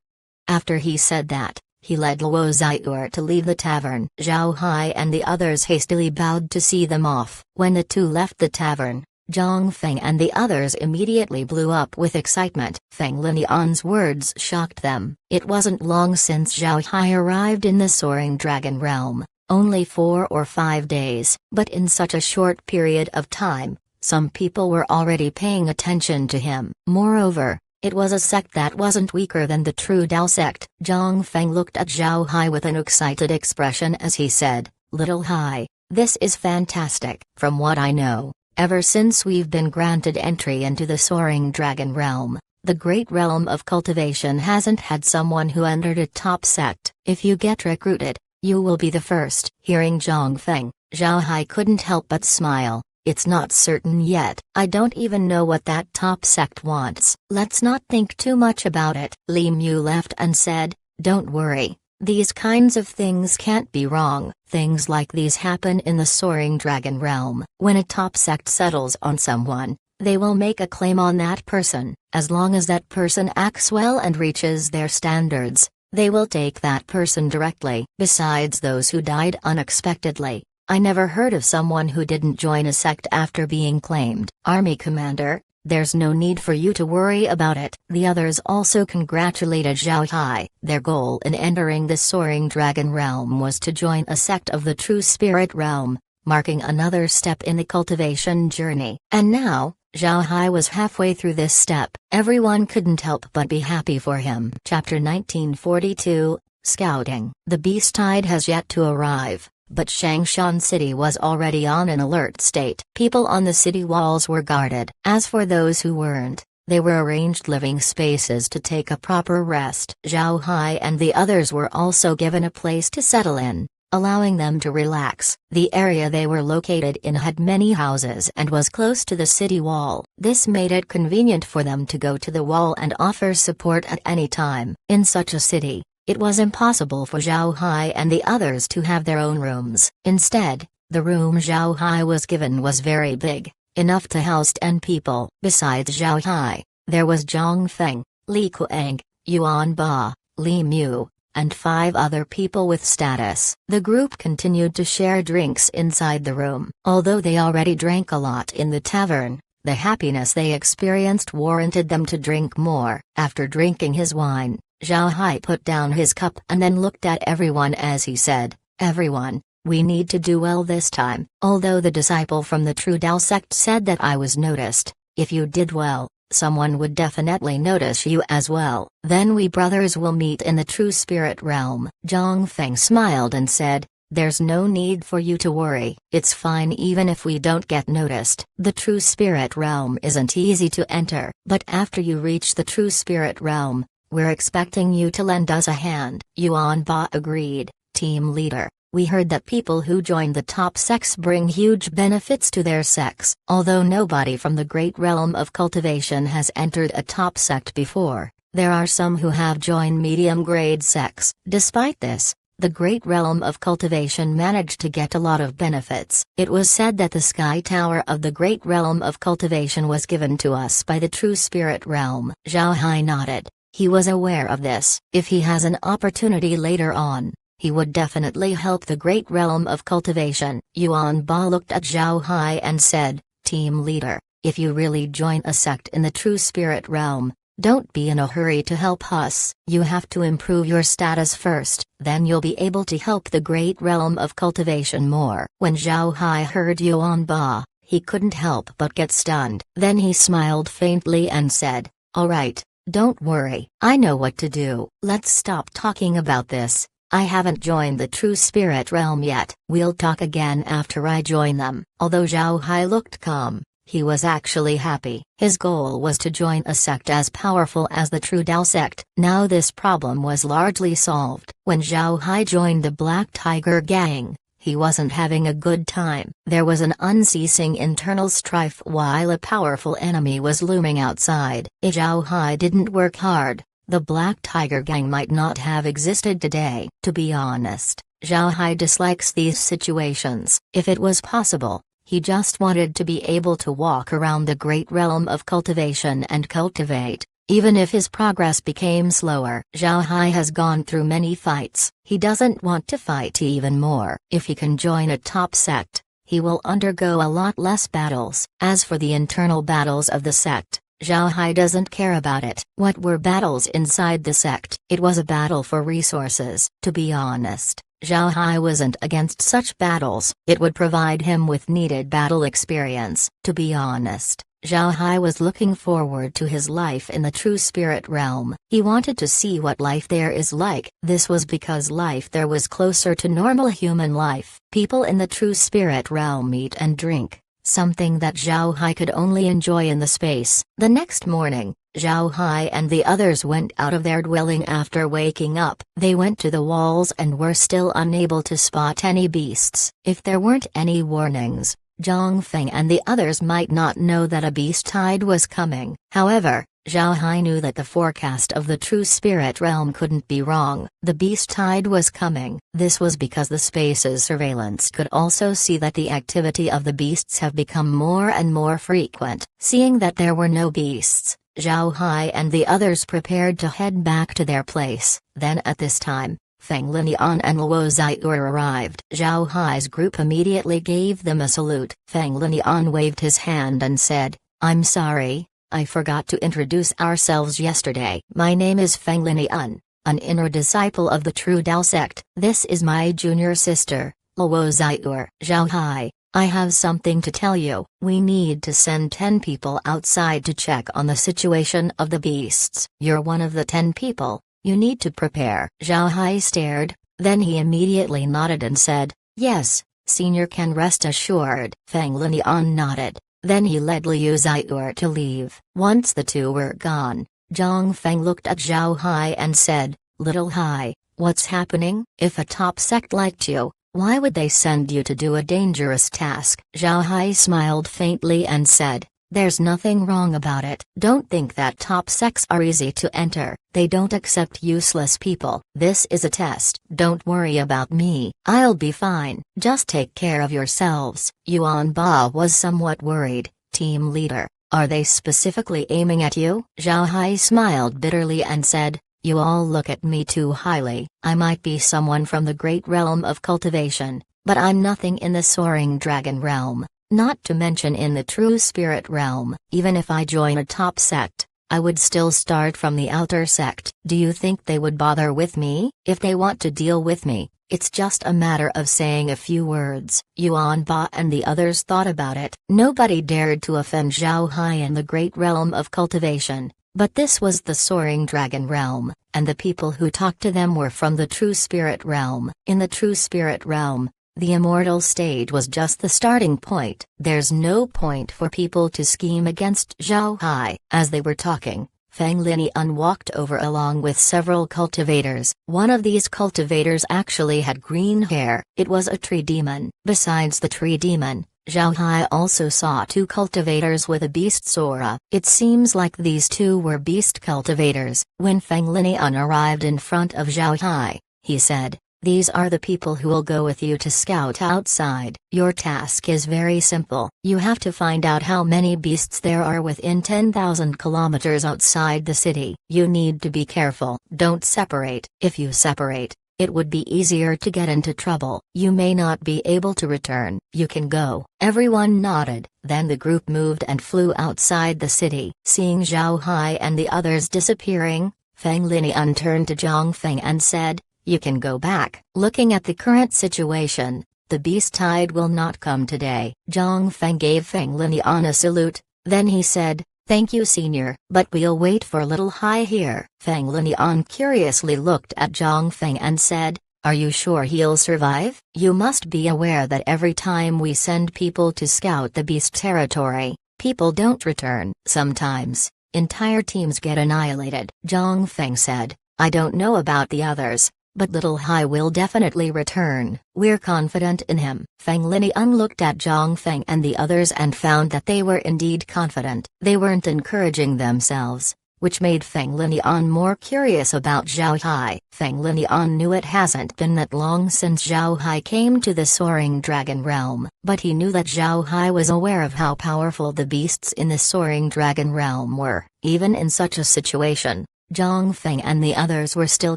After he said that, he led Luo Xiur to leave the tavern. Zhao Hai and the others hastily bowed to see them off. When the two left the tavern, Zhang Feng and the others immediately blew up with excitement. Feng Linian's words shocked them. It wasn't long since Zhao Hai arrived in the Soaring Dragon Realm, only 4 or 5 days. But in such a short period of time, some people were already paying attention to him. Moreover, it was a sect that wasn't weaker than the true Dao sect. Zhang Feng looked at Zhao Hai with an excited expression as he said, "Little Hai, this is fantastic. From what I know, ever since we've been granted entry into the Soaring Dragon Realm, the great realm of cultivation hasn't had someone who entered a top sect. If you get recruited, you will be the first." Hearing Zhang Feng, Zhao Hai couldn't help but smile. "It's not certain yet. I don't even know what that top sect wants. Let's not think too much about it." Li Mu left and said, "Don't worry. These kinds of things can't be wrong. Things like these happen in the Soaring Dragon Realm. When a top sect settles on someone, they will make a claim on that person. As long as that person acts well and reaches their standards, they will take that person directly. Besides those who died unexpectedly, I never heard of someone who didn't join a sect after being claimed." "Army Commander, there's no need for you to worry about it." The others also congratulated Zhao Hai. Their goal in entering the Soaring Dragon Realm was to join a sect of the True Spirit Realm, marking another step in the cultivation journey. And now, Zhao Hai was halfway through this step. Everyone couldn't help but be happy for him. Chapter 1942, Scouting. The beast tide has yet to arrive, but Changshan City was already on an alert state. People on the city walls were guarded. As for those who weren't, they were arranged living spaces to take a proper rest. Zhao Hai and the others were also given a place to settle in, allowing them to relax. The area they were located in had many houses and was close to the city wall. This made it convenient for them to go to the wall and offer support at any time. In such a city, it was impossible for Zhao Hai and the others to have their own rooms. Instead, the room Zhao Hai was given was very big, enough to house 10 people. Besides Zhao Hai, there was Zhang Feng, Li Kuang, Yuan Ba, Li Mu, and 5 other people with status. The group continued to share drinks inside the room. Although they already drank a lot in the tavern, the happiness they experienced warranted them to drink more. After drinking his wine, Zhao Hai put down his cup and then looked at everyone as he said, "Everyone, we need to do well this time." Although the disciple from the True Dao sect said that I was noticed, if you did well, someone would definitely notice you as well. Then we brothers will meet in the True Spirit Realm. Zhang Feng smiled and said, "There's no need for you to worry. It's fine even if we don't get noticed. The True Spirit Realm isn't easy to enter. But after you reach the True Spirit Realm, we're expecting you to lend us a hand." Yuan Ba agreed. "Team leader, we heard that people who join the top sects bring huge benefits to their sects. Although nobody from the great realm of cultivation has entered a top sect before, there are some who have joined medium-grade sects. Despite this, the great realm of cultivation managed to get a lot of benefits. It was said that the sky tower of the great realm of cultivation was given to us by the True Spirit Realm." Zhao Hai nodded. He was aware of this. If he has an opportunity later on, he would definitely help the great realm of cultivation. Yuan Ba looked at Zhao Hai and said, "Team leader, if you really join a sect in the True Spirit Realm, don't be in a hurry to help us. You have to improve your status first, then you'll be able to help the great realm of cultivation more." When Zhao Hai heard Yuan Ba, he couldn't help but get stunned. Then he smiled faintly and said, "All right. Don't worry, I know what to do. Let's stop talking about this. I haven't joined the True Spirit Realm yet. We'll talk again after I join them." Although Zhao Hai looked calm, he was actually happy. His goal was to join a sect as powerful as the True Dao sect. Now this problem was largely solved. When Zhao Hai joined the Black Tiger Gang, he wasn't having a good time. There was an unceasing internal strife while a powerful enemy was looming outside. Zhao Hai didn't work hard, the Black Tiger Gang might not have existed today. To be honest, Zhao Hai dislikes these situations. If it was possible, he just wanted to be able to walk around the great realm of cultivation and cultivate, even if his progress became slower. Zhao Hai has gone through many fights. He doesn't want to fight even more. If he can join a top sect, he will undergo a lot less battles. As for the internal battles of the sect, Zhao Hai doesn't care about it. What were battles inside the sect? It was a battle for resources. To be honest, Zhao Hai wasn't against such battles. It would provide him with needed battle experience. To be honest, Zhao Hai was looking forward to his life in the true spirit realm. He wanted to see what life there is like. This was because life there was closer to normal human life. People in the true spirit realm eat and drink, something that Zhao Hai could only enjoy in the space. The next morning, Zhao Hai and the others went out of their dwelling after waking up. They went to the walls and were still unable to spot any beasts. If there weren't any warnings, Zhang Feng and the others might not know that a beast tide was coming. However, Zhao Hai knew that the forecast of the true spirit realm couldn't be wrong. The beast tide was coming. This was because the space's surveillance could also see that the activity of the beasts have become more and more frequent. Seeing that there were no beasts, Zhao Hai and the others prepared to head back to their place. Then at this time, Feng Linian and Luo Ziur arrived. Zhao Hai's group immediately gave them a salute. Feng Linian waved his hand and said, "I'm sorry, I forgot to introduce ourselves yesterday. My name is Feng Linian, an inner disciple of the True Dao sect. This is my junior sister, Luo Ziur." "Zhao Hai, I have something to tell you. We need to send 10 people outside to check on the situation of the beasts. You're one of the 10 people. You need to prepare." Zhao Hai stared, then he immediately nodded and said, "Yes, senior can rest assured." Feng Linian nodded, then he led Liu Ziur to leave. Once the two were gone, Zhang Feng looked at Zhao Hai and said, "Little Hai, what's happening? If a top sect liked you, why would they send you to do a dangerous task?" Zhao Hai smiled faintly and said, "There's nothing wrong about it. Don't think that top sects are easy to enter. They don't accept useless people. This is a test. Don't worry about me. I'll be fine. Just take care of yourselves." Yuan Ba was somewhat worried. "Team leader, are they specifically aiming at you?" Zhao Hai smiled bitterly and said, "You all look at me too highly. I might be someone from the great realm of cultivation, but I'm nothing in the soaring dragon realm. Not to mention in the true spirit realm. Even if I join a top sect, I would still start from the outer sect. Do you think they would bother with me? If they want to deal with me, it's just a matter of saying a few words." Yuan Ba and the others thought about it. Nobody dared to offend Zhao Hai in the great realm of cultivation, but this was the soaring dragon realm, and the people who talked to them were from the true spirit realm. In the true spirit realm, the immortal stage was just the starting point. There's no point for people to scheme against Zhao Hai. As they were talking, Feng Linian walked over along with several cultivators. One of these cultivators actually had green hair. It was a tree demon. Besides the tree demon, Zhao Hai also saw 2 cultivators with a beast's aura. It seems like these 2 were beast cultivators. When Feng Linian arrived in front of Zhao Hai, he said, "These are the people who will go with you to scout outside. Your task is very simple. You have to find out how many beasts there are within 10,000 kilometers outside the city. You need to be careful. Don't separate. If you separate, it would be easier to get into trouble. You may not be able to return. You can go." Everyone nodded. Then the group moved and flew outside the city. Seeing Zhao Hai and the others disappearing, Feng Linian turned to Zhang Feng and said, "You can go back." Looking at the current situation, the beast tide will not come today. Zhang Feng gave Feng Linian a salute, then he said, "Thank you senior, but we'll wait for little Hai here." Feng Linian curiously looked at Zhang Feng and said, "Are you sure he'll survive? You must be aware that every time we send people to scout the beast territory, people don't return. Sometimes, entire teams get annihilated." Zhang Feng said, "I don't know about the others, but little Hai will definitely return. We're confident in him." Feng Linian looked at Zhang Feng and the others and found that they were indeed confident. They weren't encouraging themselves, which made Feng Linian more curious about Zhao Hai. Feng Linian knew it hasn't been that long since Zhao Hai came to the soaring dragon realm, but he knew that Zhao Hai was aware of how powerful the beasts in the soaring dragon realm were. Even in such a situation, Zhang Feng and the others were still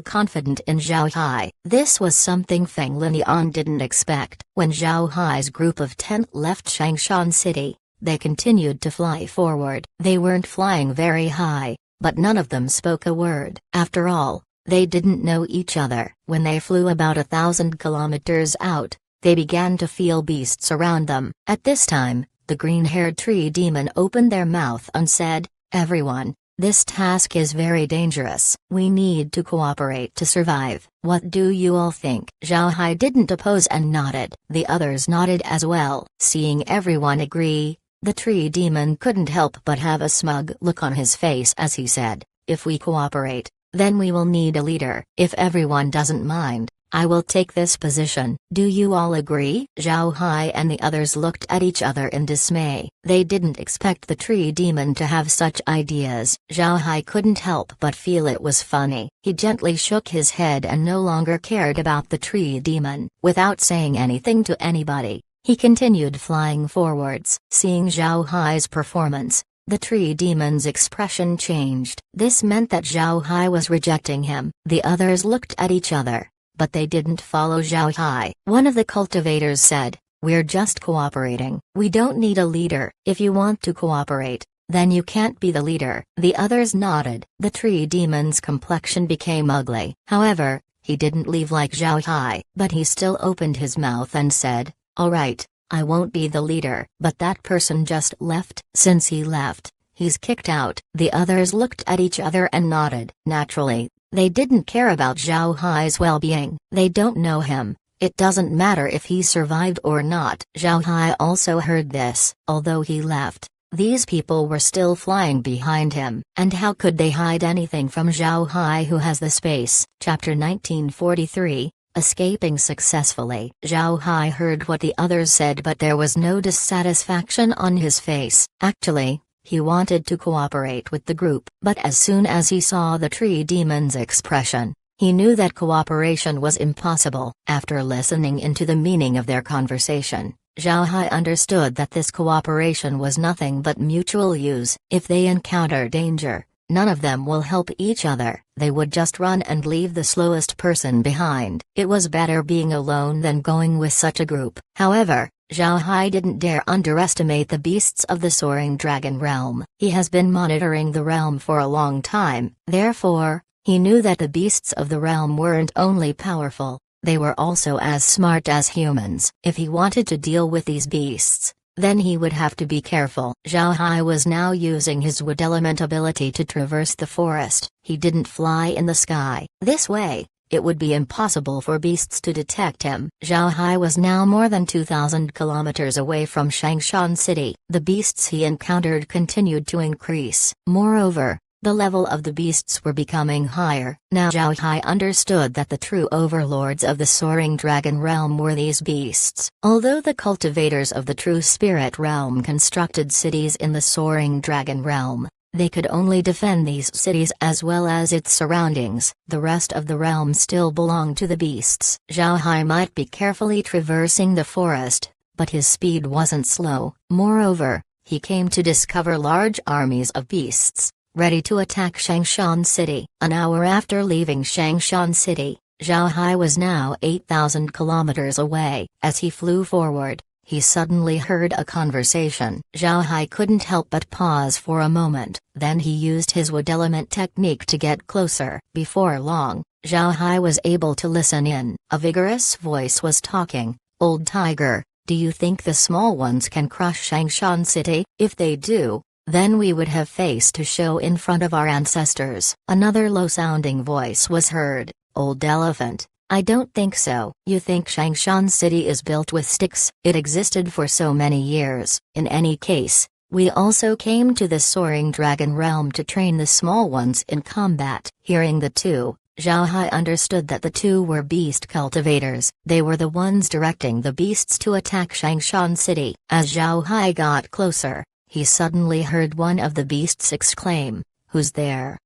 confident in Zhao Hai. This was something Feng Linian didn't expect. When Zhao Hai's group of 10 left Changshan City, they continued to fly forward. They weren't flying very high, but none of them spoke a word. After all, they didn't know each other. When they flew about 1,000 kilometers out, they began to feel beasts around them. At this time, the green-haired tree demon opened their mouth and said, "Everyone, this task is very dangerous. We need to cooperate to survive. What do you all think?" Zhao Hai didn't oppose and nodded. The others nodded as well. Seeing everyone agree, the tree demon couldn't help but have a smug look on his face as he said, "If we cooperate, then we will need a leader. If everyone doesn't mind, I will take this position. Do you all agree?" Zhao Hai and the others looked at each other in dismay. They didn't expect the tree demon to have such ideas. Zhao Hai couldn't help but feel it was funny. He gently shook his head and no longer cared about the tree demon. Without saying anything to anybody, he continued flying forwards. Seeing Zhao Hai's performance, the tree demon's expression changed. This meant that Zhao Hai was rejecting him. The others looked at each other, but they didn't follow Zhao Hai. One of the cultivators said, "We're just cooperating. We don't need a leader. If you want to cooperate, then you can't be the leader." The others nodded. The tree demon's complexion became ugly. However, he didn't leave like Zhao Hai, but he still opened his mouth and said, "All right, I won't be the leader." But that person just left. Since he left, he's kicked out. The others looked at each other and nodded. Naturally, they didn't care about Zhao Hai's well-being. They don't know him. It doesn't matter if he survived or not. Zhao Hai also heard this. Although he left, these people were still flying behind him. And how could they hide anything from Zhao Hai, who has the space? Chapter 1943. Escaping successfully. Zhao Hai heard what the others said, but there was no dissatisfaction on his face. Actually, he wanted to cooperate with the group. But as soon as he saw the tree demon's expression, he knew that cooperation was impossible. After listening into the meaning of their conversation, Zhao Hai understood that this cooperation was nothing but mutual use. If they encounter danger, none of them will help each other. They would just run and leave the slowest person behind. It was better being alone than going with such a group. However, Zhao Hai didn't dare underestimate the beasts of the soaring dragon realm. He has been monitoring the realm for a long time. Therefore, he knew that the beasts of the realm weren't only powerful, they were also as smart as humans. If he wanted to deal with these beasts, then he would have to be careful. Zhao Hai was now using his wood element ability to traverse the forest. He didn't fly in the sky. This way, it would be impossible for beasts to detect him. Zhao Hai was now more than 2,000 kilometers away from Changshan City. The beasts he encountered continued to increase. Moreover, the level of the beasts were becoming higher. Now Zhao Hai understood that the true overlords of the soaring dragon realm were these beasts. Although the cultivators of the true spirit realm constructed cities in the soaring dragon realm, they could only defend these cities as well as its surroundings. The rest of the realm still belonged to the beasts. Zhao Hai might be carefully traversing the forest, but his speed wasn't slow. Moreover, he came to discover large armies of beasts, ready to attack Changshan City. An hour after leaving Changshan City, Zhao Hai was now 8,000 kilometers away. As he flew forward, he suddenly heard a conversation. Zhao Hai couldn't help but pause for a moment. Then he used his wood element technique to get closer. Before long, Zhao Hai was able to listen in. A vigorous voice was talking. "Old tiger, do you think the small ones can crush Changshan City? If they do, then we would have face to show in front of our ancestors." Another low-sounding voice was heard. "Old elephant, I don't think so. You think Changshan City is built with sticks? It existed for so many years. In any case, we also came to the soaring dragon realm to train the small ones in combat." Hearing the two, Zhao Hai understood that the two were beast cultivators. They were the ones directing the beasts to attack Changshan City. As Zhao Hai got closer, he suddenly heard one of the beasts exclaim, "Who's there?"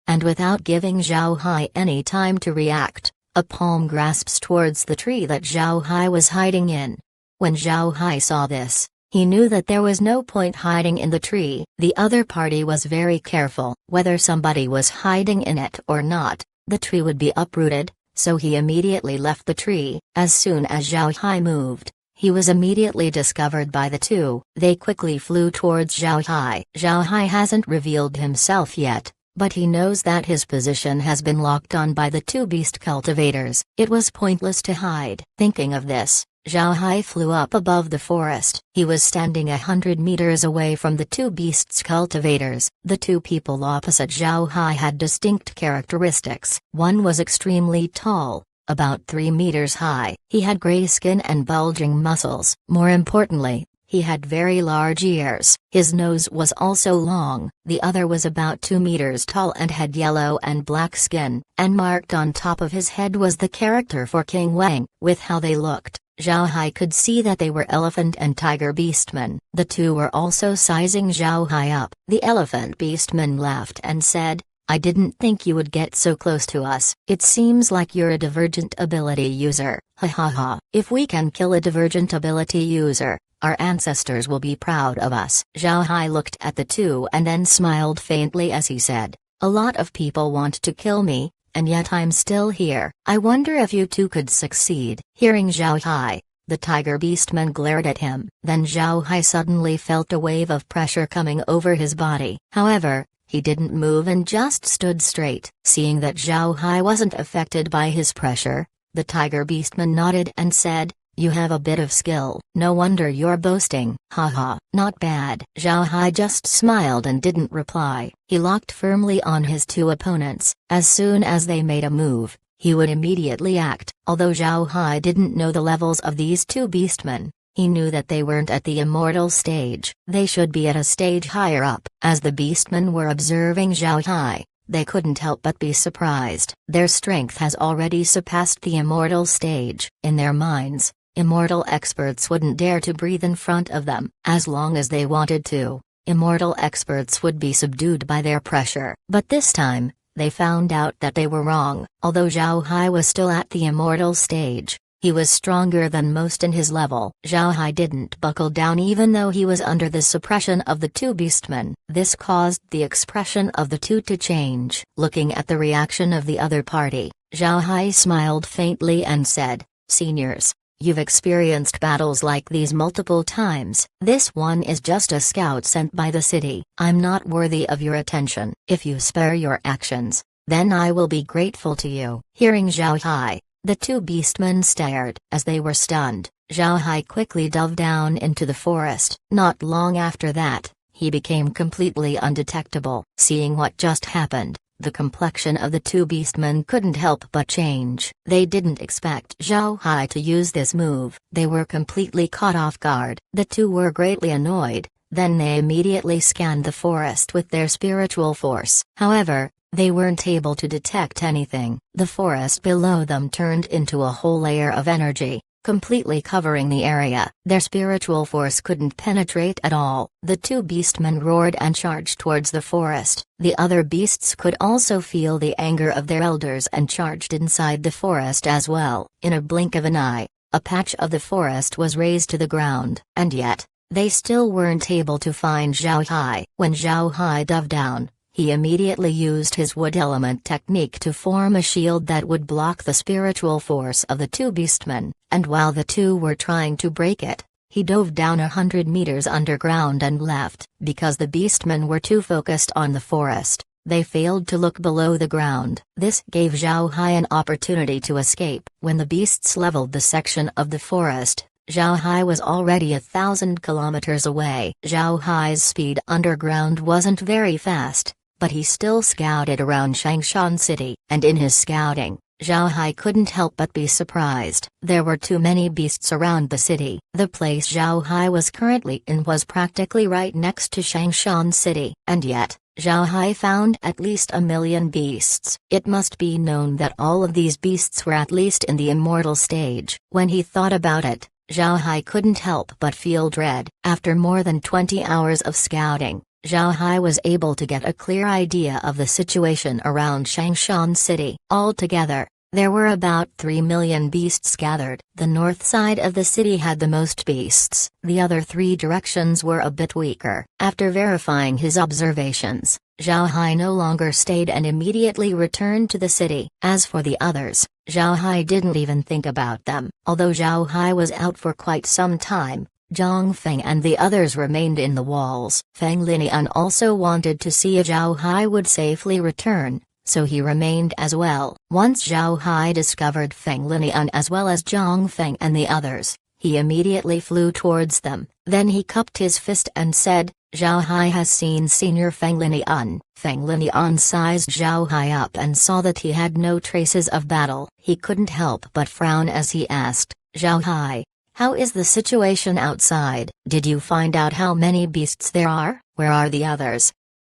And without giving Zhao Hai any time to react, a palm grasps towards the tree that Zhao Hai was hiding in. When Zhao Hai saw this, he knew that there was no point hiding in the tree. The other party was very careful. Whether somebody was hiding in it or not, the tree would be uprooted, so he immediately left the tree. As soon as Zhao Hai moved, he was immediately discovered by the two. They quickly flew towards Zhao Hai. Zhao Hai hasn't revealed himself yet, but he knows that his position has been locked on by the two beast cultivators. It was pointless to hide. Thinking of this, Zhao Hai flew up above the forest. He was standing 100 meters away from the two beasts cultivators. The two people opposite Zhao Hai had distinct characteristics. One was extremely tall, about 3 meters high. He had gray skin and bulging muscles. More importantly, he had very large ears. His nose was also long. The other was about 2 meters tall and had yellow and black skin, and marked on top of his head was the character for King Wang. With how they looked, Zhao Hai could see that they were elephant and tiger beastmen. The two were also sizing Zhao Hai up. The elephant beastman laughed and said, "I didn't think you would get so close to us. It seems like you're a divergent ability user. Ha ha ha. If we can kill a divergent ability user, our ancestors will be proud of us." Zhao Hai looked at the two and then smiled faintly as he said, "A lot of people want to kill me, and yet I'm still here. I wonder if you two could succeed." Hearing Zhao Hai, the tiger beastman glared at him. Then Zhao Hai suddenly felt a wave of pressure coming over his body. However, he didn't move and just stood straight. Seeing that Zhao Hai wasn't affected by his pressure, the tiger beastman nodded and said, "You have a bit of skill. No wonder you're boasting." "Haha, not bad." Zhao Hai just smiled and didn't reply. He locked firmly on his two opponents. As soon as they made a move, he would immediately act. Although Zhao Hai didn't know the levels of these two beastmen, he knew that they weren't at the immortal stage. They should be at a stage higher up. As the beastmen were observing Zhao Hai, they couldn't help but be surprised. Their strength has already surpassed the immortal stage. In their minds, immortal experts wouldn't dare to breathe in front of them. As long as they wanted to, immortal experts would be subdued by their pressure. But this time, they found out that they were wrong. Although Zhao Hai was still at the immortal stage, he was stronger than most in his level. Zhao Hai didn't buckle down even though he was under the suppression of the two beastmen. This caused the expression of the two to change. Looking at the reaction of the other party, Zhao Hai smiled faintly and said, "Seniors, you've experienced battles like these multiple times. This one is just a scout sent by the city. I'm not worthy of your attention. If you spare your actions, then I will be grateful to you." Hearing Zhao Hai, the two beastmen stared. As they were stunned, Zhao Hai quickly dove down into the forest. Not long after that, he became completely undetectable. Seeing what just happened, the complexion of the two beastmen couldn't help but change. They didn't expect Zhao Hai to use this move. They were completely caught off guard. The two were greatly annoyed, then they immediately scanned the forest with their spiritual force. However, they weren't able to detect anything. The forest below them turned into a whole layer of energy, completely covering the area. Their spiritual force couldn't penetrate at all. The two beastmen roared and charged towards the forest. The other beasts could also feel the anger of their elders and charged inside the forest as well. In a blink of an eye, a patch of the forest was razed to the ground. And yet, they still weren't able to find Zhao Hai. When Zhao Hai dove down, he immediately used his wood element technique to form a shield that would block the spiritual force of the two beastmen, and while the two were trying to break it, he dove down 100 meters underground and left. Because the beastmen were too focused on the forest, they failed to look below the ground. This gave Zhao Hai an opportunity to escape. When the beasts leveled the section of the forest, Zhao Hai was already 1,000 kilometers away. Zhao Hai's speed underground wasn't very fast, but he still scouted around Changshan City. And in his scouting, Zhao Hai couldn't help but be surprised. There were too many beasts around the city. The place Zhao Hai was currently in was practically right next to Changshan City. And yet, Zhao Hai found at least 1,000,000 beasts. It must be known that all of these beasts were at least in the immortal stage. When he thought about it, Zhao Hai couldn't help but feel dread. After more than 20 hours of scouting, Zhao Hai was able to get a clear idea of the situation around Changshan City. Altogether, there were about 3 million beasts gathered. The north side of the city had the most beasts. The other three directions were a bit weaker. After verifying his observations, Zhao Hai no longer stayed and immediately returned to the city. As for the others, Zhao Hai didn't even think about them. Although Zhao Hai was out for quite some time, Zhang Feng and the others remained in the walls. Feng Linian also wanted to see if Zhao Hai would safely return, so he remained as well. Once Zhao Hai discovered Feng Linian as well as Zhang Feng and the others, he immediately flew towards them. Then he cupped his fist and said, "Zhao Hai has seen Senior Feng Linian." Feng Linian sized Zhao Hai up and saw that he had no traces of battle. He couldn't help but frown as he asked, "Zhao Hai, how is the situation outside? Did you find out how many beasts there are? Where are the others?"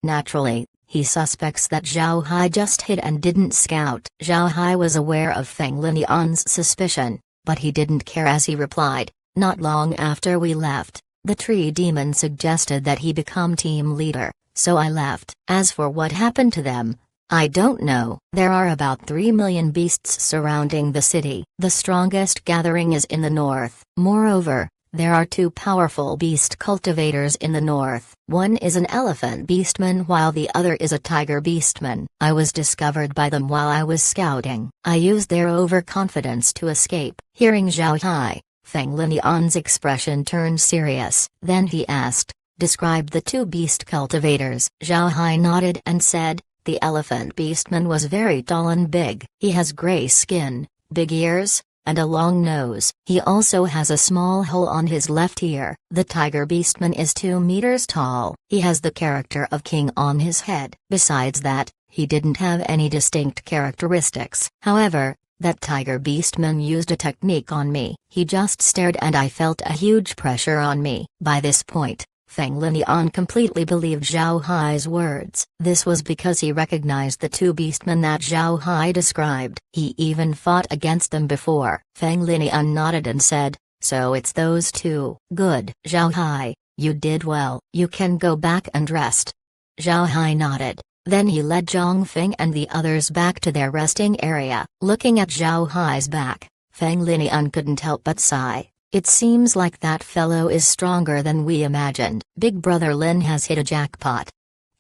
Naturally, he suspects that Zhao Hai just hid and didn't scout. Zhao Hai was aware of Feng Linian's suspicion, but he didn't care as he replied, "Not long after we left, the tree demon suggested that he become team leader, so I left. As for what happened to them, I don't know. There are about 3 million beasts surrounding the city. The strongest gathering is in the north. Moreover, there are two powerful beast cultivators in the north. One is an elephant beastman while the other is a tiger beastman. I was discovered by them while I was scouting. I used their overconfidence to escape." Hearing Zhao Hai, Feng Linian's expression turned serious. Then he asked, "Describe the two beast cultivators." Zhao Hai nodded and said, "The elephant beastman was very tall and big. He has gray skin, big ears, and a long nose. He also has a small hole on his left ear. The tiger beastman is 2 meters tall. He has the character of king on his head. Besides that, he didn't have any distinct characteristics. However, that tiger beastman used a technique on me. He just stared and I felt a huge pressure on me." By this point, Feng Linian completely believed Zhao Hai's words. This was because he recognized the two beastmen that Zhao Hai described. He even fought against them before. Feng Linian nodded and said, "So it's those two. Good. Zhao Hai, you did well. You can go back and rest." Zhao Hai nodded. Then he led Zhang Feng and the others back to their resting area. Looking at Zhao Hai's back, Feng Linian couldn't help but sigh. It seems like that fellow is stronger than we imagined. Big Brother Lin has hit a jackpot.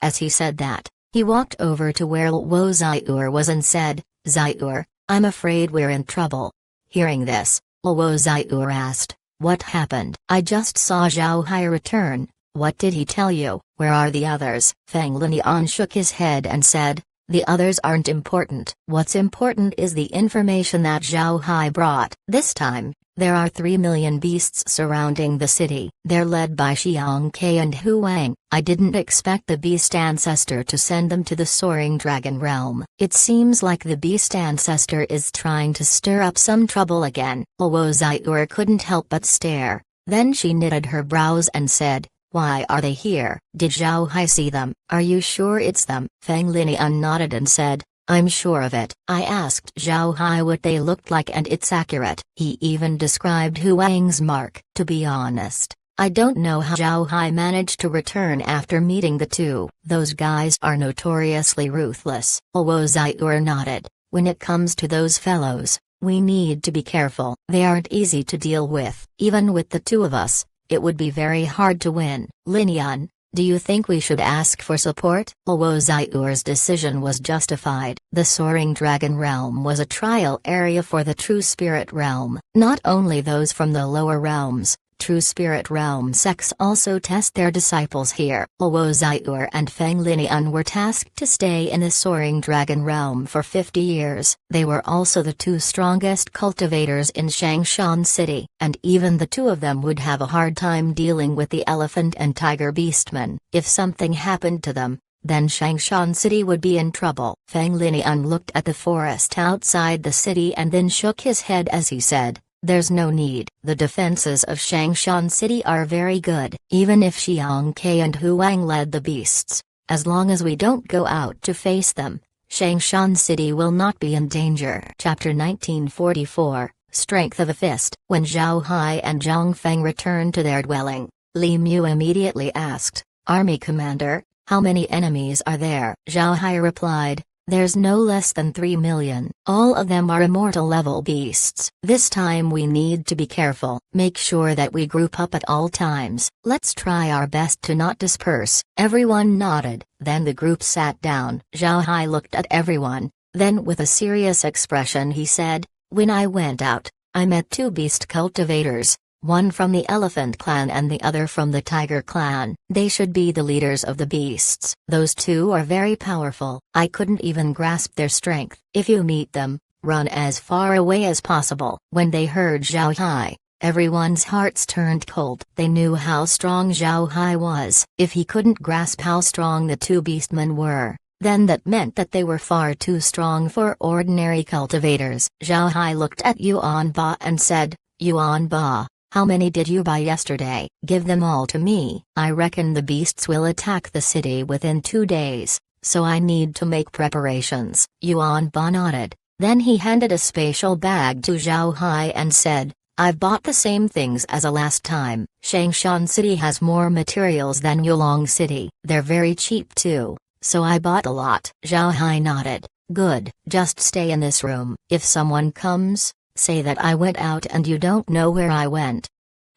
As he said that, he walked over to where Luo Xiur was and said, "Xiur, I'm afraid we're in trouble." Hearing this, Luo Xiur asked, "What happened?" "I just saw Zhao Hai return. What did he tell you? Where are the others?" Feng Linian shook his head and said, "The others aren't important. What's important is the information that Zhao Hai brought. This time, there are 3 million beasts surrounding the city. They're led by Xiang Ke and Hu Wang. I didn't expect the beast ancestor to send them to the soaring dragon realm. It seems like the beast ancestor is trying to stir up some trouble again." Luo Xiur couldn't help but stare. Then she knitted her brows and said, "Why are they here? Did Zhao Hai see them?" "Are you sure it's them?" Feng Linian nodded and said, "I'm sure of it. I asked Zhao Hai what they looked like and it's accurate." He even described Hu Wang's mark. "To be honest, I don't know how Zhao Hai managed to return after meeting the two. Those guys are notoriously ruthless." Luo Xiur nodded. "When it comes to those fellows, we need to be careful. They aren't easy to deal with. Even with the two of us, it would be very hard to win." "Linian, do you think we should ask for support?" Luo Xiur's decision was justified. The Soaring Dragon Realm was a trial area for the True Spirit Realm. Not only those from the lower realms, True Spirit Realm sects also test their disciples here. Luo Xiur and Feng Linian were tasked to stay in the Soaring Dragon Realm for 50 years. They were also the two strongest cultivators in Changshan City, and even the two of them would have a hard time dealing with the elephant and tiger beastmen. If something happened to them, then Changshan City would be in trouble. Feng Linian looked at the forest outside the city and then shook his head as he said, "There's no need. The defenses of Changshan City are very good. Even if Xiang Ke and Hu Wang led the beasts, as long as we don't go out to face them, Changshan City will not be in danger." Chapter 1944, Strength of a Fist. When Zhao Hai and Zhang Feng returned to their dwelling, Li Mu immediately asked, "Army commander, how many enemies are there?" Zhao Hai replied, "There's no less than 3 million. All of them are immortal level beasts. This time we need to be careful, make sure that we group up at all times. Let's try our best to not disperse." Everyone nodded, then the group sat down. Zhao Hai looked at everyone, then with a serious expression he said, "When I went out, I met 2 beast cultivators. One from the elephant clan and the other from the tiger clan. They should be the leaders of the beasts. Those 2 are very powerful. I couldn't even grasp their strength. If you meet them, run as far away as possible." When they heard Zhao Hai, everyone's hearts turned cold. They knew how strong Zhao Hai was. If he couldn't grasp how strong the 2 beastmen were, then that meant that they were far too strong for ordinary cultivators. Zhao Hai looked at Yuan Ba and said, "Yuan Ba, how many did you buy yesterday? Give them all to me. I reckon the beasts will attack the city within 2 days, so I need to make preparations." Yuan Ba nodded, then he handed a spatial bag to Zhao Hai and said, "I've bought the same things as a last time. Shangshan City has more materials than Yulong City. They're very cheap too, so I bought a lot." Zhao Hai nodded, "Good. Just stay in this room. If someone comes, say that I went out and you don't know where I went."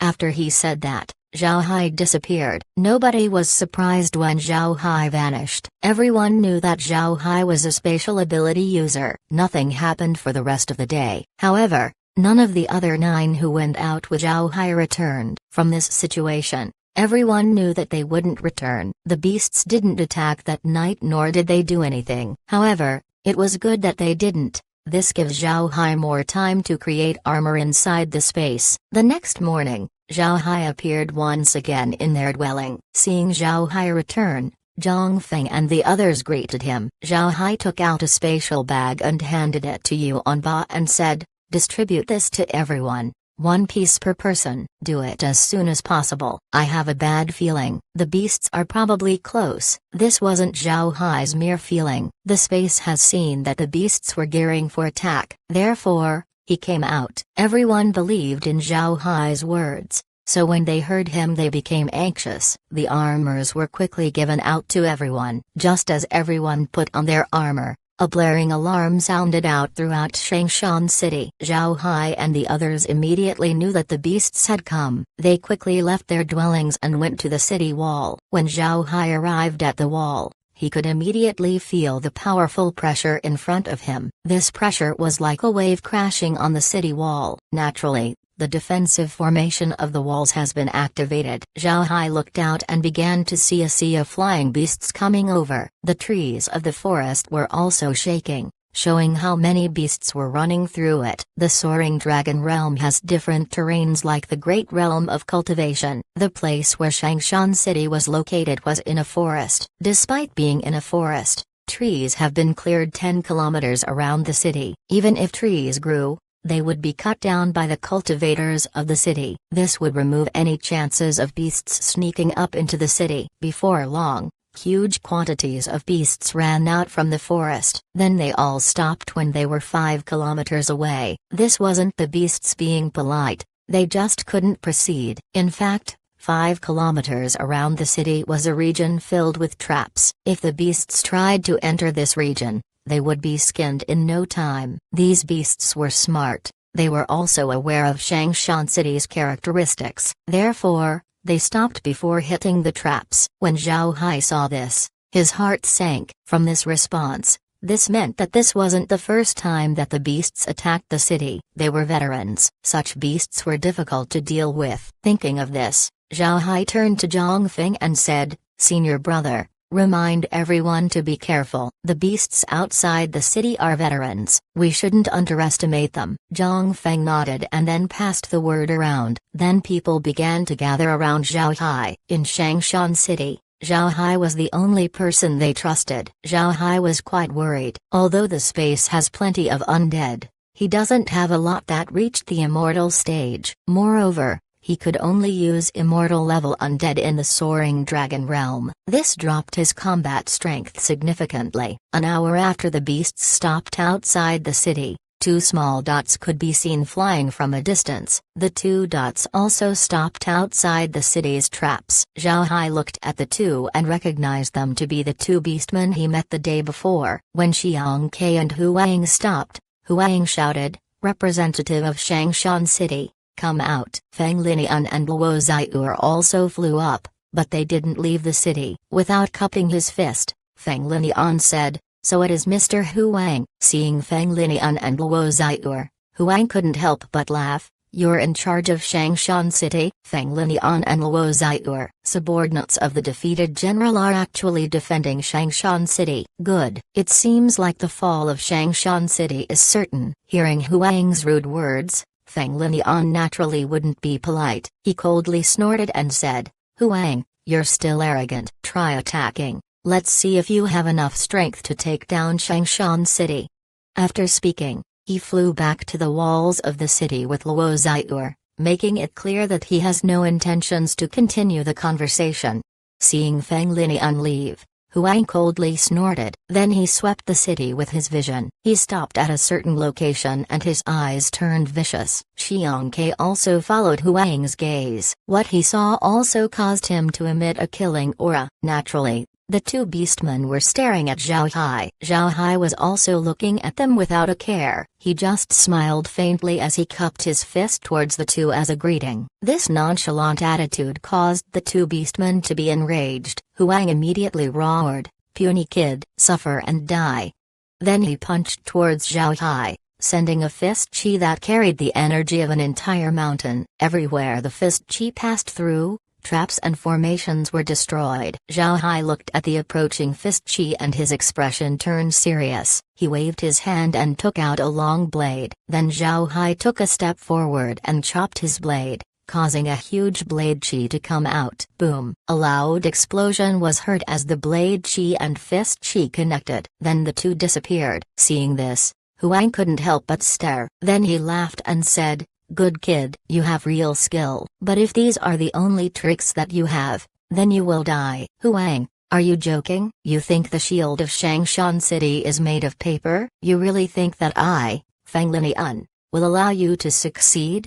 After he said that, Zhao Hai disappeared. Nobody was surprised when Zhao Hai vanished. Everyone knew that Zhao Hai was a spatial ability user. Nothing happened for the rest of the day. However, none of the other 9 who went out with Zhao Hai returned. From this situation, everyone knew that they wouldn't return. The beasts didn't attack that night nor did they do anything. However, it was good that they didn't. This gives Zhao Hai more time to create armor inside the space. The next morning, Zhao Hai appeared once again in their dwelling. Seeing Zhao Hai return, Zhang Feng and the others greeted him. Zhao Hai took out a spatial bag and handed it to Yuan Ba and said, "Distribute this to everyone. 1 piece per person. Do it as soon as possible. I have a bad feeling. The beasts are probably close." This wasn't Zhao Hai's mere feeling. The space has seen that the beasts were gearing for attack. Therefore, he came out. Everyone believed in Zhao Hai's words, so when they heard him they became anxious. The armors were quickly given out to everyone. Just as everyone put on their armor, a blaring alarm sounded out throughout Shangshan City. Zhao Hai and the others immediately knew that the beasts had come. They quickly left their dwellings and went to the city wall. When Zhao Hai arrived at the wall, he could immediately feel the powerful pressure in front of him. This pressure was like a wave crashing on the city wall. Naturally, the defensive formation of the walls has been activated. Zhao Hai looked out and began to see a sea of flying beasts coming over. The trees of the forest were also shaking, showing how many beasts were running through it. The soaring dragon realm has different terrains like the great realm of cultivation. The place where Shangshan City was located was in a forest. Despite being in a forest, trees have been cleared 10 kilometers around the city. Even if trees grew, they would be cut down by the cultivators of the city. This would remove any chances of beasts sneaking up into the city. Before long, huge quantities of beasts ran out from the forest. Then they all stopped when they were 5 kilometers away. This wasn't the beasts being polite, they just couldn't proceed. In fact, 5 kilometers around the city was a region filled with traps. If the beasts tried to enter this region, they would be skinned in no time. These beasts were smart. They were also aware of Shangshan City's characteristics. Therefore, they stopped before hitting the traps. When Zhao Hai saw this, his heart sank. From this response, this meant that this wasn't the first time that the beasts attacked the city. They were veterans. Such beasts were difficult to deal with. Thinking of this, Zhao Hai turned to Zhang Feng and said, "Senior brother, remind everyone to be careful. The beasts outside the city are veterans. We shouldn't underestimate them." Zhang Feng nodded and then passed the word around. Then people began to gather around Zhao Hai. In Shangshan City, Zhao Hai was the only person they trusted. Zhao Hai was quite worried. Although the space has plenty of undead, he doesn't have a lot that reached the immortal stage. Moreover, he could only use immortal level undead in the soaring dragon realm. This dropped his combat strength significantly. An hour after the beasts stopped outside the city, Two small dots could be seen flying from a distance. The two dots also stopped outside the city's traps. Zhao Hai looked at the two and recognized them to be the two beastmen he met the day before. When Xiang Ke and Hu Wang stopped, Hu Wang shouted, "Representative of Shangshan City, come out." Feng Linian and Luo Ziyu also flew up, but they didn't leave the city. Without cupping his fist, Feng Linian said, "So it is Mr. Hu Wang." Seeing Feng Linian and Luo Ziyu, Hu Wang couldn't help but laugh. "You're in charge of Shangshan City?" Feng Linian and Luo Ziyu, subordinates of the defeated general, are actually defending Shangshan City. Good. It seems like the fall of Shangshan City is certain. Hearing Hu Wang's rude words, Feng Linian naturally wouldn't be polite. He coldly snorted and said, "Hu Wang, you're still arrogant. Try attacking. Let's see if you have enough strength to take down Shangshan City." After speaking, he flew back to the walls of the city with Luo Ziyu, making it clear that he has no intentions to continue the conversation. Seeing Feng Linian leave, Hu Wang coldly snorted. Then he swept the city with his vision. He stopped at a certain location and his eyes turned vicious. Xiang Ke also followed Hu Wang's gaze. What he saw also caused him to emit a killing aura. Naturally, the two beastmen were staring at Zhao Hai. Zhao Hai was also looking at them without a care. He just smiled faintly as he cupped his fist towards the two as a greeting. This nonchalant attitude caused the two beastmen to be enraged. Hu Wang immediately roared, "Puny kid, suffer and die." Then he punched towards Zhao Hai, sending a fist chi that carried the energy of an entire mountain. Everywhere the fist chi passed through, traps and formations were destroyed. Zhao Hai looked at the approaching fist chi and his expression turned serious. He waved his hand and took out a long blade. Then Zhao Hai took a step forward and chopped his blade, causing a huge blade chi to come out. Boom! A loud explosion was heard as the blade chi and fist chi connected. Then the two disappeared. Seeing this, Hu Wang couldn't help but stare. Then he laughed and said, "Good kid, you have real skill. But if these are the only tricks that you have, then you will die." "Hu Wang, are you joking? You think the shield of Shangshan City is made of paper? You really think that I, Feng Linian, will allow you to succeed?"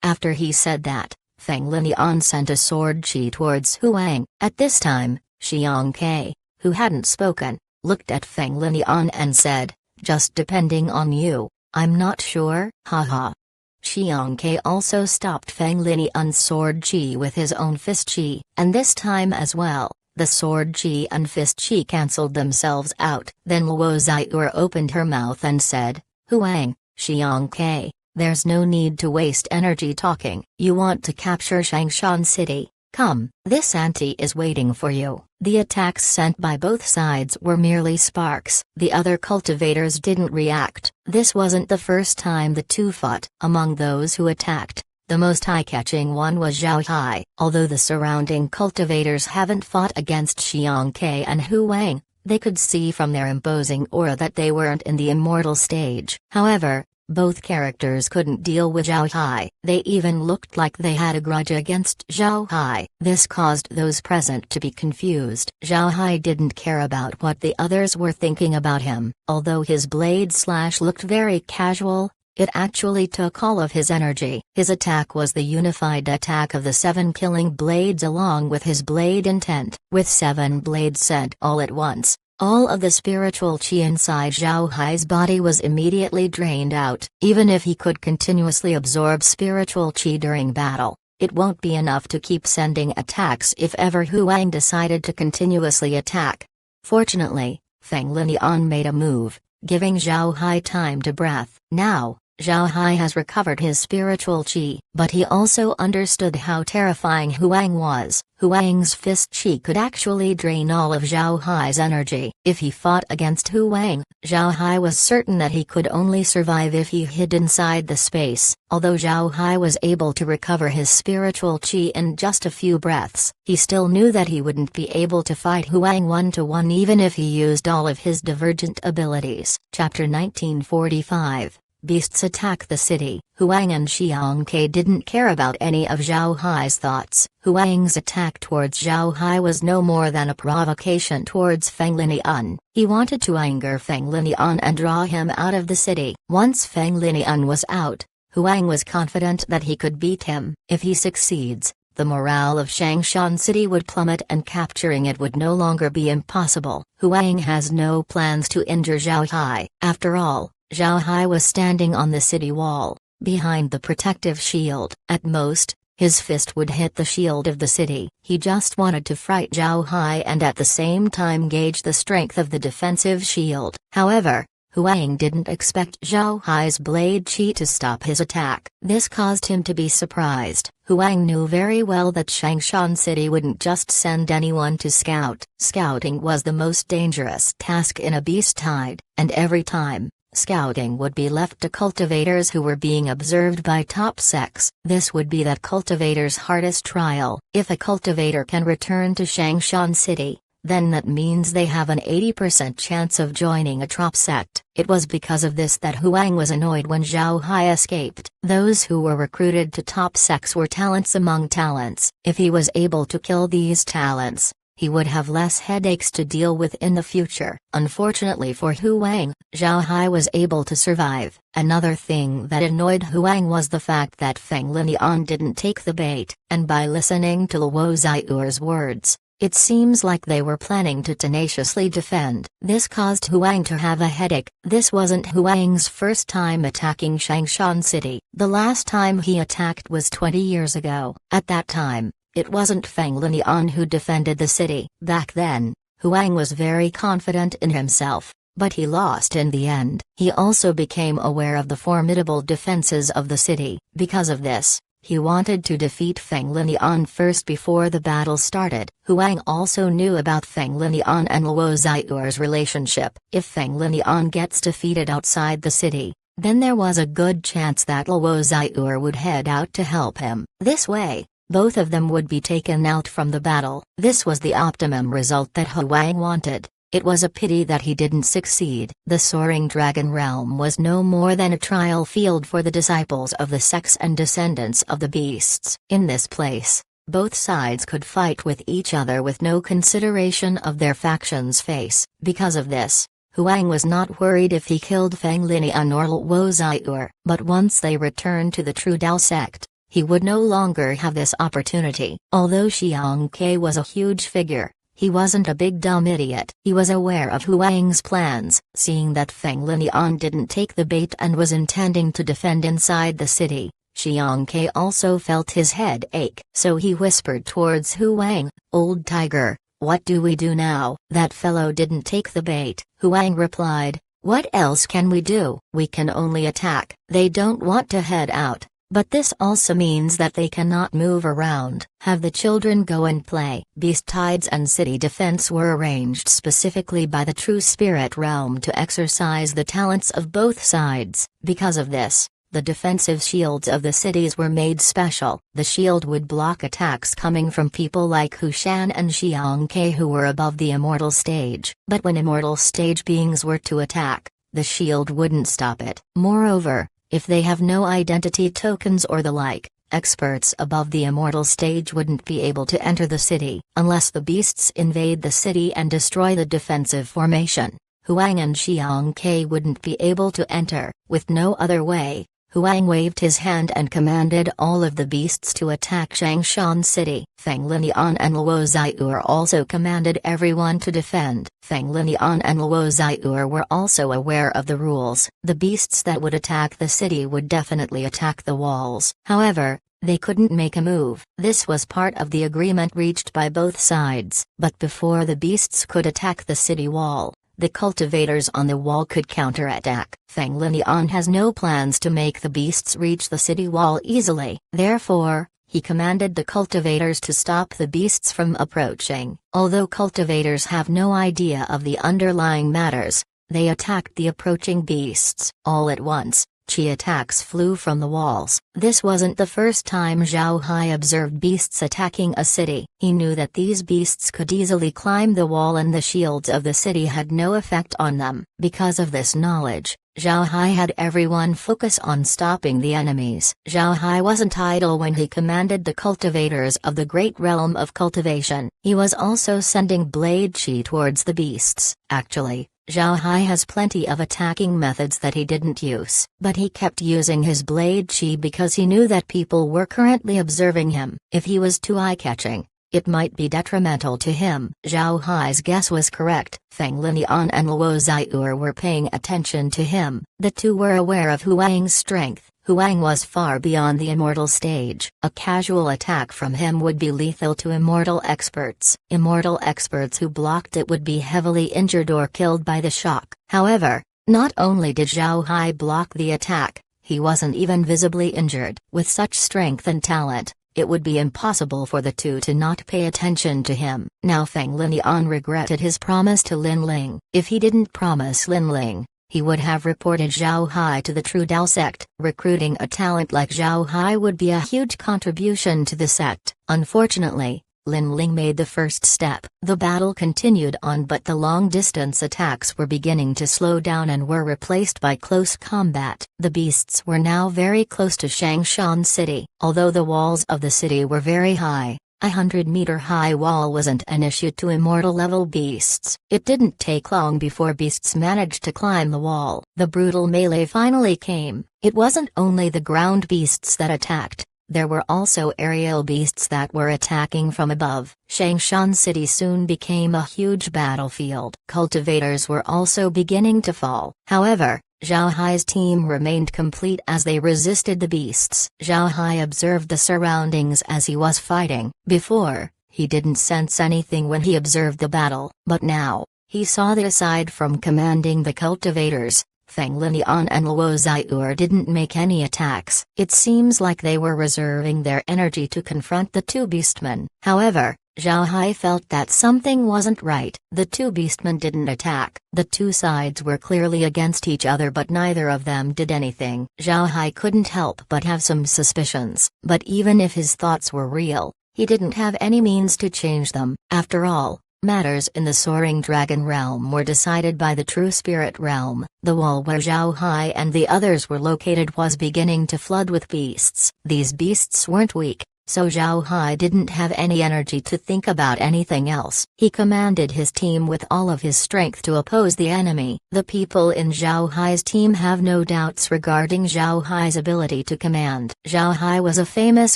After he said that, Feng Linian sent a sword chi towards Hu Wang. At this time, Xiang Ke, who hadn't spoken, looked at Feng Linian and said, "Just depending on you, I'm not sure." Haha. Xiang Ke also stopped Feng Linian's sword chi with his own fist chi, and this time as well, the sword chi and fist chi cancelled themselves out. Then Luo Ziyu opened her mouth and said, "Hu Wang, Xiang Ke, there's no need to waste energy talking. You want to capture Shangshan City? Come, this auntie is waiting for you." The attacks sent by both sides were merely sparks. The other cultivators didn't react. This wasn't the first time the two fought. Among those who attacked, the most eye-catching one was Zhao Hai. Although the surrounding cultivators haven't fought against Xiang Ke and Hu Wang, they could see from their imposing aura that they weren't in the immortal stage. However, both characters couldn't deal with Zhao Hai. They even looked like they had a grudge against Zhao Hai. This caused those present to be confused. Zhao Hai didn't care about what the others were thinking about him. Although his blade slash looked very casual, it actually took all of his energy. His attack was the unified attack of the 7 killing blades along with his blade intent. With 7 blades sent all at once, all of the spiritual chi inside Zhao Hai's body was immediately drained out. Even if he could continuously absorb spiritual chi during battle, it won't be enough to keep sending attacks if ever Hu Wang decided to continuously attack. Fortunately, Feng Linian made a move, giving Zhao Hai time to breath. Now, Zhao Hai has recovered his spiritual chi, but he also understood how terrifying Hu Wang was. Hu Wang's fist chi could actually drain all of Zhao Hai's energy. If he fought against Hu Wang, Zhao Hai was certain that he could only survive if he hid inside the space. Although Zhao Hai was able to recover his spiritual chi in just a few breaths, he still knew that he wouldn't be able to fight Hu Wang 1-to-1 even if he used all of his divergent abilities. Chapter 1945 beasts attack the city. Huang and Xiang Ke didn't care about any of Zhao Hai's thoughts. Huang's attack towards Zhao Hai was no more than a provocation towards Feng Linian. He wanted to anger Feng Linian and draw him out of the city. Once Feng Linian was out, Huang was confident that he could beat him. If he succeeds, the morale of Changshan City would plummet and capturing it would no longer be impossible. Huang has no plans to injure Zhao Hai. After all, Zhao Hai was standing on the city wall, behind the protective shield. At most, his fist would hit the shield of the city. He just wanted to fright Zhao Hai and at the same time gauge the strength of the defensive shield. However, Huang didn't expect Zhao Hai's blade chi to stop his attack. This caused him to be surprised. Huang knew very well that Changshan City wouldn't just send anyone to scout. Scouting was the most dangerous task in a beast tide, and every time, scouting would be left to cultivators who were being observed by top sects. This would be that cultivator's hardest trial. If a cultivator can return to Changshan City, then that means they have an 80% chance of joining a top sect. It was because of this that Huang was annoyed when Zhao Hai escaped. Those who were recruited to top sects were talents among talents. If he was able to kill these talents, he would have less headaches to deal with in the future. Unfortunately for Huang, Zhao Hai was able to survive. Another thing that annoyed Huang was the fact that Feng Linian didn't take the bait, and by listening to Luo Xiu'er's words, it seems like they were planning to tenaciously defend. This caused Huang to have a headache. This wasn't Huang's first time attacking Changshan City. The last time he attacked was 20 years ago. At that time, it wasn't Feng Linian who defended the city. Back then, Huang was very confident in himself, but he lost in the end. He also became aware of the formidable defenses of the city. Because of this, he wanted to defeat Feng Linian first before the battle started. Huang also knew about Feng Linian and Luo Xiu'er's relationship. If Feng Linian gets defeated outside the city, then there was a good chance that Luo Xiu'er would head out to help him. This way, both of them would be taken out from the battle. This was the optimum result that Huang wanted. It was a pity that he didn't succeed. The Soaring Dragon Realm was no more than a trial field for the disciples of the sects and descendants of the beasts. In this place, both sides could fight with each other with no consideration of their faction's face. Because of this, Huang was not worried if he killed Feng Linian or Luo Xiu'er. But once they returned to the True Dao sect, he would no longer have this opportunity. Although Xiang Ke was a huge figure, he wasn't a big dumb idiot. He was aware of Huang's plans. Seeing that Feng Linian didn't take the bait and was intending to defend inside the city, Xiang Ke also felt his head ache. So he whispered towards Huang, "Old tiger, what do we do now?" "That fellow didn't take the bait," Huang replied. "What else can we do? We can only attack. They don't want to head out. But this also means that they cannot move around. Have the children go and play." Beast tides and city defense were arranged specifically by the True Spirit Realm to exercise the talents of both sides. Because of this, the defensive shields of the cities were made special. The shield would block attacks coming from people like Hu Shan and Xiang Ke who were above the immortal stage. But when immortal stage beings were to attack, the shield wouldn't stop it. Moreover, if they have no identity tokens or the like, experts above the immortal stage wouldn't be able to enter the city. Unless the beasts invade the city and destroy the defensive formation, Huang and Xiang Ke wouldn't be able to enter. With no other way, Huang waved his hand and commanded all of the beasts to attack Changshan City. Feng Linian and Luo Xiu'er also commanded everyone to defend. Feng Linian and Luo Xiu'er were also aware of the rules. The beasts that would attack the city would definitely attack the walls. However, they couldn't make a move. This was part of the agreement reached by both sides. But before the beasts could attack the city wall, the cultivators on the wall could counterattack. Feng Linian has no plans to make the beasts reach the city wall easily. Therefore, he commanded the cultivators to stop the beasts from approaching. Although cultivators have no idea of the underlying matters, they attacked the approaching beasts. All at once, Chi attacks flew from the walls. This wasn't the first time Zhao Hai observed beasts attacking a city. He knew that these beasts could easily climb the wall and the shields of the city had no effect on them. Because of this knowledge, Zhao Hai had everyone focus on stopping the enemies. Zhao Hai wasn't idle when he commanded the cultivators of the great realm of cultivation. He was also sending blade chi towards the beasts. Actually, Zhao Hai has plenty of attacking methods that he didn't use, but he kept using his blade chi because he knew that people were currently observing him. If he was too eye-catching, it might be detrimental to him. Zhao Hai's guess was correct. Feng Linian and Luo Xiur were paying attention to him. The two were aware of Huang's strength. Huang was far beyond the immortal stage. A casual attack from him would be lethal to immortal experts. Immortal experts who blocked it would be heavily injured or killed by the shock. However, not only did Zhao Hai block the attack, he wasn't even visibly injured. With such strength and talent, it would be impossible for the two to not pay attention to him. Now Feng Linian regretted his promise to Lin Ling. If he didn't promise Lin Ling, he would have reported Zhao Hai to the True Dao sect. Recruiting a talent like Zhao Hai would be a huge contribution to the sect. Unfortunately, Lin Ling made the first step. The battle continued on, but the long-distance attacks were beginning to slow down and were replaced by close combat. The beasts were now very close to Shangshan City. Although the walls of the city were very high, a 100-meter-high wall wasn't an issue to immortal-level beasts. It didn't take long before beasts managed to climb the wall. The brutal melee finally came. It wasn't only the ground beasts that attacked. There were also aerial beasts that were attacking from above. Shangshan City soon became a huge battlefield. Cultivators were also beginning to fall. However, Zhao Hai's team remained complete as they resisted the beasts. Zhao Hai observed the surroundings as he was fighting. Before, he didn't sense anything when he observed the battle, but now, he saw that aside from commanding the cultivators, Feng Linian and Luo Xiur didn't make any attacks. It seems like they were reserving their energy to confront the two beastmen. However, Zhao Hai felt that something wasn't right. The two beastmen didn't attack. The two sides were clearly against each other, but neither of them did anything. Zhao Hai couldn't help but have some suspicions, but even if his thoughts were real, he didn't have any means to change them. After all, matters in the Soaring Dragon Realm were decided by the True Spirit Realm. The wall where Zhao Hai and the others were located was beginning to flood with beasts. These beasts weren't weak, so Zhao Hai didn't have any energy to think about anything else. He commanded his team with all of his strength to oppose the enemy. The people in Zhao Hai's team have no doubts regarding Zhao Hai's ability to command. Zhao Hai was a famous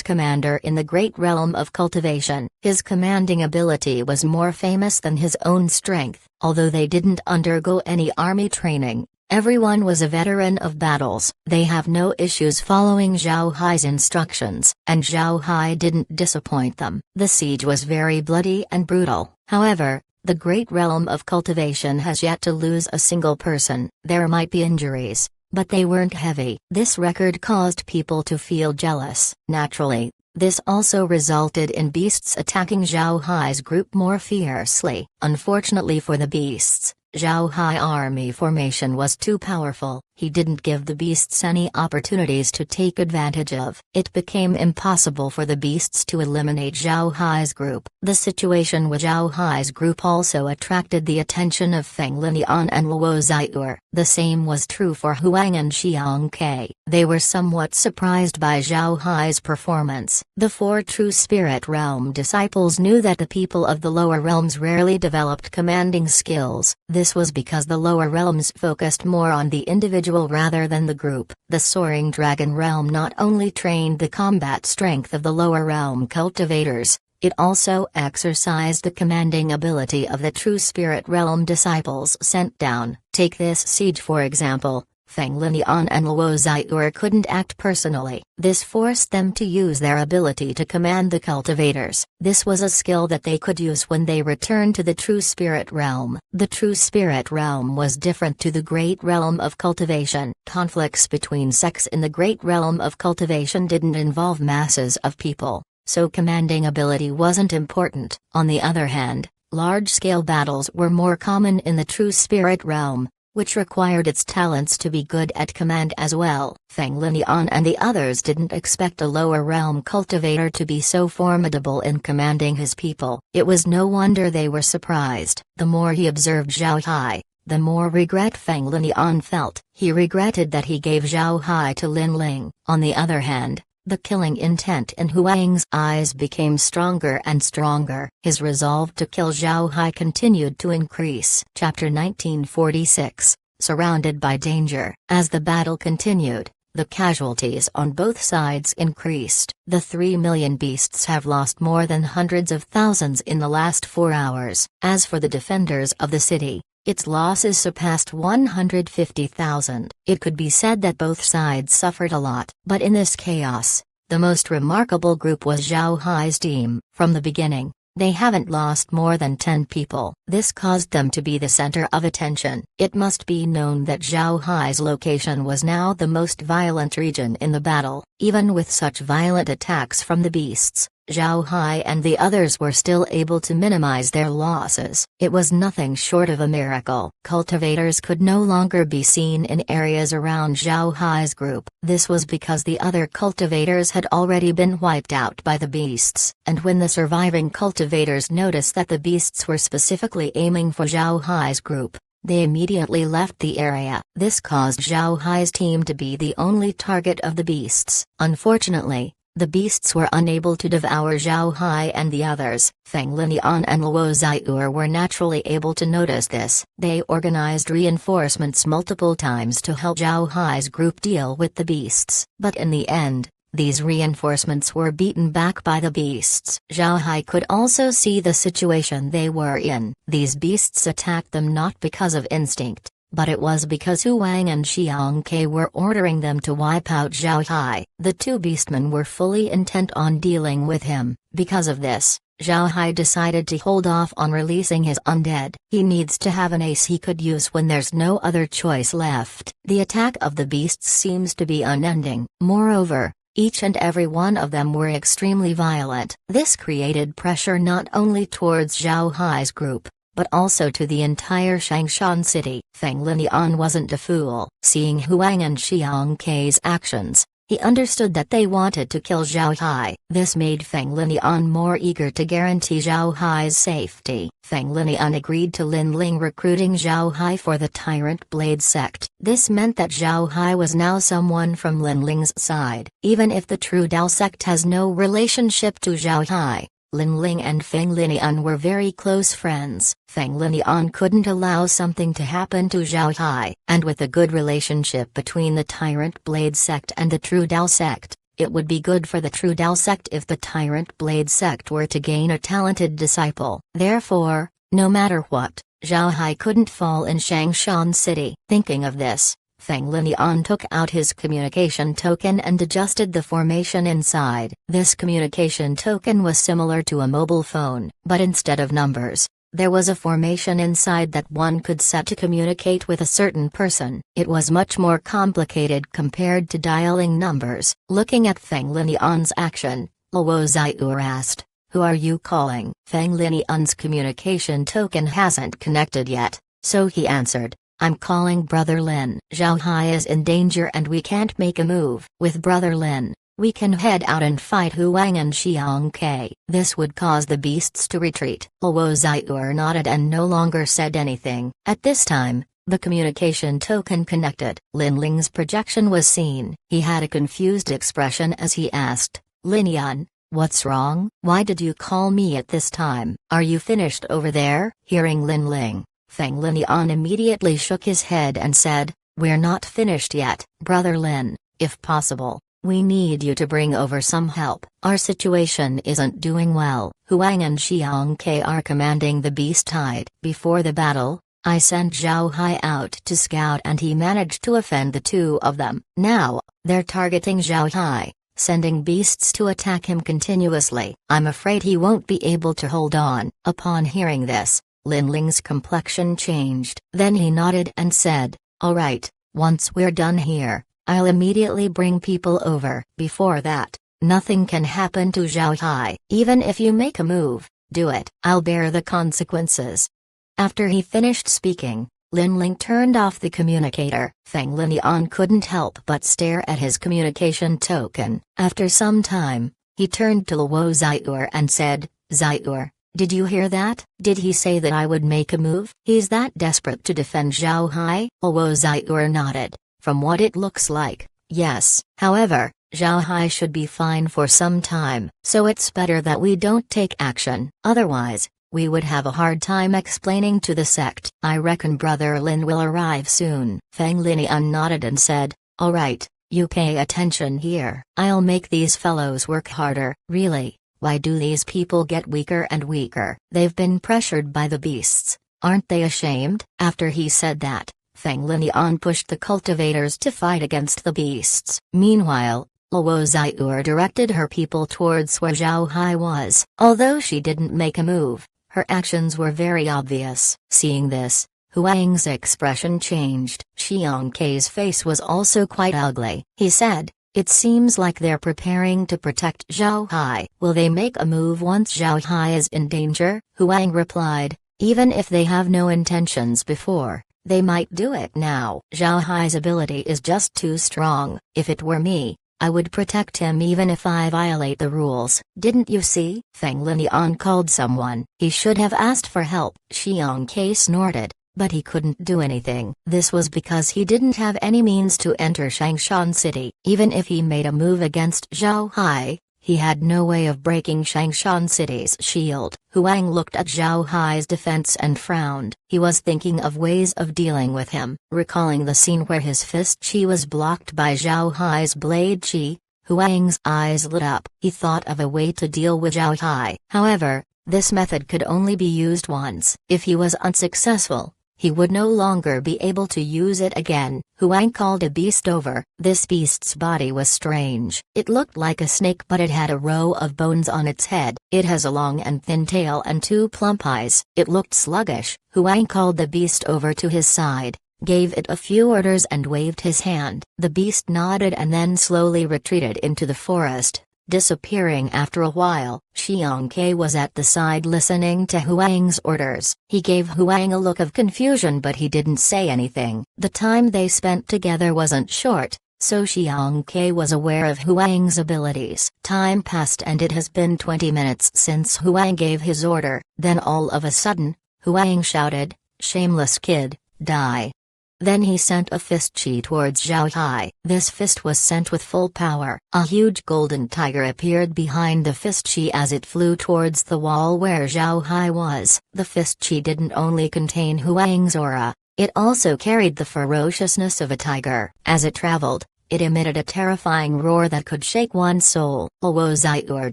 commander in the great realm of cultivation. His commanding ability was more famous than his own strength. Although they didn't undergo any army training, everyone was a veteran of battles. They have no issues following Zhao Hai's instructions, and Zhao Hai didn't disappoint them. The siege was very bloody and brutal. However, the great realm of cultivation has yet to lose a single person. There might be injuries, but they weren't heavy. This record caused people to feel jealous. Naturally, this also resulted in beasts attacking Zhao Hai's group more fiercely. Unfortunately for the beasts, Zhao Hai army formation was too powerful. He didn't give the beasts any opportunities to take advantage of. It became impossible for the beasts to eliminate Zhao Hai's group. The situation with Zhao Hai's group also attracted the attention of Feng Linian and Luo Xiur. The same was true for Huang and Xiang Ke. They were somewhat surprised by Zhao Hai's performance. The four True Spirit Realm disciples knew that the people of the lower realms rarely developed commanding skills. This was because the lower realms focused more on the individual rather than the group. The Soaring Dragon Realm not only trained the combat strength of the lower realm cultivators, it also exercised the commanding ability of the True Spirit Realm disciples sent down. Take this siege for example. Feng Linian and Luo Xiur couldn't act personally. This forced them to use their ability to command the cultivators. This was a skill that they could use when they returned to the True Spirit Realm. The True Spirit Realm was different to the Great Realm of Cultivation. Conflicts between sects in the Great Realm of Cultivation didn't involve masses of people, so commanding ability wasn't important. On the other hand, large-scale battles were more common in the True Spirit Realm. which required its talents to be good at command as well. Feng Linian and the others didn't expect a lower realm cultivator to be so formidable in commanding his people. It was no wonder they were surprised. The more he observed Zhao Hai, the more regret Feng Linian felt. He regretted that he gave Zhao Hai to Lin Ling. On the other hand, the killing intent in Huang's eyes became stronger and stronger. His resolve to kill Zhao Hai continued to increase. Chapter 1946, Surrounded by Danger. As the battle continued, the casualties on both sides increased. The 3 million beasts have lost more than hundreds of thousands in the last 4 hours. As for the defenders of the city, its losses surpassed 150,000. It could be said that both sides suffered a lot. But in this chaos, the most remarkable group was Zhao Hai's team. From the beginning, they haven't lost more than 10 people. This caused them to be the center of attention. It must be known that Zhao Hai's location was now the most violent region in the battle. Even with such violent attacks from the beasts, Zhao Hai and the others were still able to minimize their losses. It was nothing short of a miracle. Cultivators could no longer be seen in areas around Zhao Hai's group. This was because the other cultivators had already been wiped out by the beasts. And when the surviving cultivators noticed that the beasts were specifically aiming for Zhao Hai's group, they immediately left the area. This caused Zhao Hai's team to be the only target of the beasts. Unfortunately, the beasts were unable to devour Zhao Hai and the others. Feng Linian and Luo Xiur were naturally able to notice this. They organized reinforcements multiple times to help Zhao Hai's group deal with the beasts. But in the end, these reinforcements were beaten back by the beasts. Zhao Hai could also see the situation they were in. These beasts attacked them not because of instinct, but it was because Huang and Xiang Ke were ordering them to wipe out Zhao Hai. The two beastmen were fully intent on dealing with him. Because of this, Zhao Hai decided to hold off on releasing his undead. He needs to have an ace he could use when there's no other choice left. The attack of the beasts seems to be unending. Moreover, each and every one of them were extremely violent. This created pressure not only towards Zhao Hai's group, but also to the entire Changshan city. Feng Linian wasn't a fool. Seeing Huang and Xiang Ke's actions, he understood that they wanted to kill Zhao Hai. This made Feng Linian more eager to guarantee Zhao Hai's safety. Feng Linian agreed to Lin Ling recruiting Zhao Hai for the Tyrant Blade sect. This meant that Zhao Hai was now someone from Lin Ling's side. Even if the True Dao sect has no relationship to Zhao Hai, Lin Ling and Feng Linian were very close friends. Feng Linian couldn't allow something to happen to Zhao Hai, and with a good relationship between the Tyrant Blade sect and the True Dao sect, it would be good for the True Dao sect if the Tyrant Blade sect were to gain a talented disciple. Therefore, no matter what, Zhao Hai couldn't fall in Changshan City. Thinking of this, Feng Linian took out his communication token and adjusted the formation inside. This communication token was similar to a mobile phone, but instead of numbers, there was a formation inside that one could set to communicate with a certain person. It was much more complicated compared to dialing numbers. Looking at Feng Linian's action, Luo Xiur asked, "Who are you calling?" Feng Linian's communication token hasn't connected yet, so he answered, "I'm calling Brother Lin. Zhao Hai is in danger and we can't make a move. With Brother Lin, we can head out and fight Huang and Xiang Ke. This would cause the beasts to retreat." Luo Xiur nodded and no longer said anything. At this time, the communication token connected. Lin Ling's projection was seen. He had a confused expression as he asked, "Linian, what's wrong? Why did you call me at this time? Are you finished over there?" Hearing Lin Ling, Feng Linian immediately shook his head and said, "We're not finished yet. Brother Lin, if possible, we need you to bring over some help. Our situation isn't doing well. Huang and Xiang Ke are commanding the beast tide." Before the battle, I sent Zhao Hai out to scout and he managed to offend the two of them. Now, they're targeting Zhao Hai, sending beasts to attack him continuously. I'm afraid he won't be able to hold on. Upon hearing this, Lin Ling's complexion changed. Then he nodded and said, "All right, once we're done here, I'll immediately bring people over. Before that, nothing can happen to Zhao Hai. Even if you make a move, do it. I'll bear the consequences." After he finished speaking, Lin Ling turned off the communicator. Feng Linian couldn't help but stare at his communication token. After some time, he turned to Luo Xiur and said, "Xiur, did you hear that? Did he say that I would make a move? He's that desperate to defend Zhao Hai?" Luo Xiur nodded. "From what it looks like, yes. However, Zhao Hai should be fine for some time, so it's better that we don't take action. Otherwise, we would have a hard time explaining to the sect." "I reckon Brother Lin will arrive soon." Feng Linian nodded and said, "All right, you pay attention here. I'll make these fellows work harder." "Really? Why do these people get weaker and weaker?" "They've been pressured by the beasts. Aren't they ashamed?" After he said that, Feng Linian pushed the cultivators to fight against the beasts. Meanwhile, Luo Xiur directed her people towards where Zhao Hai was. Although she didn't make a move, her actions were very obvious. Seeing this, Huang's expression changed. Xiang Kei's face was also quite ugly. He said, "It seems like they're preparing to protect Zhao Hai." "Will they make a move once Zhao Hai is in danger?" Huang replied, "Even if they have no intentions before, they might do it now. Zhao Hai's ability is just too strong. If it were me, I would protect him even if I violate the rules." "Didn't you see?" Feng Linian called someone. "He should have asked for help." Xiang Kei snorted, but he couldn't do anything. This was because he didn't have any means to enter Shangshan City. Even if he made a move against Zhao Hai, he had no way of breaking Shangshan City's shield. Huang looked at Zhao Hai's defense and frowned. He was thinking of ways of dealing with him. Recalling the scene where his fist chi was blocked by Zhao Hai's blade chi, Huang's eyes lit up. He thought of a way to deal with Zhao Hai. However, this method could only be used once. If he was unsuccessful, he would no longer be able to use it again. Huang called a beast over. This beast's body was strange. It looked like a snake, but it had a row of bones on its head. It has a long and thin tail and two plump eyes. It looked sluggish. Huang called the beast over to his side, gave it a few orders and waved his hand. The beast nodded and then slowly retreated into the forest, disappearing after a while. Xiang Kei was at the side listening to Huang's orders. He gave Huang a look of confusion, but he didn't say anything. The time they spent together wasn't short, so Xiang Kei was aware of Huang's abilities. Time passed and it has been 20 minutes since Huang gave his order. Then all of a sudden, Huang shouted, "Shameless kid, die." Then he sent a fist chi towards Zhao Hai. This fist was sent with full power. A huge golden tiger appeared behind the fist chi as it flew towards the wall where Zhao Hai was. The fist chi didn't only contain Huang's aura, it also carried the ferociousness of a tiger. As it traveled, it emitted a terrifying roar that could shake one's soul. Luo Xiur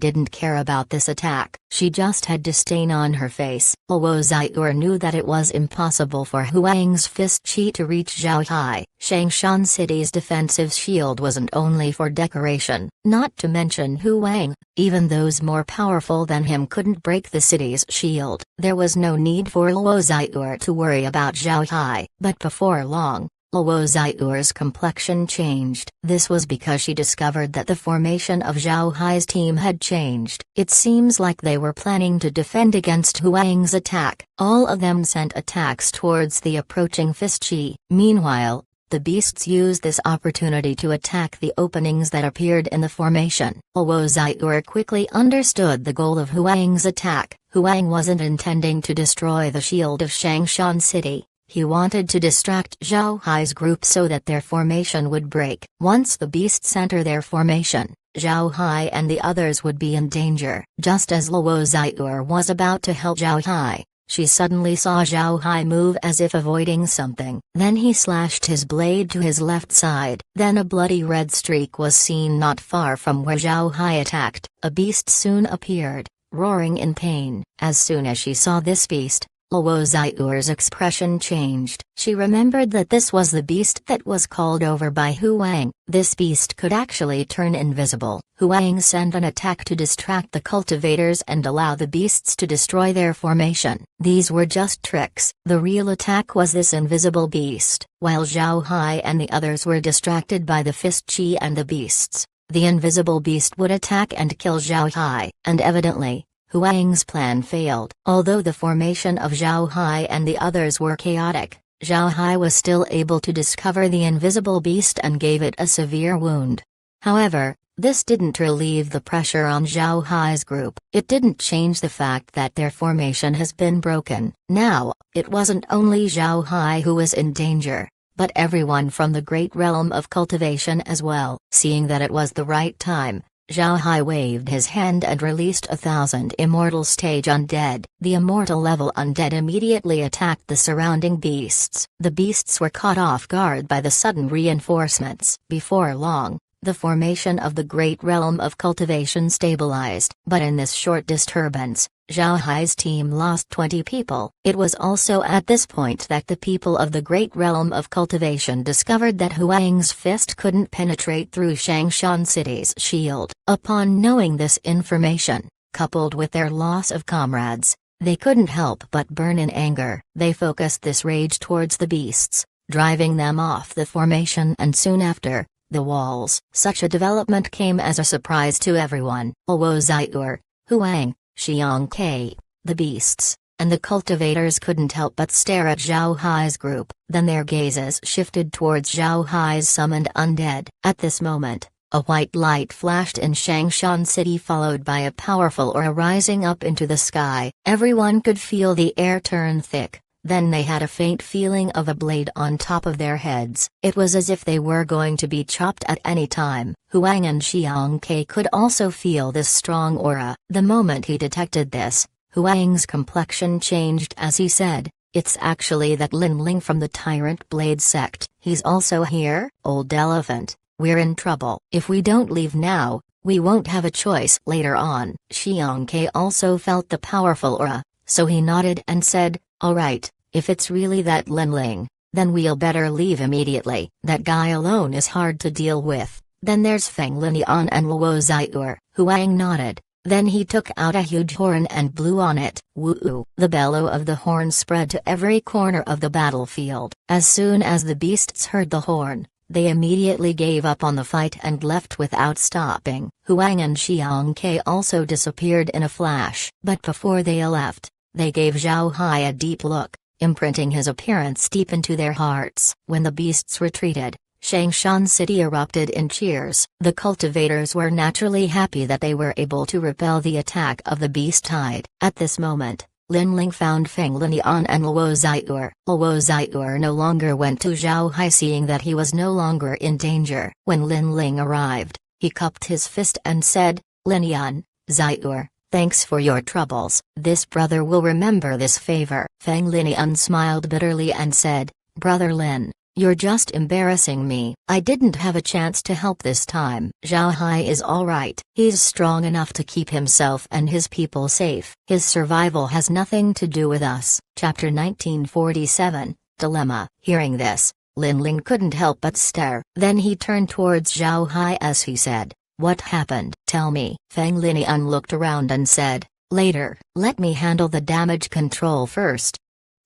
didn't care about this attack. She just had disdain on her face. Luo Xiur knew that it was impossible for Huang's fist chi to reach Zhao Hai. Shangshan City's defensive shield wasn't only for decoration. Not to mention Huang, even those more powerful than him couldn't break the city's shield. There was no need for Luo Xiur to worry about Zhao Hai. But before long, Luo Xiur's complexion changed. This was because she discovered that the formation of Zhao Hai's team had changed. It seems like they were planning to defend against Huang's attack. All of them sent attacks towards the approaching fist chi. Meanwhile, the beasts used this opportunity to attack the openings that appeared in the formation. Luo Xiur quickly understood the goal of Huang's attack. Huang wasn't intending to destroy the shield of Shangshan City. He wanted to distract Zhao Hai's group so that their formation would break. Once the beasts enter their formation, Zhao Hai and the others would be in danger. Just as Luo Xiur was about to help Zhao Hai, she suddenly saw Zhao Hai move as if avoiding something. Then he slashed his blade to his left side. Then a bloody red streak was seen not far from where Zhao Hai attacked. A beast soon appeared, roaring in pain. As soon as she saw this beast, Luo Xiur's expression changed. She remembered that this was the beast that was called over by Huang. This beast could actually turn invisible. Huang sent an attack to distract the cultivators and allow the beasts to destroy their formation. These were just tricks. The real attack was this invisible beast. While Zhao Hai and the others were distracted by the fist chi and the beasts, the invisible beast would attack and kill Zhao Hai. And evidently, Huang's plan failed. Although the formation of Zhao Hai and the others were chaotic, Zhao Hai was still able to discover the invisible beast and gave it a severe wound. However, this didn't relieve the pressure on Zhao Hai's group. It didn't change the fact that their formation has been broken. Now, it wasn't only Zhao Hai who was in danger, but everyone from the great realm of cultivation as well. Seeing that it was the right time, Zhao Hai waved his hand and released 1,000 immortal stage undead. The immortal level undead immediately attacked the surrounding beasts. The beasts were caught off guard by the sudden reinforcements. Before long, the formation of the great realm of cultivation stabilized. But in this short disturbance, Zhao Hai's team lost 20 people. It was also at this point that the people of the great realm of cultivation discovered that Huang's fist couldn't penetrate through Shangshan City's shield. Upon knowing this information, coupled with their loss of comrades, they couldn't help but burn in anger. They focused this rage towards the beasts, driving them off the formation and soon after, the walls. Such a development came as a surprise to everyone. Luo Ziur, Huang, Xiang Ke, the beasts, and the cultivators couldn't help but stare at Zhao Hai's group. Then their gazes shifted towards Zhao Hai's summoned undead. At this moment, a white light flashed in Shangshan City followed by a powerful aura rising up into the sky. Everyone could feel the air turn thick. Then they had a faint feeling of a blade on top of their heads. It was as if they were going to be chopped at any time. Huang and Xiang Ke could also feel this strong aura. The moment he detected this, Huang's complexion changed as he said, "It's actually that Lin Ling from the Tyrant Blade sect. He's also here? Old elephant, we're in trouble. If we don't leave now, we won't have a choice later on." Xiang Ke also felt the powerful aura, so he nodded and said, "Alright, if it's really that Lin Ling, then we'll better leave immediately. That guy alone is hard to deal with." Then there's Feng Linian and Luo Ziur. Huang nodded, then he took out a huge horn and blew on it. Woo! The bellow of the horn spread to every corner of the battlefield. As soon as the beasts heard the horn, they immediately gave up on the fight and left without stopping. Huang and Xiang Ke also disappeared in a flash. But before they left, they gave Zhao Hai a deep look, imprinting his appearance deep into their hearts. When the beasts retreated, Shangshan City erupted in cheers. The cultivators were naturally happy that they were able to repel the attack of the beast tide. At this moment, Lin Ling found Feng Linian and Luo Ziur. Luo Ziur no longer went to Zhao Hai seeing that he was no longer in danger. When Lin Ling arrived, he cupped his fist and said, "Linian, Ziur, thanks for your troubles. This brother will remember this favor." Feng Linian smiled bitterly and said, "Brother Lin, you're just embarrassing me. I didn't have a chance to help this time. Zhao Hai is alright. He's strong enough to keep himself and his people safe. His survival has nothing to do with us." Chapter 1947, Dilemma. Hearing this, Lin Ling couldn't help but stare. Then he turned towards Zhao Hai as he said, "What happened? Tell me." Feng Linian looked around and said, "Later. Let me handle the damage control first."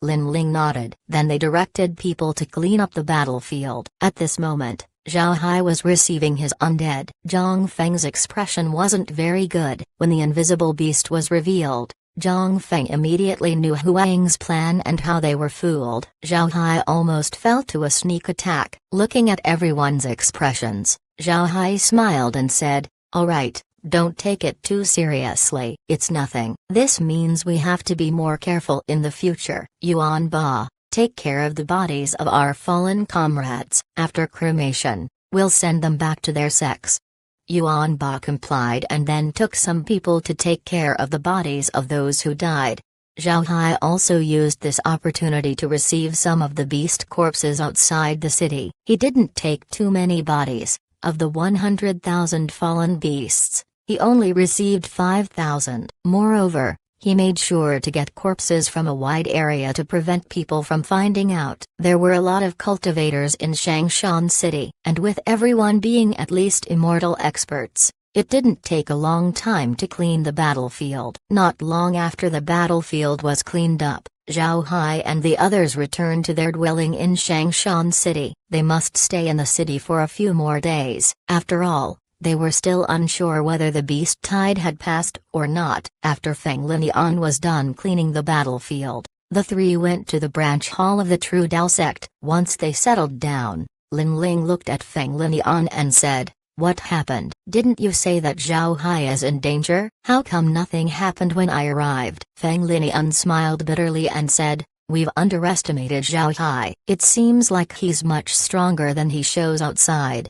Lin Ling nodded. Then they directed people to clean up the battlefield. At this moment, Zhao Hai was receiving his undead. Zhang Feng's expression wasn't very good. When the invisible beast was revealed, Zhang Feng immediately knew Huang's plan and how they were fooled. Zhao Hai almost fell to a sneak attack. Looking at everyone's expressions, Zhao Hai smiled and said, "Alright, don't take it too seriously. It's nothing. This means we have to be more careful in the future. Yuan Ba, take care of the bodies of our fallen comrades. After cremation, we'll send them back to their sects." Yuan Ba complied and then took some people to take care of the bodies of those who died. Zhao Hai also used this opportunity to receive some of the beast corpses outside the city. He didn't take too many bodies. Of the 100,000 fallen beasts, he only received 5,000. Moreover, he made sure to get corpses from a wide area to prevent people from finding out. There were a lot of cultivators in Shangshan City, and with everyone being at least immortal experts, it didn't take a long time to clean the battlefield. Not long after the battlefield was cleaned up, Zhao Hai and the others returned to their dwelling in Shangshan City. They must stay in the city for a few more days. After all, they were still unsure whether the beast tide had passed or not. After Feng Linian was done cleaning the battlefield, The three went to the branch hall of the True Dao sect. Once they settled down, Lin Ling looked at Feng Linian and said, "What happened? Didn't you say that Zhao Hai is in danger? How come nothing happened when I arrived?" Feng Linian smiled bitterly and said, "We've underestimated Zhao Hai. It seems like he's much stronger than he shows outside."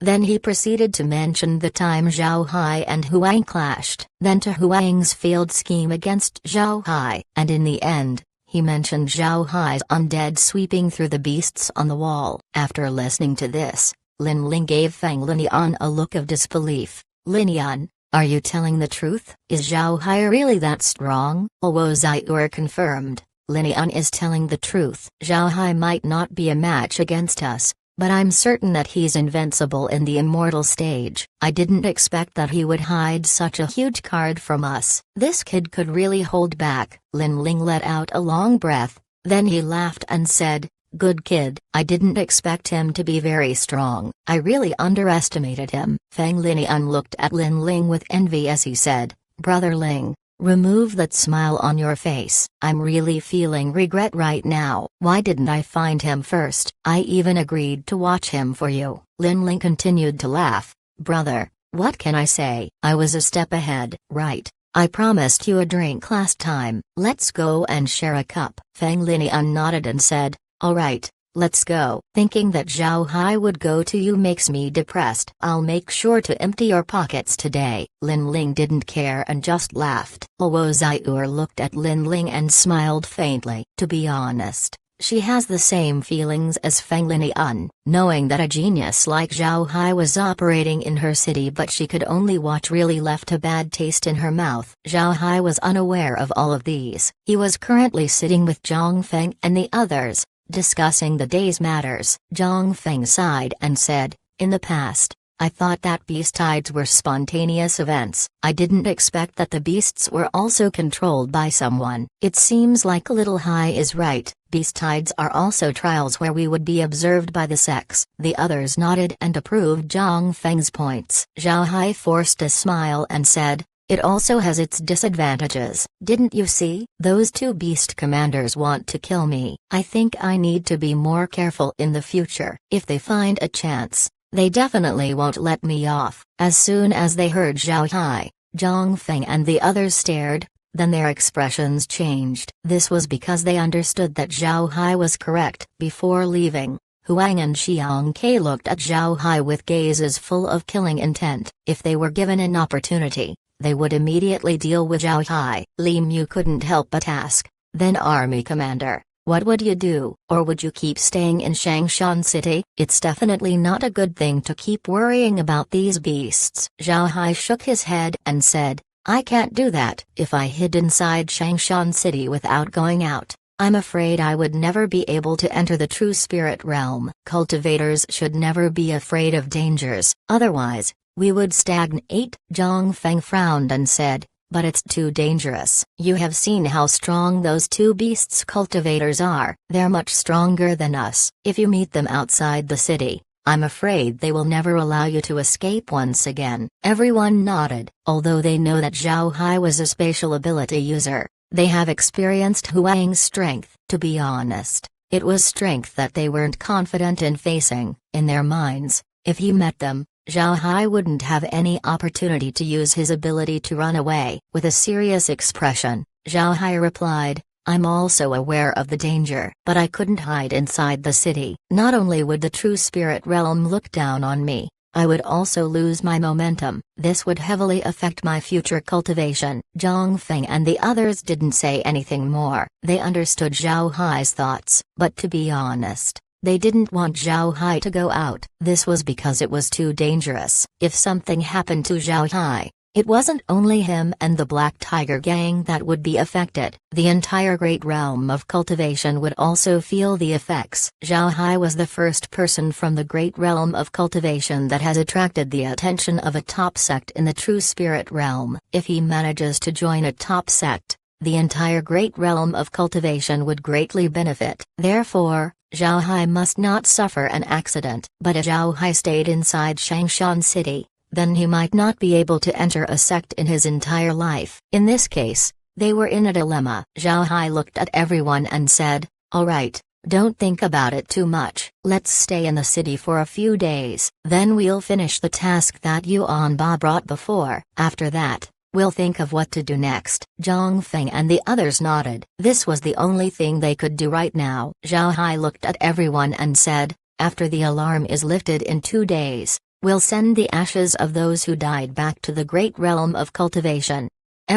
Then he proceeded to mention the time Zhao Hai and Huang clashed, then to Huang's failed scheme against Zhao Hai, and in the end, he mentioned Zhao Hai's undead sweeping through the beasts on the wall. After listening to this, Lin Ling gave Feng Linian a look of disbelief. "Linian, are you telling the truth? Is Zhao Hai really that strong?" Luo Ziyu confirmed, "Linian is telling the truth. Zhao Hai might not be a match against us, but I'm certain that he's invincible in the immortal stage. I didn't expect that he would hide such a huge card from us. This kid could really hold back." Lin Ling let out a long breath, then he laughed and said, "Good kid. I didn't expect him to be very strong. I really underestimated him." Feng Linian looked at Lin Ling with envy as he said, "Brother Ling, remove that smile on your face. I'm really feeling regret right now. Why didn't I find him first? I even agreed to watch him for you." Lin Ling continued to laugh. "Brother, what can I say? I was a step ahead, right? I promised you a drink last time. Let's go and share a cup." Feng Linian nodded and said, "All right, let's go." Thinking that Zhao Hai would go to you makes me depressed. "I'll make sure to empty your pockets today." Lin Ling didn't care and just laughed. Luo Ziyu looked at Lin Ling and smiled faintly. To be honest, she has the same feelings as Feng Linian, knowing that a genius like Zhao Hai was operating in her city but she could only watch really left a bad taste in her mouth. Zhao Hai was unaware of all of these. He was currently sitting with Zhang Feng and the others, discussing the day's matters. Zhang Feng sighed and said, "In the past, I thought that beast tides were spontaneous events. I didn't expect that the beasts were also controlled by someone. It seems like Little Hai is right. Beast tides are also trials where we would be observed by the sects." The others nodded and approved Zhang Feng's points. Zhao Hai forced a smile and said, "It also has its disadvantages. Didn't you see? Those two beast commanders want to kill me. I think I need to be more careful in the future. If they find a chance, they definitely won't let me off." As soon as they heard Zhao Hai, Zhang Feng and the others stared, then their expressions changed. This was because they understood that Zhao Hai was correct. Before leaving, Huang and Xiang Ke looked at Zhao Hai with gazes full of killing intent. If they were given an opportunity, they would immediately deal with Zhao Hai. Li Mu couldn't help but ask, "Then Army Commander, what would you do? Or would you keep staying in Changshan City?" "It's definitely not a good thing to keep worrying about these beasts." Zhao Hai shook his head and said, "I can't do that. If I hid inside Changshan City without going out, I'm afraid I would never be able to enter the true spirit realm. Cultivators should never be afraid of dangers, otherwise, we would stagnate." Zhang Feng frowned and said, "But it's too dangerous. You have seen how strong those two beasts cultivators are. They're much stronger than us. If you meet them outside the city, I'm afraid they will never allow you to escape once again." Everyone nodded. Although they know that Zhao Hai was a spatial ability user, they have experienced Huang's strength. To be honest, it was strength that they weren't confident in facing. In their minds, if he met them, Zhao Hai wouldn't have any opportunity to use his ability to run away. With a serious expression, Zhao Hai replied, "I'm also aware of the danger, but I couldn't hide inside the city. Not only would the true spirit realm look down on me, I would also lose my momentum. This would heavily affect my future cultivation." Zhang Feng and the others didn't say anything more. They understood Zhao Hai's thoughts, but to be honest, they didn't want Zhao Hai to go out. This was because it was too dangerous. If something happened to Zhao Hai, it wasn't only him and the Black Tiger gang that would be affected. The entire great realm of cultivation would also feel the effects. Zhao Hai was the first person from the great realm of cultivation that has attracted the attention of a top sect in the true spirit realm. If he manages to join a top sect, the entire great realm of cultivation would greatly benefit. Therefore, Zhao Hai must not suffer an accident. But if Zhao Hai stayed inside Changshan City, then he might not be able to enter a sect in his entire life. In this case, They were in a dilemma. Zhao Hai looked at everyone and said, "All right, don't think about it too much. Let's stay in the city for a few days. Then we'll finish the task that Yuan Ba brought before. After that, we'll think of what to do next." Zhang Feng and the others nodded. This was the only thing they could do right now. Zhao Hai looked at everyone and said, "After the alarm is lifted in 2 days, we'll send the ashes of those who died back to the great realm of cultivation."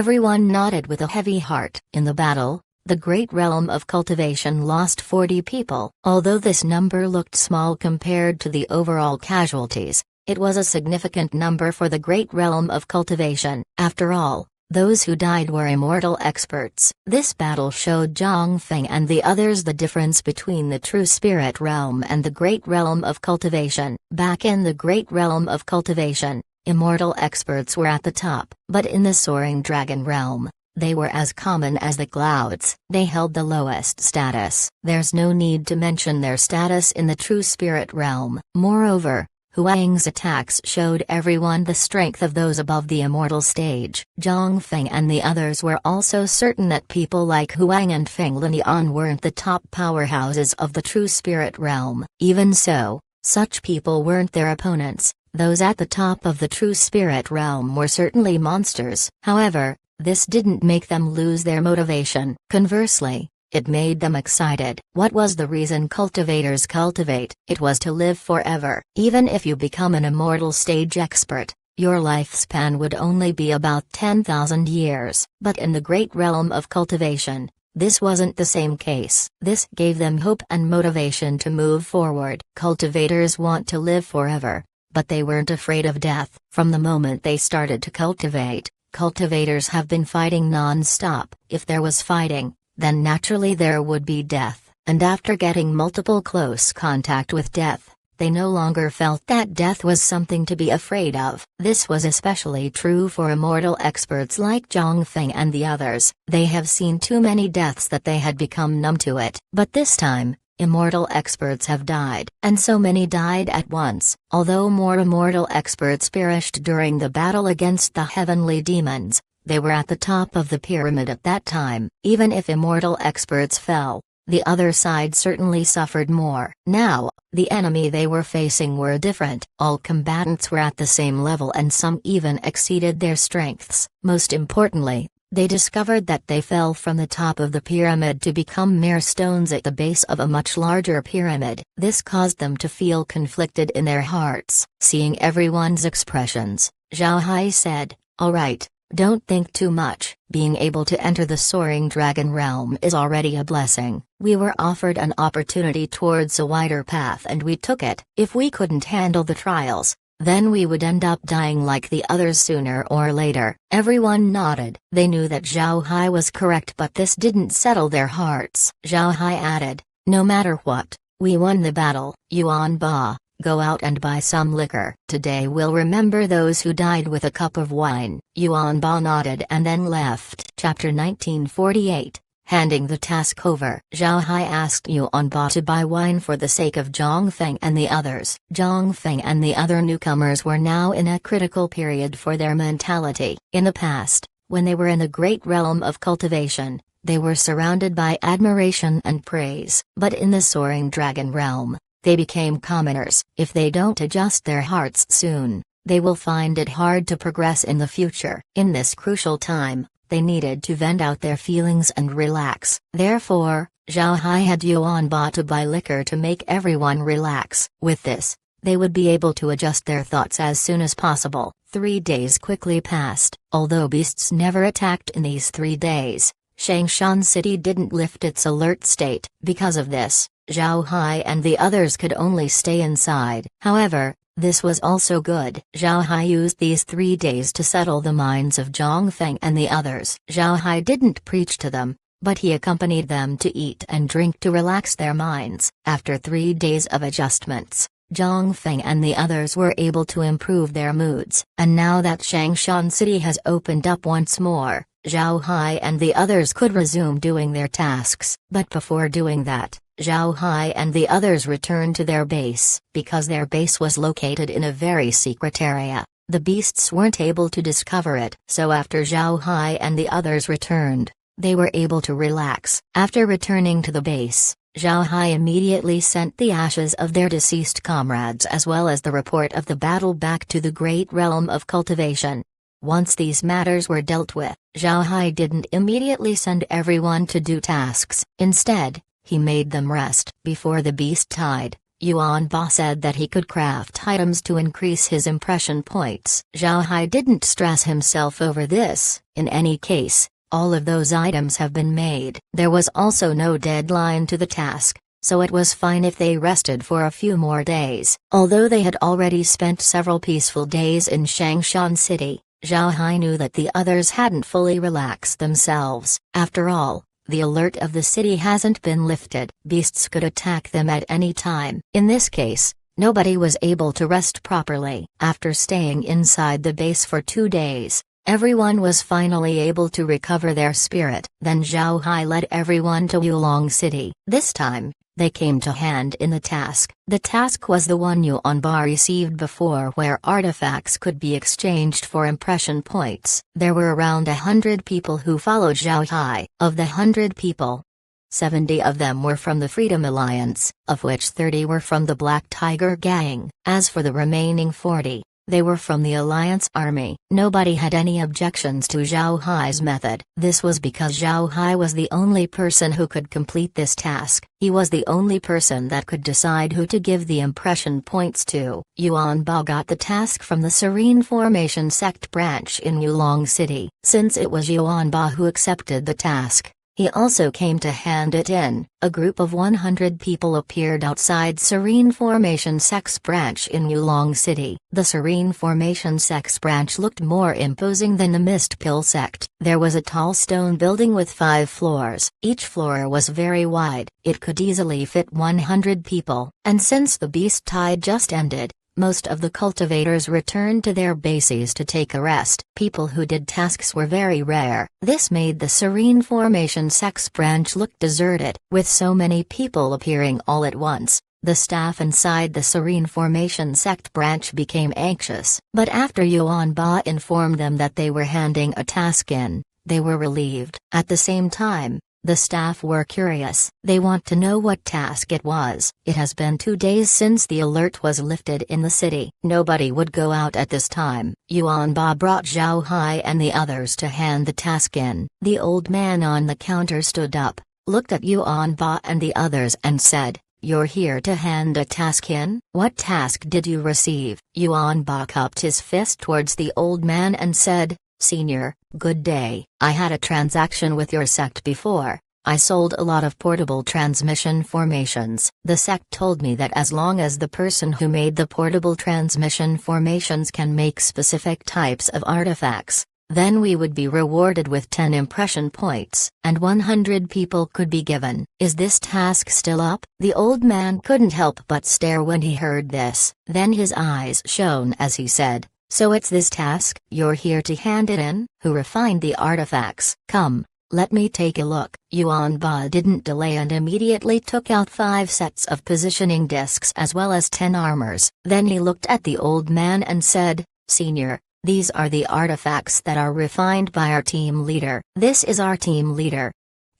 Everyone nodded with a heavy heart. In the battle, the great realm of cultivation lost 40 people. Although this number looked small compared to the overall casualties, it was a significant number for the great realm of cultivation. After all, those who died were immortal experts. This battle showed Zhang Feng and the others the difference between the true spirit realm and the great realm of cultivation. Back in the great realm of cultivation, immortal experts were at the top. But in the soaring dragon realm, they were as common as the clouds. They held the lowest status. There's no need to mention their status in the true spirit realm. Moreover, Huang's attacks showed everyone the strength of those above the immortal stage. Zhang Feng and the others were also certain that people like Huang and Feng Linian weren't the top powerhouses of the true spirit realm. Even so, such people weren't their opponents. Those at the top of the true spirit realm were certainly monsters. However, this didn't make them lose their motivation. Conversely, it made them excited. What was the reason cultivators cultivate? It was to live forever. Even if you become an immortal stage expert, your lifespan would only be about 10,000 years. But in the great realm of cultivation, this wasn't the same case. This gave them hope and motivation to move forward. Cultivators want to live forever, but they weren't afraid of death. From the moment they started to cultivate, cultivators have been fighting non-stop. If there was fighting, then naturally there would be death, and after getting multiple close contact with death, they no longer felt that death was something to be afraid of. This was especially true for immortal experts like Zhang Feng and the others. They have seen too many deaths that they had become numb to it. But this time, immortal experts have died, and so many died at once. Although more immortal experts perished during the battle against the heavenly demons, they were at the top of the pyramid at that time. Even if immortal experts fell, the other side certainly suffered more. Now, the enemy they were facing were different. All combatants were at the same level and some even exceeded their strengths. Most importantly, they discovered that they fell from the top of the pyramid to become mere stones at the base of a much larger pyramid. This caused them to feel conflicted in their hearts. Seeing everyone's expressions, Zhao Hai said, "All right. Don't think too much. Being able to enter the soaring dragon realm is already a blessing. We were offered an opportunity towards a wider path and we took it. If we couldn't handle the trials, then we would end up dying like the others sooner or later." Everyone nodded. They knew that Zhao Hai was correct, but this didn't settle their hearts. Zhao Hai added, "No matter what, we won the battle. Yuan Ba, go out and buy some liquor. Today we'll remember those who died with a cup of wine." Yuan Ba nodded and then left. Chapter 1948. Handing the task over. Zhao Hai asked Yuan Ba to buy wine for the sake of Zhang Feng and the others. Zhang Feng and the other newcomers were now in a critical period for their mentality. In the past, when they were in the great realm of cultivation, they were surrounded by admiration and praise. But in the soaring dragon realm, they became commoners. If they don't adjust their hearts soon, they will find it hard to progress in the future. In this crucial time, they needed to vent out their feelings and relax. Therefore, Zhao Hai had Yuan Ba to buy liquor to make everyone relax. With this, they would be able to adjust their thoughts as soon as possible. 3 days quickly passed. Although beasts never attacked in these 3 days, Shangshan City didn't lift its alert state. Because of this, Zhao Hai and the others could only stay inside. However, this was also good. Zhao Hai used these 3 days to settle the minds of Zhang Feng and the others. Zhao Hai didn't preach to them, but he accompanied them to eat and drink to relax their minds. After 3 days of adjustments, Zhang Feng and the others were able to improve their moods. And now that Shangshan City has opened up once more, Zhao Hai and the others could resume doing their tasks. But before doing that, Zhao Hai and the others returned to their base. Because their base was located in a very secret area, The beasts weren't able to discover it, so after Zhao Hai and the others returned, they were able to relax. After returning to the base, Zhao Hai immediately sent the ashes of their deceased comrades as well as the report of the battle back to the great realm of cultivation. Once these matters were dealt with, Zhao Hai didn't immediately send everyone to do tasks. Instead, he made them rest. Before the beast died, Yuan Ba said that he could craft items to increase his impression points. Zhao Hai didn't stress himself over this. In any case, all of those items have been made. There was also no deadline to the task, so it was fine if they rested for a few more days. Although they had already spent several peaceful days in Changshan City, Zhao Hai knew that the others hadn't fully relaxed themselves. After all, the alert of the city hasn't been lifted. Beasts could attack them at any time. In this case, nobody was able to rest properly. After staying inside the base for 2 days, everyone was finally able to recover their spirit. Then Zhao Hai led everyone to Yulong City. This time, they came to hand in the task. The task was the one Yuan Ba received before, where artifacts could be exchanged for impression points. There were around 100 people who followed Zhao Hai. Of the 100 people, 70 of them were from the Freedom Alliance, of which 30 were from the Black Tiger Gang. As for the remaining 40, they were from the Alliance Army. Nobody had any objections to Zhao Hai's method. This was because Zhao Hai was the only person who could complete this task. He was the only person that could decide who to give the impression points to. Yuan Ba got the task from the Serene Formation sect branch in Yulong City. Since it was Yuan Ba who accepted the task, he also came to hand it in. A group of 100 people appeared outside Serene Formation Sect's branch in Yulong City. The Serene Formation Sect's branch looked more imposing than the Mist Pill sect. There was a tall stone building with 5 floors. Each floor was very wide. It could easily fit 100 people. And since the beast tide just ended, most of the cultivators returned to their bases to take a rest. People who did tasks were very rare. This made the Serene Formation Sect's branch look deserted. With so many people appearing all at once, the staff inside the Serene Formation sect branch became anxious. But after Yuan Ba informed them that they were handing a task in, they were relieved. At the same time, the staff were curious. They want to know what task it was. It has been 2 days since the alert was lifted in the city. Nobody would go out at this time. Yuan Ba brought Zhao Hai and the others to hand the task in. The old man on the counter stood up, looked at Yuan Ba and the others and said, "You're here to hand a task in? What task did you receive?" Yuan Ba cupped his fist towards the old man and said, "Senior, good day. I had a transaction with your sect before. I sold a lot of portable transmission formations. The sect told me that as long as the person who made the portable transmission formations can make specific types of artifacts, then we would be rewarded with 10 impression points, and 100 people could be given. Is this task still up?" The old man couldn't help but stare when he heard this. Then his eyes shone as he said, "So it's this task? You're here to hand it in? Who refined the artifacts? Come, let me take a look." Yuan Ba didn't delay and immediately took out 5 sets of positioning discs as well as 10 armors. Then he looked at the old man and said, "Senior, these are the artifacts that are refined by our team leader. This is our team leader."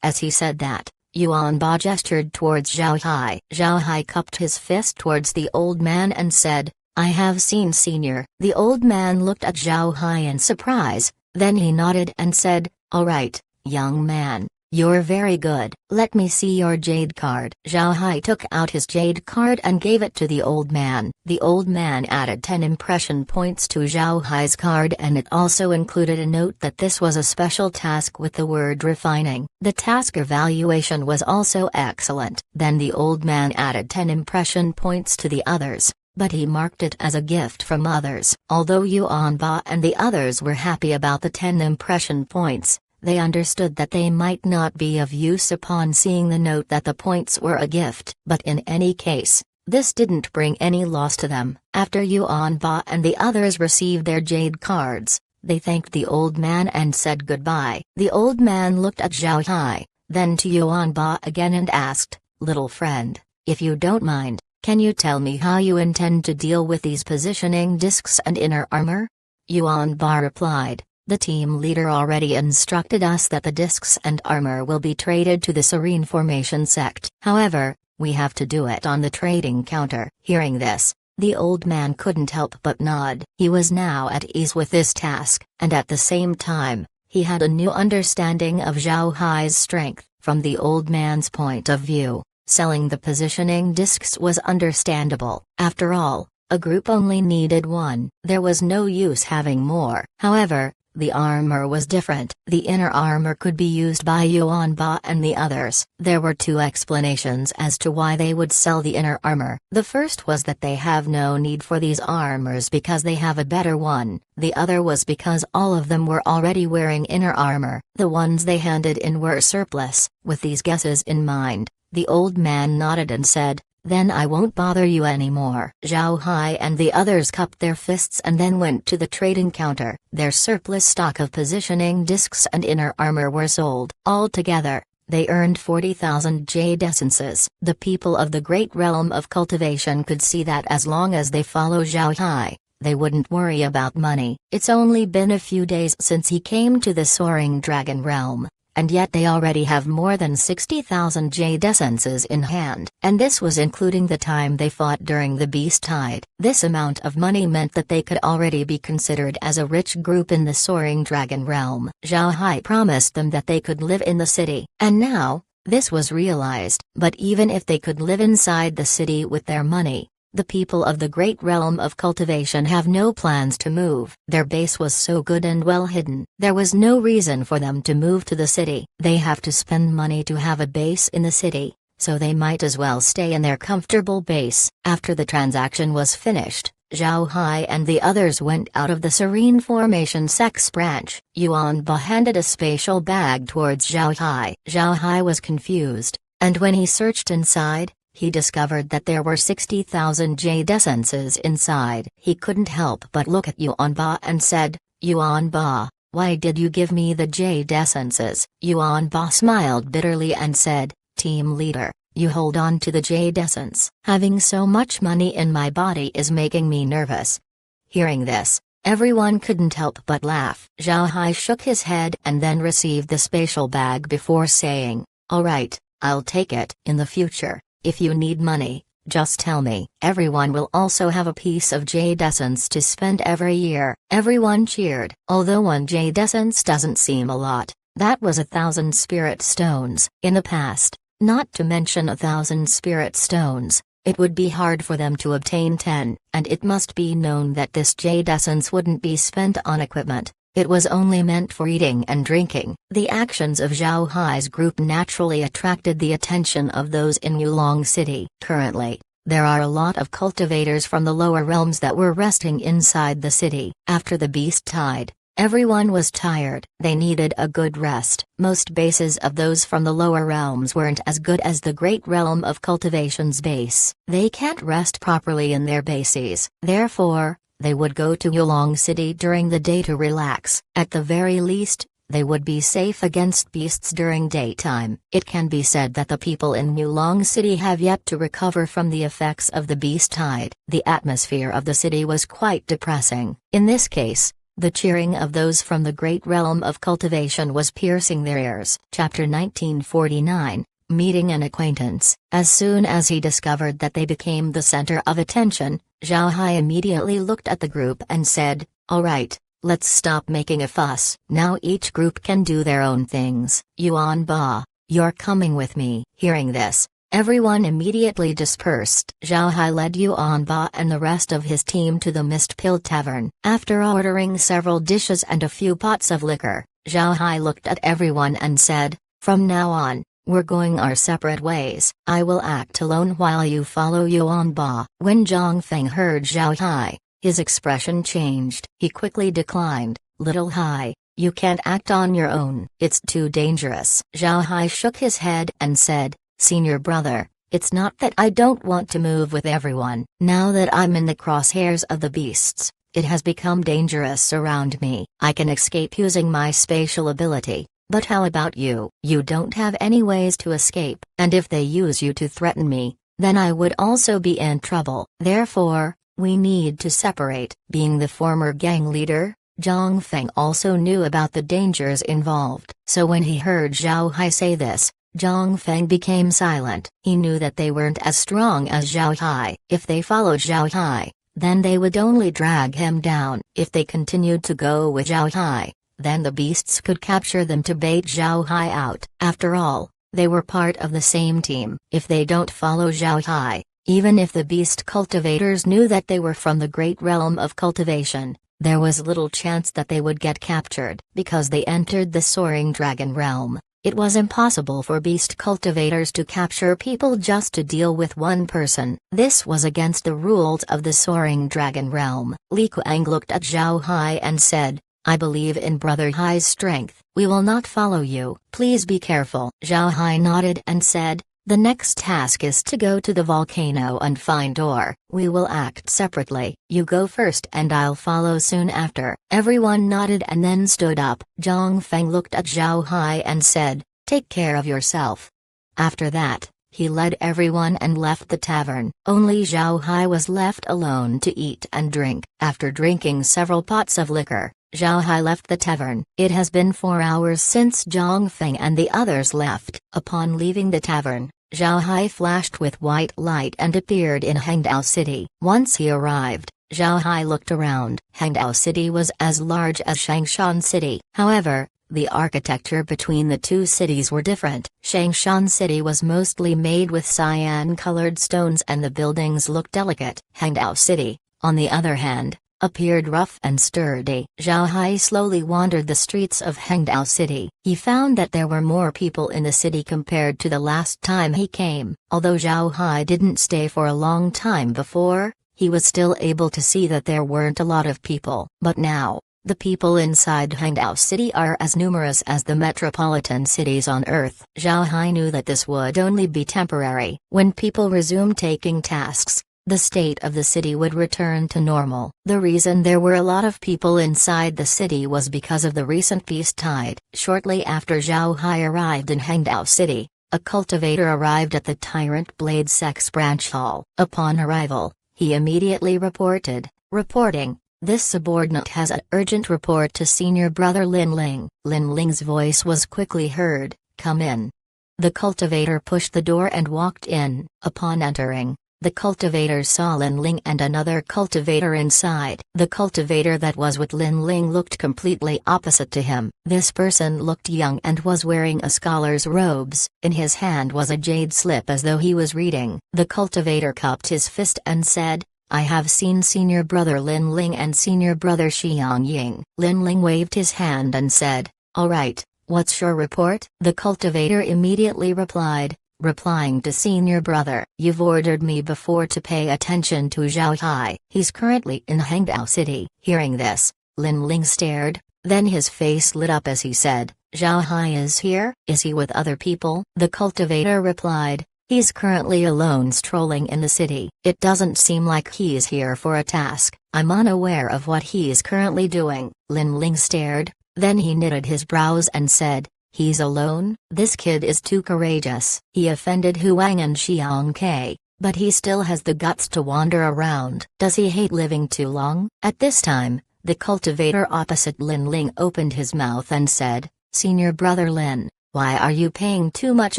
As he said that, Yuan Ba gestured towards Zhao Hai. Zhao Hai cupped his fist towards the old man and said, "I have seen Senior." The old man looked at Zhao Hai in surprise, then he nodded and said, "All right, young man, you're very good. Let me see your jade card." Zhao Hai took out his jade card and gave it to the old man. The old man added 10 impression points to Zhao Hai's card, and it also included a note that this was a special task with the word refining. The task evaluation was also excellent. Then the old man added 10 impression points to the others, but he marked it as a gift from others. Although Yuan Ba and the others were happy about the 10 impression points, they understood that they might not be of use upon seeing the note that the points were a gift. But in any case, this didn't bring any loss to them. After Yuan Ba and the others received their jade cards, they thanked the old man and said goodbye. The old man looked at Zhao Hai, then to Yuan Ba again and asked, "Little friend, if you don't mind, Can you tell me how you intend to deal with these positioning discs and inner armor? Yuan Ba replied, the team leader already instructed us that the discs and armor will be traded to the Serene Formation sect. However, we have to do it on the trading counter. Hearing this, the old man couldn't help but nod. He was now at ease with this task, and at the same time, he had a new understanding of Zhao Hai's strength. From the old man's point of view, selling the positioning discs was understandable. After all, a group only needed one. There was no use having more. However, the armor was different. The inner armor could be used by Yuan Ba and the others. There were two explanations as to why they would sell the inner armor. The first was that they have no need for these armors because they have a better one. The other was because all of them were already wearing inner armor. The ones they handed in were surplus. With these guesses in mind, the old man nodded and said, then I won't bother you anymore. Zhao Hai and the others cupped their fists and then went to the trading counter. Their surplus stock of positioning discs and inner armor were sold. Altogether, they earned 40,000 jade essences. The people of the great realm of cultivation could see that as long as they follow Zhao Hai, they wouldn't worry about money. It's only been a few days since he came to the Soaring Dragon realm, and yet they already have more than 60,000 jade essences in hand. And this was including the time they fought during the beast tide. This amount of money meant that they could already be considered as a rich group in the Soaring Dragon realm. Zhao Hai promised them that they could live in the city. And now, this was realized. But even if they could live inside the city with their money, the people of the great realm of cultivation have no plans to move. Their base was so good and well hidden. There was no reason for them to move to the city. They have to spend money to have a base in the city, so they might as well stay in their comfortable base. After the transaction was finished, Zhao Hai and the others went out of the Serene Formation Sex branch. Yuan Ba handed a spatial bag towards Zhao Hai. Zhao Hai was confused, and when he searched inside, he discovered that there were 60,000 jade essences inside. He couldn't help but look at Yuan Ba and said, Yuan Ba, why did you give me the jade essences? Yuan Ba smiled bitterly and said, team leader, you hold on to the jade essence. Having so much money in my body is making me nervous. Hearing this, everyone couldn't help but laugh. Zhao Hai shook his head and then received the spatial bag before saying, all right, I'll take it. In the future, if you need money, just tell me. Everyone will also have a piece of jade essence to spend every year. Everyone cheered. Although one jade essence doesn't seem a lot, that was 1,000 spirit stones. In the past, not to mention 1,000 spirit stones, it would be hard for them to obtain 10, and it must be known that this jade essence wouldn't be spent on equipment. It was only meant for eating and drinking. The actions of Zhao Hai's group naturally attracted the attention of those in Yulong City. Currently, there are a lot of cultivators from the lower realms that were resting inside the city. After the beast tide, everyone was tired. They needed a good rest. Most bases of those from the lower realms weren't as good as the great realm of cultivation's base. They can't rest properly in their bases. Therefore, they would go to Yulong City during the day to relax. At the very least, they would be safe against beasts during daytime. It can be said that the people in Yulong City have yet to recover from the effects of the beast tide. The atmosphere of the city was quite depressing. In this case, the cheering of those from the great realm of cultivation was piercing their ears. Chapter 1949, Meeting an Acquaintance. As soon as he discovered that they became the center of attention, Zhao Hai immediately looked at the group and said, all right, let's stop making a fuss. Now each group can do their own things. Yuan Ba, you're coming with me. Hearing this, everyone immediately dispersed. Zhao Hai led Yuan Ba and the rest of his team to the Mist Pill Tavern. After ordering several dishes and a few pots of liquor, Zhao Hai looked at everyone and said, from now on, we're going our separate ways. I will act alone while you follow Yuan Ba. When Zhang Feng heard Zhao Hai, his expression changed. He quickly declined. Little Hai, you can't act on your own. It's too dangerous. Zhao Hai shook his head and said, Senior brother, it's not that I don't want to move with everyone. Now that I'm in the crosshairs of the beasts, it has become dangerous around me. I can escape using my spatial ability. But how about you? You don't have any ways to escape, and if they use you to threaten me, then I would also be in trouble. Therefore, we need to separate. Being the former gang leader, Zhang Feng also knew about the dangers involved. So when he heard Zhao Hai say this, Zhang Feng became silent. He knew that they weren't as strong as Zhao Hai. If they followed Zhao Hai, then they would only drag him down. If they continued to go with Zhao Hai, then the beasts could capture them to bait Zhao Hai out. After all, they were part of the same team. If they don't follow Zhao Hai, even if the beast cultivators knew that they were from the great realm of cultivation, there was little chance that they would get captured. Because they entered the soaring dragon realm, it was impossible for beast cultivators to capture people just to deal with one person. This was against the rules of the soaring dragon realm. Li Kuang looked at Zhao Hai and said, I believe in Brother Hai's strength. We will not follow you. Please be careful. Zhao Hai nodded and said, the next task is to go to the volcano and find ore. We will act separately. You go first and I'll follow soon after. Everyone nodded and then stood up. Zhang Feng looked at Zhao Hai and said, take care of yourself. After that, he led everyone and left the tavern. Only Zhao Hai was left alone to eat and drink. After drinking several pots of liquor, Zhao Hai left the tavern. It has been 4 hours since Zhang Feng and the others left. Upon leaving the tavern, Zhao Hai flashed with white light and appeared in Hangdao City. Once he arrived, Zhao Hai looked around. Hangdao City was as large as Changshan City. However, the architecture between the two cities were different. Changshan City was mostly made with cyan-colored stones and the buildings looked delicate. Hangdao City, on the other hand, appeared rough and sturdy. Zhao Hai slowly wandered the streets of Hangdao City. He found that there were more people in the city compared to the last time he came. Although Zhao Hai didn't stay for a long time before, he was still able to see that there weren't a lot of people. But now, the people inside Hangdao City are as numerous as the metropolitan cities on Earth. Zhao Hai knew that this would only be temporary. When people resumed taking tasks, the state of the city would return to normal. The reason there were a lot of people inside the city was because of the recent peace tide. Shortly after Zhao Hai arrived in Hangdao City, a cultivator arrived at the Tyrant Blade Sex Branch Hall. Upon arrival, he immediately reporting, this subordinate has an urgent report to senior brother Lin Ling. Lin Ling's voice was quickly heard, come in. The cultivator pushed the door and walked in. Upon entering, the cultivator saw Lin Ling and another cultivator inside. The cultivator that was with Lin Ling looked completely opposite to him. This person looked young and was wearing a scholar's robes. In his hand was a jade slip as though he was reading. The cultivator cupped his fist and said, I have seen senior brother Lin Ling and senior brother Xiang Ying. Lin Ling waved his hand and said, all right, what's your report? The cultivator immediately replying to senior brother, you've ordered me before to pay attention to Zhao Hai. He's currently in Hangdao City. Hearing this, Lin Ling stared, then his face lit up as he said, Zhao Hai is here? Is he with other people? The cultivator replied, he's currently alone strolling in the city. It doesn't seem like he's here for a task. I'm unaware of what he's currently doing. Lin Ling stared, then he knitted his brows and said, he's alone? This kid is too courageous. He offended Huang and Xiang Ke, but he still has the guts to wander around. Does he hate living too long? At this time, the cultivator opposite Lin Ling opened his mouth and said, senior brother Lin, why are you paying too much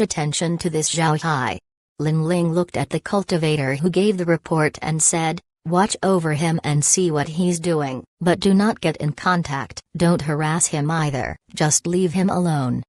attention to this Zhao Hai? Lin Ling looked at the cultivator who gave the report and said, watch over him and see what he's doing, but do not get in contact. Don't harass him either, just leave him alone.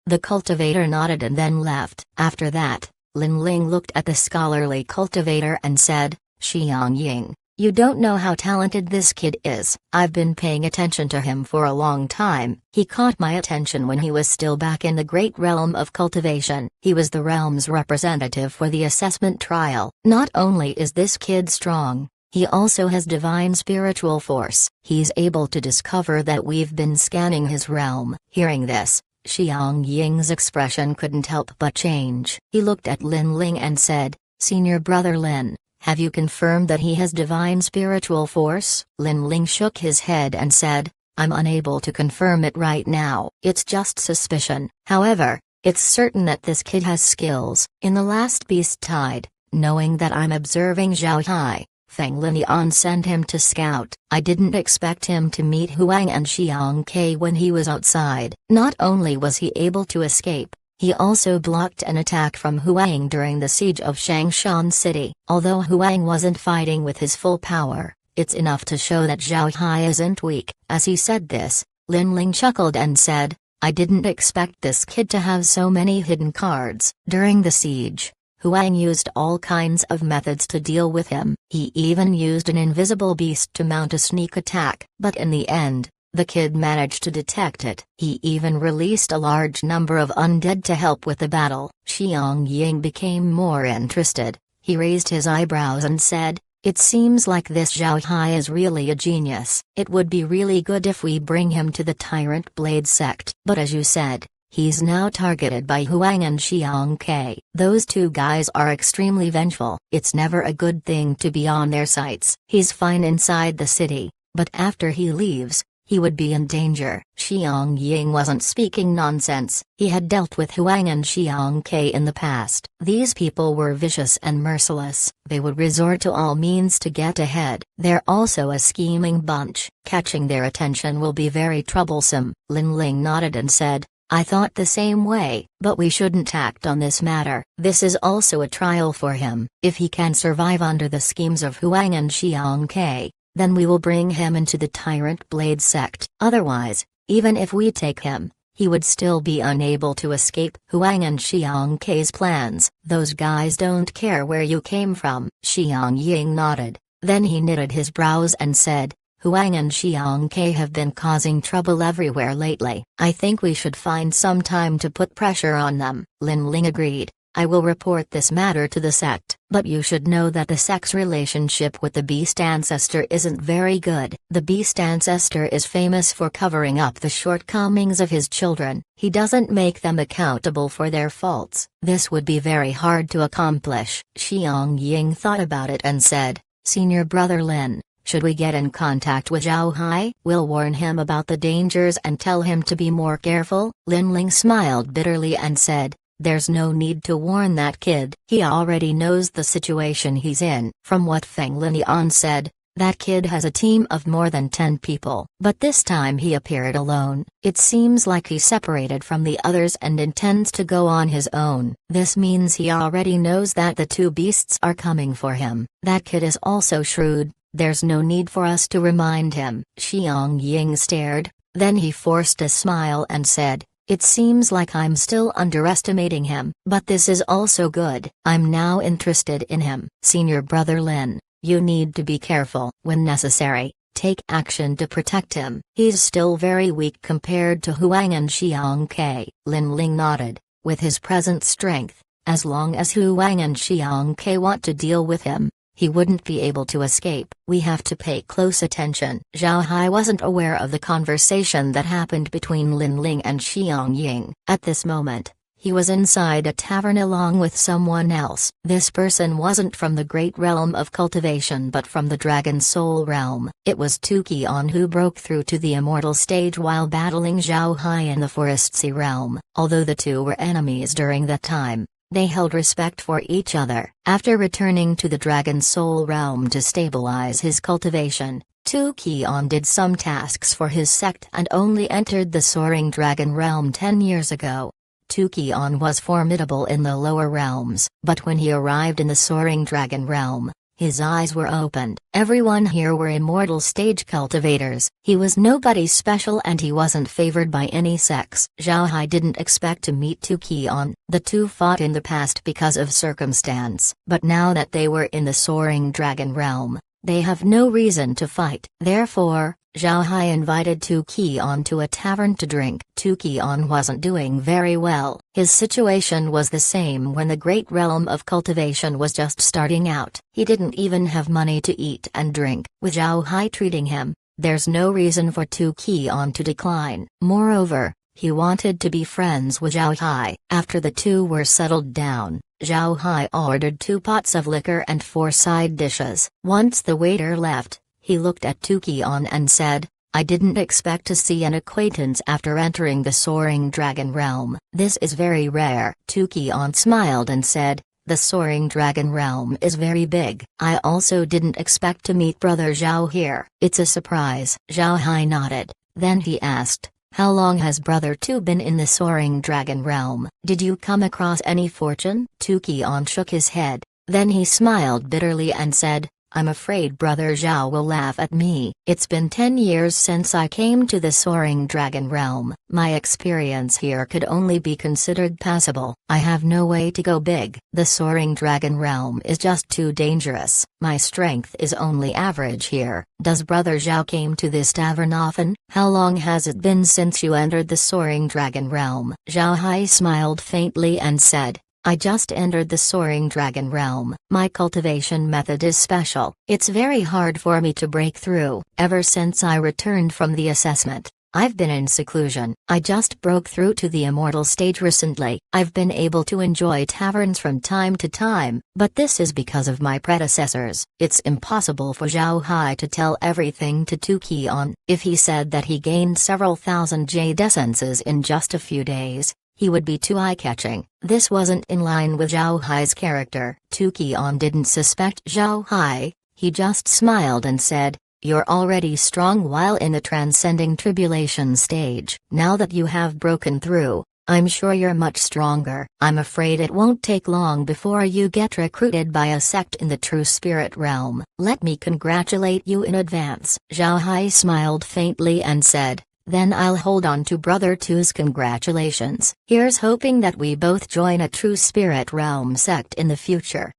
The cultivator nodded and then left. After that, Lin Ling looked at the scholarly cultivator and said, Xiang Ying, you don't know how talented this kid is. I've been paying attention to him for a long time. He caught my attention when he was still back in the great realm of cultivation. He was the realm's representative for the assessment trial. Not only is this kid strong, he also has divine spiritual force. He's able to discover that we've been scanning his realm. Hearing this, Xiang Ying's expression couldn't help but change. He looked at Lin Ling and said, senior brother Lin, have you confirmed that he has divine spiritual force? Lin Ling shook his head and said, I'm unable to confirm it right now. It's just suspicion. However, it's certain that this kid has skills. In the last beast tide, knowing that I'm observing Zhao Hai, Feng Linian sent him to scout. I didn't expect him to meet Huang and Xiang Ke when he was outside. Not only was he able to escape, he also blocked an attack from Huang during the siege of Changshan City. Although Huang wasn't fighting with his full power, it's enough to show that Zhao Hai isn't weak. As he said this, Lin Ling chuckled and said, I didn't expect this kid to have so many hidden cards. During the siege, Huang used all kinds of methods to deal with him. He even used an invisible beast to mount a sneak attack. But in the end, the kid managed to detect it. He even released a large number of undead to help with the battle. Xiang Ying became more interested. He raised his eyebrows and said, it seems like this Zhao Hai is really a genius. It would be really good if we bring him to the Tyrant Blade sect. But as you said, he's now targeted by Huang and Xiang Ke. Those two guys are extremely vengeful. It's never a good thing to be on their sights. He's fine inside the city, but after he leaves, he would be in danger. Xiang Ying wasn't speaking nonsense. He had dealt with Huang and Xiang Ke in the past. These people were vicious and merciless. They would resort to all means to get ahead. They're also a scheming bunch. Catching their attention will be very troublesome. Lin Ling nodded and said, I thought the same way, but we shouldn't act on this matter. This is also a trial for him. If he can survive under the schemes of Huang and Xiang Ke, then we will bring him into the Tyrant Blade sect. Otherwise, even if we take him, he would still be unable to escape Huang and Xiang Ke's plans. Those guys don't care where you came from. Xiang Ying nodded, then he knitted his brows and said, Huang and Xiang Ke have been causing trouble everywhere lately. I think we should find some time to put pressure on them. Lin Ling agreed. I will report this matter to the sect, but you should know that the sect's relationship with the Beast Ancestor isn't very good. The Beast Ancestor is famous for covering up the shortcomings of his children. He doesn't make them accountable for their faults. This would be very hard to accomplish. Xiang Ying thought about it and said, Senior Brother Lin, should we get in contact with Zhao Hai? We'll warn him about the dangers and tell him to be more careful. Lin Ling smiled bitterly and said, there's no need to warn that kid. He already knows the situation he's in. From what Feng Linian said, that kid has a team of more than 10 people. But this time he appeared alone. It seems like he separated from the others and intends to go on his own. This means he already knows that the two beasts are coming for him. That kid is also shrewd. There's no need for us to remind him. Xiang Ying stared, then he forced a smile and said, it seems like I'm still underestimating him, but this is also good. I'm now interested in him. Senior Brother Lin, you need to be careful. When necessary, take action to protect him. He's still very weak compared to Huang and Xiang Ke. Lin Ling nodded. With his present strength, as long as Huang and Xiang Ke want to deal with him, he wouldn't be able to escape. We have to pay close attention. Zhao Hai wasn't aware of the conversation that happened between Lin Ling and Xiang Ying. At this moment, he was inside a tavern along with someone else. This person wasn't from the great realm of cultivation but from the Dragon Soul realm. It was Tu Qian who broke through to the immortal stage while battling Zhao Hai in the Forest Sea realm. Although the two were enemies during that time, they held respect for each other. After returning to the Dragon Soul realm to stabilize his cultivation, Tu Qian did some tasks for his sect and only entered the Soaring Dragon realm 10 years ago. Tu Qian was formidable in the lower realms, but when he arrived in the Soaring Dragon realm, his eyes were opened. Everyone here were immortal stage cultivators. He was nobody special and he wasn't favored by any sects. Zhao Hai didn't expect to meet Tu Qian. The two fought in the past because of circumstance, but now that they were in the Soaring Dragon realm, they have no reason to fight. Therefore, Zhao Hai invited Tu Qian to a tavern to drink. Tu Qian wasn't doing very well. His situation was the same when the great realm of cultivation was just starting out. He didn't even have money to eat and drink. With Zhao Hai treating him, there's no reason for Tu Qian to decline. Moreover, he wanted to be friends with Zhao Hai. After the two were settled down, Zhao Hai ordered 2 pots of liquor and 4 side dishes. Once the waiter left, he looked at Tu Qian and said, I didn't expect to see an acquaintance after entering the Soaring Dragon realm. This is very rare. Tu Qian smiled and said, The soaring dragon realm is very big. I also didn't expect to meet Brother Zhao here. It's a surprise. Zhao Hai nodded. Then he asked, how long has Brother Tu been in the soaring dragon realm? Did you come across any fortune? Tu Qian shook his head. Then he smiled bitterly and said, I'm afraid Brother Zhao will laugh at me. It's been 10 years since I came to the soaring dragon realm. My experience here could only be considered passable. I have no way to go big. The soaring dragon realm is just too dangerous. My strength is only average here. Does Brother Zhao came to this tavern often? How long has it been since you entered the soaring dragon realm? Zhao Hai smiled faintly and said, I just entered the soaring dragon realm. My cultivation method is special. It's very hard for me to break through. Ever since I returned from the assessment, I've been in seclusion. I just broke through to the immortal stage recently. I've been able to enjoy taverns from time to time, but this is because of my predecessors. It's impossible for Zhao Hai to tell everything to Tu Qian. If he said that he gained several thousand jade essences in just a few days, he would be too eye-catching. This wasn't in line with Zhao Hai's character. Tu Qian didn't suspect Zhao Hai, he just smiled and said, you're already strong while in the transcending tribulation stage. Now that you have broken through, I'm sure you're much stronger. I'm afraid it won't take long before you get recruited by a sect in the true spirit realm. Let me congratulate you in advance. Zhao Hai smiled faintly and said, then I'll hold on to Brother Tu's congratulations. Here's hoping that we both join a true spirit realm sect in the future.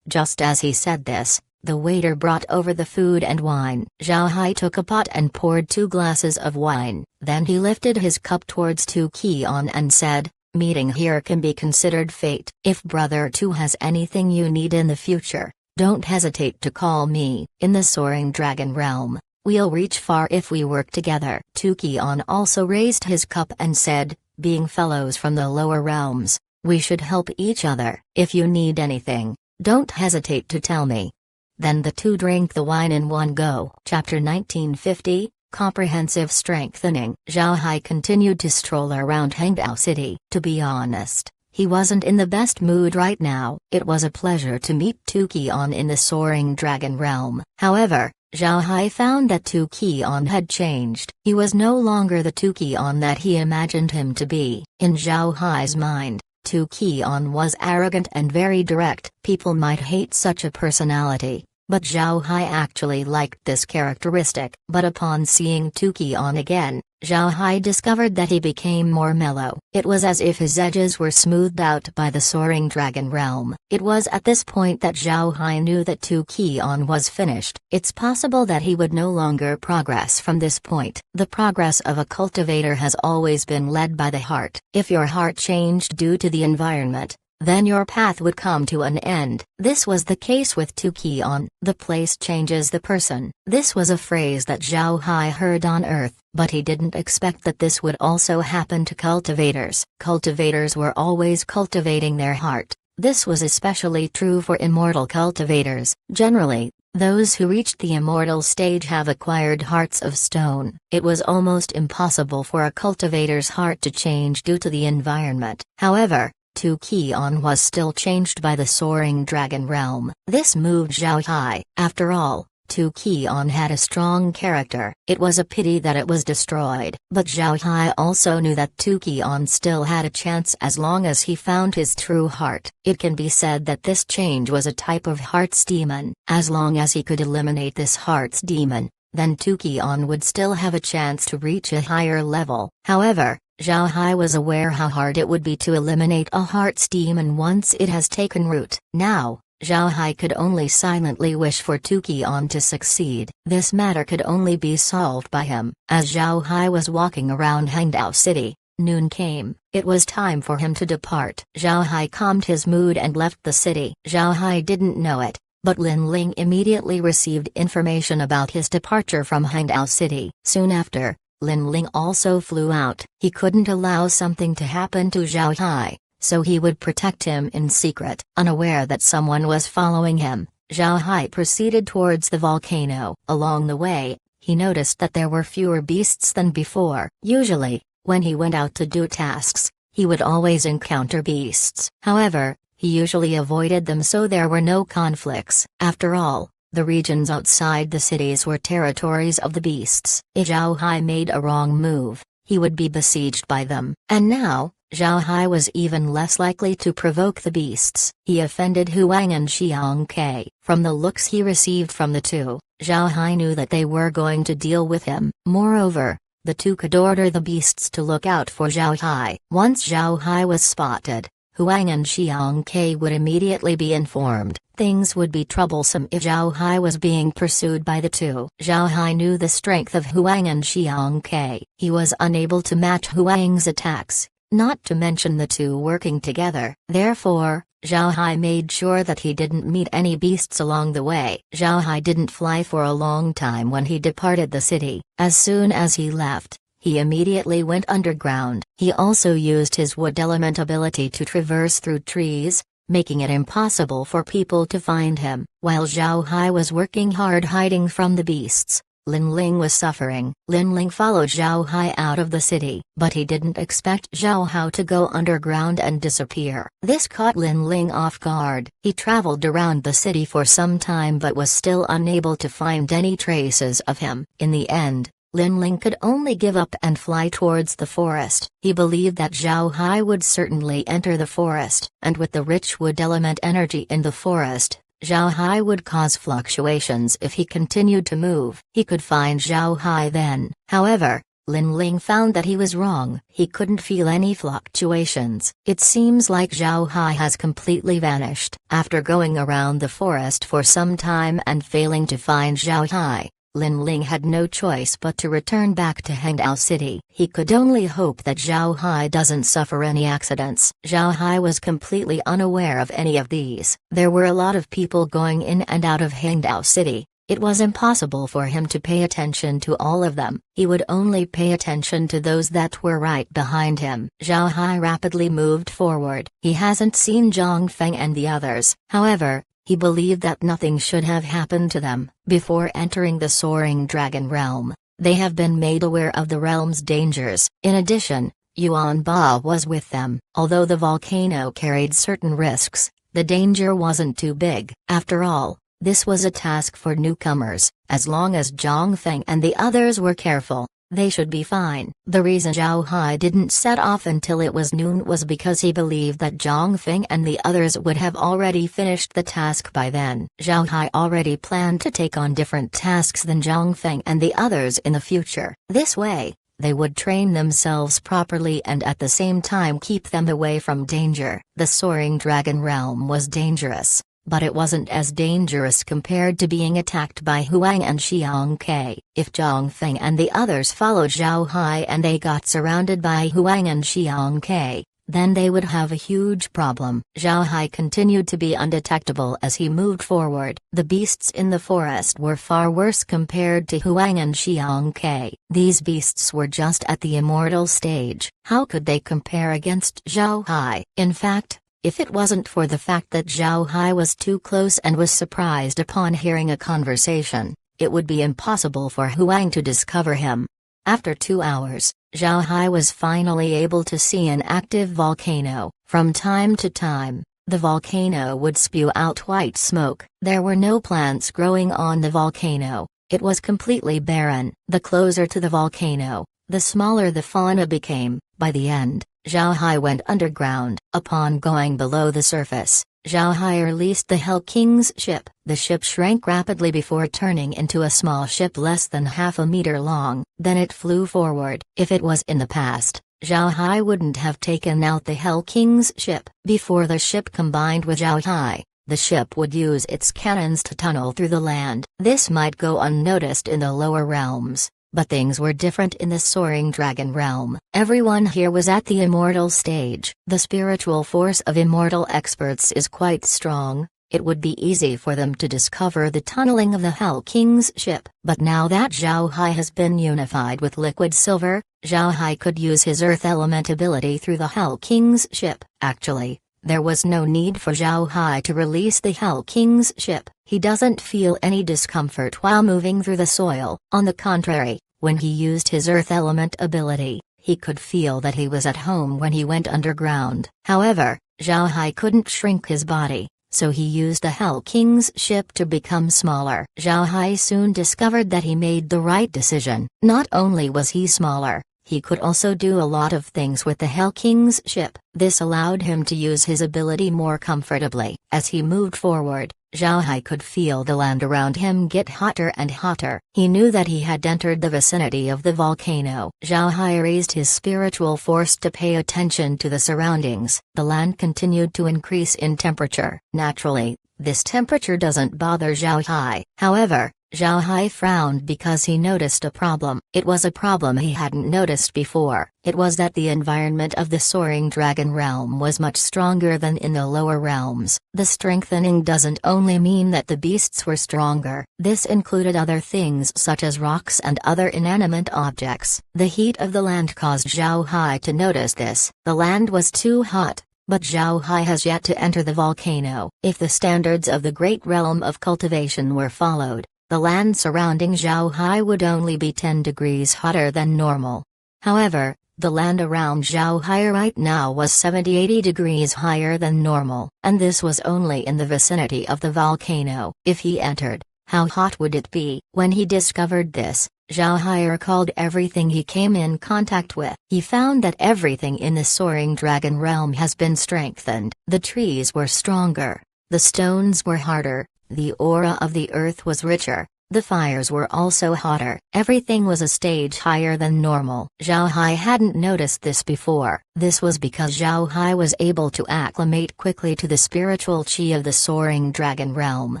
Just as he said this, the waiter brought over the food and wine. Zhao Hai took a pot and poured 2 glasses of wine. Then he lifted his cup towards Tu Qian and said, meeting here can be considered fate. If Brother Tu has anything you need in the future, don't hesitate to call me. In the soaring dragon realm, we'll reach far if we work together. Tu Qian also raised his cup and said, being fellows from the lower realms, we should help each other. If you need anything, don't hesitate to tell me. Then the two drank the wine in one go. Chapter 1950, Comprehensive Strengthening. Zhao Hai continued to stroll around Hangdao City. To be honest, he wasn't in the best mood right now. It was a pleasure to meet Tu Qian in the soaring dragon realm. However, Zhao Hai found that Tu Qian had changed. He was no longer the Tu Qian that he imagined him to be. In Zhao Hai's mind, Tu Qian was arrogant and very direct. People might hate such a personality, but Zhao Hai actually liked this characteristic. But upon seeing Tu Qian again, Zhao Hai discovered that he became more mellow. It was as if his edges were smoothed out by the soaring dragon realm. It was at this point that Zhao Hai knew that Tu Qian was finished. It's possible that he would no longer progress from this point. The progress of a cultivator has always been led by the heart. If your heart changed due to the environment, then your path would come to an end. This was the case with Tu Qian. The place changes the person. This was a phrase that Zhao Hai heard on Earth, but he didn't expect that this would also happen to cultivators. Cultivators were always cultivating their heart. This was especially true for immortal cultivators. Generally, those who reached the immortal stage have acquired hearts of stone. It was almost impossible for a cultivator's heart to change due to the environment. However, Tu Qian was still changed by the soaring dragon realm. This moved Zhao Hai. After all, Tu Qian had a strong character. It was a pity that it was destroyed. But Zhao Hai also knew that Tu Qian still had a chance as long as he found his true heart. It can be said that this change was a type of heart's demon. As long as he could eliminate this heart's demon, then Tu Qian would still have a chance to reach a higher level. However, Zhao Hai was aware how hard it would be to eliminate a heart's demon once it has taken root. Now, Zhao Hai could only silently wish for Tu Qian to succeed. This matter could only be solved by him. As Zhao Hai was walking around Hangdao City, noon came. It was time for him to depart. Zhao Hai calmed his mood and left the city. Zhao Hai didn't know it, but Lin Ling immediately received information about his departure from Hangdao City. Soon after, Lin Ling also flew out. He couldn't allow something to happen to Zhao Hai, so he would protect him in secret. Unaware that someone was following him, Zhao Hai proceeded towards the volcano. Along the way, he noticed that there were fewer beasts than before. Usually, when he went out to do tasks, he would always encounter beasts. However, he usually avoided them so there were no conflicts. After all, the regions outside the cities were territories of the beasts. If Zhao Hai made a wrong move, he would be besieged by them. And now, Zhao Hai was even less likely to provoke the beasts. He offended Huang and Xiang Ke. From the looks he received from the two, Zhao Hai knew that they were going to deal with him. Moreover, the two could order the beasts to look out for Zhao Hai. Once Zhao Hai was spotted, Huang and Xiang Ke would immediately be informed. Things would be troublesome if Zhao Hai was being pursued by the two. Zhao Hai knew the strength of Huang and Xiang Ke. He was unable to match Huang's attacks, not to mention the two working together. Therefore, Zhao Hai made sure that he didn't meet any beasts along the way. Zhao Hai didn't fly for a long time when he departed the city. As soon as he left, he immediately went underground. He also used his wood element ability to traverse through trees, making it impossible for people to find him. While Zhao Hai was working hard hiding from the beasts, Lin Ling was suffering. Lin Ling followed Zhao Hai out of the city, but he didn't expect Zhao Hai to go underground and disappear. This caught Lin Ling off guard. He traveled around the city for some time but was still unable to find any traces of him. In the end, Lin Ling could only give up and fly towards the forest. He believed that Zhao Hai would certainly enter the forest, and with the rich wood element energy in the forest, Zhao Hai would cause fluctuations if he continued to move. He could find Zhao Hai then. However, Lin Ling found that he was wrong. He couldn't feel any fluctuations. It seems like Zhao Hai has completely vanished. After going around the forest for some time and failing to find Zhao Hai, Lin Ling had no choice but to return back to Hangdao City. He could only hope that Zhao Hai doesn't suffer any accidents. Zhao Hai was completely unaware of any of these. There were a lot of people going in and out of Hangdao City. It was impossible for him to pay attention to all of them. He would only pay attention to those that were right behind him. Zhao Hai rapidly moved forward. He hasn't seen Zhang Feng and the others. However, he believed that nothing should have happened to them. Before entering the soaring dragon realm, they have been made aware of the realm's dangers. In addition, Yuan Ba was with them. Although the volcano carried certain risks, the danger wasn't too big. After all, this was a task for newcomers. As long as Zhang Feng and the others were careful, they should be fine. The reason Zhao Hai didn't set off until it was noon was because he believed that Zhang Feng and the others would have already finished the task by then. Zhao Hai already planned to take on different tasks than Zhang Feng and the others in the future. This way, they would train themselves properly and at the same time keep them away from danger. The soaring dragon realm was dangerous, but it wasn't as dangerous compared to being attacked by Huang and Xiang Ke. If Zhang Feng and the others followed Zhao Hai and they got surrounded by Huang and Xiang Ke, then they would have a huge problem. Zhao Hai continued to be undetectable as he moved forward. The beasts in the forest were far worse compared to Huang and Xiang Ke. These beasts were just at the immortal stage. How could they compare against Zhao Hai? In fact, if it wasn't for the fact that Zhao Hai was too close and was surprised upon hearing a conversation, it would be impossible for Huang to discover him. After 2 hours, Zhao Hai was finally able to see an active volcano. From time to time, the volcano would spew out white smoke. There were no plants growing on the volcano. It was completely barren. The closer to the volcano, the smaller the fauna became. By the end, Zhao Hai went underground. Upon going below the surface, Zhao Hai released the Hell King's ship. The ship shrank rapidly before turning into a small ship less than half a meter long. Then it flew forward. If it was in the past, Zhao Hai wouldn't have taken out the Hell King's ship. Before the ship combined with Zhao Hai, the ship would use its cannons to tunnel through the land. This might go unnoticed in the lower realms, but things were different in the soaring dragon realm. Everyone here was at the immortal stage. The spiritual force of immortal experts is quite strong. It would be easy for them to discover the tunneling of the Hell King's ship. But now that Zhao Hai has been unified with liquid silver, Zhao Hai could use his earth element ability through the Hell King's ship. Actually, there was no need for Zhao Hai to release the Hell King's ship. He doesn't feel any discomfort while moving through the soil. On the contrary, when he used his earth element ability, he could feel that he was at home when he went underground. However, Zhao Hai couldn't shrink his body, so he used the Hell King's ship to become smaller. Zhao Hai soon discovered that he made the right decision. Not only was he smaller, he could also do a lot of things with the Hell King's ship. This allowed him to use his ability more comfortably. As he moved forward, Zhao Hai could feel the land around him get hotter and hotter. He knew that he had entered the vicinity of the volcano. Zhao Hai raised his spiritual force to pay attention to the surroundings. The land continued to increase in temperature. Naturally, this temperature doesn't bother Zhao Hai. However, Zhao Hai frowned because he noticed a problem. It was a problem he hadn't noticed before. It was that the environment of the soaring dragon realm was much stronger than in the lower realms. The strengthening doesn't only mean that the beasts were stronger. This included other things such as rocks and other inanimate objects. The heat of the land caused Zhao Hai to notice this. The land was too hot. But Zhao Hai has yet to enter the volcano. If the standards of the great realm of cultivation were followed, the land surrounding Zhao Hai would only be 10 degrees hotter than normal. However, the land around Zhao Hai right now was 70-80 degrees higher than normal, and this was only in the vicinity of the volcano. If he entered, how hot would it be? When he discovered this, Zhao Hai recalled everything he came in contact with. He found that everything in the soaring dragon realm has been strengthened. The trees were stronger, the stones were harder, the aura of the earth was richer, the fires were also hotter. Everything was a stage higher than normal. Zhao Hai hadn't noticed this before. This was because Zhao Hai was able to acclimate quickly to the spiritual chi of the soaring dragon realm.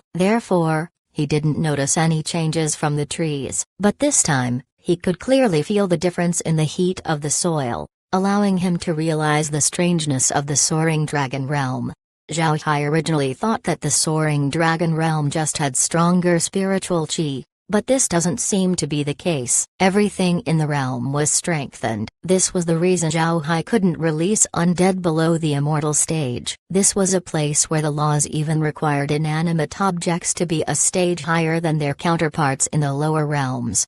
Therefore, he didn't notice any changes from the trees. But this time, he could clearly feel the difference in the heat of the soil, allowing him to realize the strangeness of the soaring dragon realm. Zhao Hai originally thought that the soaring dragon realm just had stronger spiritual chi, but this doesn't seem to be the case. Everything in the realm was strengthened. This was the reason Zhao Hai couldn't release undead below the immortal stage. This was a place where the laws even required inanimate objects to be a stage higher than their counterparts in the lower realms.